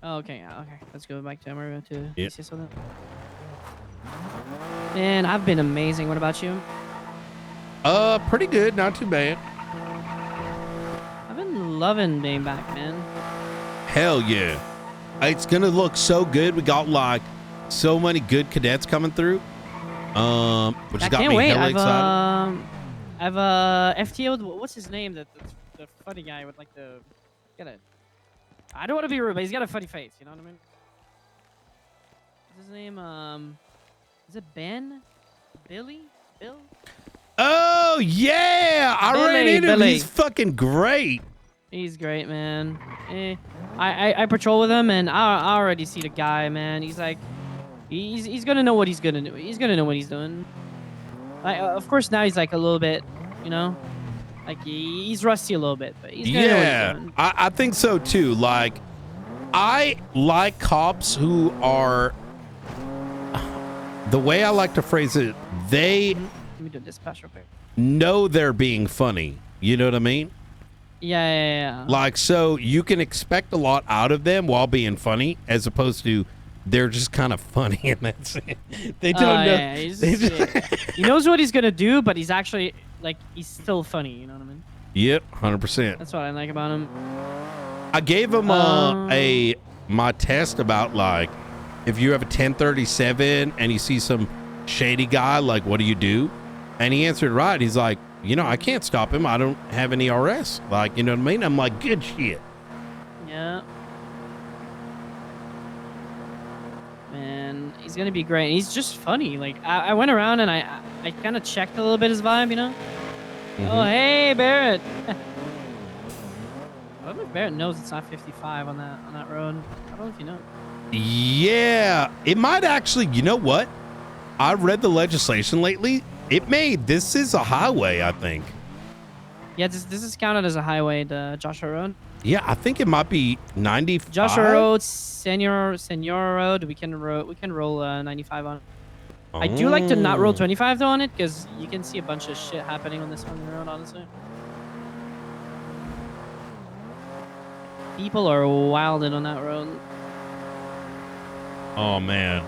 Oh, okay. Yeah, okay. Let's go back to Amarillo to Yep. see something. Man, I've been amazing. What about you? Pretty good. Not too bad. I've been loving being back, man. Hell yeah. It's gonna look so good. We got like so many good cadets coming through. Which I got can't me wait. hella excited. I've FTO'd. What's his name? The funny guy with like the. I don't want to be rude, but he's got a funny face. You know what I mean? What's his name? Is it Ben? Billy? Bill? Oh yeah, I ran into him. Billy. He's fucking great. He's great, man. I patrol with him, and I already see the guy, man. He's like, he's gonna know what he's gonna do. He's gonna know what he's doing. Like, of course, now he's like a little bit, you know, like he's rusty a little bit, but he's gonna know what he's doing. I think so too. Like, I like cops who are. The way I like to phrase it, they Let me do dispatch real quick. know they're being funny. You know what I mean? Yeah. Like, so you can expect a lot out of them while being funny, as opposed to they're just kind of funny and that's it. They don't know. Yeah, he knows what he's gonna do, but he's actually like he's still funny. You know what I mean? Yep, 100%. That's what I like about him. I gave him my test about like if you have a 1037 and you see some shady guy, like what do? And he answered right. He's like, you know, I can't stop him. I don't have any RS. Like, you know what I mean? I'm like, good shit. Yeah. Man, he's gonna be great. He's just funny. Like I went around and I kind of checked a little bit his vibe, you know. Oh hey Barrett. I don't know if Barrett knows it's not 55 on that road. I don't know if you know. Yeah, it might actually. You know what? I read the legislation lately. This is a highway, I think. Yeah, this is counted as a highway, the Joshua Road. Yeah, I think it might be 95. Joshua Road, Senor Road. We can roll 95 on it. I do like to not roll 25 though on it because you can see a bunch of shit happening on this one road, honestly. People are wilding on that road. Oh man.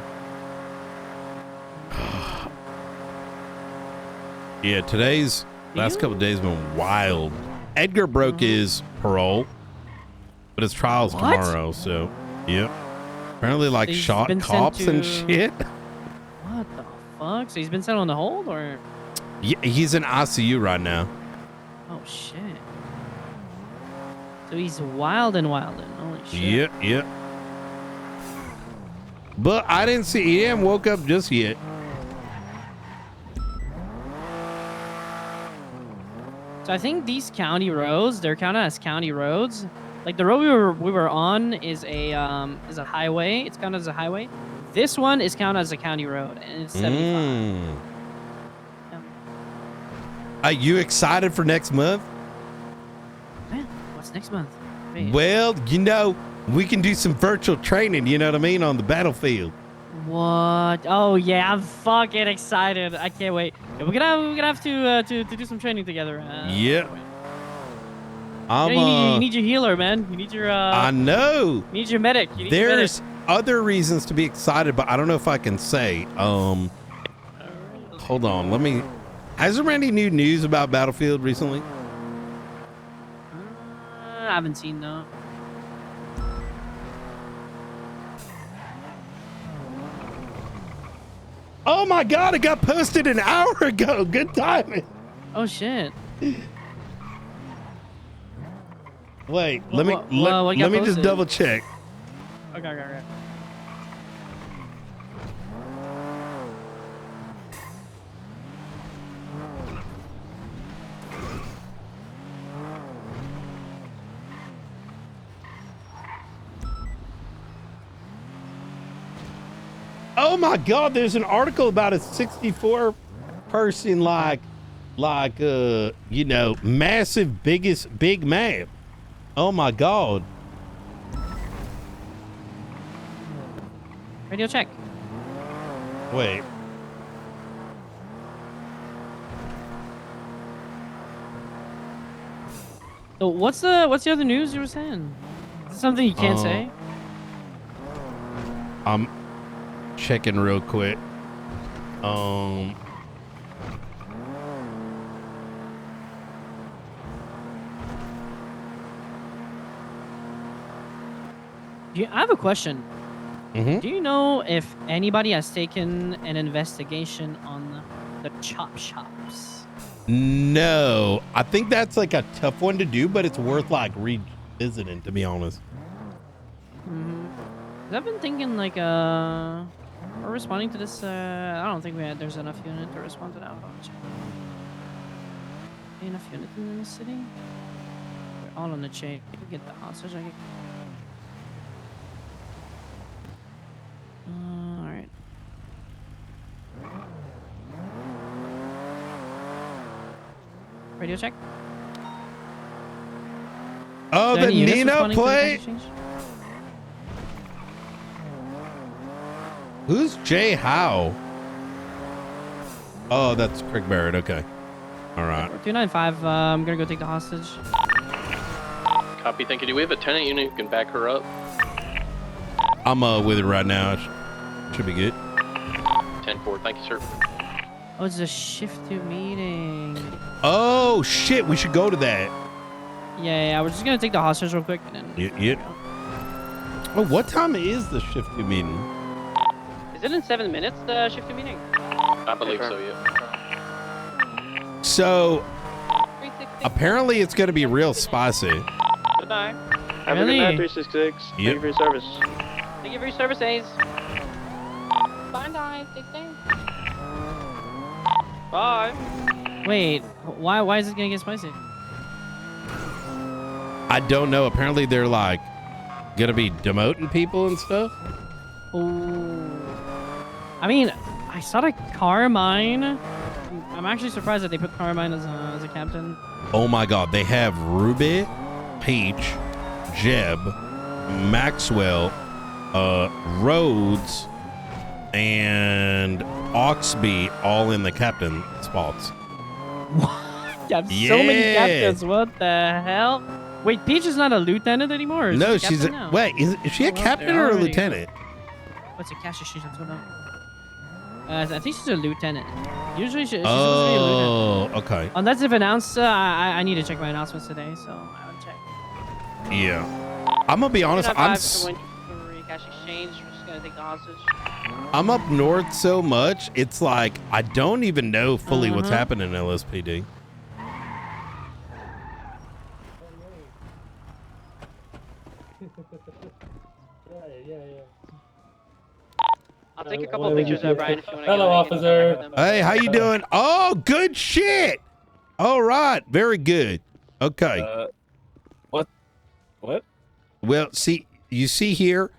Yeah, today's last couple of days been wild. Edgar broke his parole, but his trial's tomorrow. So, yep. Apparently, like He's shot been cops sent and to- shit. What the fuck? So he's been sent on the hold or? Yeah, he's in ICU right now. Oh shit. So he's wilding. Holy shit. Yep. But I didn't see. He hadn't woke up just yet. So I think these county roads, they're counted as county roads. Like the road we were on is a highway. It's counted as a highway. This one is counted as a county road, and it's 75. Are you excited for next month? Man, what's next month? Wait. Well, you know, we can do some virtual training, you know what I mean, on the battlefield. What? Oh yeah, I'm fucking excited. I can't wait. Yeah, we're gonna have to do some training together. Yeah. You need your healer, man. You need your. I know. You need your medic. You need your medic. There's other reasons to be excited, but I don't know if I can say. Hold on. Let me. Has there been any new news about Battlefield recently? I haven't seen no. Oh my God! It got posted an hour ago. Good timing. Oh shit. Wait, let me just double check. Okay. Oh my God! There's an article about a 64 person you know, massive big map. Oh my God. Radio check. Wait. So what's the other news you were saying? Is it something you can't say? I'm checking real quick. I have a question. Mhm. Do you know if anybody has taken an investigation on the chop shops? No, I think that's like a tough one to do, but it's worth like revisiting, to be honest. I've been thinking like we're responding to this. I don't think there's enough unit to respond to that. Hold on, check. Enough unit in the city? They're all on the chain. Get the hostage. Alright. Radio check. Oh, the Nino play. Who's Jay Howe? Oh, that's Craig Barrett. Okay. All right. 295. I'm gonna go take the hostage. Copy. Thank you. Do we have a tenant unit who can back her up? I'm with it right now. Should be good. 10-4. Thank you, sir. Oh, it's a shift 2 meeting. Oh shit! We should go to that. Yeah. We're just gonna take the hostage real quick and then. Yep. Oh, what time is the shift 2 meeting? Is it in 7 minutes? The shift 2 meeting. I believe so. Yeah. So apparently it's gonna be real spicy. Good night. Have a good night, 366. Thank you for your service. Thank you for your service, Ace. Bye, guys. Stay safe. Bye. Wait, why is it gonna get spicy? I don't know. Apparently they're like gonna be demoting people and stuff. Oh. I mean, I saw the Carmine. I'm actually surprised that they put Carmine as a captain. Oh my God! They have Ruby, Peach, Jeb, Maxwell, Rhodes, and Oxby all in the captain spots. You have so many captains. What the hell? Wait, Peach is not a lieutenant anymore? No, she's a now? wait. Is she a captain or a lieutenant? What's a cash sheet? I think she's a lieutenant. Usually she's supposed to be a lieutenant. Oh, okay. Unless if announced, I need to check my announcements today, so I would check. Yeah. I'm gonna be honest. Cash exchange. We're just gonna take the hostage. I'm up north so much. It's like I don't even know fully what's happening in LSPD. I'll take a couple of pictures, Brian, if you want to. Hello, officer. Hey, how you doing? Oh, good shit. All right. Very good. Okay. What? Well, you see here,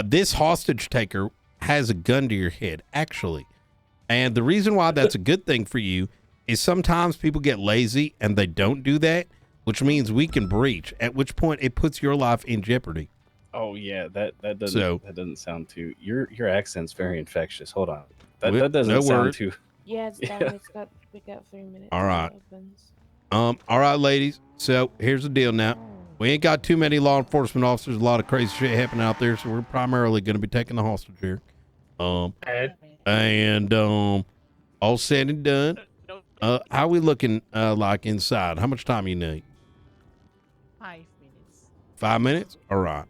this hostage taker has a gun to your head, actually. And the reason why that's a good thing for you is sometimes people get lazy and they don't do that, which means we can breach, at which point it puts your life in jeopardy. Oh yeah, that doesn't sound too. Your accent's very infectious. Hold on, that Well, doesn't no sound word. too. Yeah, it's done. We got 3 minutes. All right. till it opens. All right, ladies. So here's the deal now. We ain't got too many law enforcement officers. A lot of crazy shit happening out there, so we're primarily going to be taking the hostage here. And all said and done, how we looking like inside? How much time you need? 5 minutes. 5 minutes? All right.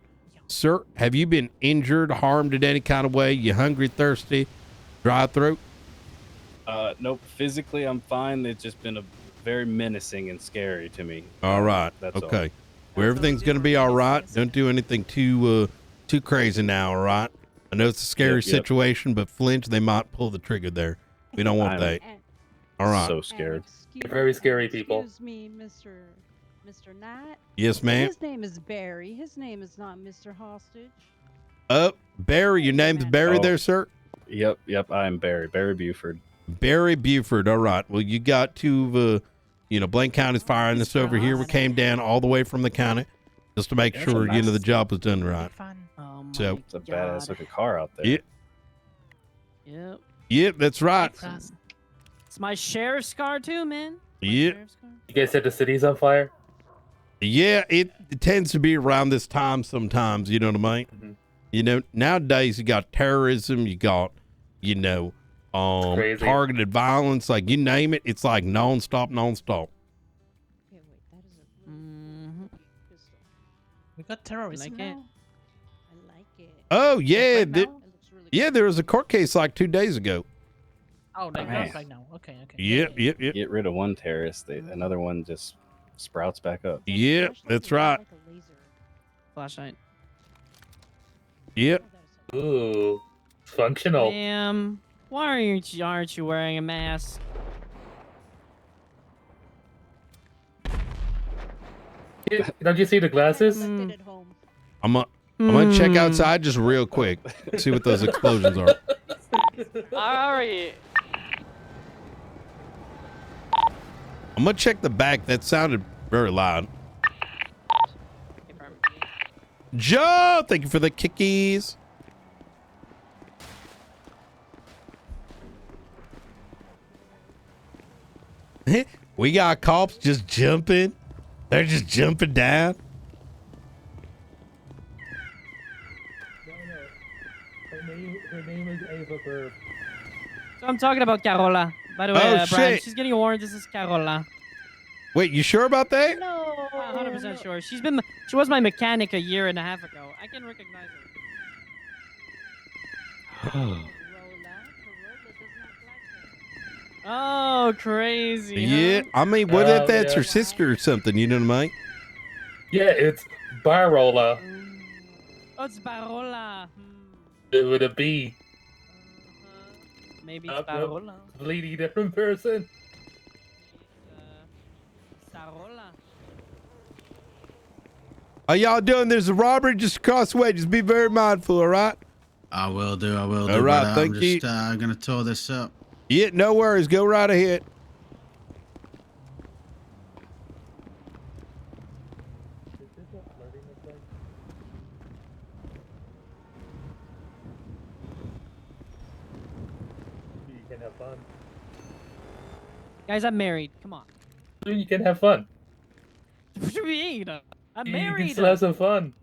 Sir, have you been injured, harmed in any kind of way? You hungry, thirsty, dry throat? Nope. Physically, I'm fine. It's just been a very menacing and scary to me. All right. That's okay. all. Well, everything's going to be all right. Don't do anything too crazy now, all right? I know it's a scary Yep. situation, but flinch, they might pull the trigger there. We don't want that. All right. So scared. Very scary people. Excuse me, Mr. Knight. Yes, ma'am. His name is Barry. His name is not Mr. Hostage. Barry, your name's Barry there, sir? Yep. I am Barry Buford. Barry Buford. All right. Well, you got two, Blaine County's firing this over here. We came down all the way from the county just to make sure, the job was done right. So It's a badass looking car out there. Yep, that's right. It's my sheriff's car too, man. Yep. You guys said the city's on fire? Yeah, it tends to be around this time sometimes, you know what I mean? Nowadays you got terrorism, you got, Crazy. targeted violence, like you name it, it's like nonstop. We got terrorism Like it. now. I like it. Oh, yeah. Right now? There was a court case like 2 days ago. Oh, no, Man. right now. Okay. Yep. Get rid of one terrorist, another one just sprouts back up. Yep, that's right. Flashlight. Yep. Ooh, functional. Ma'am, why aren't you wearing a mask? Don't you see the glasses? I'm gonna check outside just real quick, see what those explosions are. Alright. I'm gonna check the back. That sounded very loud. Joe, thank you for the kickies. We got cops just jumping. They're just jumping down. Her name is Ava Burr. So I'm talking about Carola. By the way, Oh, Brian, shit. she's getting a warrant. This is Carola. Wait, you sure about that? No, 100% sure. She was my mechanic a year and a half ago. I can recognize her. Oh, crazy. Yeah, huh? I mean, what if that's yeah. her sister or something? You know what I mean? Yeah, it's Barola Oh, it's Barola. with a B. Maybe it's Barola. Completely different person. Sarola. How y'all doing? There's a robbery just across the way. Just be very mindful, all right? I will do. I will do. All right, but, thank I'm you. just gonna tour this up. Yeah, no worries. Go right ahead. You can have fun. Guys, I'm married. Come on. You can have fun. What do you mean? I'm You married. can still have some fun.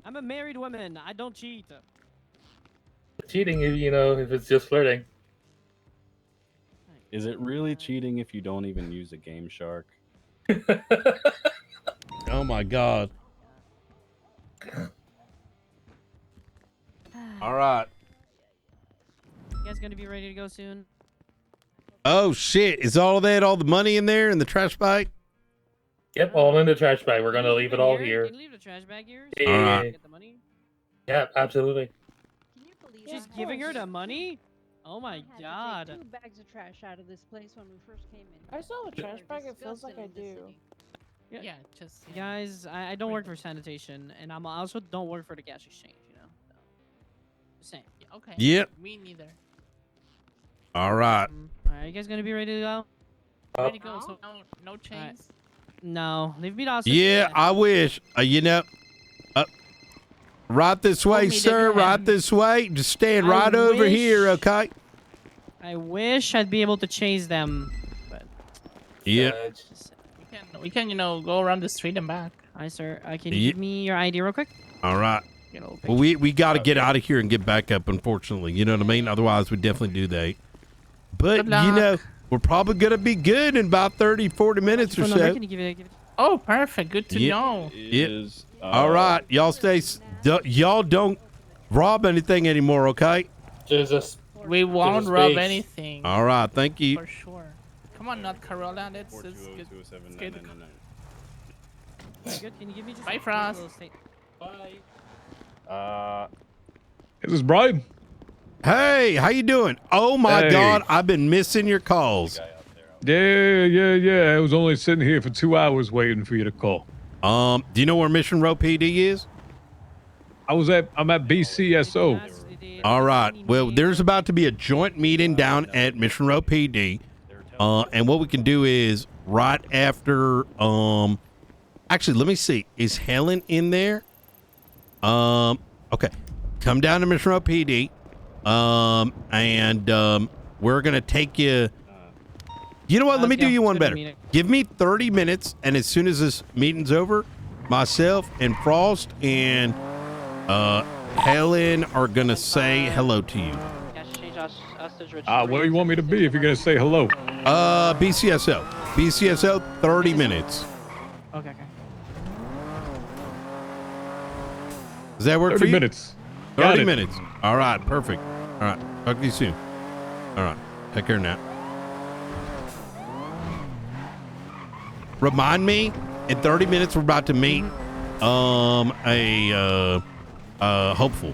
I'm a married woman. I don't cheat. Cheating, if it's just flirting. Is it really cheating if you don't even use a Game Shark? Oh my God. All right. You guys gonna be ready to go soon? Oh shit! Is all the money in there in the trash bag? Yep, all in the trash bag. We're gonna leave it all here. Can you leave the trash bag here? Yeah. All right. Get the money. Yeah, absolutely. She's giving her the money. Oh my I had to god. take 2 bags of trash out of this place when we first came in. I saw a trash They're bag. It feels like I disgusting in this do. city. Yeah, just Guys, I don't work for sanitation, and I also don't work for the gas exchange, you know? So, just saying. Yeah, okay. Yep. Me neither. All right. Are you guys gonna be ready to go? Ready to go. So no chains. No, leave me to hostage. Yeah, I wish. Right this way, me to sir. go. Right this way. Just stand right over wish- here, okay? I wish I'd be able to chase them, but Yeah. We can, you know, go around the street and back. Hi, sir. Can you Ye- give me your ID real quick? All right. Get a little Well, we got to get out of here and get back up, unfortunately. You know what I mean? Otherwise, we definitely do that. But, Good you know, luck. we're probably going to be good in about 30, 40 minutes or Phone number, so. can you give it? Oh, perfect. Good to know. Yeah. All right. Y'all y'all don't rob anything anymore, okay? Jesus. We won't rob anything. All right. Thank you. For sure. Come on, not Corolla. Let's get the Good. Can you give me just Bye, a Frost. little state? This is Brian. Hey, how you doing? Oh, my Hey. God. I've been missing your calls. Yeah. I was only sitting here for 2 hours waiting for you to call. Do you know where Mission Row PD is? I'm at BCSO. All right. Well, there's about to be a joint meeting down at Mission Row PD. And what we can do is right after, actually, let me see. Is Helen in there? Okay. Come down to Mission Row PD. We're going to take you. You know what? Let me do you one better. Give me 30 minutes. And as soon as this meeting's over, myself and Frost and, Helen are going to say hello to you. Where do you want me to be if you're going to say hello? BCSO. BCSO, 30 minutes. Okay. Does that work for 30 you? minutes. Got 30 it. minutes. All right, perfect. All right, talk to you soon. All right, take care now. Remind me, in 30 minutes we're about to meet a hopeful.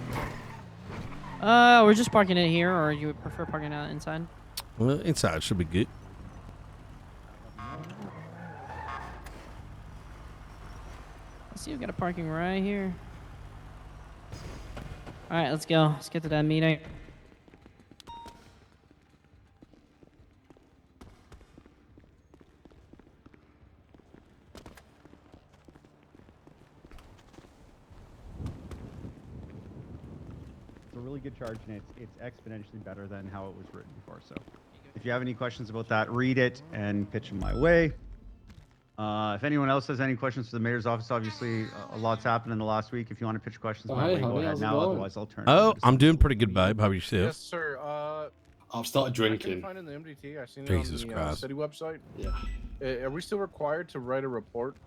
We're just parking it here, or you would prefer parking it inside? Well, inside should be good. Let's see, we've got a parking right here. All right, let's go. Let's get to that meeting. It's a really good charge, and it's exponentially better than how it was written before. So if you have any questions about that, read it and pitch them my way. If anyone else has any questions for the mayor's office, obviously a lot's happened in the last week. If you want to pitch questions my way, go ahead now. Otherwise, I'll turn it Oh, over to I'm doing pretty good, babe. How about yourself? Yes, sir. I've started I drinking. couldn't find it in the MDT. I seen it Jesus on the Christ. city website. Yeah. Are we still required to write a report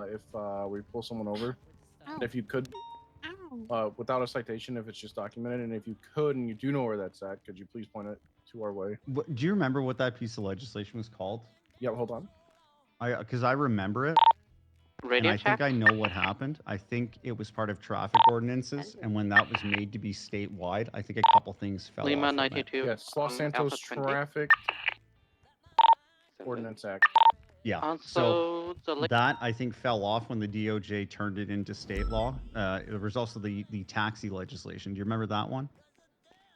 if we pull someone over? And if you could, without a citation, if it's just documented, and if you could, and you do know where that's at, could you please point it to our way? Do you remember what that piece of legislation was called? Yeah, hold on. Because I remember it. Radio and I think I know what happened. I think it was part of traffic ordinances, and when that was made to be statewide, I think a couple things fell Lima off from it. 92. Yes, Los Santos Alpha 20. Traffic Ordinance Act. Yeah. Also, So that I think fell off when the DOJ turned it into state law. There was also the taxi legislation. Do you remember that one?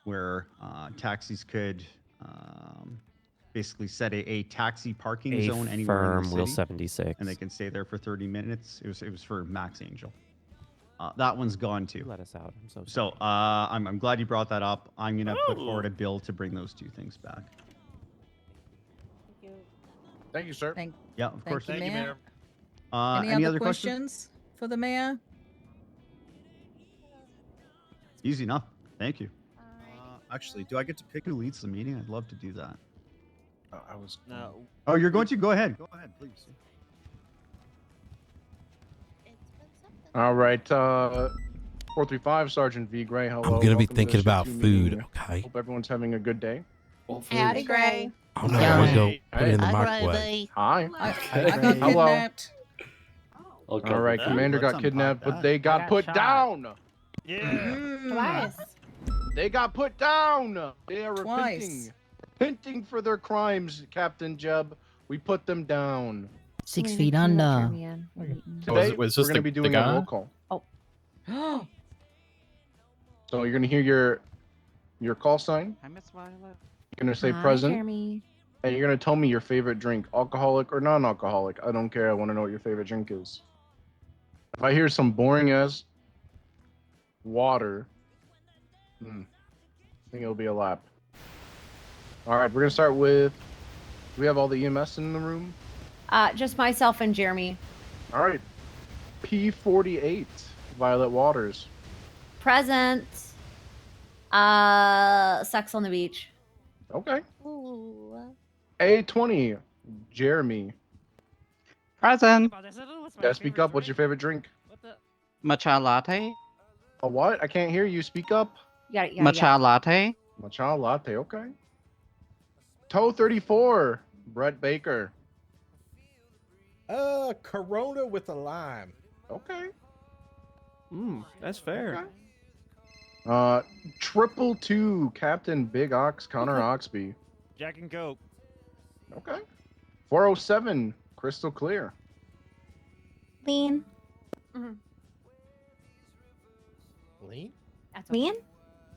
Where taxis could basically set a taxi parking zone anywhere in the city, Wheel 76. and they can stay there for 30 minutes. It was for Max Angel. That one's gone too. Let us out. I'm so sorry. So I'm glad you brought that up. I'm gonna put forward a bill to bring those two things back. Thank you, sir. Yeah, of course. Thank you, Mayor. Any other questions? for the mayor? Easy enough. Thank you. Actually, do I get to pick who leads the meeting? I'd love to do that. I was. No. Oh, you're going to? Go ahead. Go ahead, please. All right. 435, Sergeant V. Gray. Hello. I'm gonna be Welcome to thinking the about SHU food. meeting. Okay. Hope everyone's having a good day. Howdy, Gray. Oh no, we'll go put it in the microwave. Hi. I got Hello. kidnapped. All right, Commander got kidnapped, but they got put down. Tobias. They got put down. They are Twice. repenting for their crimes, Captain Jeb. We put them down. 6 feet under. Today, was we're this going to the be doing a guy? roll call. Oh. So you're going to hear your call sign. Hi, Miss Violet. You're going to say present. And you're going to tell me your favorite drink, alcoholic or non-alcoholic. I don't care. I want to know what your favorite drink is. If I hear some boring as water, I think it'll be a lap. All right, we're going to start with, do we have all the EMS in the room? Just myself and Jeremy. All right. P48, Violet Waters. Present. Sex on the beach. Okay. Ooh. A20, Jeremy. Present. Yeah, speak up. What's your favorite drink? Matcha latte. A what? I can't hear you. Speak up. Matcha latte. Matcha latte. Okay. Toe 34, Brett Baker. Corona with a lime. Okay. That's fair. Triple 2, Captain Big Ox, Connor Oxby. Jack and Coke. Okay. 407, Crystal Clear. Lean. Lean? Lean?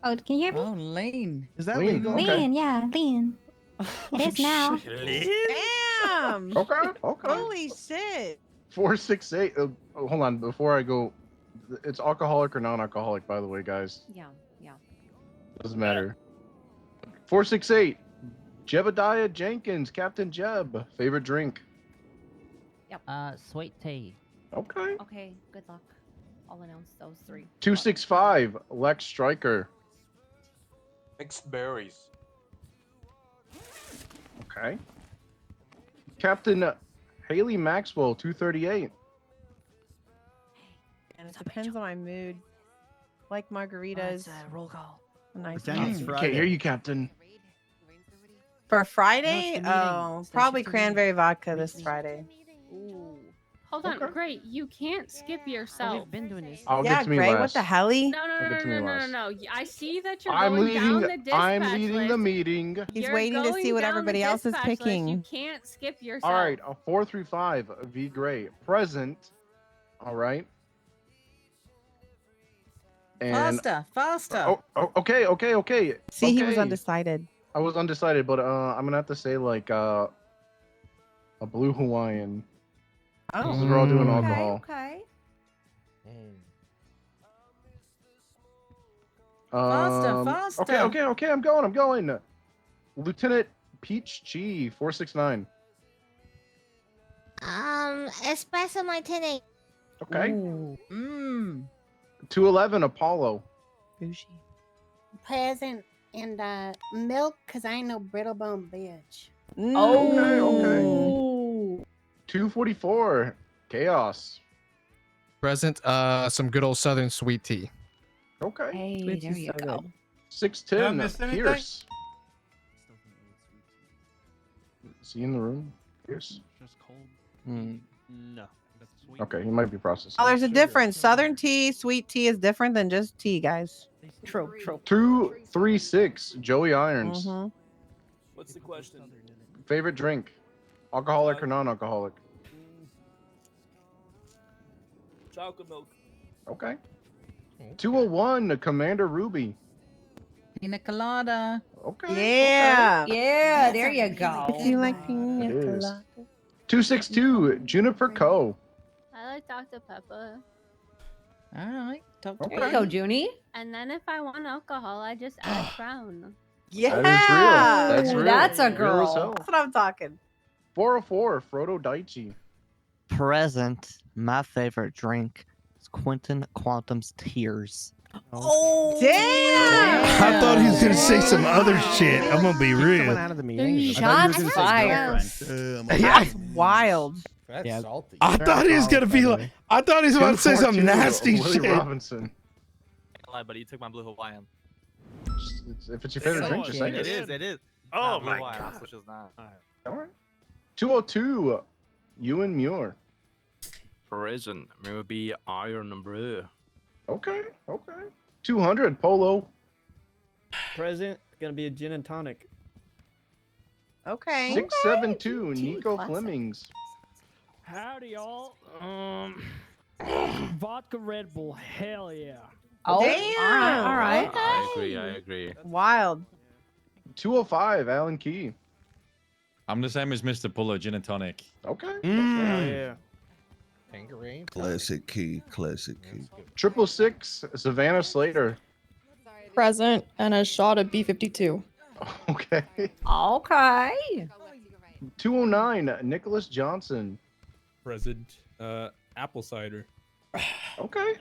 Oh, can you hear me? Oh, lean. Is that Lean, legal? Lean, okay. yeah, lean. It is now. Damn. Okay. Holy shit. 468. Hold on. Before I go, it's alcoholic or non-alcoholic, by the way, guys. Yeah. Doesn't matter. 468, Jebediah Jenkins, Captain Jeb. Favorite drink? Yep. Sweet tea. Okay. Okay, good luck. I'll announce those 3. 265, Lex Striker. Mixed berries. Okay. Captain Haley Maxwell, 238. And it depends on my mood. Like margaritas. Roll call. A nice Pretend one. Can't hear you, Captain. For Friday? No, it's the meeting. Oh, It's probably the cranberry vodka this Friday. Ooh. Hold on, Great. You can't skip yourself. We've been doing this. I'll Yeah, get to me Gray, last. what the helly? No. I see that you're I'm going down the leading. dispatch I'm leading list. the meeting. He's You're waiting to going see what down everybody the else is dispatch list. picking. You can't skip yourself. All right, a 435, V Gray. Present. All right. And Faster. Oh, okay. See, he was okay. undecided. I was undecided, but I'm gonna have to say like a blue Hawaiian. Oh. Because we're all doing alcohol. Okay. Faster. Okay. I'm going. Lieutenant Peach G, 469. Espresso martini. Okay. Ooh. 211 Apollo. Bougie. Present and milk, cause I ain't no brittle bone bitch. Okay. 244 Chaos. Present, some good old Southern sweet tea. Okay. Hey, Sweet there tea's you so go. good. 610 Pierce. Is he in the room? Pierce. Just cold. No. Okay, he might be processing. Oh, there's a difference. Southern tea, sweet tea is different than just tea, guys. True. 236 Joey Irons. What's the question? Favorite drink? Alcoholic or non-alcoholic? Chocolate milk. Okay. 201 Commander Ruby. Pina colada. Okay. Yeah. Yeah, there you go. You like pina It is. colada? 262 Juniper Co. I like Dr. Pepper. All right. There you go, Junie. And then if I want alcohol, I just add Crown. Yeah. That's real. That's a Real as girl. hell. That's what I'm talking. 404 Frodo Daichi. Present, my favorite drink is Quentin Quantum's Tears. Oh, damn! I thought he was gonna say some other shit. I'm gonna be real. Out of the meeting. Shots fired. That's wild. That's salty. I thought he was gonna be like. I thought he was about to say some 242 nasty Willie shit. Robinson. Lie, buddy, you took my blue Hawaiian. If it's your favorite drink, just say It it. is. Oh Blue my Hawaiian, God. Which is not. All right. 202 Ewan Muir. Present, maybe Iron Brew. Okay. 200 Polo Present. Gonna be a gin and tonic. Okay. 672 Tea, Nico classic. Flemings. Howdy, y'all. Vodka Red Bull. Hell yeah. Oh, Damn. all right. I agree. Wild. 205 Alan Key. I'm the same as Mr. Puller, gin and tonic. Okay. Hell yeah. Tangerine. Classic key. Classic key. 666 Savannah Slater. Present and a shot of B52. Okay. Okay. 209 Nicholas Johnson. Present. Apple cider. Okay.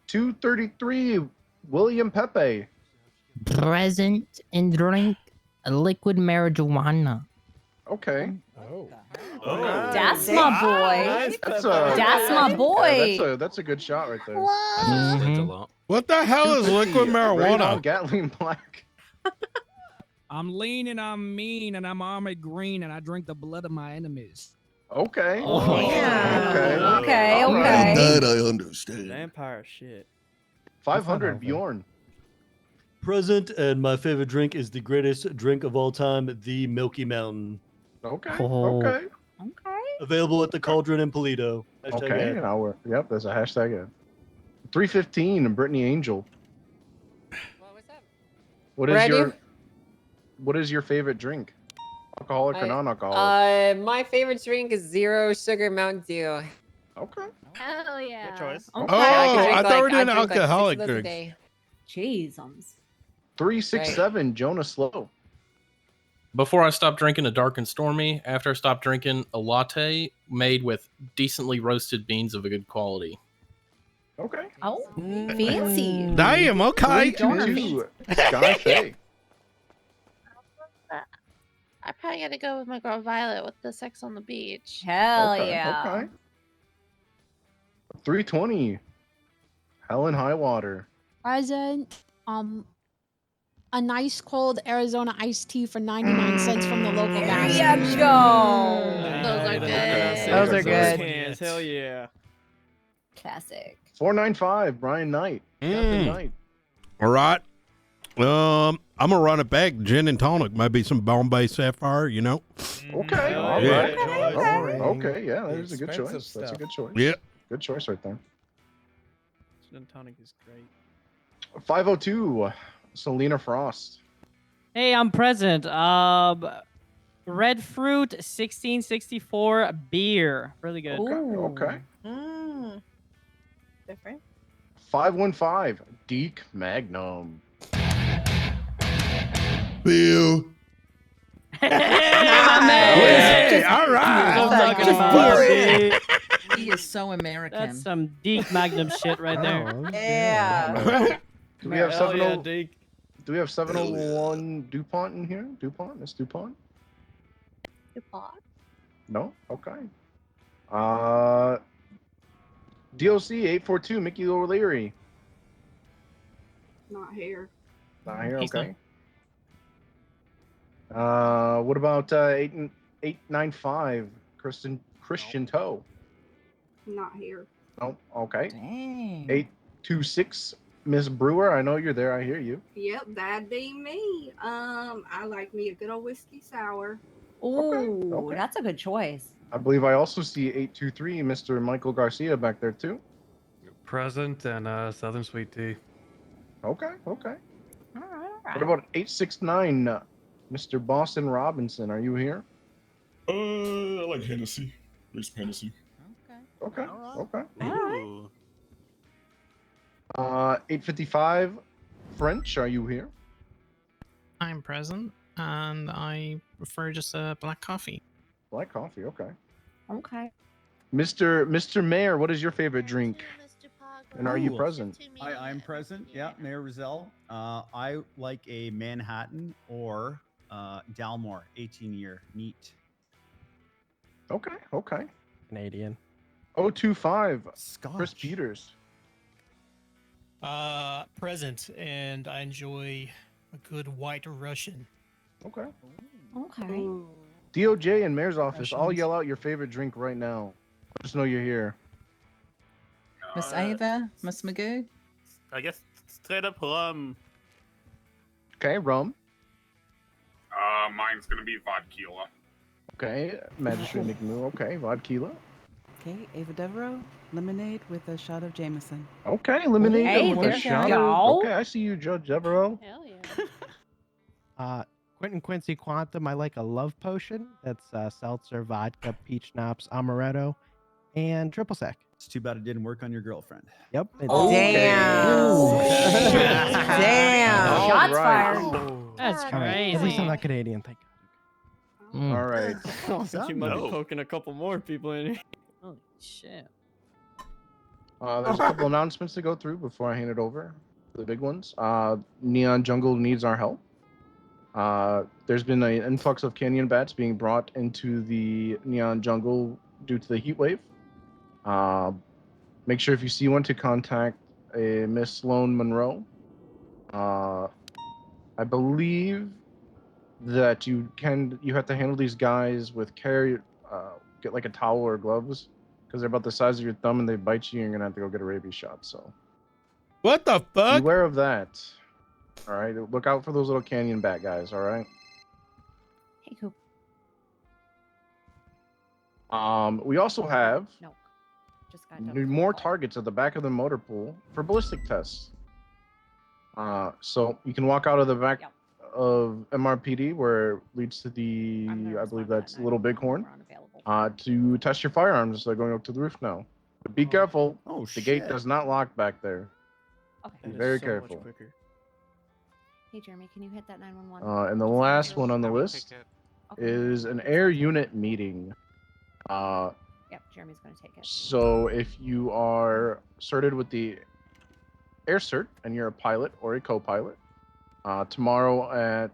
233 William Pepe. Present and drink a liquid marijuana. Okay. That's my boy. That's my boy. That's a good shot right there. Explains a lot. What the hell is 250, liquid marijuana? Gatling Black. I'm lean and I'm mean and I'm armored green and I drink the blood of my enemies. Okay. Okay. That I understand. Vampire shit. 500 Bjorn. Present, and my favorite drink is the greatest drink of all time, the Milky Mountain. Okay. Okay. Available at the Cauldron in Polito. Okay. #ad. Yep, there's a hashtag. 315 Brittany Angel. What is your favorite drink? Alcoholic or non-alcoholic? My favorite drink is zero sugar Mountain Dew. Okay. Hell yeah. Good choice. Okay. I thought we were doing alcoholic drinks. drinks. Jesus. 367 Jonah Slow. Before I stopped drinking a dark and stormy, after I stopped drinking a latte made with decently roasted beans of a good quality. Okay. Oh, fancy. Damn, okay. 322 Sky Faye. I probably gotta go with my girl Violet with the Sex on the Beach. Hell Okay. 320 Helen Highwater. Present. A nice cold Arizona iced tea for 99 cents from the local gas There station. you go. Those are good. Those are good. Cans. Hell yeah. Classic. 495 Brian Knight. Captain Knight. All right. I'm gonna run it back. Gin and tonic, maybe some Bombay Sapphire. You know. Okay. All Yeah. right. Okay. Yeah, there's a good expensive choice. That's a stuff. good choice. Yeah. Good choice right there. Gin and tonic is great. 502 Selena Frost. Hey, I'm present. Red fruit 1664 beer. Really good. Okay. Different. 515 Deke Magnum. Bill. Hey, all right. He is so American. That's some deep Magnum shit right there. Yeah. Do we have Hell yeah, 70? Deke. Do we have 701 DuPont in here? DuPont? Miss DuPont? No? Okay. DOC 842 Mickey O'Leary. Not here. Not here, He's okay. What about 895 Christian Toe? Not here. Oh, okay. Dang. 826 Miss Brewer, I know you're there. I hear you. Yep, that'd be me. I like me a good old whiskey sour. Ooh, okay. that's a good choice. I believe I also see 823 Mr. Michael Garcia back there too. Present and Southern Sweet Tea. Okay. All right. What about 869 Mr. Boston Robinson? Are you here? I like Hennessy. Drink some Hennessy. Okay. Okay. All 855 French, are you here? I'm present, and I prefer just a black coffee. Black coffee, okay. Okay. Mr. Mayor, what is your favorite drink? And are you Ooh. present? I'm present. Yeah, Mayor Rizal. I like a Manhattan or Dalmore 18-year neat. Okay. Canadian. 025 Chris Peters. Present, and I enjoy a good white Russian. Okay. Okay. DOJ and Mayor's office, I'll yell out your favorite drink right now. Just know you're here. Miss Ava, Miss Magoo. I guess straight up rum. Okay, rum. Mine's gonna be vodka. Okay, Magistrate Nick Moo. Okay, vodka. Okay, Ava Devereaux, lemonade with a shot of Jameson. Okay, lemonade Hey, with there a you shot go. of... Okay, I see you, Judge Devereaux. Hell yeah. Quentin Quincy Quantum, I like a love potion. That's seltzer, vodka, peach schnapps, amaretto, and triple sec. It's too bad it didn't work on your girlfriend. Yep. Damn. Shots right. fired. That's All right, At least crazy. I'm not Canadian, thank God. All right. You might be poking a couple more people in here. Holy shit. There's a couple announcements to go through before I hand it over. The big ones. Neon Jungle needs our help. There's been an influx of canyon bats being brought into the Neon Jungle due to the heat wave. Make sure if you see one to contact a Miss Sloan Monroe. I believe that you have to handle these guys with care. Get like a towel or gloves because they're about the size of your thumb and they bite you. You're gonna have to go get a rabies shot. So what the fuck? Beware of that. All right, look out for those little canyon bat guys. All right. Hey, Coop. We also have No. Just got done. more targets at the back of the motor pool for ballistic tests. So you can walk out of the back of MRPD where it leads to the, I believe that's Little Bighorn, to test your firearms. They're going up to the roof now. But be careful. Oh, the gate does not lock back there. Be very careful. Hey, Jeremy, can you hit that 911? And the last one on the list is an air unit meeting. Yep, Jeremy's going to take it. So if you are certed with the air cert and you're a pilot or a co-pilot, tomorrow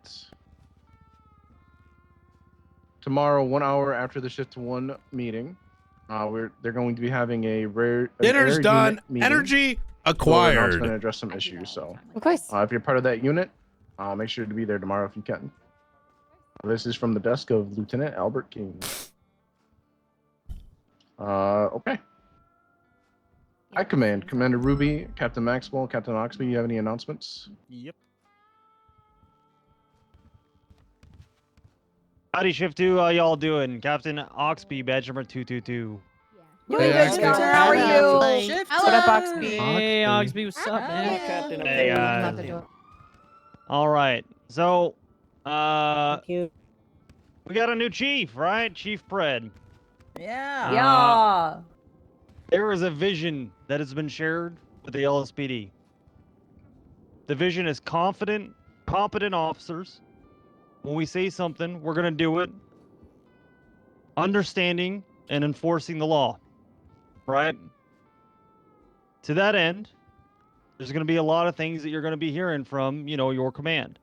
1 hour after the shift 1 meeting, they're going to be having a rare Dinner's air done. unit meeting. Energy So acquired. announcement and address some issues. So if you're part of that unit, make sure to be there tomorrow if you can. This is from the desk of Lieutenant Albert King. Okay. High Command, Commander Ruby, Captain Maxwell, Captain Oxby, you have any announcements? Yep. Howdy, Shift 2. How y'all doing? Captain Oxby, badge number 222. Doing good, Shift 2. How are you? Shift What up, Oxby? Hey, Oxby, what's up, man? Hey, guys. All right. So, we got a new chief, right? Chief Pred. Yeah. Yeah. There is a vision that has been shared with the LSPD. The vision is competent officers. When we say something, we're going to do it. Understanding and enforcing the law. Right? To that end, there's going to be a lot of things that you're going to be hearing from, your command.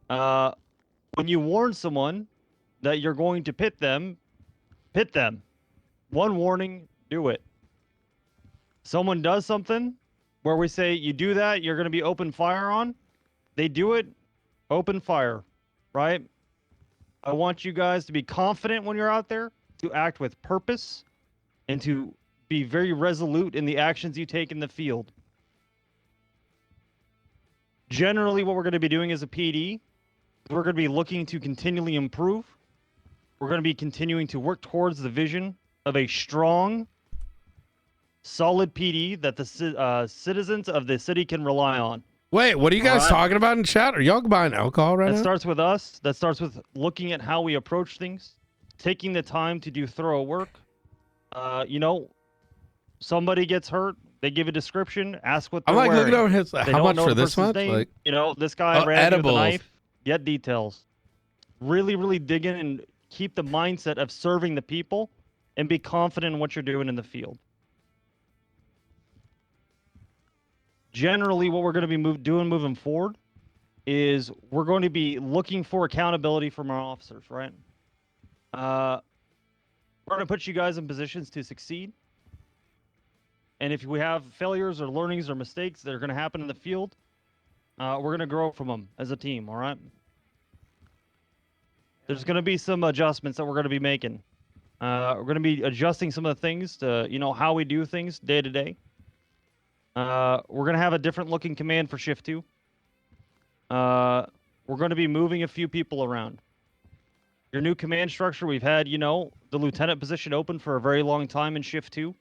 When you warn someone that you're going to pit them. One warning, do it. Someone does something where we say you do that, you're going to be open fire on. They do it, open fire, right? I want you guys to be confident when you're out there, to act with purpose, and to be very resolute in the actions you take in the field. Generally, what we're going to be doing as a PD, we're going to be looking to continually improve. We're going to be continuing to work towards the vision of a strong, solid PD that the citizens of the city can rely on. Wait, what are you guys talking about in chat? Are y'all buying alcohol right That now? starts with us. That starts with looking at how we approach things, taking the time to do thorough work. Somebody gets hurt, they give a description, ask what they're I'm like wearing. looking over his. They How don't much know for the this person's much? name. Like, This guy ran you with edibles. a knife. Get details. Really, really dig in and keep the mindset of serving the people and be confident in what you're doing in the field. Generally, what we're going to be doing moving forward is we're going to be looking for accountability from our officers, right? We're going to put you guys in positions to succeed. And if we have failures or learnings or mistakes that are going to happen in the field, we're going to grow from them as a team, all right? There's going to be some adjustments that we're going to be making. We're going to be adjusting some of the things to, how we do things day to day. We're gonna have a different looking command for shift 2. We're gonna be moving a few people around. Your new command structure, we've had, you know, the lieutenant position open for a very long time in shift 2.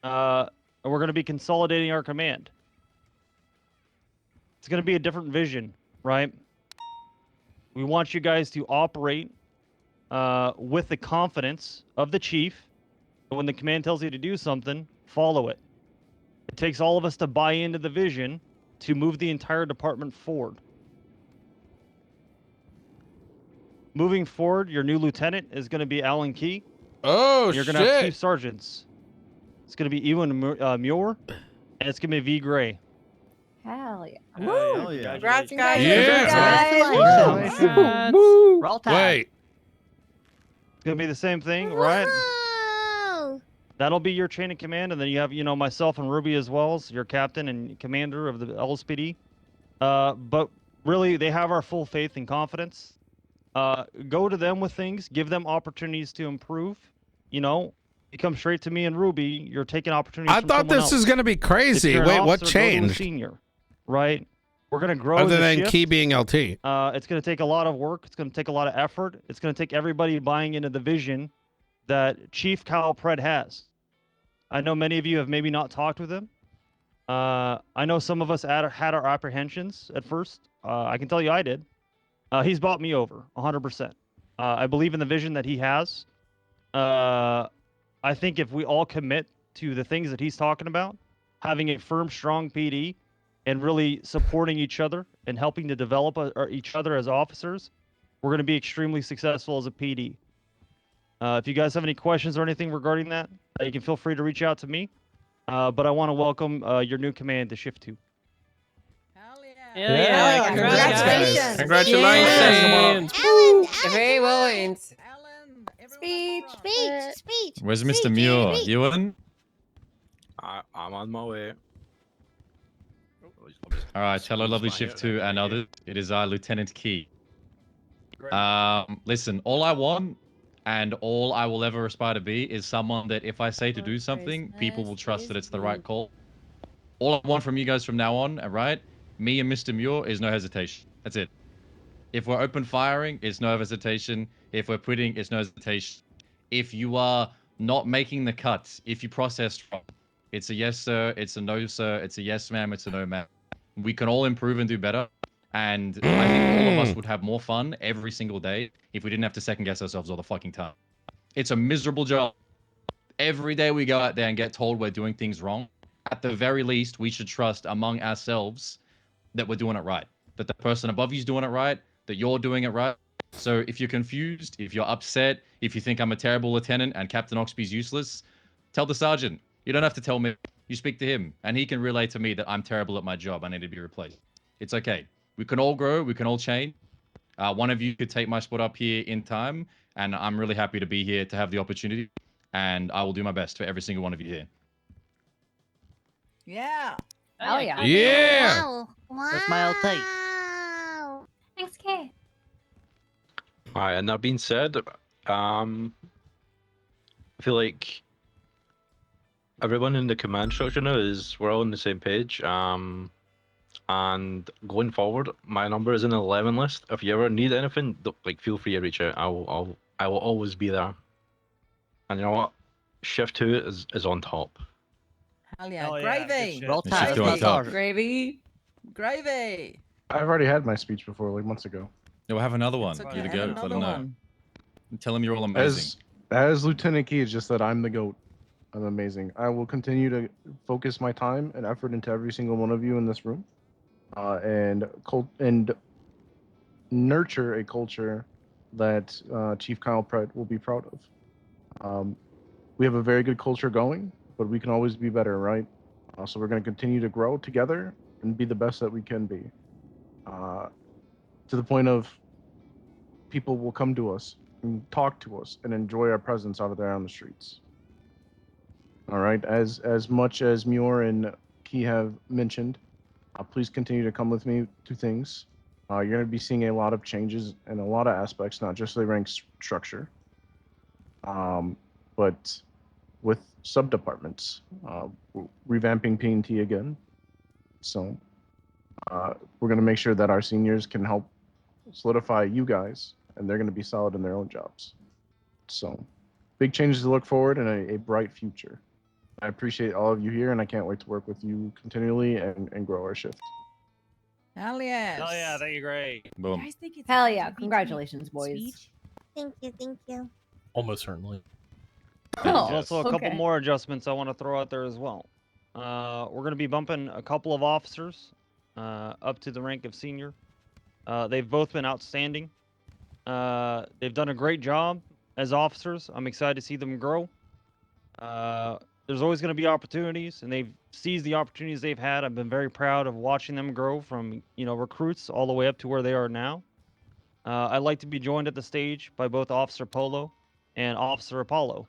And we're gonna be consolidating our command. It's gonna be a different vision, right? We want you guys to operate with the confidence of the chief. When the command tells you to do something, follow it. It takes all of us to buy into the vision to move the entire department forward. Moving forward, your new lieutenant is going to be Alan Key. Oh, You're going to have 2 sergeants. It's going to be Ewan Muir, and it's going to be V. Gray. Hell yeah. Woo! Hell yeah. Congrats, guys. Yeah. Woo. Roll Tide. Wait. It's going to be the same thing, right? That'll be your chain of command, and then you have, you know, myself and Ruby as well as your captain and commander of the LSPD. But really, they have our full faith and confidence. Go to them with things, give them opportunities to improve. You know, you come straight to me and Ruby, you're taking opportunities. I from thought someone this else. was going to be crazy. If you're an Wait, what officer, go to a changed? Senior, right? We're gonna grow. Other the than shift. Key being LT. It's gonna take a lot of work. It's gonna take a lot of effort. It's gonna take everybody buying into the vision that Chief Kyle Pred has. I know many of you have maybe not talked with him. I know some of us had our apprehensions at first. I can tell you I did. He's bought me over 100%. I believe in the vision that he has. I think if we all commit to the things that he's talking about, having a firm, strong PD, and really supporting each other and helping to develop each other as officers, we're going to be extremely successful as a PD. If you guys have any questions or anything regarding that, you can feel free to reach out to me. But I want to welcome your new command to Shift 2. Yeah. Congratulations. Congratulations. Very well earned. Speech. Where's Mr. Muir? Ewan? I'm on my way. All right, hello, lovely Shift 2 and others. It is Lieutenant Key. Listen, all I want and all I will ever aspire to be is someone that if I say to do something, people will trust that it's the right call. All I want from you guys from now on, right? Me and Mr. Muir is no hesitation. That's it. If we're open firing, it's no hesitation. If we're quitting, it's no hesitation. If you are not making the cuts, if you processed wrong, it's a yes, sir. It's a no, sir. It's a yes, ma'am. It's a no, ma'am. We can all improve and do better. And I think all of us would have more fun every single day if we didn't have to second guess ourselves all the fucking time. It's a miserable job. Every day we go out there and get told we're doing things wrong. At the very least, we should trust among ourselves that we're doing it right. That the person above you is doing it right. That you're doing it right. So if you're confused, if you're upset, if you think I'm a terrible lieutenant and Captain Oxby's useless, tell the sergeant. You don't have to tell me. You speak to him, and he can relay to me that I'm terrible at my job. I need to be replaced. It's okay. We can all grow. We can all change. One of you could take my spot up here in time, and I'm really happy to be here to have the opportunity, and I will do my best for every single one of you here. Yeah. Oh yeah. Yeah. Wow. That's my LT. Thanks, Kay. Alright, and that being said, I feel like everyone in the command structure now we're all on the same page. And going forward, my number is in the 11 list. If you ever need anything, feel free to reach out. I will always be there. And you know what? Shift 2 is on top. Hell yeah. Gravy. Roll Shift Tide. 2 on top. Gravy. Gravy. I've already had my speech before, like months ago. Yeah, we'll have another one. It's okay, You're the have goat. Let another them know. one. Tell them you're all amazing. As Lieutenant Key, it's just that I'm the GOAT. I'm amazing. I will continue to focus my time and effort into every single one of you in this room, and nurture a culture that Chief Kyle Pred will be proud of. We have a very good culture going, but we can always be better, right? So we're going to continue to grow together and be the best that we can be. To the point of people will come to us and talk to us and enjoy our presence out there on the streets. All right, as much as Muir and Key have mentioned, please continue to come with me to things. You're going to be seeing a lot of changes in a lot of aspects, not just the rank structure, but with sub departments, revamping P&T again. So we're going to make sure that our seniors can help solidify you guys, and they're going to be solid in their own jobs. So big changes to look forward and a bright future. I appreciate all of you here, and I can't wait to work with you continually and grow our shift. Hell yes. Oh yeah, thank you, great. Boom. Hell yeah! Congratulations, boys. Speech? Thank you, thank you. Almost certainly. There's Oh, also a couple okay. more adjustments I want to throw out there as well. We're going to be bumping a couple of officers up to the rank of senior. They've both been outstanding. They've done a great job as officers. I'm excited to see them grow. There's always going to be opportunities, and they've seized the opportunities they've had. I've been very proud of watching them grow from, recruits all the way up to where they are now. I'd like to be joined at the stage by both Officer Polo and Officer Apollo.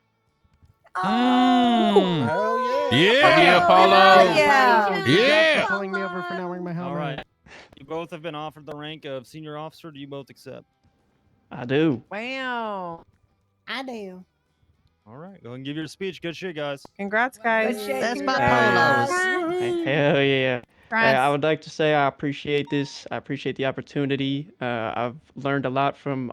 Oh, Yeah, Apollo. Yeah. Yeah. Pulling me over for not wearing my helmet. All right. You both have been offered the rank of senior officer. Do you both accept? I do. Wow. I do. All right. Go ahead and give your speech. Good shit, guys. Congrats, guys. That's my Hell yeah. Congrats. I would like to say I appreciate this. I appreciate the opportunity. I've learned a lot from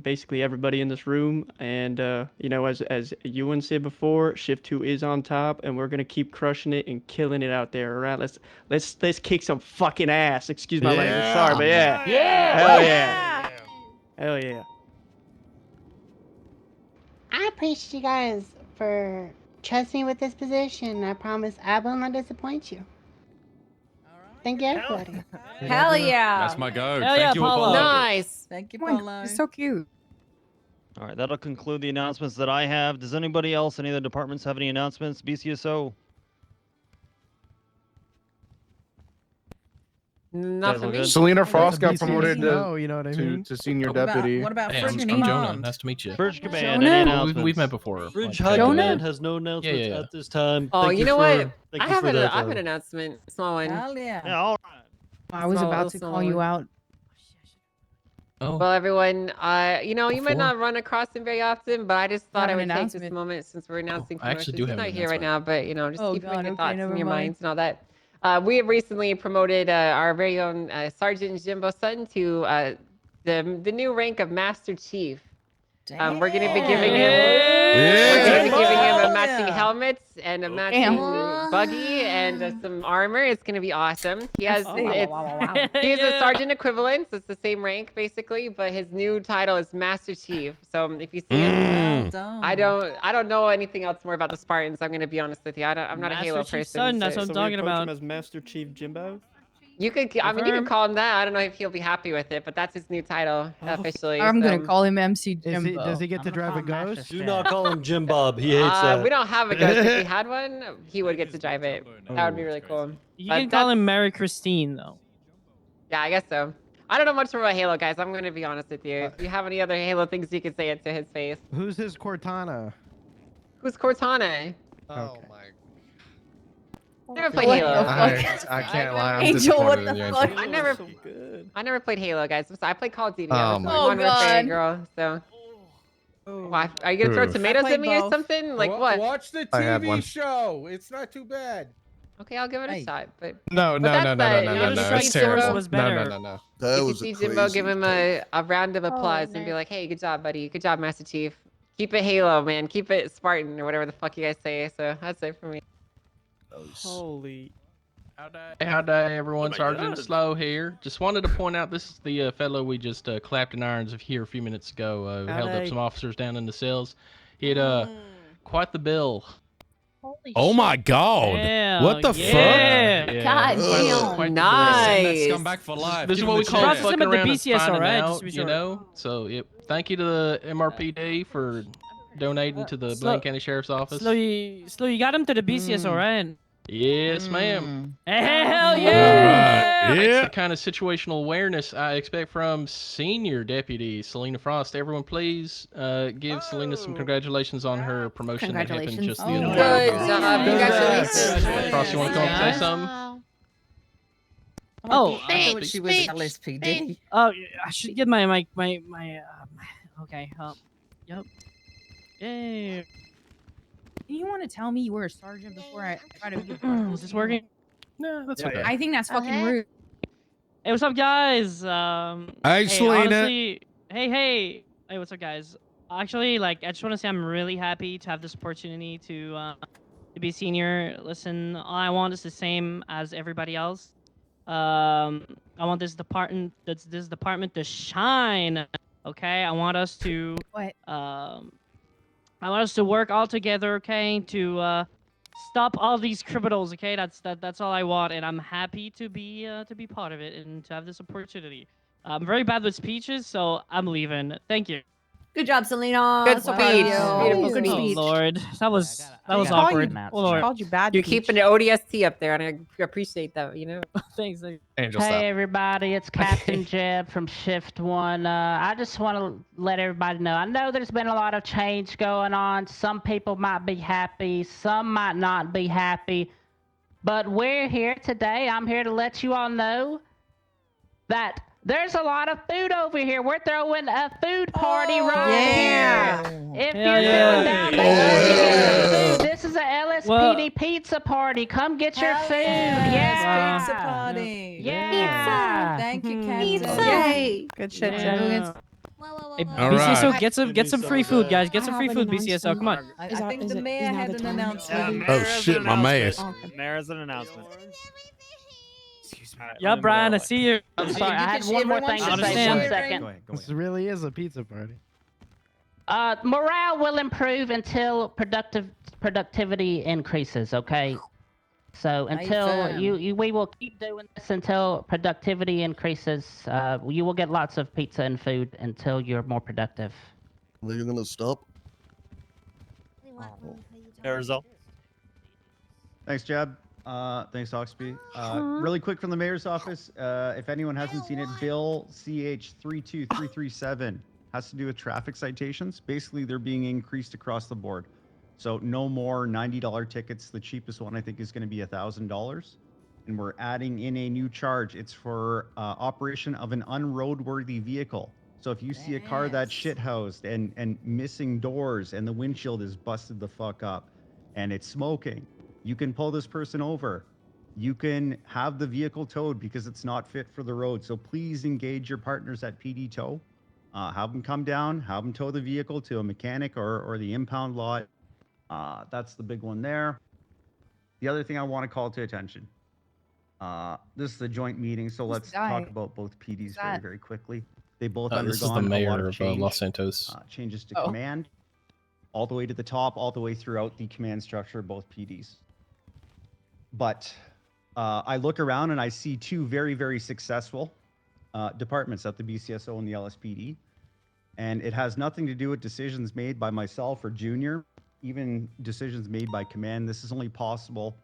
basically everybody in this room. And, as Ewan said before, Shift 2 is on top, and we're going to keep crushing it and killing it out there, all right? Let's kick some fucking ass. Excuse my language. Sorry, but yeah. Hell yeah. Hell yeah. I appreciate you guys for trusting me with this position. I promise I will not disappoint you. Thank you, everybody. Hell yeah! That's my go. Hell yeah, Thank you, Apollo. Apollo. Nice. Thank you, Oh my Polo. God, you're so cute. All right. That'll conclude the announcements that I have. Does anybody else, any other departments have any announcements? BCSO? Nothing. good? Selena Frost got That's a promoted BCSO, you know what I mean? to senior What about, deputy. what about Hey, Fridge I'm Command? Jonah. Nice to meet you. Bridge Command, Jonah? any We've announcements? met before. Bridge like, High Jonah? Command has no announcements yeah. at this time. Oh, Thank you know for, what? Thank I you have for an that, I have an though. announcement. Small one. Hell Yeah, yeah. all right. I was about to call you out. Oh, Well, everyone, you might Before? not run across him very often, but I just thought I have would an take this announcement. moment since we're announcing I actually promotions. do He's have an not here right announcement. now, but just Oh, keep him in God, your okay, thoughts never and your mind. minds and all that. We have recently promoted our very own Sergeant Jimbo Sutton to the new rank of Master Chief. We're going to be giving him we're going to be giving him a matching helmet and a matching buggy and some armor. It's going to be awesome. He has he's a sergeant equivalent, so it's the same rank basically, but his new title is Master Chief. So if you see him, I don't know anything else more about the Spartans. I'm going to be honest with you. I'm not a Master Halo Chief person. Son, that's so- what I'm So we talking approach about. him as Master Chief Jimbo? You could, I mean, you could call him that. I don't know if he'll be happy with it, but that's his new title officially. I'm so. gonna call him MC Jimbo. Does he get to drive a ghost? Do not call him Jim Bob. He hates that. We don't have a ghost. If he had one, he would get to drive it. That would be really cool. You But can call him Mary Christine, though. Yeah, I guess so. I don't know much more about Halo, guys. I'm going to be honest with you. If you have any other Halo things, you can say it to his face. Who's his Cortana? Who's Cortana? Oh my. Never played What Halo. the I can't lie. I'm Angel, what disappointed in the you, fuck? Angel. I never played Halo, guys. I played Call of Duty. Oh I was my a Modern Warfare God. girl, so. Why? Are you gonna throw tomatoes at me or something? Like what? Watch the I had one. TV show. It's not too bad. Okay, I'll give it a shot. But No, but that's no. if you It's see terrible. Jimbo- was No, better. no. If you see Jimbo, give him a round of applause and be like, "Hey, good job, buddy. Good job, Master Chief. Keep it Halo, man. Keep it Spartan or whatever the fuck you guys say." So that's it for me. Holy. Howdy, everyone. Oh my Sergeant God. Slow here. Just wanted to point out this is the fellow we just clapped in irons here a few minutes ago. Held up Howdy. some officers down in the cells. He had quite the bill. Oh my God! Hell What the yeah. fuck? God damn, Quite the nice. bill. Scumbag for life. This is Give what him we the call chance. Process him fucking at the around and BCSO, finding right? out, Just to be you sure. know? So, yep. Thank you to the MRPD for donating to the Blaine County Sheriff's Office. Slow, you got him to the BCSO, right? Yes, ma'am. Hell yeah! It's the kind of situational awareness I expect from Senior Deputy Selena Frost. Everyone, please give Selena some congratulations on her promotion that happened just the other day. Good job. Congratulations. Frost, you want to come up and say something? Oh, I thought she was LSPD. Oh, I should get my okay. Yep. Yay. You want want to tell me you were a sergeant before I try to give Is this working? No, that's Yeah, okay. I think that's fucking rude. Hey, what's up, guys? Hey, Selena. Honestly, hey, what's up, guys? Actually, like, I just want to say I'm really happy to have this opportunity to be senior. Listen, all I want is the same as everybody else. I want this department to shine. Okay, I want us to I want us to work all together. Okay, to stop all these criminals. Okay, that's all I want, and I'm happy to be part of it and to have this opportunity. I'm very bad with speeches, so I'm leaving. Thank you. Good job, Selena. Good So proud of speech. you. Beautiful Good speech. Oh speech. Lord, that was call awkward. you- Oh Lord. called you bad. You're Peach. keeping the ODST up there, and I appreciate that. You know. Thanks. Hey everybody, it's Captain Jeb from Shift 1. I just want to let everybody know, I know there's been a lot of change going on. Some people might be happy, some might not be happy. But we're here today, I'm here to let you all know that there's a lot of food over here. We're throwing a food party here. If Hell you're yeah. feeling down, make sure you get some food. This is a LSPD pizza party. Come get your food. Yeah. Pizza party. Yeah. Thank you, Captain. Yay. Good shit, Yeah. Jeff. Hey, All BCSO, right. get some free food, guys. Get some free food, BCSO. Come on. I think the mayor had an announcement. Oh shit, my mask. There is an announcement. Yeah, Brian, I see you. I'm sorry, I had one more thing to say. 1 second. This really is a pizza party. Morale will improve until productivity increases. Okay. So until we will keep doing this until productivity increases. You will get lots of pizza and food until you're more productive. Are you gonna stop? Arizona. Thanks, Jeb. Thanks, Oxby. Really quick from the mayor's office. If anyone hasn't seen it, Bill CH 32337 has to do with traffic citations. Basically, they're being increased across the board. So no more $90 tickets. The cheapest one I think is going to be $1,000. And we're adding in a new charge. It's for operation of an unroadworthy vehicle. So if you see a car that's shithoused and missing doors and the windshield is busted the fuck up and it's smoking, you can pull this person over. You can have the vehicle towed because it's not fit for the road. So please engage your partners at PD Tow. Have them come down, have them tow the vehicle to a mechanic or the impound lot. That's the big one there. The other thing I want to call to attention. This is a joint meeting, so let's talk about both PDs very, very quickly. They both This is the undergone a lot mayor of of change, Los Santos. changes to command, all the way to the top, all the way throughout the command structure of both PDs. But I look around and I see two very, very successful departments at the BCSO and the LSPD. And it has nothing to do with decisions made by myself or Junior, even decisions made by command. This is only possible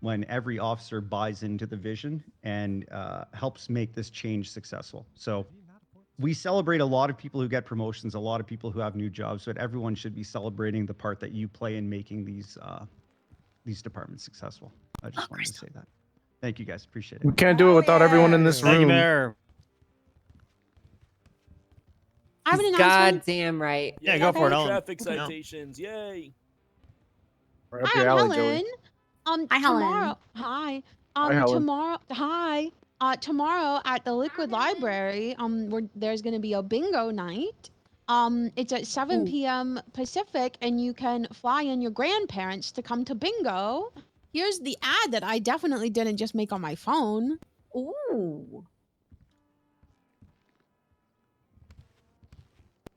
when every officer buys into the vision and helps make this change successful. So we celebrate a lot of people who get promotions, a lot of people who have new jobs, but everyone should be celebrating the part that you play in making these departments successful. I just wanted to say that. Thank you guys, appreciate it. We can't do it without everyone in this Thank you, room. Mayor. I have an announcement. Goddamn right. Yeah, go for it, Ellen. Traffic citations, yay! Right up Hi, your I'm alley, Helen. Joey. Hi, Helen. tomorrow. Hi. Hi, Helen. Tomorrow. Hi. Tomorrow at the Liquid Library, there's gonna be a bingo night. It's at 7 p.m. Pacific, and you can fly in your grandparents to come to bingo. Here's the ad that I definitely didn't just make on my phone. Ooh.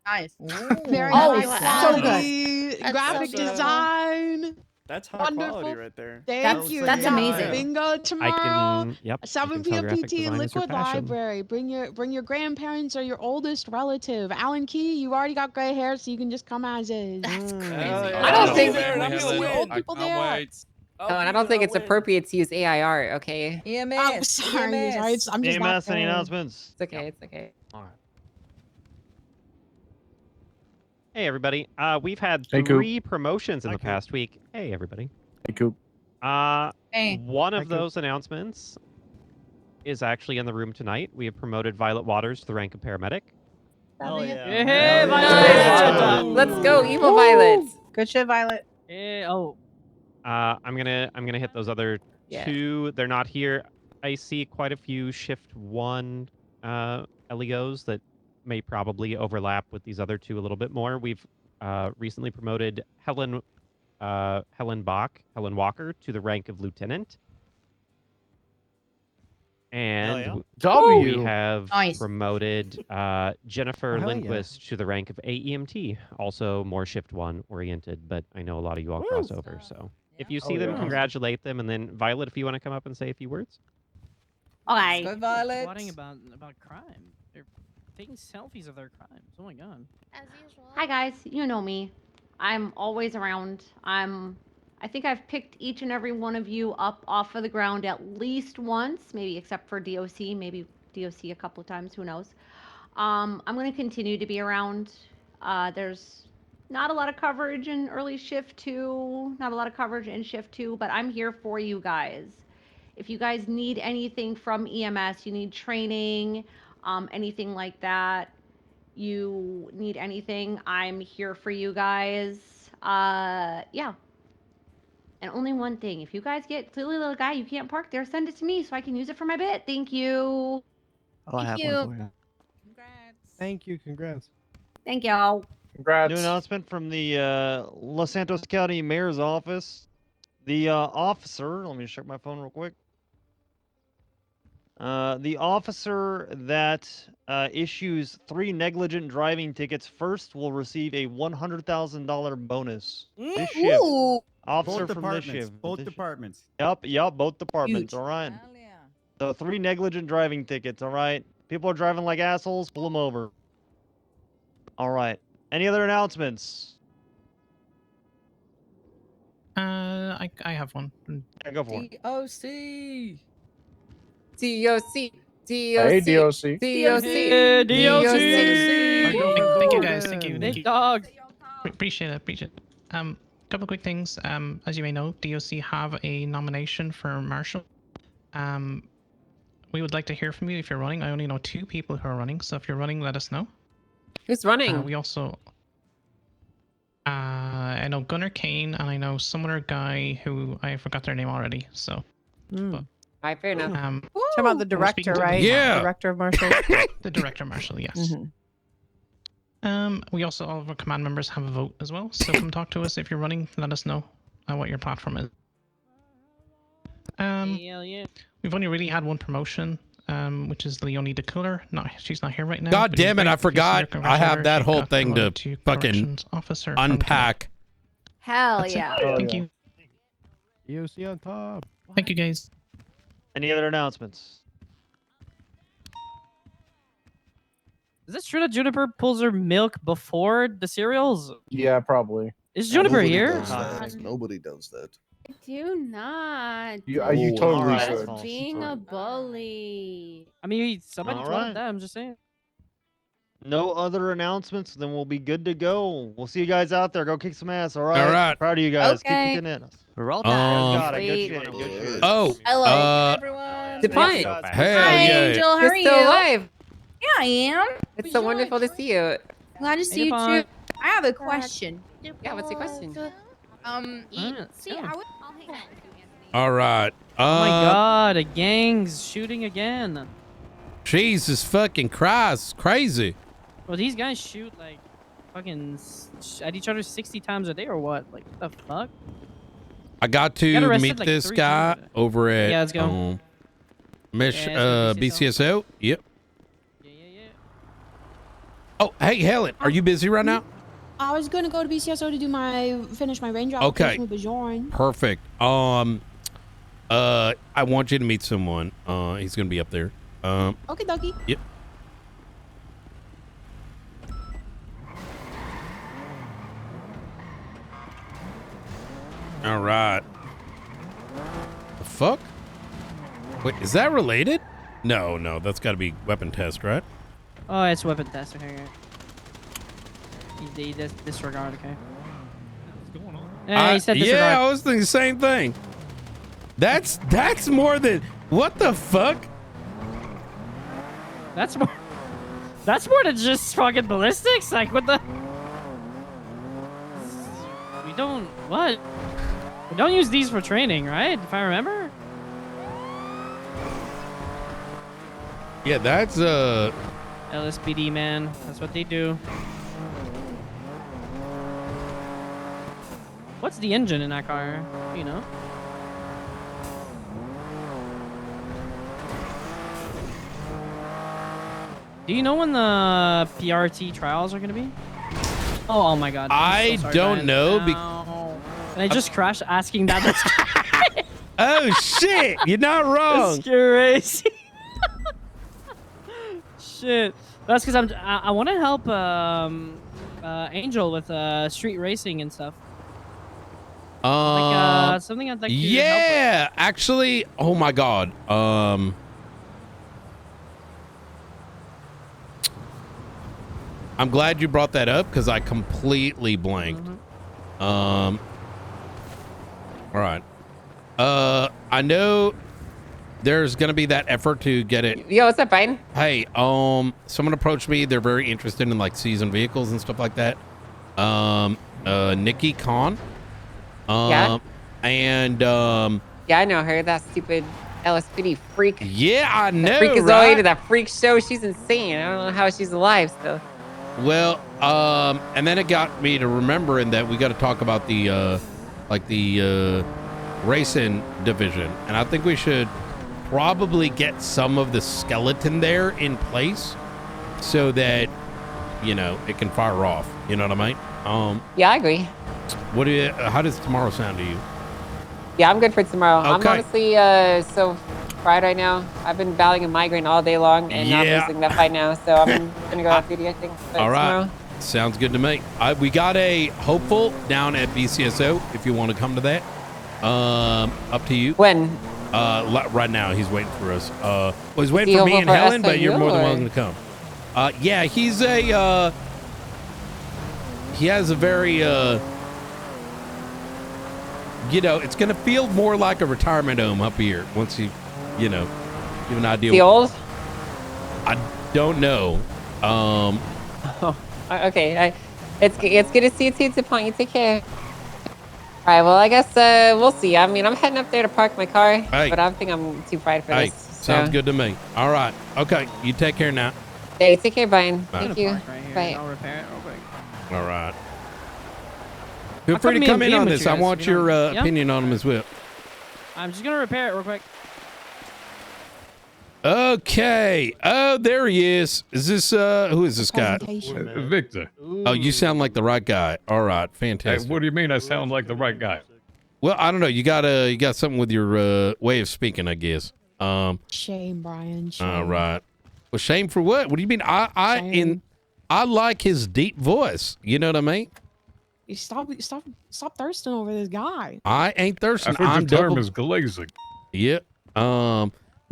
Nice. Very Oh, nice so good. quality, That's graphic so good. design. That's high Wonderful. quality right there. Thank you. That's Yeah. amazing. Bingo tomorrow. Yep. 7 p.m. PT in Liquid Library. Bring your grandparents or your oldest relative. Alan Key, you already got gray hair, so you can just come as is. That's crazy. I don't think. Old people there. Oh, and I don't think it's appropriate to use AI art. Okay. EMS. I'm sorry. I'm just not EMS, any there. announcements? It's okay. It's okay. All right. Hey, everybody. We've had Hey, Coop. 3 promotions in the past week. Hey, everybody. Hey, Coop. Hey. One Hi, of Coop. those announcements is actually in the room tonight. We have promoted Violet Waters to the rank of paramedic. Oh yeah. Hey, Let's go, evil violets. Good shit, Violet. Hey, oh, I'm gonna hit those other Yeah. two. They're not here. I see quite a few shift 1 LEOs that may probably overlap with these other two a little bit more. We've recently promoted Helen Walker to the rank of lieutenant. And we have promoted Jennifer Oh, hell yeah. Lindquist to the rank of AEMT, also more shift 1 oriented, but I know a lot of you all cross over. So if you see them, yeah. congratulate them. And then Violet, if you want to come up and say a few words. Okay. Go Violet. Plotting about crime. They're taking selfies of their crimes. Oh my god. As usual. Hi guys, you know me. I'm always around. I think I've picked each and every one of you up off of the ground at least once, maybe except for DOC, maybe DOC a couple of times, who knows. I'm going to continue to be around. There's not a lot of coverage in early shift 2, not a lot of coverage in shift 2, but I'm here for you guys. If you guys need anything from EMS, you need training, anything like that, you need anything, I'm here for you guys. Yeah. And only one thing, if you guys get silly little guy, you can't park there, send it to me so I can use it for my bit. Thank you. Thank you. Thank you. Congrats. Thank y'all. Congrats. New announcement from the Los Santos County Mayor's office. The officer, let me check my phone real quick. The officer that issues 3 negligent driving tickets first will receive a $100,000 bonus. This shift. Ooh. Officer Both from departments. this shift. Both departments. Yep, both departments. Huge. All right. So 3 negligent driving tickets. All right. People are driving like assholes. Pull them over. All right. Any other announcements? I have one. Yeah, go for it. DOC. DOC. Hey, DOC. Thank you guys. Thank you. Big dog. Appreciate it. Couple quick things. As you may know, DOC have a nomination for Marshal. We would like to hear from you if you're running. I only know 2 people who are running, so if you're running, let us know. Who's running? We also, I know Gunnar Kane, and I know some other guy who I forgot their name already. So, All right, fair enough. Talking about the director, right? Yeah. Director of Marshal. The Director Marshal, yes. We also, all of our command members have a vote as well. So come talk to us if you're running. Let us know what your platform is. Hell yeah. We've only really had one promotion, which is Leonie de Cooler. No, she's not here right now. God but damn it! I if you see her, forgot. I have congratulate her. that She whole got thing to promoted fucking corrections officer from unpack. Hell That's it. yeah. Thank you. DOC on top. Thank you, guys. Any other announcements? Is it true that Juniper pulls her milk before the cereals? Yeah, probably. Is Juniper Nobody here? does that. Nobody does that. Do not. You Oh, totally alright. should. Just being a bully. I mean, somebody All told right. that. I'm just saying. No other announcements, then we'll be good to go. We'll see you guys out there. Go kick some ass, all right? All right. Proud of you guys. Okay. Keep kicking it. We're all Got it. Sweet. Good shit. Good shit. Oh, Hello, everyone. Defiant. hell Hi, yeah. Angel. How You're are still you? alive. Yeah, I am. It's so wonderful to see you. Glad to see Hey, you Devon. too. I have a question. Yeah, what's your question? See, I would. I'll hang out with you, Anthony. All right. Oh my god, a gang's shooting again. Jesus fucking Christ, crazy. Well, these guys shoot like fucking at each other 60 times a day or what? Like, what the fuck? I got Got to arrested, meet like, this 3 guy times. over at Yeah, let's go. Mish Yeah, it's BCSO. Yep. Yeah. Oh, hey Helen, are you busy right now? I was gonna go to BCSO to finish my ranger Okay. application with Bajoran. Perfect. I want you to meet someone. He's gonna be up there. Okay, dokie. Yep. All right. The fuck? Wait, is that related? No, that's got to be weapon test, right? Oh, it's weapon test. Okay. He disregard. Okay. What's going on? Yeah, he said disregard. Yeah, I was thinking the same thing. That's more than what the fuck? That's more. That's more than just fucking ballistics. Like, what the? We don't. What? We don't use these for training, right? If I remember. Yeah, that's LSPD, man. That's what they do. What's the engine in that car? You know? Do you know when the PRT trials are gonna be? Oh my god. I so sorry, don't guys. know. Ow. And I just crashed asking that. That's Oh shit! You're not wrong. That's crazy. Shit. That's because I want to help Angel with street racing and stuff. Like something I'd like to help with. Yeah, actually, oh my god. I'm glad you brought that up because I completely blanked. All right. I know there's gonna be that effort to get it. Yo, what's up, Biden? Hey, someone approached me. They're very interested in like seasoned vehicles and stuff like that. Nikki Khan. Yeah? And Yeah, I know her. That stupid LSPD freak. yeah, I know. That freakazoid right? to that freak show. She's insane. I don't know how she's alive still. Well, and then it got me to remembering that we got to talk about the racing division, and I think we should probably get some of the skeleton there in place so that it can fire off. You know what I mean? Yeah, I agree. What do you? How does tomorrow sound to you? Yeah, I'm good for tomorrow. Okay. I'm honestly so fried right now. I've been battling a migraine all day long, and now I'm Yeah. losing that fight now. So I'm gonna go off duty, I think. But All right. tomorrow. Sounds good to me. We got a hopeful down at BCSO if you want to come to that. Up to you. When? Right now he's waiting for us. Was waiting Is he for me over and for Helen, but SIU, you're more than or? welcome to come. Yeah, he's a he has a very it's gonna feel more like a retirement home up here once you give an idea. The old? I don't know. Okay. It's good to see you too, Point. You take care. All right. Well, I guess we'll see. I mean, I'm heading up there to park my car, Hey. but I think I'm too fried for Hey, this. sounds so. good to me. All right. Okay. You take care now. Hey, take care, Brian. Bye. Thank you. Right here, Bye. and I'll repair it real quick. All right. Feel I'll free come to come in in on with this. you I guys, want if you your don't- Yeah? opinion on them as well. I'm just gonna repair it real quick. Okay. Oh, there he is. Is this who is this guy? Victor. Oh, you sound like the right guy. All right, Hey, fantastic. what do you mean I sound like the right guy? Well, I don't know. You got something with your way of speaking, I guess. Shame, Brian. Shame. All right. Well, shame for what? What do you mean? I like his deep voice. You know what I mean? You stop thirsting over this guy. I ain't thirsting. I've heard I'm the term double. is glazing. Yep.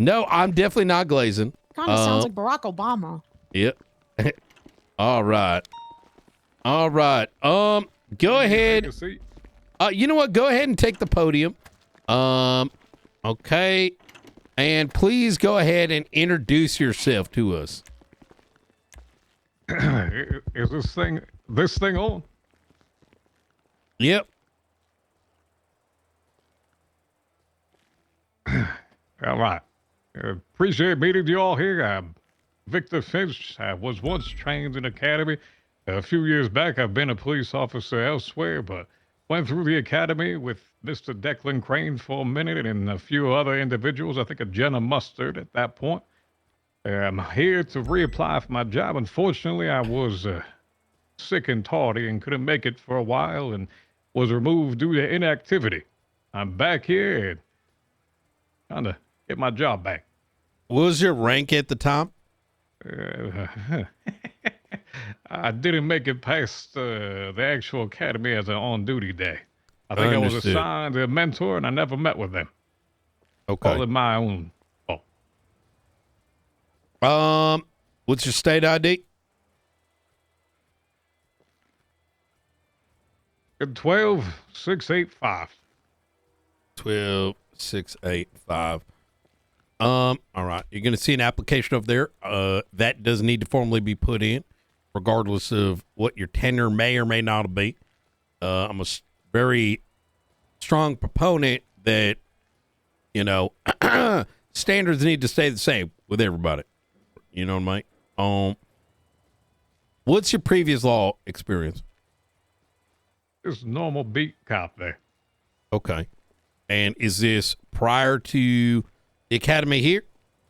No, I'm definitely not glazing. Kind of sounds like Barack Obama. Yep. All right. All right. Go ahead. Take a seat. You know what? Go ahead and take the podium. Okay. And please go ahead and introduce yourself to us. Is this thing on? Yep. All right. Appreciate meeting you all here. I'm Victor Finch. I was once trained in academy. A few years back, I've been a police officer elsewhere, but went through the academy with Mr. Declan Crane for a minute and a few other individuals. I think a Jenna Mustard at that point. I'm here to reapply for my job. Unfortunately, I was sick and tardy and couldn't make it for a while and was removed due to inactivity. I'm back here and trying to get my job back. What was your rank at the time? I didn't make it past the actual academy as an on-duty day. I think I was Understood. assigned a mentor, and I never met with them. Okay. All in my own fault. What's your state ID? 12685. 12685. All right. You're going to see an application over there. That does need to formally be put in, regardless of what your tenure may or may not be. I'm a very strong proponent that, you know, standards need to stay the same with everybody. You know what I mean? What's your previous law experience? Just normal beat cop there. Okay. And is this prior to the academy here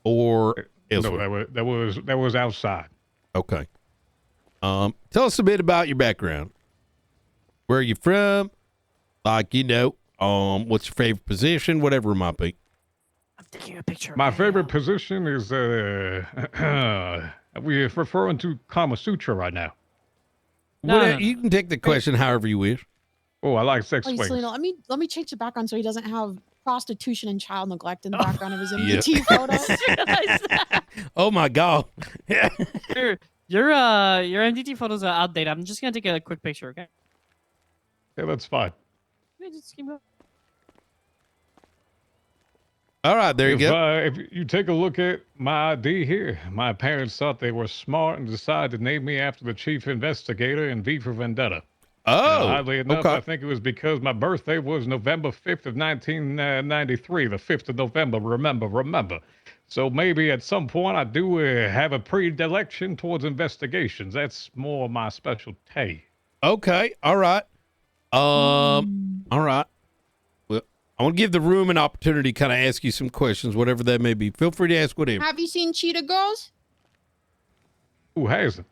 or elsewhere? No, that was outside. Okay. Tell us a bit about your background. Where are you from? Like, you know, what's your favorite position? Whatever it might be. I'm taking a picture. My favorite position is we're referring to Kama Sutra right now. You can take the question however you wish. Oh, I like sex Wait, swings. Selena, let me change the background so he doesn't have prostitution and child neglect in the background of his Yeah. MDT photo. Oh my God. Your MDT photos are outdated. I'm just gonna take a quick picture, okay? Yeah, that's fine. Yeah, just keep going. All right, there you go. If you take a look at my ID here, my parents thought they were smart and decided to name me after the chief investigator in V for Vendetta. Oh, oddly enough, okay. I think it was because my birthday was November 5th of 1993, the 5th of November, remember. So maybe at some point I do have a predilection towards investigations. That's more my specialty. Okay, all right. All right. Well, I want to give the room an opportunity to kind of ask you some questions, whatever that may be. Feel free to ask whatever. Have you seen Cheetah Girls? Who hasn't?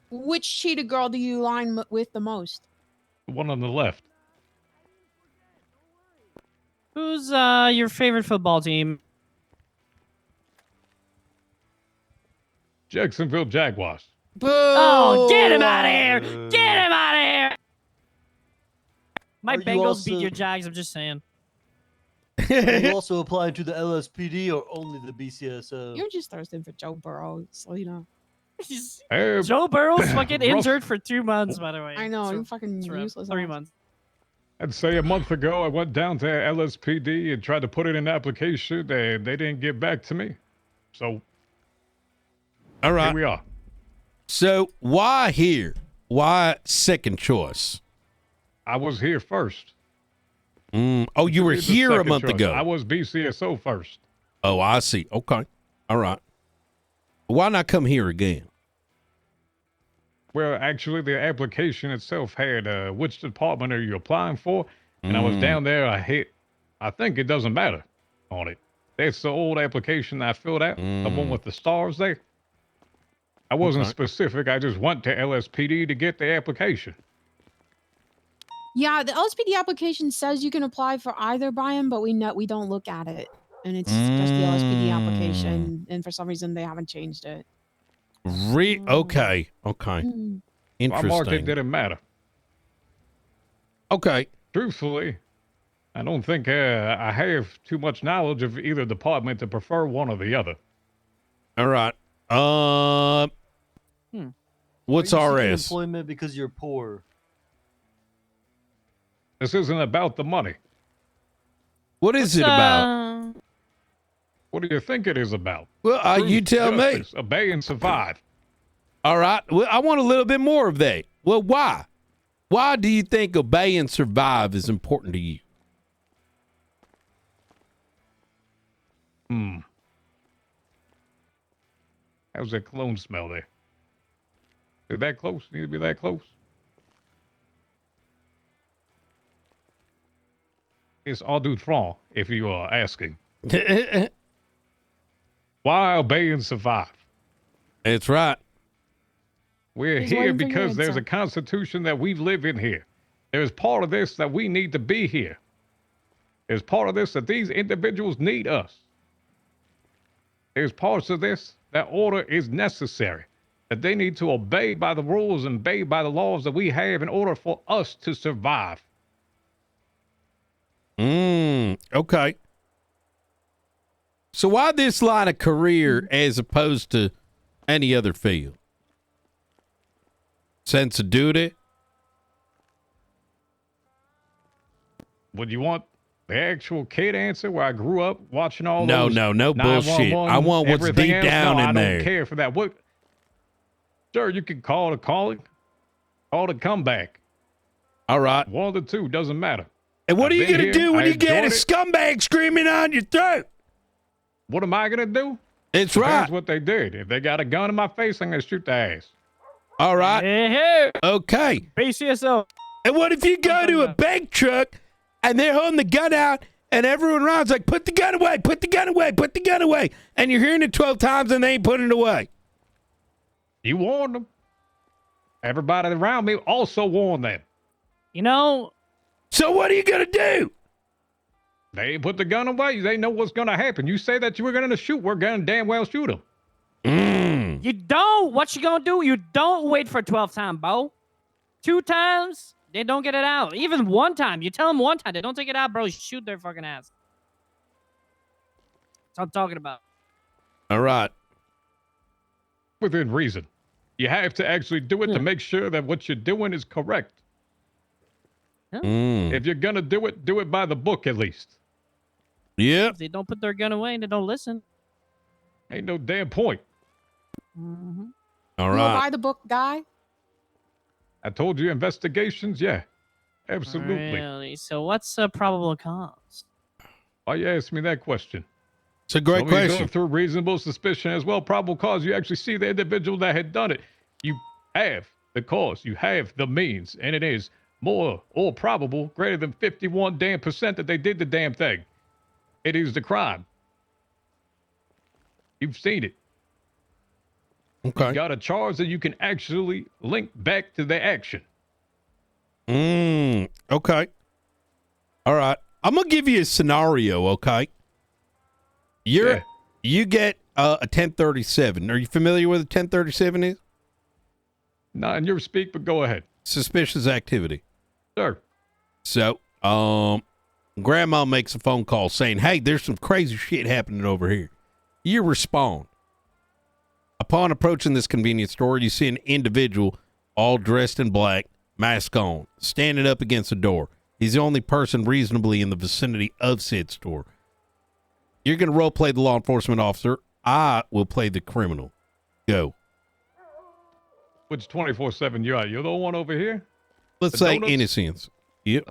Which Cheetah Girl do you align with the most? The one on the left. Who's your favorite football team? Jacksonville Jaguars. Boo! Oh, get him out of here! Get him out of here! My Are you Bengals beat also- your Jags. I'm just saying. Are you also applying to the LSPD or only the BCSO? You're just thirsting for Joe Burrow, Selena. Joe Burrow's fucking rough- injured for 2 months, by the way. I know, It's you're r- fucking it's rough. useless. 3 months. I'd say a month ago, I went down to LSPD and tried to put in an application. They didn't get back to me. So, All right. here we are. So why here? Why second choice? I was here first. Oh, you were Did the here a second month choice. ago. I was BCSO first. Oh, I see. Okay. All right. Why not come here again? Well, actually, the application itself had which department are you applying for? And I was down there. I think it doesn't matter on it. That's the old application I filled out, the one with the stars there. I wasn't Okay. specific. I just went to LSPD to get the application. Yeah, the LSPD application says you can apply for either, Brian, but we don't look at it, and it's just the LSPD application, and for some reason they haven't changed it. Okay. Okay. Mm. My market Interesting. didn't matter. Okay. Truthfully, I don't think I have too much knowledge of either department to prefer one or the other. All right. What's Are you seeking RS? employment because you're poor? This isn't about the money. What is it about? What do you think it is about? Well, you tell me. Justice, obey and survive. All right. Well, I want a little bit more of that. Well, why? Why do you think obey and survive is important to you? How's that cologne smell there? Is it that close? Need to be that close? It's au doutrons, if you are asking. Why obey and survive? That's right. We're He's here waiting for your because there's a answer. constitution that we live in here. There's part of this that we need to be here. There's part of this that these individuals need us. There's parts of this that order is necessary, that they need to obey by the rules and obey by the laws that we have in order for us to survive. Okay. So why this line of career as opposed to any other field? Sense of duty? Would you want the actual kid answer where I grew up watching all No, those no bullshit. 911, I want what's everything deep else? down No, in I there. don't care for that. What? Sure, you can call the calling, call the comeback. All right. One of the two, doesn't matter. And what I've are you been going to here, do when I you get a enjoyed it. scumbag screaming on your throat? What am I going to do? It's Depends right. what they did. If they got a gun in my face, I'm going to shoot their ass. All right. Hey, Okay. BCSO. And what if you go to a bank truck and they're holding the gun out and everyone around's like, put the gun away, put the gun away, put the gun away. And you're hearing it 12 times and they ain't putting it away. You warned them. Everybody around me also warned them. You know. So what are you going to do? They ain't put the gun away. They know what's going to happen. You say that you were going to shoot. We're going to damn well shoot them. You don't. What you gonna do? You don't wait for 12 time, Bo. 2 times, they don't get it out. Even 1 time, you tell them 1 time, they don't take it out, bro. You shoot their fucking ass. That's what I'm talking about. All right. Within reason. You have to actually do it to make sure that what you're doing is correct. If you're going to do it by the book at least. Yeah. If they don't put their gun away, they don't listen. Ain't no damn point. All You a right. by the book guy? I told you investigations, yeah. Absolutely. Really? So what's the probable cause? Why you ask me that question? It's a great So when you question. go through reasonable suspicion as well, probable cause, you actually see the individual that had done it. You have the cause, you have the means, and it is more or probable, greater than 51 damn percent that they did the damn thing. It is the crime. You've seen it. Okay. You got a charge that you can actually link back to the action. Okay. All right. I'm going to give you a scenario, okay? You get a 1037. Are you familiar with a 1037 is? Not in your speak, but go ahead. Suspicious activity. Sure. So, grandma makes a phone call saying, hey, there's some crazy shit happening over here. You respond. Upon approaching this convenience store, you see an individual all dressed in black, mask on, standing up against the door. He's the only person reasonably in the vicinity of said store. You're going to role play the law enforcement officer. I will play the criminal. Go. Which 24/7 you are? You're the one over here? Let's The say donuts? innocence. Yep.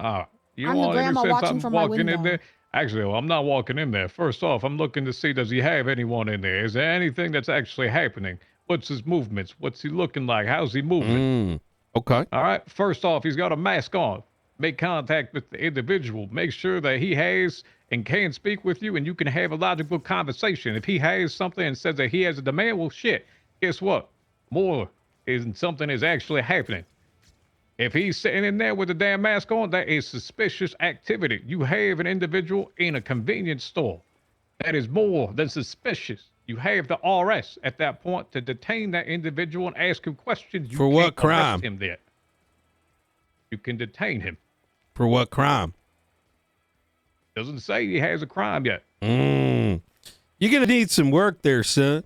You I'm the want grandma innocence? watching I'm from my walking in window. there. Actually, well, I'm not walking in there. First off, I'm looking to see, does he have anyone in there? Is there anything that's actually happening? What's his movements? What's he looking like? How's he moving? Okay. All right. First off, he's got a mask on. Make contact with the individual. Make sure that he has and can speak with you, and you can have a logical conversation. If he has something and says that he has a demand, well, shit. Guess what? More is something is actually happening. If he's sitting in there with the damn mask on, that is suspicious activity. You have an individual in a convenience store. That is more than suspicious. You have the RS at that point to detain that individual and ask him questions. You For what can't arrest crime? him there. You can detain him. For what crime? Doesn't say he has a crime yet. You're going to need some work there, son.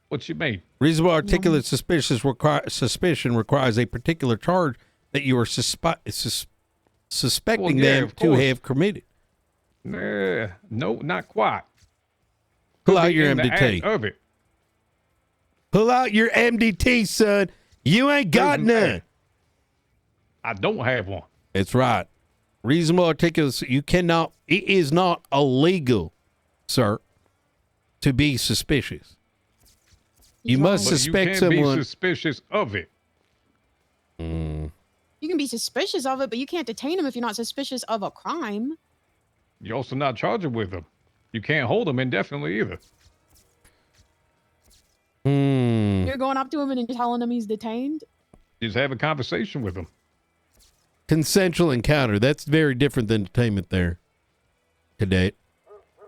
What you mean? Reasonable articulate suspicion requires a particular charge that you are suspecting Well, yeah, them of to course. have committed. No, not quite. Pull Could out be your in the MDT. act of it. Pull out your MDT, son. You ain't got none. I don't have one. That's right. Reasonable articulate. You cannot. It is not illegal, sir, to be suspicious. You must But suspect you can't someone. be suspicious of it. You can be suspicious of it, but you can't detain him if you're not suspicious of a crime. You're also not charging with them. You can't hold them indefinitely either. You're going up to him and telling him he's detained. Just have a conversation with them. Consensual encounter. That's very different than detainment there, cadet.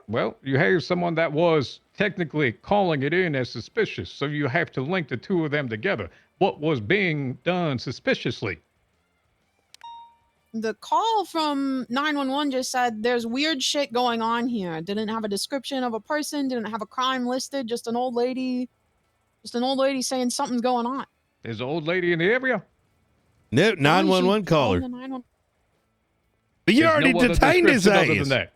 Well, you have someone that was technically calling it in as suspicious, so you have to link the two of them together. What was being done suspiciously? The call from 911 just said there's weird shit going on here. Didn't have a description of a person, didn't have a crime listed, just an old lady saying something's going on. There's an old lady in the area? No, 911 caller. But you There's already no other detained his description other ass. than that.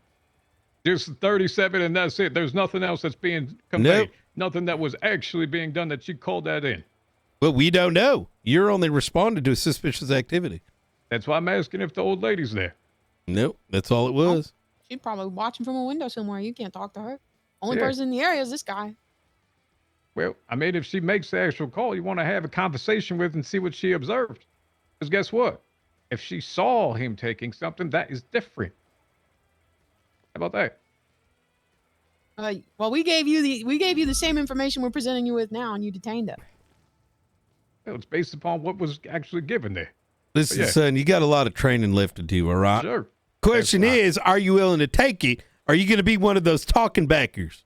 Just 37 and that's it. There's nothing else that's being conveyed. Nope. Nothing that was actually being done that you called that in. Well, we don't know. You're only responding to suspicious activity. That's why I'm asking if the old lady's there. Nope, that's all it was. She's probably watching from a window somewhere. You can't talk to her. Only Yeah. person in the area is this guy. Well, I mean, if she makes the actual call, you want to have a conversation with and see what she observed. Because guess what? If she saw him taking something, that is different. How about that? Well, we gave you the same information we're presenting you with now, and you detained her. Well, it's based upon what was actually given there. Listen, yeah. son, you got a lot of training left to do, all right? Sure. Question is, are you willing to take it? Are you going to be one of those talking backers?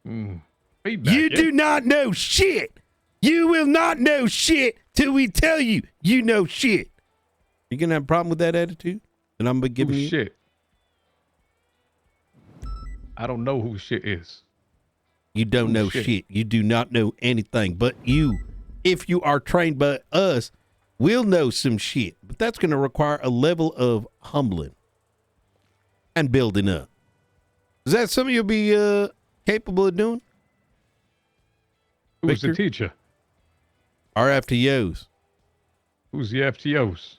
Feedback, You yeah. do not know shit. You will not know shit till we tell you you know shit. You going to have a problem with that attitude that I'm giving you? Shit. I don't know who shit is. You don't know shit. You do not know anything. But you, if you are trained by us, will know some shit. But that's going to require a level of humbling and building up. Is that something you'll be capable of doing? Who's the teacher? Our FTOs. Who's the FTOs?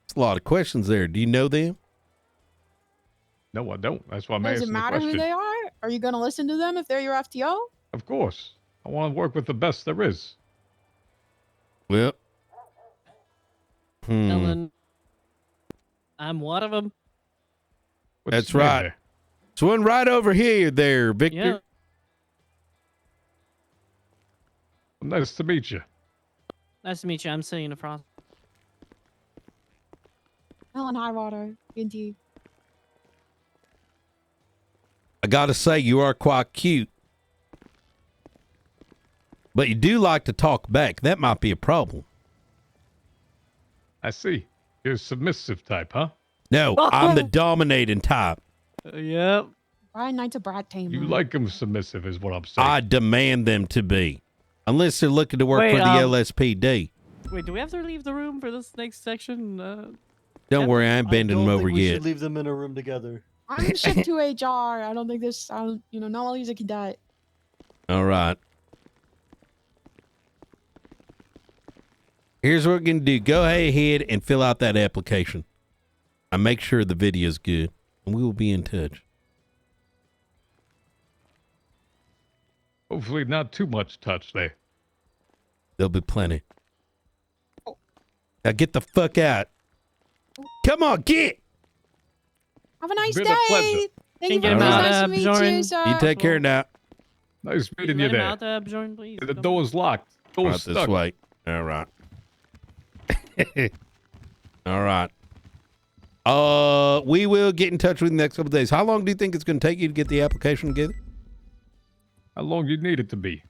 It's a lot of questions there. Do you know them? No, I don't. That's why I'm Does it asking the matter who question. they are? Are you going to listen to them if they're your FTO? Of course. I want to work with the best there is. Well. Ellen, I'm one of them. That's right. It's one right over here there, Victor. Yeah. Nice to meet you. Nice to meet you. I'm sitting in the front. Helen Highwater, Indeed. I gotta say, you are quite cute. But you do like to talk back. That might be a problem. I see. You're a submissive type, huh? No, I'm the dominating type. Yep. Brian Knight's a brat tamer. You like them submissive is what I'm saying. I demand them to be. Unless they're looking to work Wait, for the LSPD. Wait, do we have to leave the room for this next section? Don't worry, I ain't bending them over we yet. should leave them in a room together. I'm shipped to HR. I don't think this, not all these can die. All right. Here's what we're going to do. Go ahead and fill out that application. I make sure the video's good, and we will be in touch. Hopefully not too much touch there. There'll be plenty. Now get the fuck out. Come on, get. Have a nice Been a pleasure. day. Thank you Can very you much. get him Nice out, to meet Bjorn? you, sir. You take care now. Nice meeting Let you him there. out, Bjorn, please. The door's locked. Door's Right stuck. this way. All right. All right. We will get in touch with you the next couple of days. How long do you think it's going to take you to get the application together? How long you need it to be?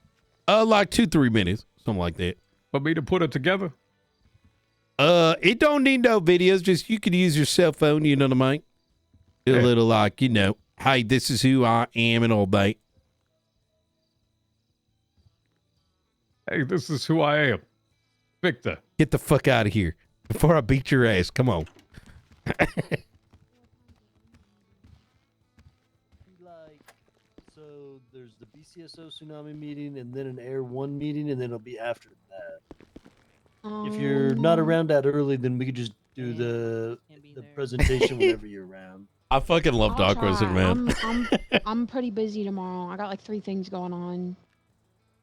Like 2-3 minutes, something like that. For me to put it together? It don't need no videos. Just you could use your cell phone. You know what I mean? Do a Yeah. little like, hey, this is who I am and all that. Hey, this is who I am. Victor. Get the fuck out of here before I beat your ass. Come on. So there's the BCSO tsunami meeting and then an Air 1 meeting, and then it'll be after that. If you're not around that early, then we could just do the presentation whenever you're around. I fucking love I'll Doc Rosen, try. man. I'm pretty busy tomorrow. I got like 3 things going on,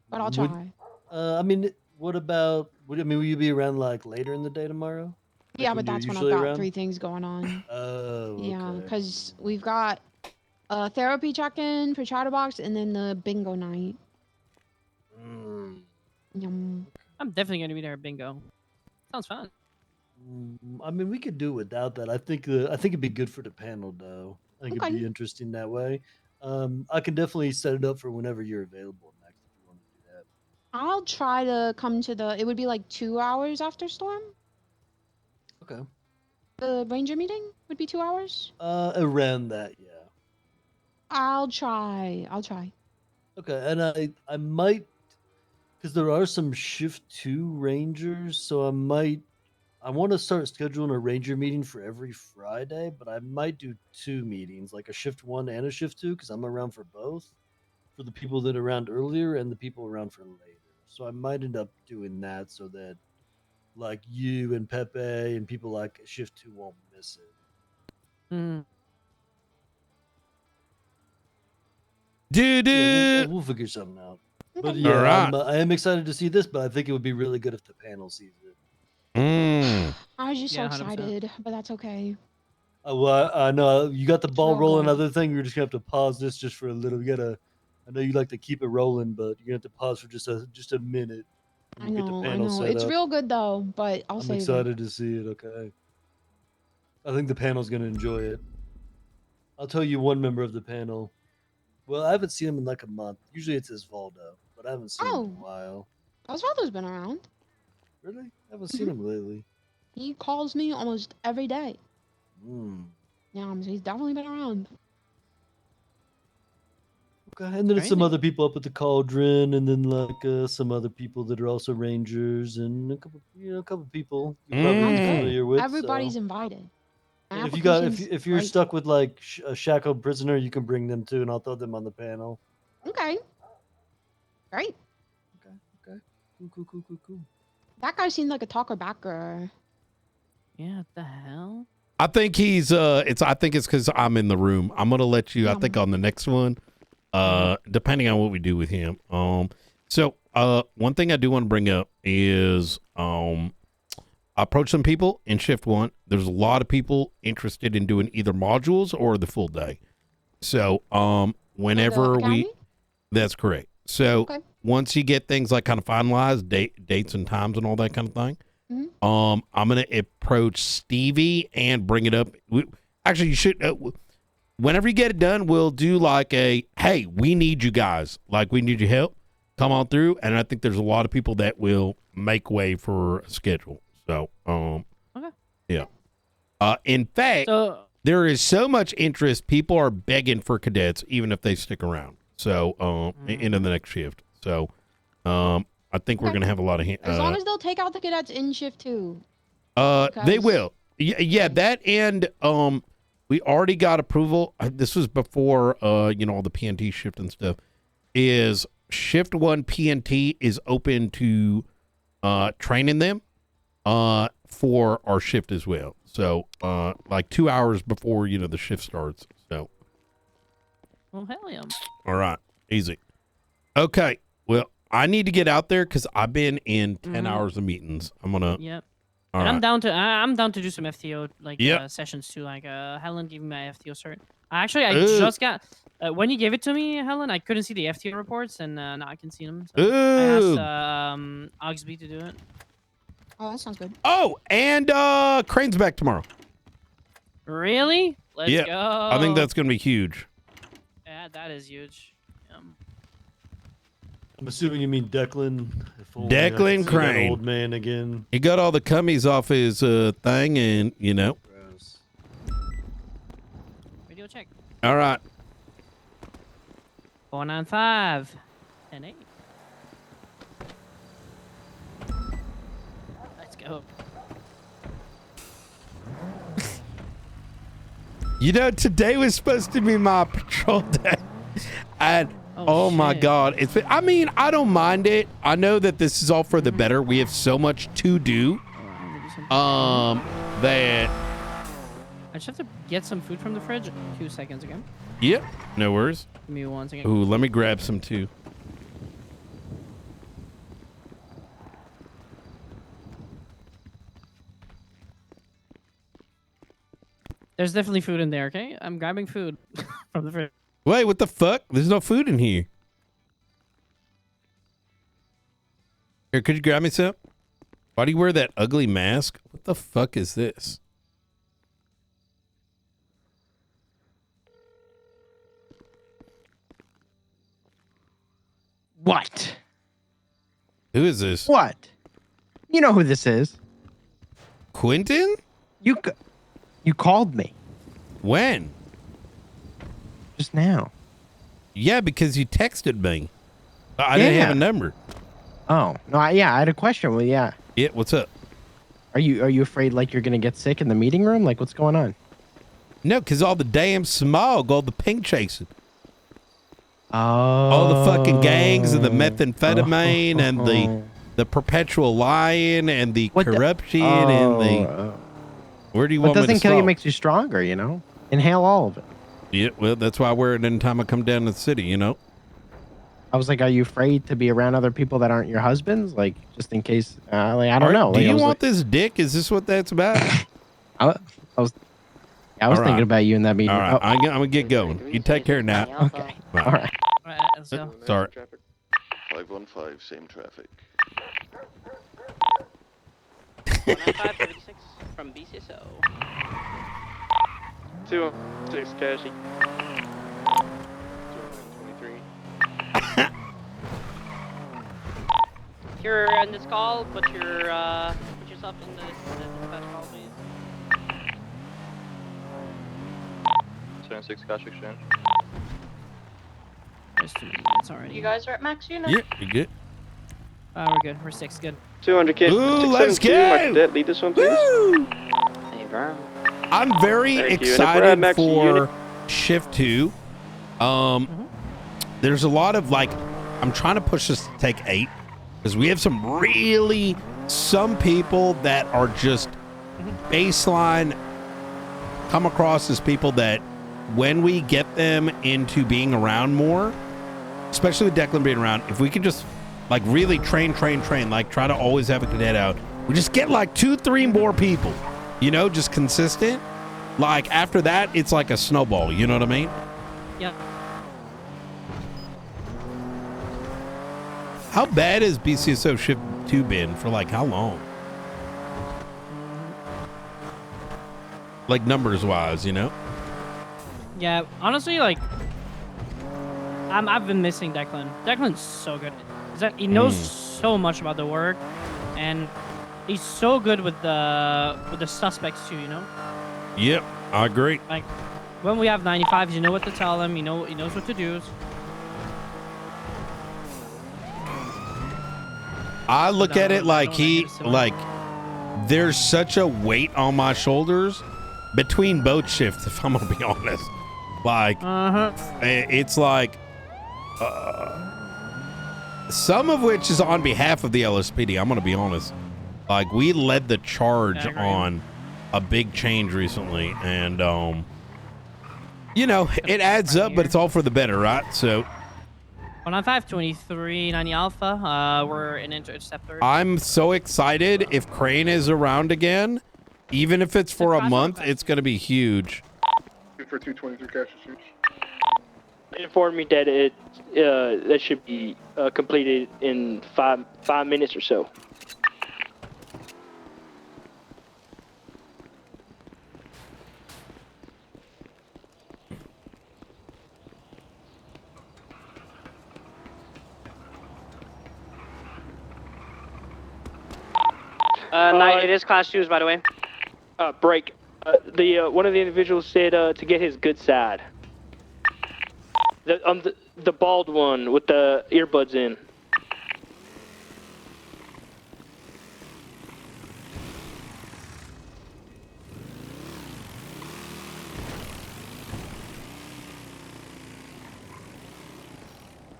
but I'll Would- try. I mean, what about? Will you be around like later in the day tomorrow? Yeah, Like but when that's you're when I've usually got around? 3 things going on. Oh, Yeah, okay. because we've got a therapy check-in for Chatterbox and then the bingo night. Yum. I'm definitely going to be there at bingo. Sounds fun. I mean, we could do without that. I think it'd be good for the panel, though. I think Okay. it'd be interesting that way. I can definitely set it up for whenever you're available next if you want to do that. I'll try to come to it would be like 2 hours after Storm. Okay. The Ranger meeting would be 2 hours. Around that, yeah. I'll try. Okay, and I might, because there are some shift 2 rangers, so I want to start scheduling a ranger meeting for every Friday, but I might do 2 meetings, like a shift 1 and a shift 2, because I'm around for both, for the people that are around earlier and the people around for later. So I might end up doing that so that like you and Pepe and people like shift 2 won't miss it. Mm. Dude. Yeah, we'll figure something out. But yeah, All right. I am excited to see this, but I think it would be really good if the panel sees it. I was just so Yeah, 100%. excited, but that's okay. Well, I know you got the ball all rolling. good. Other thing, you're just gonna have to pause this just for a little. You gotta. I know you like to keep it rolling, but you're gonna have to pause for just a minute. I know. It's real good though, but I'll I'm save excited to see it. Okay. I think the panel's gonna enjoy it. I'll tell you one member of the panel. Well, I haven't seen him in like a month. Usually it's Osvaldo, but I haven't seen him in a while. Osvaldo's been around. Really? I haven't seen him lately. He calls me almost every day. Hmm. Yeah, he's definitely been around. Okay, and then some other people up at the Cauldron, and then like some other people that are also Rangers, and a couple people you're probably familiar with. Everybody's so. invited. And Application's if you're great. stuck with like a shackled prisoner, you can bring them too, and I'll throw them on the panel. Okay. Great. Okay. Cool. That guy seemed like a talker backer. Yeah, what the hell? I think he's I think it's because I'm in the room. I'm gonna let you, I think, on the next one. Depending on what we do with him. So one thing I do want to bring up is I approached some people in shift 1. There's a lot of people interested in doing either modules or the full day. So whenever that's correct. So once you get things like kind of finalized, dates and times and all that kind of thing, I'm gonna approach Stevie and bring it up. Actually, you should. Whenever you get it done, we'll do like hey, we need you guys. Like, we need your help. Come on through. And I think there's a lot of people that will make way for a schedule. So, yeah. In fact, there is so much interest. People are begging for cadets, even if they stick around. So, into the next shift. So, I think we're going to have a lot of... As long as they'll take out the cadets in shift 2. They will. Yeah, that and... we already got approval. This was before, all the PNT shift and stuff. Is shift 1 PNT is open to training them for our shift as well. So, like 2 hours before, the shift starts. So. Well, hell yeah. All right. Easy. Okay. Well, I need to get out there because I've been in 10 hours of meetings. I'm going to. Yep. All And right. I'm down to do some FTO sessions too. Like Helen gave me my FTO cert. I just got when you gave it to me, Helen. I couldn't see the FTO reports, and now I can see them. So I asked Oxby to do it. Oh, that sounds good. Oh, and Crane's back tomorrow. Really? Let's go. I think that's going to be huge. Yeah, that is huge. I'm assuming you mean Declan. Declan That Crane. old man again. He got all the cummies off his thing, and Radio check. All right. 495 and 8. Let's go. Today was supposed to be my patrol day, and oh my God, it's been, I mean, I don't mind it. I know that this is all for the better. We have so much to do. That. I just have to get some food from the fridge. 2 seconds again. Yep. No worries. Give me 1 second. Ooh, let me grab some too. There's definitely food in there. Okay, I'm grabbing food from the fridge. Wait, what the fuck? There's no food in here. Here, could you grab me some? Why do you wear that ugly mask? What the fuck is this? What? Who is this? What? You know who this is. Quentin? You called me. When? Just now. Yeah, because you texted me. I didn't have a number. Oh, no, I had a question. Well, yeah. Yeah, what's up? Are you afraid like you're gonna get sick in the meeting room? Like, what's going on? No, because all the damn smog, all the pink chasing. Oh. All the fucking gangs and the methamphetamine and the perpetual lying and the corruption and the... Where do you What want me to doesn't kill you stop? makes you stronger, you know? Inhale all of it. Yeah, well, that's why I wear it anytime I come down to the city, you know? I was like, are you afraid to be around other people that aren't your husbands? Like, just in case, like, I don't know. Do Like, I you was want this dick? Is this what that's about? I was All thinking right. about you in that meeting. All right, Oh, I'm gonna get going. You take care now. okay. Bye. All right. All right, let's go. Sorry. 515, same traffic. 19576 from BCSO. 206 casualty. 223. If you're on this call, put yourself in the dispatch call, please. 76 cash exchange. There's 2 minutes already. You guys are at max unit? Yeah, you good? We're good. We're 6 good. 200 kids. Ooh, let's go! Cadet, lead this one, please. Woo! Hey, bro. I'm very Thank you. And if we're at excited max for unit- shift 2. There's a lot of like, I'm trying to push this to take 8 because we have some people that are just baseline come across as people that when we get them into being around more, especially with Declan being around, if we can just like really train, like try to always have a cadet out, we just get like 2-3 more people, you know, just consistent. Like after that, it's like a snowball, you know what I mean? Yep. How bad has BCSO Shift 2 been for like how long? Like numbers wise, you know? Yeah, honestly, like, I've been missing Declan. Declan's so good. He knows so much about the work, and he's so good with the suspects too. You know. Yep, I agree. Like, when we have 95s, you know what to tell him. He knows what to do. I look at it like there's such a weight on my shoulders between both shifts, if I'm gonna be honest. Like, it's like some of which is on behalf of the LSPD. I'm gonna be honest. Like, we led the charge on a big change recently, and you know, it adds up, but it's all for the better, right? So 195, 23, 90 Alpha. We're in interceptor. I'm so excited if Crane is around again, even if it's for a month. It's gonna be huge. For 223 cash exchange. Informed me that that should be completed in 5 minutes or so. No, it is class 2s, by the way. Break. One of the individuals said to get his good side. The bald one with the earbuds in.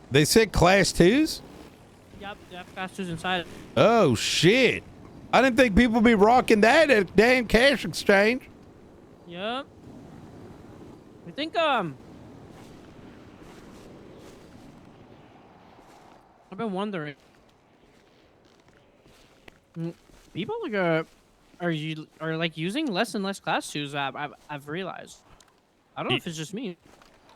They said class 2s? Yep, class 2s inside. Oh shit. I didn't think people would be rocking that at damn cash exchange. Yep. I think I've been wondering. People like are like using less and less class 2s. I've realized. I don't know if it's just me.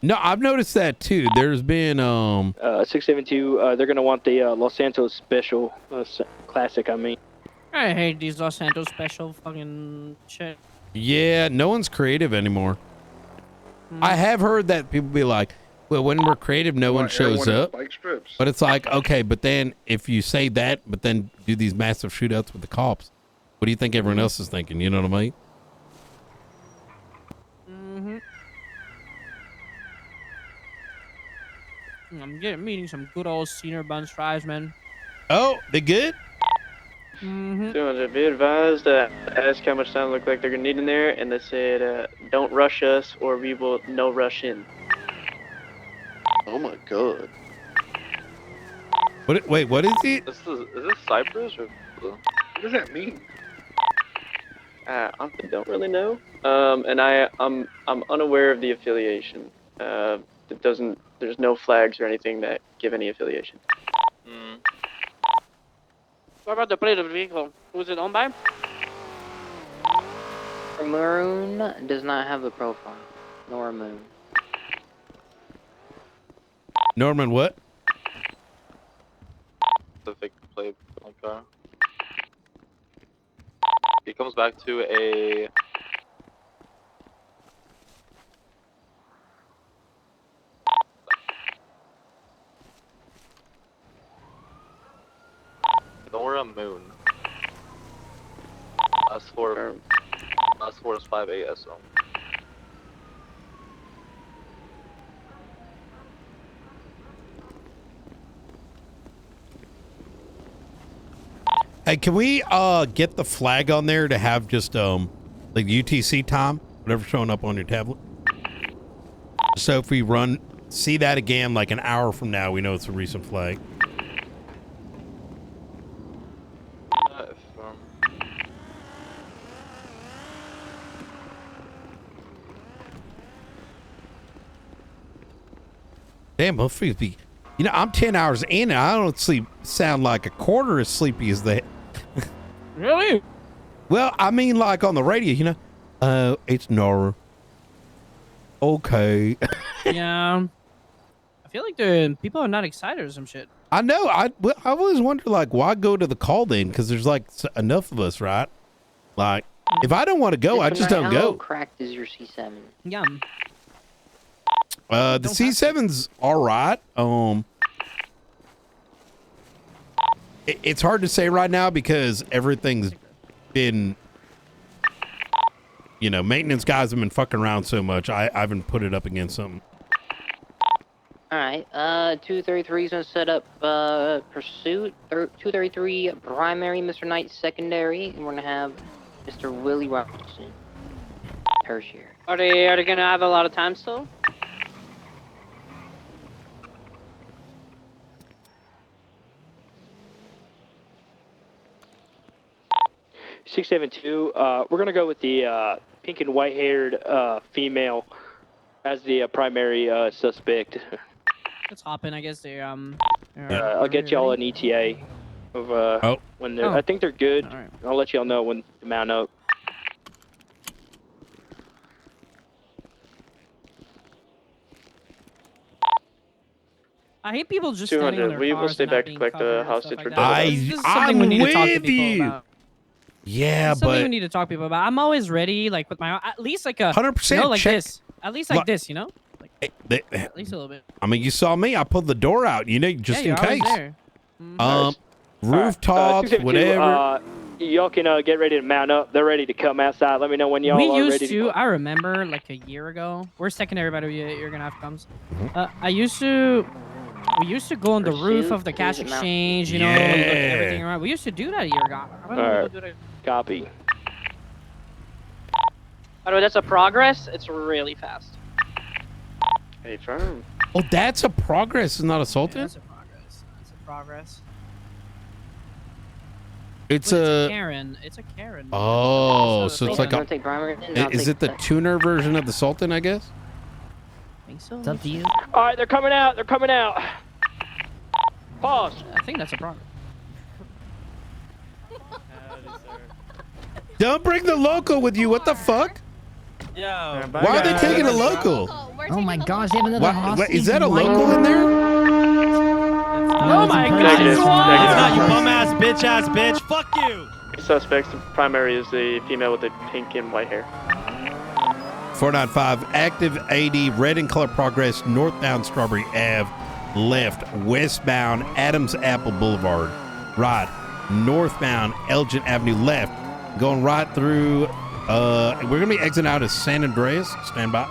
No, I've noticed that too. There's been 672. They're gonna want the Los Santos Special Classic. I mean. I hate these Los Santos Special fucking shit. yeah, no one's creative anymore. I have heard that people be like, well, when we're creative, no one shows up. But it's like, okay, but then if you say that, but then do these massive shootouts with the cops, what do you think everyone else is thinking? You know what I mean? I'm meeting some good old senior buns fries, man. Oh, they good? 200. Be advised. Ask how much time it look like they're gonna need in there, and they said, "Don't rush us, or we will no rush in." Oh my god. Wait, what is it? Is this Cypress or what What does that mean? honestly don't really know. And I'm unaware of the affiliation. There's no flags or anything that give any affiliation. What about the plate of the vehicle? Who's it owned by? Maroon does not have a profile. Nor Moon. Norman, what? Specific plate on car. He comes back to a Nora Moon. Last four is 5 ASO. Hey, can we get the flag on there to have just like UTC time, whatever showing up on your tablet? So if we see that again like an hour from now, we know it's a recent flag. Damn, motherfuckers be. You know, I'm 10 hours in and I don't sound like a quarter as sleepy as that. Really? Well, I mean, like on the radio, you know, it's Nora. Okay. Yeah. I feel like the people are not excited or some shit. I know. I always wonder, like, why go to the call then? Because there's like enough of us, right? Like, if I don't want to go, I just don't How go. cracked is your C7? Yeah. The C7's all right. It's hard to say right now because everything's been, you know, maintenance guys have been fucking around so much. I haven't put it up against something. All right. 233 is gonna set up pursuit. 233 primary, Mr. Knight secondary, and we're gonna have Mr. Willie Robertson tertiary. Are they gonna have a lot of time still? We're gonna go with the pink and white-haired female as the primary suspect. Let's hop in, I guess. I'll get y'all an ETA of when they're. I think they're good. All right. I'll let y'all know when to mount up. I hate people just standing on 200. their We will cars stay and not back to being collect covered the and hostage stuff for like that. This is something I'm we need to talk to with people you. about. Yeah, It's something we but need to talk to people about. I'm always ready, like with my at least like a 100% you know, like check. this. At least like this, you know? Like at least a little bit. I mean, you saw me. I pulled the door out, you know, just Yeah, in you're always case. there. Rooftops, 272, whatever. Y'all can get ready to mount up. They're ready to come outside. Let me know when y'all We are used ready to, I remember like a year ago. We're secondary, by the way, you're gonna have comes. We used to go on the roof of the cash exchange, you know, look everything around. We used to do that a year ago. I don't know if we'll do that. Copy. By the way, that's a progress. It's really fast. Hey, firm. Oh, that's a progress, it's not a Sultan? That's a progress. That's a progress. It's Wait, a Karen. It's a Karen. Oh, so it's like You a. wanna take primary then? I'll Is take it the tuner version of the Sultan? I guess. I think so. It's up to you. All right, they're coming out. They're coming out. Pause. I think that's a progress. Don't bring the local with you. What the fuck? Yo. Why are they taking a local? Oh my gosh, they have another hostage. Is that a local in there? Oh my god, Negative. SWAT! Negative. It's not you bum-ass bitch-ass bitch. Fuck you! Suspects, the primary is the female with the pink and white hair. 495 active AD red and color progress northbound Strawberry Ave, left westbound Adams Apple Boulevard, right northbound Elgin Avenue, left going right through. We're gonna be exiting out of San Andreas. Stand by.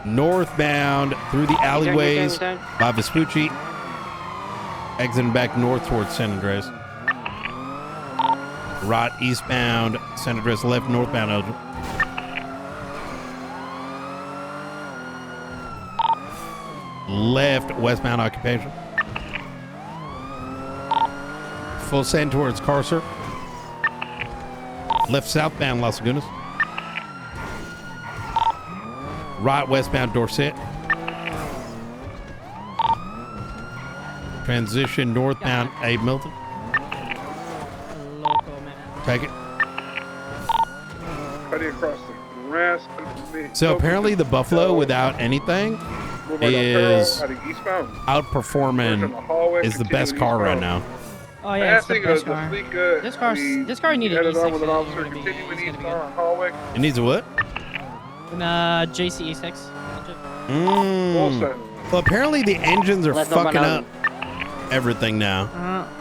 Northbound through the alleyways by Vespucci, exiting back north towards San Andreas. Right eastbound San Andreas, left northbound Elgin. Left westbound Occupation. Full send towards Carcer. Left southbound Las Lagunas. Right westbound Dorset. Transition northbound Abe Milton. Loco, man. Take it. Cutting across the rest of the So apparently the Buffalo without anything is outperforming, is the best car right now. Oh yeah, it's the best car. Fleeca, This car needed headed on E6. with an It's officer gonna be continuing east good. on Hallway. It needs a what? JC E6. Well, apparently the engines are Left fucking northbound up everything now.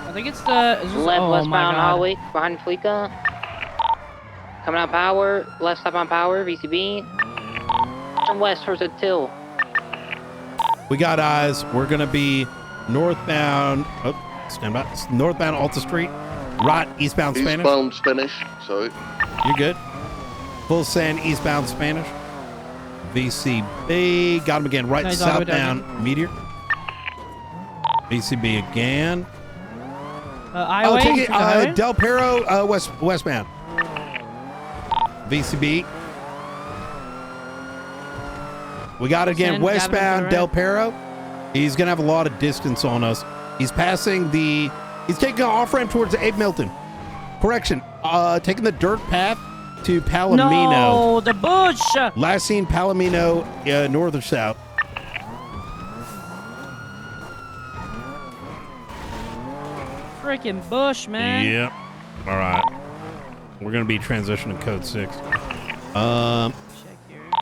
I think it's the it's just, Left oh my westbound god. hallway behind Fleeca. Coming out power. Left stop on power. VCB. Turn west towards the till. We got eyes. We're gonna be northbound. Oh, stand by. Northbound Alta Street. Right eastbound Spanish. Eastbound Spanish. Sorry. You're good. Full send eastbound Spanish. VCB. Got him again. Right Nice, all the way down. southbound Meteor. VCB again. Iowa. Take it. Del Perro westbound. VCB. We got it again. Send Westbound Gavin to the Del Perro. He's gonna have a lot of distance on us. He's passing the. He's taking an off ramp towards Abe Milton. Correction. Taking the dirt path to Palomino. No, the bush. Last seen Palomino, north or south. Freaking bush, man. Yep. All right. We're gonna be transitioning code 6.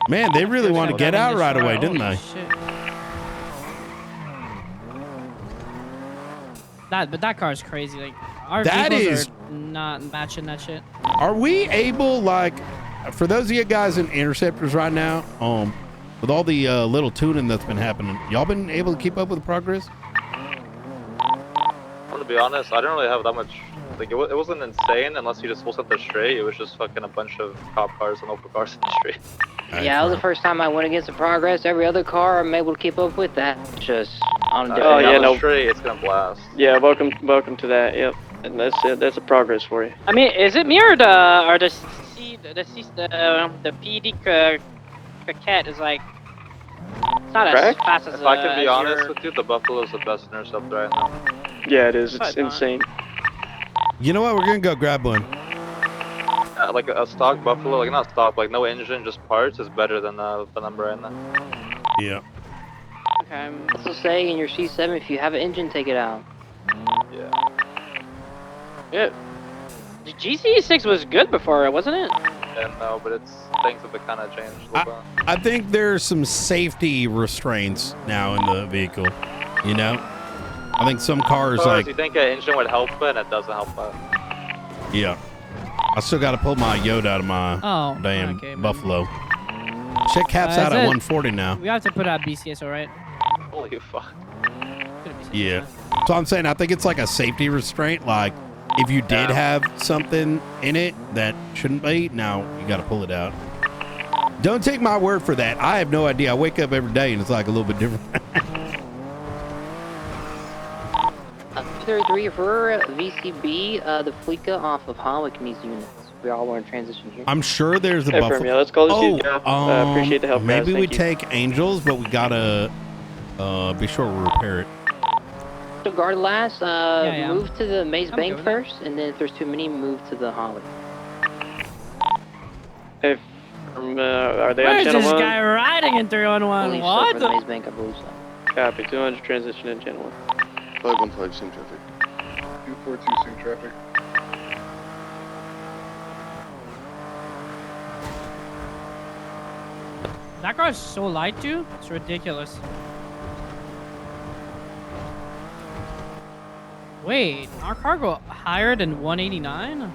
Man, they really wanted to get out right away, didn't they? But that car is crazy. Like our That vehicles is- are not matching that shit. Are we able, like, for those of you guys in Interceptors right now, with all the little tuning that's been happening, y'all been able to keep up with the progress? I'm gonna be honest, I didn't really have that much. Like, it wasn't insane unless you just full set the straight. It was just fucking a bunch of cop cars and local cars in the street. Yeah, that was the first time I went against the progress. Every other car I'm able to keep up with that. Just on a different Oh yeah, level. no. Straight, it's gonna blast. Yeah, welcome to that. Yep, and that's it. That's a progress for you. I mean, is it me or the PD cat is like it's not as fast as If I can be as honest your- with you, the Buffalo's the best interceptor right now. Yeah, it is. It's Right on. insane. You know what? We're gonna go grab one. Like a stock Buffalo, like not stock, like no engine, just parts, is better than the number right now. Yeah. Okay. Also say in your C7, if you have an engine, take it out. Yeah. Yeah. The GC6 was good before, wasn't it? Yeah, no, but things have been kind of changed a little bit. I think there's some safety restraints now in the vehicle. You know, I think some cars like you think an engine would help it, and it doesn't help it. yeah. I still got to pull my Yoda out of my damn okay, man. Buffalo. Check caps out is at it- 140 now. We have to put out BCS, all right? Holy fuck. Yeah. So I'm saying I think it's like a safety restraint. Like if you did have something in it that shouldn't be, now you got to pull it out. Don't take my word for that. I have no idea. I wake up every day and it's like a little bit different. 233 for VCB, the Fleeca off of Holwick needs units. We all want to transition here. I'm sure there's a Hey, Buffalo. Firm, yeah, let's call this dude, yeah. Appreciate the help, guys. Maybe we Thank you. take Angels, but we gotta be sure we repair it. So guard last, yeah. move to the Maze I'm Bank good with that. first, and then if there's too many, move to the Holly. Hey, are they on Where's channel this 1? guy riding in 311? Believe so, What? for the Maze Bank, I believe so. Copy. 200 transition in channel 1. 515, same traffic. 242, same traffic. That car is so light too. It's ridiculous. Wait, our cargo higher than 189?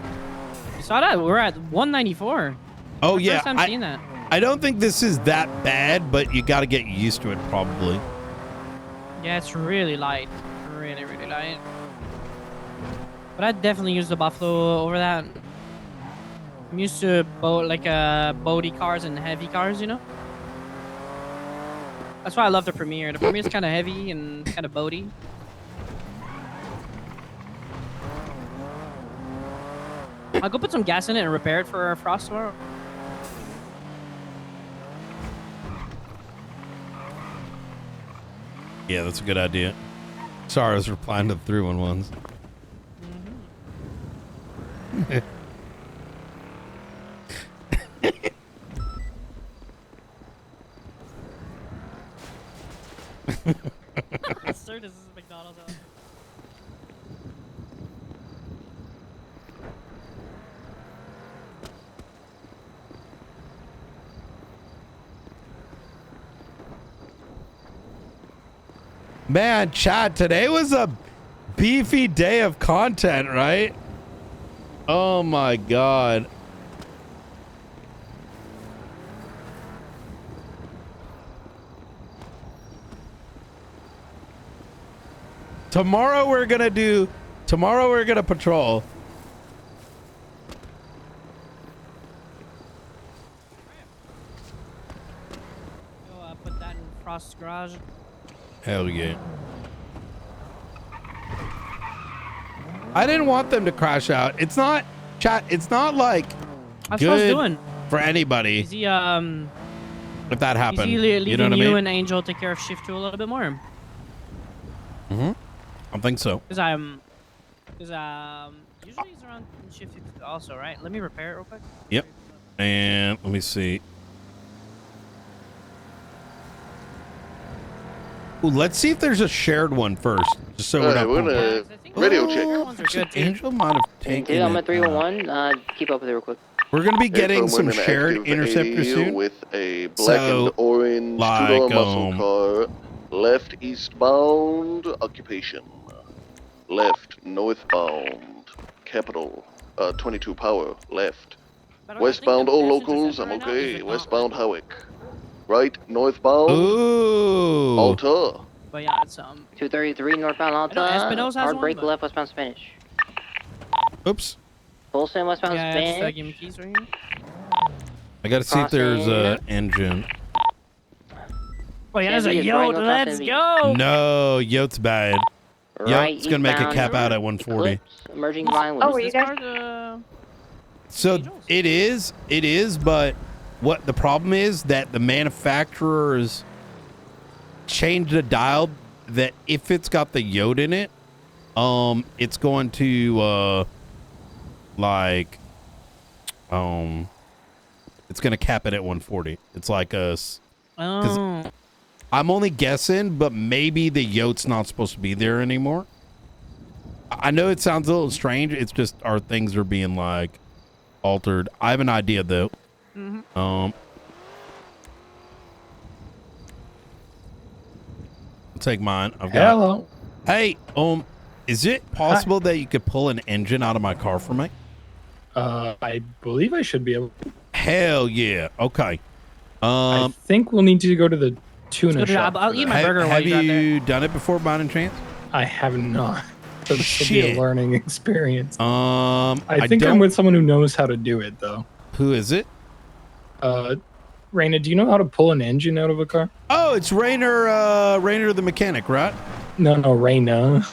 You saw that? We're at 194. Oh My yeah, First time seeing that. I don't think this is that bad, but you got to get used to it probably. Yeah, it's really light. Really, really light. But I'd definitely use the Buffalo over that. I'm used to boaty cars and heavy cars, you know? That's why I love the Premier. The Premier's kind of heavy and kind of boaty. I'll go put some gas in it and repair it for Frost tomorrow. Yeah, that's a good idea. Sorry, I was replying to the 311s. Sir, this is McDonald's. Man, Chad, today was a beefy day of content, right? Oh my god. Tomorrow we're gonna patrol. Go put that in Frost's garage. Hell yeah. I didn't want them to crash out. It's not, chat, it's not like How's Frost good doing? for anybody Is he if that happened. Is he leaving You know what I mean? and Angel take care of shift 2 a little bit more? Mm-hmm. I think so. Because usually he's around shift 2 also, right? Let me repair it real quick. Yep. And let me see. Ooh, let's see if there's a shared one first, just so we're not. We're gonna radio check. Angel might have taken I'm it, at 301. Keep up with it real quick. We're gonna be getting Info some women shared active interceptors AU soon. with a black So, and orange like, two-door muscle car, left eastbound occupation, left northbound capital, 22 power, left. Westbound all locals, I'm okay. Westbound Howick. Right northbound. Ooh. Alta. But yeah, it's 233 northbound Alta. Espinosa has Hard one, brake but- left westbound Spanish. Oops. Full send westbound Yeah, Spanish. just give me keys right here. I gotta see if there's a engine. Oh yeah, there's a Sandy is yacht. right, no Let's Sandy. go. No, Yacht's bad. Right Yacht's gonna make a eastbound cap out at 140. Eclipse, emerging violence. Oh, were you guys? So it is, but what the problem is that the manufacturers changed the dial that if it's got the Yacht in it, it's going to it's gonna cap it at 140. It's like us. Oh. I'm only guessing, but maybe the Yacht's not supposed to be there anymore. I know it sounds a little strange. It's just our things are being like altered. I have an idea though. I'll take mine. I've got. Hello. Hey, is it possible that you could pull an engine out of my car for me? I believe I should be able. Hell yeah. Okay. I think we'll need to go to the tuna shop. I'll for eat that. my burger while Have you're out there. you done it before, by any chance? I have not. So this will be Shit. a learning experience. I think don't. I'm with someone who knows how to do it though. Who is it? Raina, do you know how to pull an engine out of a car? Oh, it's Rainer the mechanic, right? No, Raina.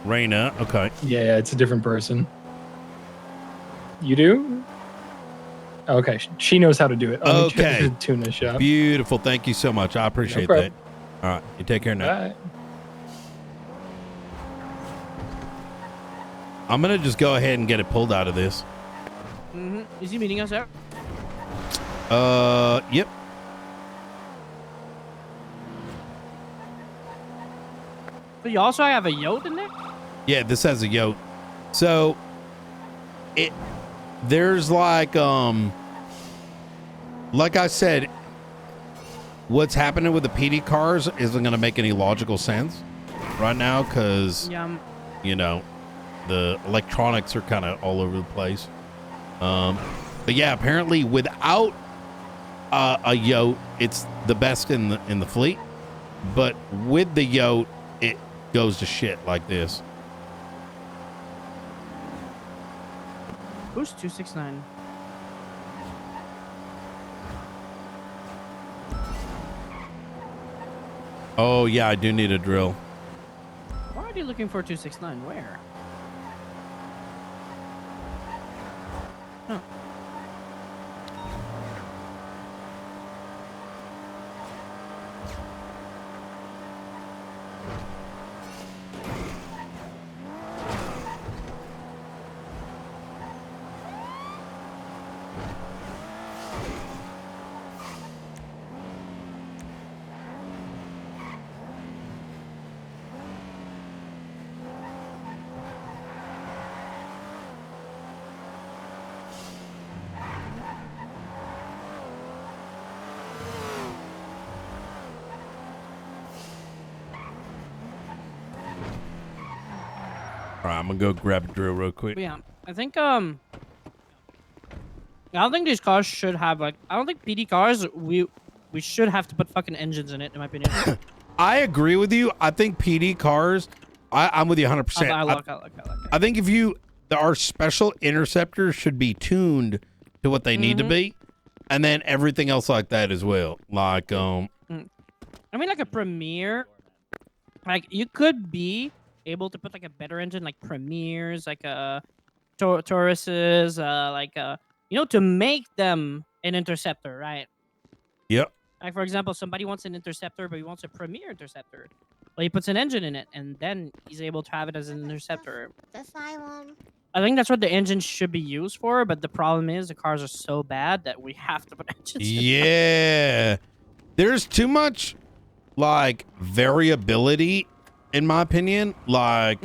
Raina. Okay. Yeah, it's a different person. You do? Okay, she knows how to do it. Let me check Okay. the tuna shop. Beautiful. Thank you so much. I appreciate problem. that. All right. You take care now. Bye. I'm going to just go ahead and get it pulled out of this. Is he meeting us there? Yep. So you also have a yacht in there? Yeah, this has a Yacht. So there's like I said, what's happening with the PD cars isn't going to make any logical sense right now because, you know, the electronics are kind of all over the place. But yeah, apparently without a Yacht, it's the best in the fleet. But with the Yacht, it goes to shit like this. Who's 269? Oh yeah, I do need a drill. Why are you looking for 269? Where? Oh. All right, I'm gonna go grab a drill real quick. But yeah, I think I don't think these cars should have like. I don't think PD cars. We should have to put fucking engines in it, in my opinion. I agree with you. I think PD cars. I'm with you 100%. I like. I think if you our special interceptors should be tuned to what they need to be, and then everything else like that as well. Like I mean, like a Premier. Like you could be able to put like a better engine, like Premiers, like Tauruses, you know, to make them an interceptor, right? Yep. Like for example, somebody wants an interceptor, but he wants a Premier interceptor. Well, he puts an engine in it, and then he's able to have it as an interceptor. Asylum. I think that's what the engine should be used for, but the problem is the cars are so bad that we have to put engines in them. Yeah. There's too much like variability in my opinion. Like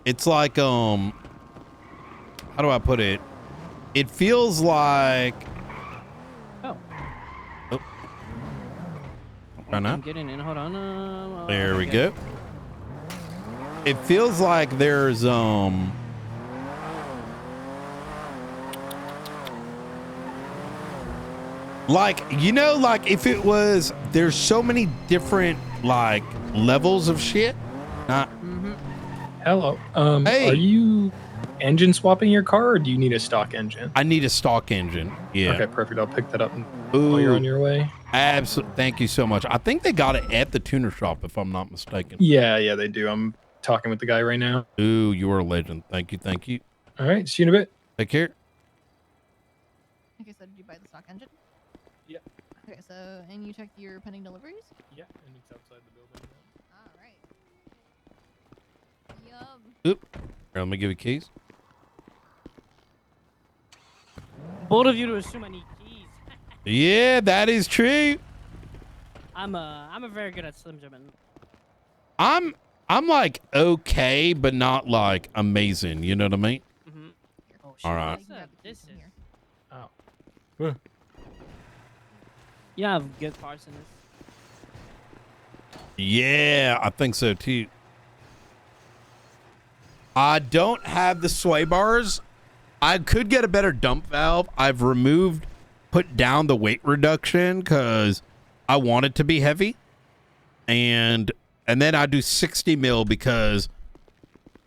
it's like how do I put it? It feels like I'm getting in. Hold on. There we go. It feels like there's like, you know, like if it was, there's so many different like levels of shit. Hello. Hey. Are you engine swapping your car, or do you need a stock engine? I need a stock engine. Yeah. Okay, perfect. I'll pick that up while you're on your way. Absolutely. Thank you so much. I think they got it at the tuner shop, if I'm not mistaken. Yeah, they do. I'm talking with the guy right now. Ooh, you're a legend. Thank you. All right, see you in a bit. Take care. Okay, so did you buy the stock engine? Yeah. Okay, so, and you checked your pending deliveries? Yeah, and it's outside the building. Alright. Yum. Oop. Here, let me give you keys. Bold of you to assume I need keys. Yeah, that is true. I'm a very good at Slim Jimin. I'm like okay, but not like amazing. You know what I mean? Oh, All right. This is. Oh. You have good parts in this. Yeah, I think so too. I don't have the sway bars. I could get a better dump valve. I've put down the weight reduction because I want it to be heavy. And then I do 60 mil because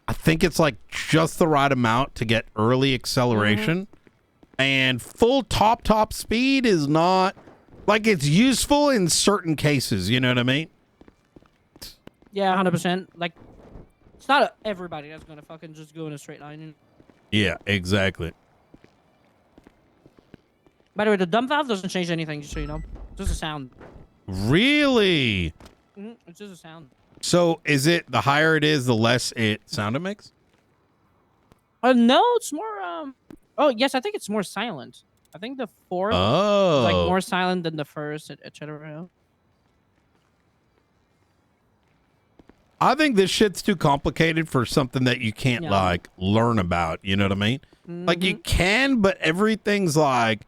I think it's like just the right amount to get early acceleration. And full top speed is not, like, it's useful in certain cases. You know what I mean? Yeah, 100%. Like, it's not everybody that's gonna fucking just go in a straight line. Yeah, exactly. By the way, the dump valve doesn't change anything, just so you know. It's just a sound. Really? It's just a sound. So is it the higher it is, the less sound it makes? No, it's more. Oh, yes, I think it's more silent. I think the fourth is like more silent than the first, etc. I think this shit's too complicated for something that you can't like learn about. You know what I mean? Like you can, but everything's like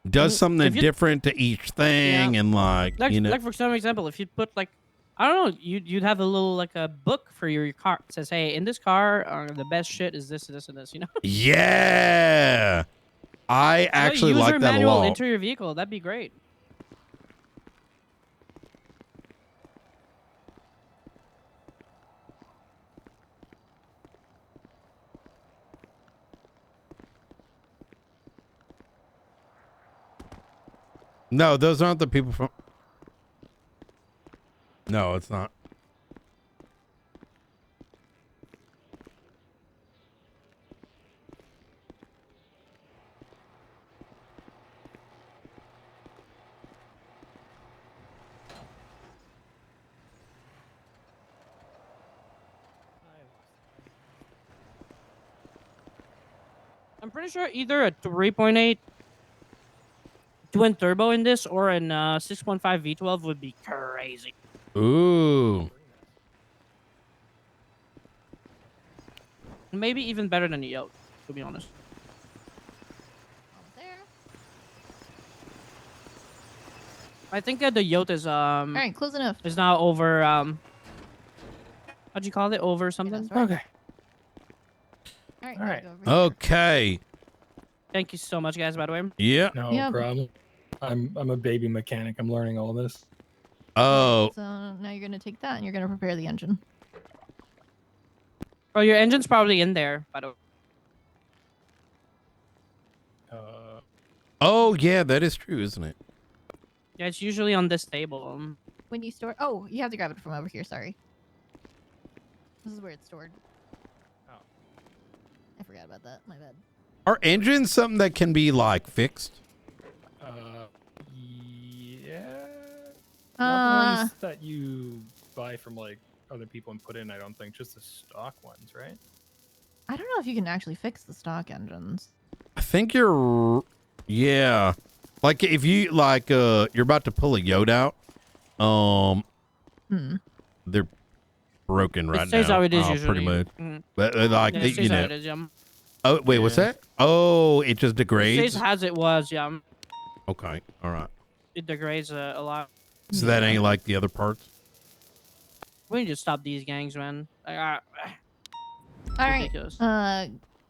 does something different to each thing, and like you know. Like for some example, if you put like, I don't know, you'd have a little like a book for your car. It says, hey, in this car, the best shit is this, this, and this. You know? Yeah, I actually use like your that a manual lot. into your vehicle. That'd be great. No, those aren't the people from. No, it's not. pretty sure either a 3.8 twin turbo in this or an 6.5 V12 would be crazy. Ooh. Maybe even better than the Yote, to be honest. I think that the Yote is All right, close enough. is now over how'd you call it? Over something? Okay. All right. All right. Okay. Thank you so much, guys, by the way. Yeah. No Yep. problem. I'm a baby mechanic. I'm learning all this. Oh. So now you're gonna take that and you're gonna prepare the engine. Oh, your engine's probably in there, by the way. Oh yeah, that is true, isn't it? Yeah, it's usually on this table. When you store, oh, you have to grab it from over here. Sorry. This is where it's stored. Oh. I forgot about that. My bad. Are engines something that can be like fixed? Yeah. Not the ones Uh, that you buy from like other people and put in. I don't think just the stock ones, right? I don't know if you can actually fix the stock engines. I think you're. Yeah. Like if you like you're about to pull a Yote out, they're broken right It stays now. how it is pretty usually. much. Mhm. But like Yeah, it you stays how know. it is, yeah. Oh wait, what's that? Oh, it just It degrades. stays as it was, yeah. Okay, all right. It degrades a lot. So that ain't like the other parts. We need to stop these gangs, man. All right. Ridiculous. Now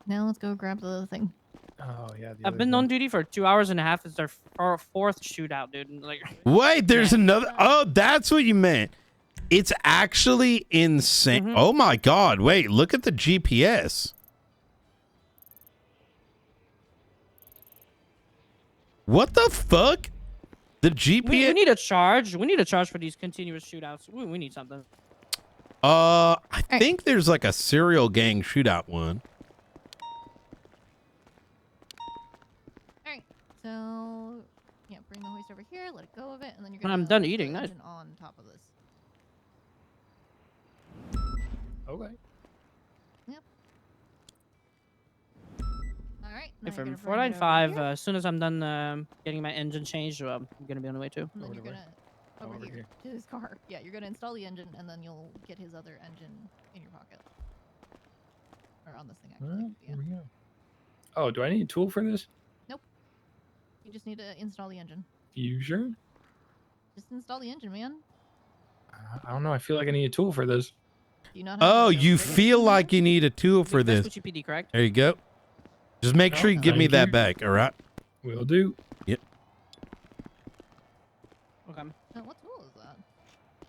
let's go grab the thing. Oh yeah. I've been on duty for 2 hours and a half. It's their fourth shootout, dude. Like, Wait, there's another. Oh, that's what you meant. It's actually insane. Oh my God! Wait, look at the GPS. What the fuck? The GPS. we need a charge. We need a charge for these continuous shootouts. We need something. I think there's like a serial gang shootout one. All right. So yeah, bring the hoist over here. Let it go of it, and then you're When gonna. I'm done put the eating, nice. engine on top of this. Okay. Yep. All right. Now If you're from gonna bring it over 495, here, as soon as I'm done getting my engine changed, I'm gonna be on the way too. and then you're gonna over, over here, here. to his car. Yeah, you're gonna install the engine, and then you'll get his other engine in your pocket, or on this thing actually. Yeah. Here we go. Oh, do I need a tool for this? Nope. You just need to install the engine. You sure? Just install the engine, man. I don't know. I feel like I need a tool for this. Do you not? Oh, you feel like you need a tool for That's this. what you PD, correct? There you go. Just make sure you give me thank that you. back. All right. Will do. Yep. Okay. What tool is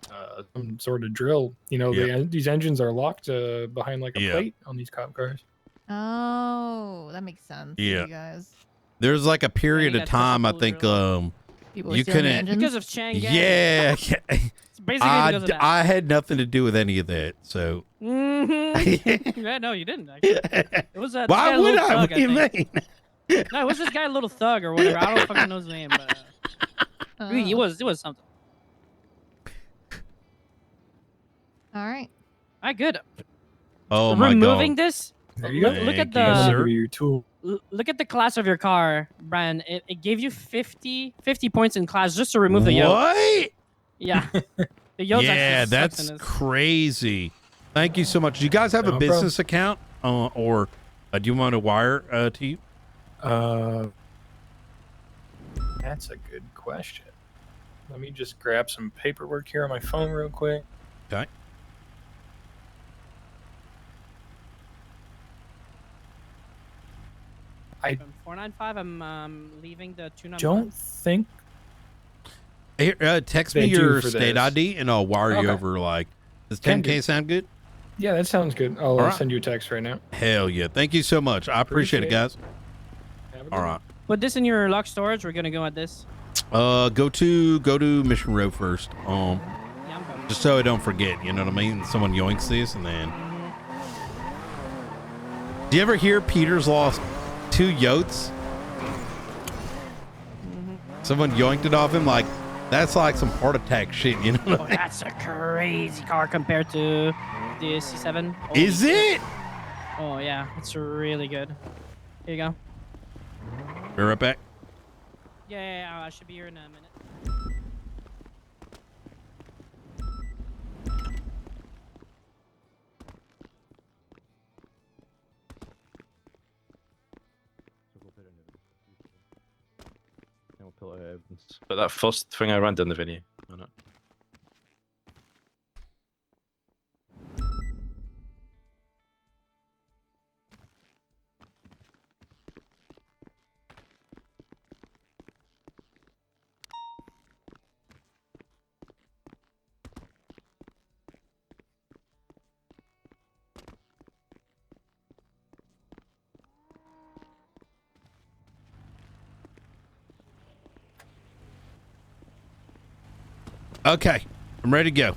that? Some sort of drill. You know, these engines are locked behind like a Yeah. plate on these cop cars. Oh, that makes sense. Yeah. You guys. There's like a period of that's time I possible think People were you stealing the couldn't. engines? Because of Chang Gang. Yeah. It's basically because of that. I had nothing to do with any of that. So Mm-hmm. Yeah, no, you didn't. Actually. It was this why guy, would Little I? Thug, What do you think. mean? No, it was this guy, Little Thug or whatever. I don't fucking know his name, but it was something. All right. All right, good. Oh my Removing God. this. There you Look, go. look at Thank you, I'll sir. give you your tool. look at the class of your car, Brian. It gave you 50 points in class just to remove the yoke. What? Yeah. The yoke Yeah, actually sucks that's in this. crazy. Thank you so much. Do you guys have No a problem. business account, or do you want to wire to you? That's a good question. Let me just grab some paperwork here on my phone real quick. Okay. I From 495, I'm leaving the 295. don't think Here, text me They do your for state this. ID and I'll wire you Okay. over. Like, does Can 10K do. sound good? Yeah, that sounds good. I'll All right. send you a text right now. Hell yeah! Thank you so much. I appreciate it, guys. Have a good All one. right. Put this in your lock storage. We're gonna go at this. Go to Mission Row first. Yeah, I'm going. Just so I don't forget. You know what I mean? Someone yoinks this and then. Do you ever hear Peter's lost 2 yotes? Someone yoinked it off him. Like, that's like some heart attack shit. You know? Oh, that's a crazy car compared to the C7. Is Holy shit. it? Oh yeah, it's really good. Here you go. Be right back. Yeah, I should be here in a minute. But that first thing I ran in the video. On it. Okay, I'm ready to go.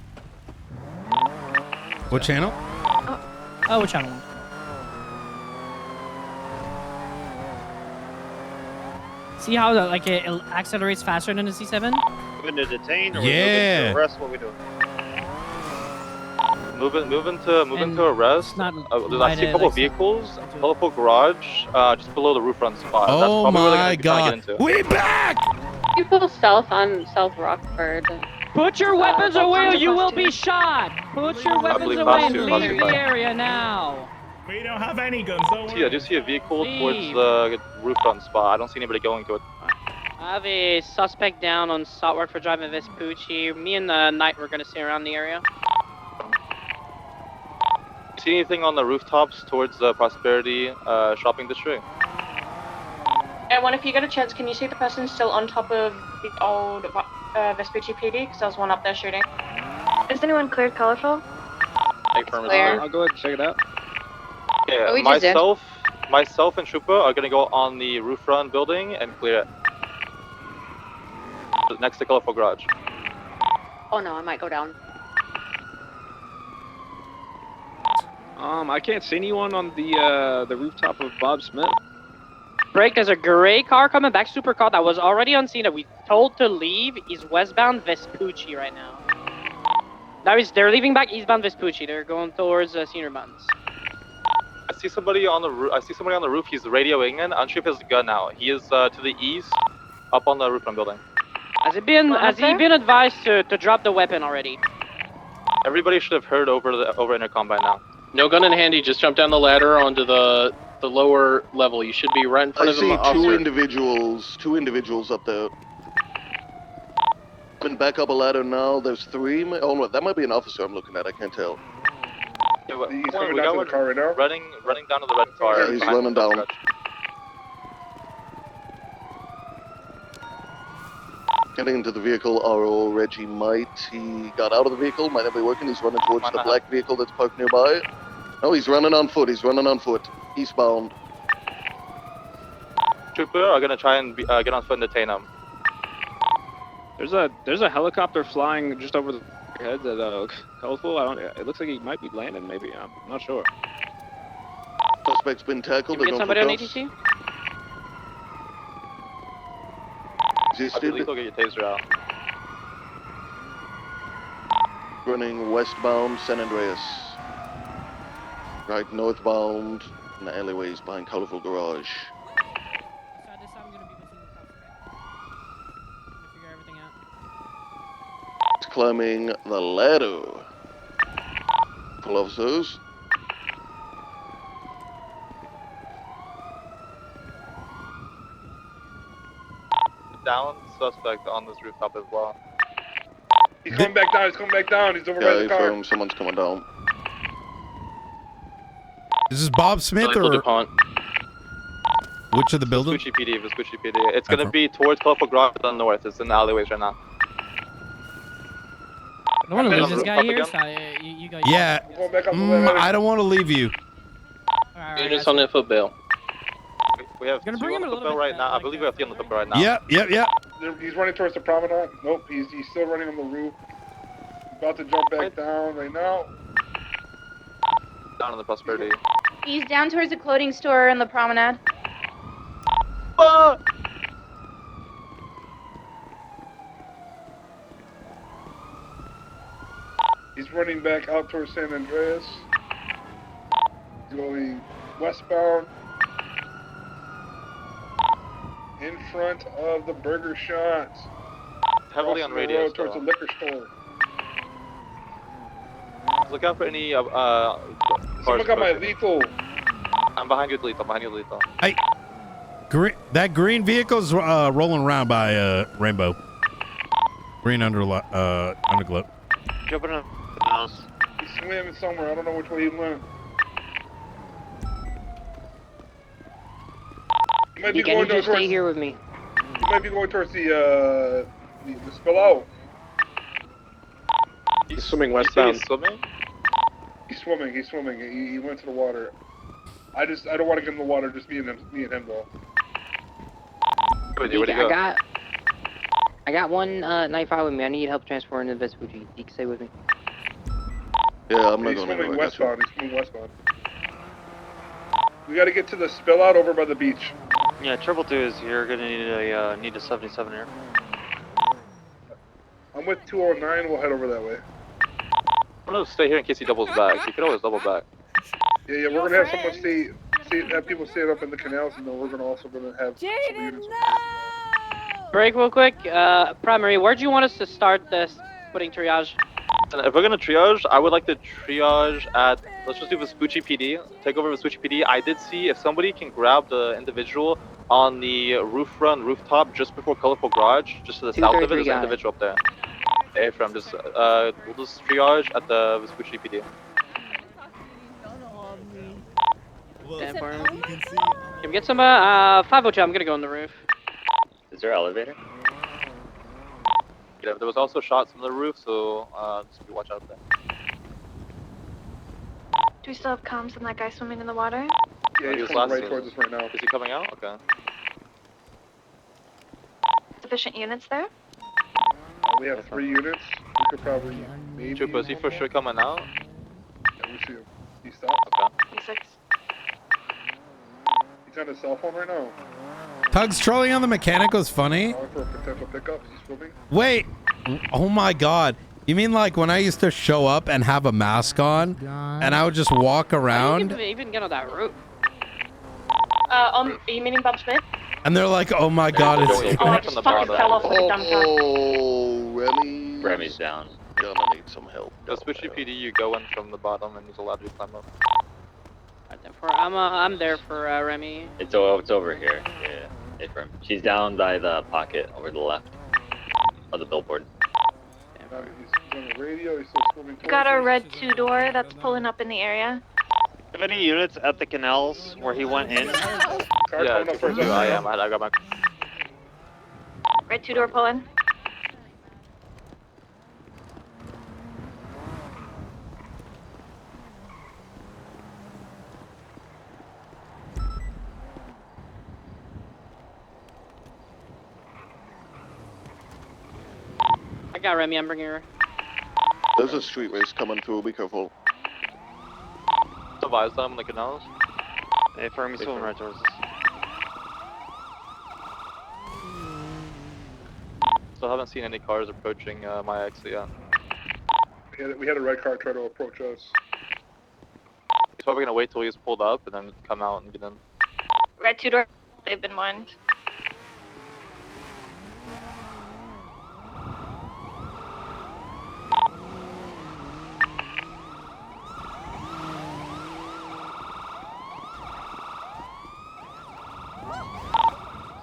What channel? Oh, what channel? See how like it accelerates faster than the C7? Moving to detain or Yeah. moving to arrest? What are we doing? Moving to arrest. I see a couple of vehicles, colorful garage, just below the roof front spot. That's Oh probably where they're my gonna be trying God. to get into. We back! People south on South Rockford. Put your weapons away or you will be shot! Put your weapons believe away and Boss 2, leave Boss the 2, fine. area now! We don't have any guns, don't See, I do see a vehicle towards the roof front spot. I don't see anybody going to it. I have a suspect down on South Rockford Drive in Vespucci. Me and Knight were gonna stay around the area. See anything on the rooftops towards the Prosperity shopping district? And if you get a chance, can you see the person still on top of the old Vespucci PD? Because there was one up there shooting. Is anyone cleared colorful? I'll go ahead and check it out. Yeah, Oh, we just did. myself and Troopa are gonna go on the roof front building and clear it. Next to colorful garage. Oh no, I might go down. I can't see anyone on the rooftop of Bob Smith. Break, there's a gray car coming back, super car that was already on scene that we told to leave. He's westbound Vespucci right now. They're leaving back eastbound Vespucci. They're going towards Senior Buns. I see somebody on the roof. He's radioing in. I'm sure if his gun out. He is to the east, up on the roof front building. Has he been advised to drop the weapon already? Everybody should have heard over intercom by now. No gun in handy. Just jump down the ladder onto the lower level. You should be right in front I of see him. Officer. two individuals up there. Been back up a ladder now. There's three. Oh no, that might be an officer I'm looking at. I can't tell. Yeah, but, He's we coming got down to one the car right now. running down to the red car. Yeah, he's behind running the down. garage. Getting into the vehicle, RO Reggie Might. He got out of the vehicle. Might not be working. He's running towards the black vehicle that's parked nearby. No, he's running on foot. Eastbound. Trooper are gonna try and get on foot and detain him. There's a helicopter flying just over the heads at Colorful. It looks like he might be landing. Maybe I'm not sure. Suspect's been tackled. Can we get somebody on cuffs. ATC? I believe they'll get your taser out. Running westbound San Andreas. Right northbound in the alleyways behind Colorful Garage. It's climbing the ladder. Full officers. Down suspect on this rooftop as well. He's coming back down. He's over by the car. Someone's coming down. Is this Bob Smith or which of the buildings? Vespucci PD. It's gonna be towards Colorful Garage on the north. It's in the alleyways right now. I don't want to leave this guy here. So you go. Yeah. I don't want to leave you. Units on info bail. We have two on the footbill right now. I believe we have three on the footbill right now. Yep. He's running towards the promenade. Nope, he's still running on the roof. He's about to jump back down right now. Down on the Prosperity. He's down towards the clothing store in the promenade. He's running back out towards San Andreas. He's going westbound. in front of the burger shop. Heavily on Crossing the radio road towards the still. liquor store. Look out for any Someone cars got my approaching. lethal. I'm behind you, lethal. Behind you, lethal. Hey, that green vehicle's rolling around by Rainbow. Green underglow. Jumping on the house. He's swimming somewhere. I don't know which way he went. He might be Can going you just towards. stay here with me? He might be going towards the spill out. He's swimming westbound. He's swimming? He's swimming. He's swimming. He went to the water. I don't want to get in the water. Just me and him though. Where'd you go? I got 195 with me. I need help transferring to Vespucci. You can stay with me. Yeah, I'm not He's going swimming anywhere. westbound. He's swimming westbound. We got to get to the spill out over by the beach. Yeah, 222 is here. Gonna need a 77 here. I'm with 209. We'll head over that way. I'm gonna stay here in case he doubles back. You can always double back. Yeah, we're gonna have someone have people stand up in the canals, and then we're gonna also have. Jaden, break real quick. Primary, where do you want us to start this putting triage? And if we're gonna triage, I would like to triage at, let's just do Vespucci PD, take over Vespucci PD. I did see if somebody can grab the individual on the rooftop just before Colorful Garage, just to the south of it, there's an individual up there. Hey, from just, we'll just triage at the Vespucci PD. Can we get some, 502, I'm gonna go on the roof. Is there an elevator? Yeah, there was also shots from the roof, so just watch out there. Do we still have comms on that guy swimming in the water? Yeah, he's coming right towards us right now. Is he coming out? Okay. Sufficient units there? We have 3 units. We could probably maybe. Trooper, is he for sure coming out? Yeah, we see him. He stopped. Okay. E6. He's on his cell phone right now. Tugs trolling on the mechanic was funny. Calling for a potential pickup. He's swimming. Wait. Oh my god. You mean like when I used to show up and have a mask on and I would just walk around Even get on that roof. Are you meaning Bob Smith? and they're like, oh my god, it's Oh, I just fucking fell off the dump truck. Oh, Remy's down. Gonna need some help. Vespucci PD, you go in from the bottom and he's allowed to climb up. I'm there for Remy. It's over here. Yeah. Hey, Rem. She's down by the pocket over the left of the billboard. He's on the radio. He's still swimming towards Got a us. red 2-door that's pulling up in the area. Have any units at the canals where he went in? Car Yeah, coming up towards us. I am. I got my. Red 2-door pulling. I got Remy, I'm bringing her. There's a street race coming through. Be careful. Advise them on the canals. Hey, Fermi's swimming right towards us. Still haven't seen any cars approaching my exit yet. We had a red car try to approach us. He's probably gonna wait till he's pulled up and then come out and get in. Red 2-door. They've been warned.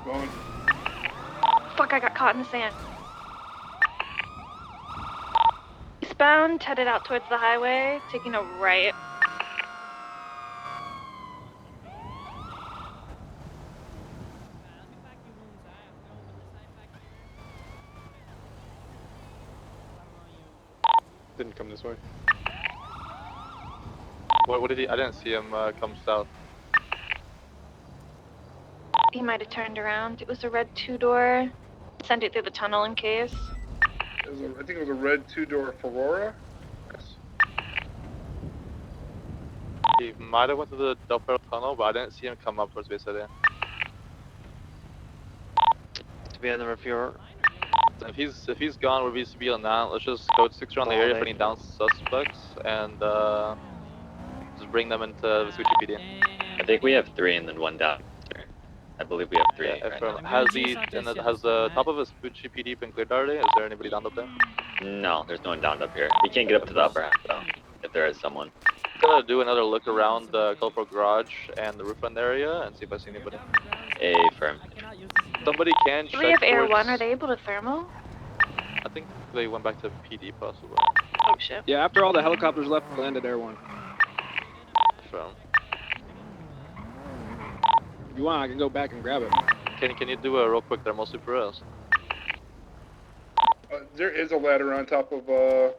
Going. Fuck, I got caught in the sand. Eastbound, headed out towards the highway, taking a right. Didn't come this way. What did he? I didn't see him come south. He might have turned around. It was a red 2-door. Send it through the tunnel in case. I think it was a red 2-door Ferrara. He might have went to the Del Perro tunnel, but I didn't see him come up towards Bay City. To be on the refuel. If he's gone, we're used to be on that. Let's just code 6 around the area for any down suspects and just bring them into the Vespucci PD. I think we have 3 and then 1 down. I believe we have 3. Yeah, right now. has the top of Vespucci PD been cleared already? Is there anybody down up there? No, there's no one down up here. We can't get up to the upper half though. If there is someone. I'm gonna do another look around the colorful garage and the roof run area and see if I see anybody. Firm. Somebody can check. Do we have Air towards- 1? Are they able to thermal? I think they went back to PD possibly. Oh shit. Yeah, after all the helicopters left, landed Air 1. So. If you want, I can go back and grab it. Can you do a real quick thermal super us? There is a ladder on top of the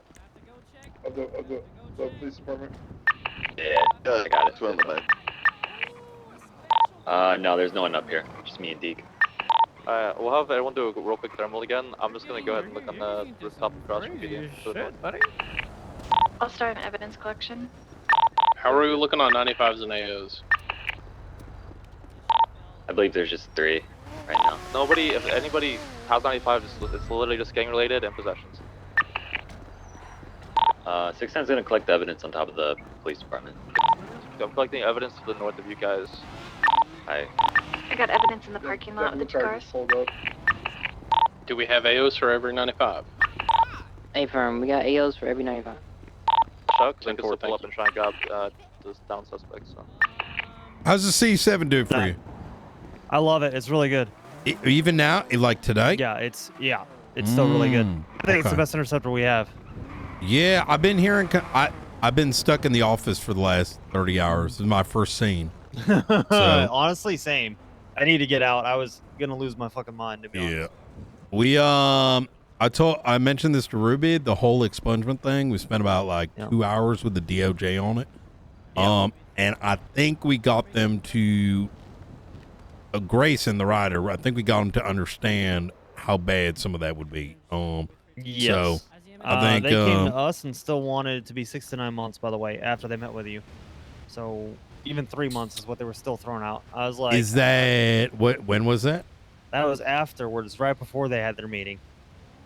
police department. Yeah, I got it. On the back. No, there's no one up here. Just me and Deke. We'll have everyone do a real quick thermal again. I'm just gonna go ahead and look on the rooftop across from PD. I'll start an evidence collection. How are we looking on 95s and AOs? I believe there's just 3 right now. Nobody, if anybody has 95, it's literally just gang related and possessions. 610's gonna collect the evidence on top of the police department. I'm collecting evidence to the north of you guys. Hi. I got evidence in the parking lot with the two cars. Do we have AOs for every 95? Firm, we got AOs for every 95. Chuck, I can still pull up and try and grab this down suspect. So. How's the C7 do for you? I love it. It's really good. Even now, like today? Yeah, it's still really good. I think it's the okay. best interceptor we have. Yeah, I've been hearing. I've been stuck in the office for the last 30 hours. This is my first scene. So, Honestly, same. I need to get out. I was gonna lose my fucking mind to be honest. we I mentioned this to Ruby, the whole expungement thing. We spent about like 2 hours with the DOJ on it. And I think we got them to Grace and the rider. I think we got them to understand how bad some of that would be. Yes. So I think they came to us and still wanted it to be 6 to 9 months. By the way, after they met with you, so even 3 months is what they were still throwing out. I was like, is that what? When was that? That was afterwards, right before they had their meeting.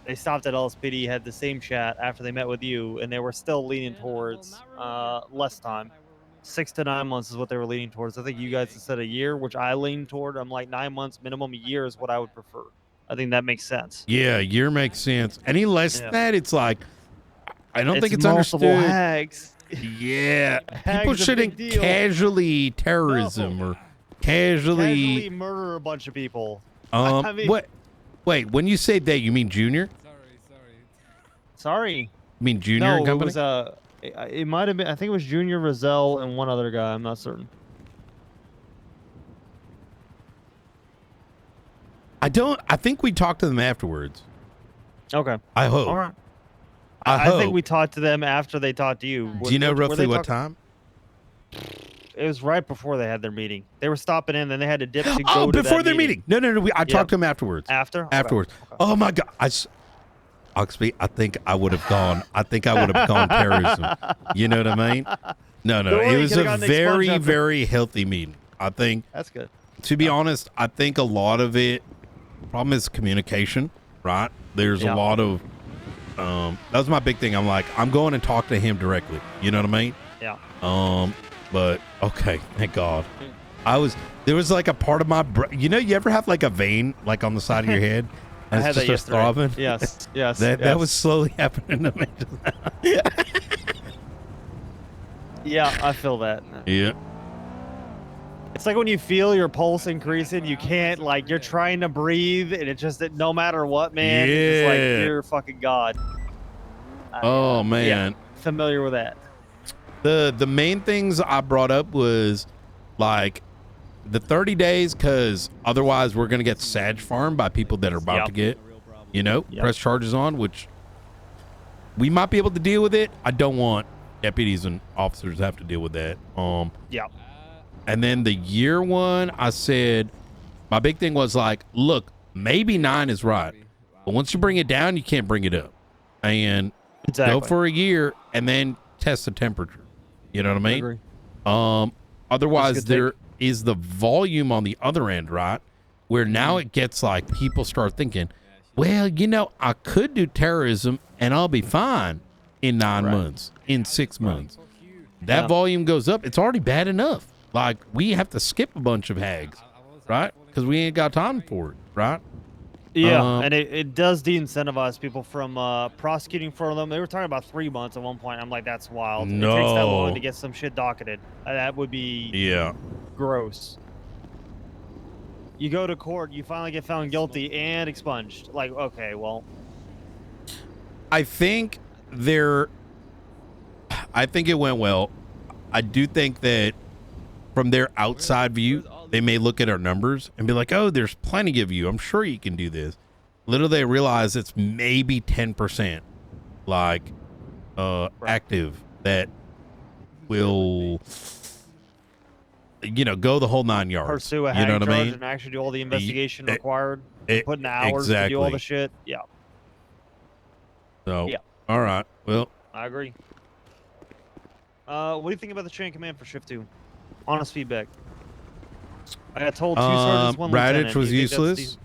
They stopped at LSPD, had the same chat after they met with you, and they were still leaning towards less time. 6 to 9 months is what they were leaning towards. I think you guys said a year, which I lean toward. I'm like 9 months minimum. A year is what I would prefer. I think that makes sense. Yeah, a year makes sense. Any less than that, it's like I don't think it's multiple understood. hags. Yeah, Hag's people a shouldn't big deal. casually terrorism or casually murder a bunch of people. Um, I mean- what? Wait, when you say that, you mean Junior? Sorry. You mean Junior No, and company? it was it might have been. I think it was Junior, Roselle, and one other guy. I'm not certain. I think we talked to them afterwards. Okay. I hope. All right. I I hope. think we talked to them after they talked to you. Do you know Were roughly they what talk- time? It was right before they had their meeting. They were stopping in, then they had to dip to go Oh, to before that their meeting. No. I talked to them afterwards. After? Okay. Afterwards. Oh my God. Oxby, I think I would have gone. I think I would have gone terrorism. You know what I mean? No. Don't worry, It you was could've a gotten the very, expunge after. very healthy meeting. I think. That's good. To be honest, I think a lot of it. Problem is communication, right? There's a lot of. That was my big thing. I'm like, I'm going and talk to him directly. You know what I mean? Yeah. But okay, thank God. There was like a part of my you ever have like a vein like on the side of your head I and had it's that just yesterday. throbbing? Yes. That was slowly happening to me. Yeah, I feel that. Yeah. It's like when you feel your pulse increasing, you can't, like, you're trying to breathe, and it just, no matter what, man, it's just like, Yeah. you're fucking God. Oh man. Yeah, familiar with that. The main things I brought up was like the 30 days, because otherwise we're gonna get Sag farmed by people that are about to get, press charges on, which we might be able to deal with it. I don't want deputies and officers to have to deal with that. Yeah. And then the year one, I said, my big thing was like, look, maybe 9 is right, but once you bring it down, you can't bring it up, and go for a year and then test the temperature. You know what I mean? agree. Otherwise there is the volume on the other end, right? Where now it gets like people start thinking, well, I could do terrorism and I'll be fine in 9 months, in 6 months. That volume goes up. It's already bad enough. Like we have to skip a bunch of hags, right? because we ain't got time for it, right? Yeah, and it does de-incentivize people from prosecuting for them. They were talking about 3 months at one point. I'm like, that's wild. It takes that long No. to get some shit docketed. That would be gross. You go to court, you finally get found guilty and expunged. Like, okay, well. I think it went well. I do think that from their outside view, they may look at our numbers and be like, oh, there's plenty of you. I'm sure you can do this. Little they realize it's maybe 10% like active that will, go the whole 9 yards. Pursue a you know hang what charge I mean? and actually do all the investigation required. Put in hours to do all the exactly. shit. Yeah. So, Yeah. all right. Well, I agree. What do you think about the chain of command for shift 2? Honest feedback. I got told 2 sergeants, 1 lieutenant. Radich was Do you think that's useless. decent?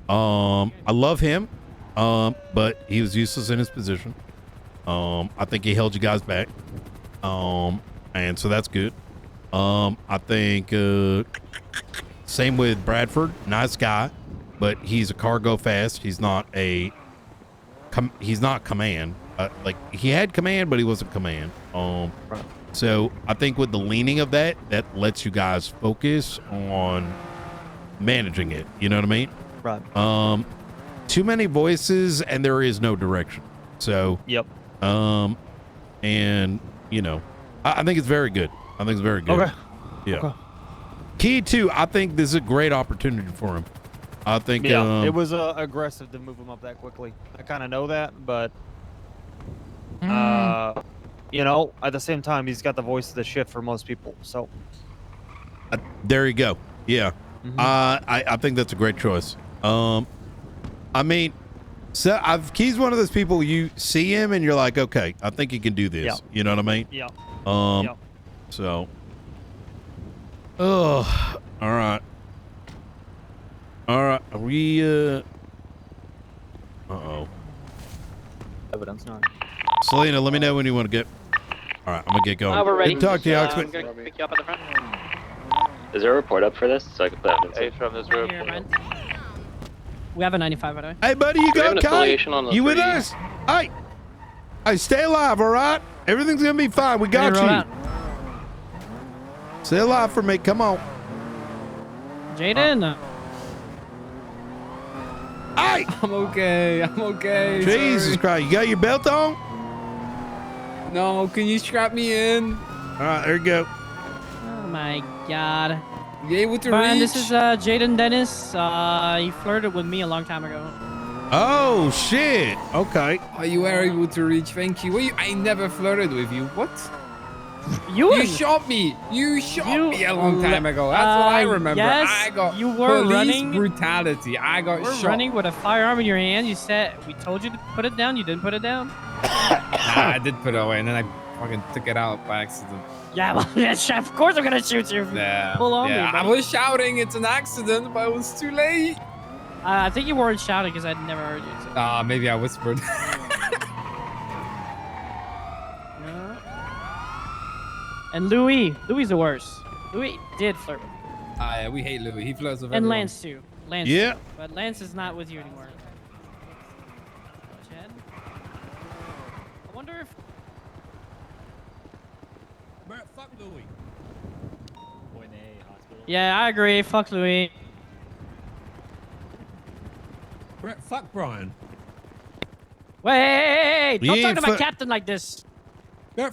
I love him, but he was useless in his position. I think he held you guys back, and so that's good. I think same with Bradford, nice guy, but he's a cargo fast. He's not command. Like he had command, but he wasn't command. So I think with the leaning of that lets you guys focus on managing it. You know what I mean? Right. Too many voices and there is no direction. So yep. And I think it's very good. I think it's very good. Okay. Yeah. Okay. Key 2, I think this is a great opportunity for him. I think Yeah, it was aggressive to move him up that quickly. I kind of know that, but at the same time, he's got the voice of the shift for most people. So there you go. Yeah. I think that's a great choice. I mean, so Key's one of those people you see him and you're like, okay, I think he can do this. Yeah. You know what I mean? Yeah. So. Oh, all right. All right. Are we? Uh-oh. Evidence not. Selena, let me know when you want to get. All right, I'm gonna get going. We're ready. Good talk to you, I'm Oxman. gonna pick you up at the front. Is there a report up for this so I can put evidence in? From this Here, man. We have a 95 by the way. Hey, buddy, you Do we have got an Kai? affiliation on the You with 3? us? Hey, stay alive, all right? Everything's gonna be fine. We got roll you. out. Stay alive for me. Come on. Jaden. Hey! I'm okay. I'm okay. Jesus sorry. Christ. You got your belt on? No, can you strap me in? All right, there you go. Oh my god. You able to Brian, reach? this is Jaden Dennis. He flirted with me a long time ago. Oh, shit. Okay. Oh, you were able to reach. Thank you. I never flirted with you. What? You shot me. You shot me a long time ago. That's what I remember. Yes, I got you were police running. brutality. I got We're shot. running with a firearm in your hand. You said we told you to put it down. You didn't put it down. Nah, I did put it away, and then I fucking took it out by accident. Yeah, well, yes, of course I'm gonna shoot you. Yeah. Pull on me, I buddy. was shouting, it's an accident, but it was too late. I think you weren't shouting because I'd never heard you. So. Maybe I whispered. And Louis the worst. Louis did flirt with me. Yeah, we hate Louis. He flirts with And everyone. Lance too. Lance. Yeah. Too. But Lance is not with you anymore. Chad? I wonder if. Fuck Louis. Yeah, I agree. Fuck Louis. Fuck Brian. Wait! Don't You talk ain't to my fu- captain like this.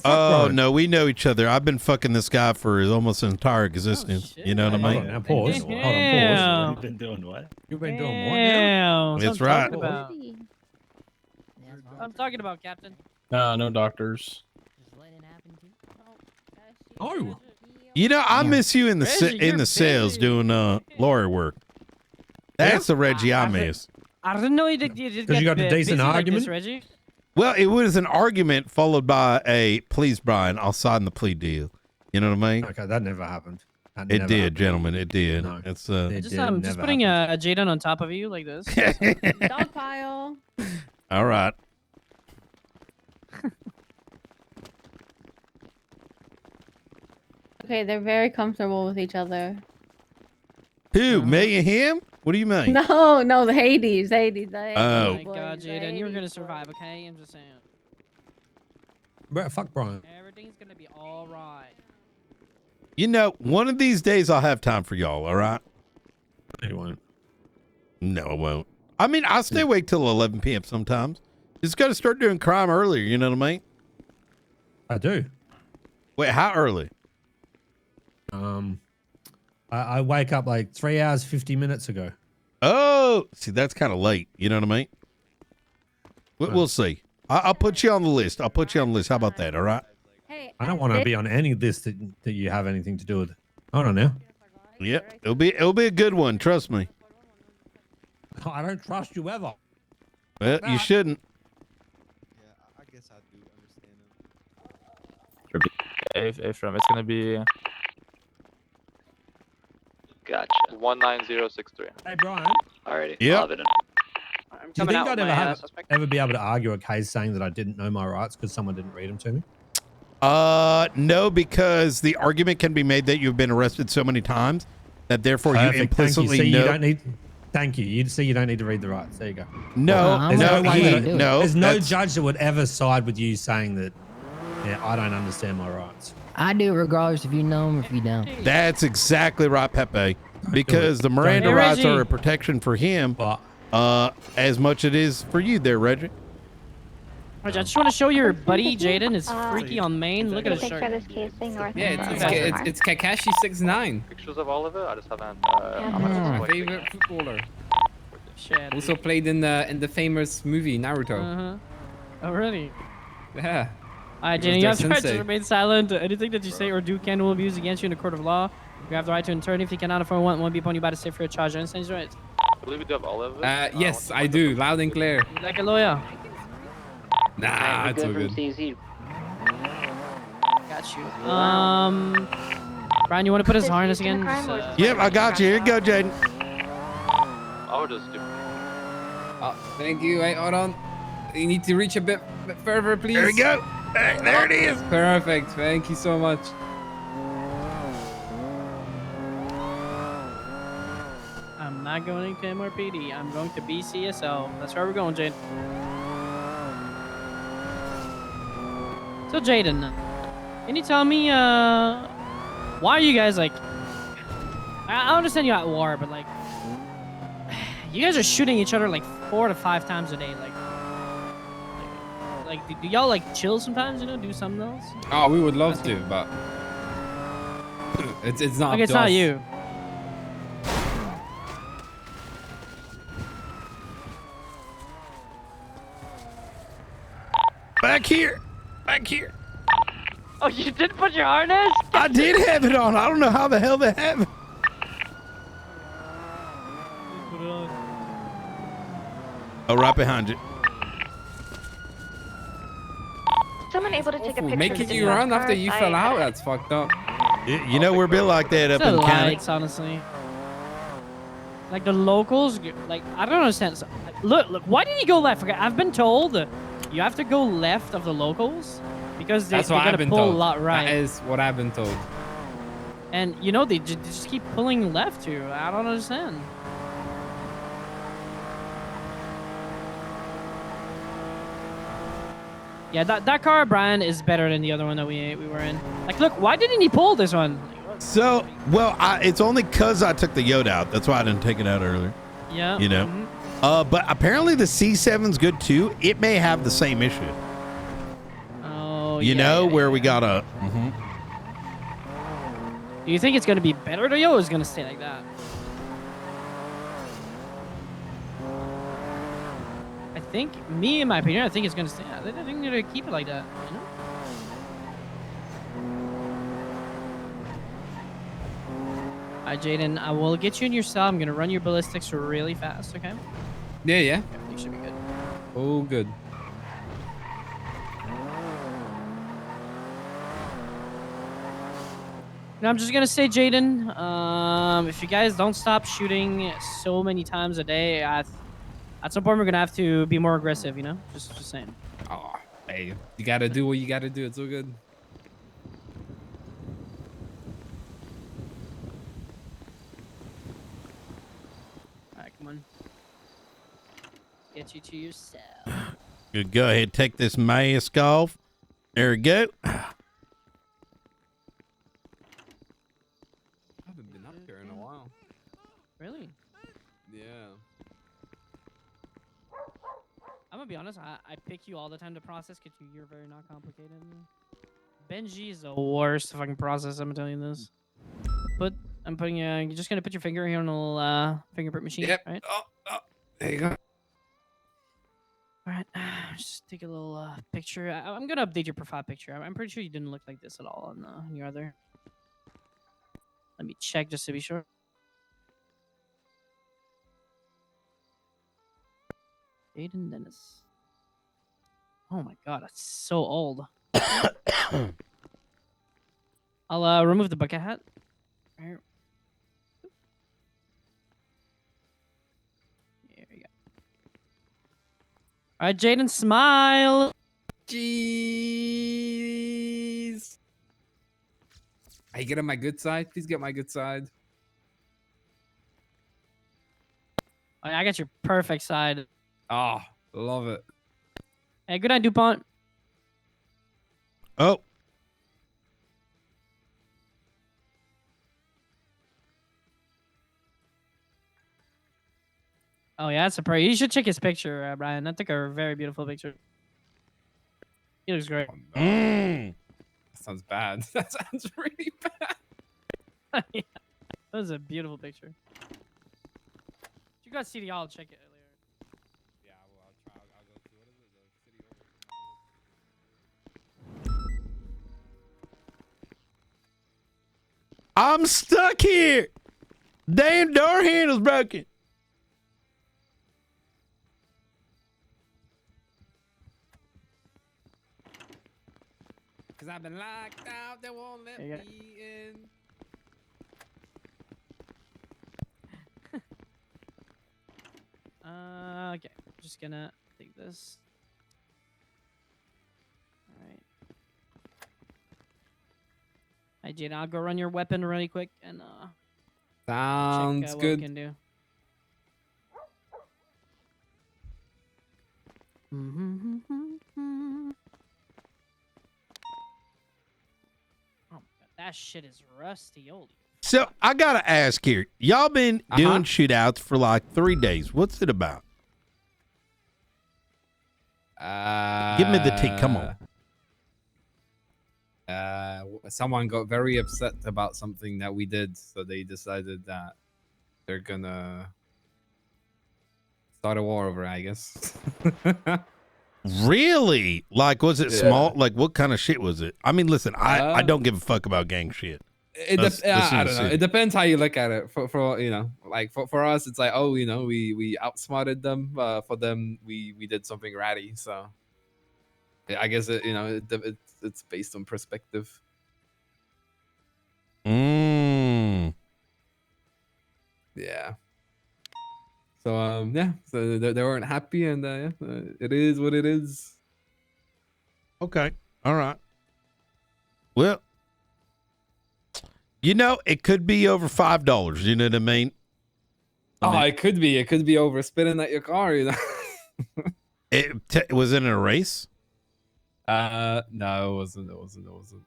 Oh, no, we know each other. I've been fucking this guy for almost an entire existence. You know what I mean? Now pause. Hold on, pause. You've been doing what? You've been doing what now? Damn. That's That's what I'm right. talking about. I'm talking about, Captain. Nah, no doctors. Oh. You know, I miss you in the Reggie, in you're the sales busy. doing lawyer work. That's the Reggie I miss. I didn't know you did get 'Cause you got a busy decent like argument? this, Reggie. Well, it was an argument followed by a please, Brian, I'll sign the plea deal. You know what I mean? Okay, that never happened. That It never did, happened. gentlemen. It did. No. It's Just putting a Jaden on top of you like this. Dog pile. all right. Okay, they're very comfortable with each other. Who? Me and him? What do you mean? No, the Hades. Oh. Oh my God, Jaden, you're gonna survive, okay? I'm just saying. Bro, fuck Brian. Everything's gonna be all right. You know, one of these days I'll have time for y'all, all right? You won't. No, I won't. I mean, I'll stay awake till 11 p.m. sometimes. Just got to start doing crime earlier, you know what I mean? I do. Wait, how early? I wake up like 3 hours, 50 minutes ago. Oh, see, that's kind of late. You know what I mean? We'll see. I'll put you on the list. I'll put you on the list. How about that? All right. I don't want to be on any list that you have anything to do with. Hold on now. Yep, it'll be a good one. Trust me. I don't trust you ever. Well, you shouldn't. I guess I do understand him. From it's gonna be. Gotcha. 19063. Hey, Brian. Alrighty. Yep. I'll have it in. Do you think I'd ever be able to argue a case saying that I didn't know my rights because someone didn't read them to me? No, because the argument can be made that you've been arrested so many times that therefore you implicitly Thank you. See, know. you don't need. Thank you. You see, you don't need to read the rights. There you go. No, There's no judge that would ever side with you saying that. Yeah, I don't understand my rights. I do, regardless if you know them or if you don't. That's exactly right, Pepe. Because the Miranda rights are a protection for him, as much it is for you there, Reggie. I just want to show your buddy Jaden is freaky on Main. Look at his shirt. Yeah, it's Kakashi 69. Pictures of all of it? I just haven't. My favorite footballer. Shit. Also played in the famous movie Naruto. Oh, really? Yeah. Alright, He was Jaden, you their have the right to sensei. remain silent. Anything that you say or do can will be used against you in a court of law. You have the right to an attorney if you cannot afford one. Won't be upon you by the state for a charge. Understand his rights? I believe we do have all of it. Yes, I do. Loud and clear. You like a lawyer? Nah, it's all good. Got you. Brian, you want to put his harness again? Just, Yep, I got you. Here you go, Jaden. I would just do. Oh, thank you. Wait, hold on. You need to reach a bit further, please. There we go. There it is. Perfect. Thank you so much. I'm not going to MRPD. I'm going to BCSL. That's where we're going, Jaden. So, Jaden, can you tell me, why are you guys, like... I understand you're at war, but, like... You guys are shooting each other, like, 4 to 5 times a day, like do y'all, like, chill sometimes, you know? Do something else? Oh, we would love to, but... It's not Like, up it's to not us. you. Back here. Back here. Oh, you did put your harness? I did have it on. I don't know how the hell they have it. Oh, right behind you. Someone able to take a picture. Making you run after you fell out, that's fucked up. You know we're built like that up It's in the the county. lights, honestly. Like, the locals, like, I don't understand. So, look, why did he go left? Okay, I've been told you have to go left of the locals because they're That's what I've gonna been pull told. a lot right. That is what I've been told. And, you know, they just keep pulling left too. I don't understand. Yeah, that car, Brian, is better than the other one that we were in. Like, look, why didn't he pull this one? So, well, it's only because I took the Yoda out. That's why I didn't take it out earlier. Yeah. You know? But apparently the C7's good too. It may have the same issue. Oh, You know, where we got a... Do you think it's going to be better to you or is it going to stay like that? I think, in my opinion, I think it's going to stay. I think they're going to keep it like that, you know? Alright, Jaden, I will get you in your cell. I'm going to run your ballistics really fast, okay? Yeah. You should be good. Oh, good. Now, I'm just gonna say, Jaden, if you guys don't stop shooting so many times a day, at some point we're gonna have to be more aggressive, you know? Just saying. Oh, hey, you gotta do what you gotta do. It's all good. got you to yourself. Good. Go ahead, take this mask off. There we go. I haven't been up here in a while. Really? Yeah. I'm gonna be honest. I pick you all the time to process because you're very not complicated. Benji is the worst fucking process. I'm telling you this. But I'm putting you're just gonna put your finger here on a little fingerprint machine, Yep. right? Oh, there you go. All right, just take a little picture. I'm gonna update your profile picture. I'm pretty sure you didn't look like this at all on your other. Let me check just to be sure. Aiden Dennis. Oh my god, that's so old. I'll remove the bucket hat. Right here. There we go. All right, Jaden, smile. Jeez. Are you getting my good side? Please get my good side. I got your perfect side. Oh, love it. Hey, good night, DuPont. Oh. Oh yeah, that's a pretty. You should check his picture, Brian. I took a very beautiful picture. He looks great. That sounds bad. That sounds really bad. Yeah, that was a beautiful picture. If you guys see the, I'll check it later. Yeah, well, I'll try. I'll go to what is it? The city I'm stuck here. Damn door handle's broken. Cause I've been locked out. They won't let me in. Okay, just gonna take this. All right. Hi, Jaden. I'll go run your weapon really quick and Sounds check, what good. we can do. Oh my god, that shit is rusty, old. So I gotta ask here, y'all been doing shootouts for like 3 days. What's it about? Give me the tea. Come on. Someone got very upset about something that we did, so they decided that they're gonna start a war over it, I guess. Really? Like, was it Yeah. small? Like, what kind of shit was it? I mean, listen, I don't give a fuck about gang shit. I don't know. It depends how you look at it. For you know, like for us, it's like, oh, you know, we outsmarted them. For them, we did something ratty. So I guess it's based on perspective. Mm. Yeah. So yeah. So they weren't happy, and it is what it is. Okay. All right. Well, you know, it could be over $5. You know what I mean? It could be. It could be over spitting at your car. You know. Was it in a race? No, it wasn't. It wasn't.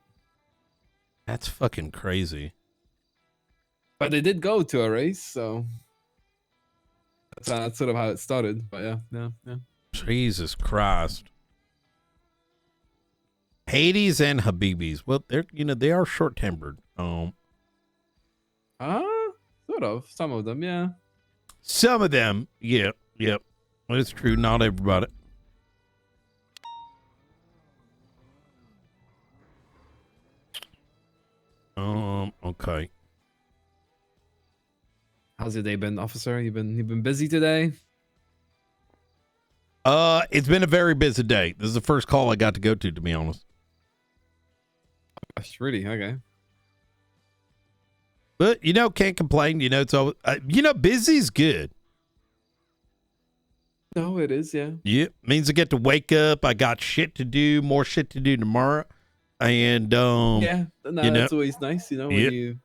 That's fucking crazy. But they did go to a race, so that's sort of how it started. But yeah. Jesus Christ. Hades and Habibis. Well, they are short-tempered. Sort of. Some of them, yeah. Some of them, yep. Well, it's true. Not everybody. Okay. How's your day been, officer? You've been busy today? It's been a very busy day. This is the first call I got to go to be honest. Gosh, really? Okay. But can't complain. It's always, busy's good. No, it is, yeah. Yep. Means I get to wake up. I got shit to do, more shit to do tomorrow. And yeah, no, it's always nice, when Yep. you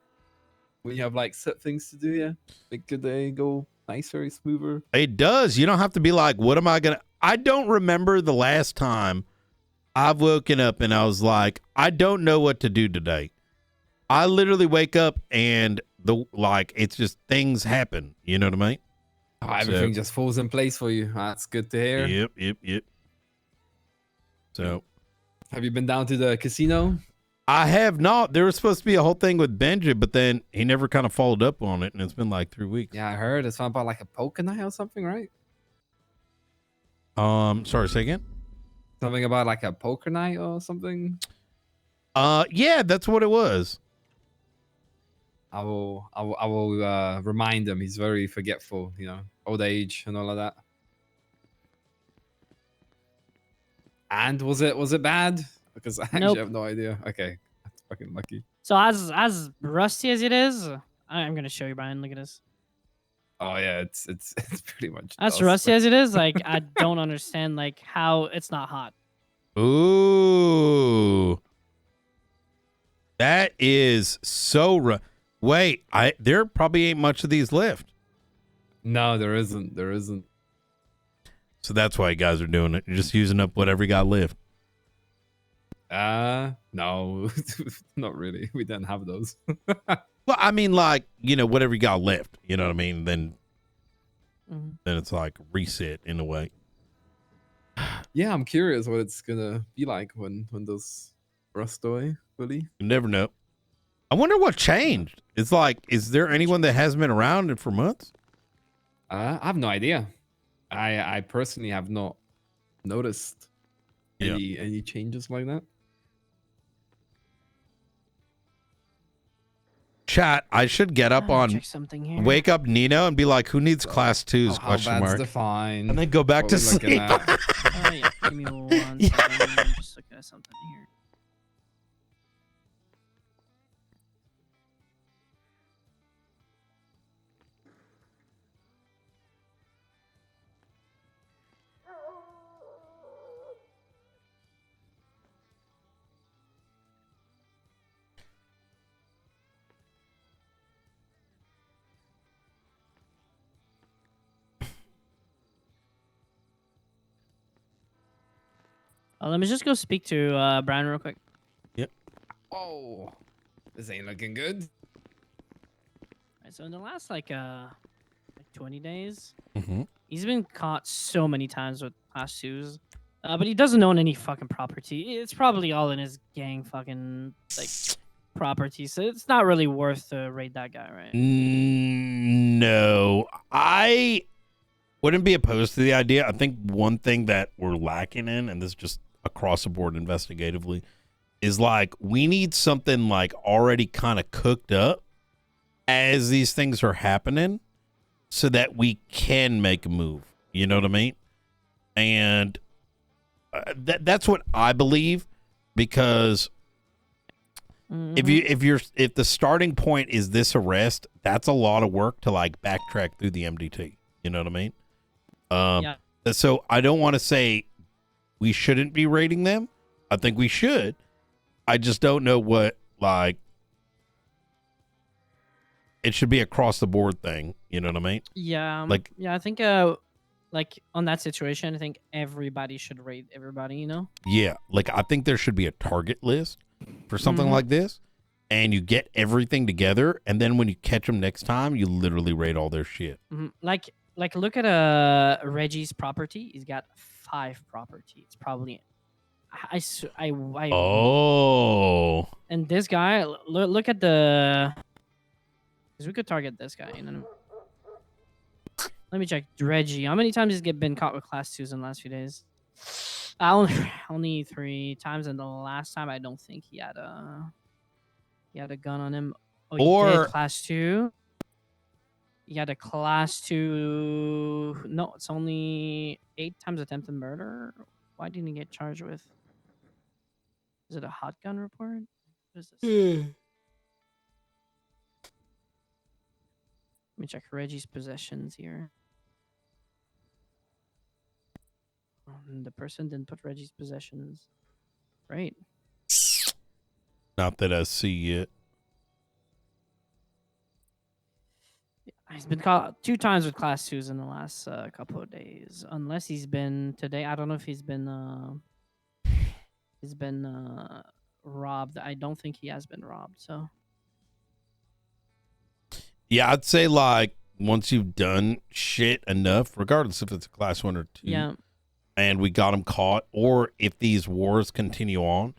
have like set things to do, yeah. Make your day go nicer, smoother. It does. You don't have to be like, what am I gonna? I don't remember the last time I've woken up and I was like, I don't know what to do today. I literally wake up and it's just things happen. You know what I mean? Oh, everything just falls in place for you. That's good to hear. Yep. So, have you been down to the casino? I have not. There was supposed to be a whole thing with Benji, but then he never kind of followed up on it, and it's been like 3 weeks. Yeah, I heard it's something about like a poker night or something, right? Sorry, say again? Something about like a poker night or something? Yeah, that's what it was. I will remind him. He's very forgetful, old age and all of that. And was it bad? Because I actually have no idea. Okay, that's fucking lucky. So as rusty as it is, I'm gonna show you, Brian. Look at this. Oh yeah, it's pretty much. As rusty as it is, like I don't understand like how it's not hot. Ooh, that is so. Wait, there probably ain't much of these left. No, there isn't. There isn't. So that's why you guys are doing it. You're just using up whatever you got left. No, not really. We didn't have those. Well, I mean, like, whatever you got left. You know what I mean? Then it's like reset in a way. Yeah, I'm curious what it's gonna be like when those rust away, Willie. You never know. I wonder what changed. It's like, is there anyone that hasn't been around for months? I have no idea. I personally have not noticed any changes like that. Chat, I should get up on check something here. Wake Up Nino and be like, who needs class 2s? Question mark. Define. And then go back to sleep. Yeah, give me 1 second. I'm just looking at something here. Let me just go speak to Brian real quick. Yep. Oh, this ain't looking good. Right, so in the last like 20 days, Mm-hmm. he's been caught so many times with class 2s, but he doesn't own any fucking property. It's probably all in his gang fucking like property, so it's not really worth to raid that guy, right? No, I wouldn't be opposed to the idea. I think one thing that we're lacking in, and this is just across the board investigatively, is like we need something like already kind of cooked up as these things are happening so that we can make a move. You know what I mean? And that's what I believe, because if the starting point is this arrest, that's a lot of work to like backtrack through the MDT. You know what I mean? So I don't want to say we shouldn't be rating them. I think we should. I just don't know what, like, it should be across the board thing. You know what I mean? Yeah. Like, yeah, I think like on that situation, I think everybody should rate everybody, you know? yeah, like I think there should be a target list for something like this, and you get everything together, and then when you catch them next time, you literally rate all their shit. Like look at Reggie's property. He's got 5 property. It's probably Oh. And this guy, look at the. Because we could target this guy. Let me check Reggie. How many times has he been caught with class 2s in the last few days? Only 3 times, and the last time I don't think he had a gun on him. Oh, he did class 2. He had a class 2. No, it's only 8 times attempted murder. Why didn't he get charged with? Is it a hot gun report? What is this? Let me check Reggie's possessions here. The person didn't put Reggie's possessions. Right. Not that I see yet. He's been caught 2 times with class 2s in the last couple of days. Unless he's been today. I don't know if he's been robbed. I don't think he has been robbed. So Yeah, I'd say like once you've done shit enough, regardless if it's a class 1 or 2, yeah, and we got him caught, or if these wars continue on,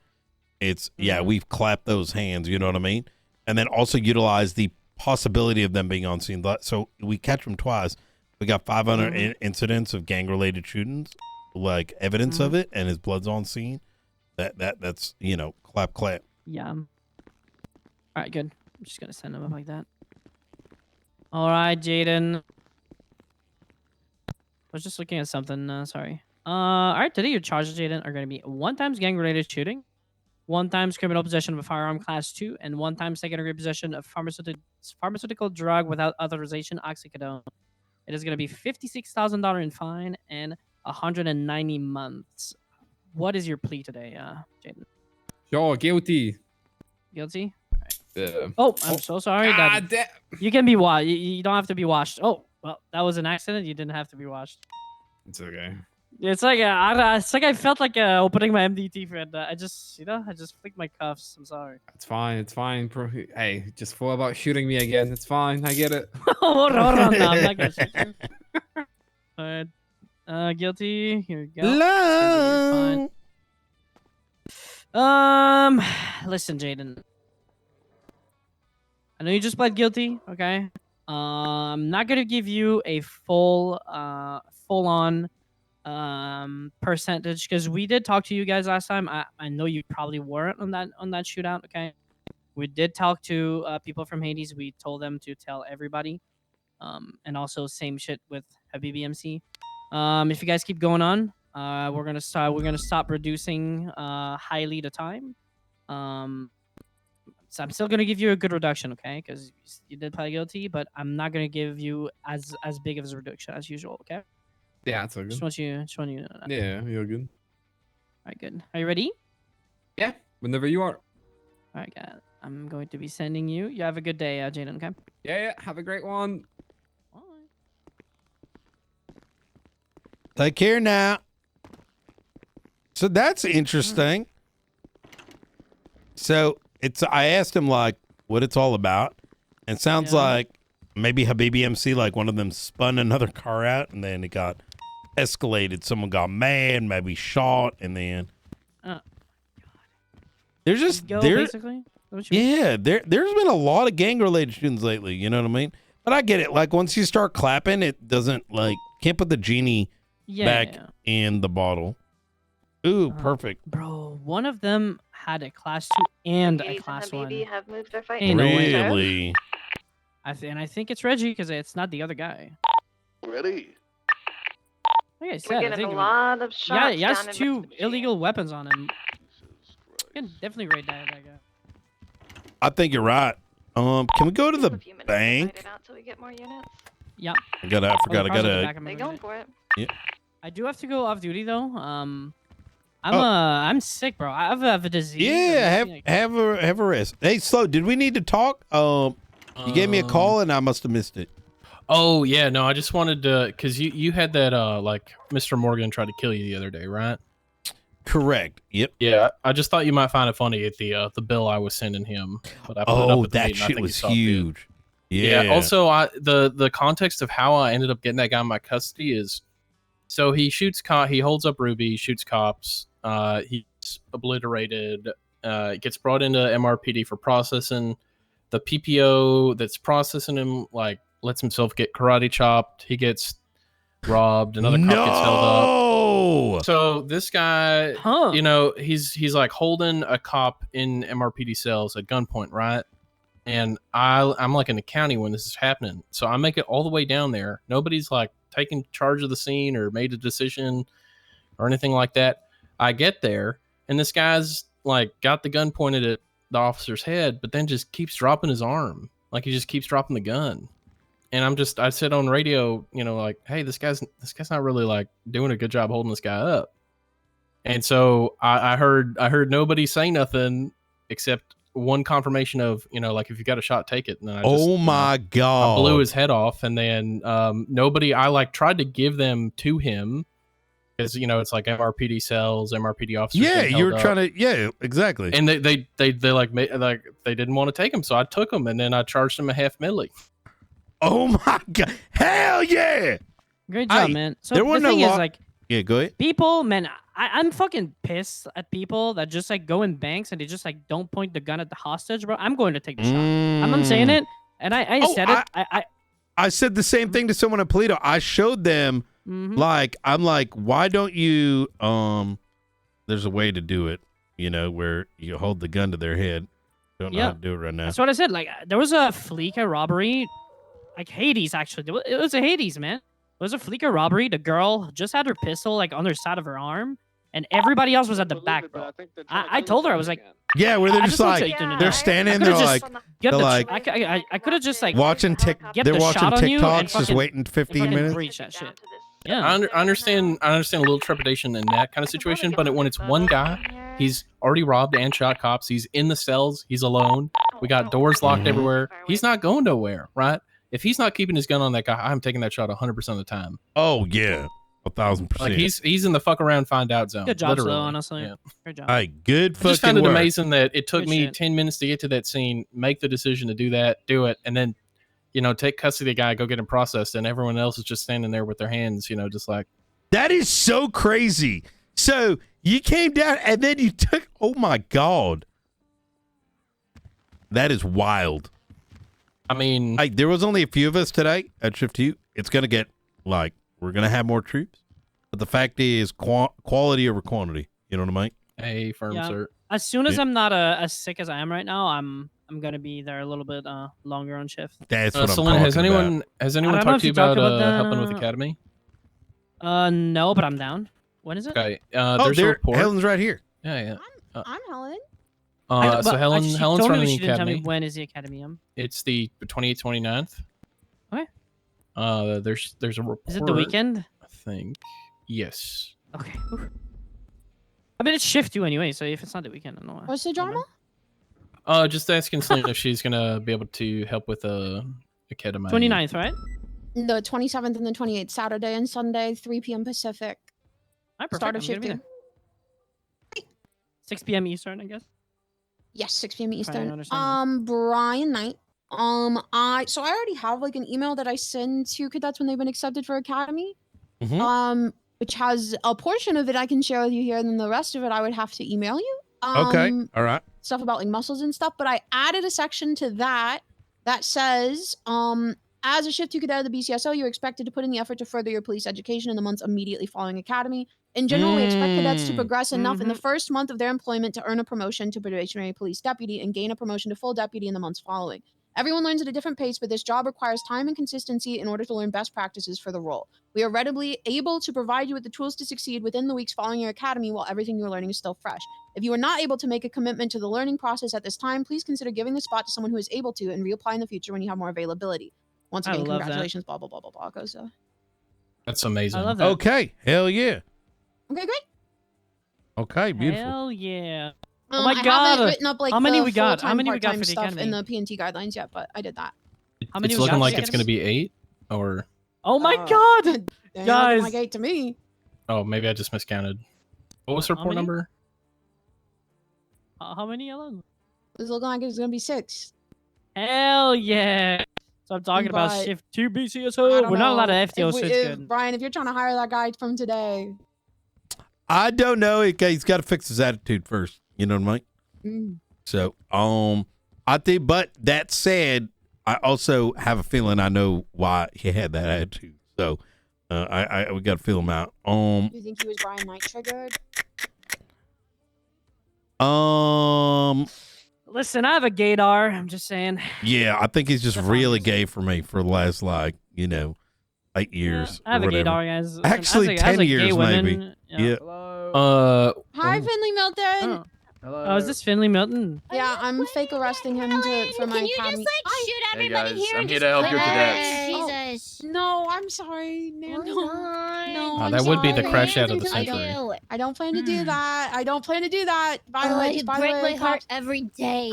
it's we've clapped those hands. You know what I mean? And then also utilize the possibility of them being on scene. So we catch them twice. We got 500 incidents of gang-related shootings, like evidence of it, and his blood's on scene. That's clap. yeah. All right, good. I'm just gonna send him up like that. All right, Jaden. I was just looking at something. Sorry. All right, today your charges, Jaden, are gonna be 1 times gang-related shooting, 1 times criminal possession of a firearm class 2, and 1 time secondary possession of pharmaceutical drug without authorization, oxycodone. It is going to be $56,000 in fine and 190 months. What is your plea today, Jaden? Yo, guilty. Guilty? Yeah. Oh, I'm so sorry. God damn. You can be washed. You don't have to be washed. Oh, well, that was an accident. You didn't have to be washed. It's okay. It's like I felt like opening my MDT, friend. I just flicked my cuffs. I'm sorry. It's fine, bro. Hey, just thought about shooting me again. It's fine. I get it. Hold on. No, I'm not gonna shoot you. All right. Guilty. Here we go. Fine. Listen, Jaden. I know you just pled guilty, okay? I'm not gonna give you a full on percentage because we did talk to you guys last time. I know you probably weren't on that shootout, okay? We did talk to people from Hades. We told them to tell everybody. And also same shit with Habibi MC. If you guys keep going on, we're gonna stop reducing highly the time. So I'm still gonna give you a good reduction, okay? Because you did play guilty, but I'm not gonna give you as big of a reduction as usual, okay? Yeah, it's all good. Just want you to know that. Yeah, you're good. All right, good. Are you ready? Yeah, whenever you are. All right, guys. I'm going to be sending you. You have a good day, Jaden, okay? Yeah. Have a great one. Take care now. So that's interesting. So I asked him like what it's all about. And it sounds like maybe Habibi MC, like one of them spun another car out and then it got escalated. Someone got mad, maybe shot, and then there's just basically. There's been a lot of gang related shootings lately, you know what I mean? But I get it. Like once you start clapping, it doesn't can't put the genie back in the bottle. Ooh, perfect. Bro, one of them had a class 2 and a class 1. Have moved their fight. Really? I think it's Reggie because it's not the other guy. Ready? Like I said, We're I getting think a lot of shots. yeah, he has down in 2 Mitsubishi. illegal weapons on him. You can definitely raid that guy. I think you're right. Can we go to the bank? Till we get more units. Yeah. I gotta. They going for it. Yeah. I do have to go off duty though. I'm sick, bro. I have a disease. Yeah, have a rest. Hey, Slow, did we need to talk? You gave me a call and I must have missed it. Oh yeah, no, I just wanted to, because you had that like Mr. Morgan tried to kill you the other day, right? Correct. Yep. Yeah, I just thought you might find it funny at the bill I was sending him. But I put it up at the that meeting, I shit think was he saw it. huge. Yeah. Also, the context of how I ended up getting that guy in my custody is, so he he holds up Ruby, shoots cops. He's obliterated. Gets brought into MRPD for processing. The PPO that's processing him lets himself get karate chopped. He gets robbed. Another cop gets held up. So this guy, he's like holding a cop in MRPD cells at gunpoint, right? And I'm like in the county when this is happening. So I make it all the way down there. Nobody's like taking charge of the scene or made a decision or anything like that. I get there and this guy's like got the gun pointed at the officer's head, but then just keeps dropping his arm. Like he just keeps dropping the gun. And I said on radio, like, hey, this guy's not really like doing a good job holding this guy up. And so I heard nobody say nothing except one confirmation of, you know, like if you got a shot, take it. And then I Oh my I God. blew his head off, and then nobody. I like tried to give them to him because, you know, it's like MRPD cells, MRPD officers. Yeah, getting you were held trying up. to. Yeah, exactly. And they like they didn't want to take him, so I took him, and then I charged him a half milli. Oh my God! Hell yeah! Great job, Hey, man. So there the wasn't a thing is, lot- like, Yeah, go ahead. people, man, I'm fucking pissed at people that just like go in banks and they just like don't point the gun at the hostage, bro. I'm going to take the shot. I'm saying it, and I Oh, said it. I said the same thing to someone at Polito. I showed them like I'm like, why don't you there's a way to do it, you know, where you hold the gun to their head. Don't know how to do it right now. That's what I said. Like, there was a Fleeca robbery, like Hades, actually. It was a Hades, man. It was a Fleeca robbery. The girl just had her pistol, like, on the side of her arm, and everybody else was at the back, bro. I told her, I was like... Yeah, where they're I just told like, you I didn't they're know. standing I there could've like, just they're get the- like I could have just, like... watching get they're the watching shot on you and TikToks, just fucking- waiting 15 fucking minutes. breach that shit. Yeah. I understand a little trepidation in that kind of situation, but when it's one guy, he's already robbed and shot cops. He's in the cells. He's alone. We got doors locked everywhere. He's not going nowhere, right? If he's not keeping his gun on that guy, I'm taking that shot 100% of the time. Oh yeah, 1,000%. Like he's in the fuck around, find out zone. Good job, literally. Slow, honestly. Yeah. Great job. Hey, good I fucking just found it work. amazing that it took Good me shit. 10 minutes to get to that scene, make the decision to do that, do it, and then, you know, take custody of the guy, go get him processed, and everyone else is just standing there with their hands, you know, just like. That is so crazy. So you came down and then you took. Oh my God, that is wild. I mean, like there was only a few of us today at Shift 2. It's gonna get like we're gonna have more troops, but the fact is quality over quantity. You know what I mean? Hey, firm Yeah. sir. As soon as Yeah. I'm not as sick as I am right now, I'm gonna be there a little bit longer on shift. That's what I'm Selena, talking has anyone about. has I anyone don't know talked if to you you talked about, about helping with the- Academy? No, but I'm down. When is it? Okay. Oh, There's a there, report. Helen's right here. Yeah. I'm Helen. So But Helen's she told me running she the didn't tell me Academy. when is the Academy. It's the 28th, 29th. Okay. There's a report. Is it the weekend? I think. Yes. Okay. Oof. I mean, it's shift 2 anyway, so if it's not the weekend, I don't know. What's the drama? Just asking Selena if she's gonna be able to help with Academy. 29th, right? The 27th and the 28th, Saturday and Sunday, 3 p.m. Pacific. Perfect. Start of I'm gonna shift be 2. there. 6 p.m. Eastern, I guess. Yes, 6 p.m. Trying to Eastern. understand Brian Knight. I already have like an email that I send to cadets when they've been accepted for Academy. Which has a portion of it I can share with you here, and then the rest of it I would have to email you. Okay. All right. Stuff about like muscles and stuff, but I added a section to that says, as a shift 2 cadet of the BCSO, you're expected to put in the effort to further your police education in the months immediately following Academy. In general, we expect cadets to progress enough in the first month of their employment to earn a promotion to probationary police deputy and gain a promotion to full deputy in the months following. Everyone learns at a different pace, but this job requires time and consistency in order to learn best practices for the role. We are readily able to provide you with the tools to succeed within the weeks following your academy while everything you're learning is still fresh. If you are not able to make a commitment to the learning process at this time, please consider giving the spot to someone who is able to and reapply in the future when you have more availability. Once I again, love that. congratulations, blah, blah, blah, blah, blah. Goes, That's amazing. I love that. Okay. Hell yeah. Okay, great. Okay. Beautiful. Hell yeah. Oh my I God. haven't written up like How many the we got? How full-time, many we got part-time for the stuff Academy? in the PNT guidelines yet, but I did that. How many It's we looking got? like it's gonna be 8, or Oh my God, They're looking guys! like 8 to me. oh, maybe I just miscounted. What was her How report many? number? How many, Ellen? It's looking like it's gonna be 6. Hell yeah! So I'm talking about But shift 2 I BCSO. don't We're not allowed to know. FTO, so it's good. Brian, if you're trying to hire that guy from today, I don't know. He's got to fix his attitude first. You know what I mean? So, I think. But that said, I also have a feeling I know why he had that attitude. So, we got to feel him out. do you think he was Brian Knight triggered? Listen, I have a gaydar. I'm just saying. Yeah, I think he's just really gay for me for the last 8 years. I have or a whatever. gaydar, guys. Actually, As a 10 gay years woman, maybe. yeah. Hi, Finley Milton. Oh, is this Finley Milton? Yeah, I'm fake arresting him for my academy. Hey guys, I'm here to help your cadets. this. No, I'm sorry, Nano. No, I'm that would be the sorry. crash out of the I century. do. I don't plan to do that. I don't plan to do that. By the Oh, way, you just by the break way, my heart cops, every day.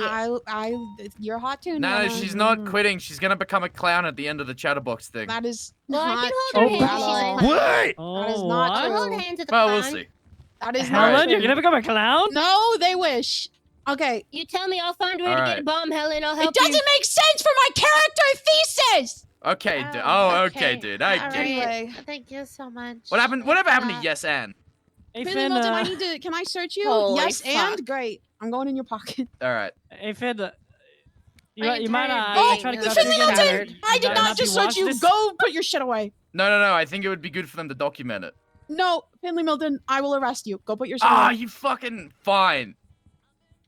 you're hot too, No, Nana. she's not quitting. She's gonna become a clown at the end of the chatterbox thing. That is Well, I not can true hold her at hand. all. What? That is not I'll true. hold hands at the Well, we'll clown. see. That is Helen, not true. you're gonna become a clown? No, they wish. Okay. You tell me, I'll find a way to Alright. get a bomb, Helen. I'll It help doesn't you. make sense for my character thesis. Okay, dude. Oh, okay, dude. I get it. Anyway. Thank you so much. What happened? Whatever happened to Yes and? Hey, Finley Finn, Milton, I need to. Can I search you? Holy Yes, fuck. and great. I'm going in your pocket. All right. Hey, Finn, you I'm might tired Oh, of try to being grab Finley you again. Milton! I did Might not be just search watched you. this. Go put your shit away. No. I think it would be good for them to document it. No, Finley Milton, I will arrest you. Go put your shit Ah, away. you fucking fine.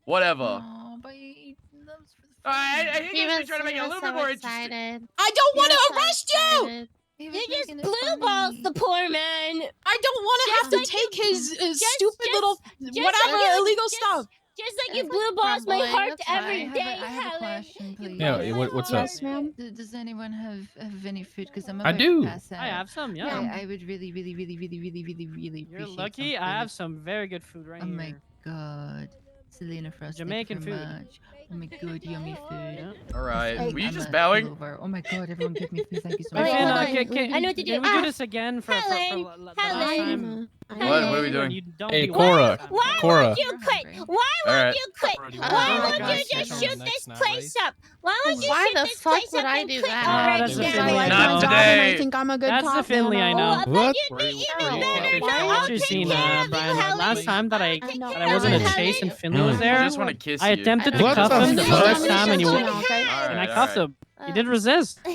Whatever. Oh, but he loves I think you guys been trying to make it a little bit more interesting. I don't want to arrest you. You just blue balls the poor man. I don't want to have to take his stupid little whatever illegal stuff. Just like you blue balls my heart every day, I have a Helen. question, please. Yeah, what's up? Yes, ma'am. Does anyone have any food? Because I'm I about do. to pass out. I have some, yeah. I would really You're appreciate lucky. I something. have some very good food right Oh here. my god. Selena Frost, Jamaican thank you food. very much. Oh my god, yummy food. All right. Hey, Were you I'm just a bowing? pullover. Oh my god, everyone give me food. Thank you so Hey, much. Finn, hold on. can I know what to do. we do Ah, this again for Helen, the last Helen. time? What are we doing? You don't Hey, be Cora. Why Cora. won't you quit? Why All right. won't you quit? Why won't you just shoot this place up? Why won't you shoot this place up and quit already? that's the Because I Finley like I my know. job and today. I think I'm a good That's the cop. Finley I know. But What? you'd be even Hey, better. what I'll you take seen, care of you, Brian? Helen. Last time that I take that care I was in of a you, chase and Helen. Finley was I there. just want to kiss I you. attempted to What cuff the him the fuck? first time, and Alright, and I alright. cuffed him. He did resist. No,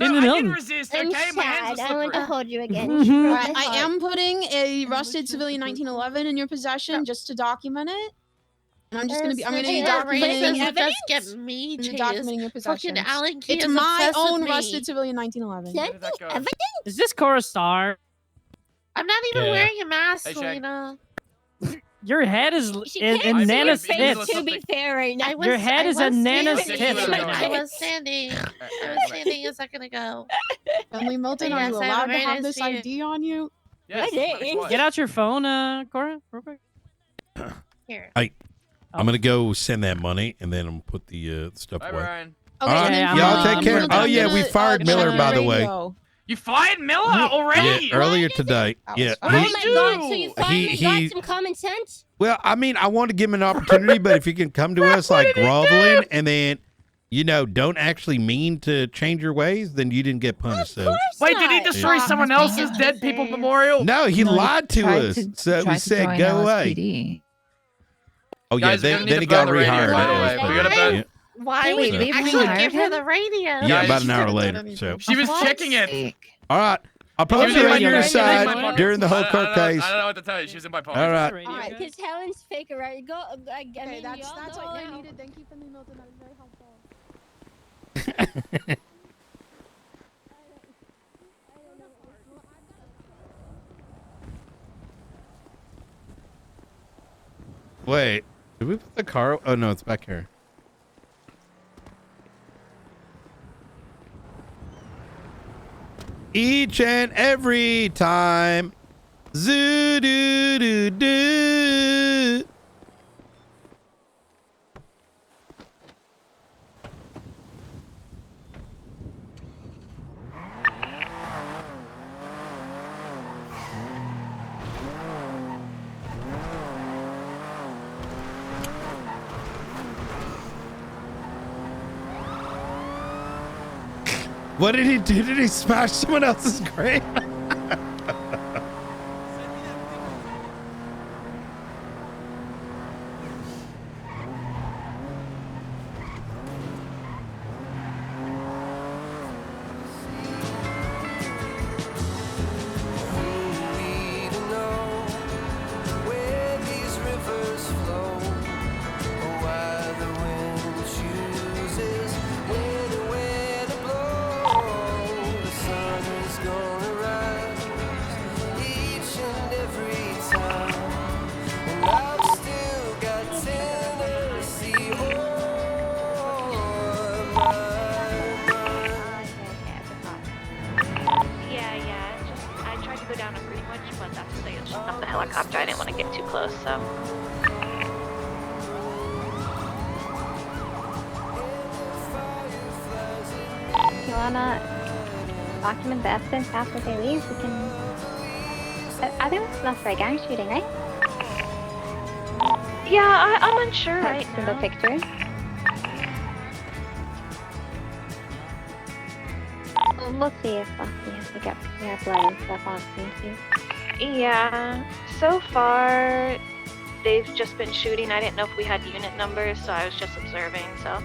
Finley I Milton. didn't resist. I'm Okay, my hands sad. are I want to slippery. hold you again. Alright, I am putting a rusted civilian 1911 in your possession just to document it. And I'm just gonna be documenting evidence. Just get me I'm documenting your possessions. Alan It's my own rusted civilian 1911. Where did that go? Evidence? Is this Cora Star? I'm not even Yeah. wearing a mask, Hey, Shaq. Selena. Your head is She in can't see Nana's your face, tits. to be fair right now. Your head is in Nana's standing. tits right I now. was standing. A second ago. Finley Milton, are Yes, you I have allowed a to very have nice this view. ID on you? Yes, Hey, what? Get out your phone, Cora, real quick. Here. I'm gonna go send that money, and then I'm gonna put the stuff Bye, away. Brian. Okay, All and then right, Finley, y'all take I'm care. gonna- Oh, yeah, I'm we gonna, fired check Miller, your by the way. radio. You fired Miller already? Yeah, earlier today. Yeah. Oh my he- god, so you finally he- got some common sense? Well, I mean, I want to give him an opportunity, but if you can come to us like groveling and then, don't actually mean to change your ways, then you didn't get punished. So. Wait, did he destroy someone else's dead people memorial? No, he lied to tried us. to- So tried we to said, join go away. LSPD. Oh, yeah, Guys, we're then gonna need he to got burn the radio, rehired. by the way. Yeah. We gotta burn- Yeah. Why? Wait, Wait, they actually rehired give her the radio. Yeah, about she an hour didn't later. do So. She was checking it. All right. I'll probably She was be in on my your pocket. side during the whole court case. I don't know what to tell you. She was in my pocket. All right. Alright, because Helen's fake, right? Go, I mean, that's y'all what know I now. needed. Thank you, Finley Milton. That was very helpful. Wait, did we put the car? Oh, no, it's back here. Each and every time. Zoo doo doo doo. What did he do? Did he smash someone else's grave? Gonna rise. wanna document the evidence after they leave? We can. I think it's enough for a gang shooting, right? Yeah, I'm unsure right In now. the picture. We'll see if we have blood and stuff on scene too. Yeah, so far they've just been shooting. I didn't know if we had unit numbers, so I was just observing. So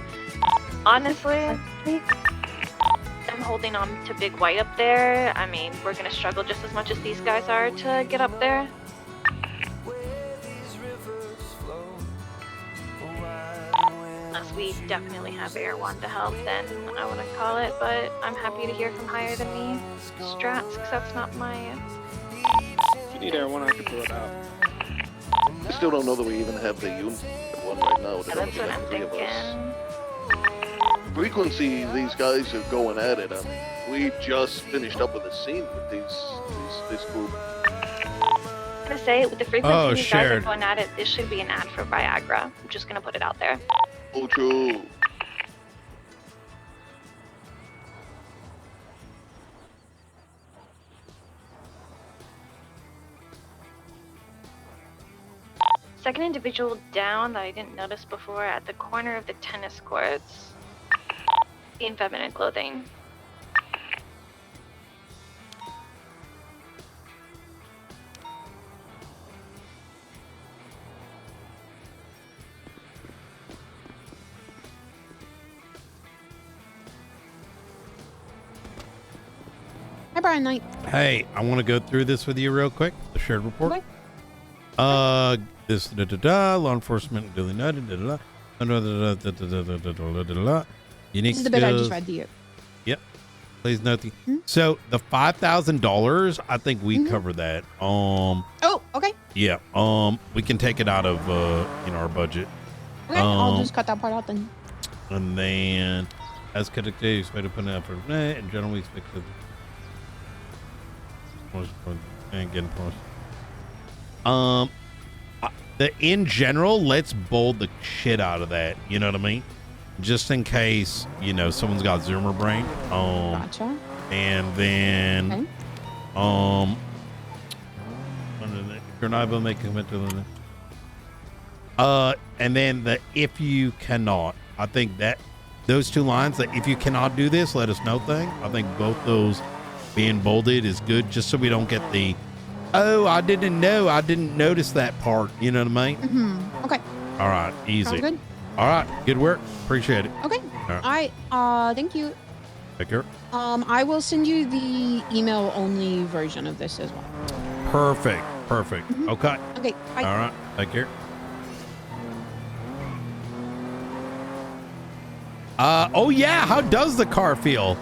honestly, I'm holding on to Big White up there. I mean, we're gonna struggle just as much as these guys are to get up there. Unless we definitely have Air One to help, then I wouldn't call it, but I'm happy to hear from higher than me strats, because that's not my... If you need Air One, I can pull it out. I still don't know that we even have the unit one right now. Yeah, that's what I'm thinking. Frequency, these guys are going at it. I mean, we just finished up with a scene with this group. I'm gonna say, with the frequency these guys are going at it, this should be an ad for Viagra. I'm just gonna put it out there. Oh, true. Second individual down that I didn't notice before at the corner of the tennis courts. In feminine clothing. Hi, Brian Knight. Hey, I want to go through this with you real quick. The shared report. Okay. This law enforcement duly noted. Unique This is the bit I just skills. read to you. Yep. Please note the. So the $5,000, I think we covered that. Oh, okay. Yeah. We can take it out of our budget. Okay, I'll just cut that part out then. And then, as conducted, expect to put an effort in general. We expect to. And getting in general, let's bold the shit out of that. You know what I mean? Just in case, someone's got Zoomer brain. Gotcha. And then, if you're not able to make a commitment to and then the if you cannot, I think that those two lines, that if you cannot do this, let us know thing. I think both those being bolded is good, just so we don't get the, oh, I didn't notice that part. You know what I mean? Mm-hmm. Okay. All right, easy. Sounds good. All right, good work. Appreciate it. Okay. All right. Thank you. Take care. I will send you the email-only version of this as well. Perfect. Okay. Okay, bye. All right, take care. Oh yeah, how does the car feel?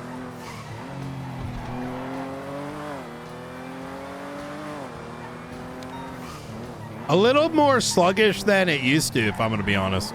A little more sluggish than it used to, if I'm going to be honest.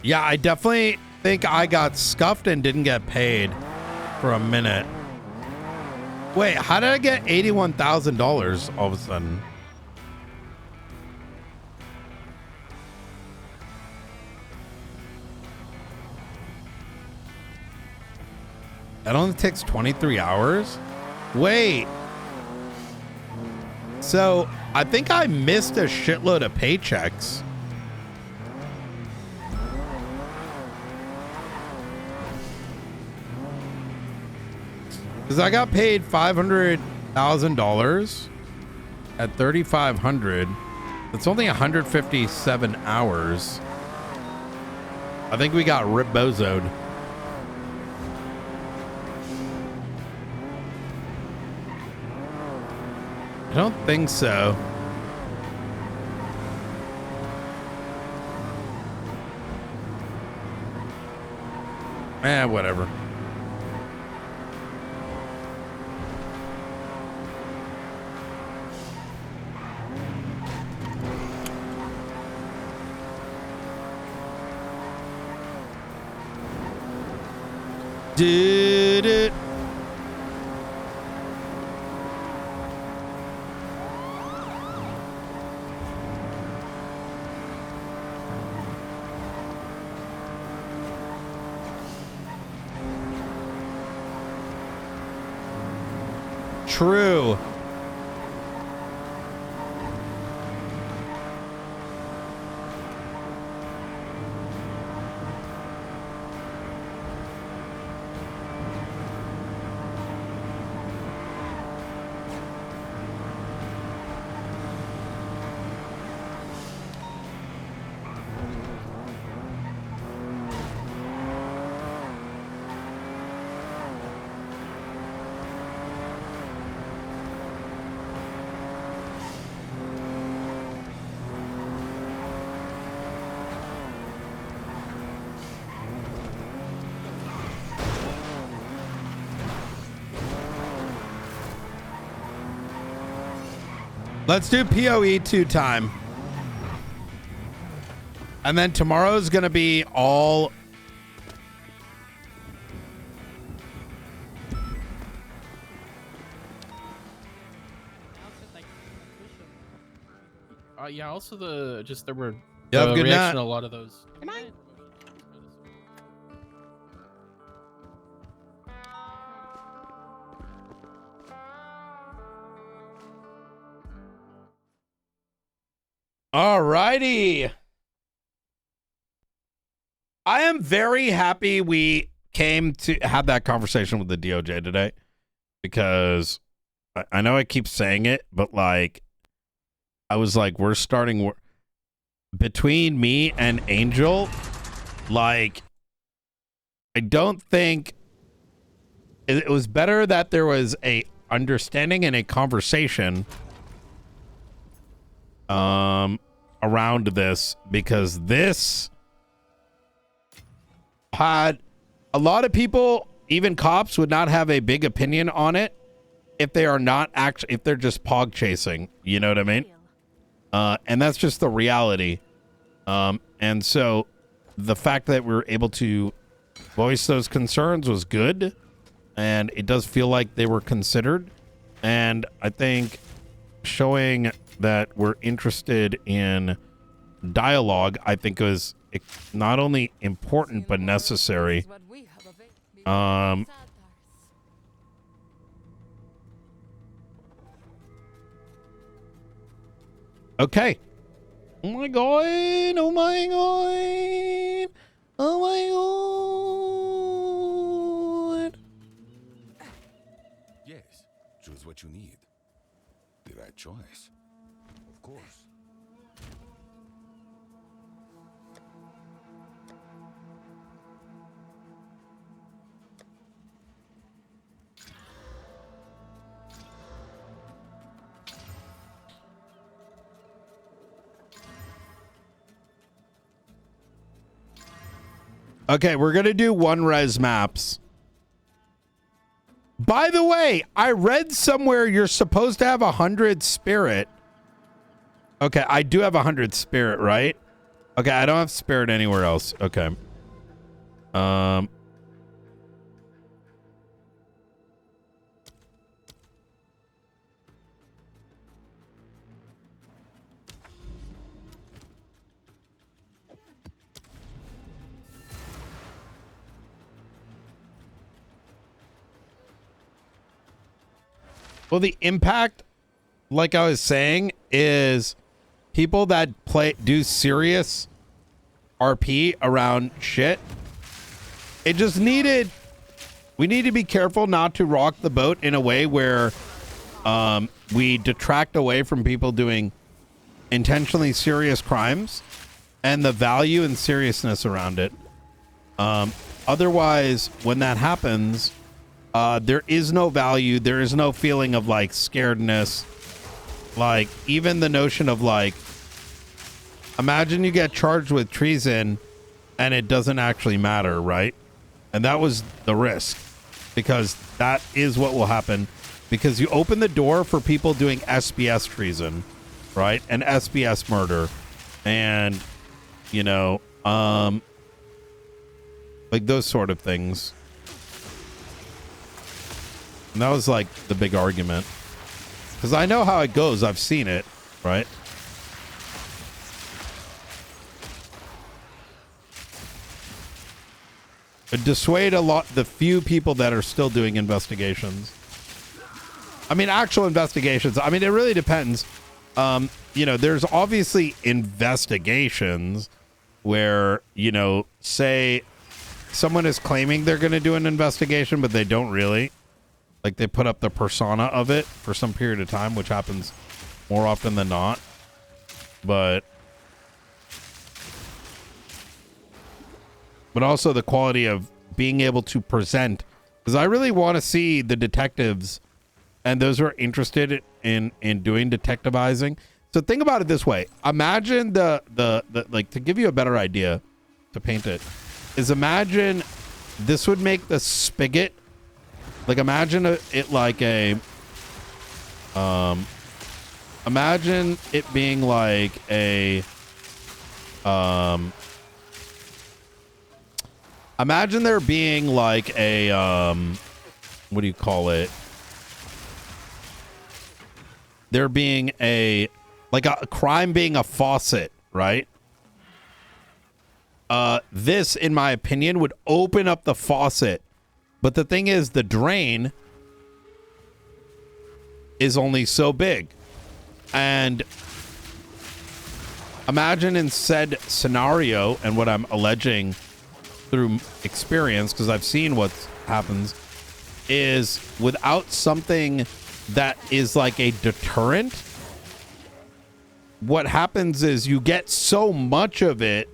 Yeah, I definitely think I got scuffed and didn't get paid for a minute. Wait, how did I get $81,000 all of a sudden? That only takes 23 hours? Wait. So, I think I missed a shitload of paychecks. Because I got paid $500,000 at 3,500. It's only 157 hours. I think we got rip-bozoed. I don't think so. Whatever. Did it? True. Let's do PoE 2 time. And then tomorrow's going to be all... Yeah, also there were Yeah, the good reaction night. to a lot of those. Alrighty. I am very happy we came to have that conversation with the DOJ today, because I know I keep saying it, but like, I was like, we're starting between me and Angel. Like, I don't think it was better that there was a understanding and a conversation around this, because this had a lot of people, even cops, would not have a big opinion on it if they are not actually, if they're just pog chasing, you know what I mean? And that's just the reality. And so the fact that we were able to voice those concerns was good, and it does feel like they were considered. And I think showing that we're interested in dialogue, I think, was not only important but necessary. Okay. Oh my god. Oh my god. Oh my god. Yes, choose what you need. The right choice. Of course. Okay, we're going to do one res maps. By the way, I read somewhere you're supposed to have 100 spirit. Okay, I do have 100 spirit, right? Okay, I don't have spirit anywhere else. Okay. Well, the impact, like I was saying, is people that do serious RP around shit. It just needed we need to be careful not to rock the boat in a way where we detract away from people doing intentionally serious crimes and the value and seriousness around it. Otherwise, when that happens, there is no value. There is no feeling of like scaredness. Like even the notion of like, imagine you get charged with treason and it doesn't actually matter, right? And that was the risk, because that is what will happen, because you open the door for people doing SBS treason, right? And SBS murder. And, you know, like those sort of things. And that was like the big argument. Because I know how it goes. I've seen it, right? Dissuade the few people that are still doing investigations. I mean, actual investigations. I mean, it really depends. You know, there's obviously investigations where, you know, say someone is claiming they're going to do an investigation, but they don't really. Like they put up the persona of it for some period of time, which happens more often than not. But also the quality of being able to present, because I really want to see the detectives and those who are interested in doing detectivizing. So think about it this way. Imagine the like, to give you a better idea to paint it, is imagine this would make the spigot, like imagine it like a, imagine it being like a, imagine there being like a, what do you call it? There being a, like a crime being a faucet, right? This, in my opinion, would open up the faucet. But the thing is, the drain is only so big. And imagine in said scenario, and what I'm alleging through experience, because I've seen what happens, is without something that is like a deterrent, what happens is you get so much of it,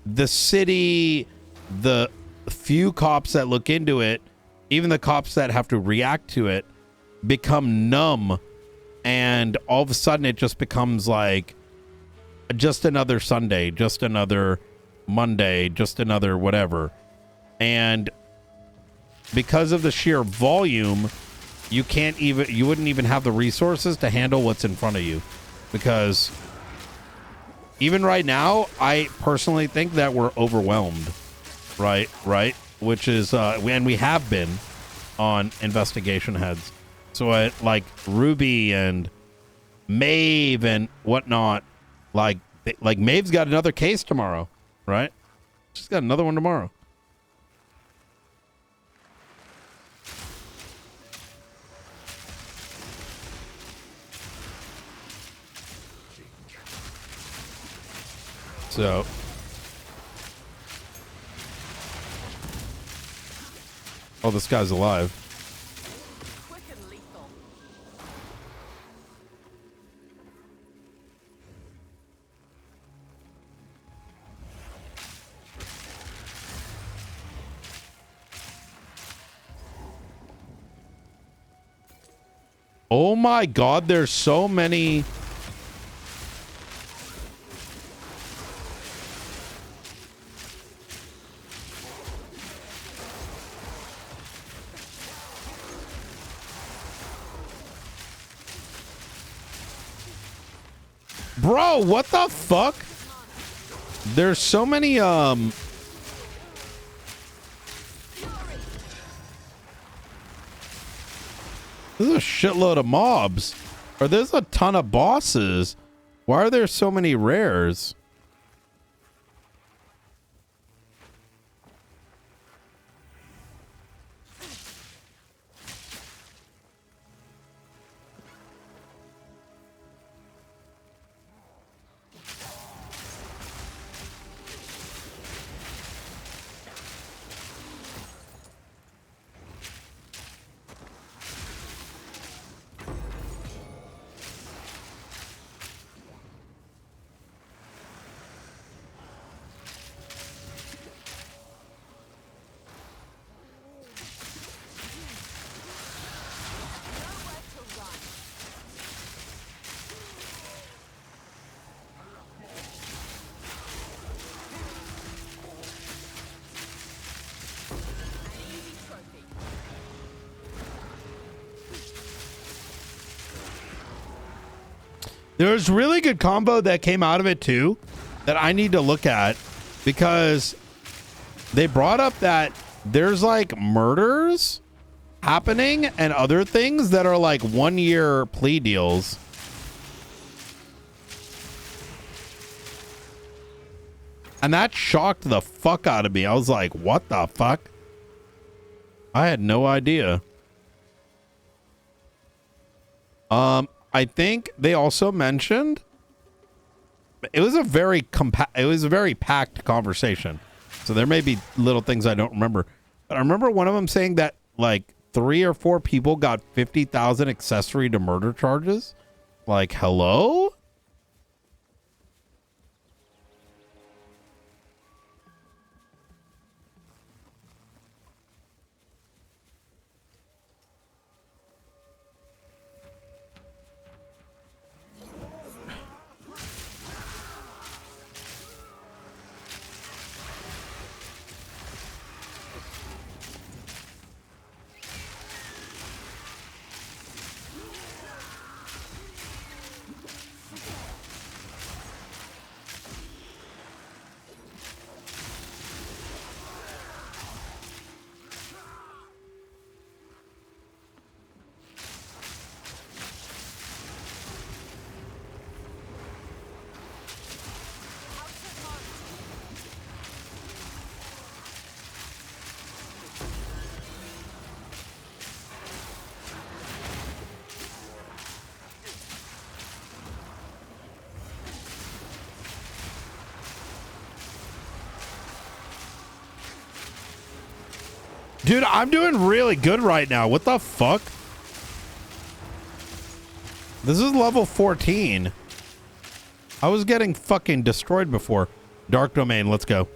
the city, the few cops that look into it, even the cops that have to react to it, become numb, and all of a sudden it just becomes like just another Sunday, just another Monday, just another whatever. And because of the sheer volume, you wouldn't even have the resources to handle what's in front of you. Because even right now, I personally think that we're overwhelmed. Right. Which is, and we have been on investigation heads. So like Ruby and Maeve and whatnot, like Maeve's got another case tomorrow, right? She's got another one tomorrow. So oh, this guy's alive. Oh my God, there's so many. Bro, what the fuck? There's so many, There's a shitload of mobs. Or there's a ton of bosses. Why are there so many rares? There's really good combo that came out of it too that I need to look at, because they brought up that there's like murders happening and other things that are like 1-year plea deals. And that shocked the fuck out of me. I was like, what the fuck? I had no idea. I think they also mentioned it was a very packed conversation. So there may be little things I don't remember. But I remember one of them saying that like 3 or 4 people got 50,000 accessory to murder charges. Like, hello? Dude, I'm doing really good right now. What the fuck? This is level 14. I was getting fucking destroyed before. Dark Domain, let's go.